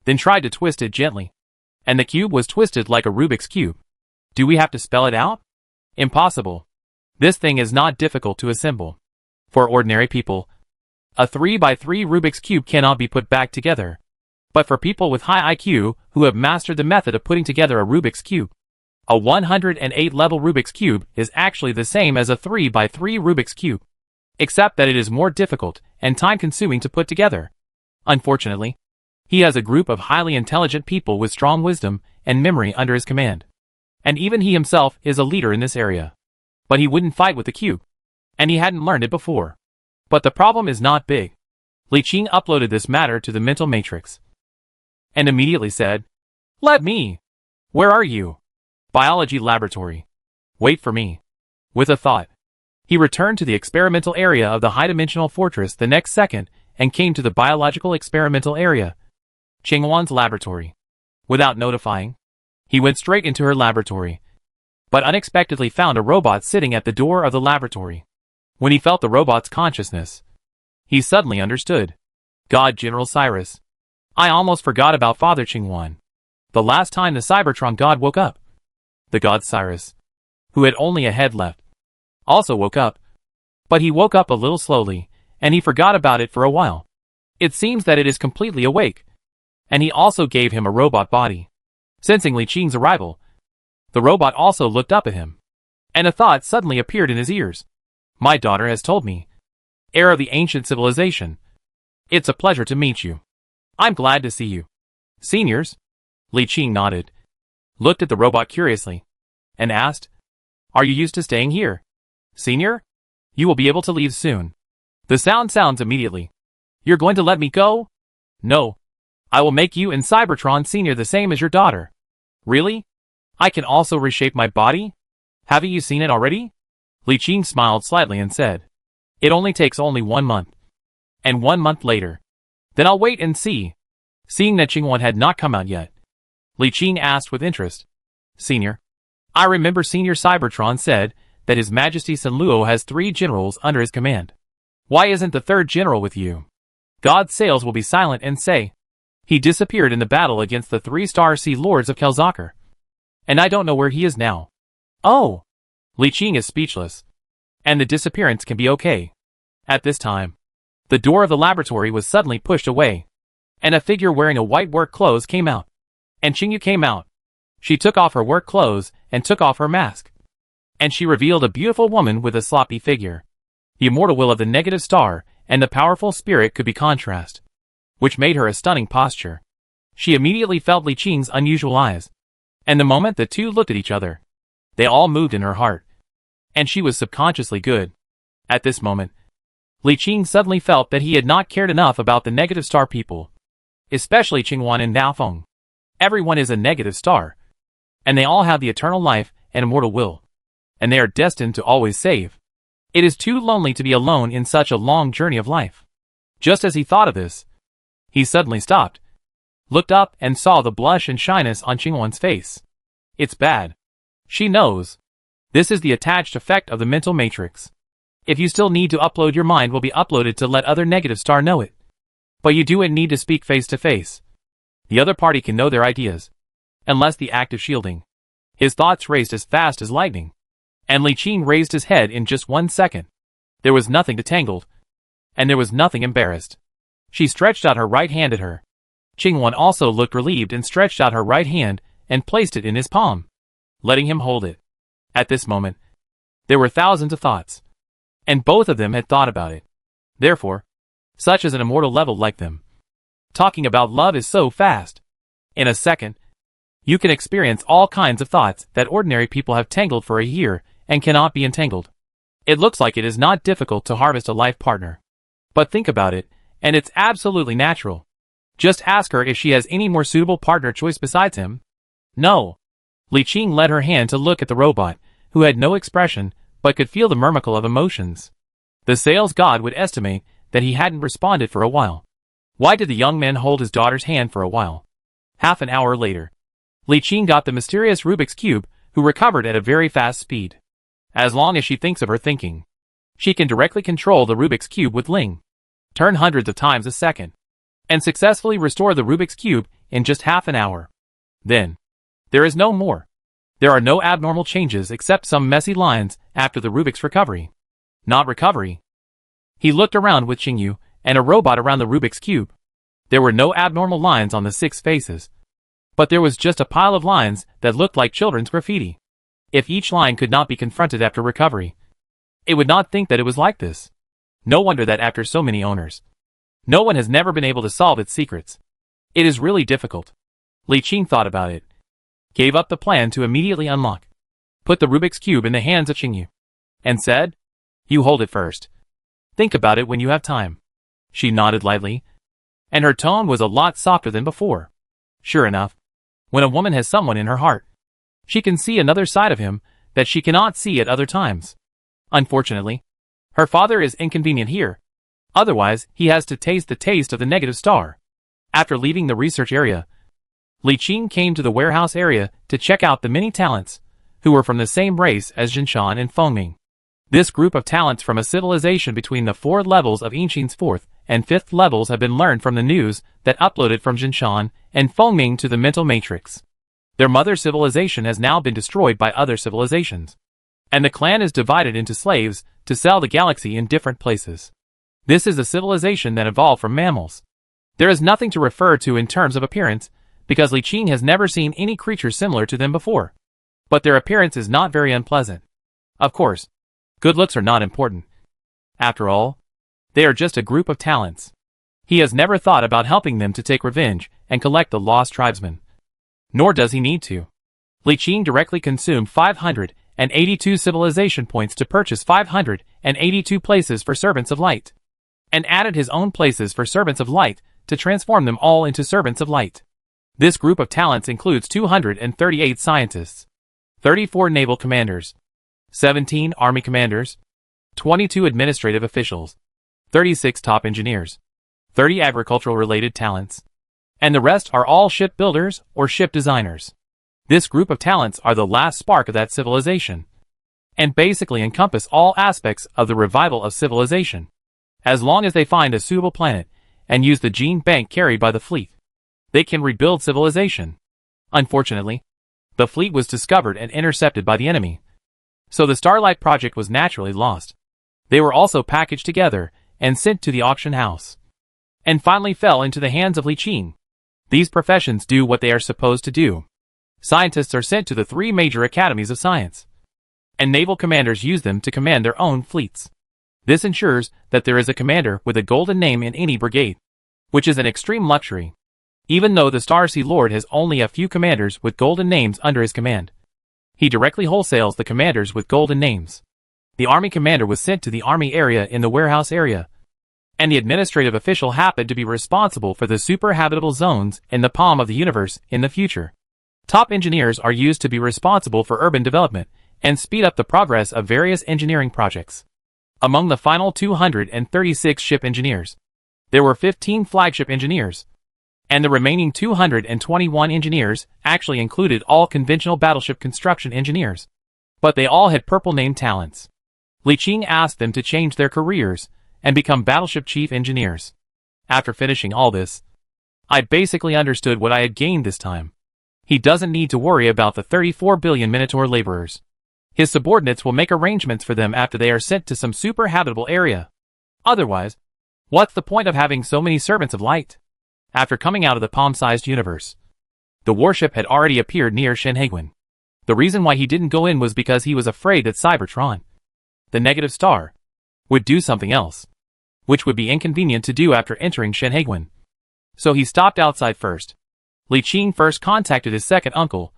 A: then tried to twist it gently. And the cube was twisted like a Rubik's Cube. Do we have to spell it out? Impossible. This thing is not difficult to assemble. For ordinary people, a 3x3 Rubik's Cube cannot be put back together. But for people with high IQ who have mastered the method of putting together a Rubik's Cube, a 108-level Rubik's Cube is actually the same as a 3x3 Rubik's Cube, except that it is more difficult and time-consuming to put together. Unfortunately, he has a group of highly intelligent people with strong wisdom and memory under his command. And even he himself is a leader in this area. But he wouldn't fight with the cube. And he hadn't learned it before. But the problem is not big. Li Qing uploaded this matter to the mental matrix, and immediately said, "Let me! Where are you?" Biology laboratory. Wait for me. With a thought, he returned to the experimental area of the high-dimensional fortress the next second and came to the biological experimental area, Qingwan's laboratory. Without notifying, he went straight into her laboratory, but unexpectedly found a robot sitting at the door of the laboratory. When he felt the robot's consciousness, he suddenly understood. God, General Cyrus. I almost forgot about Father Qingwan. The last time the Cybertron god woke up. The god Cyrus, who had only a head left, also woke up. But he woke up a little slowly, and he forgot about it for a while. It seems that it is completely awake. And he also gave him a robot body. Sensing Li Qing's arrival, the robot also looked up at him. And a thought suddenly appeared in his ears. My daughter has told me. Heir of the ancient civilization. It's a pleasure to meet you. I'm glad to see you. Seniors? Li Qing nodded, looked at the robot curiously, and asked, Are you used to staying here? Senior? You will be able to leave soon. The sounds immediately. You're going to let me go? No. I will make you and Cybertron Senior the same as your daughter. Really? I can also reshape my body? Haven't you seen it already? Li Qing smiled slightly and said, It only takes 1 month. And 1 month later. Then I'll wait and see. Seeing that Qingwan had not come out yet, Li Qing asked with interest, Senior, I remember Senior Cybertron said that His Majesty Sun Luo has 3 generals under his command. Why isn't the 3rd general with you? God's sails will be silent and say, He disappeared in the battle against the 3-star Sea Lords of Kelzakar. And I don't know where he is now. Oh! Li Qing is speechless. And the disappearance can be okay. At this time, the door of the laboratory was suddenly pushed away, and a figure wearing a white work clothes came out. And Qingyu came out. She took off her work clothes and took off her mask. And she revealed a beautiful woman with a sloppy figure. The immortal will of the negative star and the powerful spirit could be contrast, which made her a stunning posture. She immediately felt Li Qing's unusual eyes. And the moment the two looked at each other, they all moved in her heart. And she was subconsciously good. At this moment, Li Qing suddenly felt that he had not cared enough about the negative star people, especially Qingwan and Naofeng. Everyone is a negative star, and they all have the eternal life and immortal will, and they are destined to always save. It is too lonely to be alone in such a long journey of life. Just as he thought of this, he suddenly stopped, looked up and saw the blush and shyness on Qingwan's face. It's bad. She knows. This is the attached effect of the mental matrix. If you still need to upload, your mind will be uploaded to let other negative star know it. But you do need to speak face to face. The other party can know their ideas. Unless the act of shielding. His thoughts raced as fast as lightning. And Li Qing raised his head in just 1 second. There was nothing detangled. And there was nothing embarrassed. She stretched out her right hand at her. Qingwan also looked relieved and stretched out her right hand and placed it in his palm, letting him hold it. At this moment, there were thousands of thoughts. And both of them had thought about it. Therefore, such is an immortal level like them. Talking about love is so fast. In a second, you can experience all kinds of thoughts that ordinary people have tangled for a year and cannot be entangled. It looks like it is not difficult to harvest a life partner. But think about it, and it's absolutely natural. Just ask her if she has any more suitable partner choice besides him. No. Li Qing let her hand to look at the robot, who had no expression, but could feel the murmur of emotions. The sales god would estimate that he hadn't responded for a while. Why did the young man hold his daughter's hand for a while? Half an hour later, Li Qing got the mysterious Rubik's Cube, who recovered at a very fast speed. As long as she thinks of her thinking, she can directly control the Rubik's Cube with Ling. Turn hundreds of times a second. And successfully restore the Rubik's Cube in just half an hour. Then, there is no more. There are no abnormal changes except some messy lines after the Rubik's recovery. Not recovery. He looked around with Qingyu and a robot around the Rubik's Cube. There were no abnormal lines on the 6 faces. But there was just a pile of lines that looked like children's graffiti. If each line could not be confronted after recovery, it would not think that it was like this. No wonder that after so many owners, no one has never been able to solve its secrets. It is really difficult. Li Qing thought about it. Gave up the plan to immediately unlock. Put the Rubik's Cube in the hands of Qingyu. And said, "You hold it first. Think about it when you have time." She nodded lightly. And her tone was a lot softer than before. Sure enough, when a woman has someone in her heart, she can see another side of him that she cannot see at other times. Unfortunately, her father is inconvenient here. Otherwise, he has to taste the taste of the negative star. After leaving the research area, Li Qing came to the warehouse area to check out the many talents, who were from the same race as Jinshan and Fengming. This group of talents from a civilization between the 4 levels of Yinqing's 4th and 5th levels have been learned from the news that uploaded from Jinshan and Fengming to the mental matrix. Their mother civilization has now been destroyed by other civilizations. And the clan is divided into slaves to sell the galaxy in different places. This is a civilization that evolved from mammals. There is nothing to refer to in terms of appearance, because Li Qing has never seen any creatures similar to them before. But their appearance is not very unpleasant. Of course, good looks are not important. After all, they are just a group of talents. He has never thought about helping them to take revenge and collect the lost tribesmen. Nor does he need to. Li Qing directly consumed 582 civilization points to purchase 582 places for servants of light, and added his own places for servants of light to transform them all into servants of light. This group of talents includes 238 scientists, 34 naval commanders, 17 army commanders, 22 administrative officials, 36 top engineers, 30 agricultural-related talents, and the rest are all ship builders or ship designers. This group of talents are the last spark of that civilization, and basically encompass all aspects of the revival of civilization. As long as they find a suitable planet and use the gene bank carried by the fleet, they can rebuild civilization. Unfortunately, the fleet was discovered and intercepted by the enemy, so the Starlight project was naturally lost. They were also packaged together and sent to the auction house, and finally fell into the hands of Li Qing. These professions do what they are supposed to do. Scientists are sent to the 3 major academies of science, and naval commanders use them to command their own fleets. This ensures that there is a commander with a golden name in any brigade, which is an extreme luxury. Even though the Star Sea Lord has only a few commanders with golden names under his command, he directly wholesales the commanders with golden names. The army commander was sent to the army area in the warehouse area, and the administrative official happened to be responsible for the super habitable zones in the palm of the universe in the future. Top engineers are used to be responsible for urban development and speed up the progress of various engineering projects. Among the final 236 ship engineers, there were 15 flagship engineers, and the remaining 221 engineers actually included all conventional battleship construction engineers. But they all had purple name talents. Li Qing asked them to change their careers and become battleship chief engineers. After finishing all this, I basically understood what I had gained this time. He doesn't need to worry about the 34 billion Minotaur laborers. His subordinates will make arrangements for them after they are sent to some super habitable area. Otherwise, what's the point of having so many servants of light? After coming out of the palm-sized universe, the warship had already appeared near Shenheguan. The reason why he didn't go in was because he was afraid that Cybertron, the negative star, would do something else, which would be inconvenient to do after entering Shenheguan. So he stopped outside first. Li Qing first contacted his second uncle,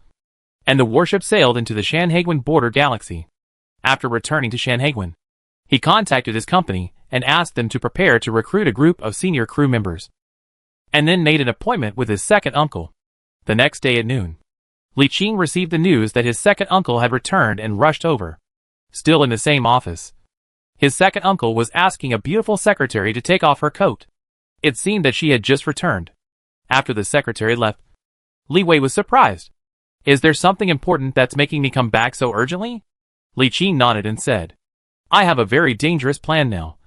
A: and the warship sailed into the Shenheguan border galaxy. After returning to Shenheguan, he contacted his company and asked them to prepare to recruit a group of senior crew members, and then made an appointment with his second uncle. The next day at noon, Li Qing received the news that his second uncle had returned and rushed over. Still in the same office, his second uncle was asking a beautiful secretary to take off her coat. It seemed that she had just returned. After the secretary left, Li Wei was surprised. Is there something important that's making me come back so urgently? Li Qing nodded and said, I have a very dangerous plan now,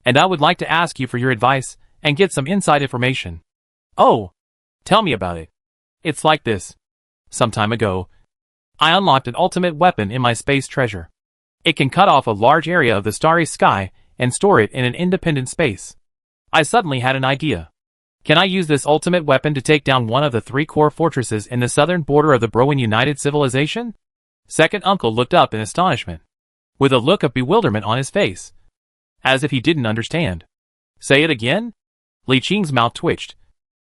A: and I would like to ask you for your advice and get some inside information. Oh, tell me about it. It's like this. Some time ago, I unlocked an ultimate weapon in my space treasure. It can cut off a large area of the starry sky and store it in an independent space. I suddenly had an idea. Can I use this ultimate weapon to take down one of the 3 core fortresses in the southern border of the Broen United Civilization? Second uncle looked up in astonishment, with a look of bewilderment on his face, as if he didn't understand. Say it again? Li Qing's mouth twitched,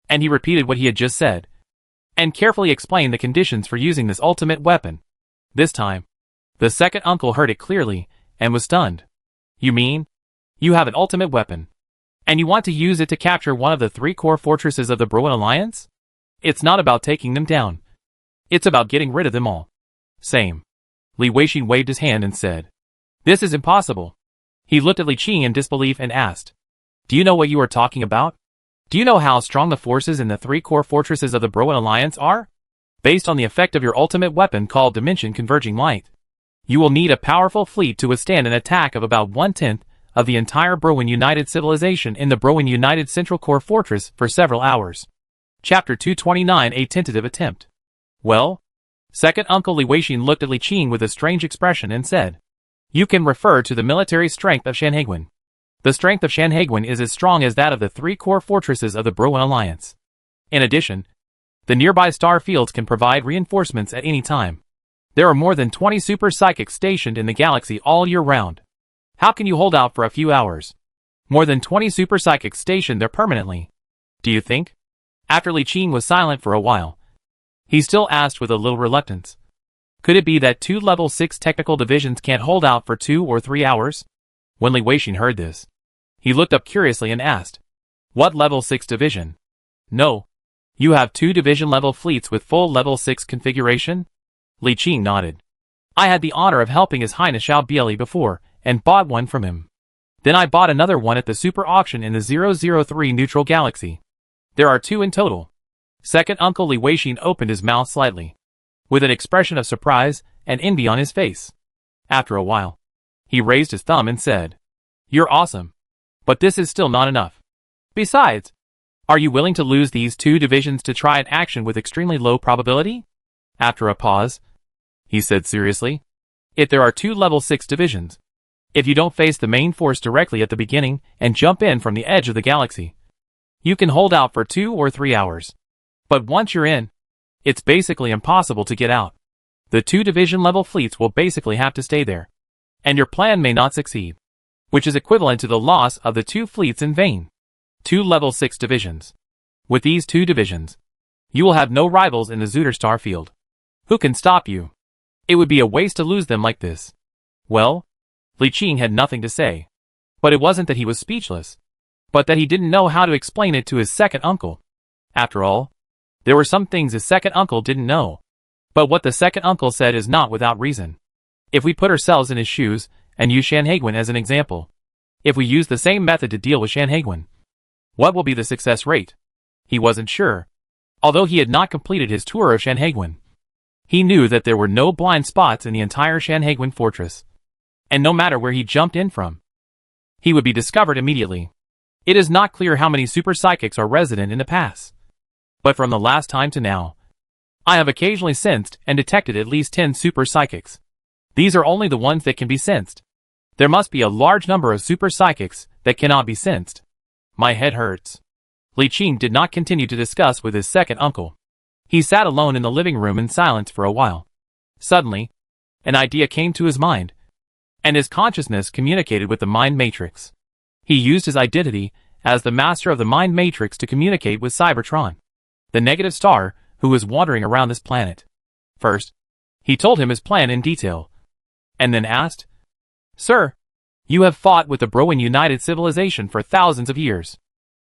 A: and he repeated what he had just said, and carefully explained the conditions for using this ultimate weapon. This time, the second uncle heard it clearly, and was stunned. You mean, you have an ultimate weapon, and you want to use it to capture one of the 3 core fortresses of the Broen Alliance? It's not about taking them down. It's about getting rid of them all. Same. Li Weixin waved his hand and said, This is impossible. He looked at Li Qing in disbelief and asked, Do you know what you are talking about? Do you know how strong the forces in the 3 core fortresses of the Broen Alliance are? Based on the effect of your ultimate weapon called Dimension Converging Light, you will need a powerful fleet to withstand an attack of about 1/10 of the entire Broen United Civilization in the Broen United Central Core Fortress for several hours. Chapter 229, A Tentative Attempt. Well? Second Uncle Li Weixin looked at Li Qing with a strange expression and said, You can refer to the military strength of Shenheguan. The strength of Shenheguan is as strong as that of the 3 core fortresses of the Broen Alliance. In addition, the nearby star fields can provide reinforcements at any time. There are more than 20 super psychics stationed in the galaxy all year round. How can you hold out for a few hours? More than 20 super psychics stationed there permanently. Do you think? After Li Qing was silent for a while, he still asked with a little reluctance. Could it be that 2 level 6 technical divisions can't hold out for 2 or 3 hours? When Li Weixin heard this, he looked up curiously and asked, What level 6 division? No. You have 2 division level fleets with full level 6 configuration? Li Qing nodded. I had the honor of helping His Highness Xiao Bieli before, and bought one from him. Then I bought another one at the super auction in the 003 neutral galaxy. There are 2 in total. Second Uncle Li Weixin opened his mouth slightly, with an expression of surprise and envy on his face. After a while, he raised his thumb and said, You're awesome. But this is still not enough. Besides, are you willing to lose these 2 divisions to try an action with extremely low probability? After a pause, he said seriously, If there are 2 level 6 divisions, if you don't face the main force directly at the beginning and jump in from the edge of the galaxy, you can hold out for 2 or 3 hours. But once you're in, it's basically impossible to get out. The 2 division level fleets will basically have to stay there, and your plan may not succeed, which is equivalent to the loss of the 2 fleets in vain. 2 level 6 divisions. With these 2 divisions, you will have no rivals in the Zuder star field. Who can stop you? It would be a waste to lose them like this. Well, Li Qing had nothing to say. But it wasn't that he was speechless, but that he didn't know how to explain it to his second uncle. After all, there were some things his second uncle didn't know. But what the second uncle said is not without reason. If we put ourselves in his shoes and use Shenheguan as an example, if we use the same method to deal with Shenheguan, what will be the success rate? He wasn't sure, although he had not completed his tour of Shenheguan. He knew that there were no blind spots in the entire Shanhaiguan fortress, and no matter where he jumped in from, he would be discovered immediately. It is not clear how many super psychics are resident in the pass, but from the last time to now, I have occasionally sensed and detected at least 10 super psychics. These are only the ones that can be sensed. There must be a large number of super psychics that cannot be sensed. My head hurts. Li Qing did not continue to discuss with his second uncle. He sat alone in the living room in silence for a while. Suddenly, an idea came to his mind, and his consciousness communicated with the mind matrix. He used his identity as the master of the mind matrix to communicate with Cybertron, the negative star who was wandering around this planet. First, he told him his plan in detail, and then asked, "Sir, you have fought with the Browen United Civilization for thousands of years.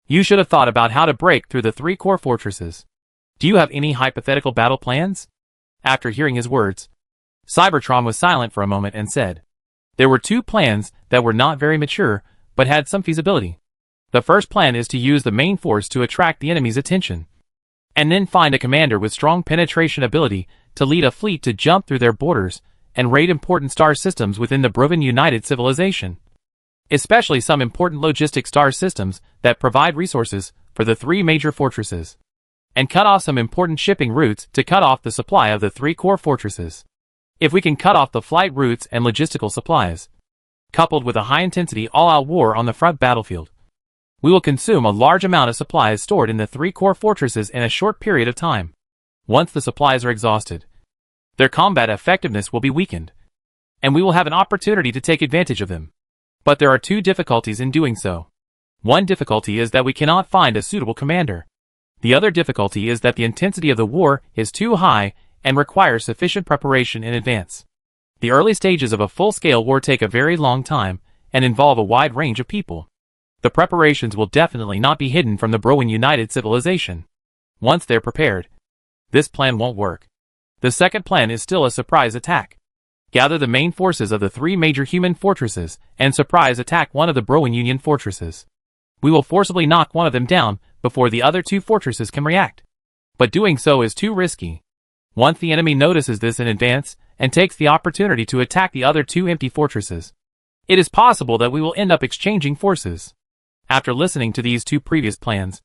A: You should have thought about how to break through the 3 core fortresses. Do you have any hypothetical battle plans?" After hearing his words, Cybertron was silent for a moment and said, "There were 2 plans that were not very mature, but had some feasibility. The first plan is to use the main force to attract the enemy's attention, and then find a commander with strong penetration ability to lead a fleet to jump through their borders and raid important star systems within the Browen United Civilization, especially some important logistic star systems that provide resources for the 3 major fortresses, and cut off some important shipping routes to cut off the supply of the 3 core fortresses. If we can cut off the flight routes and logistical supplies, coupled with a high-intensity all-out war on the front battlefield, we will consume a large amount of supplies stored in the 3 core fortresses in a short period of time. Once the supplies are exhausted, their combat effectiveness will be weakened, and we will have an opportunity to take advantage of them. But there are 2 difficulties in doing so. One difficulty is that we cannot find a suitable commander. The other difficulty is that the intensity of the war is too high and requires sufficient preparation in advance. The early stages of a full-scale war take a very long time and involve a wide range of people. The preparations will definitely not be hidden from the Browen United Civilization. Once they're prepared, this plan won't work. The second plan is still a surprise attack. Gather the main forces of the 3 major human fortresses and surprise attack one of the Browen Union fortresses. We will forcibly knock one of them down before the other 2 fortresses can react. But doing so is too risky. Once the enemy notices this in advance and takes the opportunity to attack the other 2 empty fortresses, it is possible that we will end up exchanging forces. After listening to these 2 previous plans,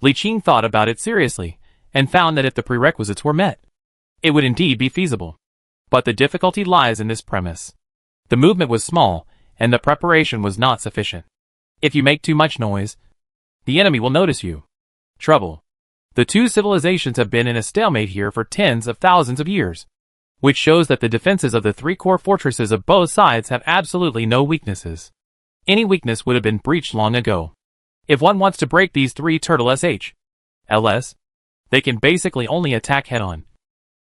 A: Li Qing thought about it seriously and found that if the prerequisites were met, it would indeed be feasible. But the difficulty lies in this premise. The movement was small, and the preparation was not sufficient. If you make too much noise, the enemy will notice you. Trouble. The 2 civilizations have been in a stalemate here for tens of thousands of years, which shows that the defenses of the 3 core fortresses of both sides have absolutely no weaknesses. Any weakness would have been breached long ago. If one wants to break these 3 turtle LS, they can basically only attack head-on,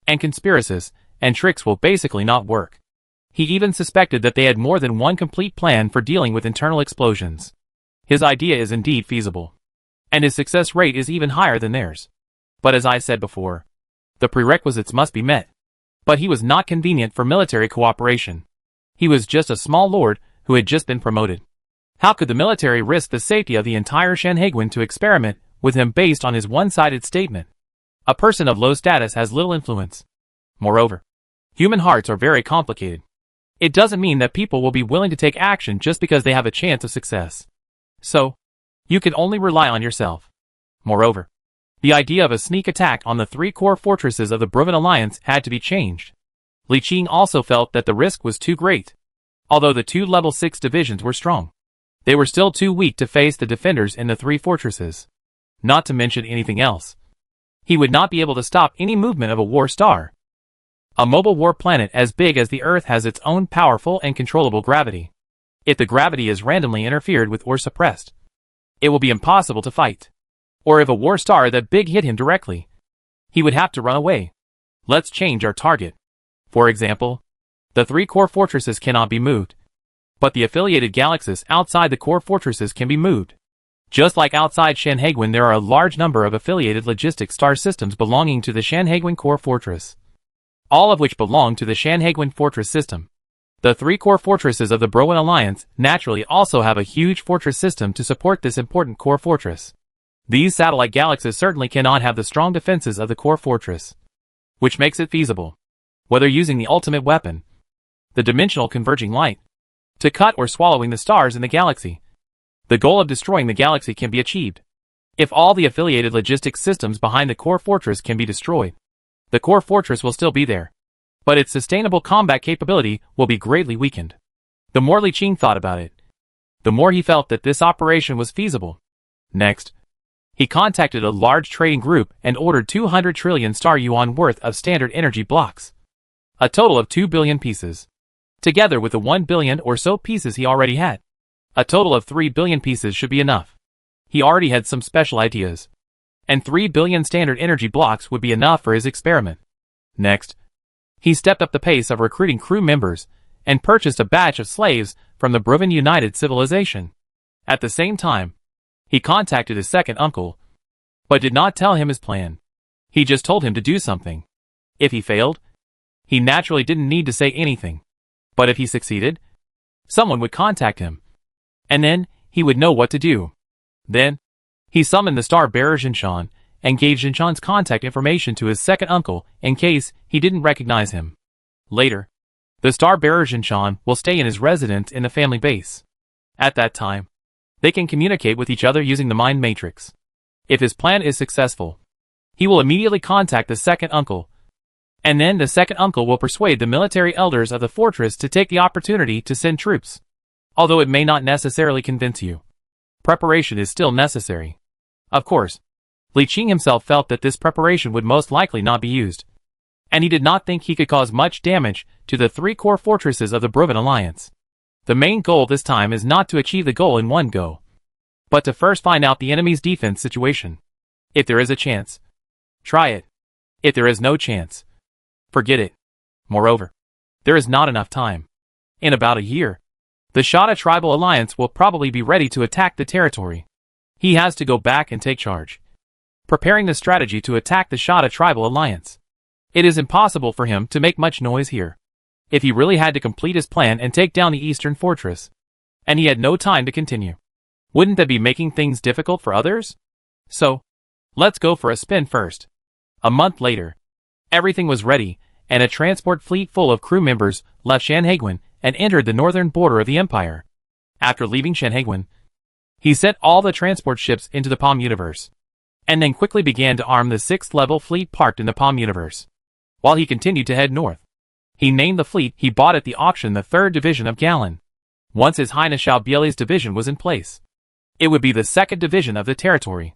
A: and conspiracies and tricks will basically not work. He even suspected that they had more than one complete plan for dealing with internal explosions. His idea is indeed feasible, and his success rate is even higher than theirs. But as I said before, the prerequisites must be met. But he was not convenient for military cooperation. He was just a small lord who had just been promoted. How could the military risk the safety of the entire Shanhaiguan to experiment with him based on his one-sided statement? A person of low status has little influence. Moreover, human hearts are very complicated. It doesn't mean that people will be willing to take action just because they have a chance of success. So, you can only rely on yourself. Moreover, the idea of a sneak attack on the 3 core fortresses of the Browen Alliance had to be changed. Li Qing also felt that the risk was too great. Although the 2 level 6 divisions were strong, they were still too weak to face the defenders in the 3 fortresses. Not to mention anything else. He would not be able to stop any movement of a war star. A mobile war planet as big as the Earth has its own powerful and controllable gravity. If the gravity is randomly interfered with or suppressed, it will be impossible to fight. Or if a war star that big hit him directly, he would have to run away. Let's change our target. For example, the 3 core fortresses cannot be moved, but the affiliated galaxies outside the core fortresses can be moved. Just like outside Shanhaiguan, there are a large number of affiliated logistic star systems belonging to the Shanhaiguan core fortress, all of which belong to the Shanhaiguan fortress system. The 3 core fortresses of the Browen Alliance naturally also have a huge fortress system to support this important core fortress. These satellite galaxies certainly cannot have the strong defenses of the core fortress, which makes it feasible. whether using the ultimate weapon, the dimensional converging light, to cut or swallowing the stars in the galaxy. The goal of destroying the galaxy can be achieved if all the affiliated logistics systems behind the core fortress can be destroyed. The core fortress will still be there, but its sustainable combat capability will be greatly weakened. The more Li Qing thought about it, the more he felt that this operation was feasible. Next, he contacted a large trading group and ordered 200 trillion star yuan worth of standard energy blocks, a total of 2 billion pieces, together with the 1 billion or so pieces he already had. A total of 3 billion pieces should be enough. He already had some special ideas, and 3 billion standard energy blocks would be enough for his experiment. Next, he stepped up the pace of recruiting crew members and purchased a batch of slaves from the Bruven United Civilization. At the same time, he contacted his second uncle, but did not tell him his plan. He just told him to do something. If he failed, he naturally didn't need to say anything. But if he succeeded, someone would contact him, and then he would know what to do. Then, he summoned the star bearer Jinshan and gave Jinshan's contact information to his second uncle in case he didn't recognize him. Later, the star bearer Jinshan will stay in his residence in the family base. At that time, they can communicate with each other using the mind matrix. If his plan is successful, he will immediately contact the second uncle, and then the second uncle will persuade the military elders of the fortress to take the opportunity to send troops. Although it may not necessarily convince you, preparation is still necessary. Of course, Li Qing himself felt that this preparation would most likely not be used, and he did not think he could cause much damage to the 3 core fortresses of the Bruven Alliance. The main goal this time is not to achieve the goal in one go, but to first find out the enemy's defense situation. If there is a chance, try it. If there is no chance, forget it. Moreover, there is not enough time. In about a year, the Shada Tribal Alliance will probably be ready to attack the territory. He has to go back and take charge, preparing the strategy to attack the Shada Tribal Alliance. It is impossible for him to make much noise here. If he really had to complete his plan and take down the eastern fortress, and he had no time to continue, wouldn't that be making things difficult for others? So, let's go for a spin first. A month later, everything was ready, and a transport fleet full of crew members left Shanhaiguan and entered the northern border of the empire. After leaving Shanhaiguan, he sent all the transport ships into the Palm Universe, and then quickly began to arm the 6th level fleet parked in the Palm Universe. While he continued to head north, he named the fleet he bought at the auction the 3rd Division of Galen. Once His Highness Xiao Bieli's division was in place, it would be the 2nd Division of the territory.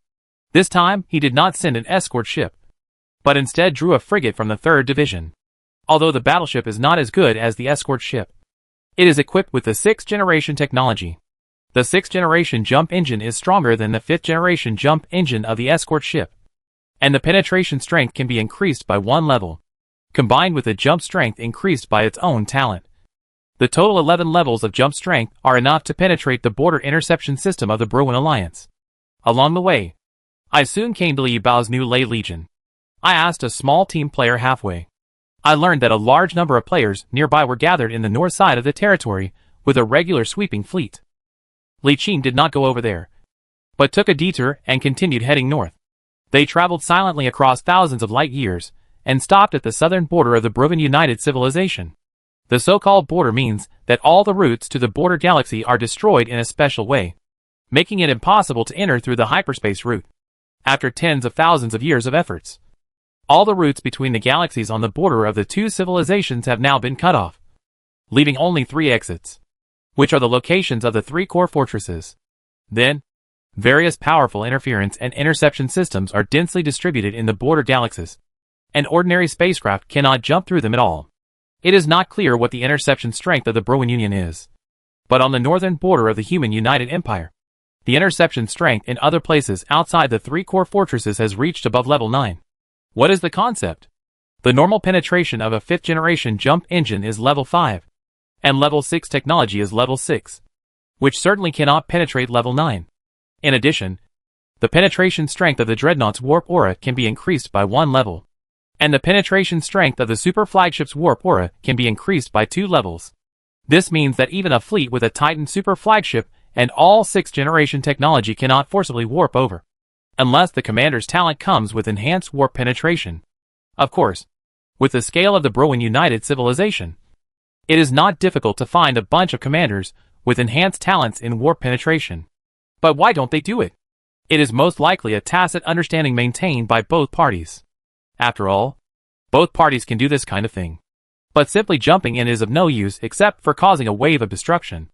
A: This time, he did not send an escort ship, but instead drew a frigate from the 3rd Division. Although the battleship is not as good as the escort ship, it is equipped with the 6th generation technology. The 6th generation jump engine is stronger than the 5th generation jump engine of the escort ship, and the penetration strength can be increased by 1 level, combined with the jump strength increased by its own talent. The total 11 levels of jump strength are enough to penetrate the border interception system of the Bruin Alliance. Along the way, I soon came to Li Bao's new Lei Legion. I asked a small team player halfway. I learned that a large number of players nearby were gathered in the north side of the territory with a regular sweeping fleet. Li Qing did not go over there, but took a detour and continued heading north. They traveled silently across thousands of light years and stopped at the southern border of the Bruven United Civilization. The so-called border means that all the routes to the border galaxy are destroyed in a special way, making it impossible to enter through the hyperspace route. After tens of thousands of years of efforts, all the routes between the galaxies on the border of the 2 civilizations have now been cut off, leaving only 3 exits, which are the locations of the 3 core fortresses. Then, various powerful interference and interception systems are densely distributed in the border galaxies, and ordinary spacecraft cannot jump through them at all. It is not clear what the interception strength of the Bruin Union is, but on the northern border of the Human United Empire, the interception strength in other places outside the 3 core fortresses has reached above level 9. What is the concept? The normal penetration of a 5th generation jump engine is level 5, and level 6 technology is level 6, which certainly cannot penetrate level 9. In addition, the penetration strength of the Dreadnought's warp aura can be increased by 1 level, and the penetration strength of the super flagship's warp aura can be increased by 2 levels. This means that even a fleet with a Titan super flagship and all 6th generation technology cannot forcibly warp over, unless the commander's talent comes with enhanced warp penetration. Of course, With the scale of the Browen United civilization, it is not difficult to find a bunch of commanders with enhanced talents in warp penetration. But why don't they do it? It is most likely a tacit understanding maintained by both parties. After all, both parties can do this kind of thing. But simply jumping in is of no use except for causing a wave of destruction.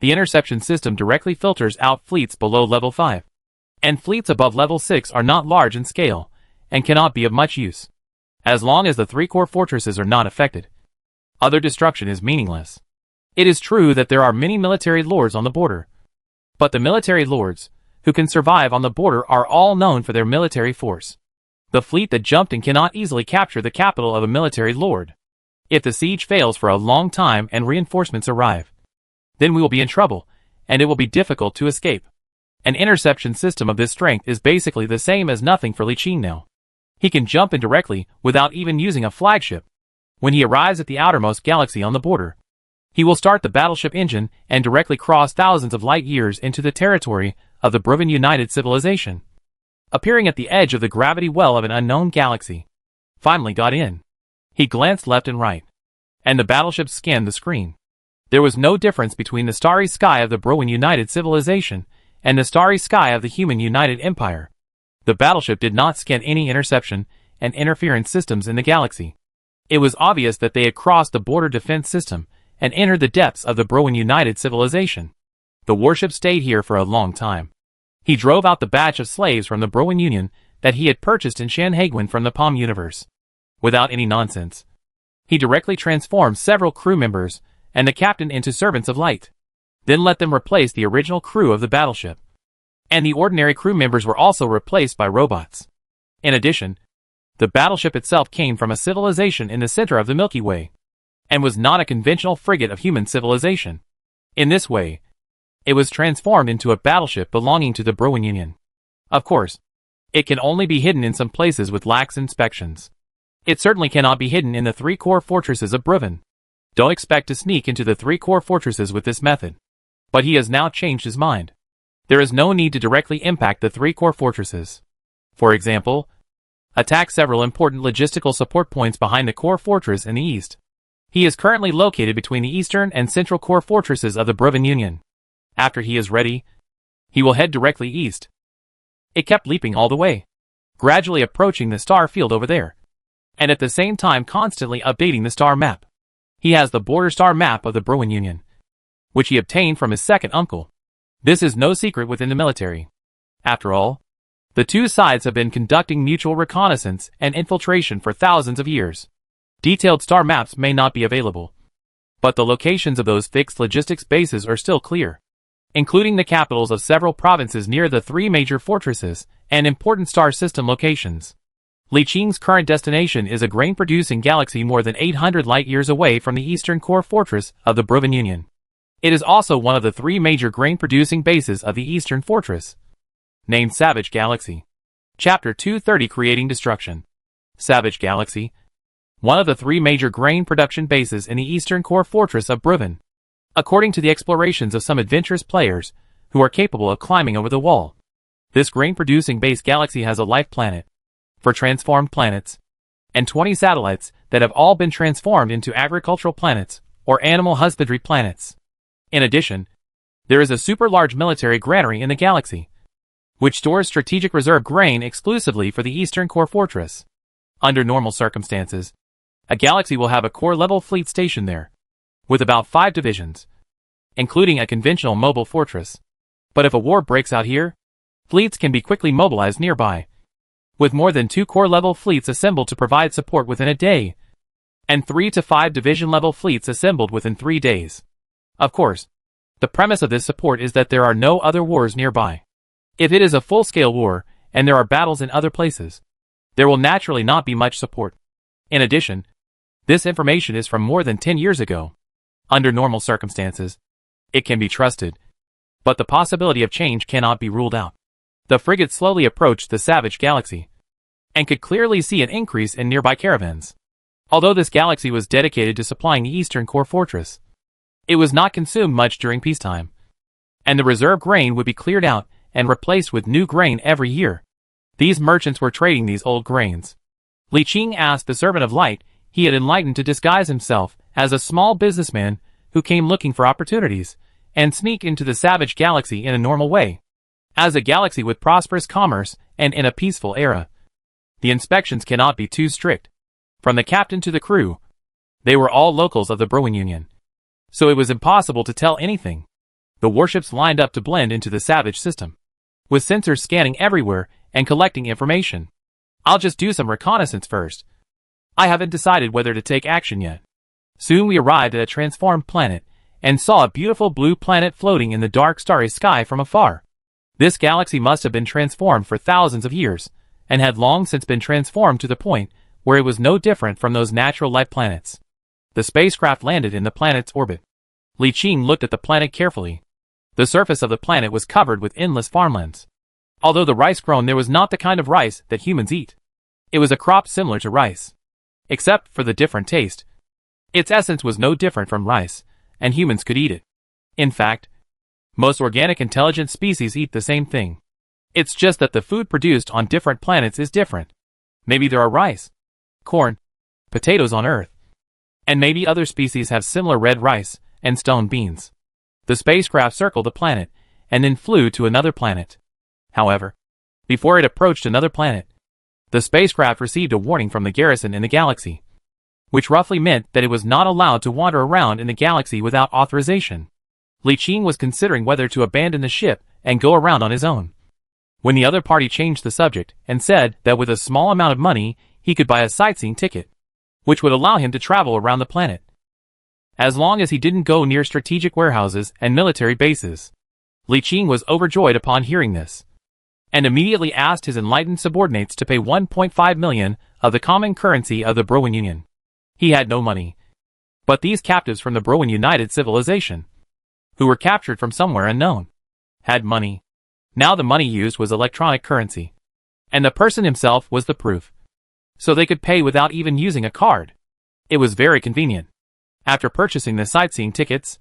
A: The interception system directly filters out fleets below level 5. And fleets above level 6 are not large in scale, and cannot be of much use. As long as the 3 core fortresses are not affected, other destruction is meaningless. It is true that there are many military lords on the border. But the military lords, who can survive on the border, are all known for their military force. The fleet that jumped in cannot easily capture the capital of a military lord. If the siege fails for a long time and reinforcements arrive, then we will be in trouble, and it will be difficult to escape. An interception system of this strength is basically the same as nothing for Li Qing now. He can jump in directly without even using a flagship. When he arrives at the outermost galaxy on the border, he will start the battleship engine and directly cross thousands of light years into the territory of the Browen United civilization, appearing at the edge of the gravity well of an unknown galaxy. Finally got in. He glanced left and right, and the battleship scanned the screen. There was no difference between the starry sky of the Browen United civilization and the starry sky of the Human United Empire. The battleship did not scan any interception and interference systems in the galaxy. It was obvious that they had crossed the border defense system and entered the depths of the Browen United civilization. The warship stayed here for a long time. He drove out the batch of slaves from the Browen Union that he had purchased in Shanhaiguan from the Palm universe. Without any nonsense, he directly transformed several crew members and the captain into servants of light, then let them replace the original crew of the battleship. And the ordinary crew members were also replaced by robots. In addition, the battleship itself came from a civilization in the center of the Milky Way, and was not a conventional frigate of human civilization. In this way, it was transformed into a battleship belonging to the Browen Union. Of course, it can only be hidden in some places with lax inspections. It certainly cannot be hidden in the 3 core fortresses of Browen. Don't expect to sneak into the 3 core fortresses with this method. But he has now changed his mind. There is no need to directly impact the 3 core fortresses. For example, attack several important logistical support points behind the core fortress in the east. He is currently located between the eastern and central core fortresses of the Browen Union. After he is ready, he will head directly east. It kept leaping all the way, gradually approaching the star field over there, and at the same time constantly updating the star map. He has the border star map of the Browen Union, which he obtained from his second uncle. This is no secret within the military. After all, the two sides have been conducting mutual reconnaissance and infiltration for thousands of years. Detailed star maps may not be available, but the locations of those fixed logistics bases are still clear, including the capitals of several provinces near the 3 major fortresses and important star system locations. Li Qing's current destination is a grain-producing galaxy more than 800 light-years away from the eastern core fortress of the Browen Union. It is also one of the 3 major grain-producing bases of the eastern fortress, named Savage Galaxy. Chapter 230 Creating Destruction. Savage Galaxy, one of the 3 major grain production bases in the eastern core fortress of Browen. According to the explorations of some adventurous players who are capable of climbing over the wall, this grain-producing base galaxy has a life planet, 4 transformed planets, and 20 satellites that have all been transformed into agricultural planets or animal husbandry planets. In addition, there is a super-large military granary in the galaxy, which stores strategic reserve grain exclusively for the eastern core fortress. Under normal circumstances, a galaxy will have a core-level fleet stationed there, with about 5 divisions, including a conventional mobile fortress. But if a war breaks out here, fleets can be quickly mobilized nearby, with more than 2 core-level fleets assembled to provide support within a day, and 3 to 5 division-level fleets assembled within 3 days. Of course, the premise of this support is that there are no other wars nearby. If it is a full-scale war, and there are battles in other places, there will naturally not be much support. In addition, this information is from more than 10 years ago. Under normal circumstances, it can be trusted, but the possibility of change cannot be ruled out. The frigate slowly approached the Savage Galaxy, and could clearly see an increase in nearby caravans. Although this galaxy was dedicated to supplying the eastern core fortress, it was not consumed much during peacetime, and the reserve grain would be cleared out and replaced with new grain every year. These merchants were trading these old grains. Li Qing asked the Servant of Light he had enlightened to disguise himself as a small businessman who came looking for opportunities and sneak into the savage galaxy in a normal way. As a galaxy with prosperous commerce and in a peaceful era, the inspections cannot be too strict. From the captain to the crew, they were all locals of the Browin Union, so it was impossible to tell anything. The warships lined up to blend into the savage system, with sensors scanning everywhere and collecting information. I'll just do some reconnaissance first. I haven't decided whether to take action yet. Soon we arrived at a transformed planet and saw a beautiful blue planet floating in the dark starry sky from afar. This galaxy must have been transformed for thousands of years, and had long since been transformed to the point where it was no different from those natural light planets. The spacecraft landed in the planet's orbit. Li Qing looked at the planet carefully. The surface of the planet was covered with endless farmlands. Although the rice grown there was not the kind of rice that humans eat. It was a crop similar to rice, except for the different taste. Its essence was no different from rice, and humans could eat it. In fact, most organic intelligent species eat the same thing. It's just that the food produced on different planets is different. Maybe there are rice, corn, potatoes on Earth, and maybe other species have similar red rice and stone beans. The spacecraft circled the planet and then flew to another planet. However, before it approached another planet, the spacecraft received a warning from the garrison in the galaxy, which roughly meant that it was not allowed to wander around in the galaxy without authorization. Li Qing was considering whether to abandon the ship and go around on his own, when the other party changed the subject and said that with a small amount of money he could buy a sightseeing ticket, which would allow him to travel around the planet, as long as he didn't go near strategic warehouses and military bases. Li Qing was overjoyed upon hearing this, and immediately asked his enlightened subordinates to pay 1.5 million of the common currency of the Browin Union. He had no money, but these captives from the Browin United Civilization, who were captured from somewhere unknown, had money. Now the money used was electronic currency, and the person himself was the proof, so they could pay without even using a card. It was very convenient. After purchasing the sightseeing tickets,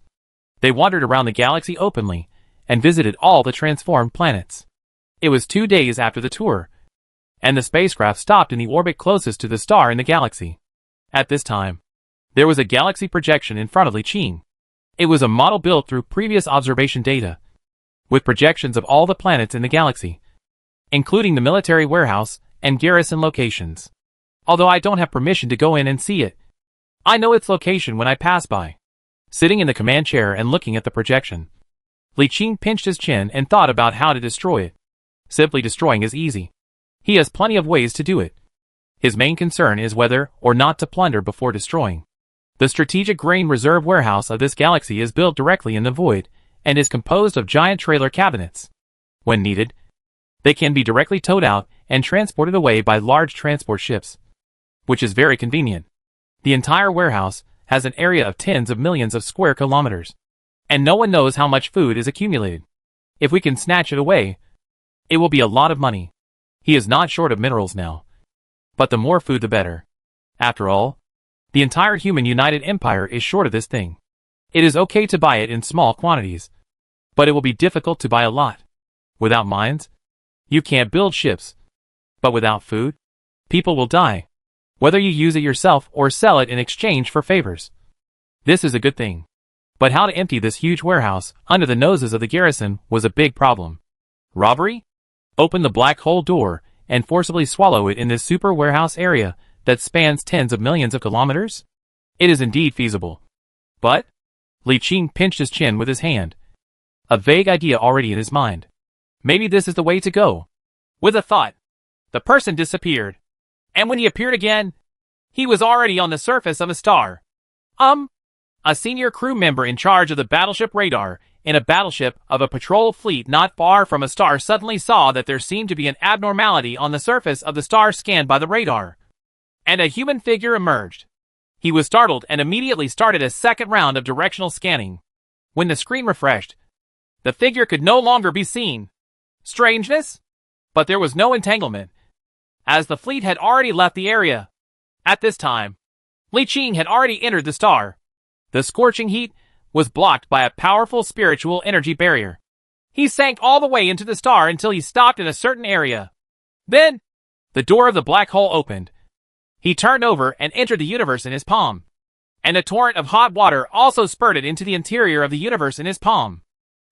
A: they wandered around the galaxy openly and visited all the transformed planets. It was 2 days after the tour, and the spacecraft stopped in the orbit closest to the star in the galaxy. At this time, there was a galaxy projection in front of Li Qing. It was a model built through previous observation data, with projections of all the planets in the galaxy, including the military warehouse and garrison locations. Although I don't have permission to go in and see it, I know its location when I pass by. Sitting in the command chair and looking at the projection, Li Qing pinched his chin and thought about how to destroy it. Simply destroying is easy. He has plenty of ways to do it. His main concern is whether or not to plunder before destroying. The strategic grain reserve warehouse of this galaxy is built directly in the void and is composed of giant trailer cabinets. When needed, they can be directly towed out and transported away by large transport ships, which is very convenient. The entire warehouse has an area of tens of millions of square kilometers, and no one knows how much food is accumulated. If we can snatch it away, it will be a lot of money. He is not short of minerals now, but the more food the better. After all, the entire human United Empire is short of this thing. It is okay to buy it in small quantities, but it will be difficult to buy a lot. Without mines, you can't build ships. But without food, people will die, whether you use it yourself or sell it in exchange for favors. This is a good thing. But how to empty this huge warehouse under the noses of the garrison was a big problem. Robbery? Open the black hole door and forcibly swallow it in this super warehouse area that spans tens of millions of kilometers? It is indeed feasible. But? Li Qing pinched his chin with his hand, a vague idea already in his mind. Maybe this is the way to go. With a thought, the person disappeared. And when he appeared again, he was already on the surface of a star. A senior crew member in charge of the battleship radar in a battleship of a patrol fleet not far from a star suddenly saw that there seemed to be an abnormality on the surface of the star scanned by the radar, and a human figure emerged. He was startled and immediately started a second round of directional scanning. When the screen refreshed, the figure could no longer be seen. Strangeness? But there was no entanglement, as the fleet had already left the area. At this time, Li Qing had already entered the star. The scorching heat was blocked by a powerful spiritual energy barrier. He sank all the way into the star until he stopped in a certain area. Then, the door of the black hole opened. He turned over and entered the universe in his palm. And a torrent of hot water also spurted into the interior of the universe in his palm.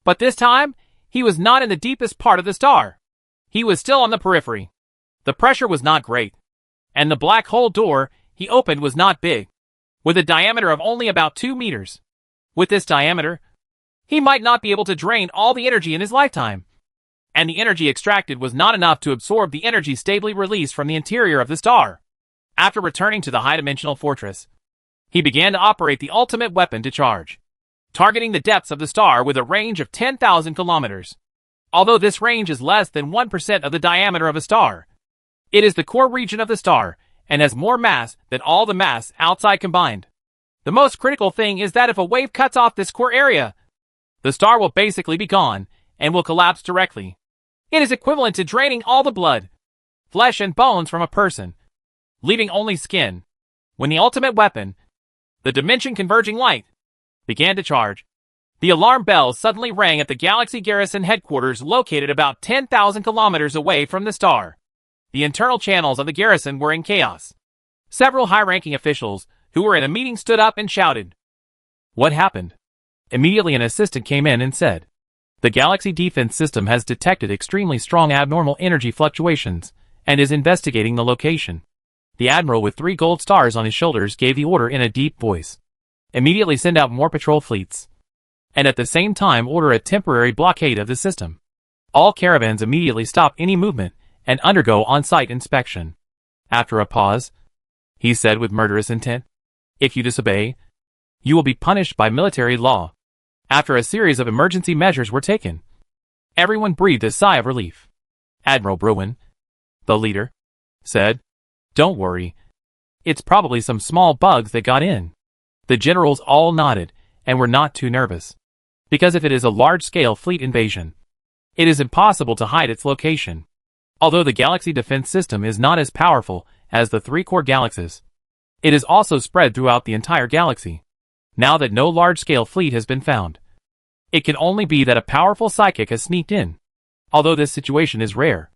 A: But this time, he was not in the deepest part of the star. He was still on the periphery. The pressure was not great. And the black hole door he opened was not big, with a diameter of only about 2 meters. With this diameter, he might not be able to drain all the energy in his lifetime. And the energy extracted was not enough to absorb the energy stably released from the interior of the star. After returning to the high-dimensional fortress, he began to operate the ultimate weapon to charge, targeting the depths of the star with a range of 10,000 kilometers. Although this range is less than 1% of the diameter of a star, it is the core region of the star and has more mass than all the mass outside combined. The most critical thing is that if a wave cuts off this core area, the star will basically be gone and will collapse directly. It is equivalent to draining all the blood, flesh and bones from a person, leaving only skin. When the ultimate weapon, the dimension-converging light, began to charge, the alarm bells suddenly rang at the Galaxy Garrison headquarters located about 10,000 kilometers away from the star. The internal channels of the garrison were in chaos. Several high-ranking officials who were in a meeting stood up and shouted, "What happened?" Immediately an assistant came in and said, "The Galaxy Defense System has detected extremely strong abnormal energy fluctuations and is investigating the location." The admiral with 3 gold stars on his shoulders gave the order in a deep voice. "Immediately send out more patrol fleets. And at the same time order a temporary blockade of the system. All caravans immediately stop any movement and undergo on-site inspection." After a pause, he said with murderous intent, "If you disobey, you will be punished by military law." After a series of emergency measures were taken, everyone breathed a sigh of relief. Admiral Bruin, the leader, said, "Don't worry. It's probably some small bugs that got in." The generals all nodded and were not too nervous, because if it is a large-scale fleet invasion, it is impossible to hide its location. Although the Galaxy Defense System is not as powerful as the 3 core galaxies, it is also spread throughout the entire galaxy. Now that no large-scale fleet has been found, it can only be that a powerful psychic has sneaked in. Although this situation is rare,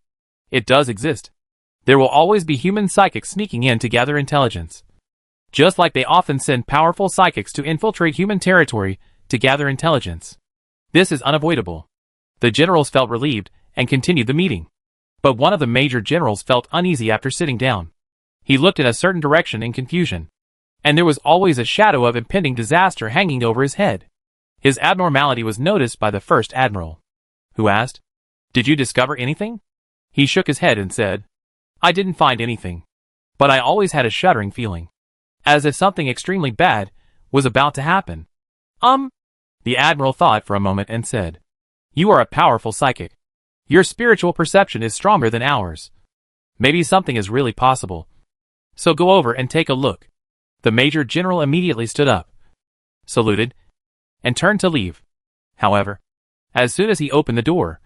A: it does exist. There will always be human psychics sneaking in to gather intelligence, just like they often send powerful psychics to infiltrate human territory to gather intelligence. This is unavoidable. The generals felt relieved and continued the meeting. But one of the major generals felt uneasy after sitting down. He looked in a certain direction in confusion, and there was always a shadow of impending disaster hanging over his head. His abnormality was noticed by the first admiral, who asked, "Did you discover anything?" He shook his head and said, "I didn't find anything, but I always had a shuddering feeling, as if something extremely bad was about to happen." The admiral thought for a moment and said, "You are a powerful psychic. Your spiritual perception is stronger than ours. Maybe something is really possible. So go over and take a look." The major general immediately stood up, saluted, and turned to leave. However, as soon as he opened the door,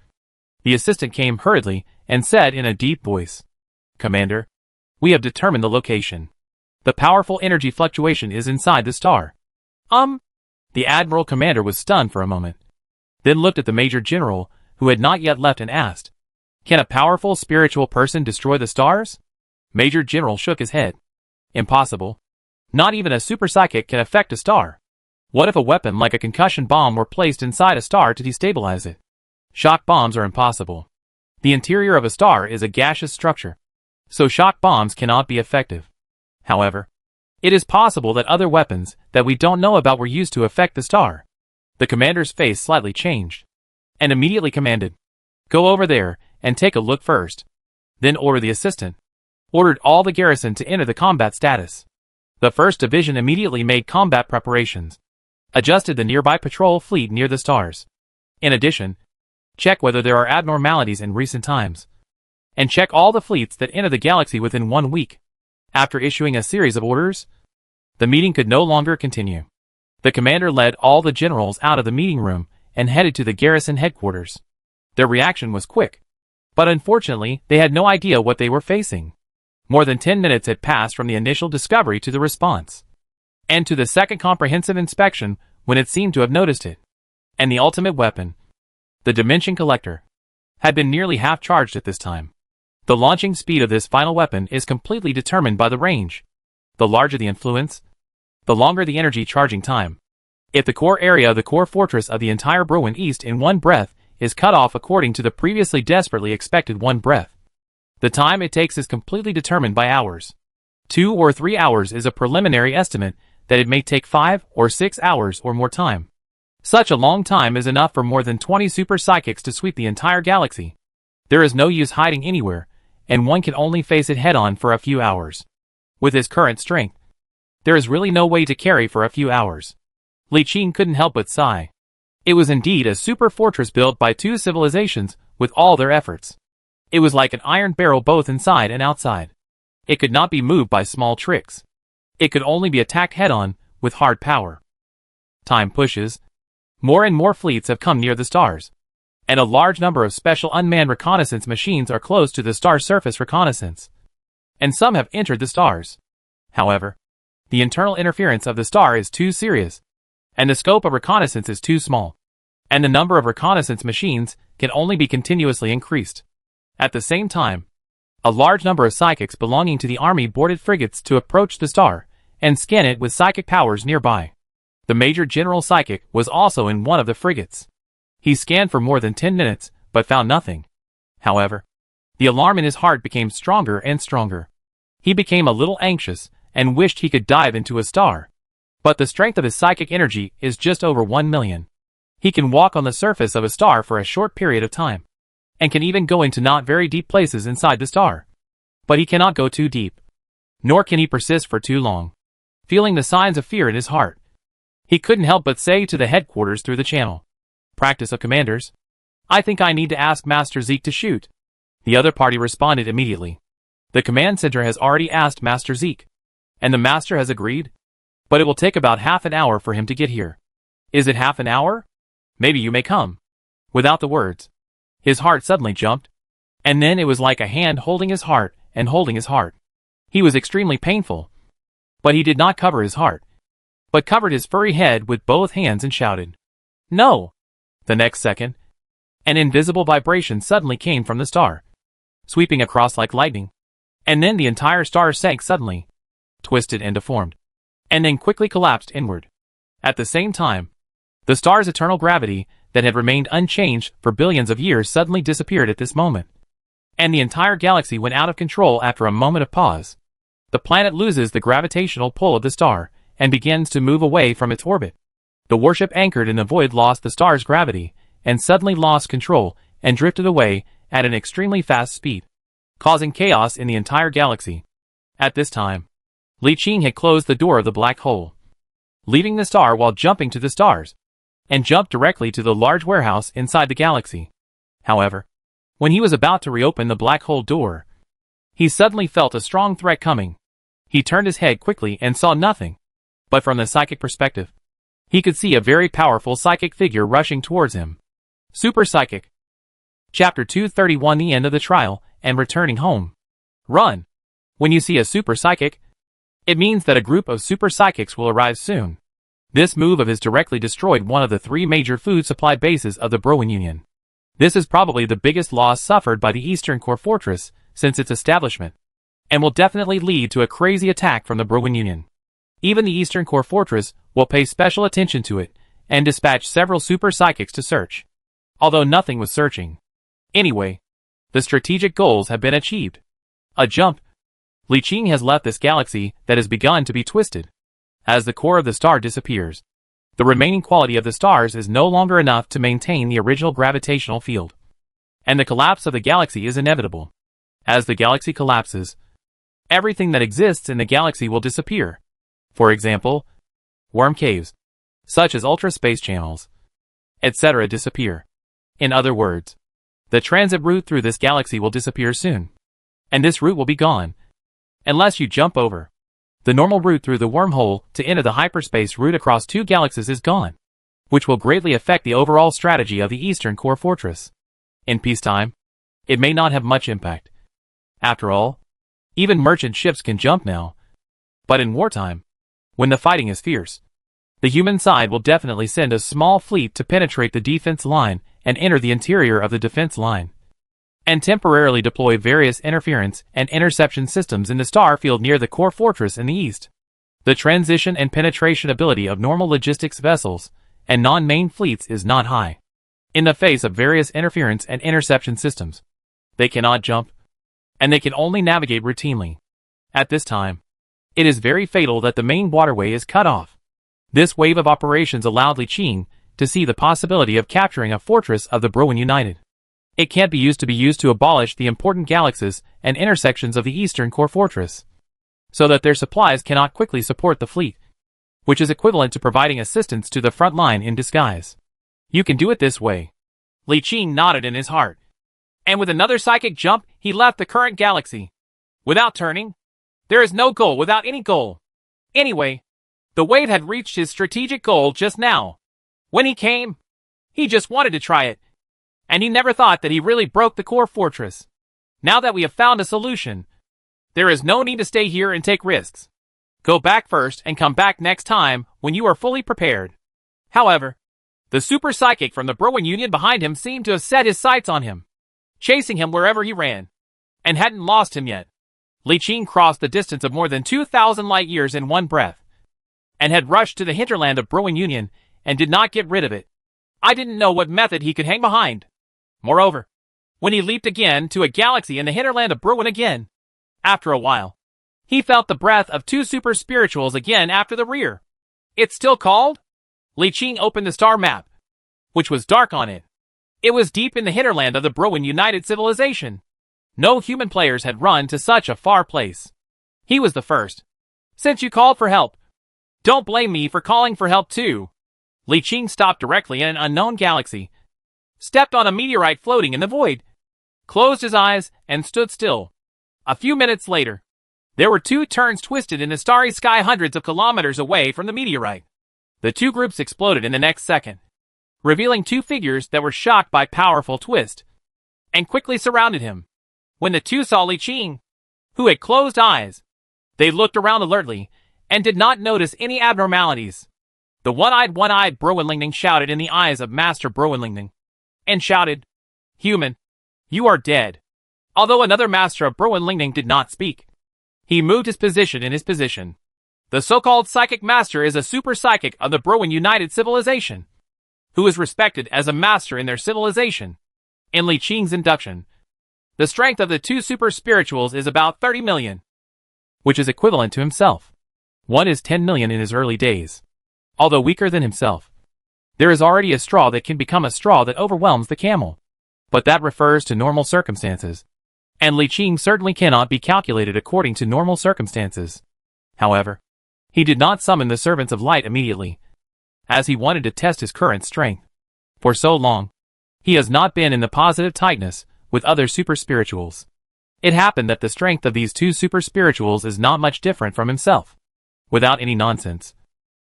A: the assistant came hurriedly and said in a deep voice, "Commander, we have determined the location. The powerful energy fluctuation is inside the star." The admiral commander was stunned for a moment, then looked at the major general, who had not yet left, and asked, "Can a powerful spiritual person destroy the stars?" Major General shook his head. "Impossible. Not even a super psychic can affect a star. What if a weapon like a concussion bomb were placed inside a star to destabilize it? Shock bombs are impossible. The interior of a star is a gaseous structure, so shock bombs cannot be effective. However, it is possible that other weapons that we don't know about were used to affect the star." The commander's face slightly changed, and immediately commanded, "Go over there and take a look first." Then ordered the assistant, ordered all the garrison to enter the combat status. The 1st Division immediately made combat preparations, adjusted the nearby patrol fleet near the stars. In addition, check whether there are abnormalities in recent times, and check all the fleets that enter the galaxy within 1 week. After issuing a series of orders, the meeting could no longer continue. The commander led all the generals out of the meeting room and headed to the garrison headquarters. Their reaction was quick, but unfortunately they had no idea what they were facing. More than 10 minutes had passed from the initial discovery to the response, and to the second comprehensive inspection when it seemed to have noticed it. And the ultimate weapon, the Dimension Collector, had been nearly half charged at this time. The launching speed of this final weapon is completely determined by the range. The larger the influence, the longer the energy charging time. If the core area of the core fortress of the entire Bruin East in one breath is cut off according to the previously desperately expected one breath, the time it takes is completely determined by hours. 2 or 3 hours is a preliminary estimate that it may take 5 or 6 hours or more time. Such a long time is enough for more than 20 super psychics to sweep the entire galaxy. There is no use hiding anywhere, and one can only face it head-on for a few hours. With his current strength, there is really no way to carry for a few hours. Li Qing couldn't help but sigh. It was indeed a super fortress built by two civilizations with all their efforts. It was like an iron barrel both inside and outside. It could not be moved by small tricks. It could only be attacked head-on with hard power. Time pushes. More and more fleets have come near the stars, and a large number of special unmanned reconnaissance machines are close to the star surface reconnaissance, and some have entered the stars. However, the internal interference of the star is too serious, and the scope of reconnaissance is too small, and the number of reconnaissance machines can only be continuously increased. At the same time, a large number of psychics belonging to the army boarded frigates to approach the star and scan it with psychic powers nearby. The Major General Psychic was also in one of the frigates. He scanned for more than 10 minutes, but found nothing. However, the alarm in his heart became stronger and stronger. He became a little anxious and wished he could dive into a star. But the strength of his psychic energy is just over 1 million. He can walk on the surface of a star for a short period of time, and can even go into not very deep places inside the star. But he cannot go too deep, nor can he persist for too long. Feeling the signs of fear in his heart, he couldn't help but say to the headquarters through the channel, "Practice of commanders? I think I need to ask Master Zeke to shoot." The other party responded immediately. The command center has already asked Master Zeke, and the master has agreed, but it will take about half an hour for him to get here. Is it half an hour? Maybe you may come. Without the words, his heart suddenly jumped, and then it was like a hand holding his heart and holding his heart. He was extremely painful, but he did not cover his heart, but covered his furry head with both hands and shouted, "No!" The next second, an invisible vibration suddenly came from the star, sweeping across like lightning, and then the entire star sank suddenly, twisted and deformed, and then quickly collapsed inward. At the same time, the star's eternal gravity that had remained unchanged for billions of years suddenly disappeared at this moment, and the entire galaxy went out of control after a moment of pause. The planet loses the gravitational pull of the star and begins to move away from its orbit. The warship anchored in the void lost the star's gravity and suddenly lost control and drifted away at an extremely fast speed, causing chaos in the entire galaxy. At this time, Li Qing had closed the door of the black hole, leaving the star while jumping to the stars, and jumped directly to the large warehouse inside the galaxy. However, when he was about to reopen the black hole door, he suddenly felt a strong threat coming. He turned his head quickly and saw nothing, but from the psychic perspective, he could see a very powerful psychic figure rushing towards him. Super Psychic. Chapter 231. The end of the trial and returning home. Run! When you see a super psychic, it means that a group of super psychics will arrive soon. This move of his directly destroyed one of the 3 major food supply bases of the Bruin Union. This is probably the biggest loss suffered by the Eastern Core Fortress since its establishment, and will definitely lead to a crazy attack from the Bruin Union. Even the Eastern Core Fortress will pay special attention to it and dispatch several super psychics to search, although nothing was searching. Anyway, the strategic goals have been achieved. A jump. Li Qing has left this galaxy that has begun to be twisted. As the core of the star disappears, the remaining quality of the stars is no longer enough to maintain the original gravitational field, and the collapse of the galaxy is inevitable. As the galaxy collapses, everything that exists in the galaxy will disappear. For example, worm caves, such as ultra-space channels, etc. disappear. In other words, the transit route through this galaxy will disappear soon, and this route will be gone, unless you jump over. The normal route through the wormhole to enter the hyperspace route across 2 galaxies is gone, which will greatly affect the overall strategy of the Eastern Core Fortress. In peacetime, it may not have much impact. After all, even merchant ships can jump now. But in wartime, when the fighting is fierce, the human side will definitely send a small fleet to penetrate the defense line and enter the interior of the defense line. and temporarily deploy various interference and interception systems in the star field near the core fortress in the east. The transition and penetration ability of normal logistics vessels and non-main fleets is not high. In the face of various interference and interception systems, they cannot jump, and they can only navigate routinely. At this time, it is very fatal that the main waterway is cut off. This wave of operations allowed Li Qing to see the possibility of capturing a fortress of the Browen United. It can't be used to abolish the important galaxies and intersections of the eastern core fortress, so that their supplies cannot quickly support the fleet, which is equivalent to providing assistance to the front line in disguise. You can do it this way. Li Qing nodded in his heart, and with another psychic jump, he left the current galaxy. Without turning, there is no goal without any goal. Anyway, the wave had reached his strategic goal just now. When he came, he just wanted to try it, and he never thought that he really broke the core fortress. Now that we have found a solution, there is no need to stay here and take risks. Go back first and come back next time when you are fully prepared. However, the super psychic from the Browen Union behind him seemed to have set his sights on him, chasing him wherever he ran, and hadn't lost him yet. Li Qing crossed the distance of more than 2,000 light years in one breath, and had rushed to the hinterland of Browen Union and did not get rid of it. I didn't know what method he could hang behind. Moreover, when he leaped again to a galaxy in the hinterland of Browen again, after a while, he felt the breath of two super spirituals again after the rear. It's still called? Li Qing opened the star map, which was dark on it. It was deep in the hinterland of the Browen United civilization. No human players had run to such a far place. He was the first. Since you called for help, don't blame me for calling for help too. Li Qing stopped directly in an unknown galaxy, stepped on a meteorite floating in the void, closed his eyes, and stood still. A few minutes later, there were two turns twisted in the starry sky hundreds of kilometers away from the meteorite. The two groups exploded in the next second, revealing two figures that were shocked by powerful twist, and quickly surrounded him. When the two saw Li Qing, who had closed eyes, they looked around alertly and did not notice any abnormalities. The one-eyed Browenlingning shouted in the eyes of Master Browenlingning, and shouted, "Human, you are dead." Although another Master of Browenlingning did not speak, he moved his position in his position. The so-called Psychic Master is a super psychic of the Browen United civilization, who is respected as a master in their civilization. In Li Qing's induction, the strength of the two super spirituals is about 30 million, which is equivalent to himself. One is 10 million in his early days. Although weaker than himself, there is already a straw that can become a straw that overwhelms the camel. But that refers to normal circumstances, and Li Qing certainly cannot be calculated according to normal circumstances. However, he did not summon the servants of light immediately, as he wanted to test his current strength. For so long, he has not been in the positive tightness with other super spirituals. It happened that the strength of these two super spirituals is not much different from himself. Without any nonsense,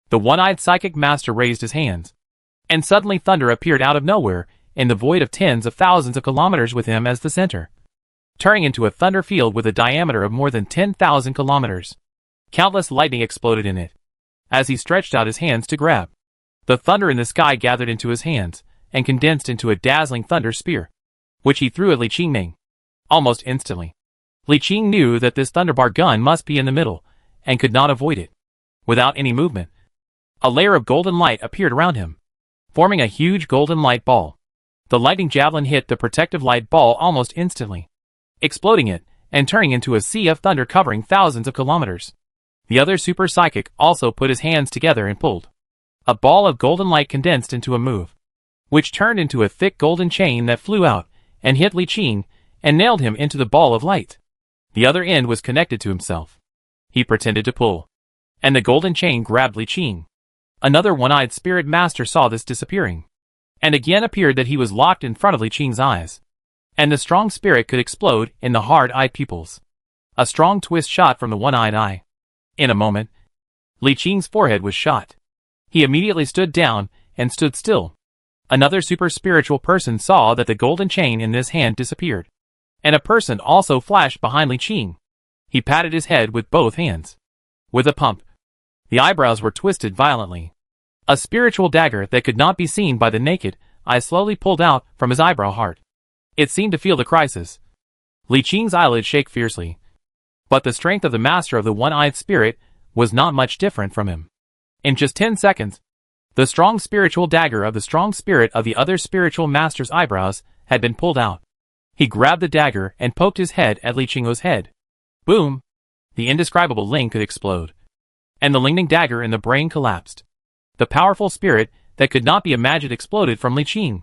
A: the one-eyed psychic master raised his hands, and suddenly thunder appeared out of nowhere in the void of tens of thousands of kilometers with him as the center, turning into a thunder field with a diameter of more than 10,000 kilometers. Countless lightning exploded in it, as he stretched out his hands to grab. The thunder in the sky gathered into his hands, and condensed into a dazzling thunder spear, which he threw at Li Qingming. Almost instantly, Li Qing knew that this thunderbar gun must be in the middle, and could not avoid it. Without any movement, a layer of golden light appeared around him, forming a huge golden light ball. The lightning javelin hit the protective light ball almost instantly, exploding it, and turning into a sea of thunder covering thousands of kilometers. The other super psychic also put his hands together and pulled. A ball of golden light condensed into a move, which turned into a thick golden chain that flew out and hit Li Qing and nailed him into the ball of light. The other end was connected to himself. He pretended to pull, and the golden chain grabbed Li Qing. Another one-eyed spirit master saw this disappearing, and again appeared that he was locked in front of Li Qing's eyes, and the strong spirit could explode in the hard-eyed pupils. A strong twist shot from the one-eyed eye. In a moment, Li Qing's forehead was shot. He immediately stood down and stood still. Another super spiritual person saw that the golden chain in his hand disappeared, and a person also flashed behind Li Qing. He patted his head with both hands. With a pump, the eyebrows were twisted violently. A spiritual dagger that could not be seen by the naked eye slowly pulled out from his eyebrow heart. It seemed to feel the crisis. Li Qing's eyelids shake fiercely. But the strength of the master of the one-eyed spirit was not much different from him. In just 10 seconds, the strong spiritual dagger of the strong spirit of the other spiritual master's eyebrows had been pulled out. He grabbed the dagger and poked his head at Li Qing's head. Boom! The indescribable Ling could explode. And the Lingning dagger in the brain collapsed. The powerful spirit that could not be imagined exploded from Li Qing.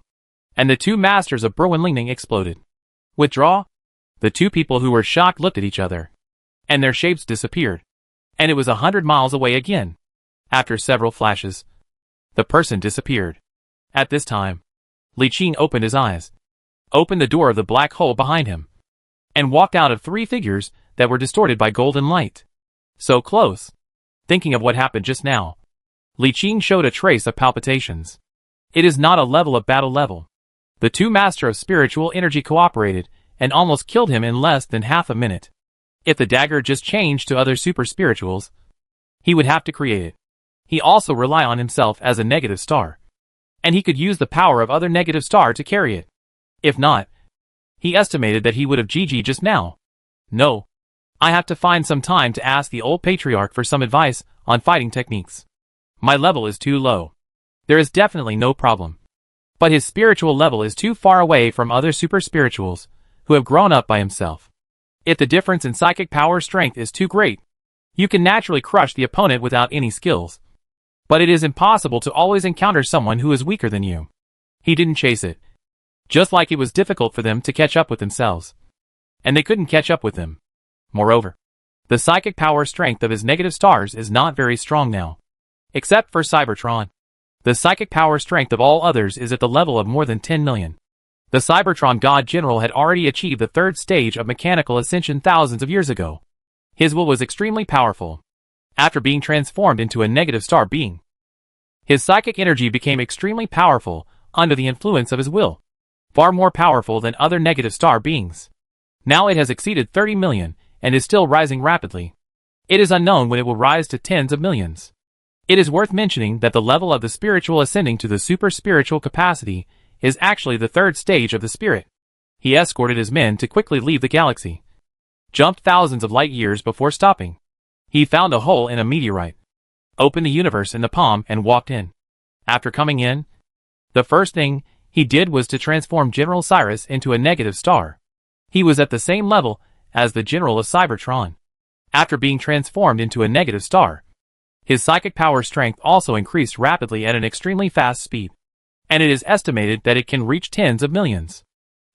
A: And the two masters of Bruin Lingning exploded. Withdraw? The two people who were shocked looked at each other. And their shapes disappeared. And it was 100 miles away again. After several flashes, the person disappeared. At this time, Li Qing opened his eyes, opened the door of the black hole behind him, and walked out of 3 figures that were distorted by golden light. So close. Thinking of what happened just now, Li Qing showed a trace of palpitations. It is not a level of battle level. The two masters of spiritual energy cooperated and almost killed him in less than half a minute. If the dagger just changed to other super spirituals, he would have to create it. He also rely on himself as a negative star. And he could use the power of other negative star to carry it. If not, he estimated that he would have GG just now. No. I have to find some time to ask the old patriarch for some advice on fighting techniques. My level is too low. There is definitely no problem. But his spiritual level is too far away from other super spirituals who have grown up by himself. If the difference in psychic power strength is too great, you can naturally crush the opponent without any skills. But it is impossible to always encounter someone who is weaker than you. He didn't chase it. Just like it was difficult for them to catch up with themselves. And they couldn't catch up with him. Moreover, the psychic power strength of his negative stars is not very strong now. Except for Cybertron. The psychic power strength of all others is at the level of more than 10 million. The Cybertron God General had already achieved the 3rd stage of mechanical ascension thousands of years ago. His will was extremely powerful. After being transformed into a negative star being, his psychic energy became extremely powerful under the influence of his will. Far more powerful than other negative star beings. Now it has exceeded 30 million and is still rising rapidly. It is unknown when it will rise to tens of millions. It is worth mentioning that the level of the spiritual ascending to the super spiritual capacity is actually the 3rd stage of the spirit. He escorted his men to quickly leave the galaxy. Jumped thousands of light years before stopping. He found a hole in a meteorite. Opened the universe in the palm and walked in. After coming in, the first thing he did was to transform General Cyrus into a negative star. He was at the same level as the General of Cybertron. After being transformed into a negative star, his psychic power strength also increased rapidly at an extremely fast speed. And it is estimated that it can reach tens of millions.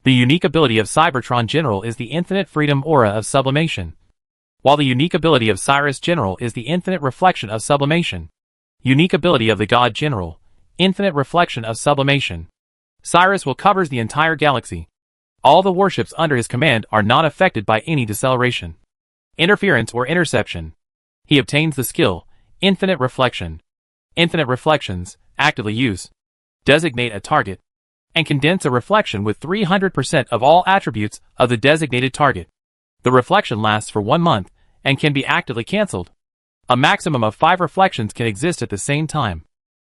A: The unique ability of Cybertron General is the infinite freedom aura of sublimation. While the unique ability of Cyrus General is the infinite reflection of sublimation. Unique ability of the God General, infinite reflection of sublimation. Cyrus will covers the entire galaxy. All the warships under his command are not affected by any deceleration, interference or interception. He obtains the skill, infinite reflection. Infinite reflections, actively use. Designate a target. And condense a reflection with 300% of all attributes of the designated target. The reflection lasts for 1 month, and can be actively cancelled. A maximum of 5 reflections can exist at the same time.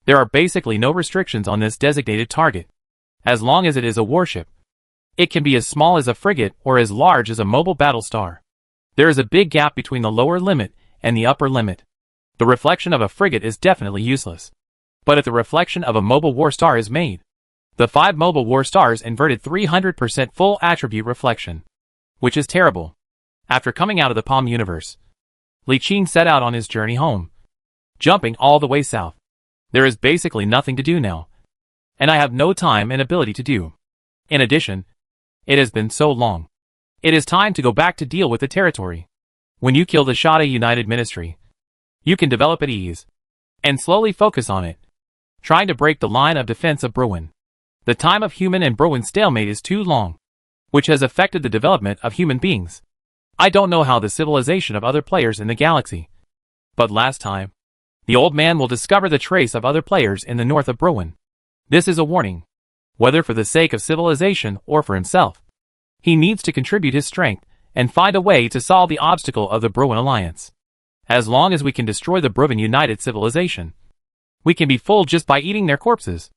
A: There are basically no restrictions on this designated target. As long as it is a warship. It can be as small as a frigate or as large as a mobile battle star. There is a big gap between the lower limit and the upper limit. The reflection of a frigate is definitely useless. But if the reflection of a mobile war star is made, the 5 mobile war stars inverted 300% full attribute reflection. Which is terrible. After coming out of the Palm universe, Li Qing set out on his journey home. Jumping all the way south. There is basically nothing to do now. And I have no time and ability to do. In addition, it has been so long. It is time to go back to deal with the territory. When you kill the Shada United Ministry, you can develop at ease. And slowly focus on it. Trying to break the line of defense of Bruin. The time of human and Bruin stalemate is too long. Which has affected the development of human beings. I don't know how the civilization of other players in the galaxy. But last time, the old man will discover the trace of other players in the north of Bruin. This is a warning. Whether for the sake of civilization or for himself. He needs to contribute his strength and find a way to solve the obstacle of the Bruin alliance. As long as we can destroy the Bruin United civilization, we can be full just by eating their corpses.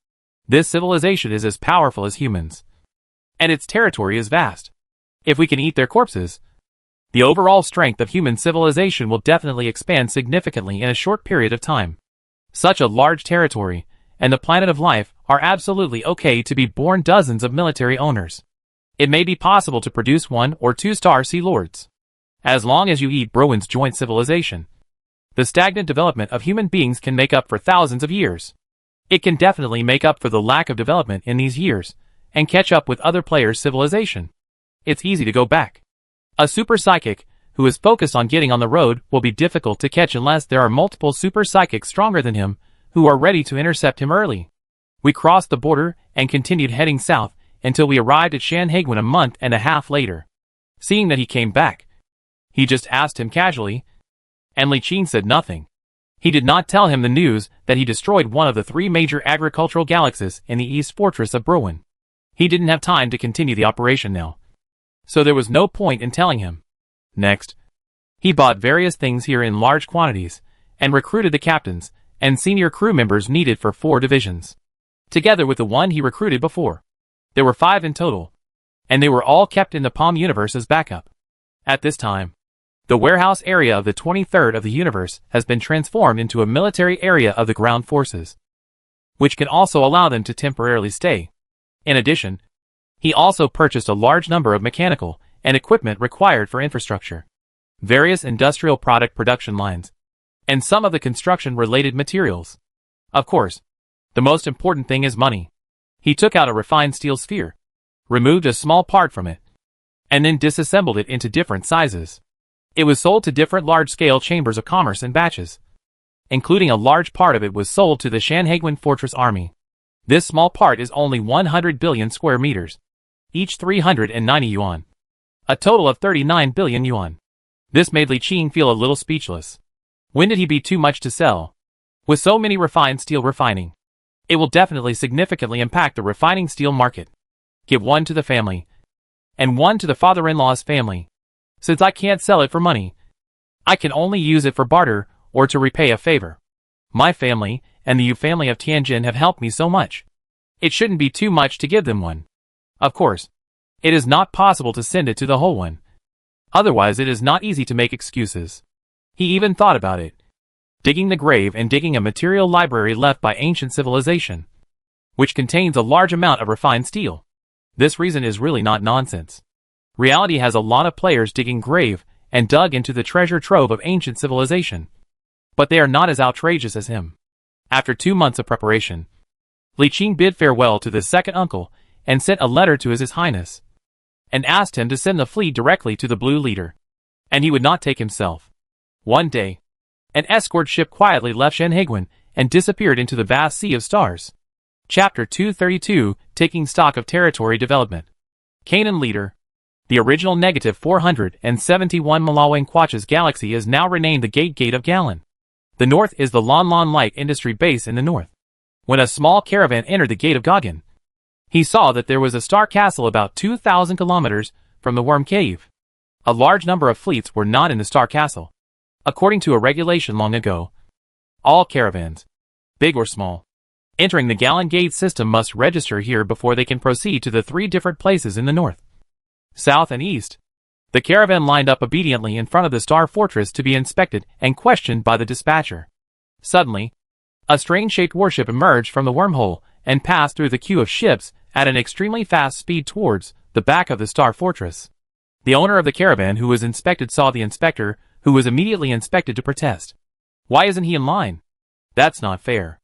A: This civilization is as powerful as humans. and its territory is vast. If we can eat their corpses, the overall strength of human civilization will definitely expand significantly in a short period of time. Such a large territory, and the planet of life, are absolutely okay to be born dozens of military owners. It may be possible to produce 1 or 2 star sea lords. As long as you eat Browen's joint civilization, the stagnant development of human beings can make up for thousands of years. It can definitely make up for the lack of development in these years, and catch up with other players' civilization. It's easy to go back. A super psychic, who is focused on getting on the road, will be difficult to catch unless there are multiple super psychics stronger than him, who are ready to intercept him early. We crossed the border, and continued heading south, until we arrived at Shanhaiguan a month and a half later. Seeing that he came back, he just asked him casually, and Li Qin said nothing. He did not tell him the news that he destroyed one of the 3 major agricultural galaxies in the east fortress of Browen. He didn't have time to continue the operation now, so there was no point in telling him. Next, he bought various things here in large quantities, and recruited the captains and senior crew members needed for 4 divisions, together with the one he recruited before. There were 5 in total, and they were all kept in the Palm universe as backup. At this time, the warehouse area of the 23rd of the universe has been transformed into a military area of the ground forces, which can also allow them to temporarily stay. In addition, he also purchased a large number of mechanical and equipment required for infrastructure, various industrial product production lines, and some of the construction-related materials. Of course, the most important thing is money. He took out a refined steel sphere, removed a small part from it, and then disassembled it into different sizes. It was sold to different large-scale chambers of commerce in batches, including a large part of it was sold to the Shanhaiguan Fortress Army. This small part is only 100 billion square meters, each 390 yuan. A total of 39 billion yuan. This made Li Qin feel a little speechless. When did he be too much to sell? With so many refined steel refining, it will definitely significantly impact the refining steel market. Give 1 to the family, and 1 to the father-in-law's family. Since I can't sell it for money, I can only use it for barter or to repay a favor. My family and the Yu family of Tianjin have helped me so much. It shouldn't be too much to give them 1. Of course, it is not possible to send it to the whole one. Otherwise it is not easy to make excuses. He even thought about it, digging the grave and digging a material library left by ancient civilization, which contains a large amount of refined steel. This reason is really not nonsense. Reality has a lot of players digging grave and dug into the treasure trove of ancient civilization, but they are not as outrageous as him. After 2 months of preparation, Li Qin bid farewell to the second uncle and sent a letter to His Highness, and asked him to send the fleet directly to the Blue Leader, and he would not take himself. One day, an escort ship quietly left Shanhaiguan and disappeared into the vast sea of stars. Chapter 232, Taking Stock of Territory Development. Canaan Leader. The original -471 Malawang Quach's galaxy is now renamed the Gate of Galan. The north is the Lon Lon Light Industry Base in the north. When a small caravan entered the Gate of Gagan, he saw that there was a star castle about 2,000 kilometers from the Worm Cave. A large number of fleets were not in the star castle. According to a regulation long ago, all caravans, big or small, entering the Galan Gate system must register here before they can proceed to the 3 different places in the north, south and east. The caravan lined up obediently in front of the Star Fortress to be inspected and questioned by the dispatcher. Suddenly, a strange-shaped warship emerged from the wormhole and passed through the queue of ships at an extremely fast speed towards the back of the Star Fortress. The owner of the caravan who was inspected saw the inspector, who was immediately inspected to protest. Why isn't he in line? That's not fair.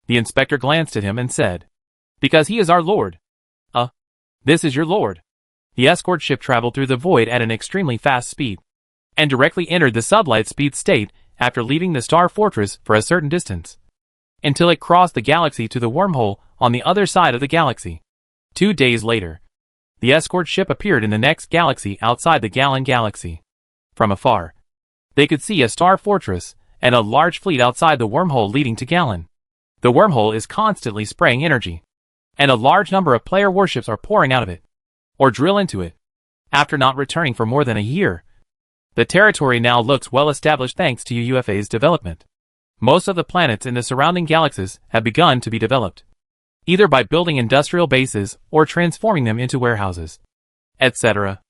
A: The inspector glanced at him and said, because he is our lord. This is your lord. The escort ship traveled through the void at an extremely fast speed, and directly entered the sublight speed state after leaving the Star Fortress for a certain distance, until it crossed the galaxy to the wormhole on the other side of the galaxy. 2 days later, the escort ship appeared in the next galaxy outside the Galan Galaxy. From afar, they could see a Star Fortress and a large fleet outside the wormhole leading to Galan. The wormhole is constantly spraying energy, and a large number of player warships are pouring out of it, or drill into it. After not returning for more than a year, the territory now looks well established thanks to UFA's development. Most of the planets in the surrounding galaxies have begun to be developed. either by building industrial bases or transforming them into warehouses, etc.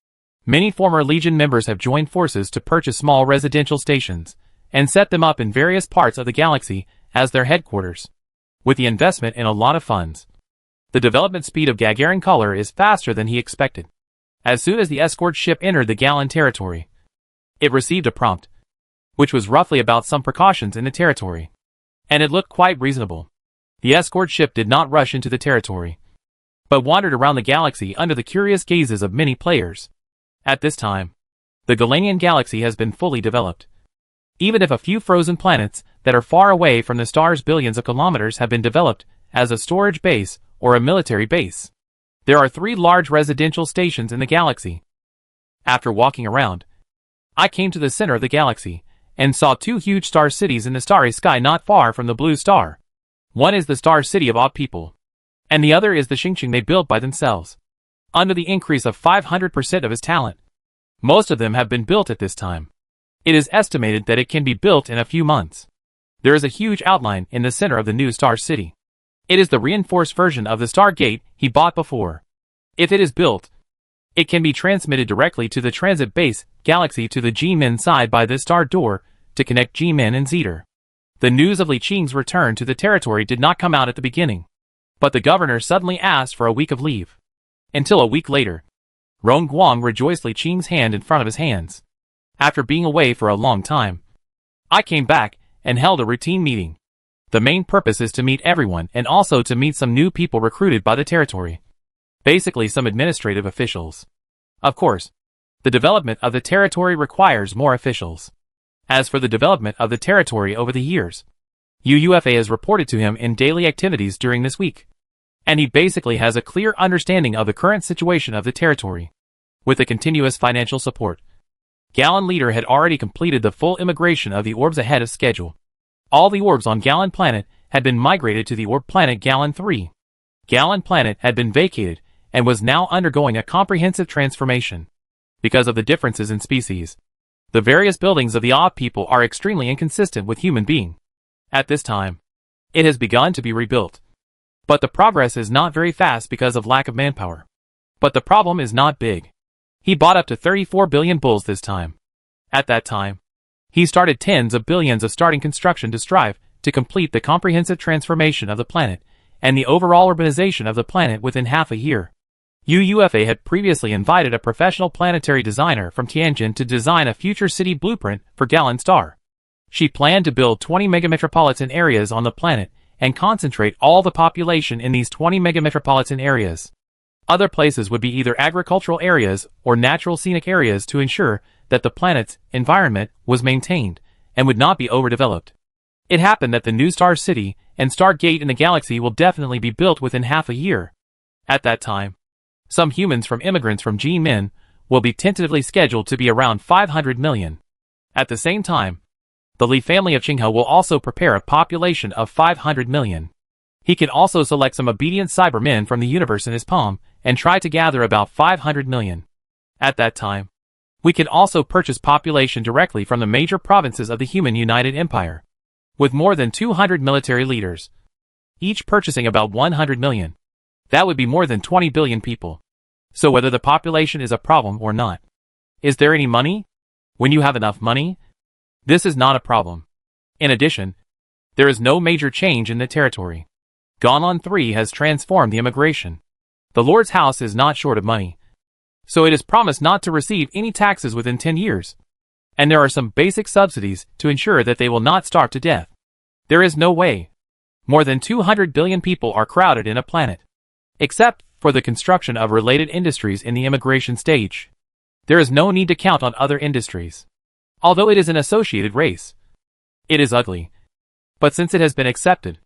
A: Many former Legion members have joined forces to purchase small residential stations and set them up in various parts of the galaxy as their headquarters. With the investment in a lot of funds, the development speed of Gagarin Color is faster than he expected. As soon as the escort ship entered the Galan territory, it received a prompt, which was roughly about some precautions in the territory, and it looked quite reasonable. The escort ship did not rush into the territory, but wandered around the galaxy under the curious gazes of many players. At this time, the Galanian galaxy has been fully developed. Even if a few frozen planets that are far away from the star's billions of kilometers have been developed as a storage base or a military base, there are 3 large residential stations in the galaxy. After walking around, I came to the center of the galaxy and saw 2 huge star cities in the starry sky not far from the blue star. One is the star city of Odd People, and the other is the Xingqing they built by themselves, under the increase of 500% of his talent. Most of them have been built at this time. It is estimated that it can be built in a few months. There is a huge outline in the center of the new star city. It is the reinforced version of the Stargate he bought before. If it is built, it can be transmitted directly to the transit base galaxy to the G-Min side by this star door to connect G-Min and Zeter. The news of Li Qing's return to the territory did not come out at the beginning, but the governor suddenly asked for a week of leave. Until a week later, Rong Guang rejoiced Li Qing's hand in front of his hands. After being away for a long time, I came back and held a routine meeting. The main purpose is to meet everyone and also to meet some new people recruited by the territory. Basically some administrative officials. Of course, the development of the territory requires more officials. As for the development of the territory over the years, UUFA has reported to him in daily activities during this week, and he basically has a clear understanding of the current situation of the territory. With the continuous financial support, Galan Leader had already completed the full immigration of the orbs ahead of schedule. All the orbs on Galan Planet had been migrated to the orb planet Galan 3. Galan Planet had been vacated and was now undergoing a comprehensive transformation. Because of the differences in species, the various buildings of the Odd People are extremely inconsistent with human being. At this time, it has begun to be rebuilt. But the progress is not very fast because of lack of manpower. But the problem is not big. He bought up to 34 billion bulls this time. At that time, he started tens of billions of starting construction to strive to complete the comprehensive transformation of the planet and the overall urbanization of the planet within half a year. UUFA had previously invited a professional planetary designer from Tianjin to design a future city blueprint for Galan Star. She planned to build 20 megametropolitan areas on the planet and concentrate all the population in these 20 megametropolitan areas. Other places would be either agricultural areas or natural scenic areas to ensure that the planet's environment was maintained and would not be overdeveloped. It happened that the new Star City and Stargate in the galaxy will definitely be built within half a year. At that time, some humans from immigrants from G-Min will be tentatively scheduled to be around 500 million. At the same time, the Li family of Qinghe will also prepare a population of 500 million. He can also select some obedient Cybermen from the universe in his palm and try to gather about 500 million. At that time, we can also purchase population directly from the major provinces of the Human United Empire, with more than 200 military leaders, each purchasing about 100 million. That would be more than 20 billion people. So whether the population is a problem or not. Is there any money? When you have enough money, this is not a problem. In addition, there is no major change in the territory. Galan 3 has transformed the immigration. The Lord's house is not short of money, so it is promised not to receive any taxes within 10 years. And there are some basic subsidies to ensure that they will not starve to death. There is no way. More than 200 billion people are crowded in a planet. Except for the construction of related industries in the immigration stage. There is no need to count on other industries. Although it is an associated race, it is ugly. But since it has been accepted,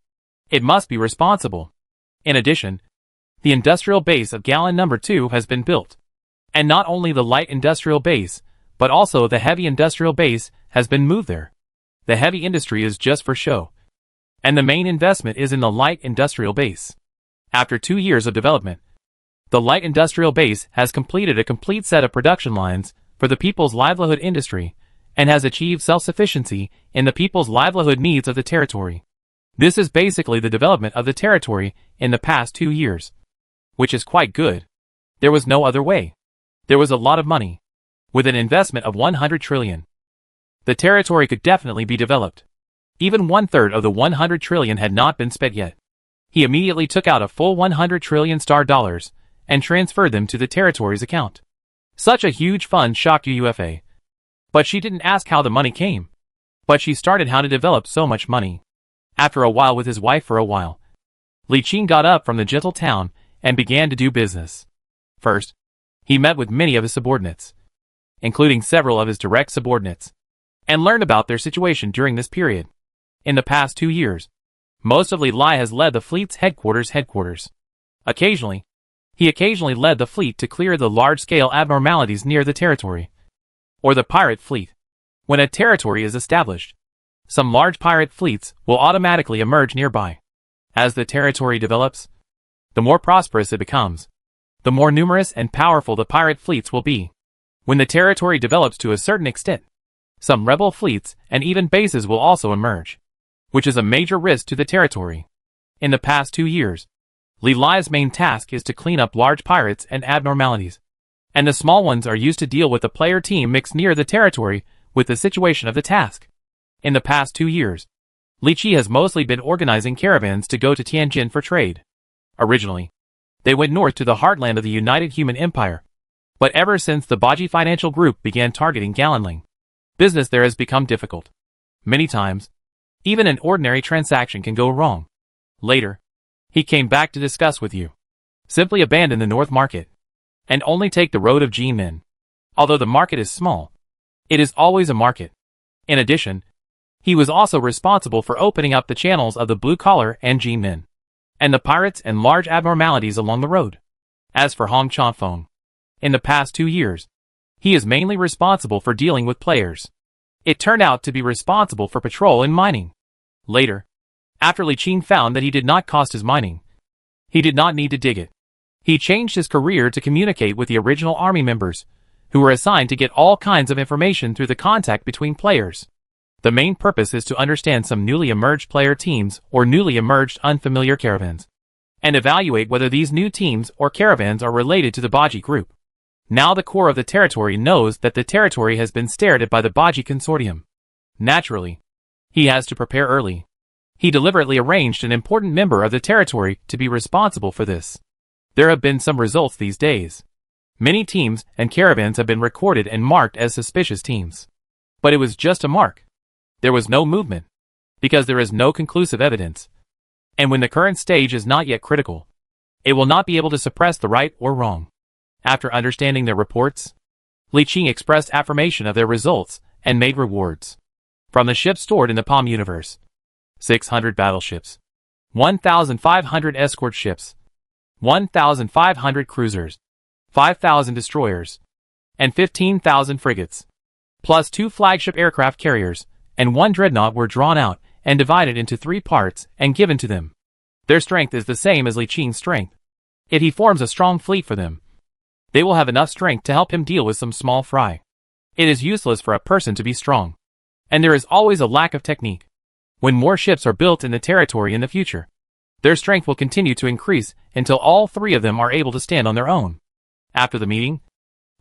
A: it must be responsible. In addition, the industrial base of Galan number 2 has been built. And not only the light industrial base, but also the heavy industrial base has been moved there. The heavy industry is just for show. And the main investment is in the light industrial base. After 2 years of development, the light industrial base has completed a complete set of production lines for the people's livelihood industry and has achieved self-sufficiency in the people's livelihood needs of the territory. This is basically the development of the territory in the past 2 years, which is quite good. There was no other way. There was a lot of money. With an investment of 100 trillion, the territory could definitely be developed. Even 1/3 of the 100 trillion had not been spent yet. He immediately took out a full 100 trillion star dollars and transferred them to the territory's account. Such a huge fund shocked UFA. But she didn't ask how the money came. But she started how to develop so much money. After a while with his wife for a while, Li Qing got up from the gentle town and began to do business. First, he met with many of his subordinates, including several of his direct subordinates, and learned about their situation during this period. In the past 2 years, most of Li Lai has led the fleet's headquarters. He occasionally led the fleet to clear the large-scale abnormalities near the territory, or the pirate fleet. When a territory is established, some large pirate fleets will automatically emerge nearby. As the territory develops, the more prosperous it becomes, the more numerous and powerful the pirate fleets will be. When the territory develops to a certain extent, some rebel fleets and even bases will also emerge, which is a major risk to the territory. In the past 2 years, Li Lai's main task is to clean up large pirates and abnormalities, and the small ones are used to deal with the player team mixed near the territory with the situation of the task. In the past 2 years, Li Qi has mostly been organizing caravans to go to Tianjin for trade. Originally, they went north to the heartland of the United Human Empire, but ever since the Baji Financial Group began targeting Galanling, business there has become difficult. Many times, even an ordinary transaction can go wrong. Later, he came back to discuss with you. Simply abandon the North Market, and only take the road of Jinmen. Although the market is small, it is always a market. In addition, he was also responsible for opening up the channels of the blue collar and Jinmen, and the pirates and large abnormalities along the road. As for Hong Chanfeng, in the past 2 years, he is mainly responsible for dealing with players. It turned out to be responsible for patrol and mining. Later, after Li Qing found that he did not cost his mining, he did not need to dig it. He changed his career to communicate with the original army members, who were assigned to get all kinds of information through the contact between players. The main purpose is to understand some newly emerged player teams or newly emerged unfamiliar caravans, and evaluate whether these new teams or caravans are related to the Baji group. Now the core of the territory knows that the territory has been stared at by the Baji consortium. Naturally, he has to prepare early. He deliberately arranged an important member of the territory to be responsible for this. There have been some results these days. Many teams and caravans have been recorded and marked as suspicious teams. But it was just a mark. There was no movement, because there is no conclusive evidence. And when the current stage is not yet critical, it will not be able to suppress the right or wrong. After understanding their reports, Li Qing expressed affirmation of their results and made rewards. From the ships stored in the Palm universe, 600 battleships, 1,500 escort ships, 1,500 cruisers, 5,000 destroyers, and 15,000 frigates, plus 2 flagship aircraft carriers, and 1 dreadnought were drawn out and divided into 3 parts and given to them. Their strength is the same as Li Qing's strength. If he forms a strong fleet for them, they will have enough strength to help him deal with some small fry. It is useless for a person to be strong, and there is always a lack of technique. When more ships are built in the territory in the future, their strength will continue to increase until all 3 of them are able to stand on their own. After the meeting,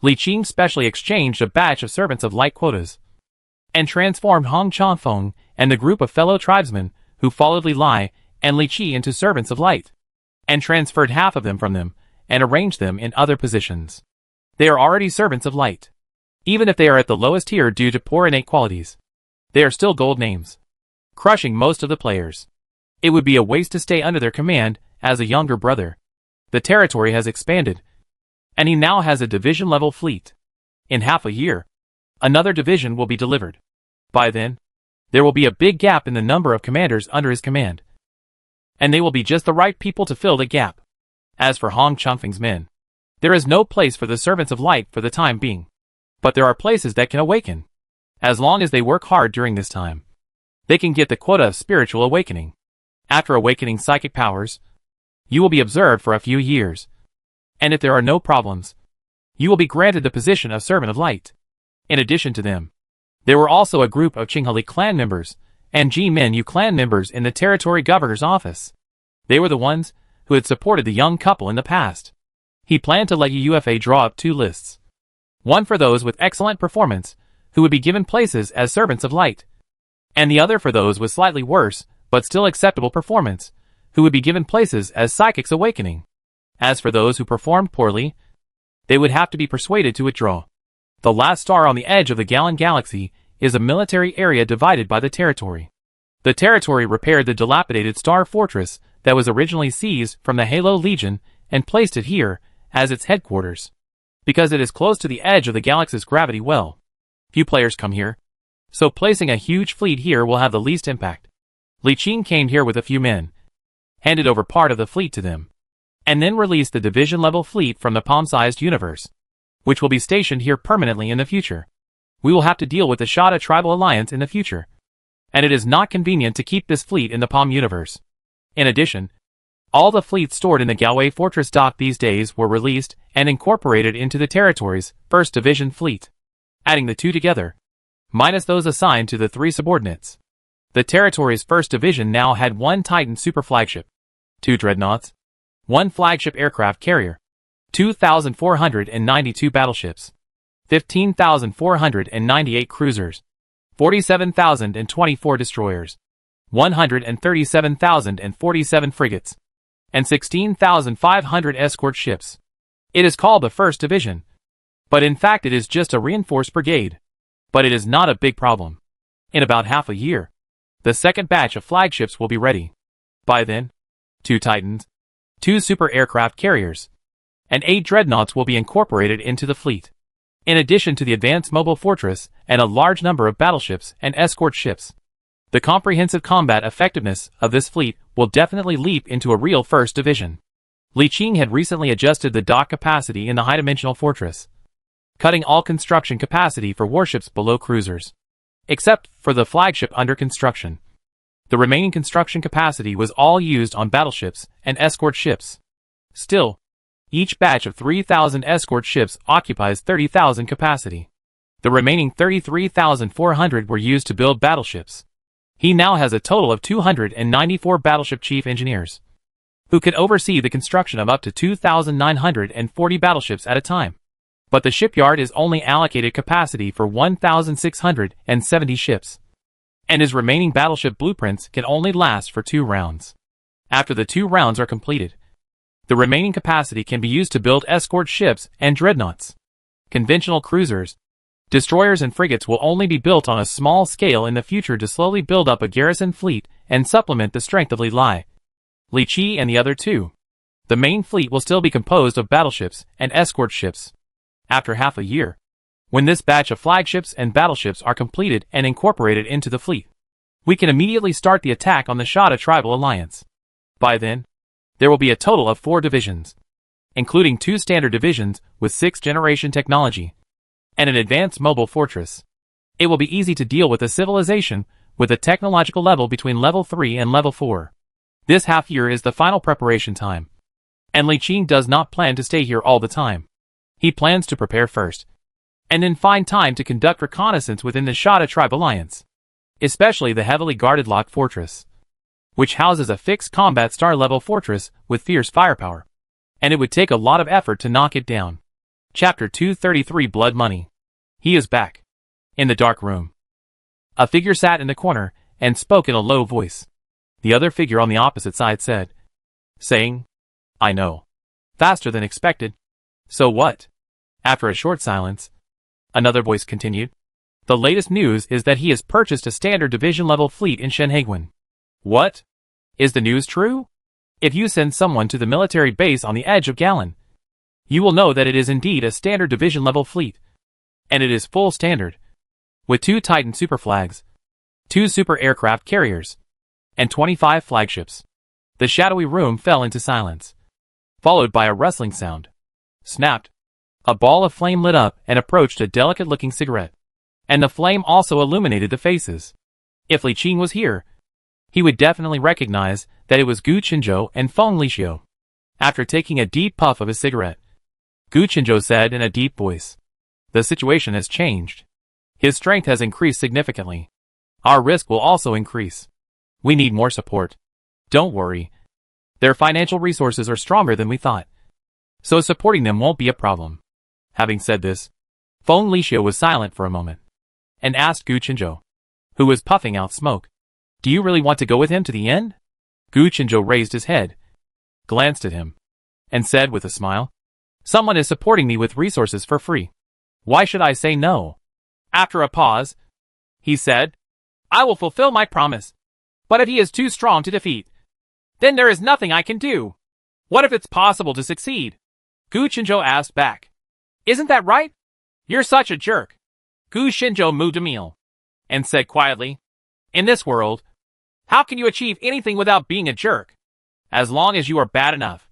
A: Li Qing specially exchanged a batch of servants of light quotas, and transformed Hong Chanfeng and the group of fellow tribesmen who followed Li Lai and Li Qi into servants of light, and transferred half of them from them and arranged them in other positions. They are already servants of light. Even if they are at the lowest tier due to poor innate qualities, they are still gold names, crushing most of the players. It would be a waste to stay under their command as a younger brother. The territory has expanded, and he now has a division-level fleet. In half a year, another division will be delivered. By then, there will be a big gap in the number of commanders under his command, and they will be just the right people to fill the gap. As for Hong Chanfeng's men, there is no place for the servants of light for the time being, but there are places that can awaken. As long as they work hard during this time, they can get the quota of spiritual awakening. After awakening psychic powers, you will be observed for a few years, and if there are no problems, you will be granted the position of servant of light. In addition to them, there were also a group of Qinghali clan members, and G-Min-Yu clan members in the territory governor's office. They were the ones who had supported the young couple in the past. He planned to let UFA draw up 2 lists. One for those with excellent performance, who would be given places as servants of light, and the other for those with slightly worse, but still acceptable performance, who would be given places as psychics awakening. As for those who performed poorly, they would have to be persuaded to withdraw. The last star on the edge of the Galan Galaxy is a military area divided by the territory. The territory repaired the dilapidated star fortress that was originally seized from the Halo Legion and placed it here as its headquarters, because it is close to the edge of the galaxy's gravity well. Few players come here, so placing a huge fleet here will have the least impact. Li Qing came here with a few men, handed over part of the fleet to them, and then released the division-level fleet from the palm-sized universe, which will be stationed here permanently in the future. We will have to deal with the Shada Tribal Alliance in the future, and it is not convenient to keep this fleet in the Palm universe. In addition, all the fleets stored in the Galway Fortress dock these days were released and incorporated into the territory's 1st Division fleet. Adding the 2 together, minus those assigned to the 3 subordinates, the territory's 1st Division now had 1 Titan super flagship, 2 dreadnoughts, 1 flagship aircraft carrier, 2,492 battleships, 15,498 cruisers, 47,024 destroyers, 137,047 frigates, and 16,500 escort ships. It is called the 1st Division, but in fact it is just a reinforced brigade. But it is not a big problem. In about half a year, the 2nd batch of flagships will be ready. By then, 2 Titans, 2 super aircraft carriers, and 8 dreadnoughts will be incorporated into the fleet, in addition to the advanced mobile fortress and a large number of battleships and escort ships. The comprehensive combat effectiveness of this fleet will definitely leap into a real 1st Division. Li Qing had recently adjusted the dock capacity in the high-dimensional fortress, cutting all construction capacity for warships below cruisers, except for the flagship under construction. The remaining construction capacity was all used on battleships and escort ships. Still, each batch of 3,000 escort ships occupies 30,000 capacity. The remaining 33,400 were used to build battleships. He now has a total of 294 battleship chief engineers, who can oversee the construction of up to 2,940 battleships at a time. But the shipyard is only allocated capacity for 1,670 ships, and his remaining battleship blueprints can only last for 2 rounds. After the 2 rounds are completed, the remaining capacity can be used to build escort ships and dreadnoughts. Conventional cruisers, destroyers and frigates will only be built on a small scale in the future to slowly build up a garrison fleet and supplement the strength of Li Qi and the other 2. The main fleet will still be composed of battleships and escort ships. After half a year, when this batch of flagships and battleships are completed and incorporated into the fleet, we can immediately start the attack on the Shada Tribal Alliance. By then, there will be a total of 4 divisions, including 2 standard divisions with 6th generation technology, and an advanced mobile fortress. It will be easy to deal with a civilization with a technological level between level 3 and level 4. This half year is the final preparation time, and Li Qing does not plan to stay here all the time. He plans to prepare first, and then find time to conduct reconnaissance within the Shada Tribe Alliance, especially the heavily guarded locked fortress, which houses a fixed combat star-level fortress with fierce firepower, and it would take a lot of effort to knock it down. Chapter 233 Blood Money. He is back. In the dark room, a figure sat in the corner and spoke in a low voice. The other figure on the opposite side said, saying, "I know. Faster than expected. So what?" After a short silence, another voice continued, "The latest news is that he has purchased a standard division-level fleet in Shenhaeguan." "What? Is the news true? If you send someone to the military base on the edge of Galan, you will know that it is indeed a standard division-level fleet, and it is full standard, with 2 Titan super flags, 2 super aircraft carriers, and 25 flagships." The shadowy room fell into silence, followed by a rustling sound. Snapped. A ball of flame lit up and approached a delicate-looking cigarette, and the flame also illuminated the faces. If Li Qing was here, he would definitely recognize that it was Gu Qinzhou and Feng Lixiu. After taking a deep puff of his cigarette, Gu Qinzhou said in a deep voice, "The situation has changed. His strength has increased significantly. our risk will also increase. We need more support. Don't worry. Their financial resources are stronger than we thought, so supporting them won't be a problem. Having said this, Feng Lixiu was silent for a moment, and asked Gu Qinzhou, who was puffing out smoke, "Do you really want to go with him to the end?" Gu Qinzhou raised his head, glanced at him, and said with a smile, "Someone is supporting me with resources for free. Why should I say no?" After a pause, he said, "I will fulfill my promise. But if he is too strong to defeat, then there is nothing I can do. What if it's possible to succeed?" Gu Qinzhou asked back, "Isn't that right? You're such a jerk." Gu Qinzhou moved a meal, and said quietly, "In this world, how can you achieve anything without being a jerk? As long as you are bad enough,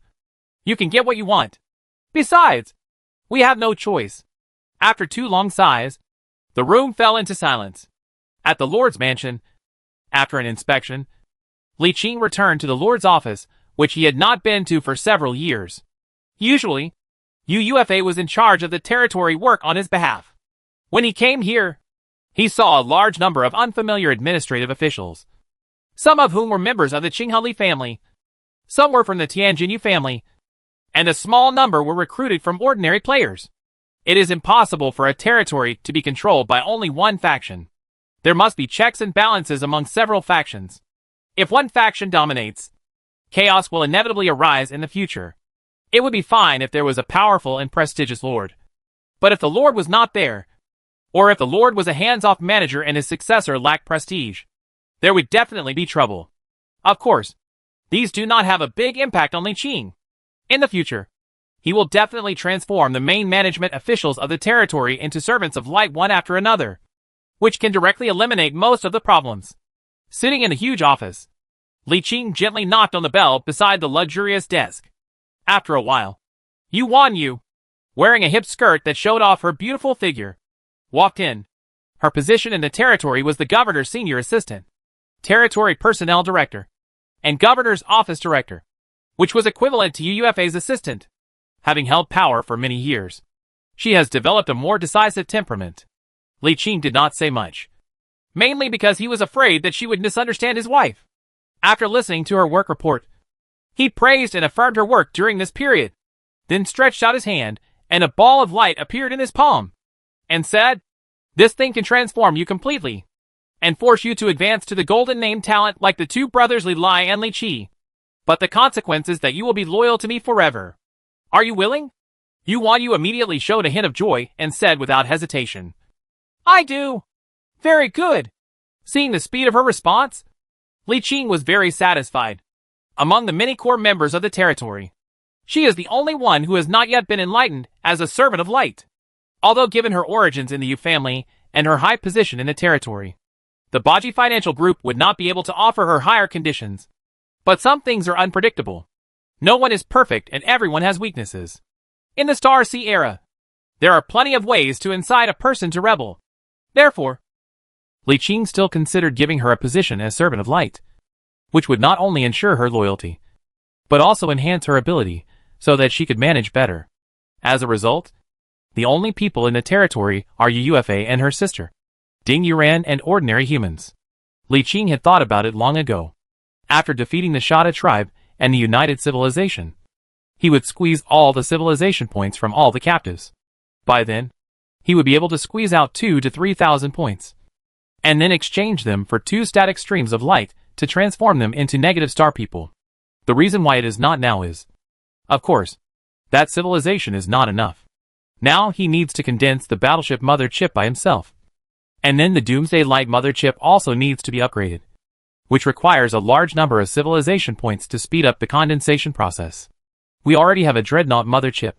A: you can get what you want. Besides, we have no choice." After 2 long sighs, the room fell into silence. At the Lord's mansion, after an inspection, Li Qing returned to the Lord's office, which he had not been to for several years. Usually, UUFA was in charge of the territory work on his behalf. When he came here, he saw a large number of unfamiliar administrative officials, some of whom were members of the Qinghali family, some were from the Tianjinyu family, and a small number were recruited from ordinary players. It is impossible for a territory to be controlled by only one faction. There must be checks and balances among several factions. If one faction dominates, chaos will inevitably arise in the future. It would be fine if there was a powerful and prestigious lord. But if the lord was not there, or if the lord was a hands-off manager and his successor lacked prestige, there would definitely be trouble. Of course, these do not have a big impact on Li Qing. In the future, he will definitely transform the main management officials of the territory into servants of light one after another, which can directly eliminate most of the problems. Sitting in the huge office, Li Qing gently knocked on the bell beside the luxurious desk. After a while, Yu, wearing a hip skirt that showed off her beautiful figure, walked in. Her position in the territory was the governor's senior assistant, territory personnel director, and governor's office director, which was equivalent to UUFA's assistant. Having held power for many years, she has developed a more decisive temperament. Li Qing did not say much, mainly because he was afraid that she would misunderstand his wife. After listening to her work report, he praised and affirmed her work during this period, then stretched out his hand, and a ball of light appeared in his palm, and said, "This thing can transform you completely, and force you to advance to the golden name talent like the 2 brothers Li Lai and Li Qi. But the consequence is that you will be loyal to me forever. Are you willing?" Yu immediately showed a hint of joy and said without hesitation, "I do." "Very good." Seeing the speed of her response, Li Qing was very satisfied. Among the many core members of the territory, she is the only one who has not yet been enlightened as a servant of light. Although given her origins in the Yu family and her high position in the territory, the Baji Financial Group would not be able to offer her higher conditions. But some things are unpredictable. No one is perfect and everyone has weaknesses. In the Star Sea era, there are plenty of ways to incite a person to rebel. Therefore, Li Qing still considered giving her a position as servant of light, which would not only ensure her loyalty, but also enhance her ability so that she could manage better. As a result, the only people in the territory are UUFA and her sister, Ding Yuran, and ordinary humans. Li Qing had thought about it long ago. After defeating the Shada tribe and the United Civilization, he would squeeze all the civilization points from all the captives. By then, he would be able to squeeze out 2,000 to 3,000 points, and then exchange them for 2 static streams of light to transform them into negative star people. The reason why it is not now is, of course, that civilization is not enough. Now he needs to condense the battleship mother chip by himself. And then the Doomsday Light mother chip also needs to be upgraded, which requires a large number of civilization points to speed up the condensation process. We already have a Dreadnought mother chip,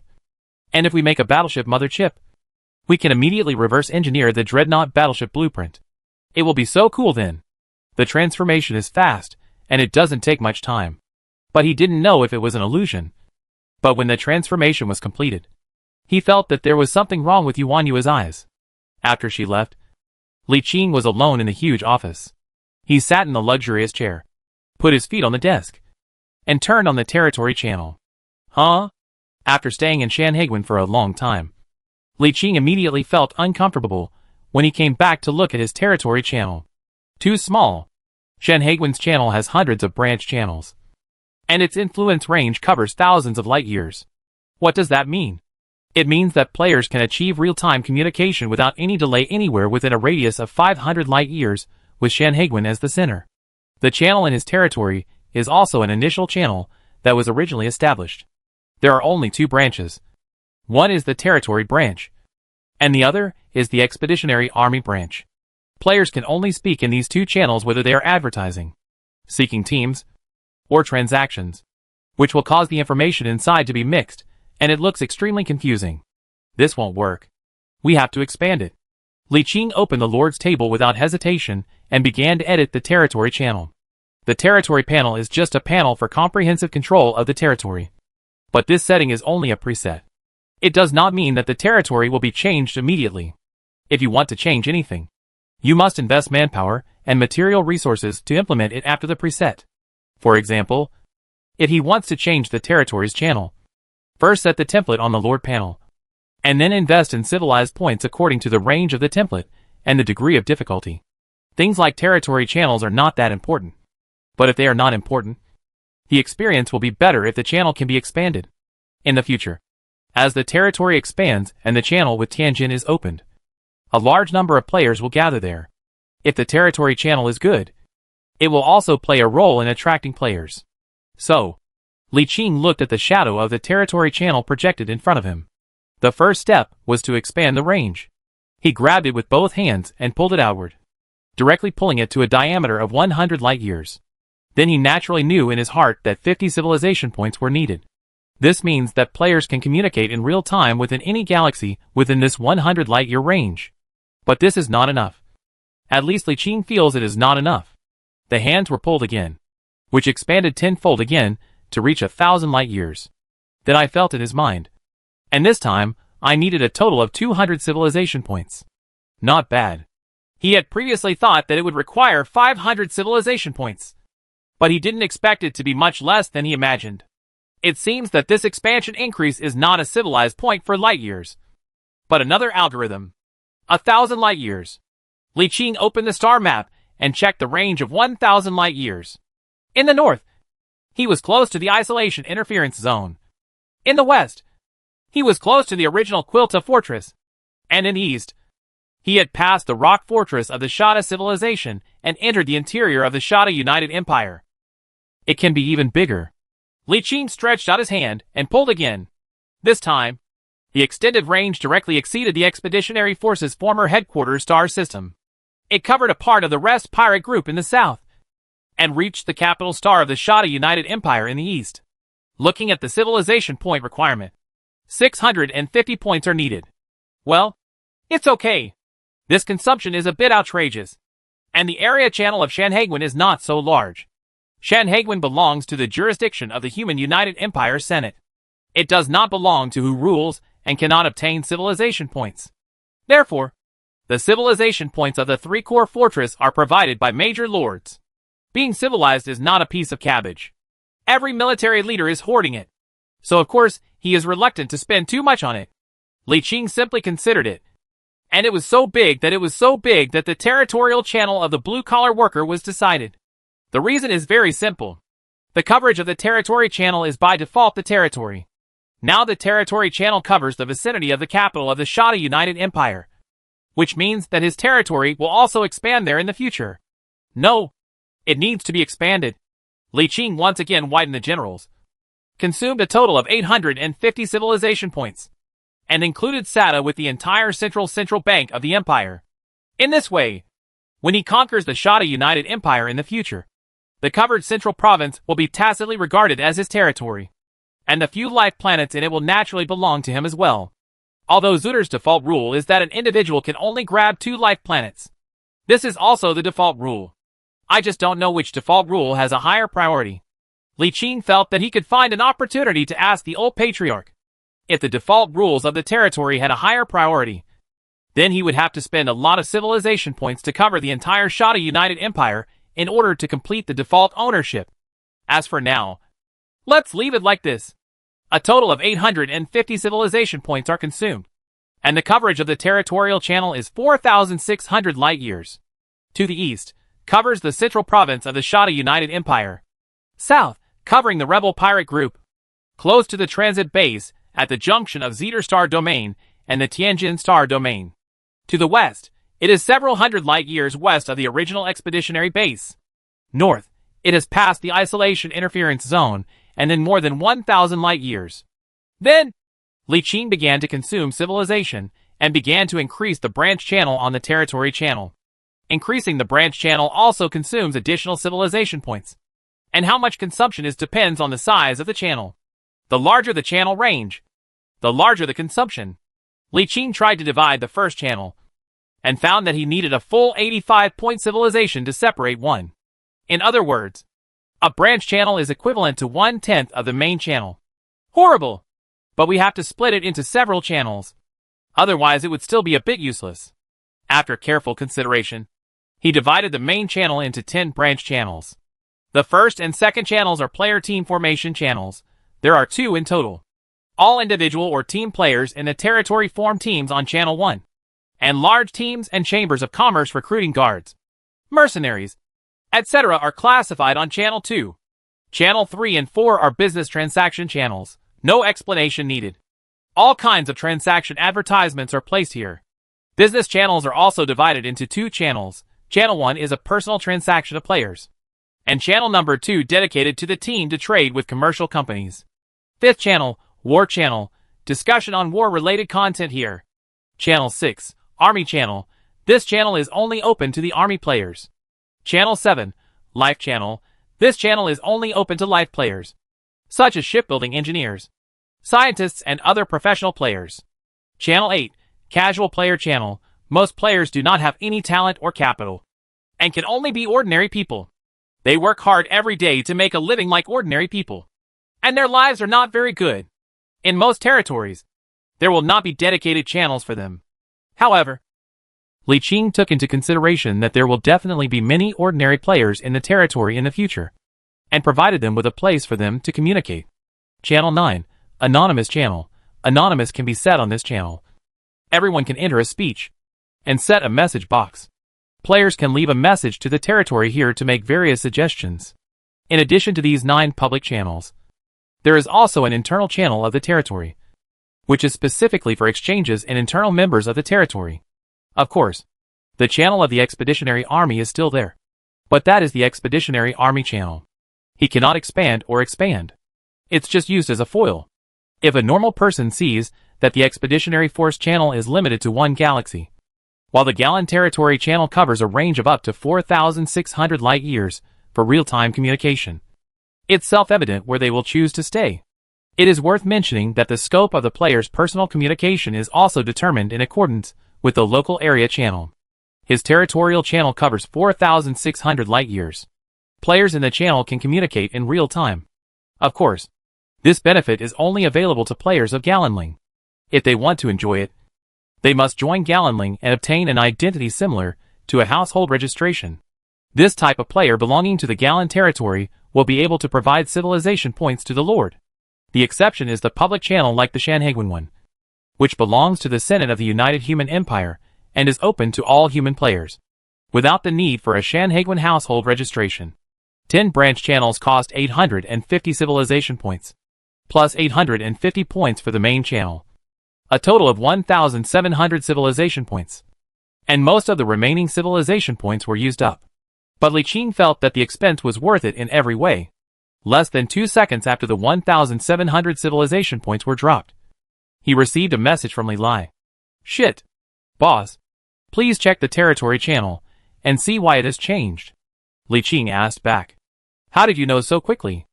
A: and if we make a battleship mother chip, we can immediately reverse engineer the Dreadnought battleship blueprint. It will be so cool then. The transformation is fast, and it doesn't take much time. But he didn't know if it was an illusion. But when the transformation was completed, he felt that there was something wrong with Yuan's eyes. After she left, Li Qing was alone in the huge office. He sat in the luxurious chair, put his feet on the desk, and turned on the territory channel. Huh? After staying in Shanhaiguan for a long time, Li Qing immediately felt uncomfortable when he came back to look at his territory channel. too small. Shanhaiguan's channel has hundreds of branch channels, and its influence range covers thousands of light years. What does that mean? It means that players can achieve real-time communication without any delay anywhere within a radius of 500 light years, with Shanhaiguan as the center. The channel in his territory is also an initial channel that was originally established. There are only two branches. One is the territory branch, and the other is the expeditionary army branch. Players can only speak in these two channels whether they are advertising, seeking teams, or transactions, which will cause the information inside to be mixed, and it looks extremely confusing. This won't work. We have to expand it. Li Qing opened the Lord's table without hesitation and began to edit the territory channel. The territory panel is just a panel for comprehensive control of the territory. But this setting is only a preset. It does not mean that the territory will be changed immediately. If you want to change anything, you must invest manpower and material resources to implement it after the preset. For example, if he wants to change the territory's channel, first set the template on the Lord panel, and then invest in civilized points according to the range of the template and the degree of difficulty. Things like territory channels are not that important. But if they are not important, the experience will be better if the channel can be expanded. In the future, as the territory expands and the channel with Tianjin is opened, a large number of players will gather there. If the territory channel is good, it will also play a role in attracting players. So, Li Qing looked at the shadow of the territory channel projected in front of him. The first step was to expand the range. He grabbed it with both hands and pulled it outward, directly pulling it to a diameter of 100 light years. Then he naturally knew in his heart that 50 civilization points were needed. This means that players can communicate in real time within any galaxy within this 100 light year range. But this is not enough. At least Li Qing feels it is not enough. The hands were pulled again, which expanded tenfold again to reach 1,000 light years. Then I felt in his mind. And this time, I needed a total of 200 civilization points. Not bad. He had previously thought that it would require 500 civilization points, but he didn't expect it to be much less than he imagined. It seems that this expansion increase is not a civilized point for light years, but another algorithm. 1,000 light years. Li Qing opened the star map and checked the range of 1,000 light years. In the north, he was close to the isolation interference zone. In the west, he was close to the original Quilta fortress. And in the east, he had passed the rock fortress of the Shada civilization and entered the interior of the Shada United Empire. It can be even bigger. Li Qing stretched out his hand and pulled again. This time, the extended range directly exceeded the Expeditionary Force's former headquarters star system. It covered a part of the Rest pirate group in the south, and reached the capital star of the Shada United Empire in the east. Looking at the civilization point requirement, 650 points are needed. Well, it's okay. This consumption is a bit outrageous, and the area channel of Shanhaiguan is not so large. Shanhaiguan belongs to the jurisdiction of the Human United Empire Senate. It does not belong to who rules and cannot obtain civilization points. Therefore, the civilization points of the three-core fortress are provided by major lords. Being civilized is not a piece of cabbage. Every military leader is hoarding it, so of course he is reluctant to spend too much on it. Li Qing simply considered it, and it was so big that the territorial channel of the blue-collar worker was decided. The reason is very simple. The coverage of the territory channel is by default the territory. Now the territory channel covers the vicinity of the capital of the Shada United Empire, which means that his territory will also expand there in the future. No, it needs to be expanded. Li Qing once again widened the generals, consumed a total of 850 civilization points, and included Sada with the entire central bank of the empire. In this way, when he conquers the Shada United Empire in the future, the covered central province will be tacitly regarded as his territory, and the few life planets in it will naturally belong to him as well. Although Zuter's default rule is that an individual can only grab 2 life planets, this is also the default rule. I just don't know which default rule has a higher priority. Li Qing felt that he could find an opportunity to ask the old patriarch if the default rules of the territory had a higher priority. Then he would have to spend a lot of civilization points to cover the entire Shada United Empire in order to complete the default ownership. As for now, let's leave it like this. A total of 850 civilization points are consumed, and the coverage of the territorial channel is 4,600 light years. To the east, covers the central province of the Shada United Empire. South, covering the rebel pirate group. Close to the transit base, at the junction of Zeter Star Domain and the Tianjin Star Domain. To the west, it is several hundred light-years west of the original expeditionary base. North, it has passed the isolation interference zone, and then more than 1,000 light-years. Then, Li Qing began to consume civilization, and began to increase the branch channel on the territory channel. Increasing the branch channel also consumes additional civilization points. And how much consumption depends on the size of the channel. The larger the channel range, the larger the consumption. Li Qing tried to divide the first channel, and found that he needed a full 85-point civilization to separate one. In other words, a branch channel is equivalent to 1/10 of the main channel. Horrible! But we have to split it into several channels. Otherwise it would still be a bit useless. After careful consideration, he divided the main channel into 10 branch channels. The first and second channels are player team formation channels. There are 2 in total. All individual or team players in the territory form teams on Channel 1. And large teams and chambers of commerce recruiting guards, mercenaries, etc. are classified on Channel 2. Channel 3 and 4 are business transaction channels. No explanation needed. All kinds of transaction advertisements are placed here. Business channels are also divided into 2 channels. Channel 1 is a personal transaction of players, and channel number 2 dedicated to the team to trade with commercial companies. 5th channel, War Channel, discussion on war-related content here. Channel 6, Army Channel. This channel is only open to the Army players. Channel 7, Life Channel. This channel is only open to life players, such as shipbuilding engineers, scientists, and other professional players. Channel 8, Casual Player Channel. Most players do not have any talent or capital, and can only be ordinary people. They work hard every day to make a living like ordinary people, and their lives are not very good. In most territories, there will not be dedicated channels for them. However, Li Qing took into consideration that there will definitely be many ordinary players in the territory in the future, and provided them with a place for them to communicate. Channel 9, Anonymous Channel. Anonymous can be set on this channel. Everyone can enter a speech and set a message box. Players can leave a message to the territory here to make various suggestions. In addition to these 9 public channels, there is also an internal channel of the territory, which is specifically for exchanges and internal members of the territory. Of course, the channel of the Expeditionary Army is still there, but that is the Expeditionary Army channel. He cannot expand or expand. It's just used as a foil. If a normal person sees that the Expeditionary Force channel is limited to 1 galaxy, while the Galan Territory channel covers a range of up to 4,600 light-years for real-time communication, it's self-evident where they will choose to stay. It is worth mentioning that the scope of the player's personal communication is also determined in accordance with the local area channel. His territorial channel covers 4,600 light-years. Players in the channel can communicate in real time. Of course, this benefit is only available to players of Galanling. If they want to enjoy it, they must join Galanling and obtain an identity similar to a household registration. This type of player belonging to the Galan territory will be able to provide civilization points to the Lord. The exception is the public channel like the Shanhaiguan one, which belongs to the Senate of the United Human Empire and is open to all human players, without the need for a Shanhaiguan household registration. 10 branch channels cost 850 civilization points, plus 850 points for the main channel. A total of 1,700 civilization points. And most of the remaining civilization points were used up. But Li Qing felt that the expense was worth it in every way. Less than 2 seconds after the 1,700 civilization points were dropped, he received a message from Li Lai. "Shit. Boss. Please check the territory channel and see why it has changed." Li Qing asked back. "How did you know so quickly?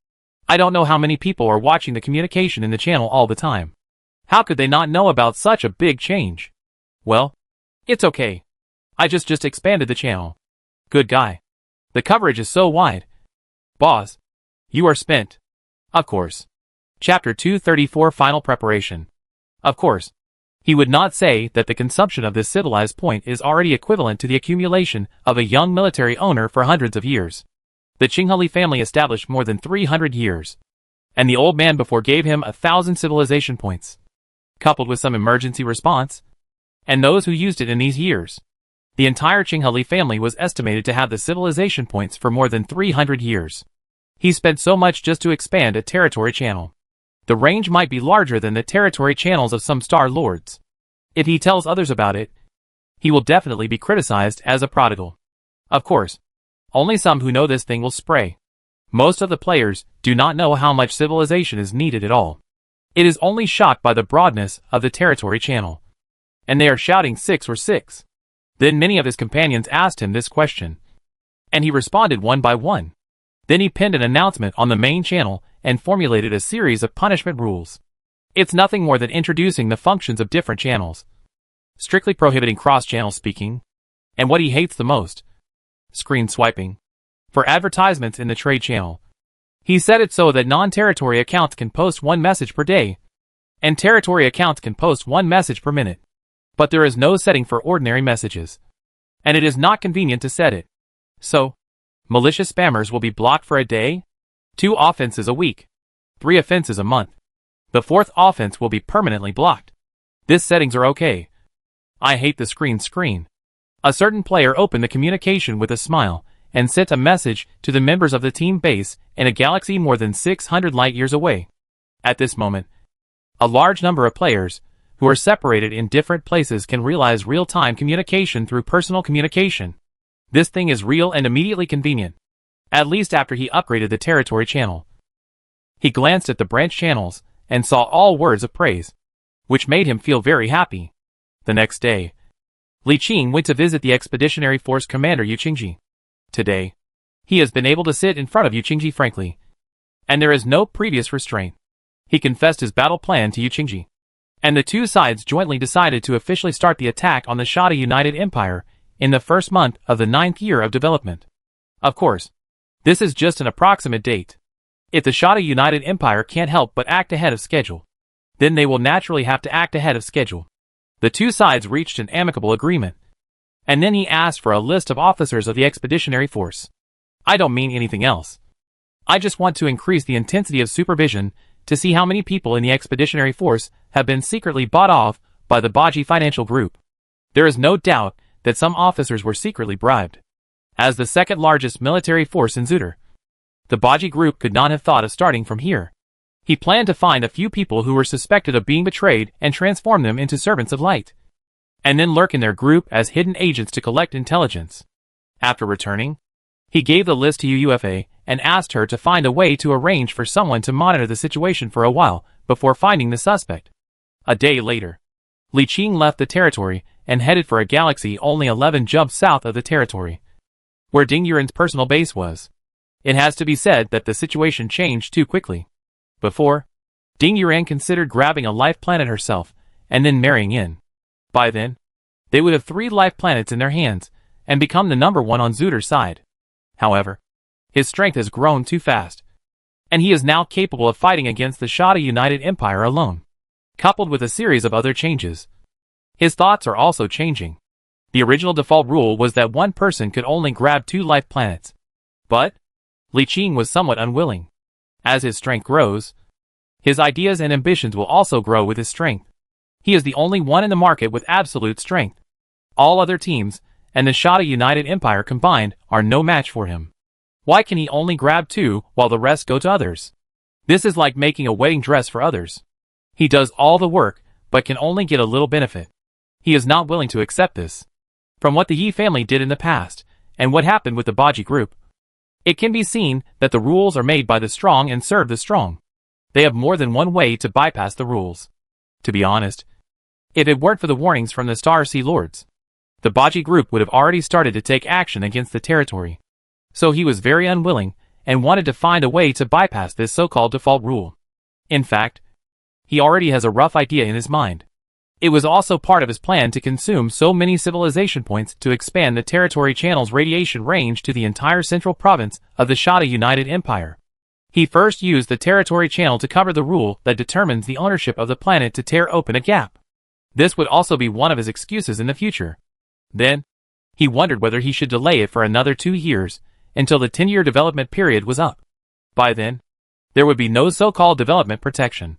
A: I don't know how many people are watching the communication in the channel all the time. How could they not know about such a big change?" "Well, it's okay. I just expanded the channel." "Good guy. The coverage is so wide." "Boss, you are spent." "Of course." Chapter 234 Final Preparation. Of course, he would not say that the consumption of this civilized point is already equivalent to the accumulation of a young military owner for hundreds of years. The Qinghali family established more than 300 years, and the old man before gave him 1,000 civilization points, coupled with some emergency response, and those who used it in these years. The entire Qingheli family was estimated to have the civilization points for more than 300 years. He spent so much just to expand a territory channel. The range might be larger than the territory channels of some star lords. If he tells others about it, he will definitely be criticized as a prodigal. Of course, only some who know this thing will spray. Most of the players do not know how much civilization is needed at all. It is only shocked by the broadness of the territory channel. And they are shouting 6 or 6. Then many of his companions asked him this question. And he responded one by one. Then he pinned an announcement on the main channel and formulated a series of punishment rules. It's nothing more than introducing the functions of different channels. Strictly prohibiting cross-channel speaking. And what he hates the most. Screen swiping. For advertisements in the trade channel. He set it so that non-territory accounts can post 1 message per day. And territory accounts can post 1 message per minute. But there is no setting for ordinary messages. And it is not convenient to set it. So, malicious spammers will be blocked for a day, 2 offenses a week, 3 offenses a month. The 4th offense will be permanently blocked. These settings are okay. I hate the screen. A certain player opened the communication with a smile and sent a message to the members of the team base in a galaxy more than 600 light-years away. At this moment, a large number of players who are separated in different places can realize real-time communication through personal communication. This thing is real and immediately convenient. At least after he upgraded the territory channel. He glanced at the branch channels and saw all words of praise, which made him feel very happy. The next day, Li Qing went to visit the Expeditionary Force Commander Yu Qingji. Today, he has been able to sit in front of Yu Qingji frankly. And there is no previous restraint. He confessed his battle plan to Yu Qingji. And the 2 sides jointly decided to officially start the attack on the Shada United Empire in the 1st month of the 9th year of development. Of course, this is just an approximate date. If the Shada United Empire can't help but act ahead of schedule, then they will naturally have to act ahead of schedule. The 2 sides reached an amicable agreement. And then he asked for a list of officers of the Expeditionary Force. I don't mean anything else. I just want to increase the intensity of supervision to see how many people in the Expeditionary Force have been secretly bought off by the Baji Financial Group. There is no doubt that some officers were secretly bribed. As the 2nd largest military force in Zuter, the Baji Group could not have thought of starting from here. He planned to find a few people who were suspected of being betrayed and transform them into servants of light. And then lurk in their group as hidden agents to collect intelligence. After returning, he gave the list to UUFA and asked her to find a way to arrange for someone to monitor the situation for a while before finding the suspect. A day later, Li Qing left the territory and headed for a galaxy only 11 jumps south of the territory, where Ding Yuren's personal base was. It has to be said that the situation changed too quickly. Before, Ding Yuren considered grabbing a life planet herself and then marrying in. By then, they would have 3 life planets in their hands and become the number 1 on Zuter's side. However, his strength has grown too fast, and he is now capable of fighting against the Shada United Empire alone, coupled with a series of other changes. His thoughts are also changing. The original default rule was that 1 person could only grab 2 life planets. But Li Qing was somewhat unwilling. As his strength grows, his ideas and ambitions will also grow with his strength. He is the only one in the market with absolute strength. All other teams, and the Shada United Empire combined, are no match for him. Why can he only grab 2 while the rest go to others? This is like making a wedding dress for others. He does all the work, but can only get a little benefit. He is not willing to accept this. From what the Yi family did in the past, and what happened with the Baji group, it can be seen that the rules are made by the strong and serve the strong. They have more than one way to bypass the rules. To be honest, if it weren't for the warnings from the Star Sea Lords, the Baji group would have already started to take action against the territory. So he was very unwilling and wanted to find a way to bypass this so-called default rule. In fact, he already has a rough idea in his mind. It was also part of his plan to consume so many civilization points to expand the territory channel's radiation range to the entire central province of the Shada United Empire. He first used the territory channel to cover the rule that determines the ownership of the planet to tear open a gap. This would also be one of his excuses in the future. Then, he wondered whether he should delay it for another 2 years, until the 10-year development period was up. By then, there would be no so-called development protection.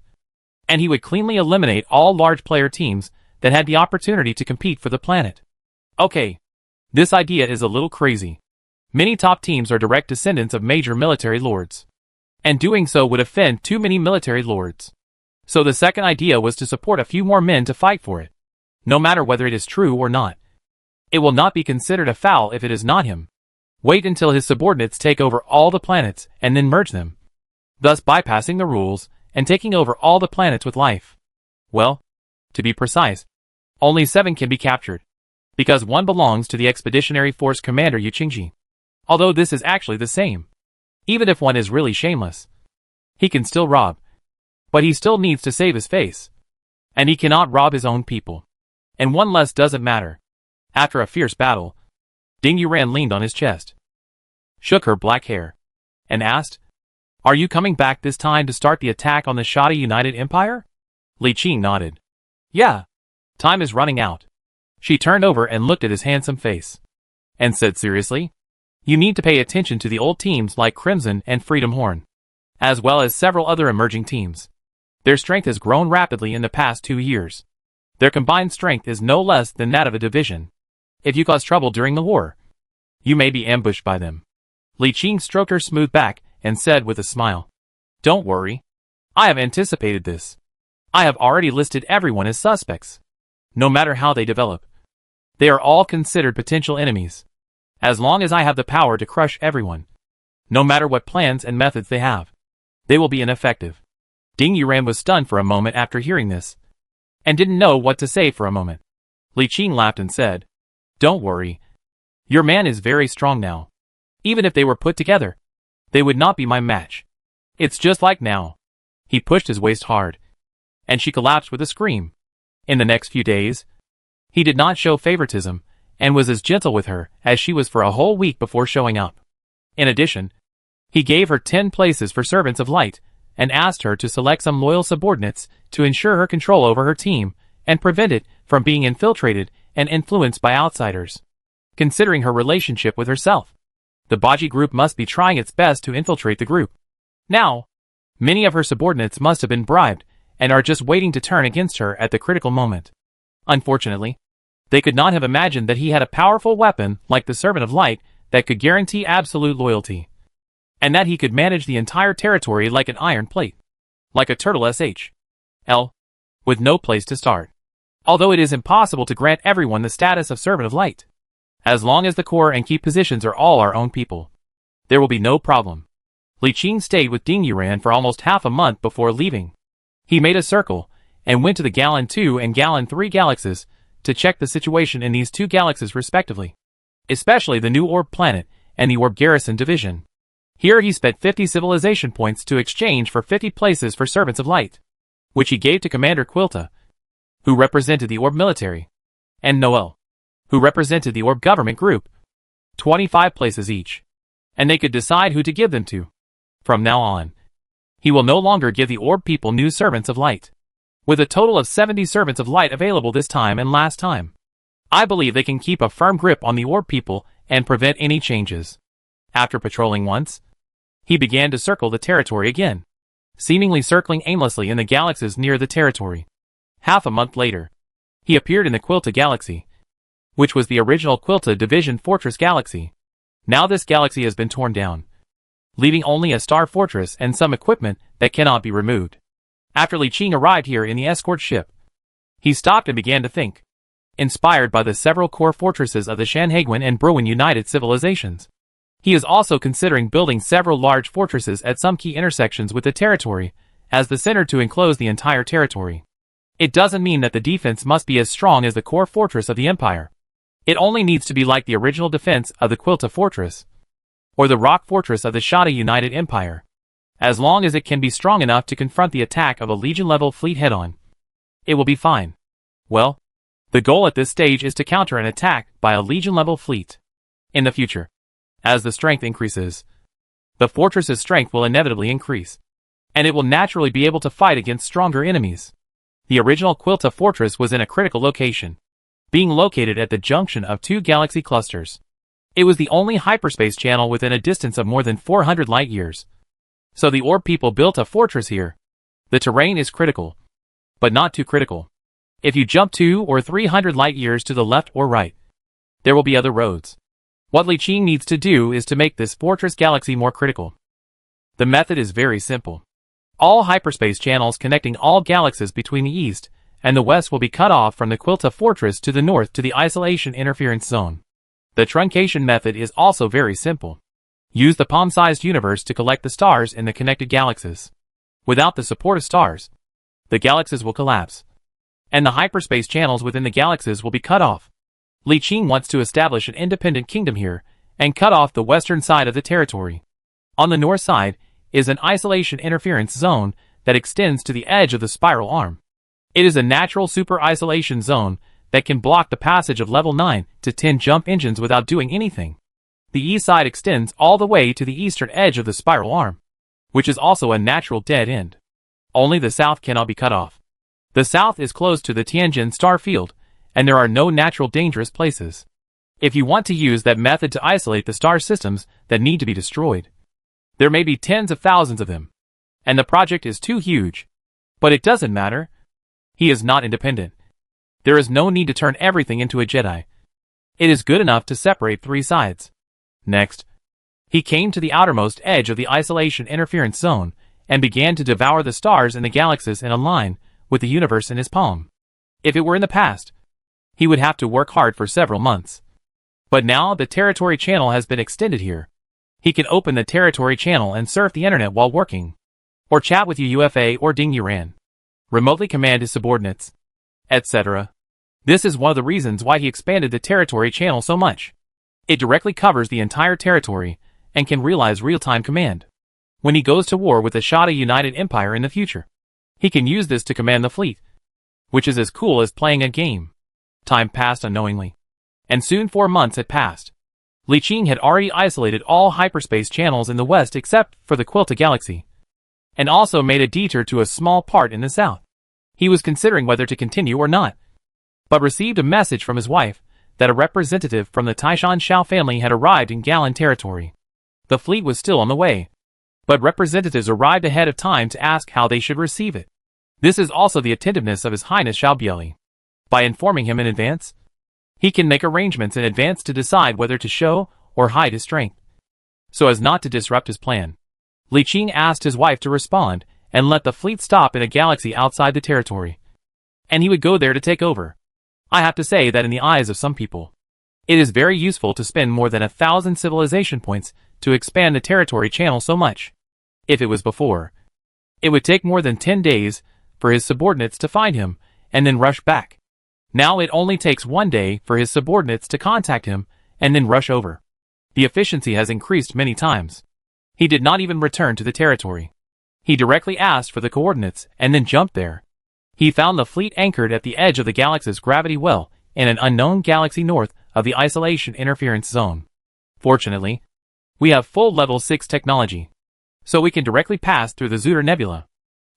A: And he would cleanly eliminate all large player teams that had the opportunity to compete for the planet. Okay, This idea is a little crazy. Many top teams are direct descendants of major military lords. And doing so would offend too many military lords. So the second idea was to support a few more men to fight for it. No matter whether it is true or not. It will not be considered a foul if it is not him. Wait until his subordinates take over all the planets and then merge them. Thus bypassing the rules and taking over all the planets with life. Well, to be precise, only 7 can be captured. Because one belongs to the Expeditionary Force Commander Yuqingji. Although this is actually the same. Even if one is really shameless. He can still rob. But he still needs to save his face. And he cannot rob his own people. And one less doesn't matter. After a fierce battle, Ding Yuran leaned on his chest, shook her black hair, and asked, "Are you coming back this time to start the attack on the Shada United Empire?" Li Qing nodded. "Yeah. Time is running out." She turned over and looked at his handsome face, and said seriously, "You need to pay attention to the old teams like Crimson and Freedom Horn, as well as several other emerging teams. Their strength has grown rapidly in the past 2 years. Their combined strength is no less than that of a division. If you cause trouble during the war, you may be ambushed by them." Li Qing stroked her smooth back and said with a smile, "Don't worry. I have anticipated this. I have already listed everyone as suspects. No matter how they develop, they are all considered potential enemies. As long as I have the power to crush everyone, no matter what plans and methods they have, they will be ineffective." Ding Yuran was stunned for a moment after hearing this, and didn't know what to say for a moment. Li Qing laughed and said, "Don't worry. Your man is very strong now. Even if they were put together, they would not be my match. It's just like now." He pushed his waist hard, and she collapsed with a scream. In the next few days, he did not show favoritism, and was as gentle with her as she was for a whole week before showing up. In addition, he gave her 10 places for Servants of Light, and asked her to select some loyal subordinates to ensure her control over her team, and prevent it from being infiltrated and influenced by outsiders. Considering her relationship with herself, the Baji group must be trying its best to infiltrate the group. Now, many of her subordinates must have been bribed, and are just waiting to turn against her at the critical moment. Unfortunately, they could not have imagined that he had a powerful weapon like the Servant of Light that could guarantee absolute loyalty. And that he could manage the entire territory like an iron plate. Like a turtle SHL. With no place to start. Although it is impossible to grant everyone the status of Servant of Light. As long as the core and key positions are all our own people, there will be no problem. Li Qing stayed with Ding Yuran for almost half a month before leaving. He made a circle, and went to the Gallon 2 and Gallon 3 galaxies, to check the situation in these 2 galaxies respectively. Especially the new Orb Planet, and the Orb Garrison Division. Here he spent 50 civilization points to exchange for 50 places for Servants of Light, which he gave to Commander Quilta, who represented the Orb Military, and Noel, who represented the Orb Government Group, 25 places each, and they could decide who to give them to. From now on, he will no longer give the Orb people new Servants of Light, with a total of 70 Servants of Light available this time and last time. I believe they can keep a firm grip on the Orb people and prevent any changes. After patrolling once, he began to circle the territory again, seemingly circling aimlessly in the galaxies near the territory. Half a month later, he appeared in the Quilta Galaxy, which was the original Quilta Division Fortress Galaxy. Now this galaxy has been torn down, leaving only a star fortress and some equipment that cannot be removed. After Li Qing arrived here in the escort ship, he stopped and began to think, inspired by the several core fortresses of the Shanhaiguan and Bruin United civilizations. He is also considering building several large fortresses at some key intersections with the territory, as the center to enclose the entire territory. It doesn't mean that the defense must be as strong as the core fortress of the Empire. It only needs to be like the original defense of the Quilta Fortress, or the rock fortress of the Shada United Empire. As long as it can be strong enough to confront the attack of a Legion-level fleet head-on, it will be fine. Well, the goal at this stage is to counter an attack by a Legion-level fleet. In the future, as the strength increases, the fortress's strength will inevitably increase, and it will naturally be able to fight against stronger enemies. The original Quilta Fortress was in a critical location, being located at the junction of 2 galaxy clusters. It was the only hyperspace channel within a distance of more than 400 light-years. So the Orb people built a fortress here. The terrain is critical, but not too critical. If you jump 200 or 300 light-years to the left or right, There will be other roads. What Li Qing needs to do is to make this fortress galaxy more critical. The method is very simple. All hyperspace channels connecting all galaxies between the east and the west will be cut off from the Quilta fortress to the north to the isolation interference zone. The truncation method is also very simple. Use the palm-sized universe to collect the stars in the connected galaxies. Without the support of stars, the galaxies will collapse, and the hyperspace channels within the galaxies will be cut off. Li Qing wants to establish an independent kingdom here and cut off the western side of the territory. On the north side is an isolation interference zone that extends to the edge of the spiral arm. It is a natural super isolation zone that can block the passage of level 9 to 10 jump engines without doing anything. The east side extends all the way to the eastern edge of the spiral arm, which is also a natural dead end. Only the south cannot be cut off. The south is close to the Tianjin star field, and there are no natural dangerous places. If you want to use that method to isolate the star systems that need to be destroyed, there may be tens of thousands of them, and the project is too huge. But it doesn't matter. He is not independent. There is no need to turn everything into a Jedi. It is good enough to separate 3 sides. Next, he came to the outermost edge of the isolation interference zone and began to devour the stars in the galaxies in a line with the universe in his palm. If it were in the past, he would have to work hard for several months. But now the territory channel has been extended here. He can open the territory channel and surf the internet while working, or chat with UFA or Ding Yuran, remotely command his subordinates, etc. This is one of the reasons why he expanded the territory channel so much. It directly covers the entire territory and can realize real-time command. When he goes to war with the Shada United Empire in the future, he can use this to command the fleet, which is as cool as playing a game. Time passed unknowingly, and soon 4 months had passed. Li Qing had already isolated all hyperspace channels in the west except for the Quilta galaxy, and also made a detour to a small part in the south. He was considering whether to continue or not, but received a message from his wife that a representative from the Taishan Shao family had arrived in Galan territory. The fleet was still on the way, but representatives arrived ahead of time to ask how they should receive it. This is also the attentiveness of His Highness Xiaobieli. By informing him in advance, he can make arrangements in advance to decide whether to show or hide his strength, so as not to disrupt his plan. Li Qing asked his wife to respond and let the fleet stop in a galaxy outside the territory, and he would go there to take over. I have to say that in the eyes of some people, it is very useful to spend more than 1,000 civilization points to expand the territory channel so much. If it was before, it would take more than 10 days for his subordinates to find him and then rush back. Now it only takes 1 day for his subordinates to contact him and then rush over. The efficiency has increased many times. He did not even return to the territory. He directly asked for the coordinates and then jumped there. He found the fleet anchored at the edge of the galaxy's gravity well in an unknown galaxy north of the isolation interference zone. Fortunately, we have full level 6 technology, so we can directly pass through the Zutter Nebula.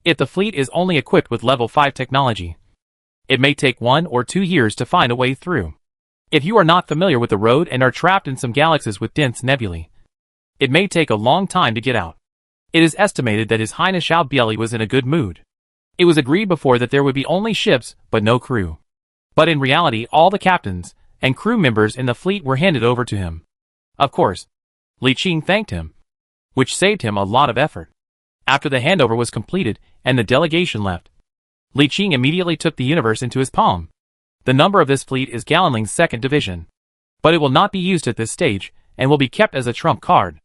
A: If the fleet is only equipped with level 5 technology, it may take 1 or 2 years to find a way through. If you are not familiar with the road and are trapped in some galaxies with dense nebulae, it may take a long time to get out. It is estimated that His Highness Xiaobieli was in a good mood. It was agreed before that there would be only ships but no crew. But in reality, all the captains and crew members in the fleet were handed over to him. Of course, Li Qing thanked him, which saved him a lot of effort. After the handover was completed and the delegation left, Li Qing immediately took the universe into his palm. The number of this fleet is Galanling's 2nd division, but it will not be used at this stage and will be kept as a trump card.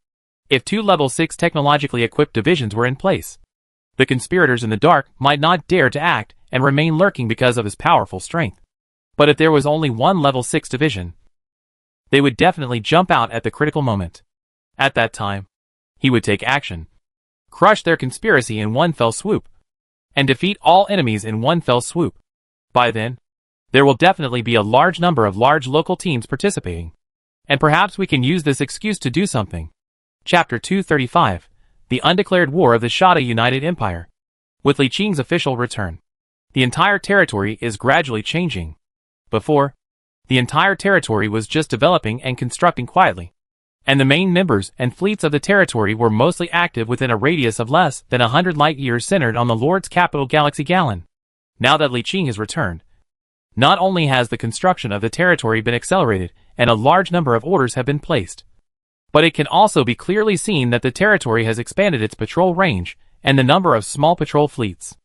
A: If 2 level 6 technologically equipped divisions were in place, the conspirators in the dark might not dare to act and remain lurking because of his powerful strength. But if there was only 1 level 6 division, they would definitely jump out at the critical moment. At that time, he would take action, crush their conspiracy in one fell swoop, and defeat all enemies in one fell swoop. By then, there will definitely be a large number of large local teams participating, and perhaps we can use this excuse to do something. Chapter 235, The Undeclared War of the Shada United Empire. With Li Qing's official return, the entire territory is gradually changing. Before, the entire territory was just developing and constructing quietly, and the main members and fleets of the territory were mostly active within a radius of less than 100 light-years centered on the Lord's capital galaxy Galan. Now that Li Qing has returned, not only has the construction of the territory been accelerated and a large number of orders have been placed. But it can also be clearly seen that the territory has expanded its patrol range and the number of small patrol fleets.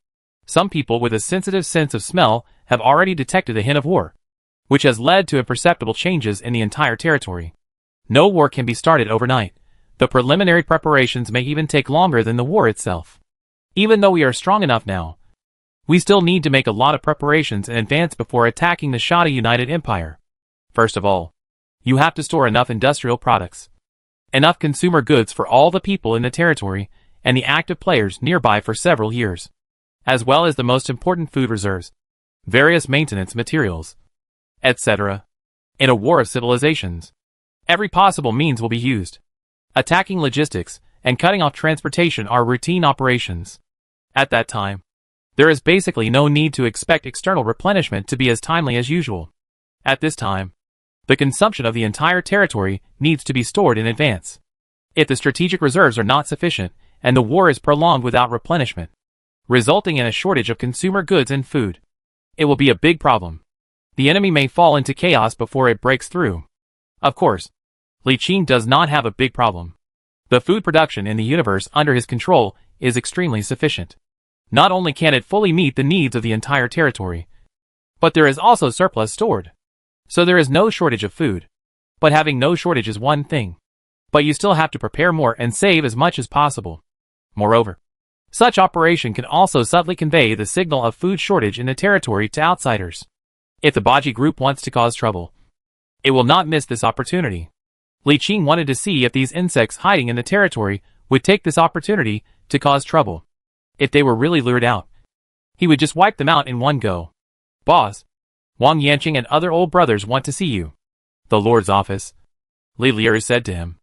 A: Some people with a sensitive sense of smell have already detected a hint of war, which has led to imperceptible changes in the entire territory. No war can be started overnight. The preliminary preparations may even take longer than the war itself. Even though we are strong enough now, we still need to make a lot of preparations in advance before attacking the Shada United Empire. First of all, you have to store enough industrial products, enough consumer goods for all the people in the territory and the active players nearby for several years, as well as the most important food reserves, various maintenance materials, etc. In a war of civilizations, every possible means will be used. Attacking logistics and cutting off transportation are routine operations. At that time, there is basically no need to expect external replenishment to be as timely as usual. At this time, the consumption of the entire territory needs to be stored in advance. If the strategic reserves are not sufficient, and the war is prolonged without replenishment, resulting in a shortage of consumer goods and food, it will be a big problem. The enemy may fall into chaos before it breaks through. Of course, Li Qing does not have a big problem. The food production in the universe under his control is extremely sufficient. Not only can it fully meet the needs of the entire territory, but there is also surplus stored. So there is no shortage of food. But having no shortage is one thing. But you still have to prepare more and save as much as possible. Moreover, such operation can also subtly convey the signal of food shortage in the territory to outsiders. If the Baji group wants to cause trouble, it will not miss this opportunity. Li Qing wanted to see if these insects hiding in the territory would take this opportunity to cause trouble. If they were really lured out, he would just wipe them out in one go. Boss, Wang Yanqing and other old brothers want to see you. The Lord's office, Li Lier said to him.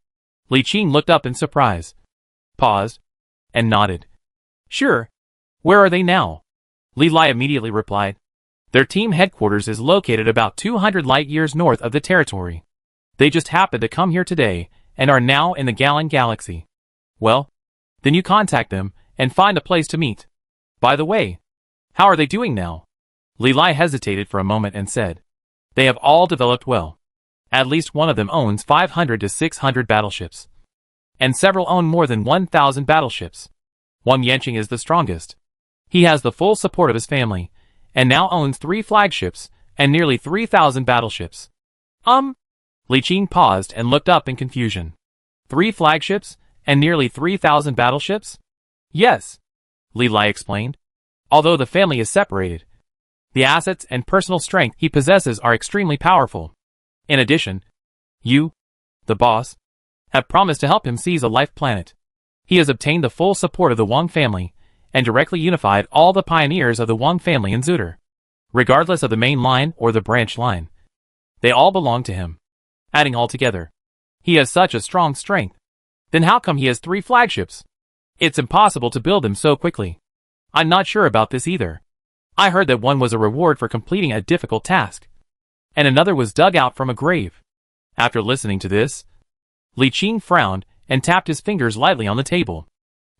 A: Li Qing looked up in surprise, paused, and nodded. Sure. Where are they now? Li Lai immediately replied. Their team headquarters is located about 200 light years north of the territory. They just happened to come here today and are now in the Gallon Galaxy. Well, then you contact them and find a place to meet. By the way, how are they doing now? Li Lai hesitated for a moment and said, they have all developed well. At least one of them owns 500 to 600 battleships, and several own more than 1,000 battleships. Wang Yanqing is the strongest. He has the full support of his family, and now owns 3 flagships and nearly 3,000 battleships. Li Qing paused and looked up in confusion. 3 flagships and nearly 3,000 battleships? Yes, Li Lai explained. Although the family is separated, the assets and personal strength he possesses are extremely powerful. In addition, you, the boss, have promised to help him seize a life planet. He has obtained the full support of the Wang family and directly unified all the pioneers of the Wang family in Zuder. Regardless of the main line or the branch line, they all belong to him. Adding all together, he has such a strong strength. Then how come he has 3 flagships? It's impossible to build them so quickly. I'm not sure about this either. I heard that one was a reward for completing a difficult task, and another was dug out from a grave. After listening to this, Li Qing frowned and tapped his fingers lightly on the table.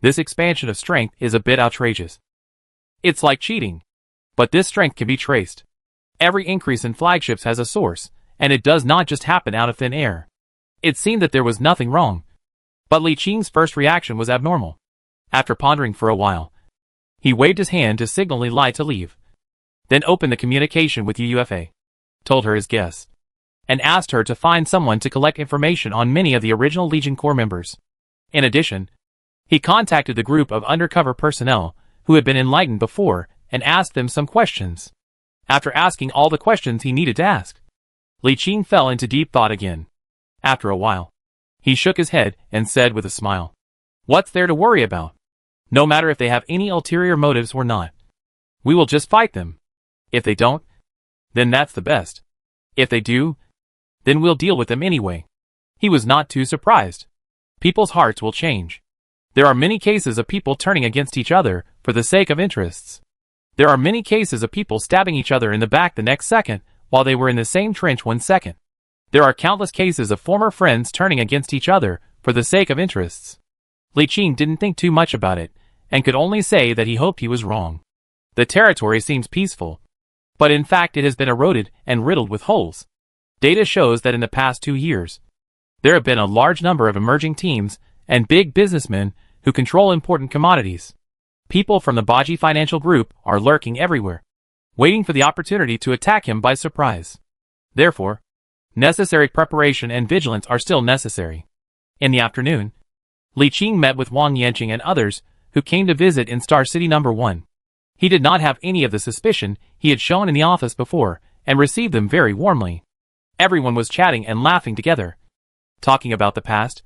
A: This expansion of strength is a bit outrageous. It's like cheating. But this strength can be traced. Every increase in flagships has a source, and it does not just happen out of thin air. It seemed that there was nothing wrong. But Li Qing's first reaction was abnormal. After pondering for a while, he waved his hand to signal Li Lai to leave. Then opened the communication with UUFA, told her his guess, and asked her to find someone to collect information on many of the original Legion Corps members. In addition, he contacted the group of undercover personnel who had been enlightened before and asked them some questions. After asking all the questions he needed to ask, Li Qing fell into deep thought again. After a while, he shook his head and said with a smile, what's there to worry about? No matter if they have any ulterior motives or not. We will just fight them. If they don't, then that's the best. If they do, then we'll deal with them anyway. He was not too surprised. People's hearts will change. There are many cases of people turning against each other for the sake of interests. There are many cases of people stabbing each other in the back the next second while they were in the same trench 1 second. There are countless cases of former friends turning against each other for the sake of interests. Li Qing didn't think too much about it, and could only say that he hoped he was wrong. The territory seems peaceful, but in fact it has been eroded and riddled with holes. Data shows that in the past 2 years, there have been a large number of emerging teams and big businessmen who control important commodities. People from the Baji Financial Group are lurking everywhere, waiting for the opportunity to attack him by surprise. Therefore, necessary preparation and vigilance are still necessary. In the afternoon, Li Qing met with Wang Yanqing and others who came to visit in Star City No. 1. He did not have any of the suspicion he had shown in the office before and received them very warmly. Everyone was chatting and laughing together, talking about the past,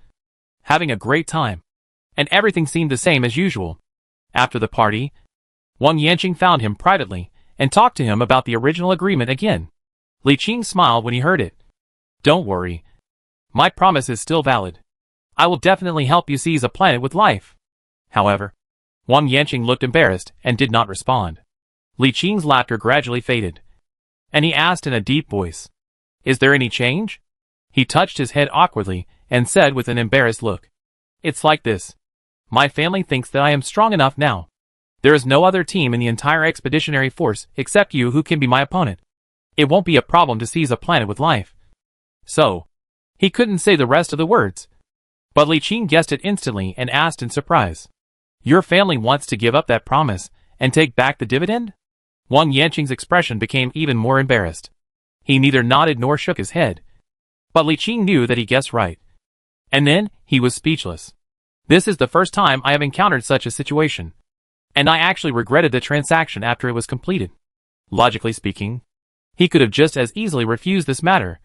A: having a great time, and everything seemed the same as usual. After the party, Wang Yanqing found him privately and talked to him about the original agreement again. Li Qing smiled when he heard it. "Don't worry. My promise is still valid. I will definitely help you seize a planet with life." However, Wang Yanqing looked embarrassed and did not respond. Li Qing's laughter gradually faded, and he asked in a deep voice, "Is there any change?" He touched his head awkwardly and said with an embarrassed look, "It's like this. My family thinks that I am strong enough now. There is no other team in the entire expeditionary force except you who can be my opponent. It won't be a problem to seize a planet with life." So, he couldn't say the rest of the words. But Li Qing guessed it instantly and asked in surprise, "Your family wants to give up that promise and take back the dividend?" Wang Yanqing's expression became even more embarrassed. He neither nodded nor shook his head. But Li Qing knew that he guessed right. And then, he was speechless. "This is the first time I have encountered such a situation. And I actually regretted the transaction after it was completed." Logically speaking, he could have just as easily refused this matter,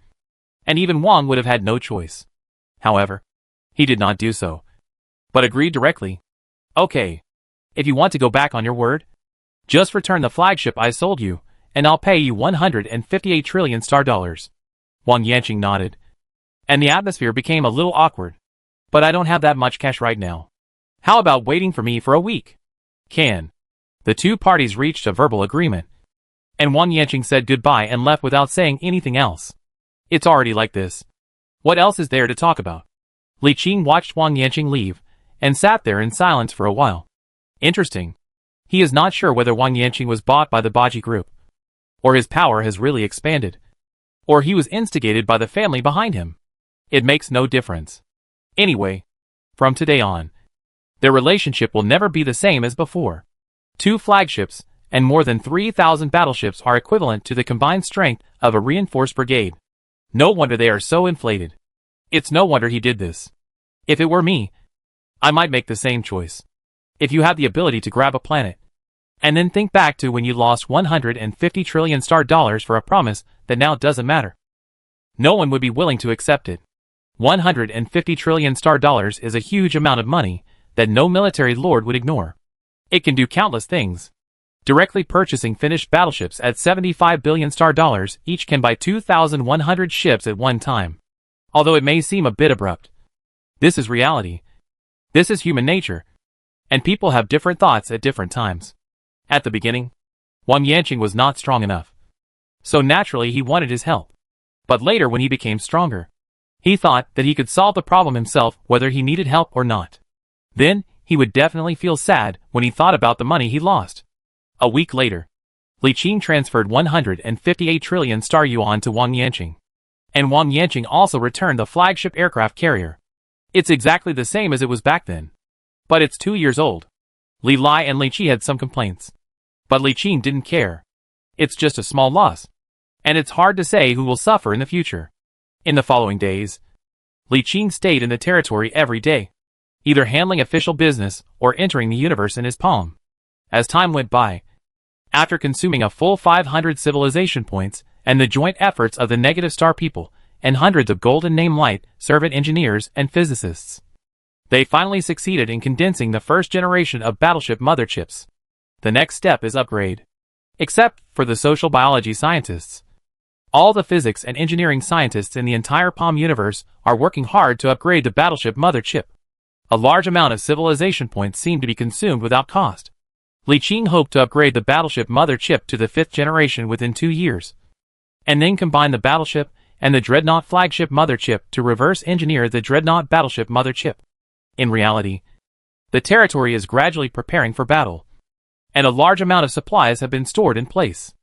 A: and even Wang would have had no choice. However, he did not do so, but agreed directly. "Okay. If you want to go back on your word, just return the flagship I sold you, and I'll pay you 158 trillion star dollars." Wang Yanqing nodded, and the atmosphere became a little awkward. "But I don't have that much cash right now. How about waiting for me for a week?" "Can." The two parties reached a verbal agreement, and Wang Yanqing said goodbye and left without saying anything else. It's already like this. What else is there to talk about? Li Qing watched Wang Yanqing leave, and sat there in silence for a while. Interesting. He is not sure whether Wang Yanqing was bought by the Baji Group, or his power has really expanded, or he was instigated by the family behind him. It makes no difference. Anyway, from today on, their relationship will never be the same as before. 2 flagships and more than 3,000 battleships are equivalent to the combined strength of a reinforced brigade. No wonder they are so inflated. It's no wonder he did this. If it were me, I might make the same choice. If you have the ability to grab a planet, and then think back to when you lost 150 trillion star dollars for a promise that now doesn't matter, no one would be willing to accept it. 150 trillion star dollars is a huge amount of money that no military lord would ignore. It can do countless things. Directly purchasing finished battleships at 75 billion star dollars each can buy 2,100 ships at one time. Although it may seem a bit abrupt, this is reality. This is human nature, and people have different thoughts at different times. At the beginning, Wang Yanqing was not strong enough, so naturally he wanted his help. But later, when he became stronger, he thought that he could solve the problem himself whether he needed help or not. Then, he would definitely feel sad when he thought about the money he lost. A week later, Li Qing transferred 158 trillion star yuan to Wang Yanqing, and Wang Yanqing also returned the flagship aircraft carrier. It's exactly the same as it was back then, but it's 2 years old. Li Lai and Li Qi had some complaints, but Li Qing didn't care. It's just a small loss, and it's hard to say who will suffer in the future. In the following days, Li Qing stayed in the territory every day, either handling official business or entering the universe in his palm. As time went by, after consuming a full 500 civilization points and the joint efforts of the negative star people and hundreds of golden name light servant engineers and physicists, they finally succeeded in condensing the first generation of battleship mother chips. The next step is upgrade. Except for the social biology scientists, all the physics and engineering scientists in the entire Palm universe are working hard to upgrade the battleship mother chip. A large amount of civilization points seem to be consumed without cost. Li Qing hoped to upgrade the battleship mother chip to the 5th generation within 2 years, and then combine the battleship and the dreadnought flagship mother chip to reverse engineer the dreadnought battleship mother chip. In reality, the territory is gradually preparing for battle, and a large amount of supplies have been stored in place.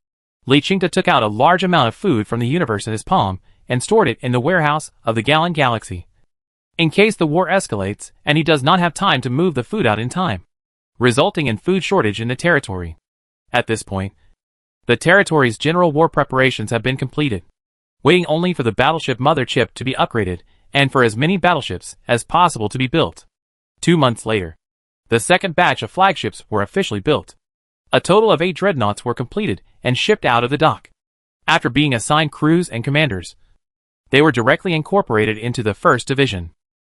A: Li Qing took out a large amount of food from the universe in his palm and stored it in the warehouse of the Gallon Galaxy, in case the war escalates and he does not have time to move the food out in time, resulting in food shortage in the territory. At this point, the territory's general war preparations have been completed, waiting only for the battleship mother chip to be upgraded and for as many battleships as possible to be built. 2 months later, the second batch of flagships were officially built. A total of 8 dreadnoughts were completed and shipped out of the dock. After being assigned crews and commanders, they were directly incorporated into the 1st Division.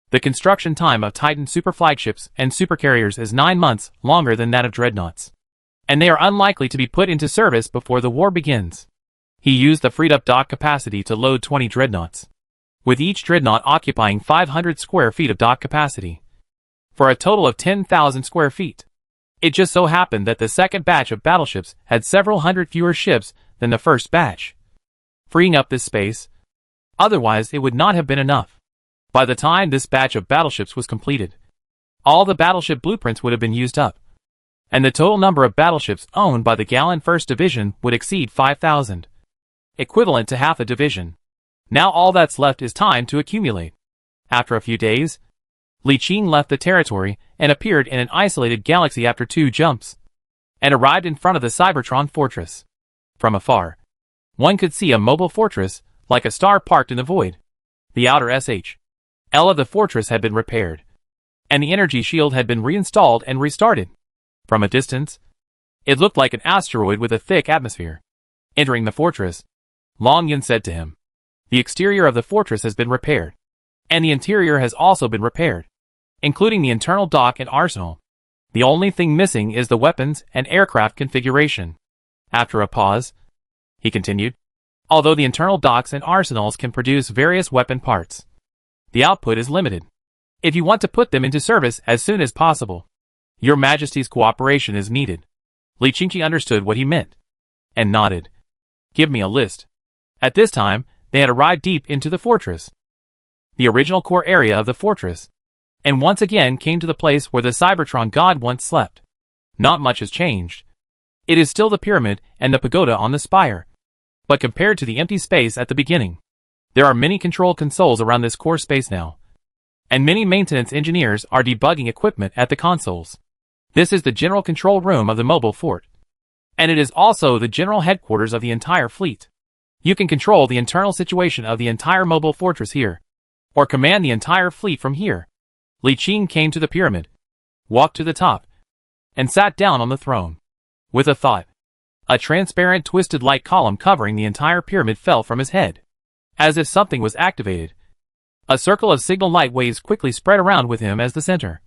A: The construction time of Titan super flagships and supercarriers is 9 months longer than that of dreadnoughts, and they are unlikely to be put into service before the war begins. He used the freed-up dock capacity to load 20 dreadnoughts, with each dreadnought occupying 500 square feet of dock capacity, for a total of 10,000 square feet. It just so happened that the second batch of battleships had several hundred fewer ships than the first batch, freeing up this space. Otherwise, it would not have been enough. By the time this batch of battleships was completed, all the battleship blueprints would have been used up, and the total number of battleships owned by the Gallon 1st Division would exceed 5,000, equivalent to half a division. Now all that's left is time to accumulate. After a few days, Li Qing left the territory and appeared in an isolated galaxy after 2 jumps, and arrived in front of the Cybertron fortress. From afar, one could see a mobile fortress like a star parked in the void. The outer SHL of the fortress had been repaired, and the energy shield had been reinstalled and restarted. From a distance, it looked like an asteroid with a thick atmosphere. Entering the fortress, Long Yin said to him, "The exterior of the fortress has been repaired, and the interior has also been repaired, including the internal dock and arsenal. The only thing missing is the weapons and aircraft configuration." After a pause, he continued, "Although the internal docks and arsenals can produce various weapon parts, the output is limited. If you want to put them into service as soon as possible, Your Majesty's cooperation is needed." Li Qingqi understood what he meant, and nodded. "Give me a list." At this time, they had arrived deep into the fortress, the original core area of the fortress, and once again came to the place where the Cybertron god once slept. Not much has changed. It is still the pyramid and the pagoda on the spire, but compared to the empty space at the beginning, there are many control consoles around this core space now, and many maintenance engineers are debugging equipment at the consoles. This is the general control room of the mobile fort, and it is also the general headquarters of the entire fleet. You can control the internal situation of the entire mobile fortress here, or command the entire fleet from here. Li Qing came to the pyramid, walked to the top, and sat down on the throne. With a thought, a transparent twisted light column covering the entire pyramid fell from his head. As if something was activated, a circle of signal light waves quickly spread around with him as the center,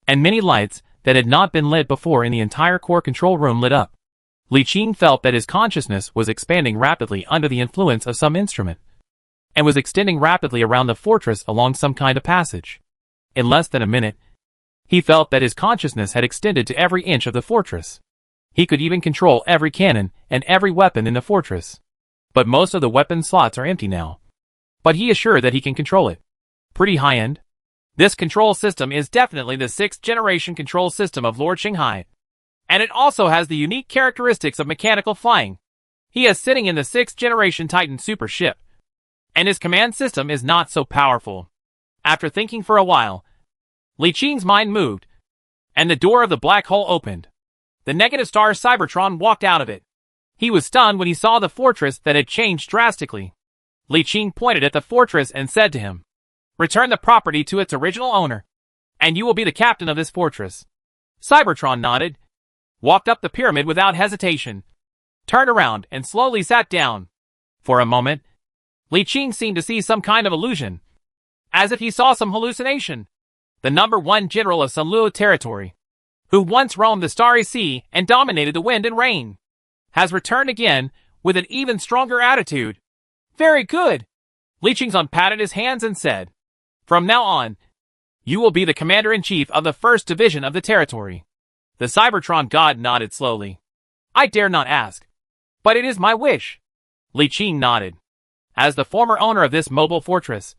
A: and many lights that had not been lit before in the entire core control room lit up. Li Qing felt that his consciousness was expanding rapidly under the influence of some instrument, and was extending rapidly around the fortress along some kind of passage. In less than a minute, he felt that his consciousness had extended to every inch of the fortress. He could even control every cannon and every weapon in the fortress. But most of the weapon slots are empty now. But he is sure that he can control it. Pretty high-end. This control system is definitely the 6th generation control system of Lord Shanghai, and it also has the unique characteristics of mechanical flying. He is sitting in the 6th generation Titan super ship, and his command system is not so powerful. After thinking for a while, Li Qing's mind moved, and the door of the black hole opened. The negative star Cybertron walked out of it. He was stunned when he saw the fortress that had changed drastically. Li Qing pointed at the fortress and said to him, "Return the property to its original owner, and you will be the captain of this fortress." Cybertron nodded, walked up the pyramid without hesitation, turned around and slowly sat down. For a moment, Li Qing seemed to see some kind of illusion, as if he saw some hallucination. The number 1 general of Sunluo territory, who once roamed the Starry Sea and dominated the wind and rain, has returned again with an even stronger attitude. "Very good." Li Qingzong patted his hands and said, "From now on, you will be the commander-in-chief of the 1st Division of the territory." The Cybertron god nodded slowly. "I dare not ask, but it is my wish." Li Qing nodded. As the former owner of this mobile fortress,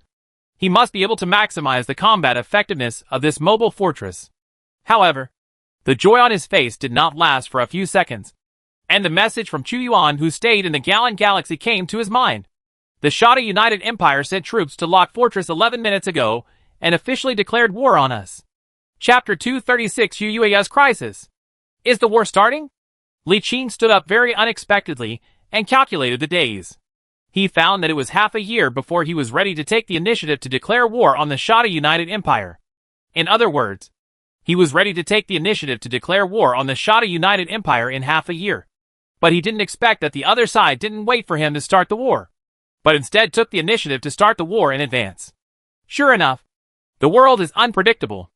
A: he must be able to maximize the combat effectiveness of this mobile fortress. However, the joy on his face did not last for a few seconds, and the message from Chu Yuan, who stayed in the Gallon Galaxy, came to his mind. The Shada United Empire sent troops to Lock Fortress 11 minutes ago and officially declared war on us. Chapter 236 UUAS Crisis. Is the war starting? Li Qing stood up very unexpectedly and calculated the days. He found that it was half a year before he was ready to take the initiative to declare war on the Shada United Empire. In other words, he was ready to take the initiative to declare war on the Shada United Empire in half a year. But he didn't expect that the other side didn't wait for him to start the war, but instead took the initiative to start the war in advance. Sure enough, the world is unpredictable.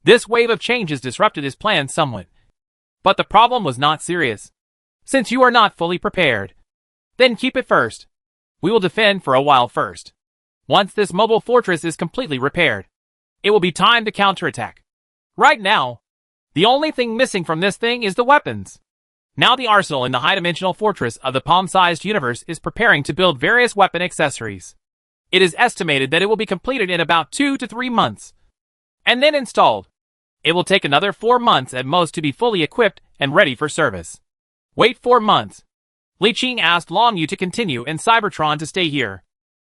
A: This wave of changes disrupted his plans somewhat. But the problem was not serious. Since you are not fully prepared, then keep it first. We will defend for a while first. Once this mobile fortress is completely repaired, it will be time to counterattack. Right now, the only thing missing from this thing is the weapons. Now the arsenal in the high-dimensional fortress of the palm-sized universe is preparing to build various weapon accessories. It is estimated that it will be completed in about 2 to 3 months, and then installed. It will take another 4 months at most to be fully equipped and ready for service. Wait 4 months. Li Qing asked Long Yu to continue and Cybertron to stay here.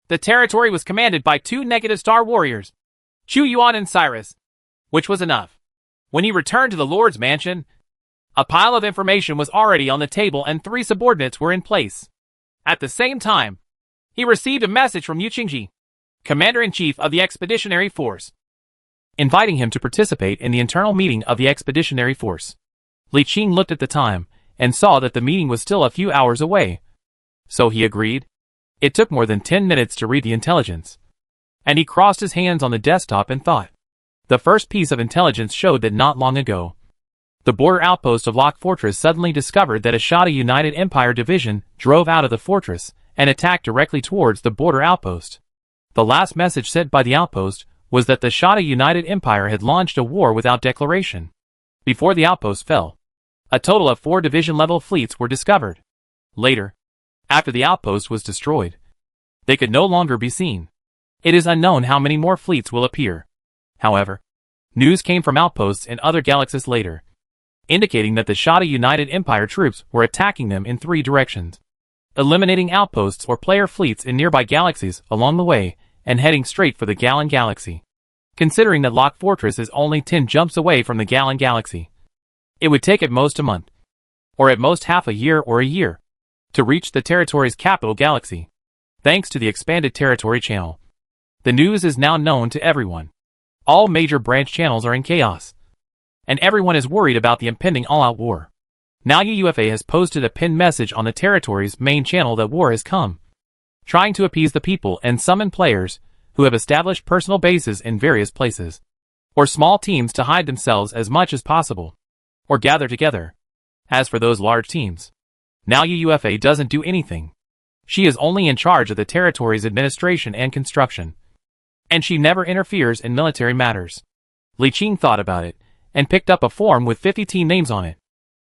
A: The territory was commanded by 2 negative star warriors, Chu Yuan and Cyrus, which was enough. When he returned to the Lord's mansion, a pile of information was already on the table and 3 subordinates were in place. At the same time, he received a message from Yu Qingji, Commander-in-Chief of the Expeditionary Force, inviting him to participate in the internal meeting of the Expeditionary Force. Li Qing looked at the time and saw that the meeting was still a few hours away. So he agreed. It took more than 10 minutes to read the intelligence, and he crossed his hands on the desktop and thought. The first piece of intelligence showed that not long ago, the border outpost of Lock Fortress suddenly discovered that a Shada United Empire division drove out of the fortress and attacked directly towards the border outpost. The last message sent by the outpost was that the Shada United Empire had launched a war without declaration. Before the outpost fell, a total of 4 division-level fleets were discovered. Later, after the outpost was destroyed, they could no longer be seen. It is unknown how many more fleets will appear. However, news came from outposts in other galaxies later, indicating that the Shada United Empire troops were attacking them in 3 directions, eliminating outposts or player fleets in nearby galaxies along the way, and heading straight for the Gallon Galaxy. Considering that Lock Fortress is only 10 jumps away from the Gallon Galaxy, it would take at most a month, or at most half a year or a year, to reach the territory's capital galaxy. Thanks to the expanded territory channel, the news is now known to everyone. All major branch channels are in chaos, and everyone is worried about the impending all-out war. Now UUFA has posted a pinned message on the territory's main channel that war has come, trying to appease the people and summon players who have established personal bases in various places, or small teams to hide themselves as much as possible, or gather together. As for those large teams, now UUFA doesn't do anything. She is only in charge of the territory's administration and construction, and she never interferes in military matters. Li Qing thought about it, and picked up a form with 50 team names on it.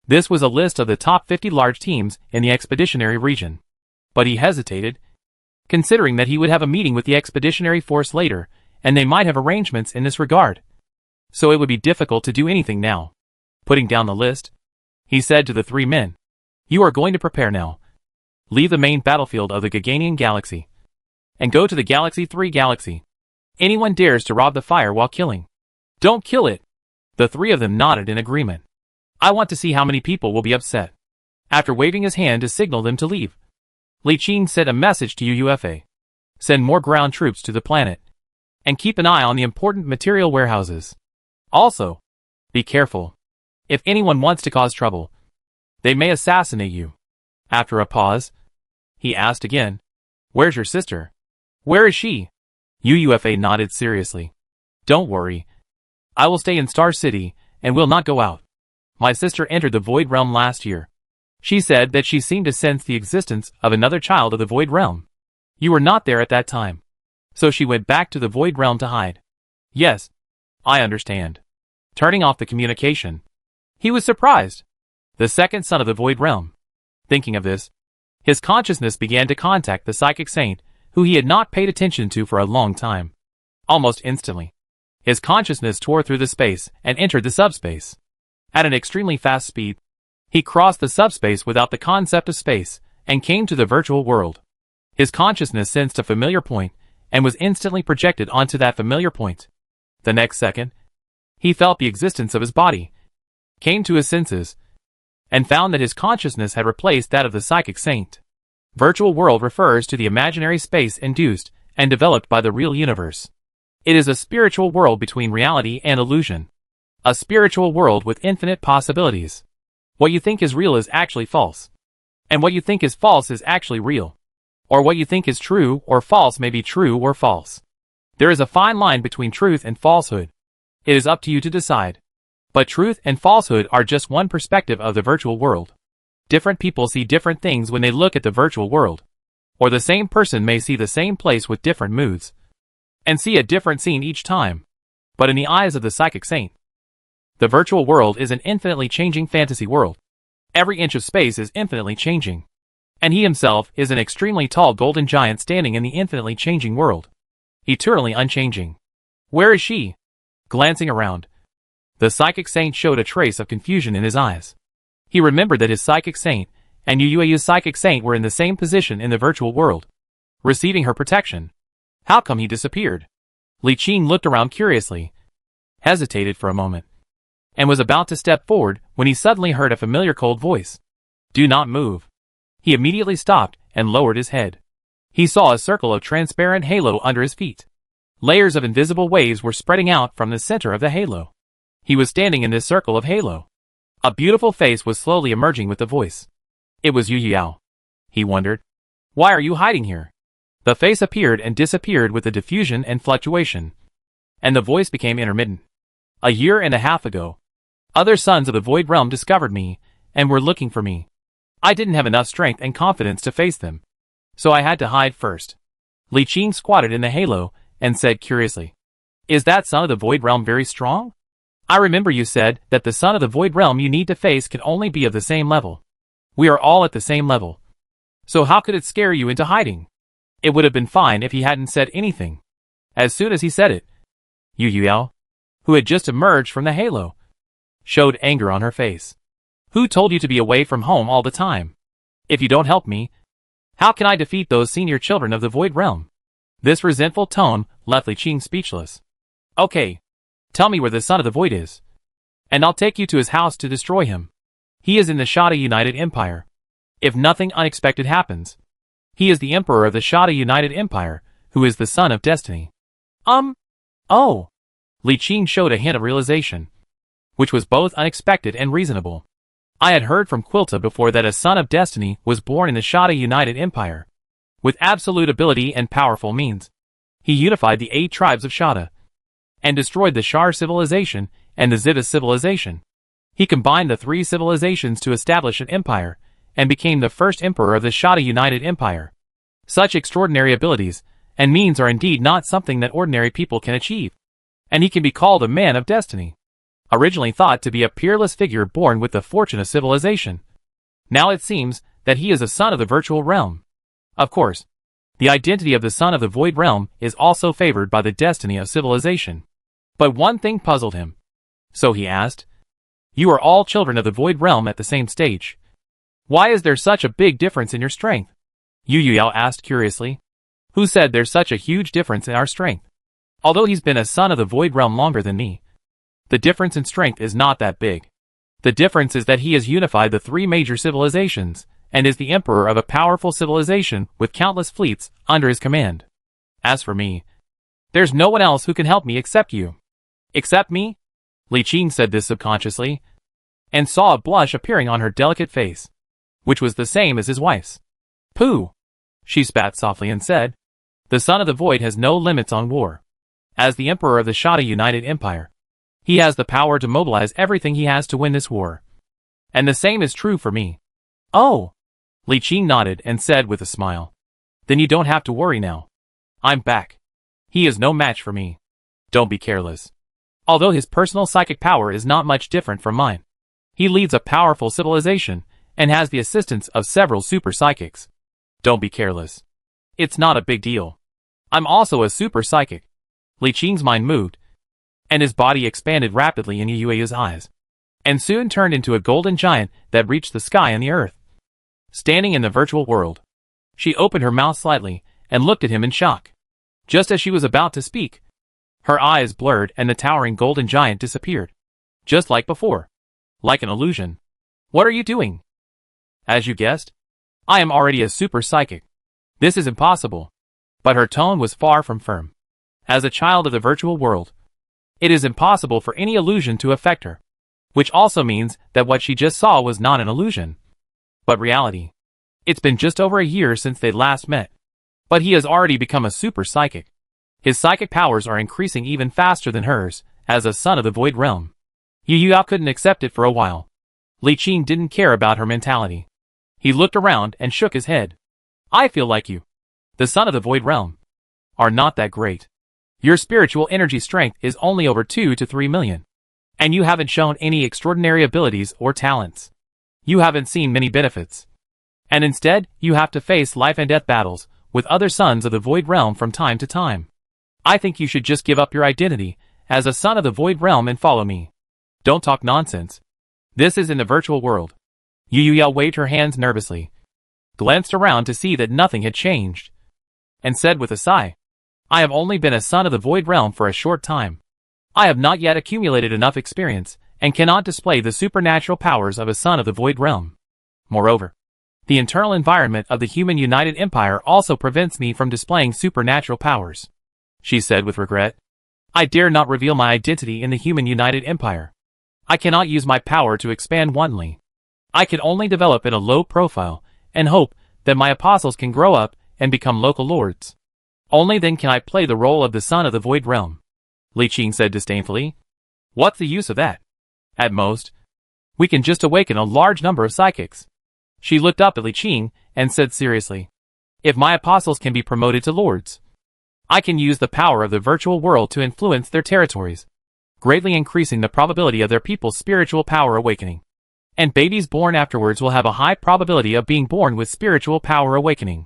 A: This was a list of the top 50 large teams in the expeditionary region. But he hesitated, considering that he would have a meeting with the expeditionary force later, and they might have arrangements in this regard. So it would be difficult to do anything now. Putting down the list, he said to the 3 men, "You are going to prepare now. Leave the main battlefield of the Gaganian Galaxy, and go to the Galaxy 3 Galaxy. Anyone dares to rob the fire while killing, don't kill it." The 3 of them nodded in agreement. "I want to see how many people will be upset." After waving his hand to signal them to leave, Li Qing sent a message to UUFA. Send more ground troops to the planet, and keep an eye on the important material warehouses. Also, be careful. If anyone wants to cause trouble, they may assassinate you. After a pause, he asked again, "Where's your sister? Where is she?" UUFA nodded seriously. "Don't worry. I will stay in Star City, and will not go out. My sister entered the Void Realm last year. She said that she seemed to sense the existence of another child of the Void Realm. You were not there at that time, so she went back to the Void Realm to hide." "Yes, I understand." Turning off the communication, he was surprised. The second son of the Void Realm. Thinking of this, his consciousness began to contact the psychic saint, who he had not paid attention to for a long time. Almost instantly, his consciousness tore through the space and entered the subspace. At an extremely fast speed, he crossed the subspace without the concept of space and came to the virtual world. His consciousness sensed a familiar point and was instantly projected onto that familiar point. The next second, he felt the existence of his body, came to his senses, and found that his consciousness had replaced that of the psychic saint. Virtual world refers to the imaginary space induced and developed by the real universe. It is a spiritual world between reality and illusion. A spiritual world with infinite possibilities. What you think is real is actually false. And what you think is false is actually real. Or what you think is true or false may be true or false. There is a fine line between truth and falsehood. It is up to you to decide. But truth and falsehood are just one perspective of the virtual world. Different people see different things when they look at the virtual world. Or the same person may see the same place with different moods, and see a different scene each time. But in the eyes of the psychic saint, the virtual world is an infinitely changing fantasy world. Every inch of space is infinitely changing. And he himself is an extremely tall golden giant standing in the infinitely changing world. Eternally unchanging. Where is she? Glancing around, the psychic saint showed a trace of confusion in his eyes. He remembered that his psychic saint and Yu Yu's psychic saint were in the same position in the virtual world, receiving her protection. How come he disappeared? Li Qing looked around curiously, hesitated for a moment, and was about to step forward when he suddenly heard a familiar cold voice. Do not move. He immediately stopped and lowered his head. He saw a circle of transparent halo under his feet. Layers of invisible waves were spreading out from the center of the halo. He was standing in this circle of halo. A beautiful face was slowly emerging with the voice. It was Yu Yao. He wondered. Why are you hiding here? The face appeared and disappeared with the diffusion and fluctuation. And the voice became intermittent. A year and a half ago, other sons of the Void Realm discovered me and were looking for me. I didn't have enough strength and confidence to face them, so I had to hide first. Li Qing squatted in the halo and said curiously, Is that son of the Void Realm very strong? I remember you said that the son of the Void Realm you need to face can only be of the same level. We are all at the same level. So how could it scare you into hiding? It would have been fine if he hadn't said anything. As soon as he said it, Yu Yao, who had just emerged from the halo, showed anger on her face. Who told you to be away from home all the time? If you don't help me, how can I defeat those senior children of the Void Realm? This resentful tone left Li Qing speechless. Okay, tell me where the son of the Void is, and I'll take you to his house to destroy him. He is in the Shada United Empire. If nothing unexpected happens, he is the emperor of the Shada United Empire, who is the son of destiny. Oh. Li Qing showed a hint of realization, which was both unexpected and reasonable. I had heard from Quilta before that a son of destiny was born in the Shada United Empire. With absolute ability and powerful means, he unified the 8 tribes of Shada, and destroyed the Shar civilization and the Ziva civilization. He combined the 3 civilizations to establish an empire, and became the first emperor of the Shada United Empire. Such extraordinary abilities and means are indeed not something that ordinary people can achieve. And he can be called a man of destiny. Originally thought to be a peerless figure born with the fortune of civilization. Now it seems that he is a son of the virtual realm. Of course, the identity of the son of the Void Realm is also favored by the destiny of civilization. But one thing puzzled him. So he asked, You are all children of the Void Realm at the same stage. Why is there such a big difference in your strength? Yu Yao asked curiously. Who said there's such a huge difference in our strength? Although he's been a son of the Void Realm longer than me, the difference in strength is not that big. The difference is that he has unified the 3 major civilizations, and is the emperor of a powerful civilization with countless fleets under his command. As for me, there's no one else who can help me except you. Except me? Li Qing said this subconsciously, and saw a blush appearing on her delicate face, which was the same as his wife's. Pooh! She spat softly and said, The son of the Void has no limits on war. As the emperor of the Shada United Empire, he has the power to mobilize everything he has to win this war. And the same is true for me. Oh! Li Qing nodded and said with a smile. Then you don't have to worry now. I'm back. He is no match for me. Don't be careless. Although his personal psychic power is not much different from mine, he leads a powerful civilization and has the assistance of several super psychics. Don't be careless. It's not a big deal. I'm also a super psychic. Li Qing's mind moved, and his body expanded rapidly in Yu Yu's eyes, and soon turned into a golden giant that reached the sky and the earth. Standing in the virtual world, She opened her mouth slightly and looked at him in shock. Just as she was about to speak, her eyes blurred and the towering golden giant disappeared. Just like before. Like an illusion. What are you doing? As you guessed, I am already a super psychic. This is impossible. But her tone was far from firm. As a child of the virtual world, it is impossible for any illusion to affect her. Which also means that what she just saw was not an illusion, but reality. It's been just over a year since they last met. But he has already become a super psychic. His psychic powers are increasing even faster than hers, as a son of the Void Realm. Yu Yao couldn't accept it for a while. Li Qing didn't care about her mentality. He looked around and shook his head. I feel like you, the son of the Void Realm, are not that great. Your spiritual energy strength is only over 2 to 3 million. And you haven't shown any extraordinary abilities or talents. You haven't seen many benefits. And instead, you have to face life and death battles with other sons of the Void Realm from time to time. I think you should just give up your identity as a son of the Void Realm and follow me. Don't talk nonsense. This is in the virtual world. Yu Yao waved her hands nervously, glanced around to see that nothing had changed, and said with a sigh, I have only been a son of the Void Realm for a short time. I have not yet accumulated enough experience and cannot display the supernatural powers of a son of the Void Realm. Moreover, the internal environment of the Human United Empire also prevents me from displaying supernatural powers, she said with regret. I dare not reveal my identity in the Human United Empire. I cannot use my power to expand wantonly. I can only develop in a low profile and hope that my apostles can grow up and become local lords. Only then can I play the role of the son of the Void Realm. Li Qing said disdainfully. What's the use of that? At most, we can just awaken a large number of psychics. She looked up at Li Qing and said seriously, if my apostles can be promoted to lords, I can use the power of the virtual world to influence their territories, greatly increasing the probability of their people's spiritual power awakening. And babies born afterwards will have a high probability of being born with spiritual power awakening.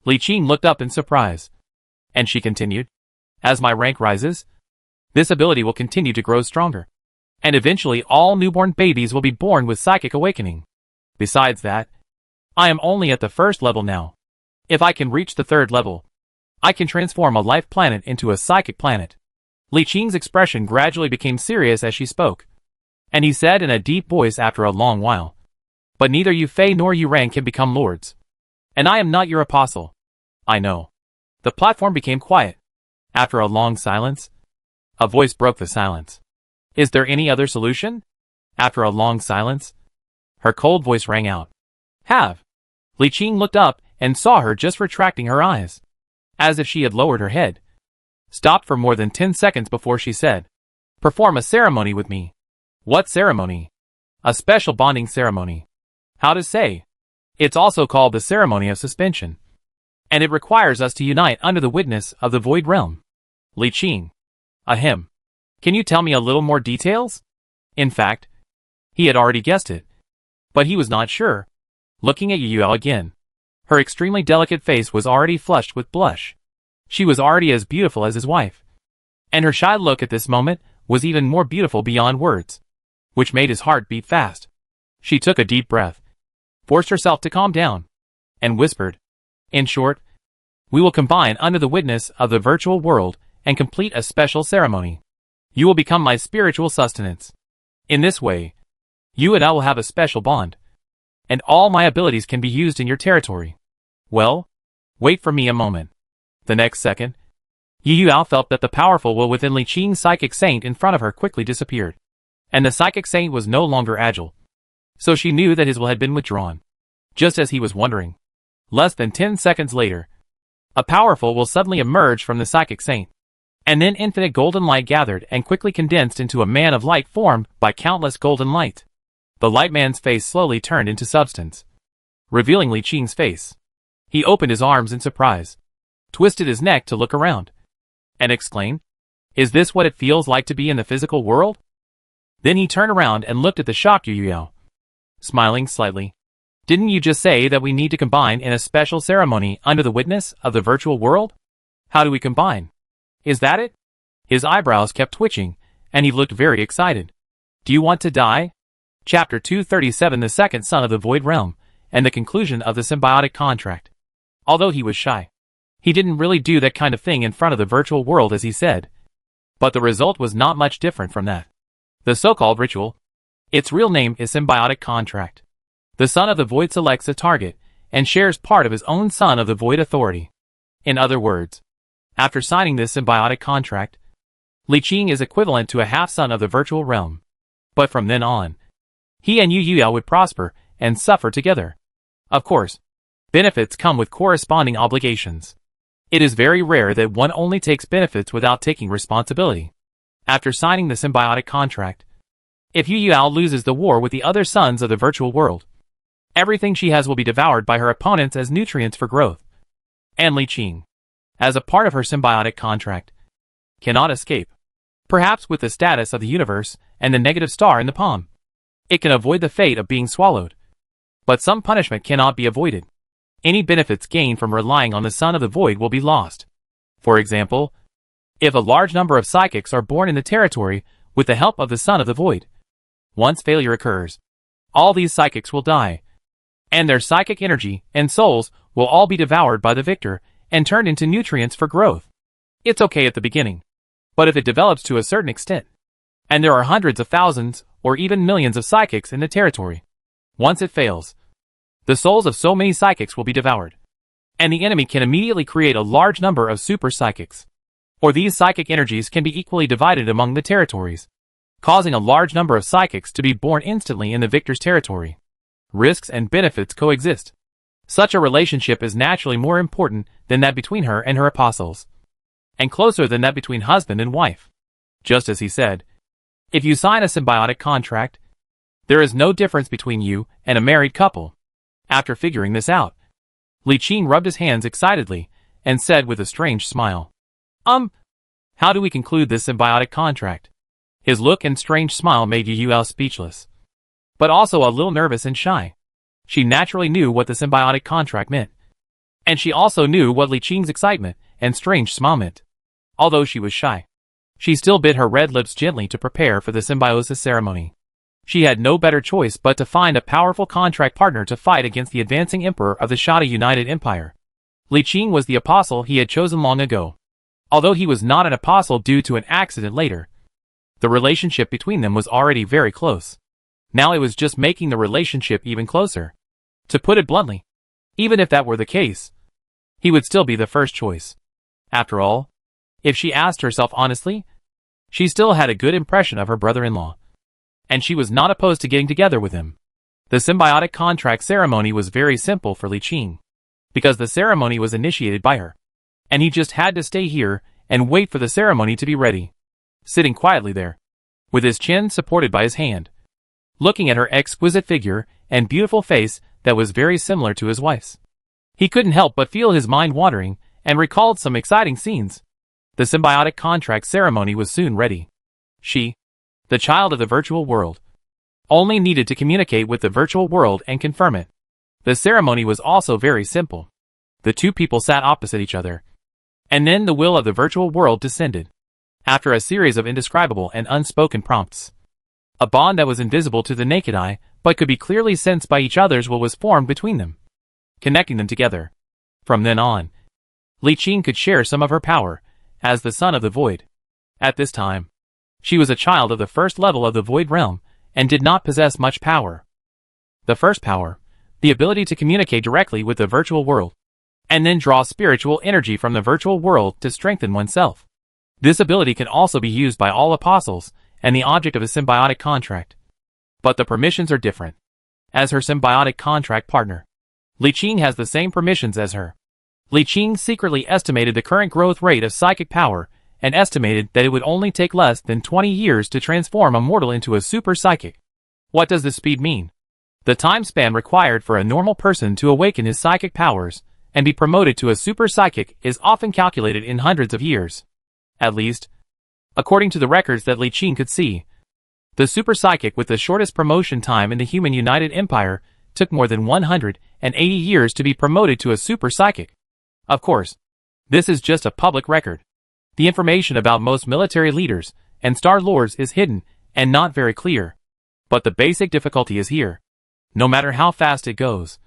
A: Li Qing looked up in surprise. And she continued, as my rank rises, this ability will continue to grow stronger. And eventually all newborn babies will be born with psychic awakening. Besides that, I am only at the first level now. If I can reach the third level, I can transform a life planet into a psychic planet. Li Qing's expression gradually became serious as she spoke. And he said in a deep voice after a long while, but neither Yu Fei nor Yu Rang can become lords. And I am not your apostle. I know. The platform became quiet. After a long silence, a voice broke the silence. Is there any other solution? After a long silence, her cold voice rang out. Have. Li Qing looked up and saw her just retracting her eyes, as if she had lowered her head. Stopped for more than 10 seconds before she said, perform a ceremony with me. What ceremony? A special bonding ceremony. How to say? It's also called the ceremony of suspension. And it requires us to unite under the witness of the Void Realm. Li Qing. Ahem. Can you tell me a little more details? In fact, he had already guessed it. But he was not sure. Looking at Yu Yao again. Her extremely delicate face was already flushed with blush. She was already as beautiful as his wife. And her shy look at this moment was even more beautiful beyond words, which made his heart beat fast. She took a deep breath, forced herself to calm down, and whispered, in short, we will combine under the witness of the virtual world and complete a special ceremony. You will become my spiritual sustenance. In this way, you and I will have a special bond, and all my abilities can be used in your territory. Well, wait for me a moment. The next second, Yu Yao felt that the powerful will within Li Qing's psychic saint in front of her quickly disappeared, and the psychic saint was no longer agile. So she knew that his will had been withdrawn. Just as he was wondering, less than 10 seconds later, a powerful will suddenly emerge from the psychic saint. And then infinite golden light gathered and quickly condensed into a man of light formed by countless golden light. The light man's face slowly turned into substance, revealing Li Qing's face. He opened his arms in surprise, twisted his neck to look around, and exclaimed, is this what it feels like to be in the physical world? Then he turned around and looked at the shocked Yu Yao, smiling slightly. Didn't you just say that we need to combine in a special ceremony under the witness of the virtual world? How do we combine? Is that it? His eyebrows kept twitching, and he looked very excited. Do you want to die? Chapter 237 The Second Son of the Void Realm, and the conclusion of the symbiotic contract. Although he was shy, he didn't really do that kind of thing in front of the virtual world as he said. But the result was not much different from that. The so-called ritual, its real name is symbiotic contract. The Son of the Void selects a target and shares part of his own Son of the Void authority. In other words, after signing this symbiotic contract, Li Qing is equivalent to a half-son of the virtual realm. But from then on, he and Yu Yao would prosper and suffer together. Of course, benefits come with corresponding obligations. It is very rare that one only takes benefits without taking responsibility. After signing the symbiotic contract, if Yu Yao loses the war with the other sons of the virtual world, everything she has will be devoured by her opponents as nutrients for growth. And Li Qing, as a part of her symbiotic contract, cannot escape. Perhaps with the status of the universe and the negative star in the palm, it can avoid the fate of being swallowed. But some punishment cannot be avoided. Any benefits gained from relying on the Son of the Void will be lost. For example, if a large number of psychics are born in the territory with the help of the Son of the Void, once failure occurs, all these psychics will die, and their psychic energy and souls will all be devoured by the victor and turned into nutrients for growth. It's okay at the beginning, but if it develops to a certain extent, and there are hundreds of thousands or even millions of psychics in the territory, once it fails, the souls of so many psychics will be devoured, and the enemy can immediately create a large number of super psychics. Or these psychic energies can be equally divided among the territories, causing a large number of psychics to be born instantly in the victor's territory. Risks and benefits coexist. Such a relationship is naturally more important than that between her and her apostles, and closer than that between husband and wife. Just as he said, if you sign a symbiotic contract, there is no difference between you and a married couple. After figuring this out, Li Qing rubbed his hands excitedly and said with a strange smile, how do we conclude this symbiotic contract? His look and strange smile made Yu Yao speechless, but also a little nervous and shy. She naturally knew what the symbiotic contract meant, and she also knew what Li Qing's excitement and strange smile meant. Although she was shy, she still bit her red lips gently to prepare for the symbiosis ceremony. She had no better choice but to find a powerful contract partner to fight against the advancing emperor of the Shada United Empire. Li Qing was the apostle he had chosen long ago. Although he was not an apostle due to an accident later, the relationship between them was already very close. Now it was just making the relationship even closer. To put it bluntly, even if that were the case, he would still be the first choice. After all, if she asked herself honestly, she still had a good impression of her brother-in-law, and she was not opposed to getting together with him. The symbiotic contract ceremony was very simple for Li Qing, because the ceremony was initiated by her, and he just had to stay here and wait for the ceremony to be ready. Sitting quietly there, with his chin supported by his hand, looking at her exquisite figure and beautiful face that was very similar to his wife's, he couldn't help but feel his mind wandering and recalled some exciting scenes. The symbiotic contract ceremony was soon ready. She, the child of the virtual world, only needed to communicate with the virtual world and confirm it. The ceremony was also very simple. The two people sat opposite each other, and then the will of the virtual world descended. After a series of indescribable and unspoken prompts, a bond that was invisible to the naked eye but could be clearly sensed by each other's will was formed between them, connecting them together. From then on, Li Qing could share some of her power as the Son of the Void. At this time, she was a child of the first level of the Void realm and did not possess much power. The first power, the ability to communicate directly with the virtual world, and then draw spiritual energy from the virtual world to strengthen oneself. This ability can also be used by all apostles and the object of a symbiotic contract. But the permissions are different. As her symbiotic contract partner, Li Qing has the same permissions as her. Li Qing secretly estimated the current growth rate of psychic power and estimated that it would only take less than 20 years to transform a mortal into a super psychic. What does this speed mean? The time span required for a normal person to awaken his psychic powers and be promoted to a super psychic is often calculated in hundreds of years. At least, according to the records that Li Qing could see, the super psychic with the shortest promotion time in the human United Empire took more than 180 years to be promoted to a super psychic. Of course, this is just a public record. The information about most military leaders and star lords is hidden and not very clear. But the basic difficulty is here. No matter how fast it goes,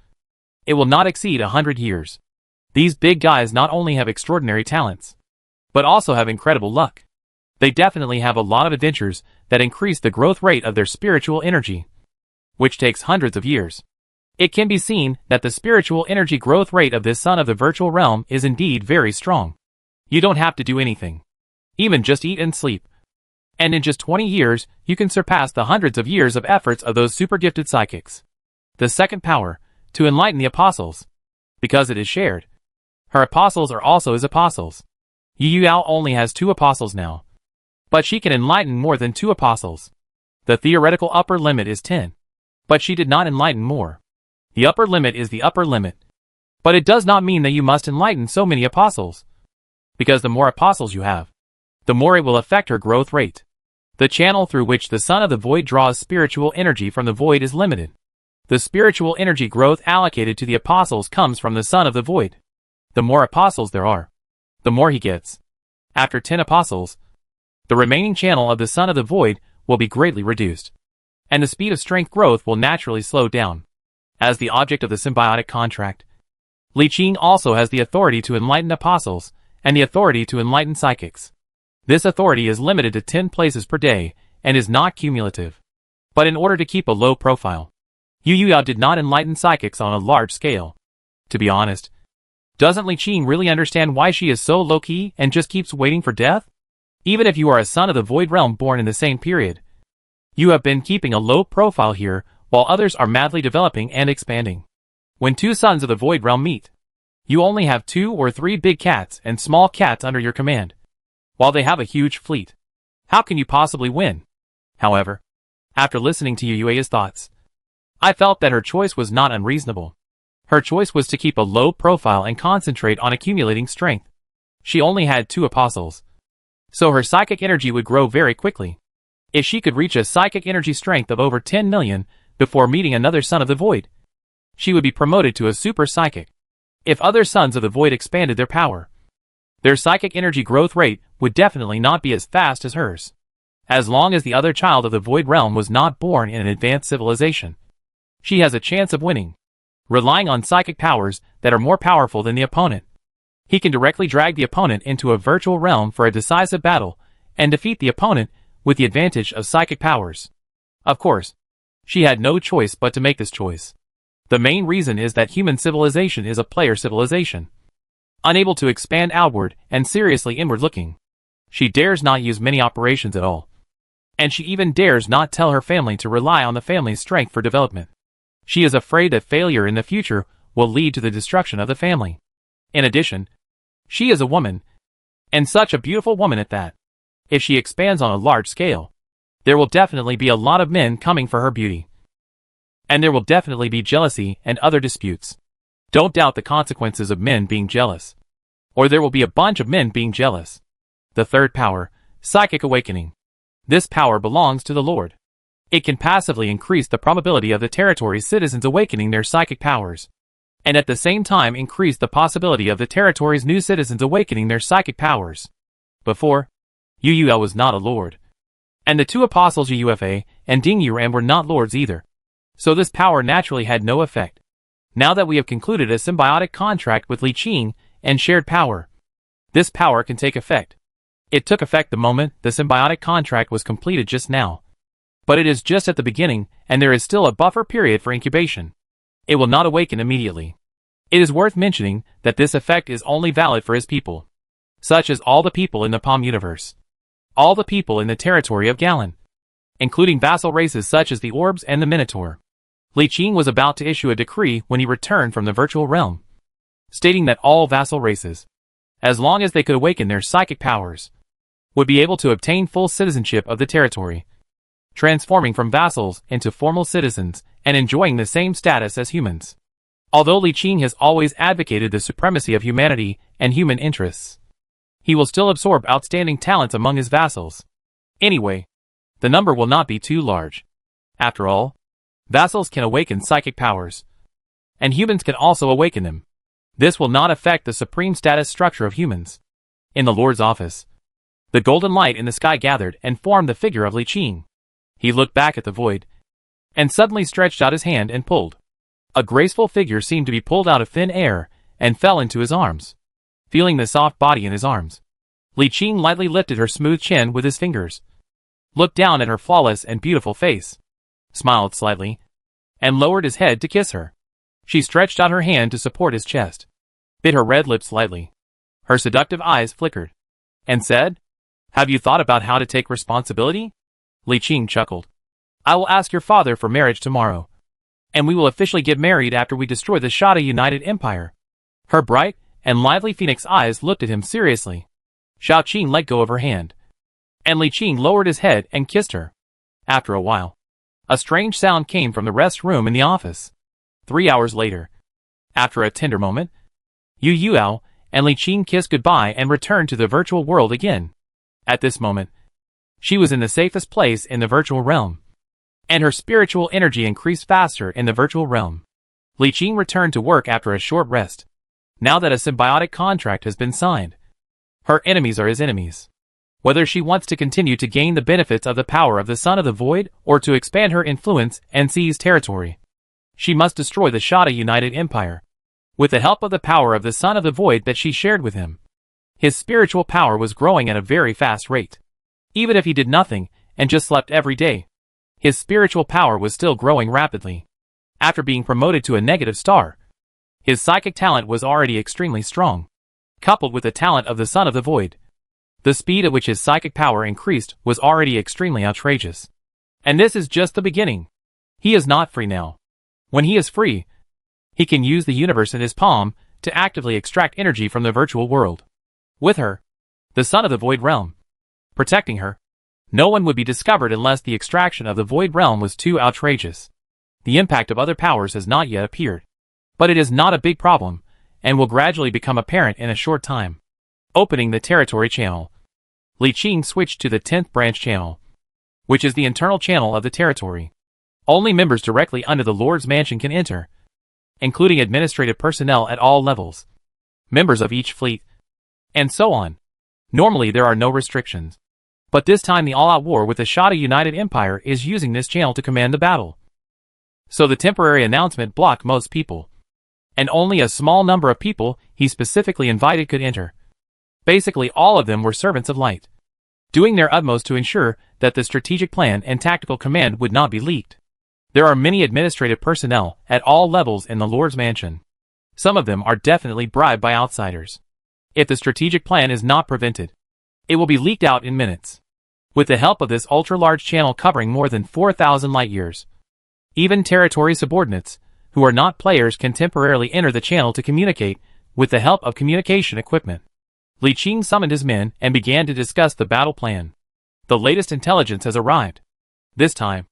A: it will not exceed 100 years. These big guys not only have extraordinary talents, but also have incredible luck. They definitely have a lot of adventures that increase the growth rate of their spiritual energy, which takes hundreds of years. It can be seen that the spiritual energy growth rate of this son of the virtual realm is indeed very strong. You don't have to do anything, even just eat and sleep. And in just 20 years, you can surpass the hundreds of years of efforts of those super gifted psychics. The second power, to enlighten the apostles. Because it is shared. Her apostles are also his apostles. Yu Yao only has 2 apostles now. But she can enlighten more than 2 apostles. The theoretical upper limit is 10. But she did not enlighten more. The upper limit is the upper limit. But it does not mean that you must enlighten so many apostles. Because the more apostles you have, the more it will affect her growth rate. The channel through which the son of the void draws spiritual energy from the void is limited. The spiritual energy growth allocated to the apostles comes from the son of the void. The more apostles there are, the more he gets. After 10 apostles, the remaining channel of the son of the void will be greatly reduced, and the speed of strength growth will naturally slow down. As the object of the symbiotic contract, Li Qing also has the authority to enlighten apostles, and the authority to enlighten psychics. This authority is limited to 10 places per day, and is not cumulative. But in order to keep a low profile, Yu Yao did not enlighten psychics on a large scale. To be honest, doesn't Li Qing really understand why she is so low-key and just keeps waiting for death? Even if you are a son of the void realm born in the same period, you have been keeping a low profile here, while others are madly developing and expanding. When 2 sons of the void realm meet, you only have 2 or 3 big cats and small cats under your command, while they have a huge fleet. How can you possibly win? However, after listening to Yu Yao's thoughts, I felt that her choice was not unreasonable. Her choice was to keep a low profile and concentrate on accumulating strength. She only had 2 apostles, so her psychic energy would grow very quickly. If she could reach a psychic energy strength of over 10 million before meeting another son of the void, she would be promoted to a super psychic. If other sons of the void expanded their power, their psychic energy growth rate would definitely not be as fast as hers. As long as the other child of the void realm was not born in an advanced civilization, she has a chance of winning, relying on psychic powers that are more powerful than the opponent. He can directly drag the opponent into a virtual realm for a decisive battle, and defeat the opponent with the advantage of psychic powers. Of course, she had no choice but to make this choice. The main reason is that human civilization is a player civilization, unable to expand outward and seriously inward-looking. She dares not use many operations at all. And she even dares not tell her family to rely on the family's strength for development. She is afraid that failure in the future will lead to the destruction of the family. In addition, she is a woman, and such a beautiful woman at that. If she expands on a large scale, there will definitely be a lot of men coming for her beauty. And there will definitely be jealousy and other disputes. Don't doubt the consequences of men being jealous, or there will be a bunch of men being jealous. The third power, Psychic Awakening. This power belongs to the Lord. It can passively increase the probability of the territory's citizens awakening their psychic powers, and at the same time increase the possibility of the territory's new citizens awakening their psychic powers. Before, Yu Yao was not a lord, and the 2 apostles Yufa and Ding Yuran were not lords either, so this power naturally had no effect. Now that we have concluded a symbiotic contract with Li Qing and shared power, this power can take effect. It took effect the moment the symbiotic contract was completed just now. But it is just at the beginning, and there is still a buffer period for incubation. It will not awaken immediately. It is worth mentioning that this effect is only valid for his people, such as all the people in the Palm universe, all the people in the territory of Galan, including vassal races such as the Orbs and the Minotaur. Li Qing was about to issue a decree when he returned from the virtual realm, stating that all vassal races, as long as they could awaken their psychic powers, would be able to obtain full citizenship of the territory, transforming from vassals into formal citizens and enjoying the same status as humans. Although Li Qing has always advocated the supremacy of humanity and human interests, he will still absorb outstanding talents among his vassals. Anyway, the number will not be too large. After all, vassals can awaken psychic powers, and humans can also awaken them. This will not affect the supreme status structure of humans. In the Lord's office, the golden light in the sky gathered and formed the figure of Li Qing. He looked back at the void, and suddenly stretched out his hand and pulled. A graceful figure seemed to be pulled out of thin air, and fell into his arms. Feeling the soft body in his arms, Li Qing lightly lifted her smooth chin with his fingers, looked down at her flawless and beautiful face, smiled slightly, and lowered his head to kiss her. She stretched out her hand to support his chest, bit her red lips lightly. Her seductive eyes flickered, and said, "Have you thought about how to take responsibility?" Li Qing chuckled. "I will ask your father for marriage tomorrow, and we will officially get married after we destroy the Shada United Empire." Her bright and lively phoenix eyes looked at him seriously. Xiao Qing let go of her hand, and Li Qing lowered his head and kissed her. After a while, a strange sound came from the rest room in the office. 3 hours later, after a tender moment, Yu Yuao and Li Qing kissed goodbye and returned to the virtual world again. At this moment, she was in the safest place in the virtual realm, and her spiritual energy increased faster in the virtual realm. Li Qing returned to work after a short rest. Now that a symbiotic contract has been signed, her enemies are his enemies. Whether she wants to continue to gain the benefits of the power of the Son of the Void or to expand her influence and seize territory, she must destroy the Shada United Empire, with the help of the power of the Son of the Void that she shared with him. His spiritual power was growing at a very fast rate. Even if he did nothing and just slept every day, his spiritual power was still growing rapidly. After being promoted to a negative star, his psychic talent was already extremely strong. Coupled with the talent of the Son of the Void, the speed at which his psychic power increased was already extremely outrageous. And this is just the beginning. He is not free now. When he is free, he can use the universe in his palm to actively extract energy from the virtual world. With her, the Son of the Void Realm, protecting her, no one would be discovered unless the extraction of the Void Realm was too outrageous. The impact of other powers has not yet appeared, but it is not a big problem, and will gradually become apparent in a short time. Opening the territory channel, Li Qing switched to the 10th branch channel, which is the internal channel of the territory. Only members directly under the Lord's Mansion can enter, including administrative personnel at all levels, members of each fleet, and so on. Normally there are no restrictions, but this time the all-out war with the Shada United Empire is using this channel to command the battle. So the temporary announcement blocked most people, and only a small number of people he specifically invited could enter. Basically all of them were servants of light, doing their utmost to ensure that the strategic plan and tactical command would not be leaked. There are many administrative personnel at all levels in the Lord's Mansion. Some of them are definitely bribed by outsiders. If the strategic plan is not prevented, it will be leaked out in minutes. With the help of this ultra-large channel covering more than 4,000 light-years, even territory subordinates, who are not players, can temporarily enter the channel to communicate with the help of communication equipment. Li Qing summoned his men and began to discuss the battle plan. The latest intelligence has arrived. This time,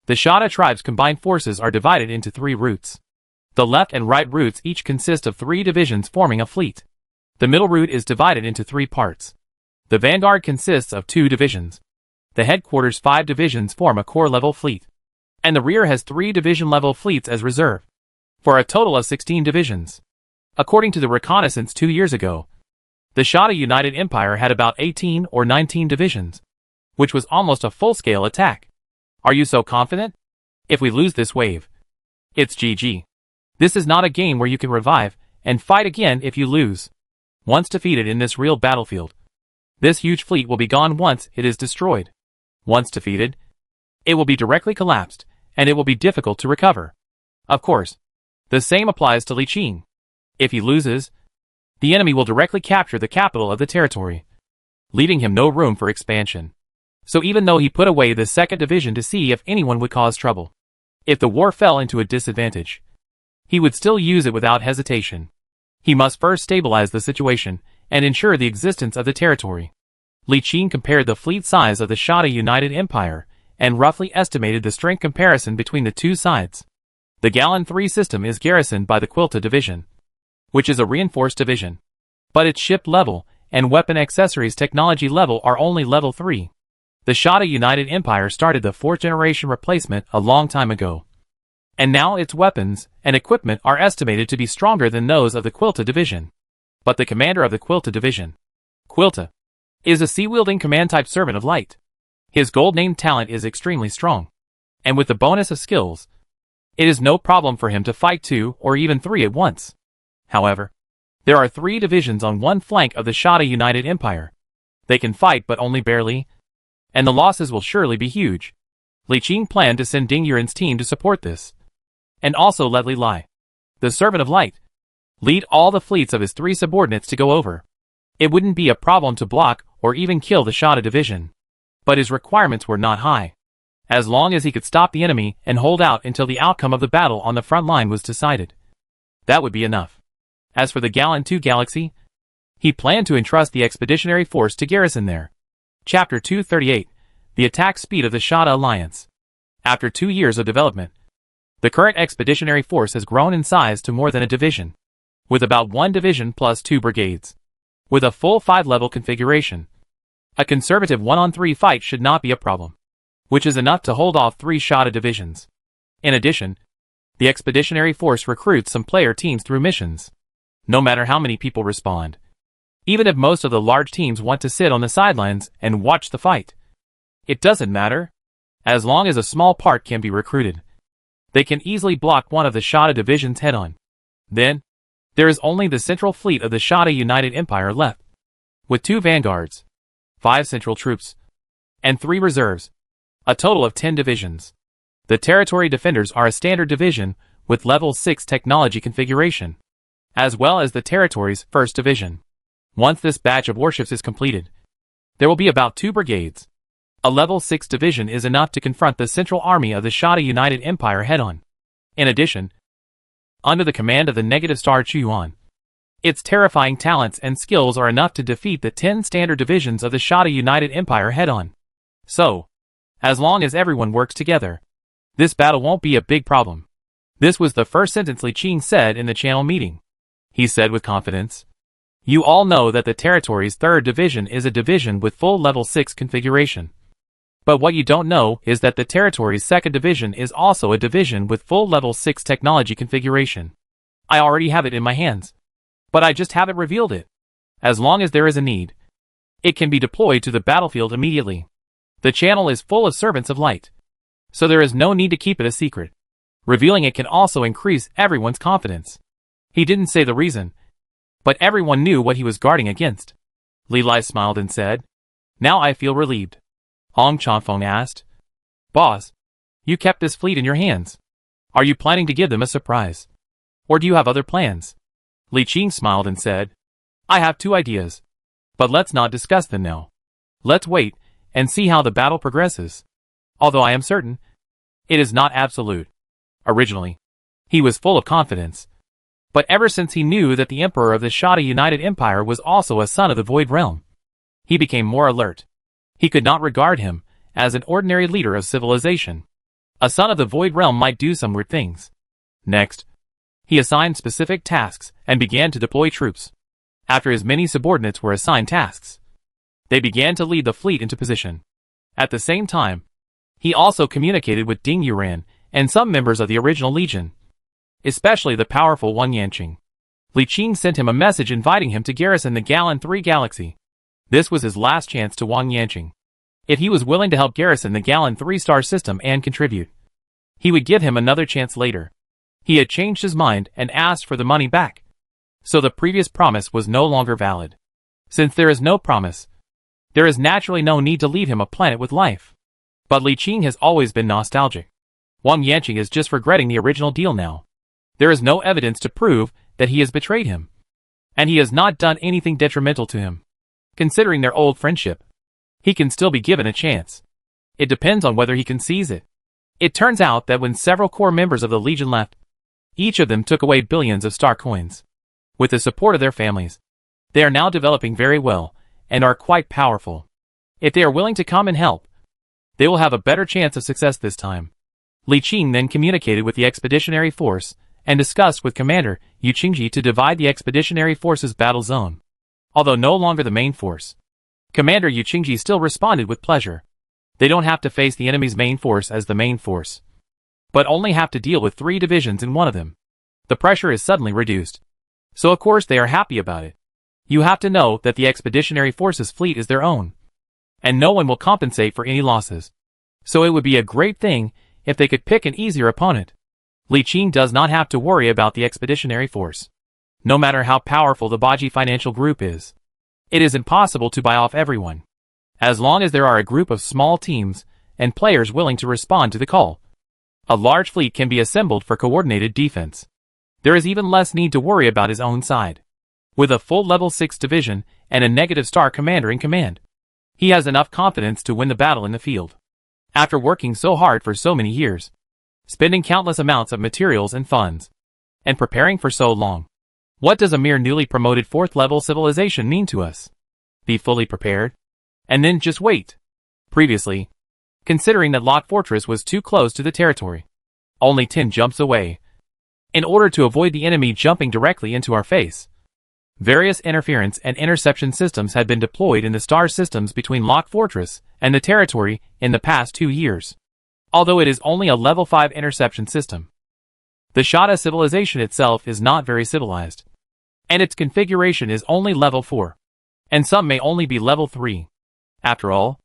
A: the Shada tribe's combined forces are divided into 3 routes. The left and right routes each consist of 3 divisions forming a fleet. The middle route is divided into 3 parts. The vanguard consists of 2 divisions. The headquarters 5 divisions form a core-level fleet, and the rear has 3 division-level fleets as reserve, for a total of 16 divisions. According to the reconnaissance 2 years ago, the Shada United Empire had about 18 or 19 divisions, which was almost a full-scale attack. Are you so confident? If we lose this wave, it's GG. This is not a game where you can revive and fight again if you lose. Once defeated in this real battlefield, this huge fleet will be gone once it is destroyed. Once defeated, it will be directly collapsed, and it will be difficult to recover. Of course, the same applies to Li Qing. If he loses, the enemy will directly capture the capital of the territory, leaving him no room for expansion. So even though he put away the 2nd division to see if anyone would cause trouble, if the war fell into a disadvantage, he would still use it without hesitation. He must first stabilize the situation and ensure the existence of the territory. Li Qing compared the fleet size of the Shada United Empire and roughly estimated the strength comparison between the 2 sides. The Gallon 3 system is garrisoned by the Quilta division, which is a reinforced division, but its ship level and weapon accessories technology level are only level 3. The Shada United Empire started the 4th generation replacement a long time ago, and now its weapons and equipment are estimated to be stronger than those of the Quilta division. But the commander of the Quilta division, Quilta, is a sea-wielding command-type servant of light. His gold-named talent is extremely strong, and with the bonus of skills, it is no problem for him to fight 2 or even 3 at once. However, There are 3 divisions on one flank of the Shada United Empire. They can fight but only barely, and the losses will surely be huge. Li Qing planned to send Ding Yuren's team to support this, and also let Li Lai, the Servant of Light, lead all the fleets of his 3 subordinates to go over. It wouldn't be a problem to block or even kill the Shada division, but his requirements were not high. As long as he could stop the enemy and hold out until the outcome of the battle on the front line was decided, that would be enough. As for the Galan 2 galaxy, he planned to entrust the expeditionary force to garrison there. Chapter 238, The Attack Speed of the Shada Alliance. After 2 years of development, the current expeditionary force has grown in size to more than a division, with about 1 division plus 2 brigades. With a full 5-level configuration, a conservative 1-on-3 fight should not be a problem, which is enough to hold off 3 Shada divisions. In addition, the expeditionary force recruits some player teams through missions, no matter how many people respond. Even if most of the large teams want to sit on the sidelines and watch the fight, it doesn't matter, as long as a small part can be recruited. They can easily block one of the Shada divisions head-on. Then, there is only the central fleet of the Shada United Empire left, with 2 vanguards, 5 central troops, and 3 reserves, a total of 10 divisions. The territory defenders are a standard division with level 6 technology configuration, as well as the territory's 1st division. Once this batch of warships is completed, there will be about 2 brigades. A level 6 division is enough to confront the central army of the Shada United Empire head-on. In addition, under the command of the Negative Star Chuyuan, its terrifying talents and skills are enough to defeat the 10 standard divisions of the Shada United Empire head-on. So, as long as everyone works together, this battle won't be a big problem. This was the first sentence Li Qing said in the channel meeting. He said with confidence, "You all know that the territory's 3rd division is a division with full level 6 configuration. But what you don't know is that the territory's 2nd division is also a division with full level 6 technology configuration. I already have it in my hands, but I just haven't revealed it. As long as there is a need, it can be deployed to the battlefield immediately. The channel is full of servants of light, so there is no need to keep it a secret. Revealing it can also increase everyone's confidence." He didn't say the reason, but everyone knew what he was guarding against. Li Lai smiled and said, "Now I feel relieved." Hong Chanfeng asked, "Boss, you kept this fleet in your hands. Are you planning to give them a surprise? Or do you have other plans?" Li Qing smiled and said, "I have 2 ideas, but let's not discuss them now. Let's wait and see how the battle progresses. Although I am certain, it is not absolute." Originally, he was full of confidence, but ever since he knew that the Emperor of the Shada United Empire was also a son of the Void Realm, he became more alert. He could not regard him as an ordinary leader of civilization. A son of the Void Realm might do some weird things. Next, he assigned specific tasks and began to deploy troops. After his many subordinates were assigned tasks, they began to lead the fleet into position. At the same time, he also communicated with Ding Yuren and some members of the original Legion, especially the powerful Wang Yanqing. Li Qing sent him a message inviting him to garrison the Galan 3 galaxy. This was his last chance to Wang Yanqing. If he was willing to help garrison the Galan 3-star system and contribute, he would give him another chance later. He had changed his mind and asked for the money back, so the previous promise was no longer valid. Since there is no promise, there is naturally no need to leave him a planet with life. But Li Qing has always been nostalgic. Wang Yanqing is just regretting the original deal now. There is no evidence to prove that he has betrayed him, and he has not done anything detrimental to him. Considering their old friendship, he can still be given a chance. It depends on whether he can seize it. It turns out that when several core members of the Legion left, each of them took away billions of star coins. With the support of their families, they are now developing very well and are quite powerful. If they are willing to come and help, they will have a better chance of success this time. Li Qing then communicated with the expeditionary force and discussed with Commander Yu Qingji to divide the expeditionary force's battle zone. Although no longer the main force, Commander Yu Qingji still responded with pleasure. They don't have to face the enemy's main force as the main force, but only have to deal with 3 divisions in one of them. The pressure is suddenly reduced. So of course they are happy about it. You have to know that the expeditionary force's fleet is their own, and no one will compensate for any losses. So it would be a great thing if they could pick an easier opponent. Li Qing does not have to worry about the expeditionary force. No matter how powerful the Baji financial group is, it is impossible to buy off everyone. As long as there are a group of small teams and players willing to respond to the call, a large fleet can be assembled for coordinated defense. There is even less need to worry about his own side. With a full level 6 division and a negative star commander in command, he has enough confidence to win the battle in the field. After working so hard for so many years, spending countless amounts of materials and funds, and preparing for so long, what does a mere newly promoted 4th level civilization mean to us? Be fully prepared, and then just wait. Previously, considering that Lock Fortress was too close to the territory, only 10 jumps away, in order to avoid the enemy jumping directly into our face, various interference and interception systems had been deployed in the star systems between Lock Fortress and the territory in the past 2 years. Although it is only a level 5 interception system, the Shada civilization itself is not very civilized, and its configuration is only level 4, and some may only be level 3. After all,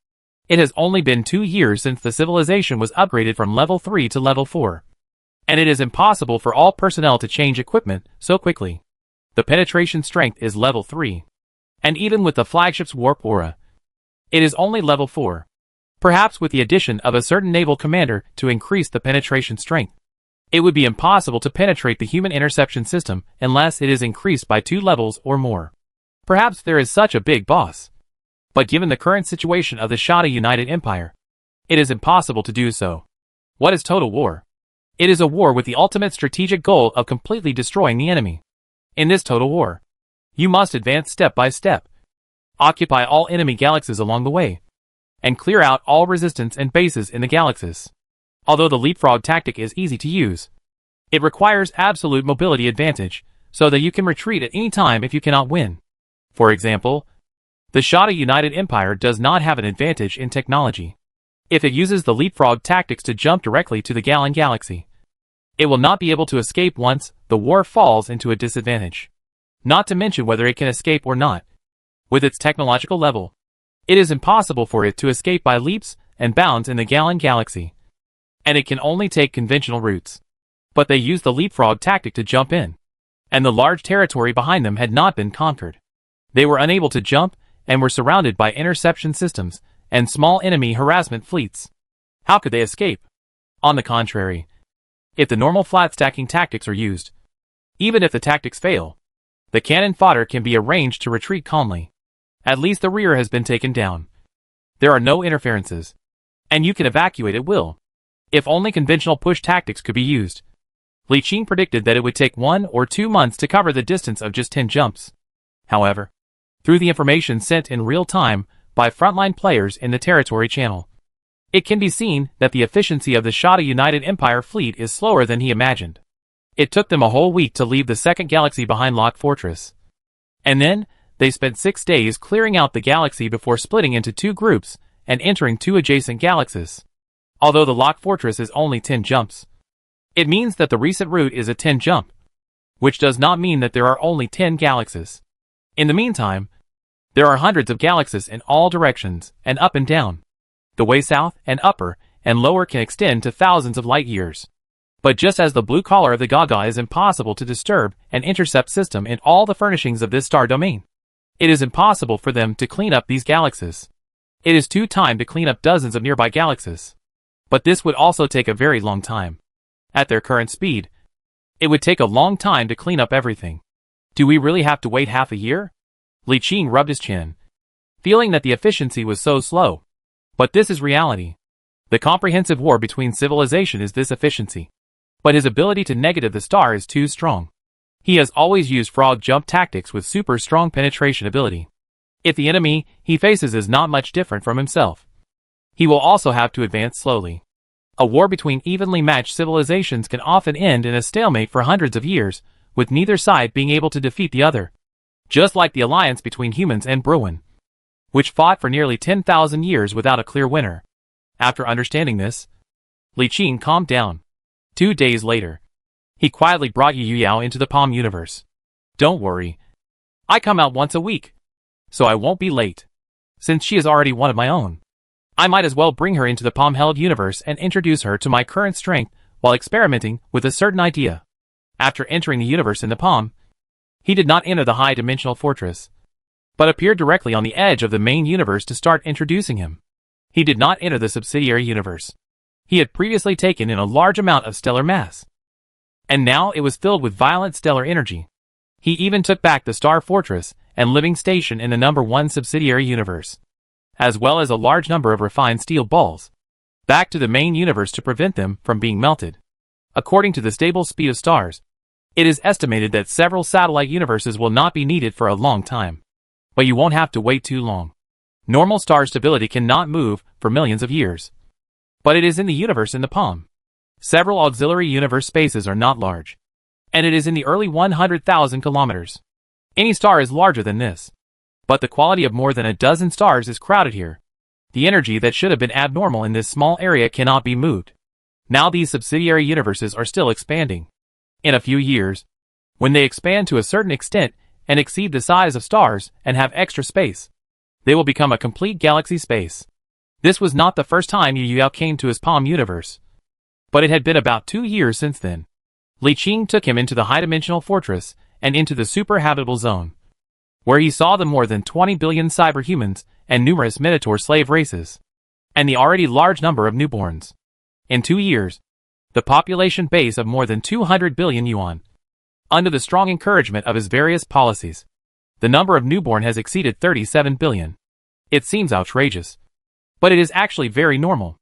A: it has only been 2 years since the civilization was upgraded from level 3 to level 4, and it is impossible for all personnel to change equipment so quickly. The penetration strength is level 3, and even with the flagship's warp aura, it is only level 4. Perhaps with the addition of a certain naval commander to increase the penetration strength, it would be impossible to penetrate the human interception system unless it is increased by 2 levels or more. Perhaps there is such a big boss, but given the current situation of the Shada United Empire, it is impossible to do so. What is total war? It is a war with the ultimate strategic goal of completely destroying the enemy. In this total war, you must advance step by step, occupy all enemy galaxies along the way, and clear out all resistance and bases in the galaxies. Although the leapfrog tactic is easy to use, it requires absolute mobility advantage, so that you can retreat at any time if you cannot win. For example, the Shada United Empire does not have an advantage in technology. If it uses the leapfrog tactics to jump directly to the Galan Galaxy, it will not be able to escape once the war falls into a disadvantage. Not to mention whether it can escape or not. With its technological level, it is impossible for it to escape by leaps and bounds in the Galan Galaxy, and it can only take conventional routes. But they used the leapfrog tactic to jump in, and the large territory behind them had not been conquered. They were unable to jump and were surrounded by interception systems and small enemy harassment fleets. How could they escape? On the contrary, if the normal flat stacking tactics are used, even if the tactics fail, the cannon fodder can be arranged to retreat calmly. At least the rear has been taken down. There are no interferences, and you can evacuate at will. If only conventional push tactics could be used. Li Qing predicted that it would take 1 or 2 months to cover the distance of just 10 jumps. However, through the information sent in real time by frontline players in the territory channel, it can be seen that the efficiency of the Shada United Empire fleet is slower than he imagined. It took them a whole week to leave the second galaxy behind Lock Fortress. And then, they spent 6 days clearing out the galaxy before splitting into 2 groups and entering 2 adjacent galaxies. Although the Lock Fortress is only 10 jumps, it means that the recent route is a 10 jump, which does not mean that there are only 10 galaxies. In the meantime, there are hundreds of galaxies in all directions and up and down. The way south and upper and lower can extend to thousands of light years. But just as the blue collar of the Gaga is impossible to disturb an intercept system in all the furnishings of this star domain, it is impossible for them to clean up these galaxies. It is too time to clean up dozens of nearby galaxies. But this would also take a very long time. At their current speed, it would take a long time to clean up everything. Do we really have to wait half a year? Li Qing rubbed his chin, feeling that the efficiency was so slow. But this is reality. The comprehensive war between civilization is this efficiency. But his ability to negative the star is too strong. He has always used frog jump tactics with super strong penetration ability. If the enemy he faces is not much different from himself, he will also have to advance slowly. A war between evenly matched civilizations can often end in a stalemate for hundreds of years, with neither side being able to defeat the other. Just like the alliance between humans and Bruin, which fought for nearly 10,000 years without a clear winner. After understanding this, Li Qing calmed down. 2 days later, he quietly brought Yu Yao into the Palm universe. Don't worry. I come out once a week, so I won't be late. Since she is already one of my own, I might as well bring her into the Palm-held universe and introduce her to my current strength while experimenting with a certain idea. After entering the universe in the Palm, He did not enter the high-dimensional fortress, but appeared directly on the edge of the main universe to start introducing him. He did not enter the subsidiary universe. He had previously taken in a large amount of stellar mass, and now it was filled with violent stellar energy. He even took back the star fortress and living station in the number 1 subsidiary universe, as well as a large number of refined steel balls, back to the main universe to prevent them from being melted. According to the stable speed of stars, it is estimated that several satellite universes will not be needed for a long time. But you won't have to wait too long. Normal star stability cannot move for millions of years. But it is in the universe in the palm. Several auxiliary universe spaces are not large, and it is in the early 100,000 kilometers. Any star is larger than this, but the quality of more than a dozen stars is crowded here. The energy that should have been abnormal in this small area cannot be moved. Now these subsidiary universes are still expanding. In a few years, when they expand to a certain extent and exceed the size of stars and have extra space, they will become a complete galaxy space. This was not the first time Yu Yao came to his palm universe, but it had been about 2 years since then. Li Qing took him into the high-dimensional fortress and into the super-habitable zone, where he saw the more than 20 billion cyber-humans and numerous Minotaur slave races, and the already large number of newborns. In 2 years, the population base of more than 200 billion yuan. Under the strong encouragement of his various policies, the number of newborn has exceeded 37 billion. It seems outrageous, but it is actually very normal.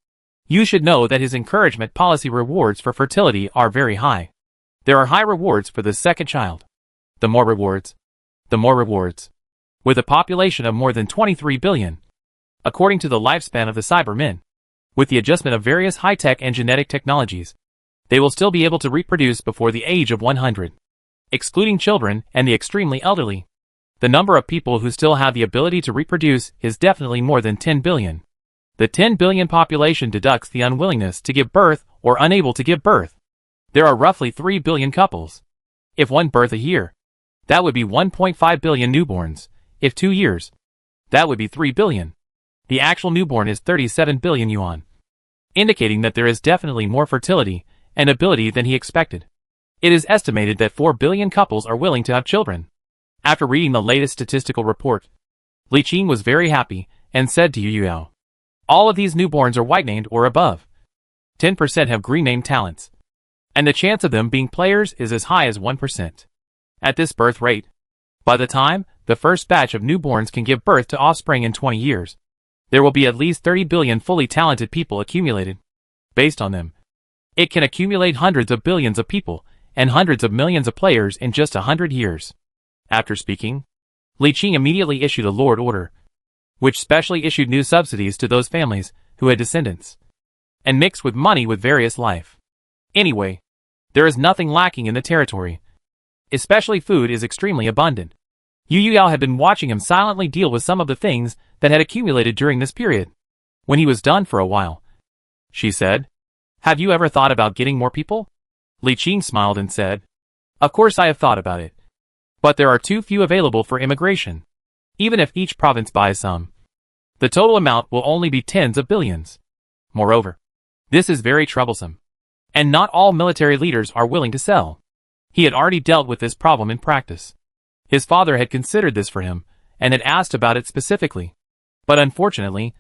A: You should know that his encouragement policy rewards for fertility are very high. There are high rewards for the second child. The more rewards, the more rewards. With a population of more than 23 billion, according to the lifespan of the Cybermen, with the adjustment of various high-tech and genetic technologies, they will still be able to reproduce before the age of 100. Excluding children and the extremely elderly, the number of people who still have the ability to reproduce is definitely more than 10 billion. The 10 billion population deducts the unwillingness to give birth or unable to give birth. There are roughly 3 billion couples. If 1 birth a year, that would be 1.5 billion newborns. If 2 years, that would be 3 billion. The actual newborn is 37 billion yuan, indicating that there is definitely more fertility and ability than he expected. It is estimated that 4 billion couples are willing to have children. After reading the latest statistical report, Li Qing was very happy and said to Yu Yao, all of these newborns are white-named or above. 10% have green-named talents, and the chance of them being players is as high as 1%. At this birth rate, by the time the first batch of newborns can give birth to offspring in 20 years, there will be at least 30 billion fully talented people accumulated. Based on them, it can accumulate hundreds of billions of people and hundreds of millions of players in just 100 years. After speaking, Li Qing immediately issued a Lord Order, which specially issued new subsidies to those families who had descendants, and mixed with money with various life. Anyway, there is nothing lacking in the territory. Especially food is extremely abundant. Yu Yao had been watching him silently deal with some of the things that had accumulated during this period. When he was done for a while, she said, have you ever thought about getting more people? Li Qing smiled and said, of course I have thought about it. But there are too few available for immigration. Even if each province buys some, the total amount will only be tens of billions. Moreover, this is very troublesome, and not all military leaders are willing to sell. He had already dealt with this problem in practice. His father had considered this for him, and had asked about it specifically. But unfortunately,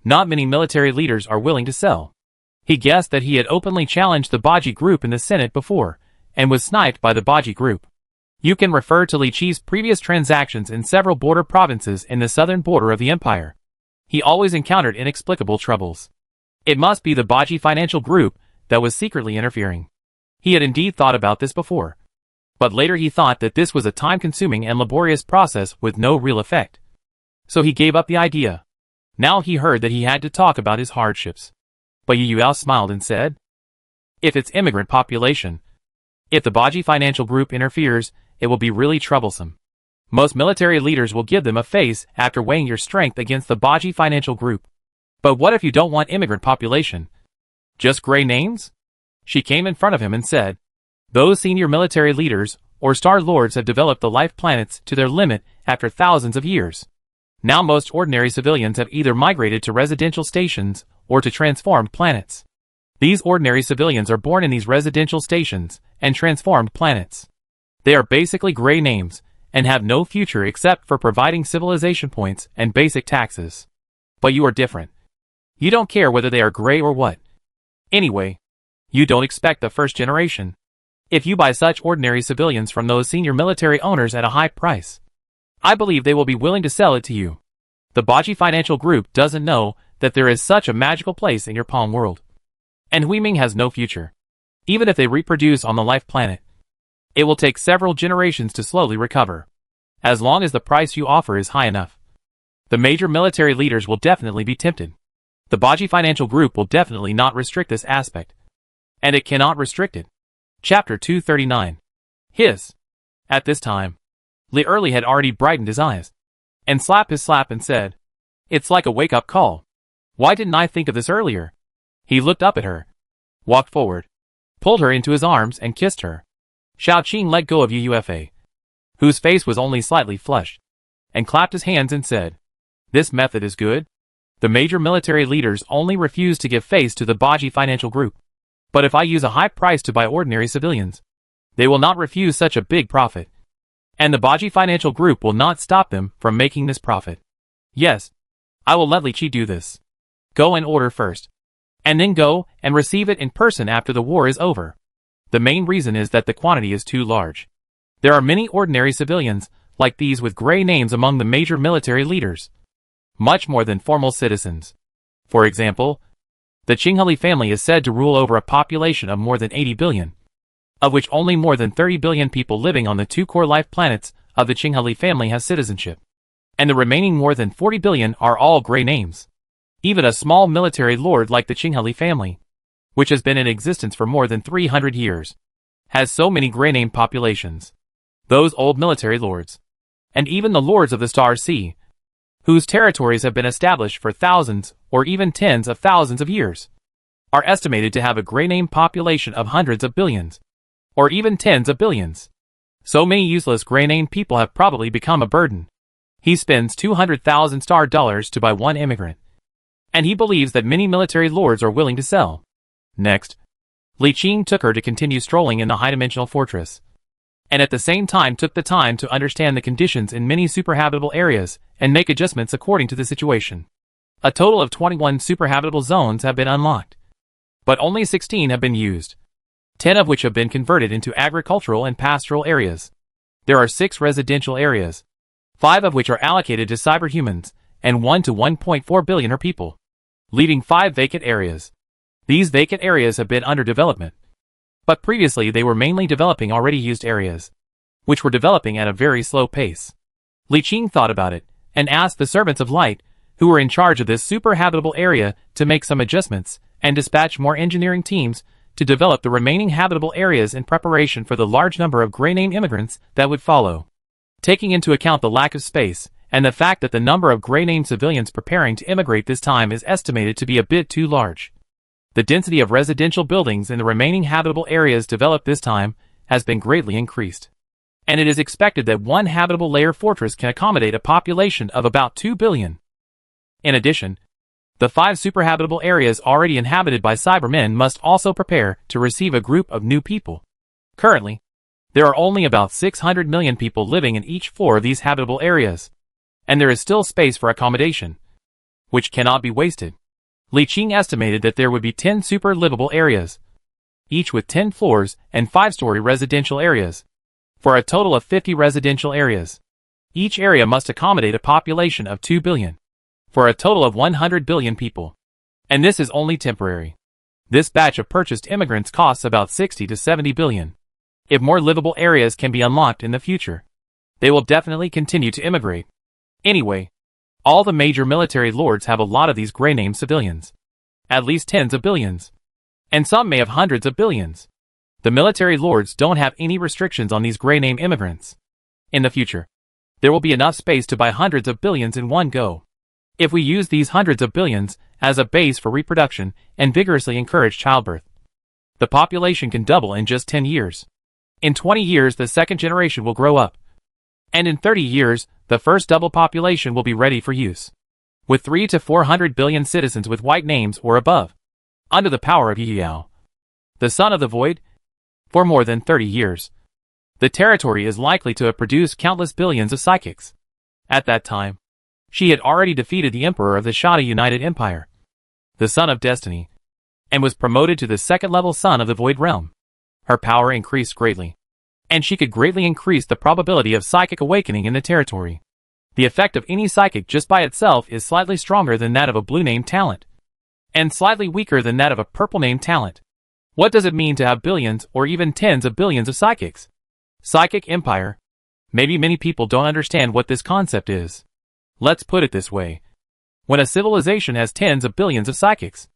A: not many military leaders are willing to sell. He guessed that he had openly challenged the Baji group in the Senate before, and was sniped by the Baji group. You can refer to Li Qi's previous transactions in several border provinces in the southern border of the empire. He always encountered inexplicable troubles. It must be the Baji financial group that was secretly interfering. He had indeed thought about this before, but later he thought that this was a time-consuming and laborious process with no real effect. So he gave up the idea. Now he heard that he had to talk about his hardships. But Yu Yao smiled and said, if it's immigrant population, if the Baji financial group interferes, it will be really troublesome. Most military leaders will give them a face after weighing your strength against the Baji financial group. But what if you don't want immigrant population? Just gray names? She came in front of him and said, those senior military leaders or star lords have developed the life planets to their limit after thousands of years. Now most ordinary civilians have either migrated to residential stations or to transformed planets. These ordinary civilians are born in these residential stations and transformed planets. They are basically gray names, and have no future except for providing civilization points and basic taxes. But you are different. You don't care whether they are gray or what. Anyway, you don't expect the first generation. If you buy such ordinary civilians from those senior military owners at a high price, I believe they will be willing to sell it to you. The Baji Financial Group doesn't know that there is such a magical place in your palm world. And Huiming has no future. Even if they reproduce on the life planet, it will take several generations to slowly recover. As long as the price you offer is high enough, the major military leaders will definitely be tempted. The Baji Financial Group will definitely not restrict this aspect. And it cannot restrict it. Chapter 239. His. At this time, Li Erli had already brightened his eyes, and slapped his slap and said, "It's like a wake-up call. Why didn't I think of this earlier?" He looked up at her, walked forward, pulled her into his arms and kissed her. Xiao Qing let go of Ufa, whose face was only slightly flushed, and clapped his hands and said, "This method is good." The major military leaders only refuse to give face to the Baji Financial Group. But if I use a high price to buy ordinary civilians, they will not refuse such a big profit. And the Baji Financial Group will not stop them from making this profit. Yes, I will let Li Qi do this. Go and order first, and then go and receive it in person after the war is over. The main reason is that the quantity is too large. There are many ordinary civilians like these with gray names among the major military leaders, much more than formal citizens. For example, the Qingheli family is said to rule over a population of more than 80 billion, of which only more than 30 billion people living on the two core life planets of the Qingheli family has citizenship, and the remaining more than 40 billion are all gray names. Even a small military lord like the Qingheli family, which has been in existence for more than 300 years, has so many gray name populations. Those old military lords, and even the lords of the Star Sea, whose territories have been established for thousands or even tens of thousands of years, are estimated to have a gray name population of hundreds of billions, or even tens of billions. So many useless gray name people have probably become a burden. He spends 200,000 star dollars to buy one immigrant, and he believes that many military lords are willing to sell. Next, Li Qing took her to continue strolling in the high-dimensional fortress, and at the same time took the time to understand the conditions in many superhabitable areas and make adjustments according to the situation. A total of 21 superhabitable zones have been unlocked, but only 16 have been used, 10 of which have been converted into agricultural and pastoral areas. There are 6 residential areas, 5 of which are allocated to cyberhumans, and 1 to 1.4 billion are people, leaving 5 vacant areas. These vacant areas have been under development, but previously they were mainly developing already used areas, which were developing at a very slow pace. Li Qing thought about it, and asked the servants of light, who were in charge of this super-habitable area, to make some adjustments, and dispatch more engineering teams to develop the remaining habitable areas in preparation for the large number of gray name immigrants that would follow. Taking into account the lack of space, and the fact that the number of gray name civilians preparing to immigrate this time is estimated to be a bit too large, the density of residential buildings in the remaining habitable areas developed this time has been greatly increased, and it is expected that one habitable layer fortress can accommodate a population of about 2 billion. In addition, the 5 superhabitable areas already inhabited by Cybermen must also prepare to receive a group of new people. Currently, there are only about 600 million people living in each floor of these habitable areas, and there is still space for accommodation, which cannot be wasted. Li Qing estimated that there would be 10 super livable areas, each with 10 floors and 5-story residential areas, for a total of 50 residential areas. Each area must accommodate a population of 2 billion, for a total of 100 billion people. And this is only temporary. This batch of purchased immigrants costs about 60 to 70 billion. If more livable areas can be unlocked in the future, they will definitely continue to immigrate. Anyway, all the major military lords have a lot of these gray name civilians, at least tens of billions, and some may have hundreds of billions. The military lords don't have any restrictions on these gray name immigrants. In the future, there will be enough space to buy hundreds of billions in one go. If we use these hundreds of billions as a base for reproduction and vigorously encourage childbirth, the population can double in just 10 years. In 20 years, the second generation will grow up, and in 30 years, the first double population will be ready for use. With 3 to 400 billion citizens with white names or above, under the power of Yao, the son of the void, for more than 30 years, The territory is likely to have produced countless billions of psychics. At that time, she had already defeated the emperor of the Shada United Empire, the Son of Destiny, and was promoted to the second-level Son of the Void Realm. Her power increased greatly, and she could greatly increase the probability of psychic awakening in the territory. The effect of any psychic just by itself is slightly stronger than that of a blue-named talent, and slightly weaker than that of a purple-named talent. What does it mean to have billions or even tens of billions of psychics? Psychic empire. Maybe many people don't understand what this concept is. Let's put it this way. When a civilization has tens of billions of psychics,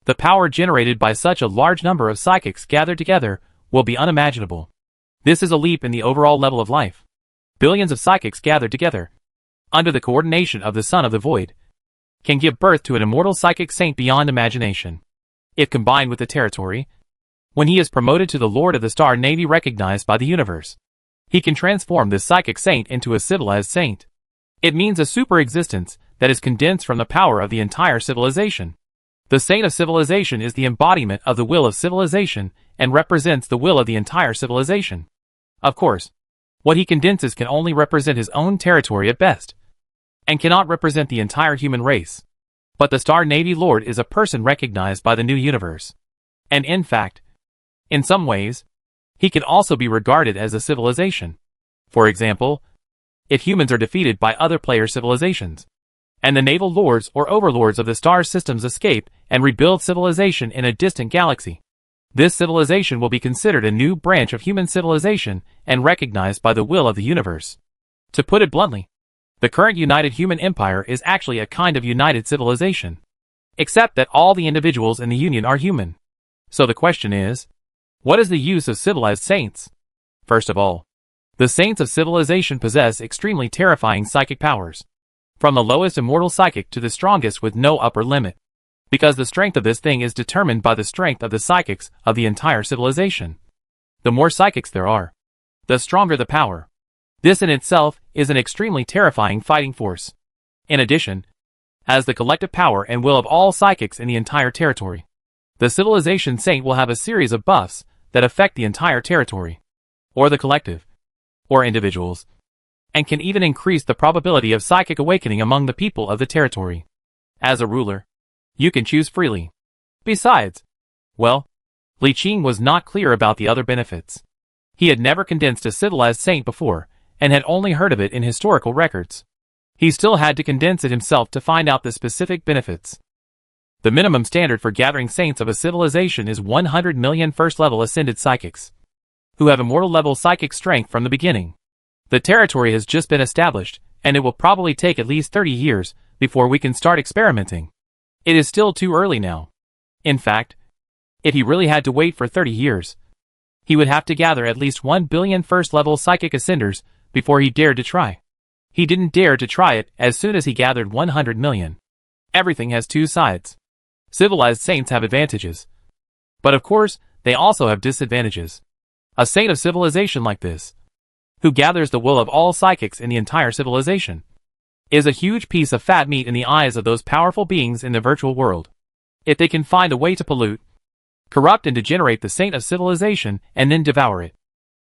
A: the power generated by such a large number of psychics gathered together will be unimaginable. This is a leap in the overall level of life. Billions of psychics gathered together, under the coordination of the Son of the Void, can give birth to an immortal psychic saint beyond imagination. If combined with the territory, when he is promoted to the Lord of the Star Navy recognized by the universe, he can transform this psychic saint into a civilized saint. It means a super existence that is condensed from the power of the entire civilization. The saint of civilization is the embodiment of the will of civilization and represents the will of the entire civilization. Of course, what he condenses can only represent his own territory at best, and cannot represent the entire human race. But the Star Navy Lord is a person recognized by the new universe. And in fact, in some ways, he can also be regarded as a civilization. For example, if humans are defeated by other player civilizations, and the naval lords or overlords of the star systems escape and rebuild civilization in a distant galaxy, this civilization will be considered a new branch of human civilization and recognized by the will of the universe. To put it bluntly, the current united human empire is actually a kind of united civilization, except that all the individuals in the union are human. So the question is, what is the use of civilized saints? First of all, the saints of civilization possess extremely terrifying psychic powers, from the lowest immortal psychic to the strongest with no upper limit, because the strength of this thing is determined by the strength of the psychics of the entire civilization. The more psychics there are, the stronger the power. This in itself is an extremely terrifying fighting force. In addition, as the collective power and will of all psychics in the entire territory, the civilization saint will have a series of buffs that affect the entire territory, or the collective, or individuals, and can even increase the probability of psychic awakening among the people of the territory. As a ruler, you can choose freely. Besides, well, Li Qing was not clear about the other benefits. He had never condensed a civilized saint before, and had only heard of it in historical records. He still had to condense it himself to find out the specific benefits. The minimum standard for gathering saints of a civilization is 100 million first-level ascended psychics, who have immortal-level psychic strength from the beginning. The territory has just been established, and it will probably take at least 30 years before we can start experimenting. It is still too early now. In fact, if he really had to wait for 30 years, he would have to gather at least 1 billion first-level psychic ascenders before he dared to try. He didn't dare to try it as soon as he gathered 100 million. Everything has two sides. Civilized saints have advantages, but of course, they also have disadvantages. A saint of civilization like this, who gathers the will of all psychics in the entire civilization, is a huge piece of fat meat in the eyes of those powerful beings in the virtual world. If they can find a way to pollute, corrupt and degenerate the saint of civilization and then devour it,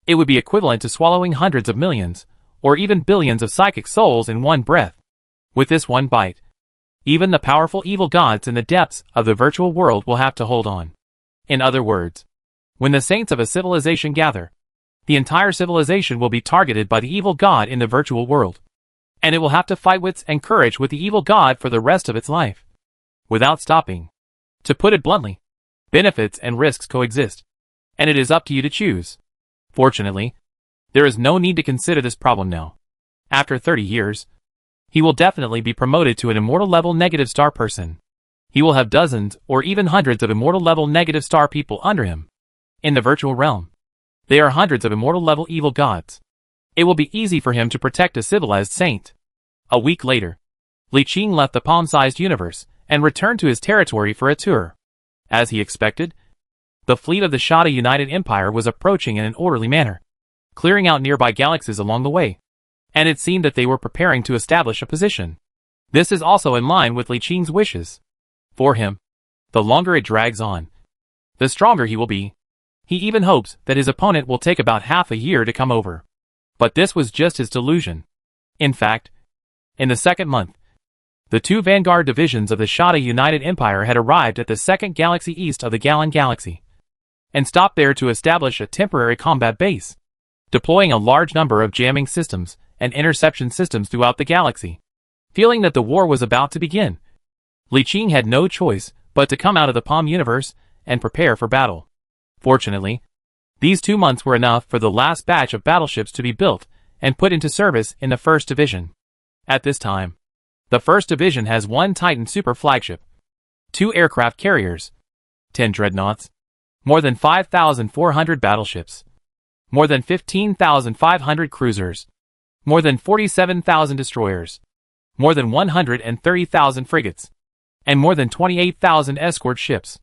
A: it would be equivalent to swallowing hundreds of millions, or even billions of psychic souls in one breath. With this one bite, even the powerful evil gods in the depths of the virtual world will have to hold on. In other words, when the saints of a civilization gather, the entire civilization will be targeted by the evil god in the virtual world, and it will have to fight wits and courage with the evil god for the rest of its life, without stopping. To put it bluntly, benefits and risks coexist, and it is up to you to choose. Fortunately, there is no need to consider this problem now. After 30 years, he will definitely be promoted to an immortal level negative star person. He will have dozens or even hundreds of immortal level negative star people under him. In the virtual realm, they are hundreds of immortal level evil gods. It will be easy for him to protect a civilized saint. A week later, Li Qing left the palm-sized universe and returned to his territory for a tour. As he expected, the fleet of the Shada United Empire was approaching in an orderly manner, clearing out nearby galaxies along the way, and it seemed that they were preparing to establish a position. This is also in line with Li Qing's wishes. For him, the longer it drags on, the stronger he will be. He even hopes that his opponent will take about half a year to come over. But this was just his delusion. In fact, in the second month, the two vanguard divisions of the Shada United Empire had arrived at the second galaxy east of the Galan Galaxy, and stopped there to establish a temporary combat base, deploying a large number of jamming systems and interception systems throughout the galaxy. Feeling that the war was about to begin, Li Qing had no choice but to come out of the Palm universe and prepare for battle. Fortunately, these 2 months were enough for the last batch of battleships to be built and put into service in the 1st Division. At this time, the 1st Division has 1 Titan super flagship, 2 aircraft carriers, 10 dreadnoughts, more than 5,400 battleships, more than 15,500 cruisers, more than 47,000 destroyers, more than 130,000 frigates, and more than 28,000 escort ships.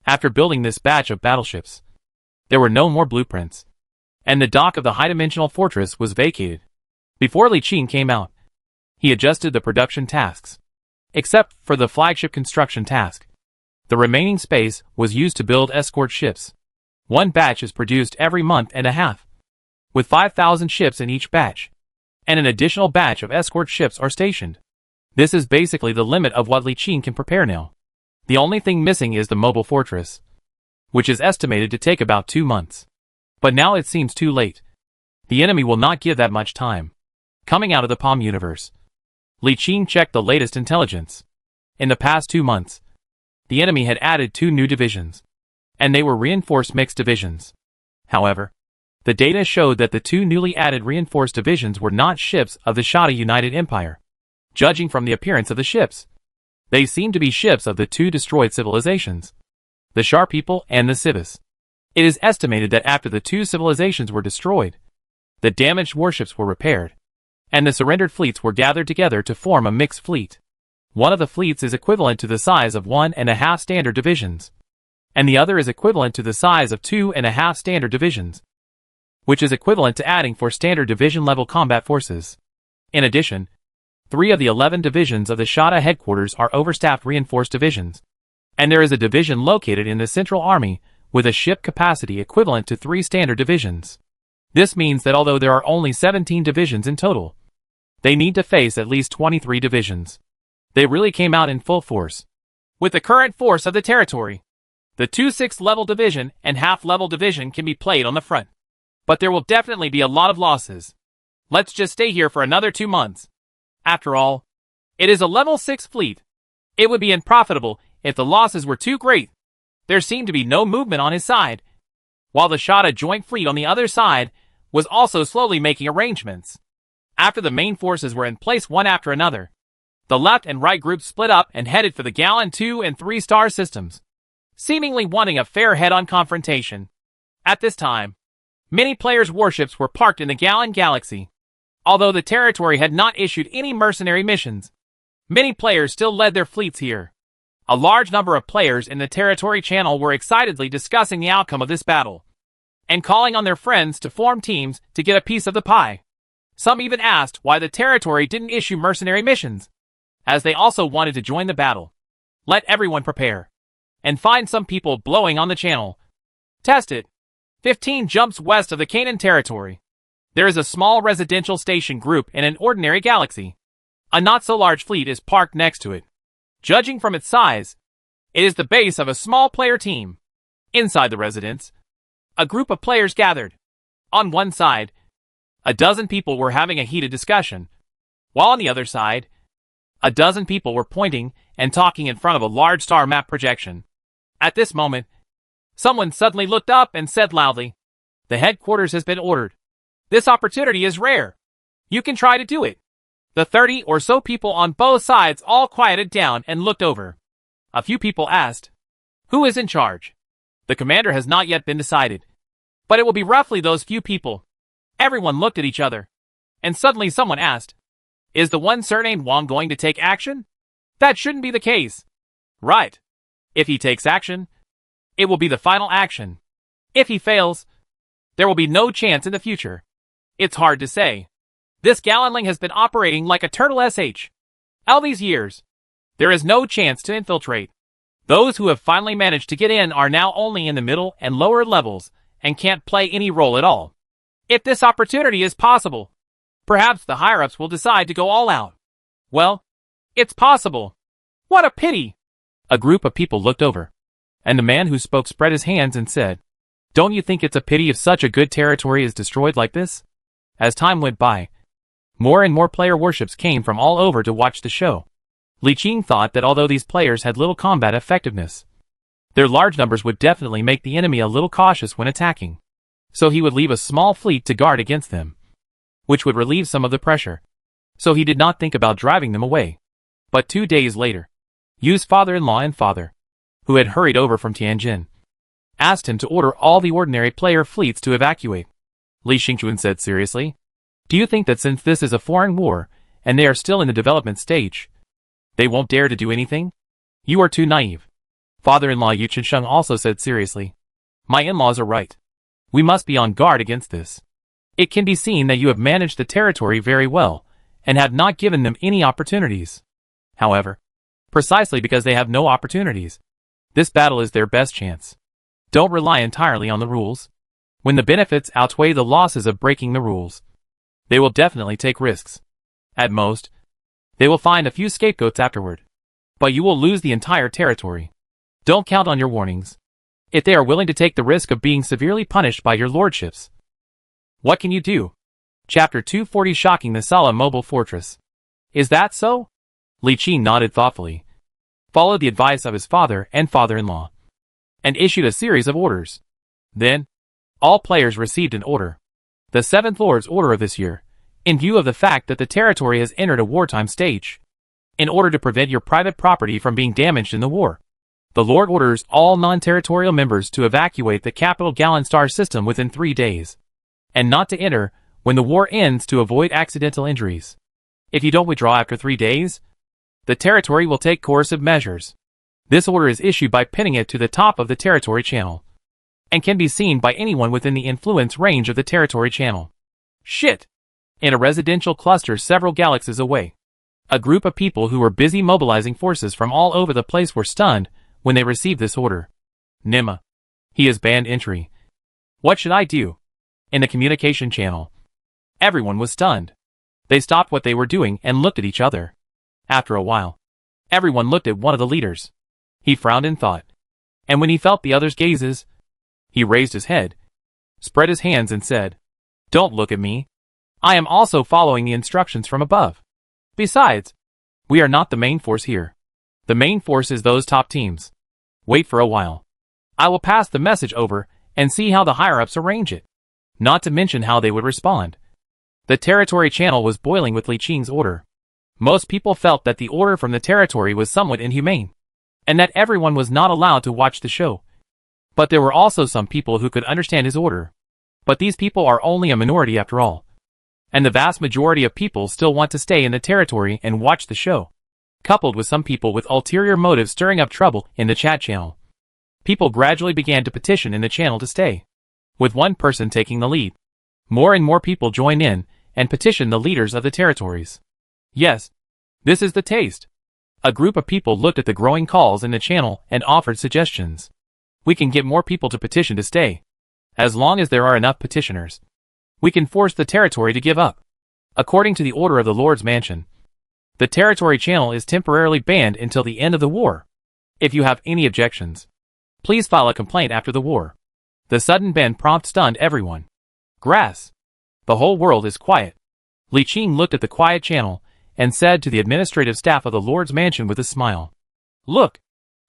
A: After building this batch of battleships, there were no more blueprints, and the dock of the high-dimensional fortress was vacated. Before Li Qing came out, he adjusted the production tasks. Except for the flagship construction task, the remaining space was used to build escort ships. 1 batch is produced every month and a half, with 5,000 ships in each batch, and an additional batch of escort ships are stationed. This is basically the limit of what Li Qing can prepare now. The only thing missing is the mobile fortress, which is estimated to take about 2 months. But now it seems too late. The enemy will not give that much time. Coming out of the Palm universe, Li Qing checked the latest intelligence. In the past 2 months, the enemy had added 2 new divisions, and they were reinforced mixed divisions. However, the data showed that the 2 newly added reinforced divisions were not ships of the Shada United Empire. Judging from the appearance of the ships, they seemed to be ships of the 2 destroyed civilizations, the Shar people and the Civis. It is estimated that after the 2 civilizations were destroyed, the damaged warships were repaired, and the surrendered fleets were gathered together to form a mixed fleet. One of the fleets is equivalent to the size of 1.5 standard divisions, and the other is equivalent to the size of 2.5 standard divisions, which is equivalent to adding 4 standard division level combat forces. In addition, 3 of the 11 divisions of the Shada headquarters are overstaffed reinforced divisions, and there is a division located in the Central Army with a ship capacity equivalent to 3 standard divisions. This means that although there are only 17 divisions in total, they need to face at least 23 divisions. They really came out in full force. With the current force of the territory, the 2 6th level division and half-level division can be played on the front. But there will definitely be a lot of losses. Let's just stay here for another 2 months. After all, it is a level 6 fleet. It would be unprofitable if the losses were too great. There seemed to be no movement on his side, while the Shada joint fleet on the other side was also slowly making arrangements. After the main forces were in place one after another, the left and right groups split up and headed for the Galan 2 and 3 star systems, seemingly wanting a fair head-on confrontation. At this time, many players' warships were parked in the Galan Galaxy. Although the territory had not issued any mercenary missions, many players still led their fleets here. A large number of players in the territory channel were excitedly discussing the outcome of this battle, and calling on their friends to form teams to get a piece of the pie. Some even asked why the territory didn't issue mercenary missions, as they also wanted to join the battle. Let everyone prepare, and find some people blowing on the channel. Test it. 15 jumps west of the Canaan territory. There is a small residential station group in an ordinary galaxy. A not-so-large fleet is parked next to it. Judging from its size, it is the base of a small player team. Inside the residence, a group of players gathered. On one side, a dozen people were having a heated discussion, while on the other side, a dozen people were pointing and talking in front of a large star map projection. At this moment, someone suddenly looked up and said loudly, "The headquarters has been ordered. This opportunity is rare. You can try to do it." The 30 or so people on both sides all quieted down and looked over. A few people asked, "Who is in charge?" The commander has not yet been decided, but it will be roughly those few people. Everyone looked at each other, and suddenly someone asked, "Is the one surnamed Wang going to take action?" That shouldn't be the case. Right. If he takes action, it will be the final action. If he fails, there will be no chance in the future. It's hard to say. This Galanling has been operating like a turtle all these years. There is no chance to infiltrate. Those who have finally managed to get in are now only in the middle and lower levels, and can't play any role at all. If this opportunity is possible, perhaps the higher-ups will decide to go all out. Well, it's possible. What a pity! A group of people looked over, and the man who spoke spread his hands and said, "Don't you think it's a pity if such a good territory is destroyed like this?" As time went by, more and more player worships came from all over to watch the show. Li Qing thought that although these players had little combat effectiveness, their large numbers would definitely make the enemy a little cautious when attacking. So he would leave a small fleet to guard against them, which would relieve some of the pressure. So he did not think about driving them away. But 2 days later, Yu's father-in-law and father, who had hurried over from Tianjin, asked him to order all the ordinary player fleets to evacuate. Li Xingchuan said seriously, "Do you think that since this is a foreign war, and they are still in the development stage, they won't dare to do anything? You are too naive." Father-in-law Yu Chensheng also said seriously, "My in-laws are right. We must be on guard against this. It can be seen that you have managed the territory very well, and have not given them any opportunities. However, precisely because they have no opportunities, this battle is their best chance. Don't rely entirely on the rules. When the benefits outweigh the losses of breaking the rules, they will definitely take risks. At most, they will find a few scapegoats afterward. But you will lose the entire territory. Don't count on your warnings. If they are willing to take the risk of being severely punished by your lordships, what can you do?" Chapter 240, Shocking the Sala Mobile Fortress. "Is that so?" Li Qing nodded thoughtfully, followed the advice of his father and father-in-law, and issued a series of orders. Then, all players received an order. The 7th Lord's order of this year, in view of the fact that the territory has entered a wartime stage. In order to prevent your private property from being damaged in the war, the Lord orders all non-territorial members to evacuate the capital Gallon Star system within 3 days, and not to enter when the war ends to avoid accidental injuries. If you don't withdraw after 3 days, the territory will take coercive measures. This order is issued by pinning it to the top of the territory channel, and can be seen by anyone within the influence range of the territory channel. Shit! In a residential cluster several galaxies away, a group of people who were busy mobilizing forces from all over the place were stunned when they received this order. "Nima. He has banned entry. What should I do?" In the communication channel, everyone was stunned. They stopped what they were doing and looked at each other. After a while, everyone looked at one of the leaders. He frowned in thought, and when he felt the others' gazes, he raised his head, spread his hands and said, "Don't look at me. I am also following the instructions from above. Besides, we are not the main force here. The main force is those top teams. Wait for a while. I will pass the message over and see how the higher-ups arrange it." Not to mention how they would respond. The territory channel was boiling with Li Qing's order. Most people felt that the order from the territory was somewhat inhumane, and that everyone was not allowed to watch the show. But there were also some people who could understand his order. But these people are only a minority after all. And the vast majority of people still want to stay in the territory and watch the show. Coupled with some people with ulterior motives stirring up trouble in the chat channel, people gradually began to petition in the channel to stay, with one person taking the lead. More and more people join in and petition the leaders of the territories. Yes, this is the taste. A group of people looked at the growing calls in the channel and offered suggestions. "We can get more people to petition to stay. As long as there are enough petitioners, we can force the territory to give up." According to the order of the Lord's Mansion, the territory channel is temporarily banned until the end of the war. If you have any objections, please file a complaint after the war. The sudden ban prompt stunned everyone. Grass. The whole world is quiet. Li Qing looked at the quiet channel and said to the administrative staff of the Lord's Mansion with a smile, "Look,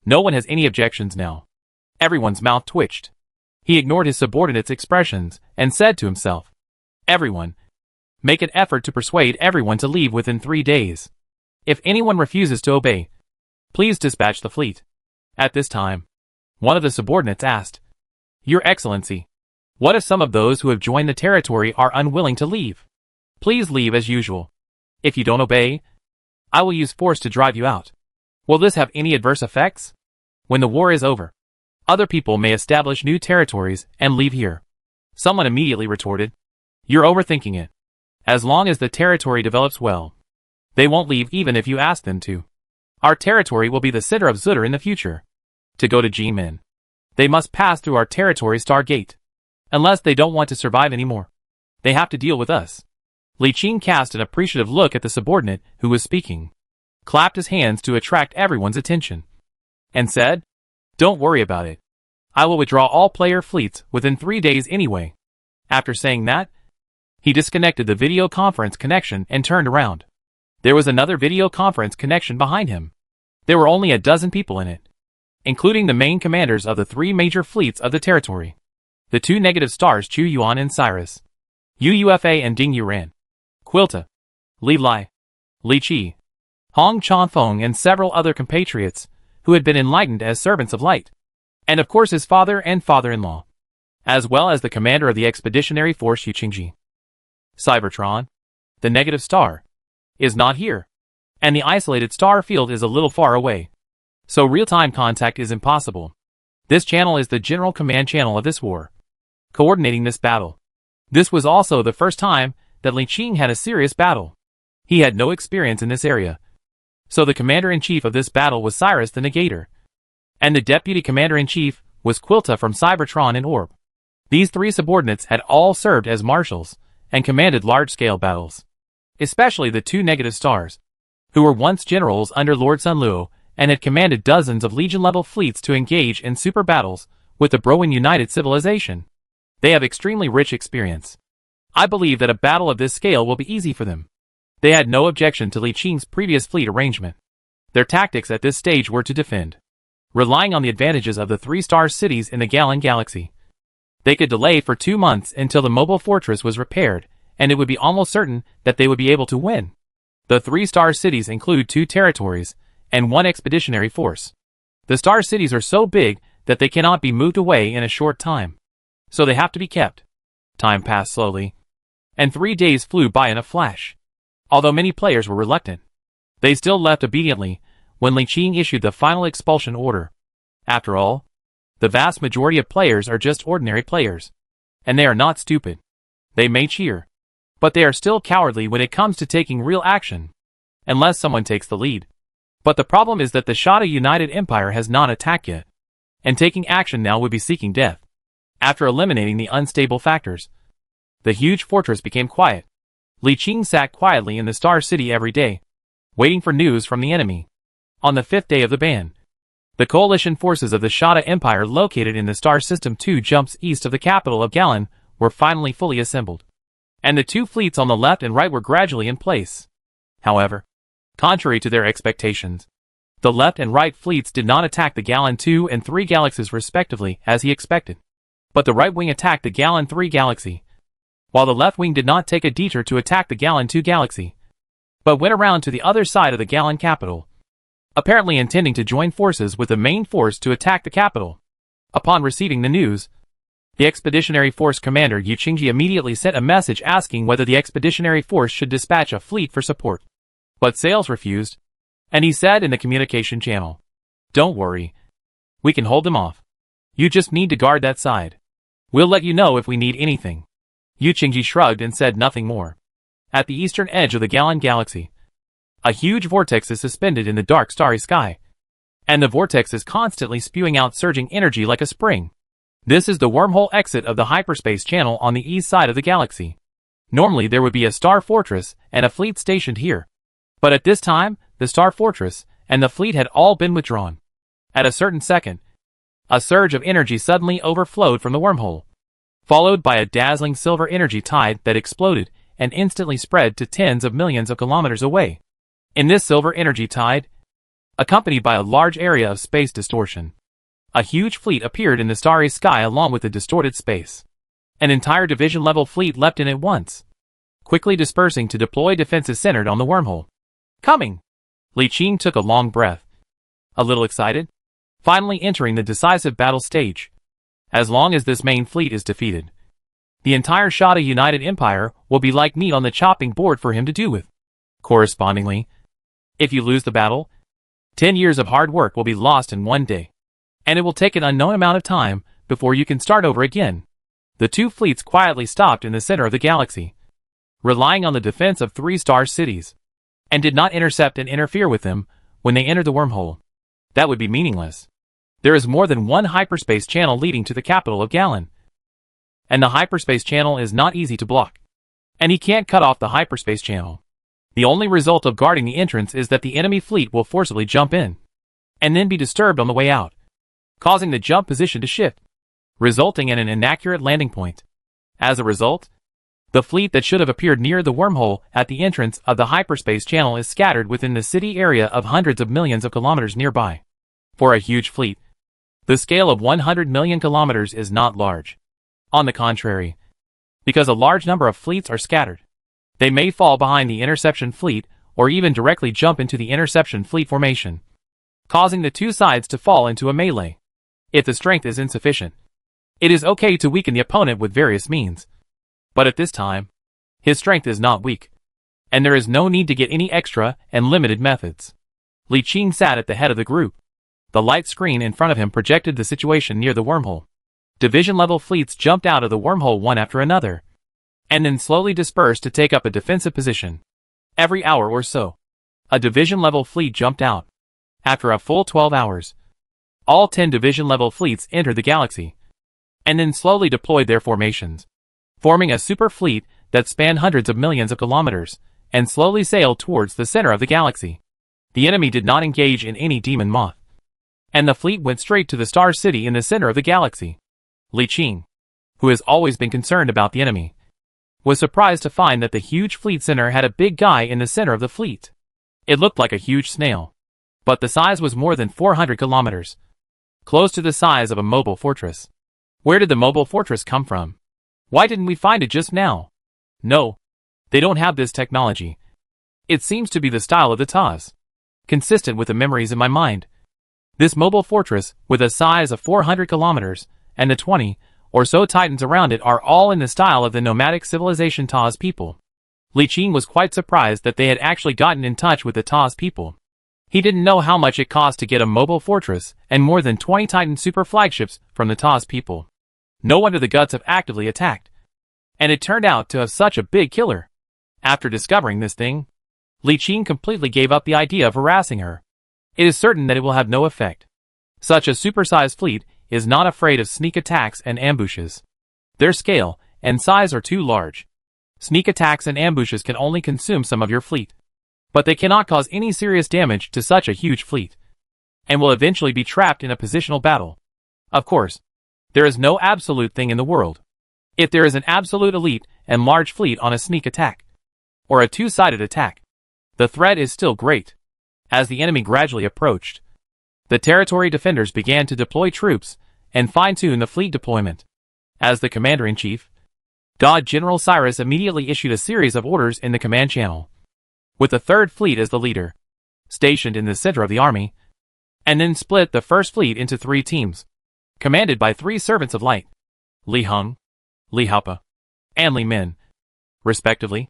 A: no one has any objections now." Everyone's mouth twitched. He ignored his subordinates' expressions and said to himself, "Everyone, make an effort to persuade everyone to leave within 3 days. If anyone refuses to obey, please dispatch the fleet." At this time, one of the subordinates asked, "Your Excellency, what if some of those who have joined the territory are unwilling to leave?" "Please leave as usual. If you don't obey, I will use force to drive you out." "Will this have any adverse effects?" "When the war is over, other people may establish new territories and leave here." Someone immediately retorted, "You're overthinking it. As long as the territory develops well, they won't leave even if you ask them to. Our territory will be the center of Zutter in the future. To go to Jimin, they must pass through our territory Star Gate. Unless they don't want to survive anymore, they have to deal with us. Li Qing cast an appreciative look at the subordinate who was speaking, clapped his hands to attract everyone's attention, and said, "Don't worry about it. I will withdraw all player fleets within 3 days anyway." After saying that, he disconnected the video conference connection and turned around. There was another video conference connection behind him. There were only a dozen people in it, including the main commanders of the 3 major fleets of the territory. The 2 negative stars Chu Yuan and Cyrus, Uufa and Ding Yuran, Quilta, Li Lai, Li Qi, Hong Chanfeng and several other compatriots who had been enlightened as servants of light, and of course his father and father-in-law, as well as the commander of the expeditionary force Yu Qingji. Cybertron, the negative star, is not here, and the isolated star field is a little far away, so real-time contact is impossible. This channel is the general command channel of this war, coordinating this battle. This was also the first time that Li Qing had a serious battle. He had no experience in this area, so the commander-in-chief of this battle was Cyrus the Negator, and the deputy commander-in-chief was Quilta from Cybertron and Orb. These 3 subordinates had all served as marshals and commanded large-scale battles, especially the 2 negative stars, who were once generals under Lord Sunluo and had commanded dozens of Legion-level fleets to engage in super battles with the Browen United Civilization. They have extremely rich experience. I believe that a battle of this scale will be easy for them. They had no objection to Li Qing's previous fleet arrangement. Their tactics at this stage were to defend, relying on the advantages of the 3-star cities in the Galan Galaxy. They could delay for 2 months until the mobile fortress was repaired, and it would be almost certain that they would be able to win. The 3-star cities include 2 territories and 1 expeditionary force. The star cities are so big that they cannot be moved away in a short time, so they have to be kept. Time passed slowly, and 3 days flew by in a flash. Although many players were reluctant, they still left obediently when Li Qing issued the final expulsion order. After all, the vast majority of players are just ordinary players, and they are not stupid. They may cheer, but they are still cowardly when it comes to taking real action, unless someone takes the lead. But the problem is that the Shada United Empire has not attacked yet, and taking action now would be seeking death. After eliminating the unstable factors, the huge fortress became quiet. Li Qing sat quietly in the Star City every day, waiting for news from the enemy. On the 5th day of the ban, the coalition forces of the Shada Empire located in the star system 2 jumps east of the capital of Galan were finally fully assembled, and the 2 fleets on the left and right were gradually in place. However, contrary to their expectations, the left and right fleets did not attack the Galan 2 and 3 galaxies respectively as he expected, but the right wing attacked the Galan 3 galaxy, while the left wing did not take a detour to attack the Galan 2 galaxy, but went around to the other side of the Galan capital, apparently intending to join forces with the main force to attack the capital. Upon receiving the news, the Expeditionary Force commander Yu Qingji immediately sent a message asking whether the Expeditionary Force should dispatch a fleet for support. But Sales refused, and he said in the communication channel, "Don't worry. We can hold them off. You just need to guard that side. We'll let you know if we need anything." Yu Qingji shrugged and said nothing more. At the eastern edge of the Galan Galaxy, a huge vortex is suspended in the dark starry sky, and the vortex is constantly spewing out surging energy like a spring. This is the wormhole exit of the hyperspace channel on the east side of the galaxy. Normally there would be a star fortress and a fleet stationed here, but at this time, the star fortress and the fleet had all been withdrawn. At a certain second, a surge of energy suddenly overflowed from the wormhole, followed by a dazzling silver energy tide that exploded and instantly spread to tens of millions of kilometers away. In this silver energy tide, accompanied by a large area of space distortion, a huge fleet appeared in the starry sky along with the distorted space. An entire division-level fleet leapt in at once, quickly dispersing to deploy defenses centered on the wormhole. "Coming!" Li Qing took a long breath, a little excited, finally entering the decisive battle stage. As long as this main fleet is defeated, the entire Shada United Empire will be like meat on the chopping board for him to do with. Correspondingly, if you lose the battle, 10 years of hard work will be lost in 1 day, and it will take an unknown amount of time before you can start over again. The 2 fleets quietly stopped in the center of the galaxy, relying on the defense of 3-star cities, and did not intercept and interfere with them when they entered the wormhole. That would be meaningless. There is more than one hyperspace channel leading to the capital of Galan, and the hyperspace channel is not easy to block. And he can't cut off the hyperspace channel. The only result of guarding the entrance is that the enemy fleet will forcibly jump in, and then be disturbed on the way out, causing the jump position to shift, resulting in an inaccurate landing point. As a result, the fleet that should have appeared near the wormhole at the entrance of the hyperspace channel is scattered within the city area of hundreds of millions of kilometers nearby. For a huge fleet, the scale of 100 million kilometers is not large. On the contrary, because a large number of fleets are scattered, they may fall behind the interception fleet or even directly jump into the interception fleet formation, causing the two sides to fall into a melee. If the strength is insufficient, it is okay to weaken the opponent with various means. But at this time, his strength is not weak, and there is no need to get any extra and limited methods. Li Qing sat at the head of the group. The light screen in front of him projected the situation near the wormhole. Division-level fleets jumped out of the wormhole one after another, and then slowly dispersed to take up a defensive position. Every hour or so, a division-level fleet jumped out. After a full 12 hours, all 10 division-level fleets entered the galaxy, and then slowly deployed their formations, forming a super fleet that spanned hundreds of millions of kilometers, and slowly sailed towards the center of the galaxy. The enemy did not engage in any demon moth, and the fleet went straight to the star city in the center of the galaxy. Li Qing, who has always been concerned about the enemy, was surprised to find that the huge fleet center had a big guy in the center of the fleet. It looked like a huge snail, but the size was more than 400 kilometers, close to the size of a mobile fortress. Where did the mobile fortress come from? Why didn't we find it just now? No, they don't have this technology. It seems to be the style of the TOS, consistent with the memories in my mind. This mobile fortress, with a size of 400 kilometers, and the 20 or so titans around it are all in the style of the nomadic civilization TOS people. Li Qing was quite surprised that they had actually gotten in touch with the TOS people. He didn't know how much it cost to get a mobile fortress and more than 20 Titan super flagships from the TOS people. No wonder the Guts have actively attacked. And it turned out to have such a big killer. After discovering this thing, Li Qing completely gave up the idea of harassing her. It is certain that it will have no effect. Such a supersized fleet is not afraid of sneak attacks and ambushes. Their scale and size are too large. Sneak attacks and ambushes can only consume some of your fleet, but they cannot cause any serious damage to such a huge fleet, and will eventually be trapped in a positional battle. Of course, there is no absolute thing in the world. If there is an absolute elite and large fleet on a sneak attack, or a two-sided attack, the threat is still great. As the enemy gradually approached, the territory defenders began to deploy troops and fine-tune the fleet deployment. As the commander-in-chief, God General Cyrus immediately issued a series of orders in the command channel, with the Third Fleet as the leader, stationed in the center of the army, and then split the First Fleet into 3 teams, commanded by 3 servants of light, Li Heng, Li Haopa, and Li Min, respectively,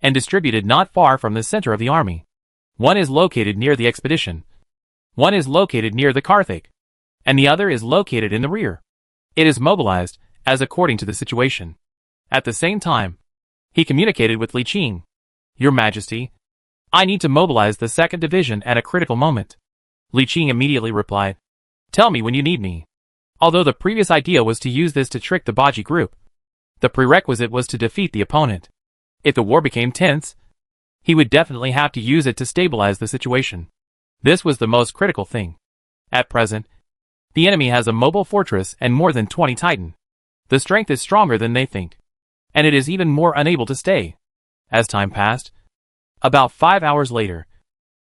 A: and distributed not far from the center of the army. One is located near the expedition, one is located near the Carthage, and the other is located in the rear. It is mobilized, as according to the situation. At the same time, he communicated with Li Qing. Your Majesty, I need to mobilize the 2nd Division at a critical moment. Li Qing immediately replied, Tell me when you need me. Although the previous idea was to use this to trick the Baji group, the prerequisite was to defeat the opponent. If the war became tense, he would definitely have to use it to stabilize the situation. This was the most critical thing. At present, the enemy has a mobile fortress and more than 20 Titan. The strength is stronger than they think, and it is even more unable to stay. As time passed, about 5 hours later,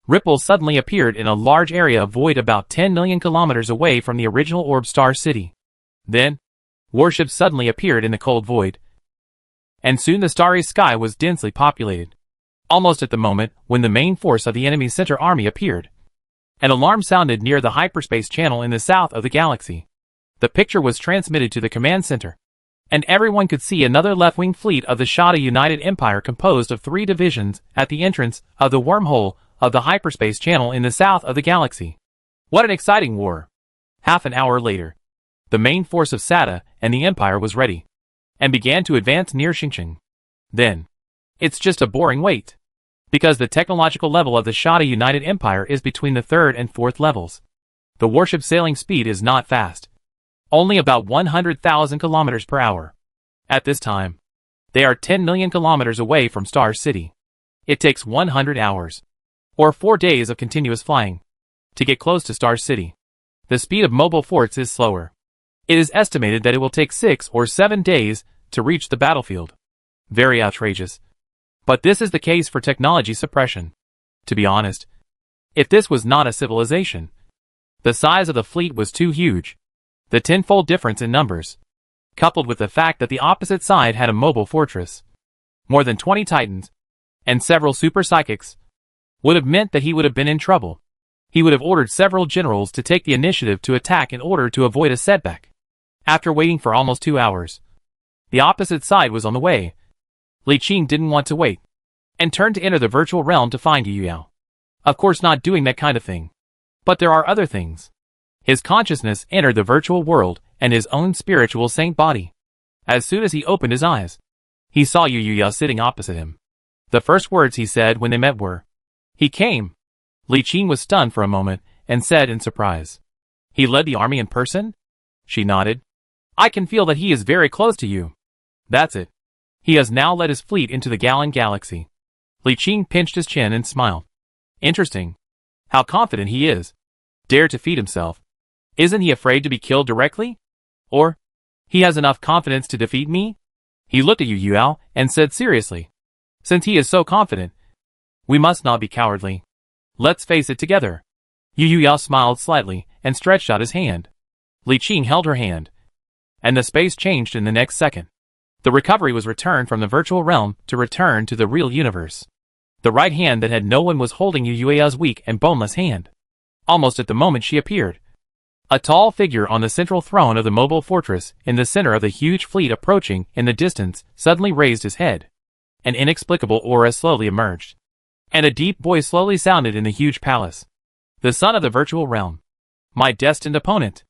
A: ripples suddenly appeared in a large area of void about 10 million kilometers away from the original orb star city. Then, warships suddenly appeared in the cold void, and soon the starry sky was densely populated. Almost at the moment when the main force of the enemy's center army appeared, an alarm sounded near the hyperspace channel in the south of the galaxy. The picture was transmitted to the command center, and everyone could see another left-wing fleet of the Shada United Empire composed of 3 divisions at the entrance of the wormhole of the hyperspace channel in the south of the galaxy. What an exciting war! Half an hour later, the main force of Sada and the Empire was ready, and began to advance near Xingqing. Then, it's just a boring wait, because the technological level of the Shada United Empire is between the 3rd and 4th levels. The warship sailing speed is not fast, only about 100,000 kilometers per hour. At this time, they are 10 million kilometers away from Star City. It takes 100 hours, or 4 days of continuous flying, to get close to Star City. The speed of mobile forts is slower. It is estimated that it will take 6 or 7 days to reach the battlefield. Very outrageous. But this is the case for technology suppression. To be honest, if this was not a civilization, the size of the fleet was too huge. The tenfold difference in numbers, coupled with the fact that the opposite side had a mobile fortress, more than 20 titans, and several super psychics, would have meant that he would have been in trouble. He would have ordered several generals to take the initiative to attack in order to avoid a setback. After waiting for almost 2 hours, the opposite side was on the way. Li Qing didn't want to wait, and turned to enter the virtual realm to find Yu Yao. Of course not doing that kind of thing. But there are other things. His consciousness entered the virtual world and his own spiritual saint body. As soon as he opened his eyes, he saw Yu Yao sitting opposite him. The first words he said when they met were, "He came." Li Qing was stunned for a moment and said in surprise, "He led the army in person?" She nodded. "I can feel that he is very close to you." "That's it. He has now led his fleet into the Galan Galaxy." Li Qing pinched his chin and smiled. "Interesting. How confident he is. Dare to feed himself. Isn't he afraid to be killed directly? Or, he has enough confidence to defeat me?" He looked at Yu Yao and said seriously, "Since he is so confident, we must not be cowardly. Let's face it together." Yu Yao smiled slightly and stretched out his hand. Li Qing held her hand, and the space changed in the next second. The recovery was returned from the virtual realm to return to the real universe. The right hand that had no one was holding Yu Yao's weak and boneless hand. Almost at the moment she appeared, a tall figure on the central throne of the mobile fortress in the center of the huge fleet approaching in the distance suddenly raised his head. An inexplicable aura slowly emerged, and a deep voice slowly sounded in the huge palace. "The son of the virtual realm. My destined opponent."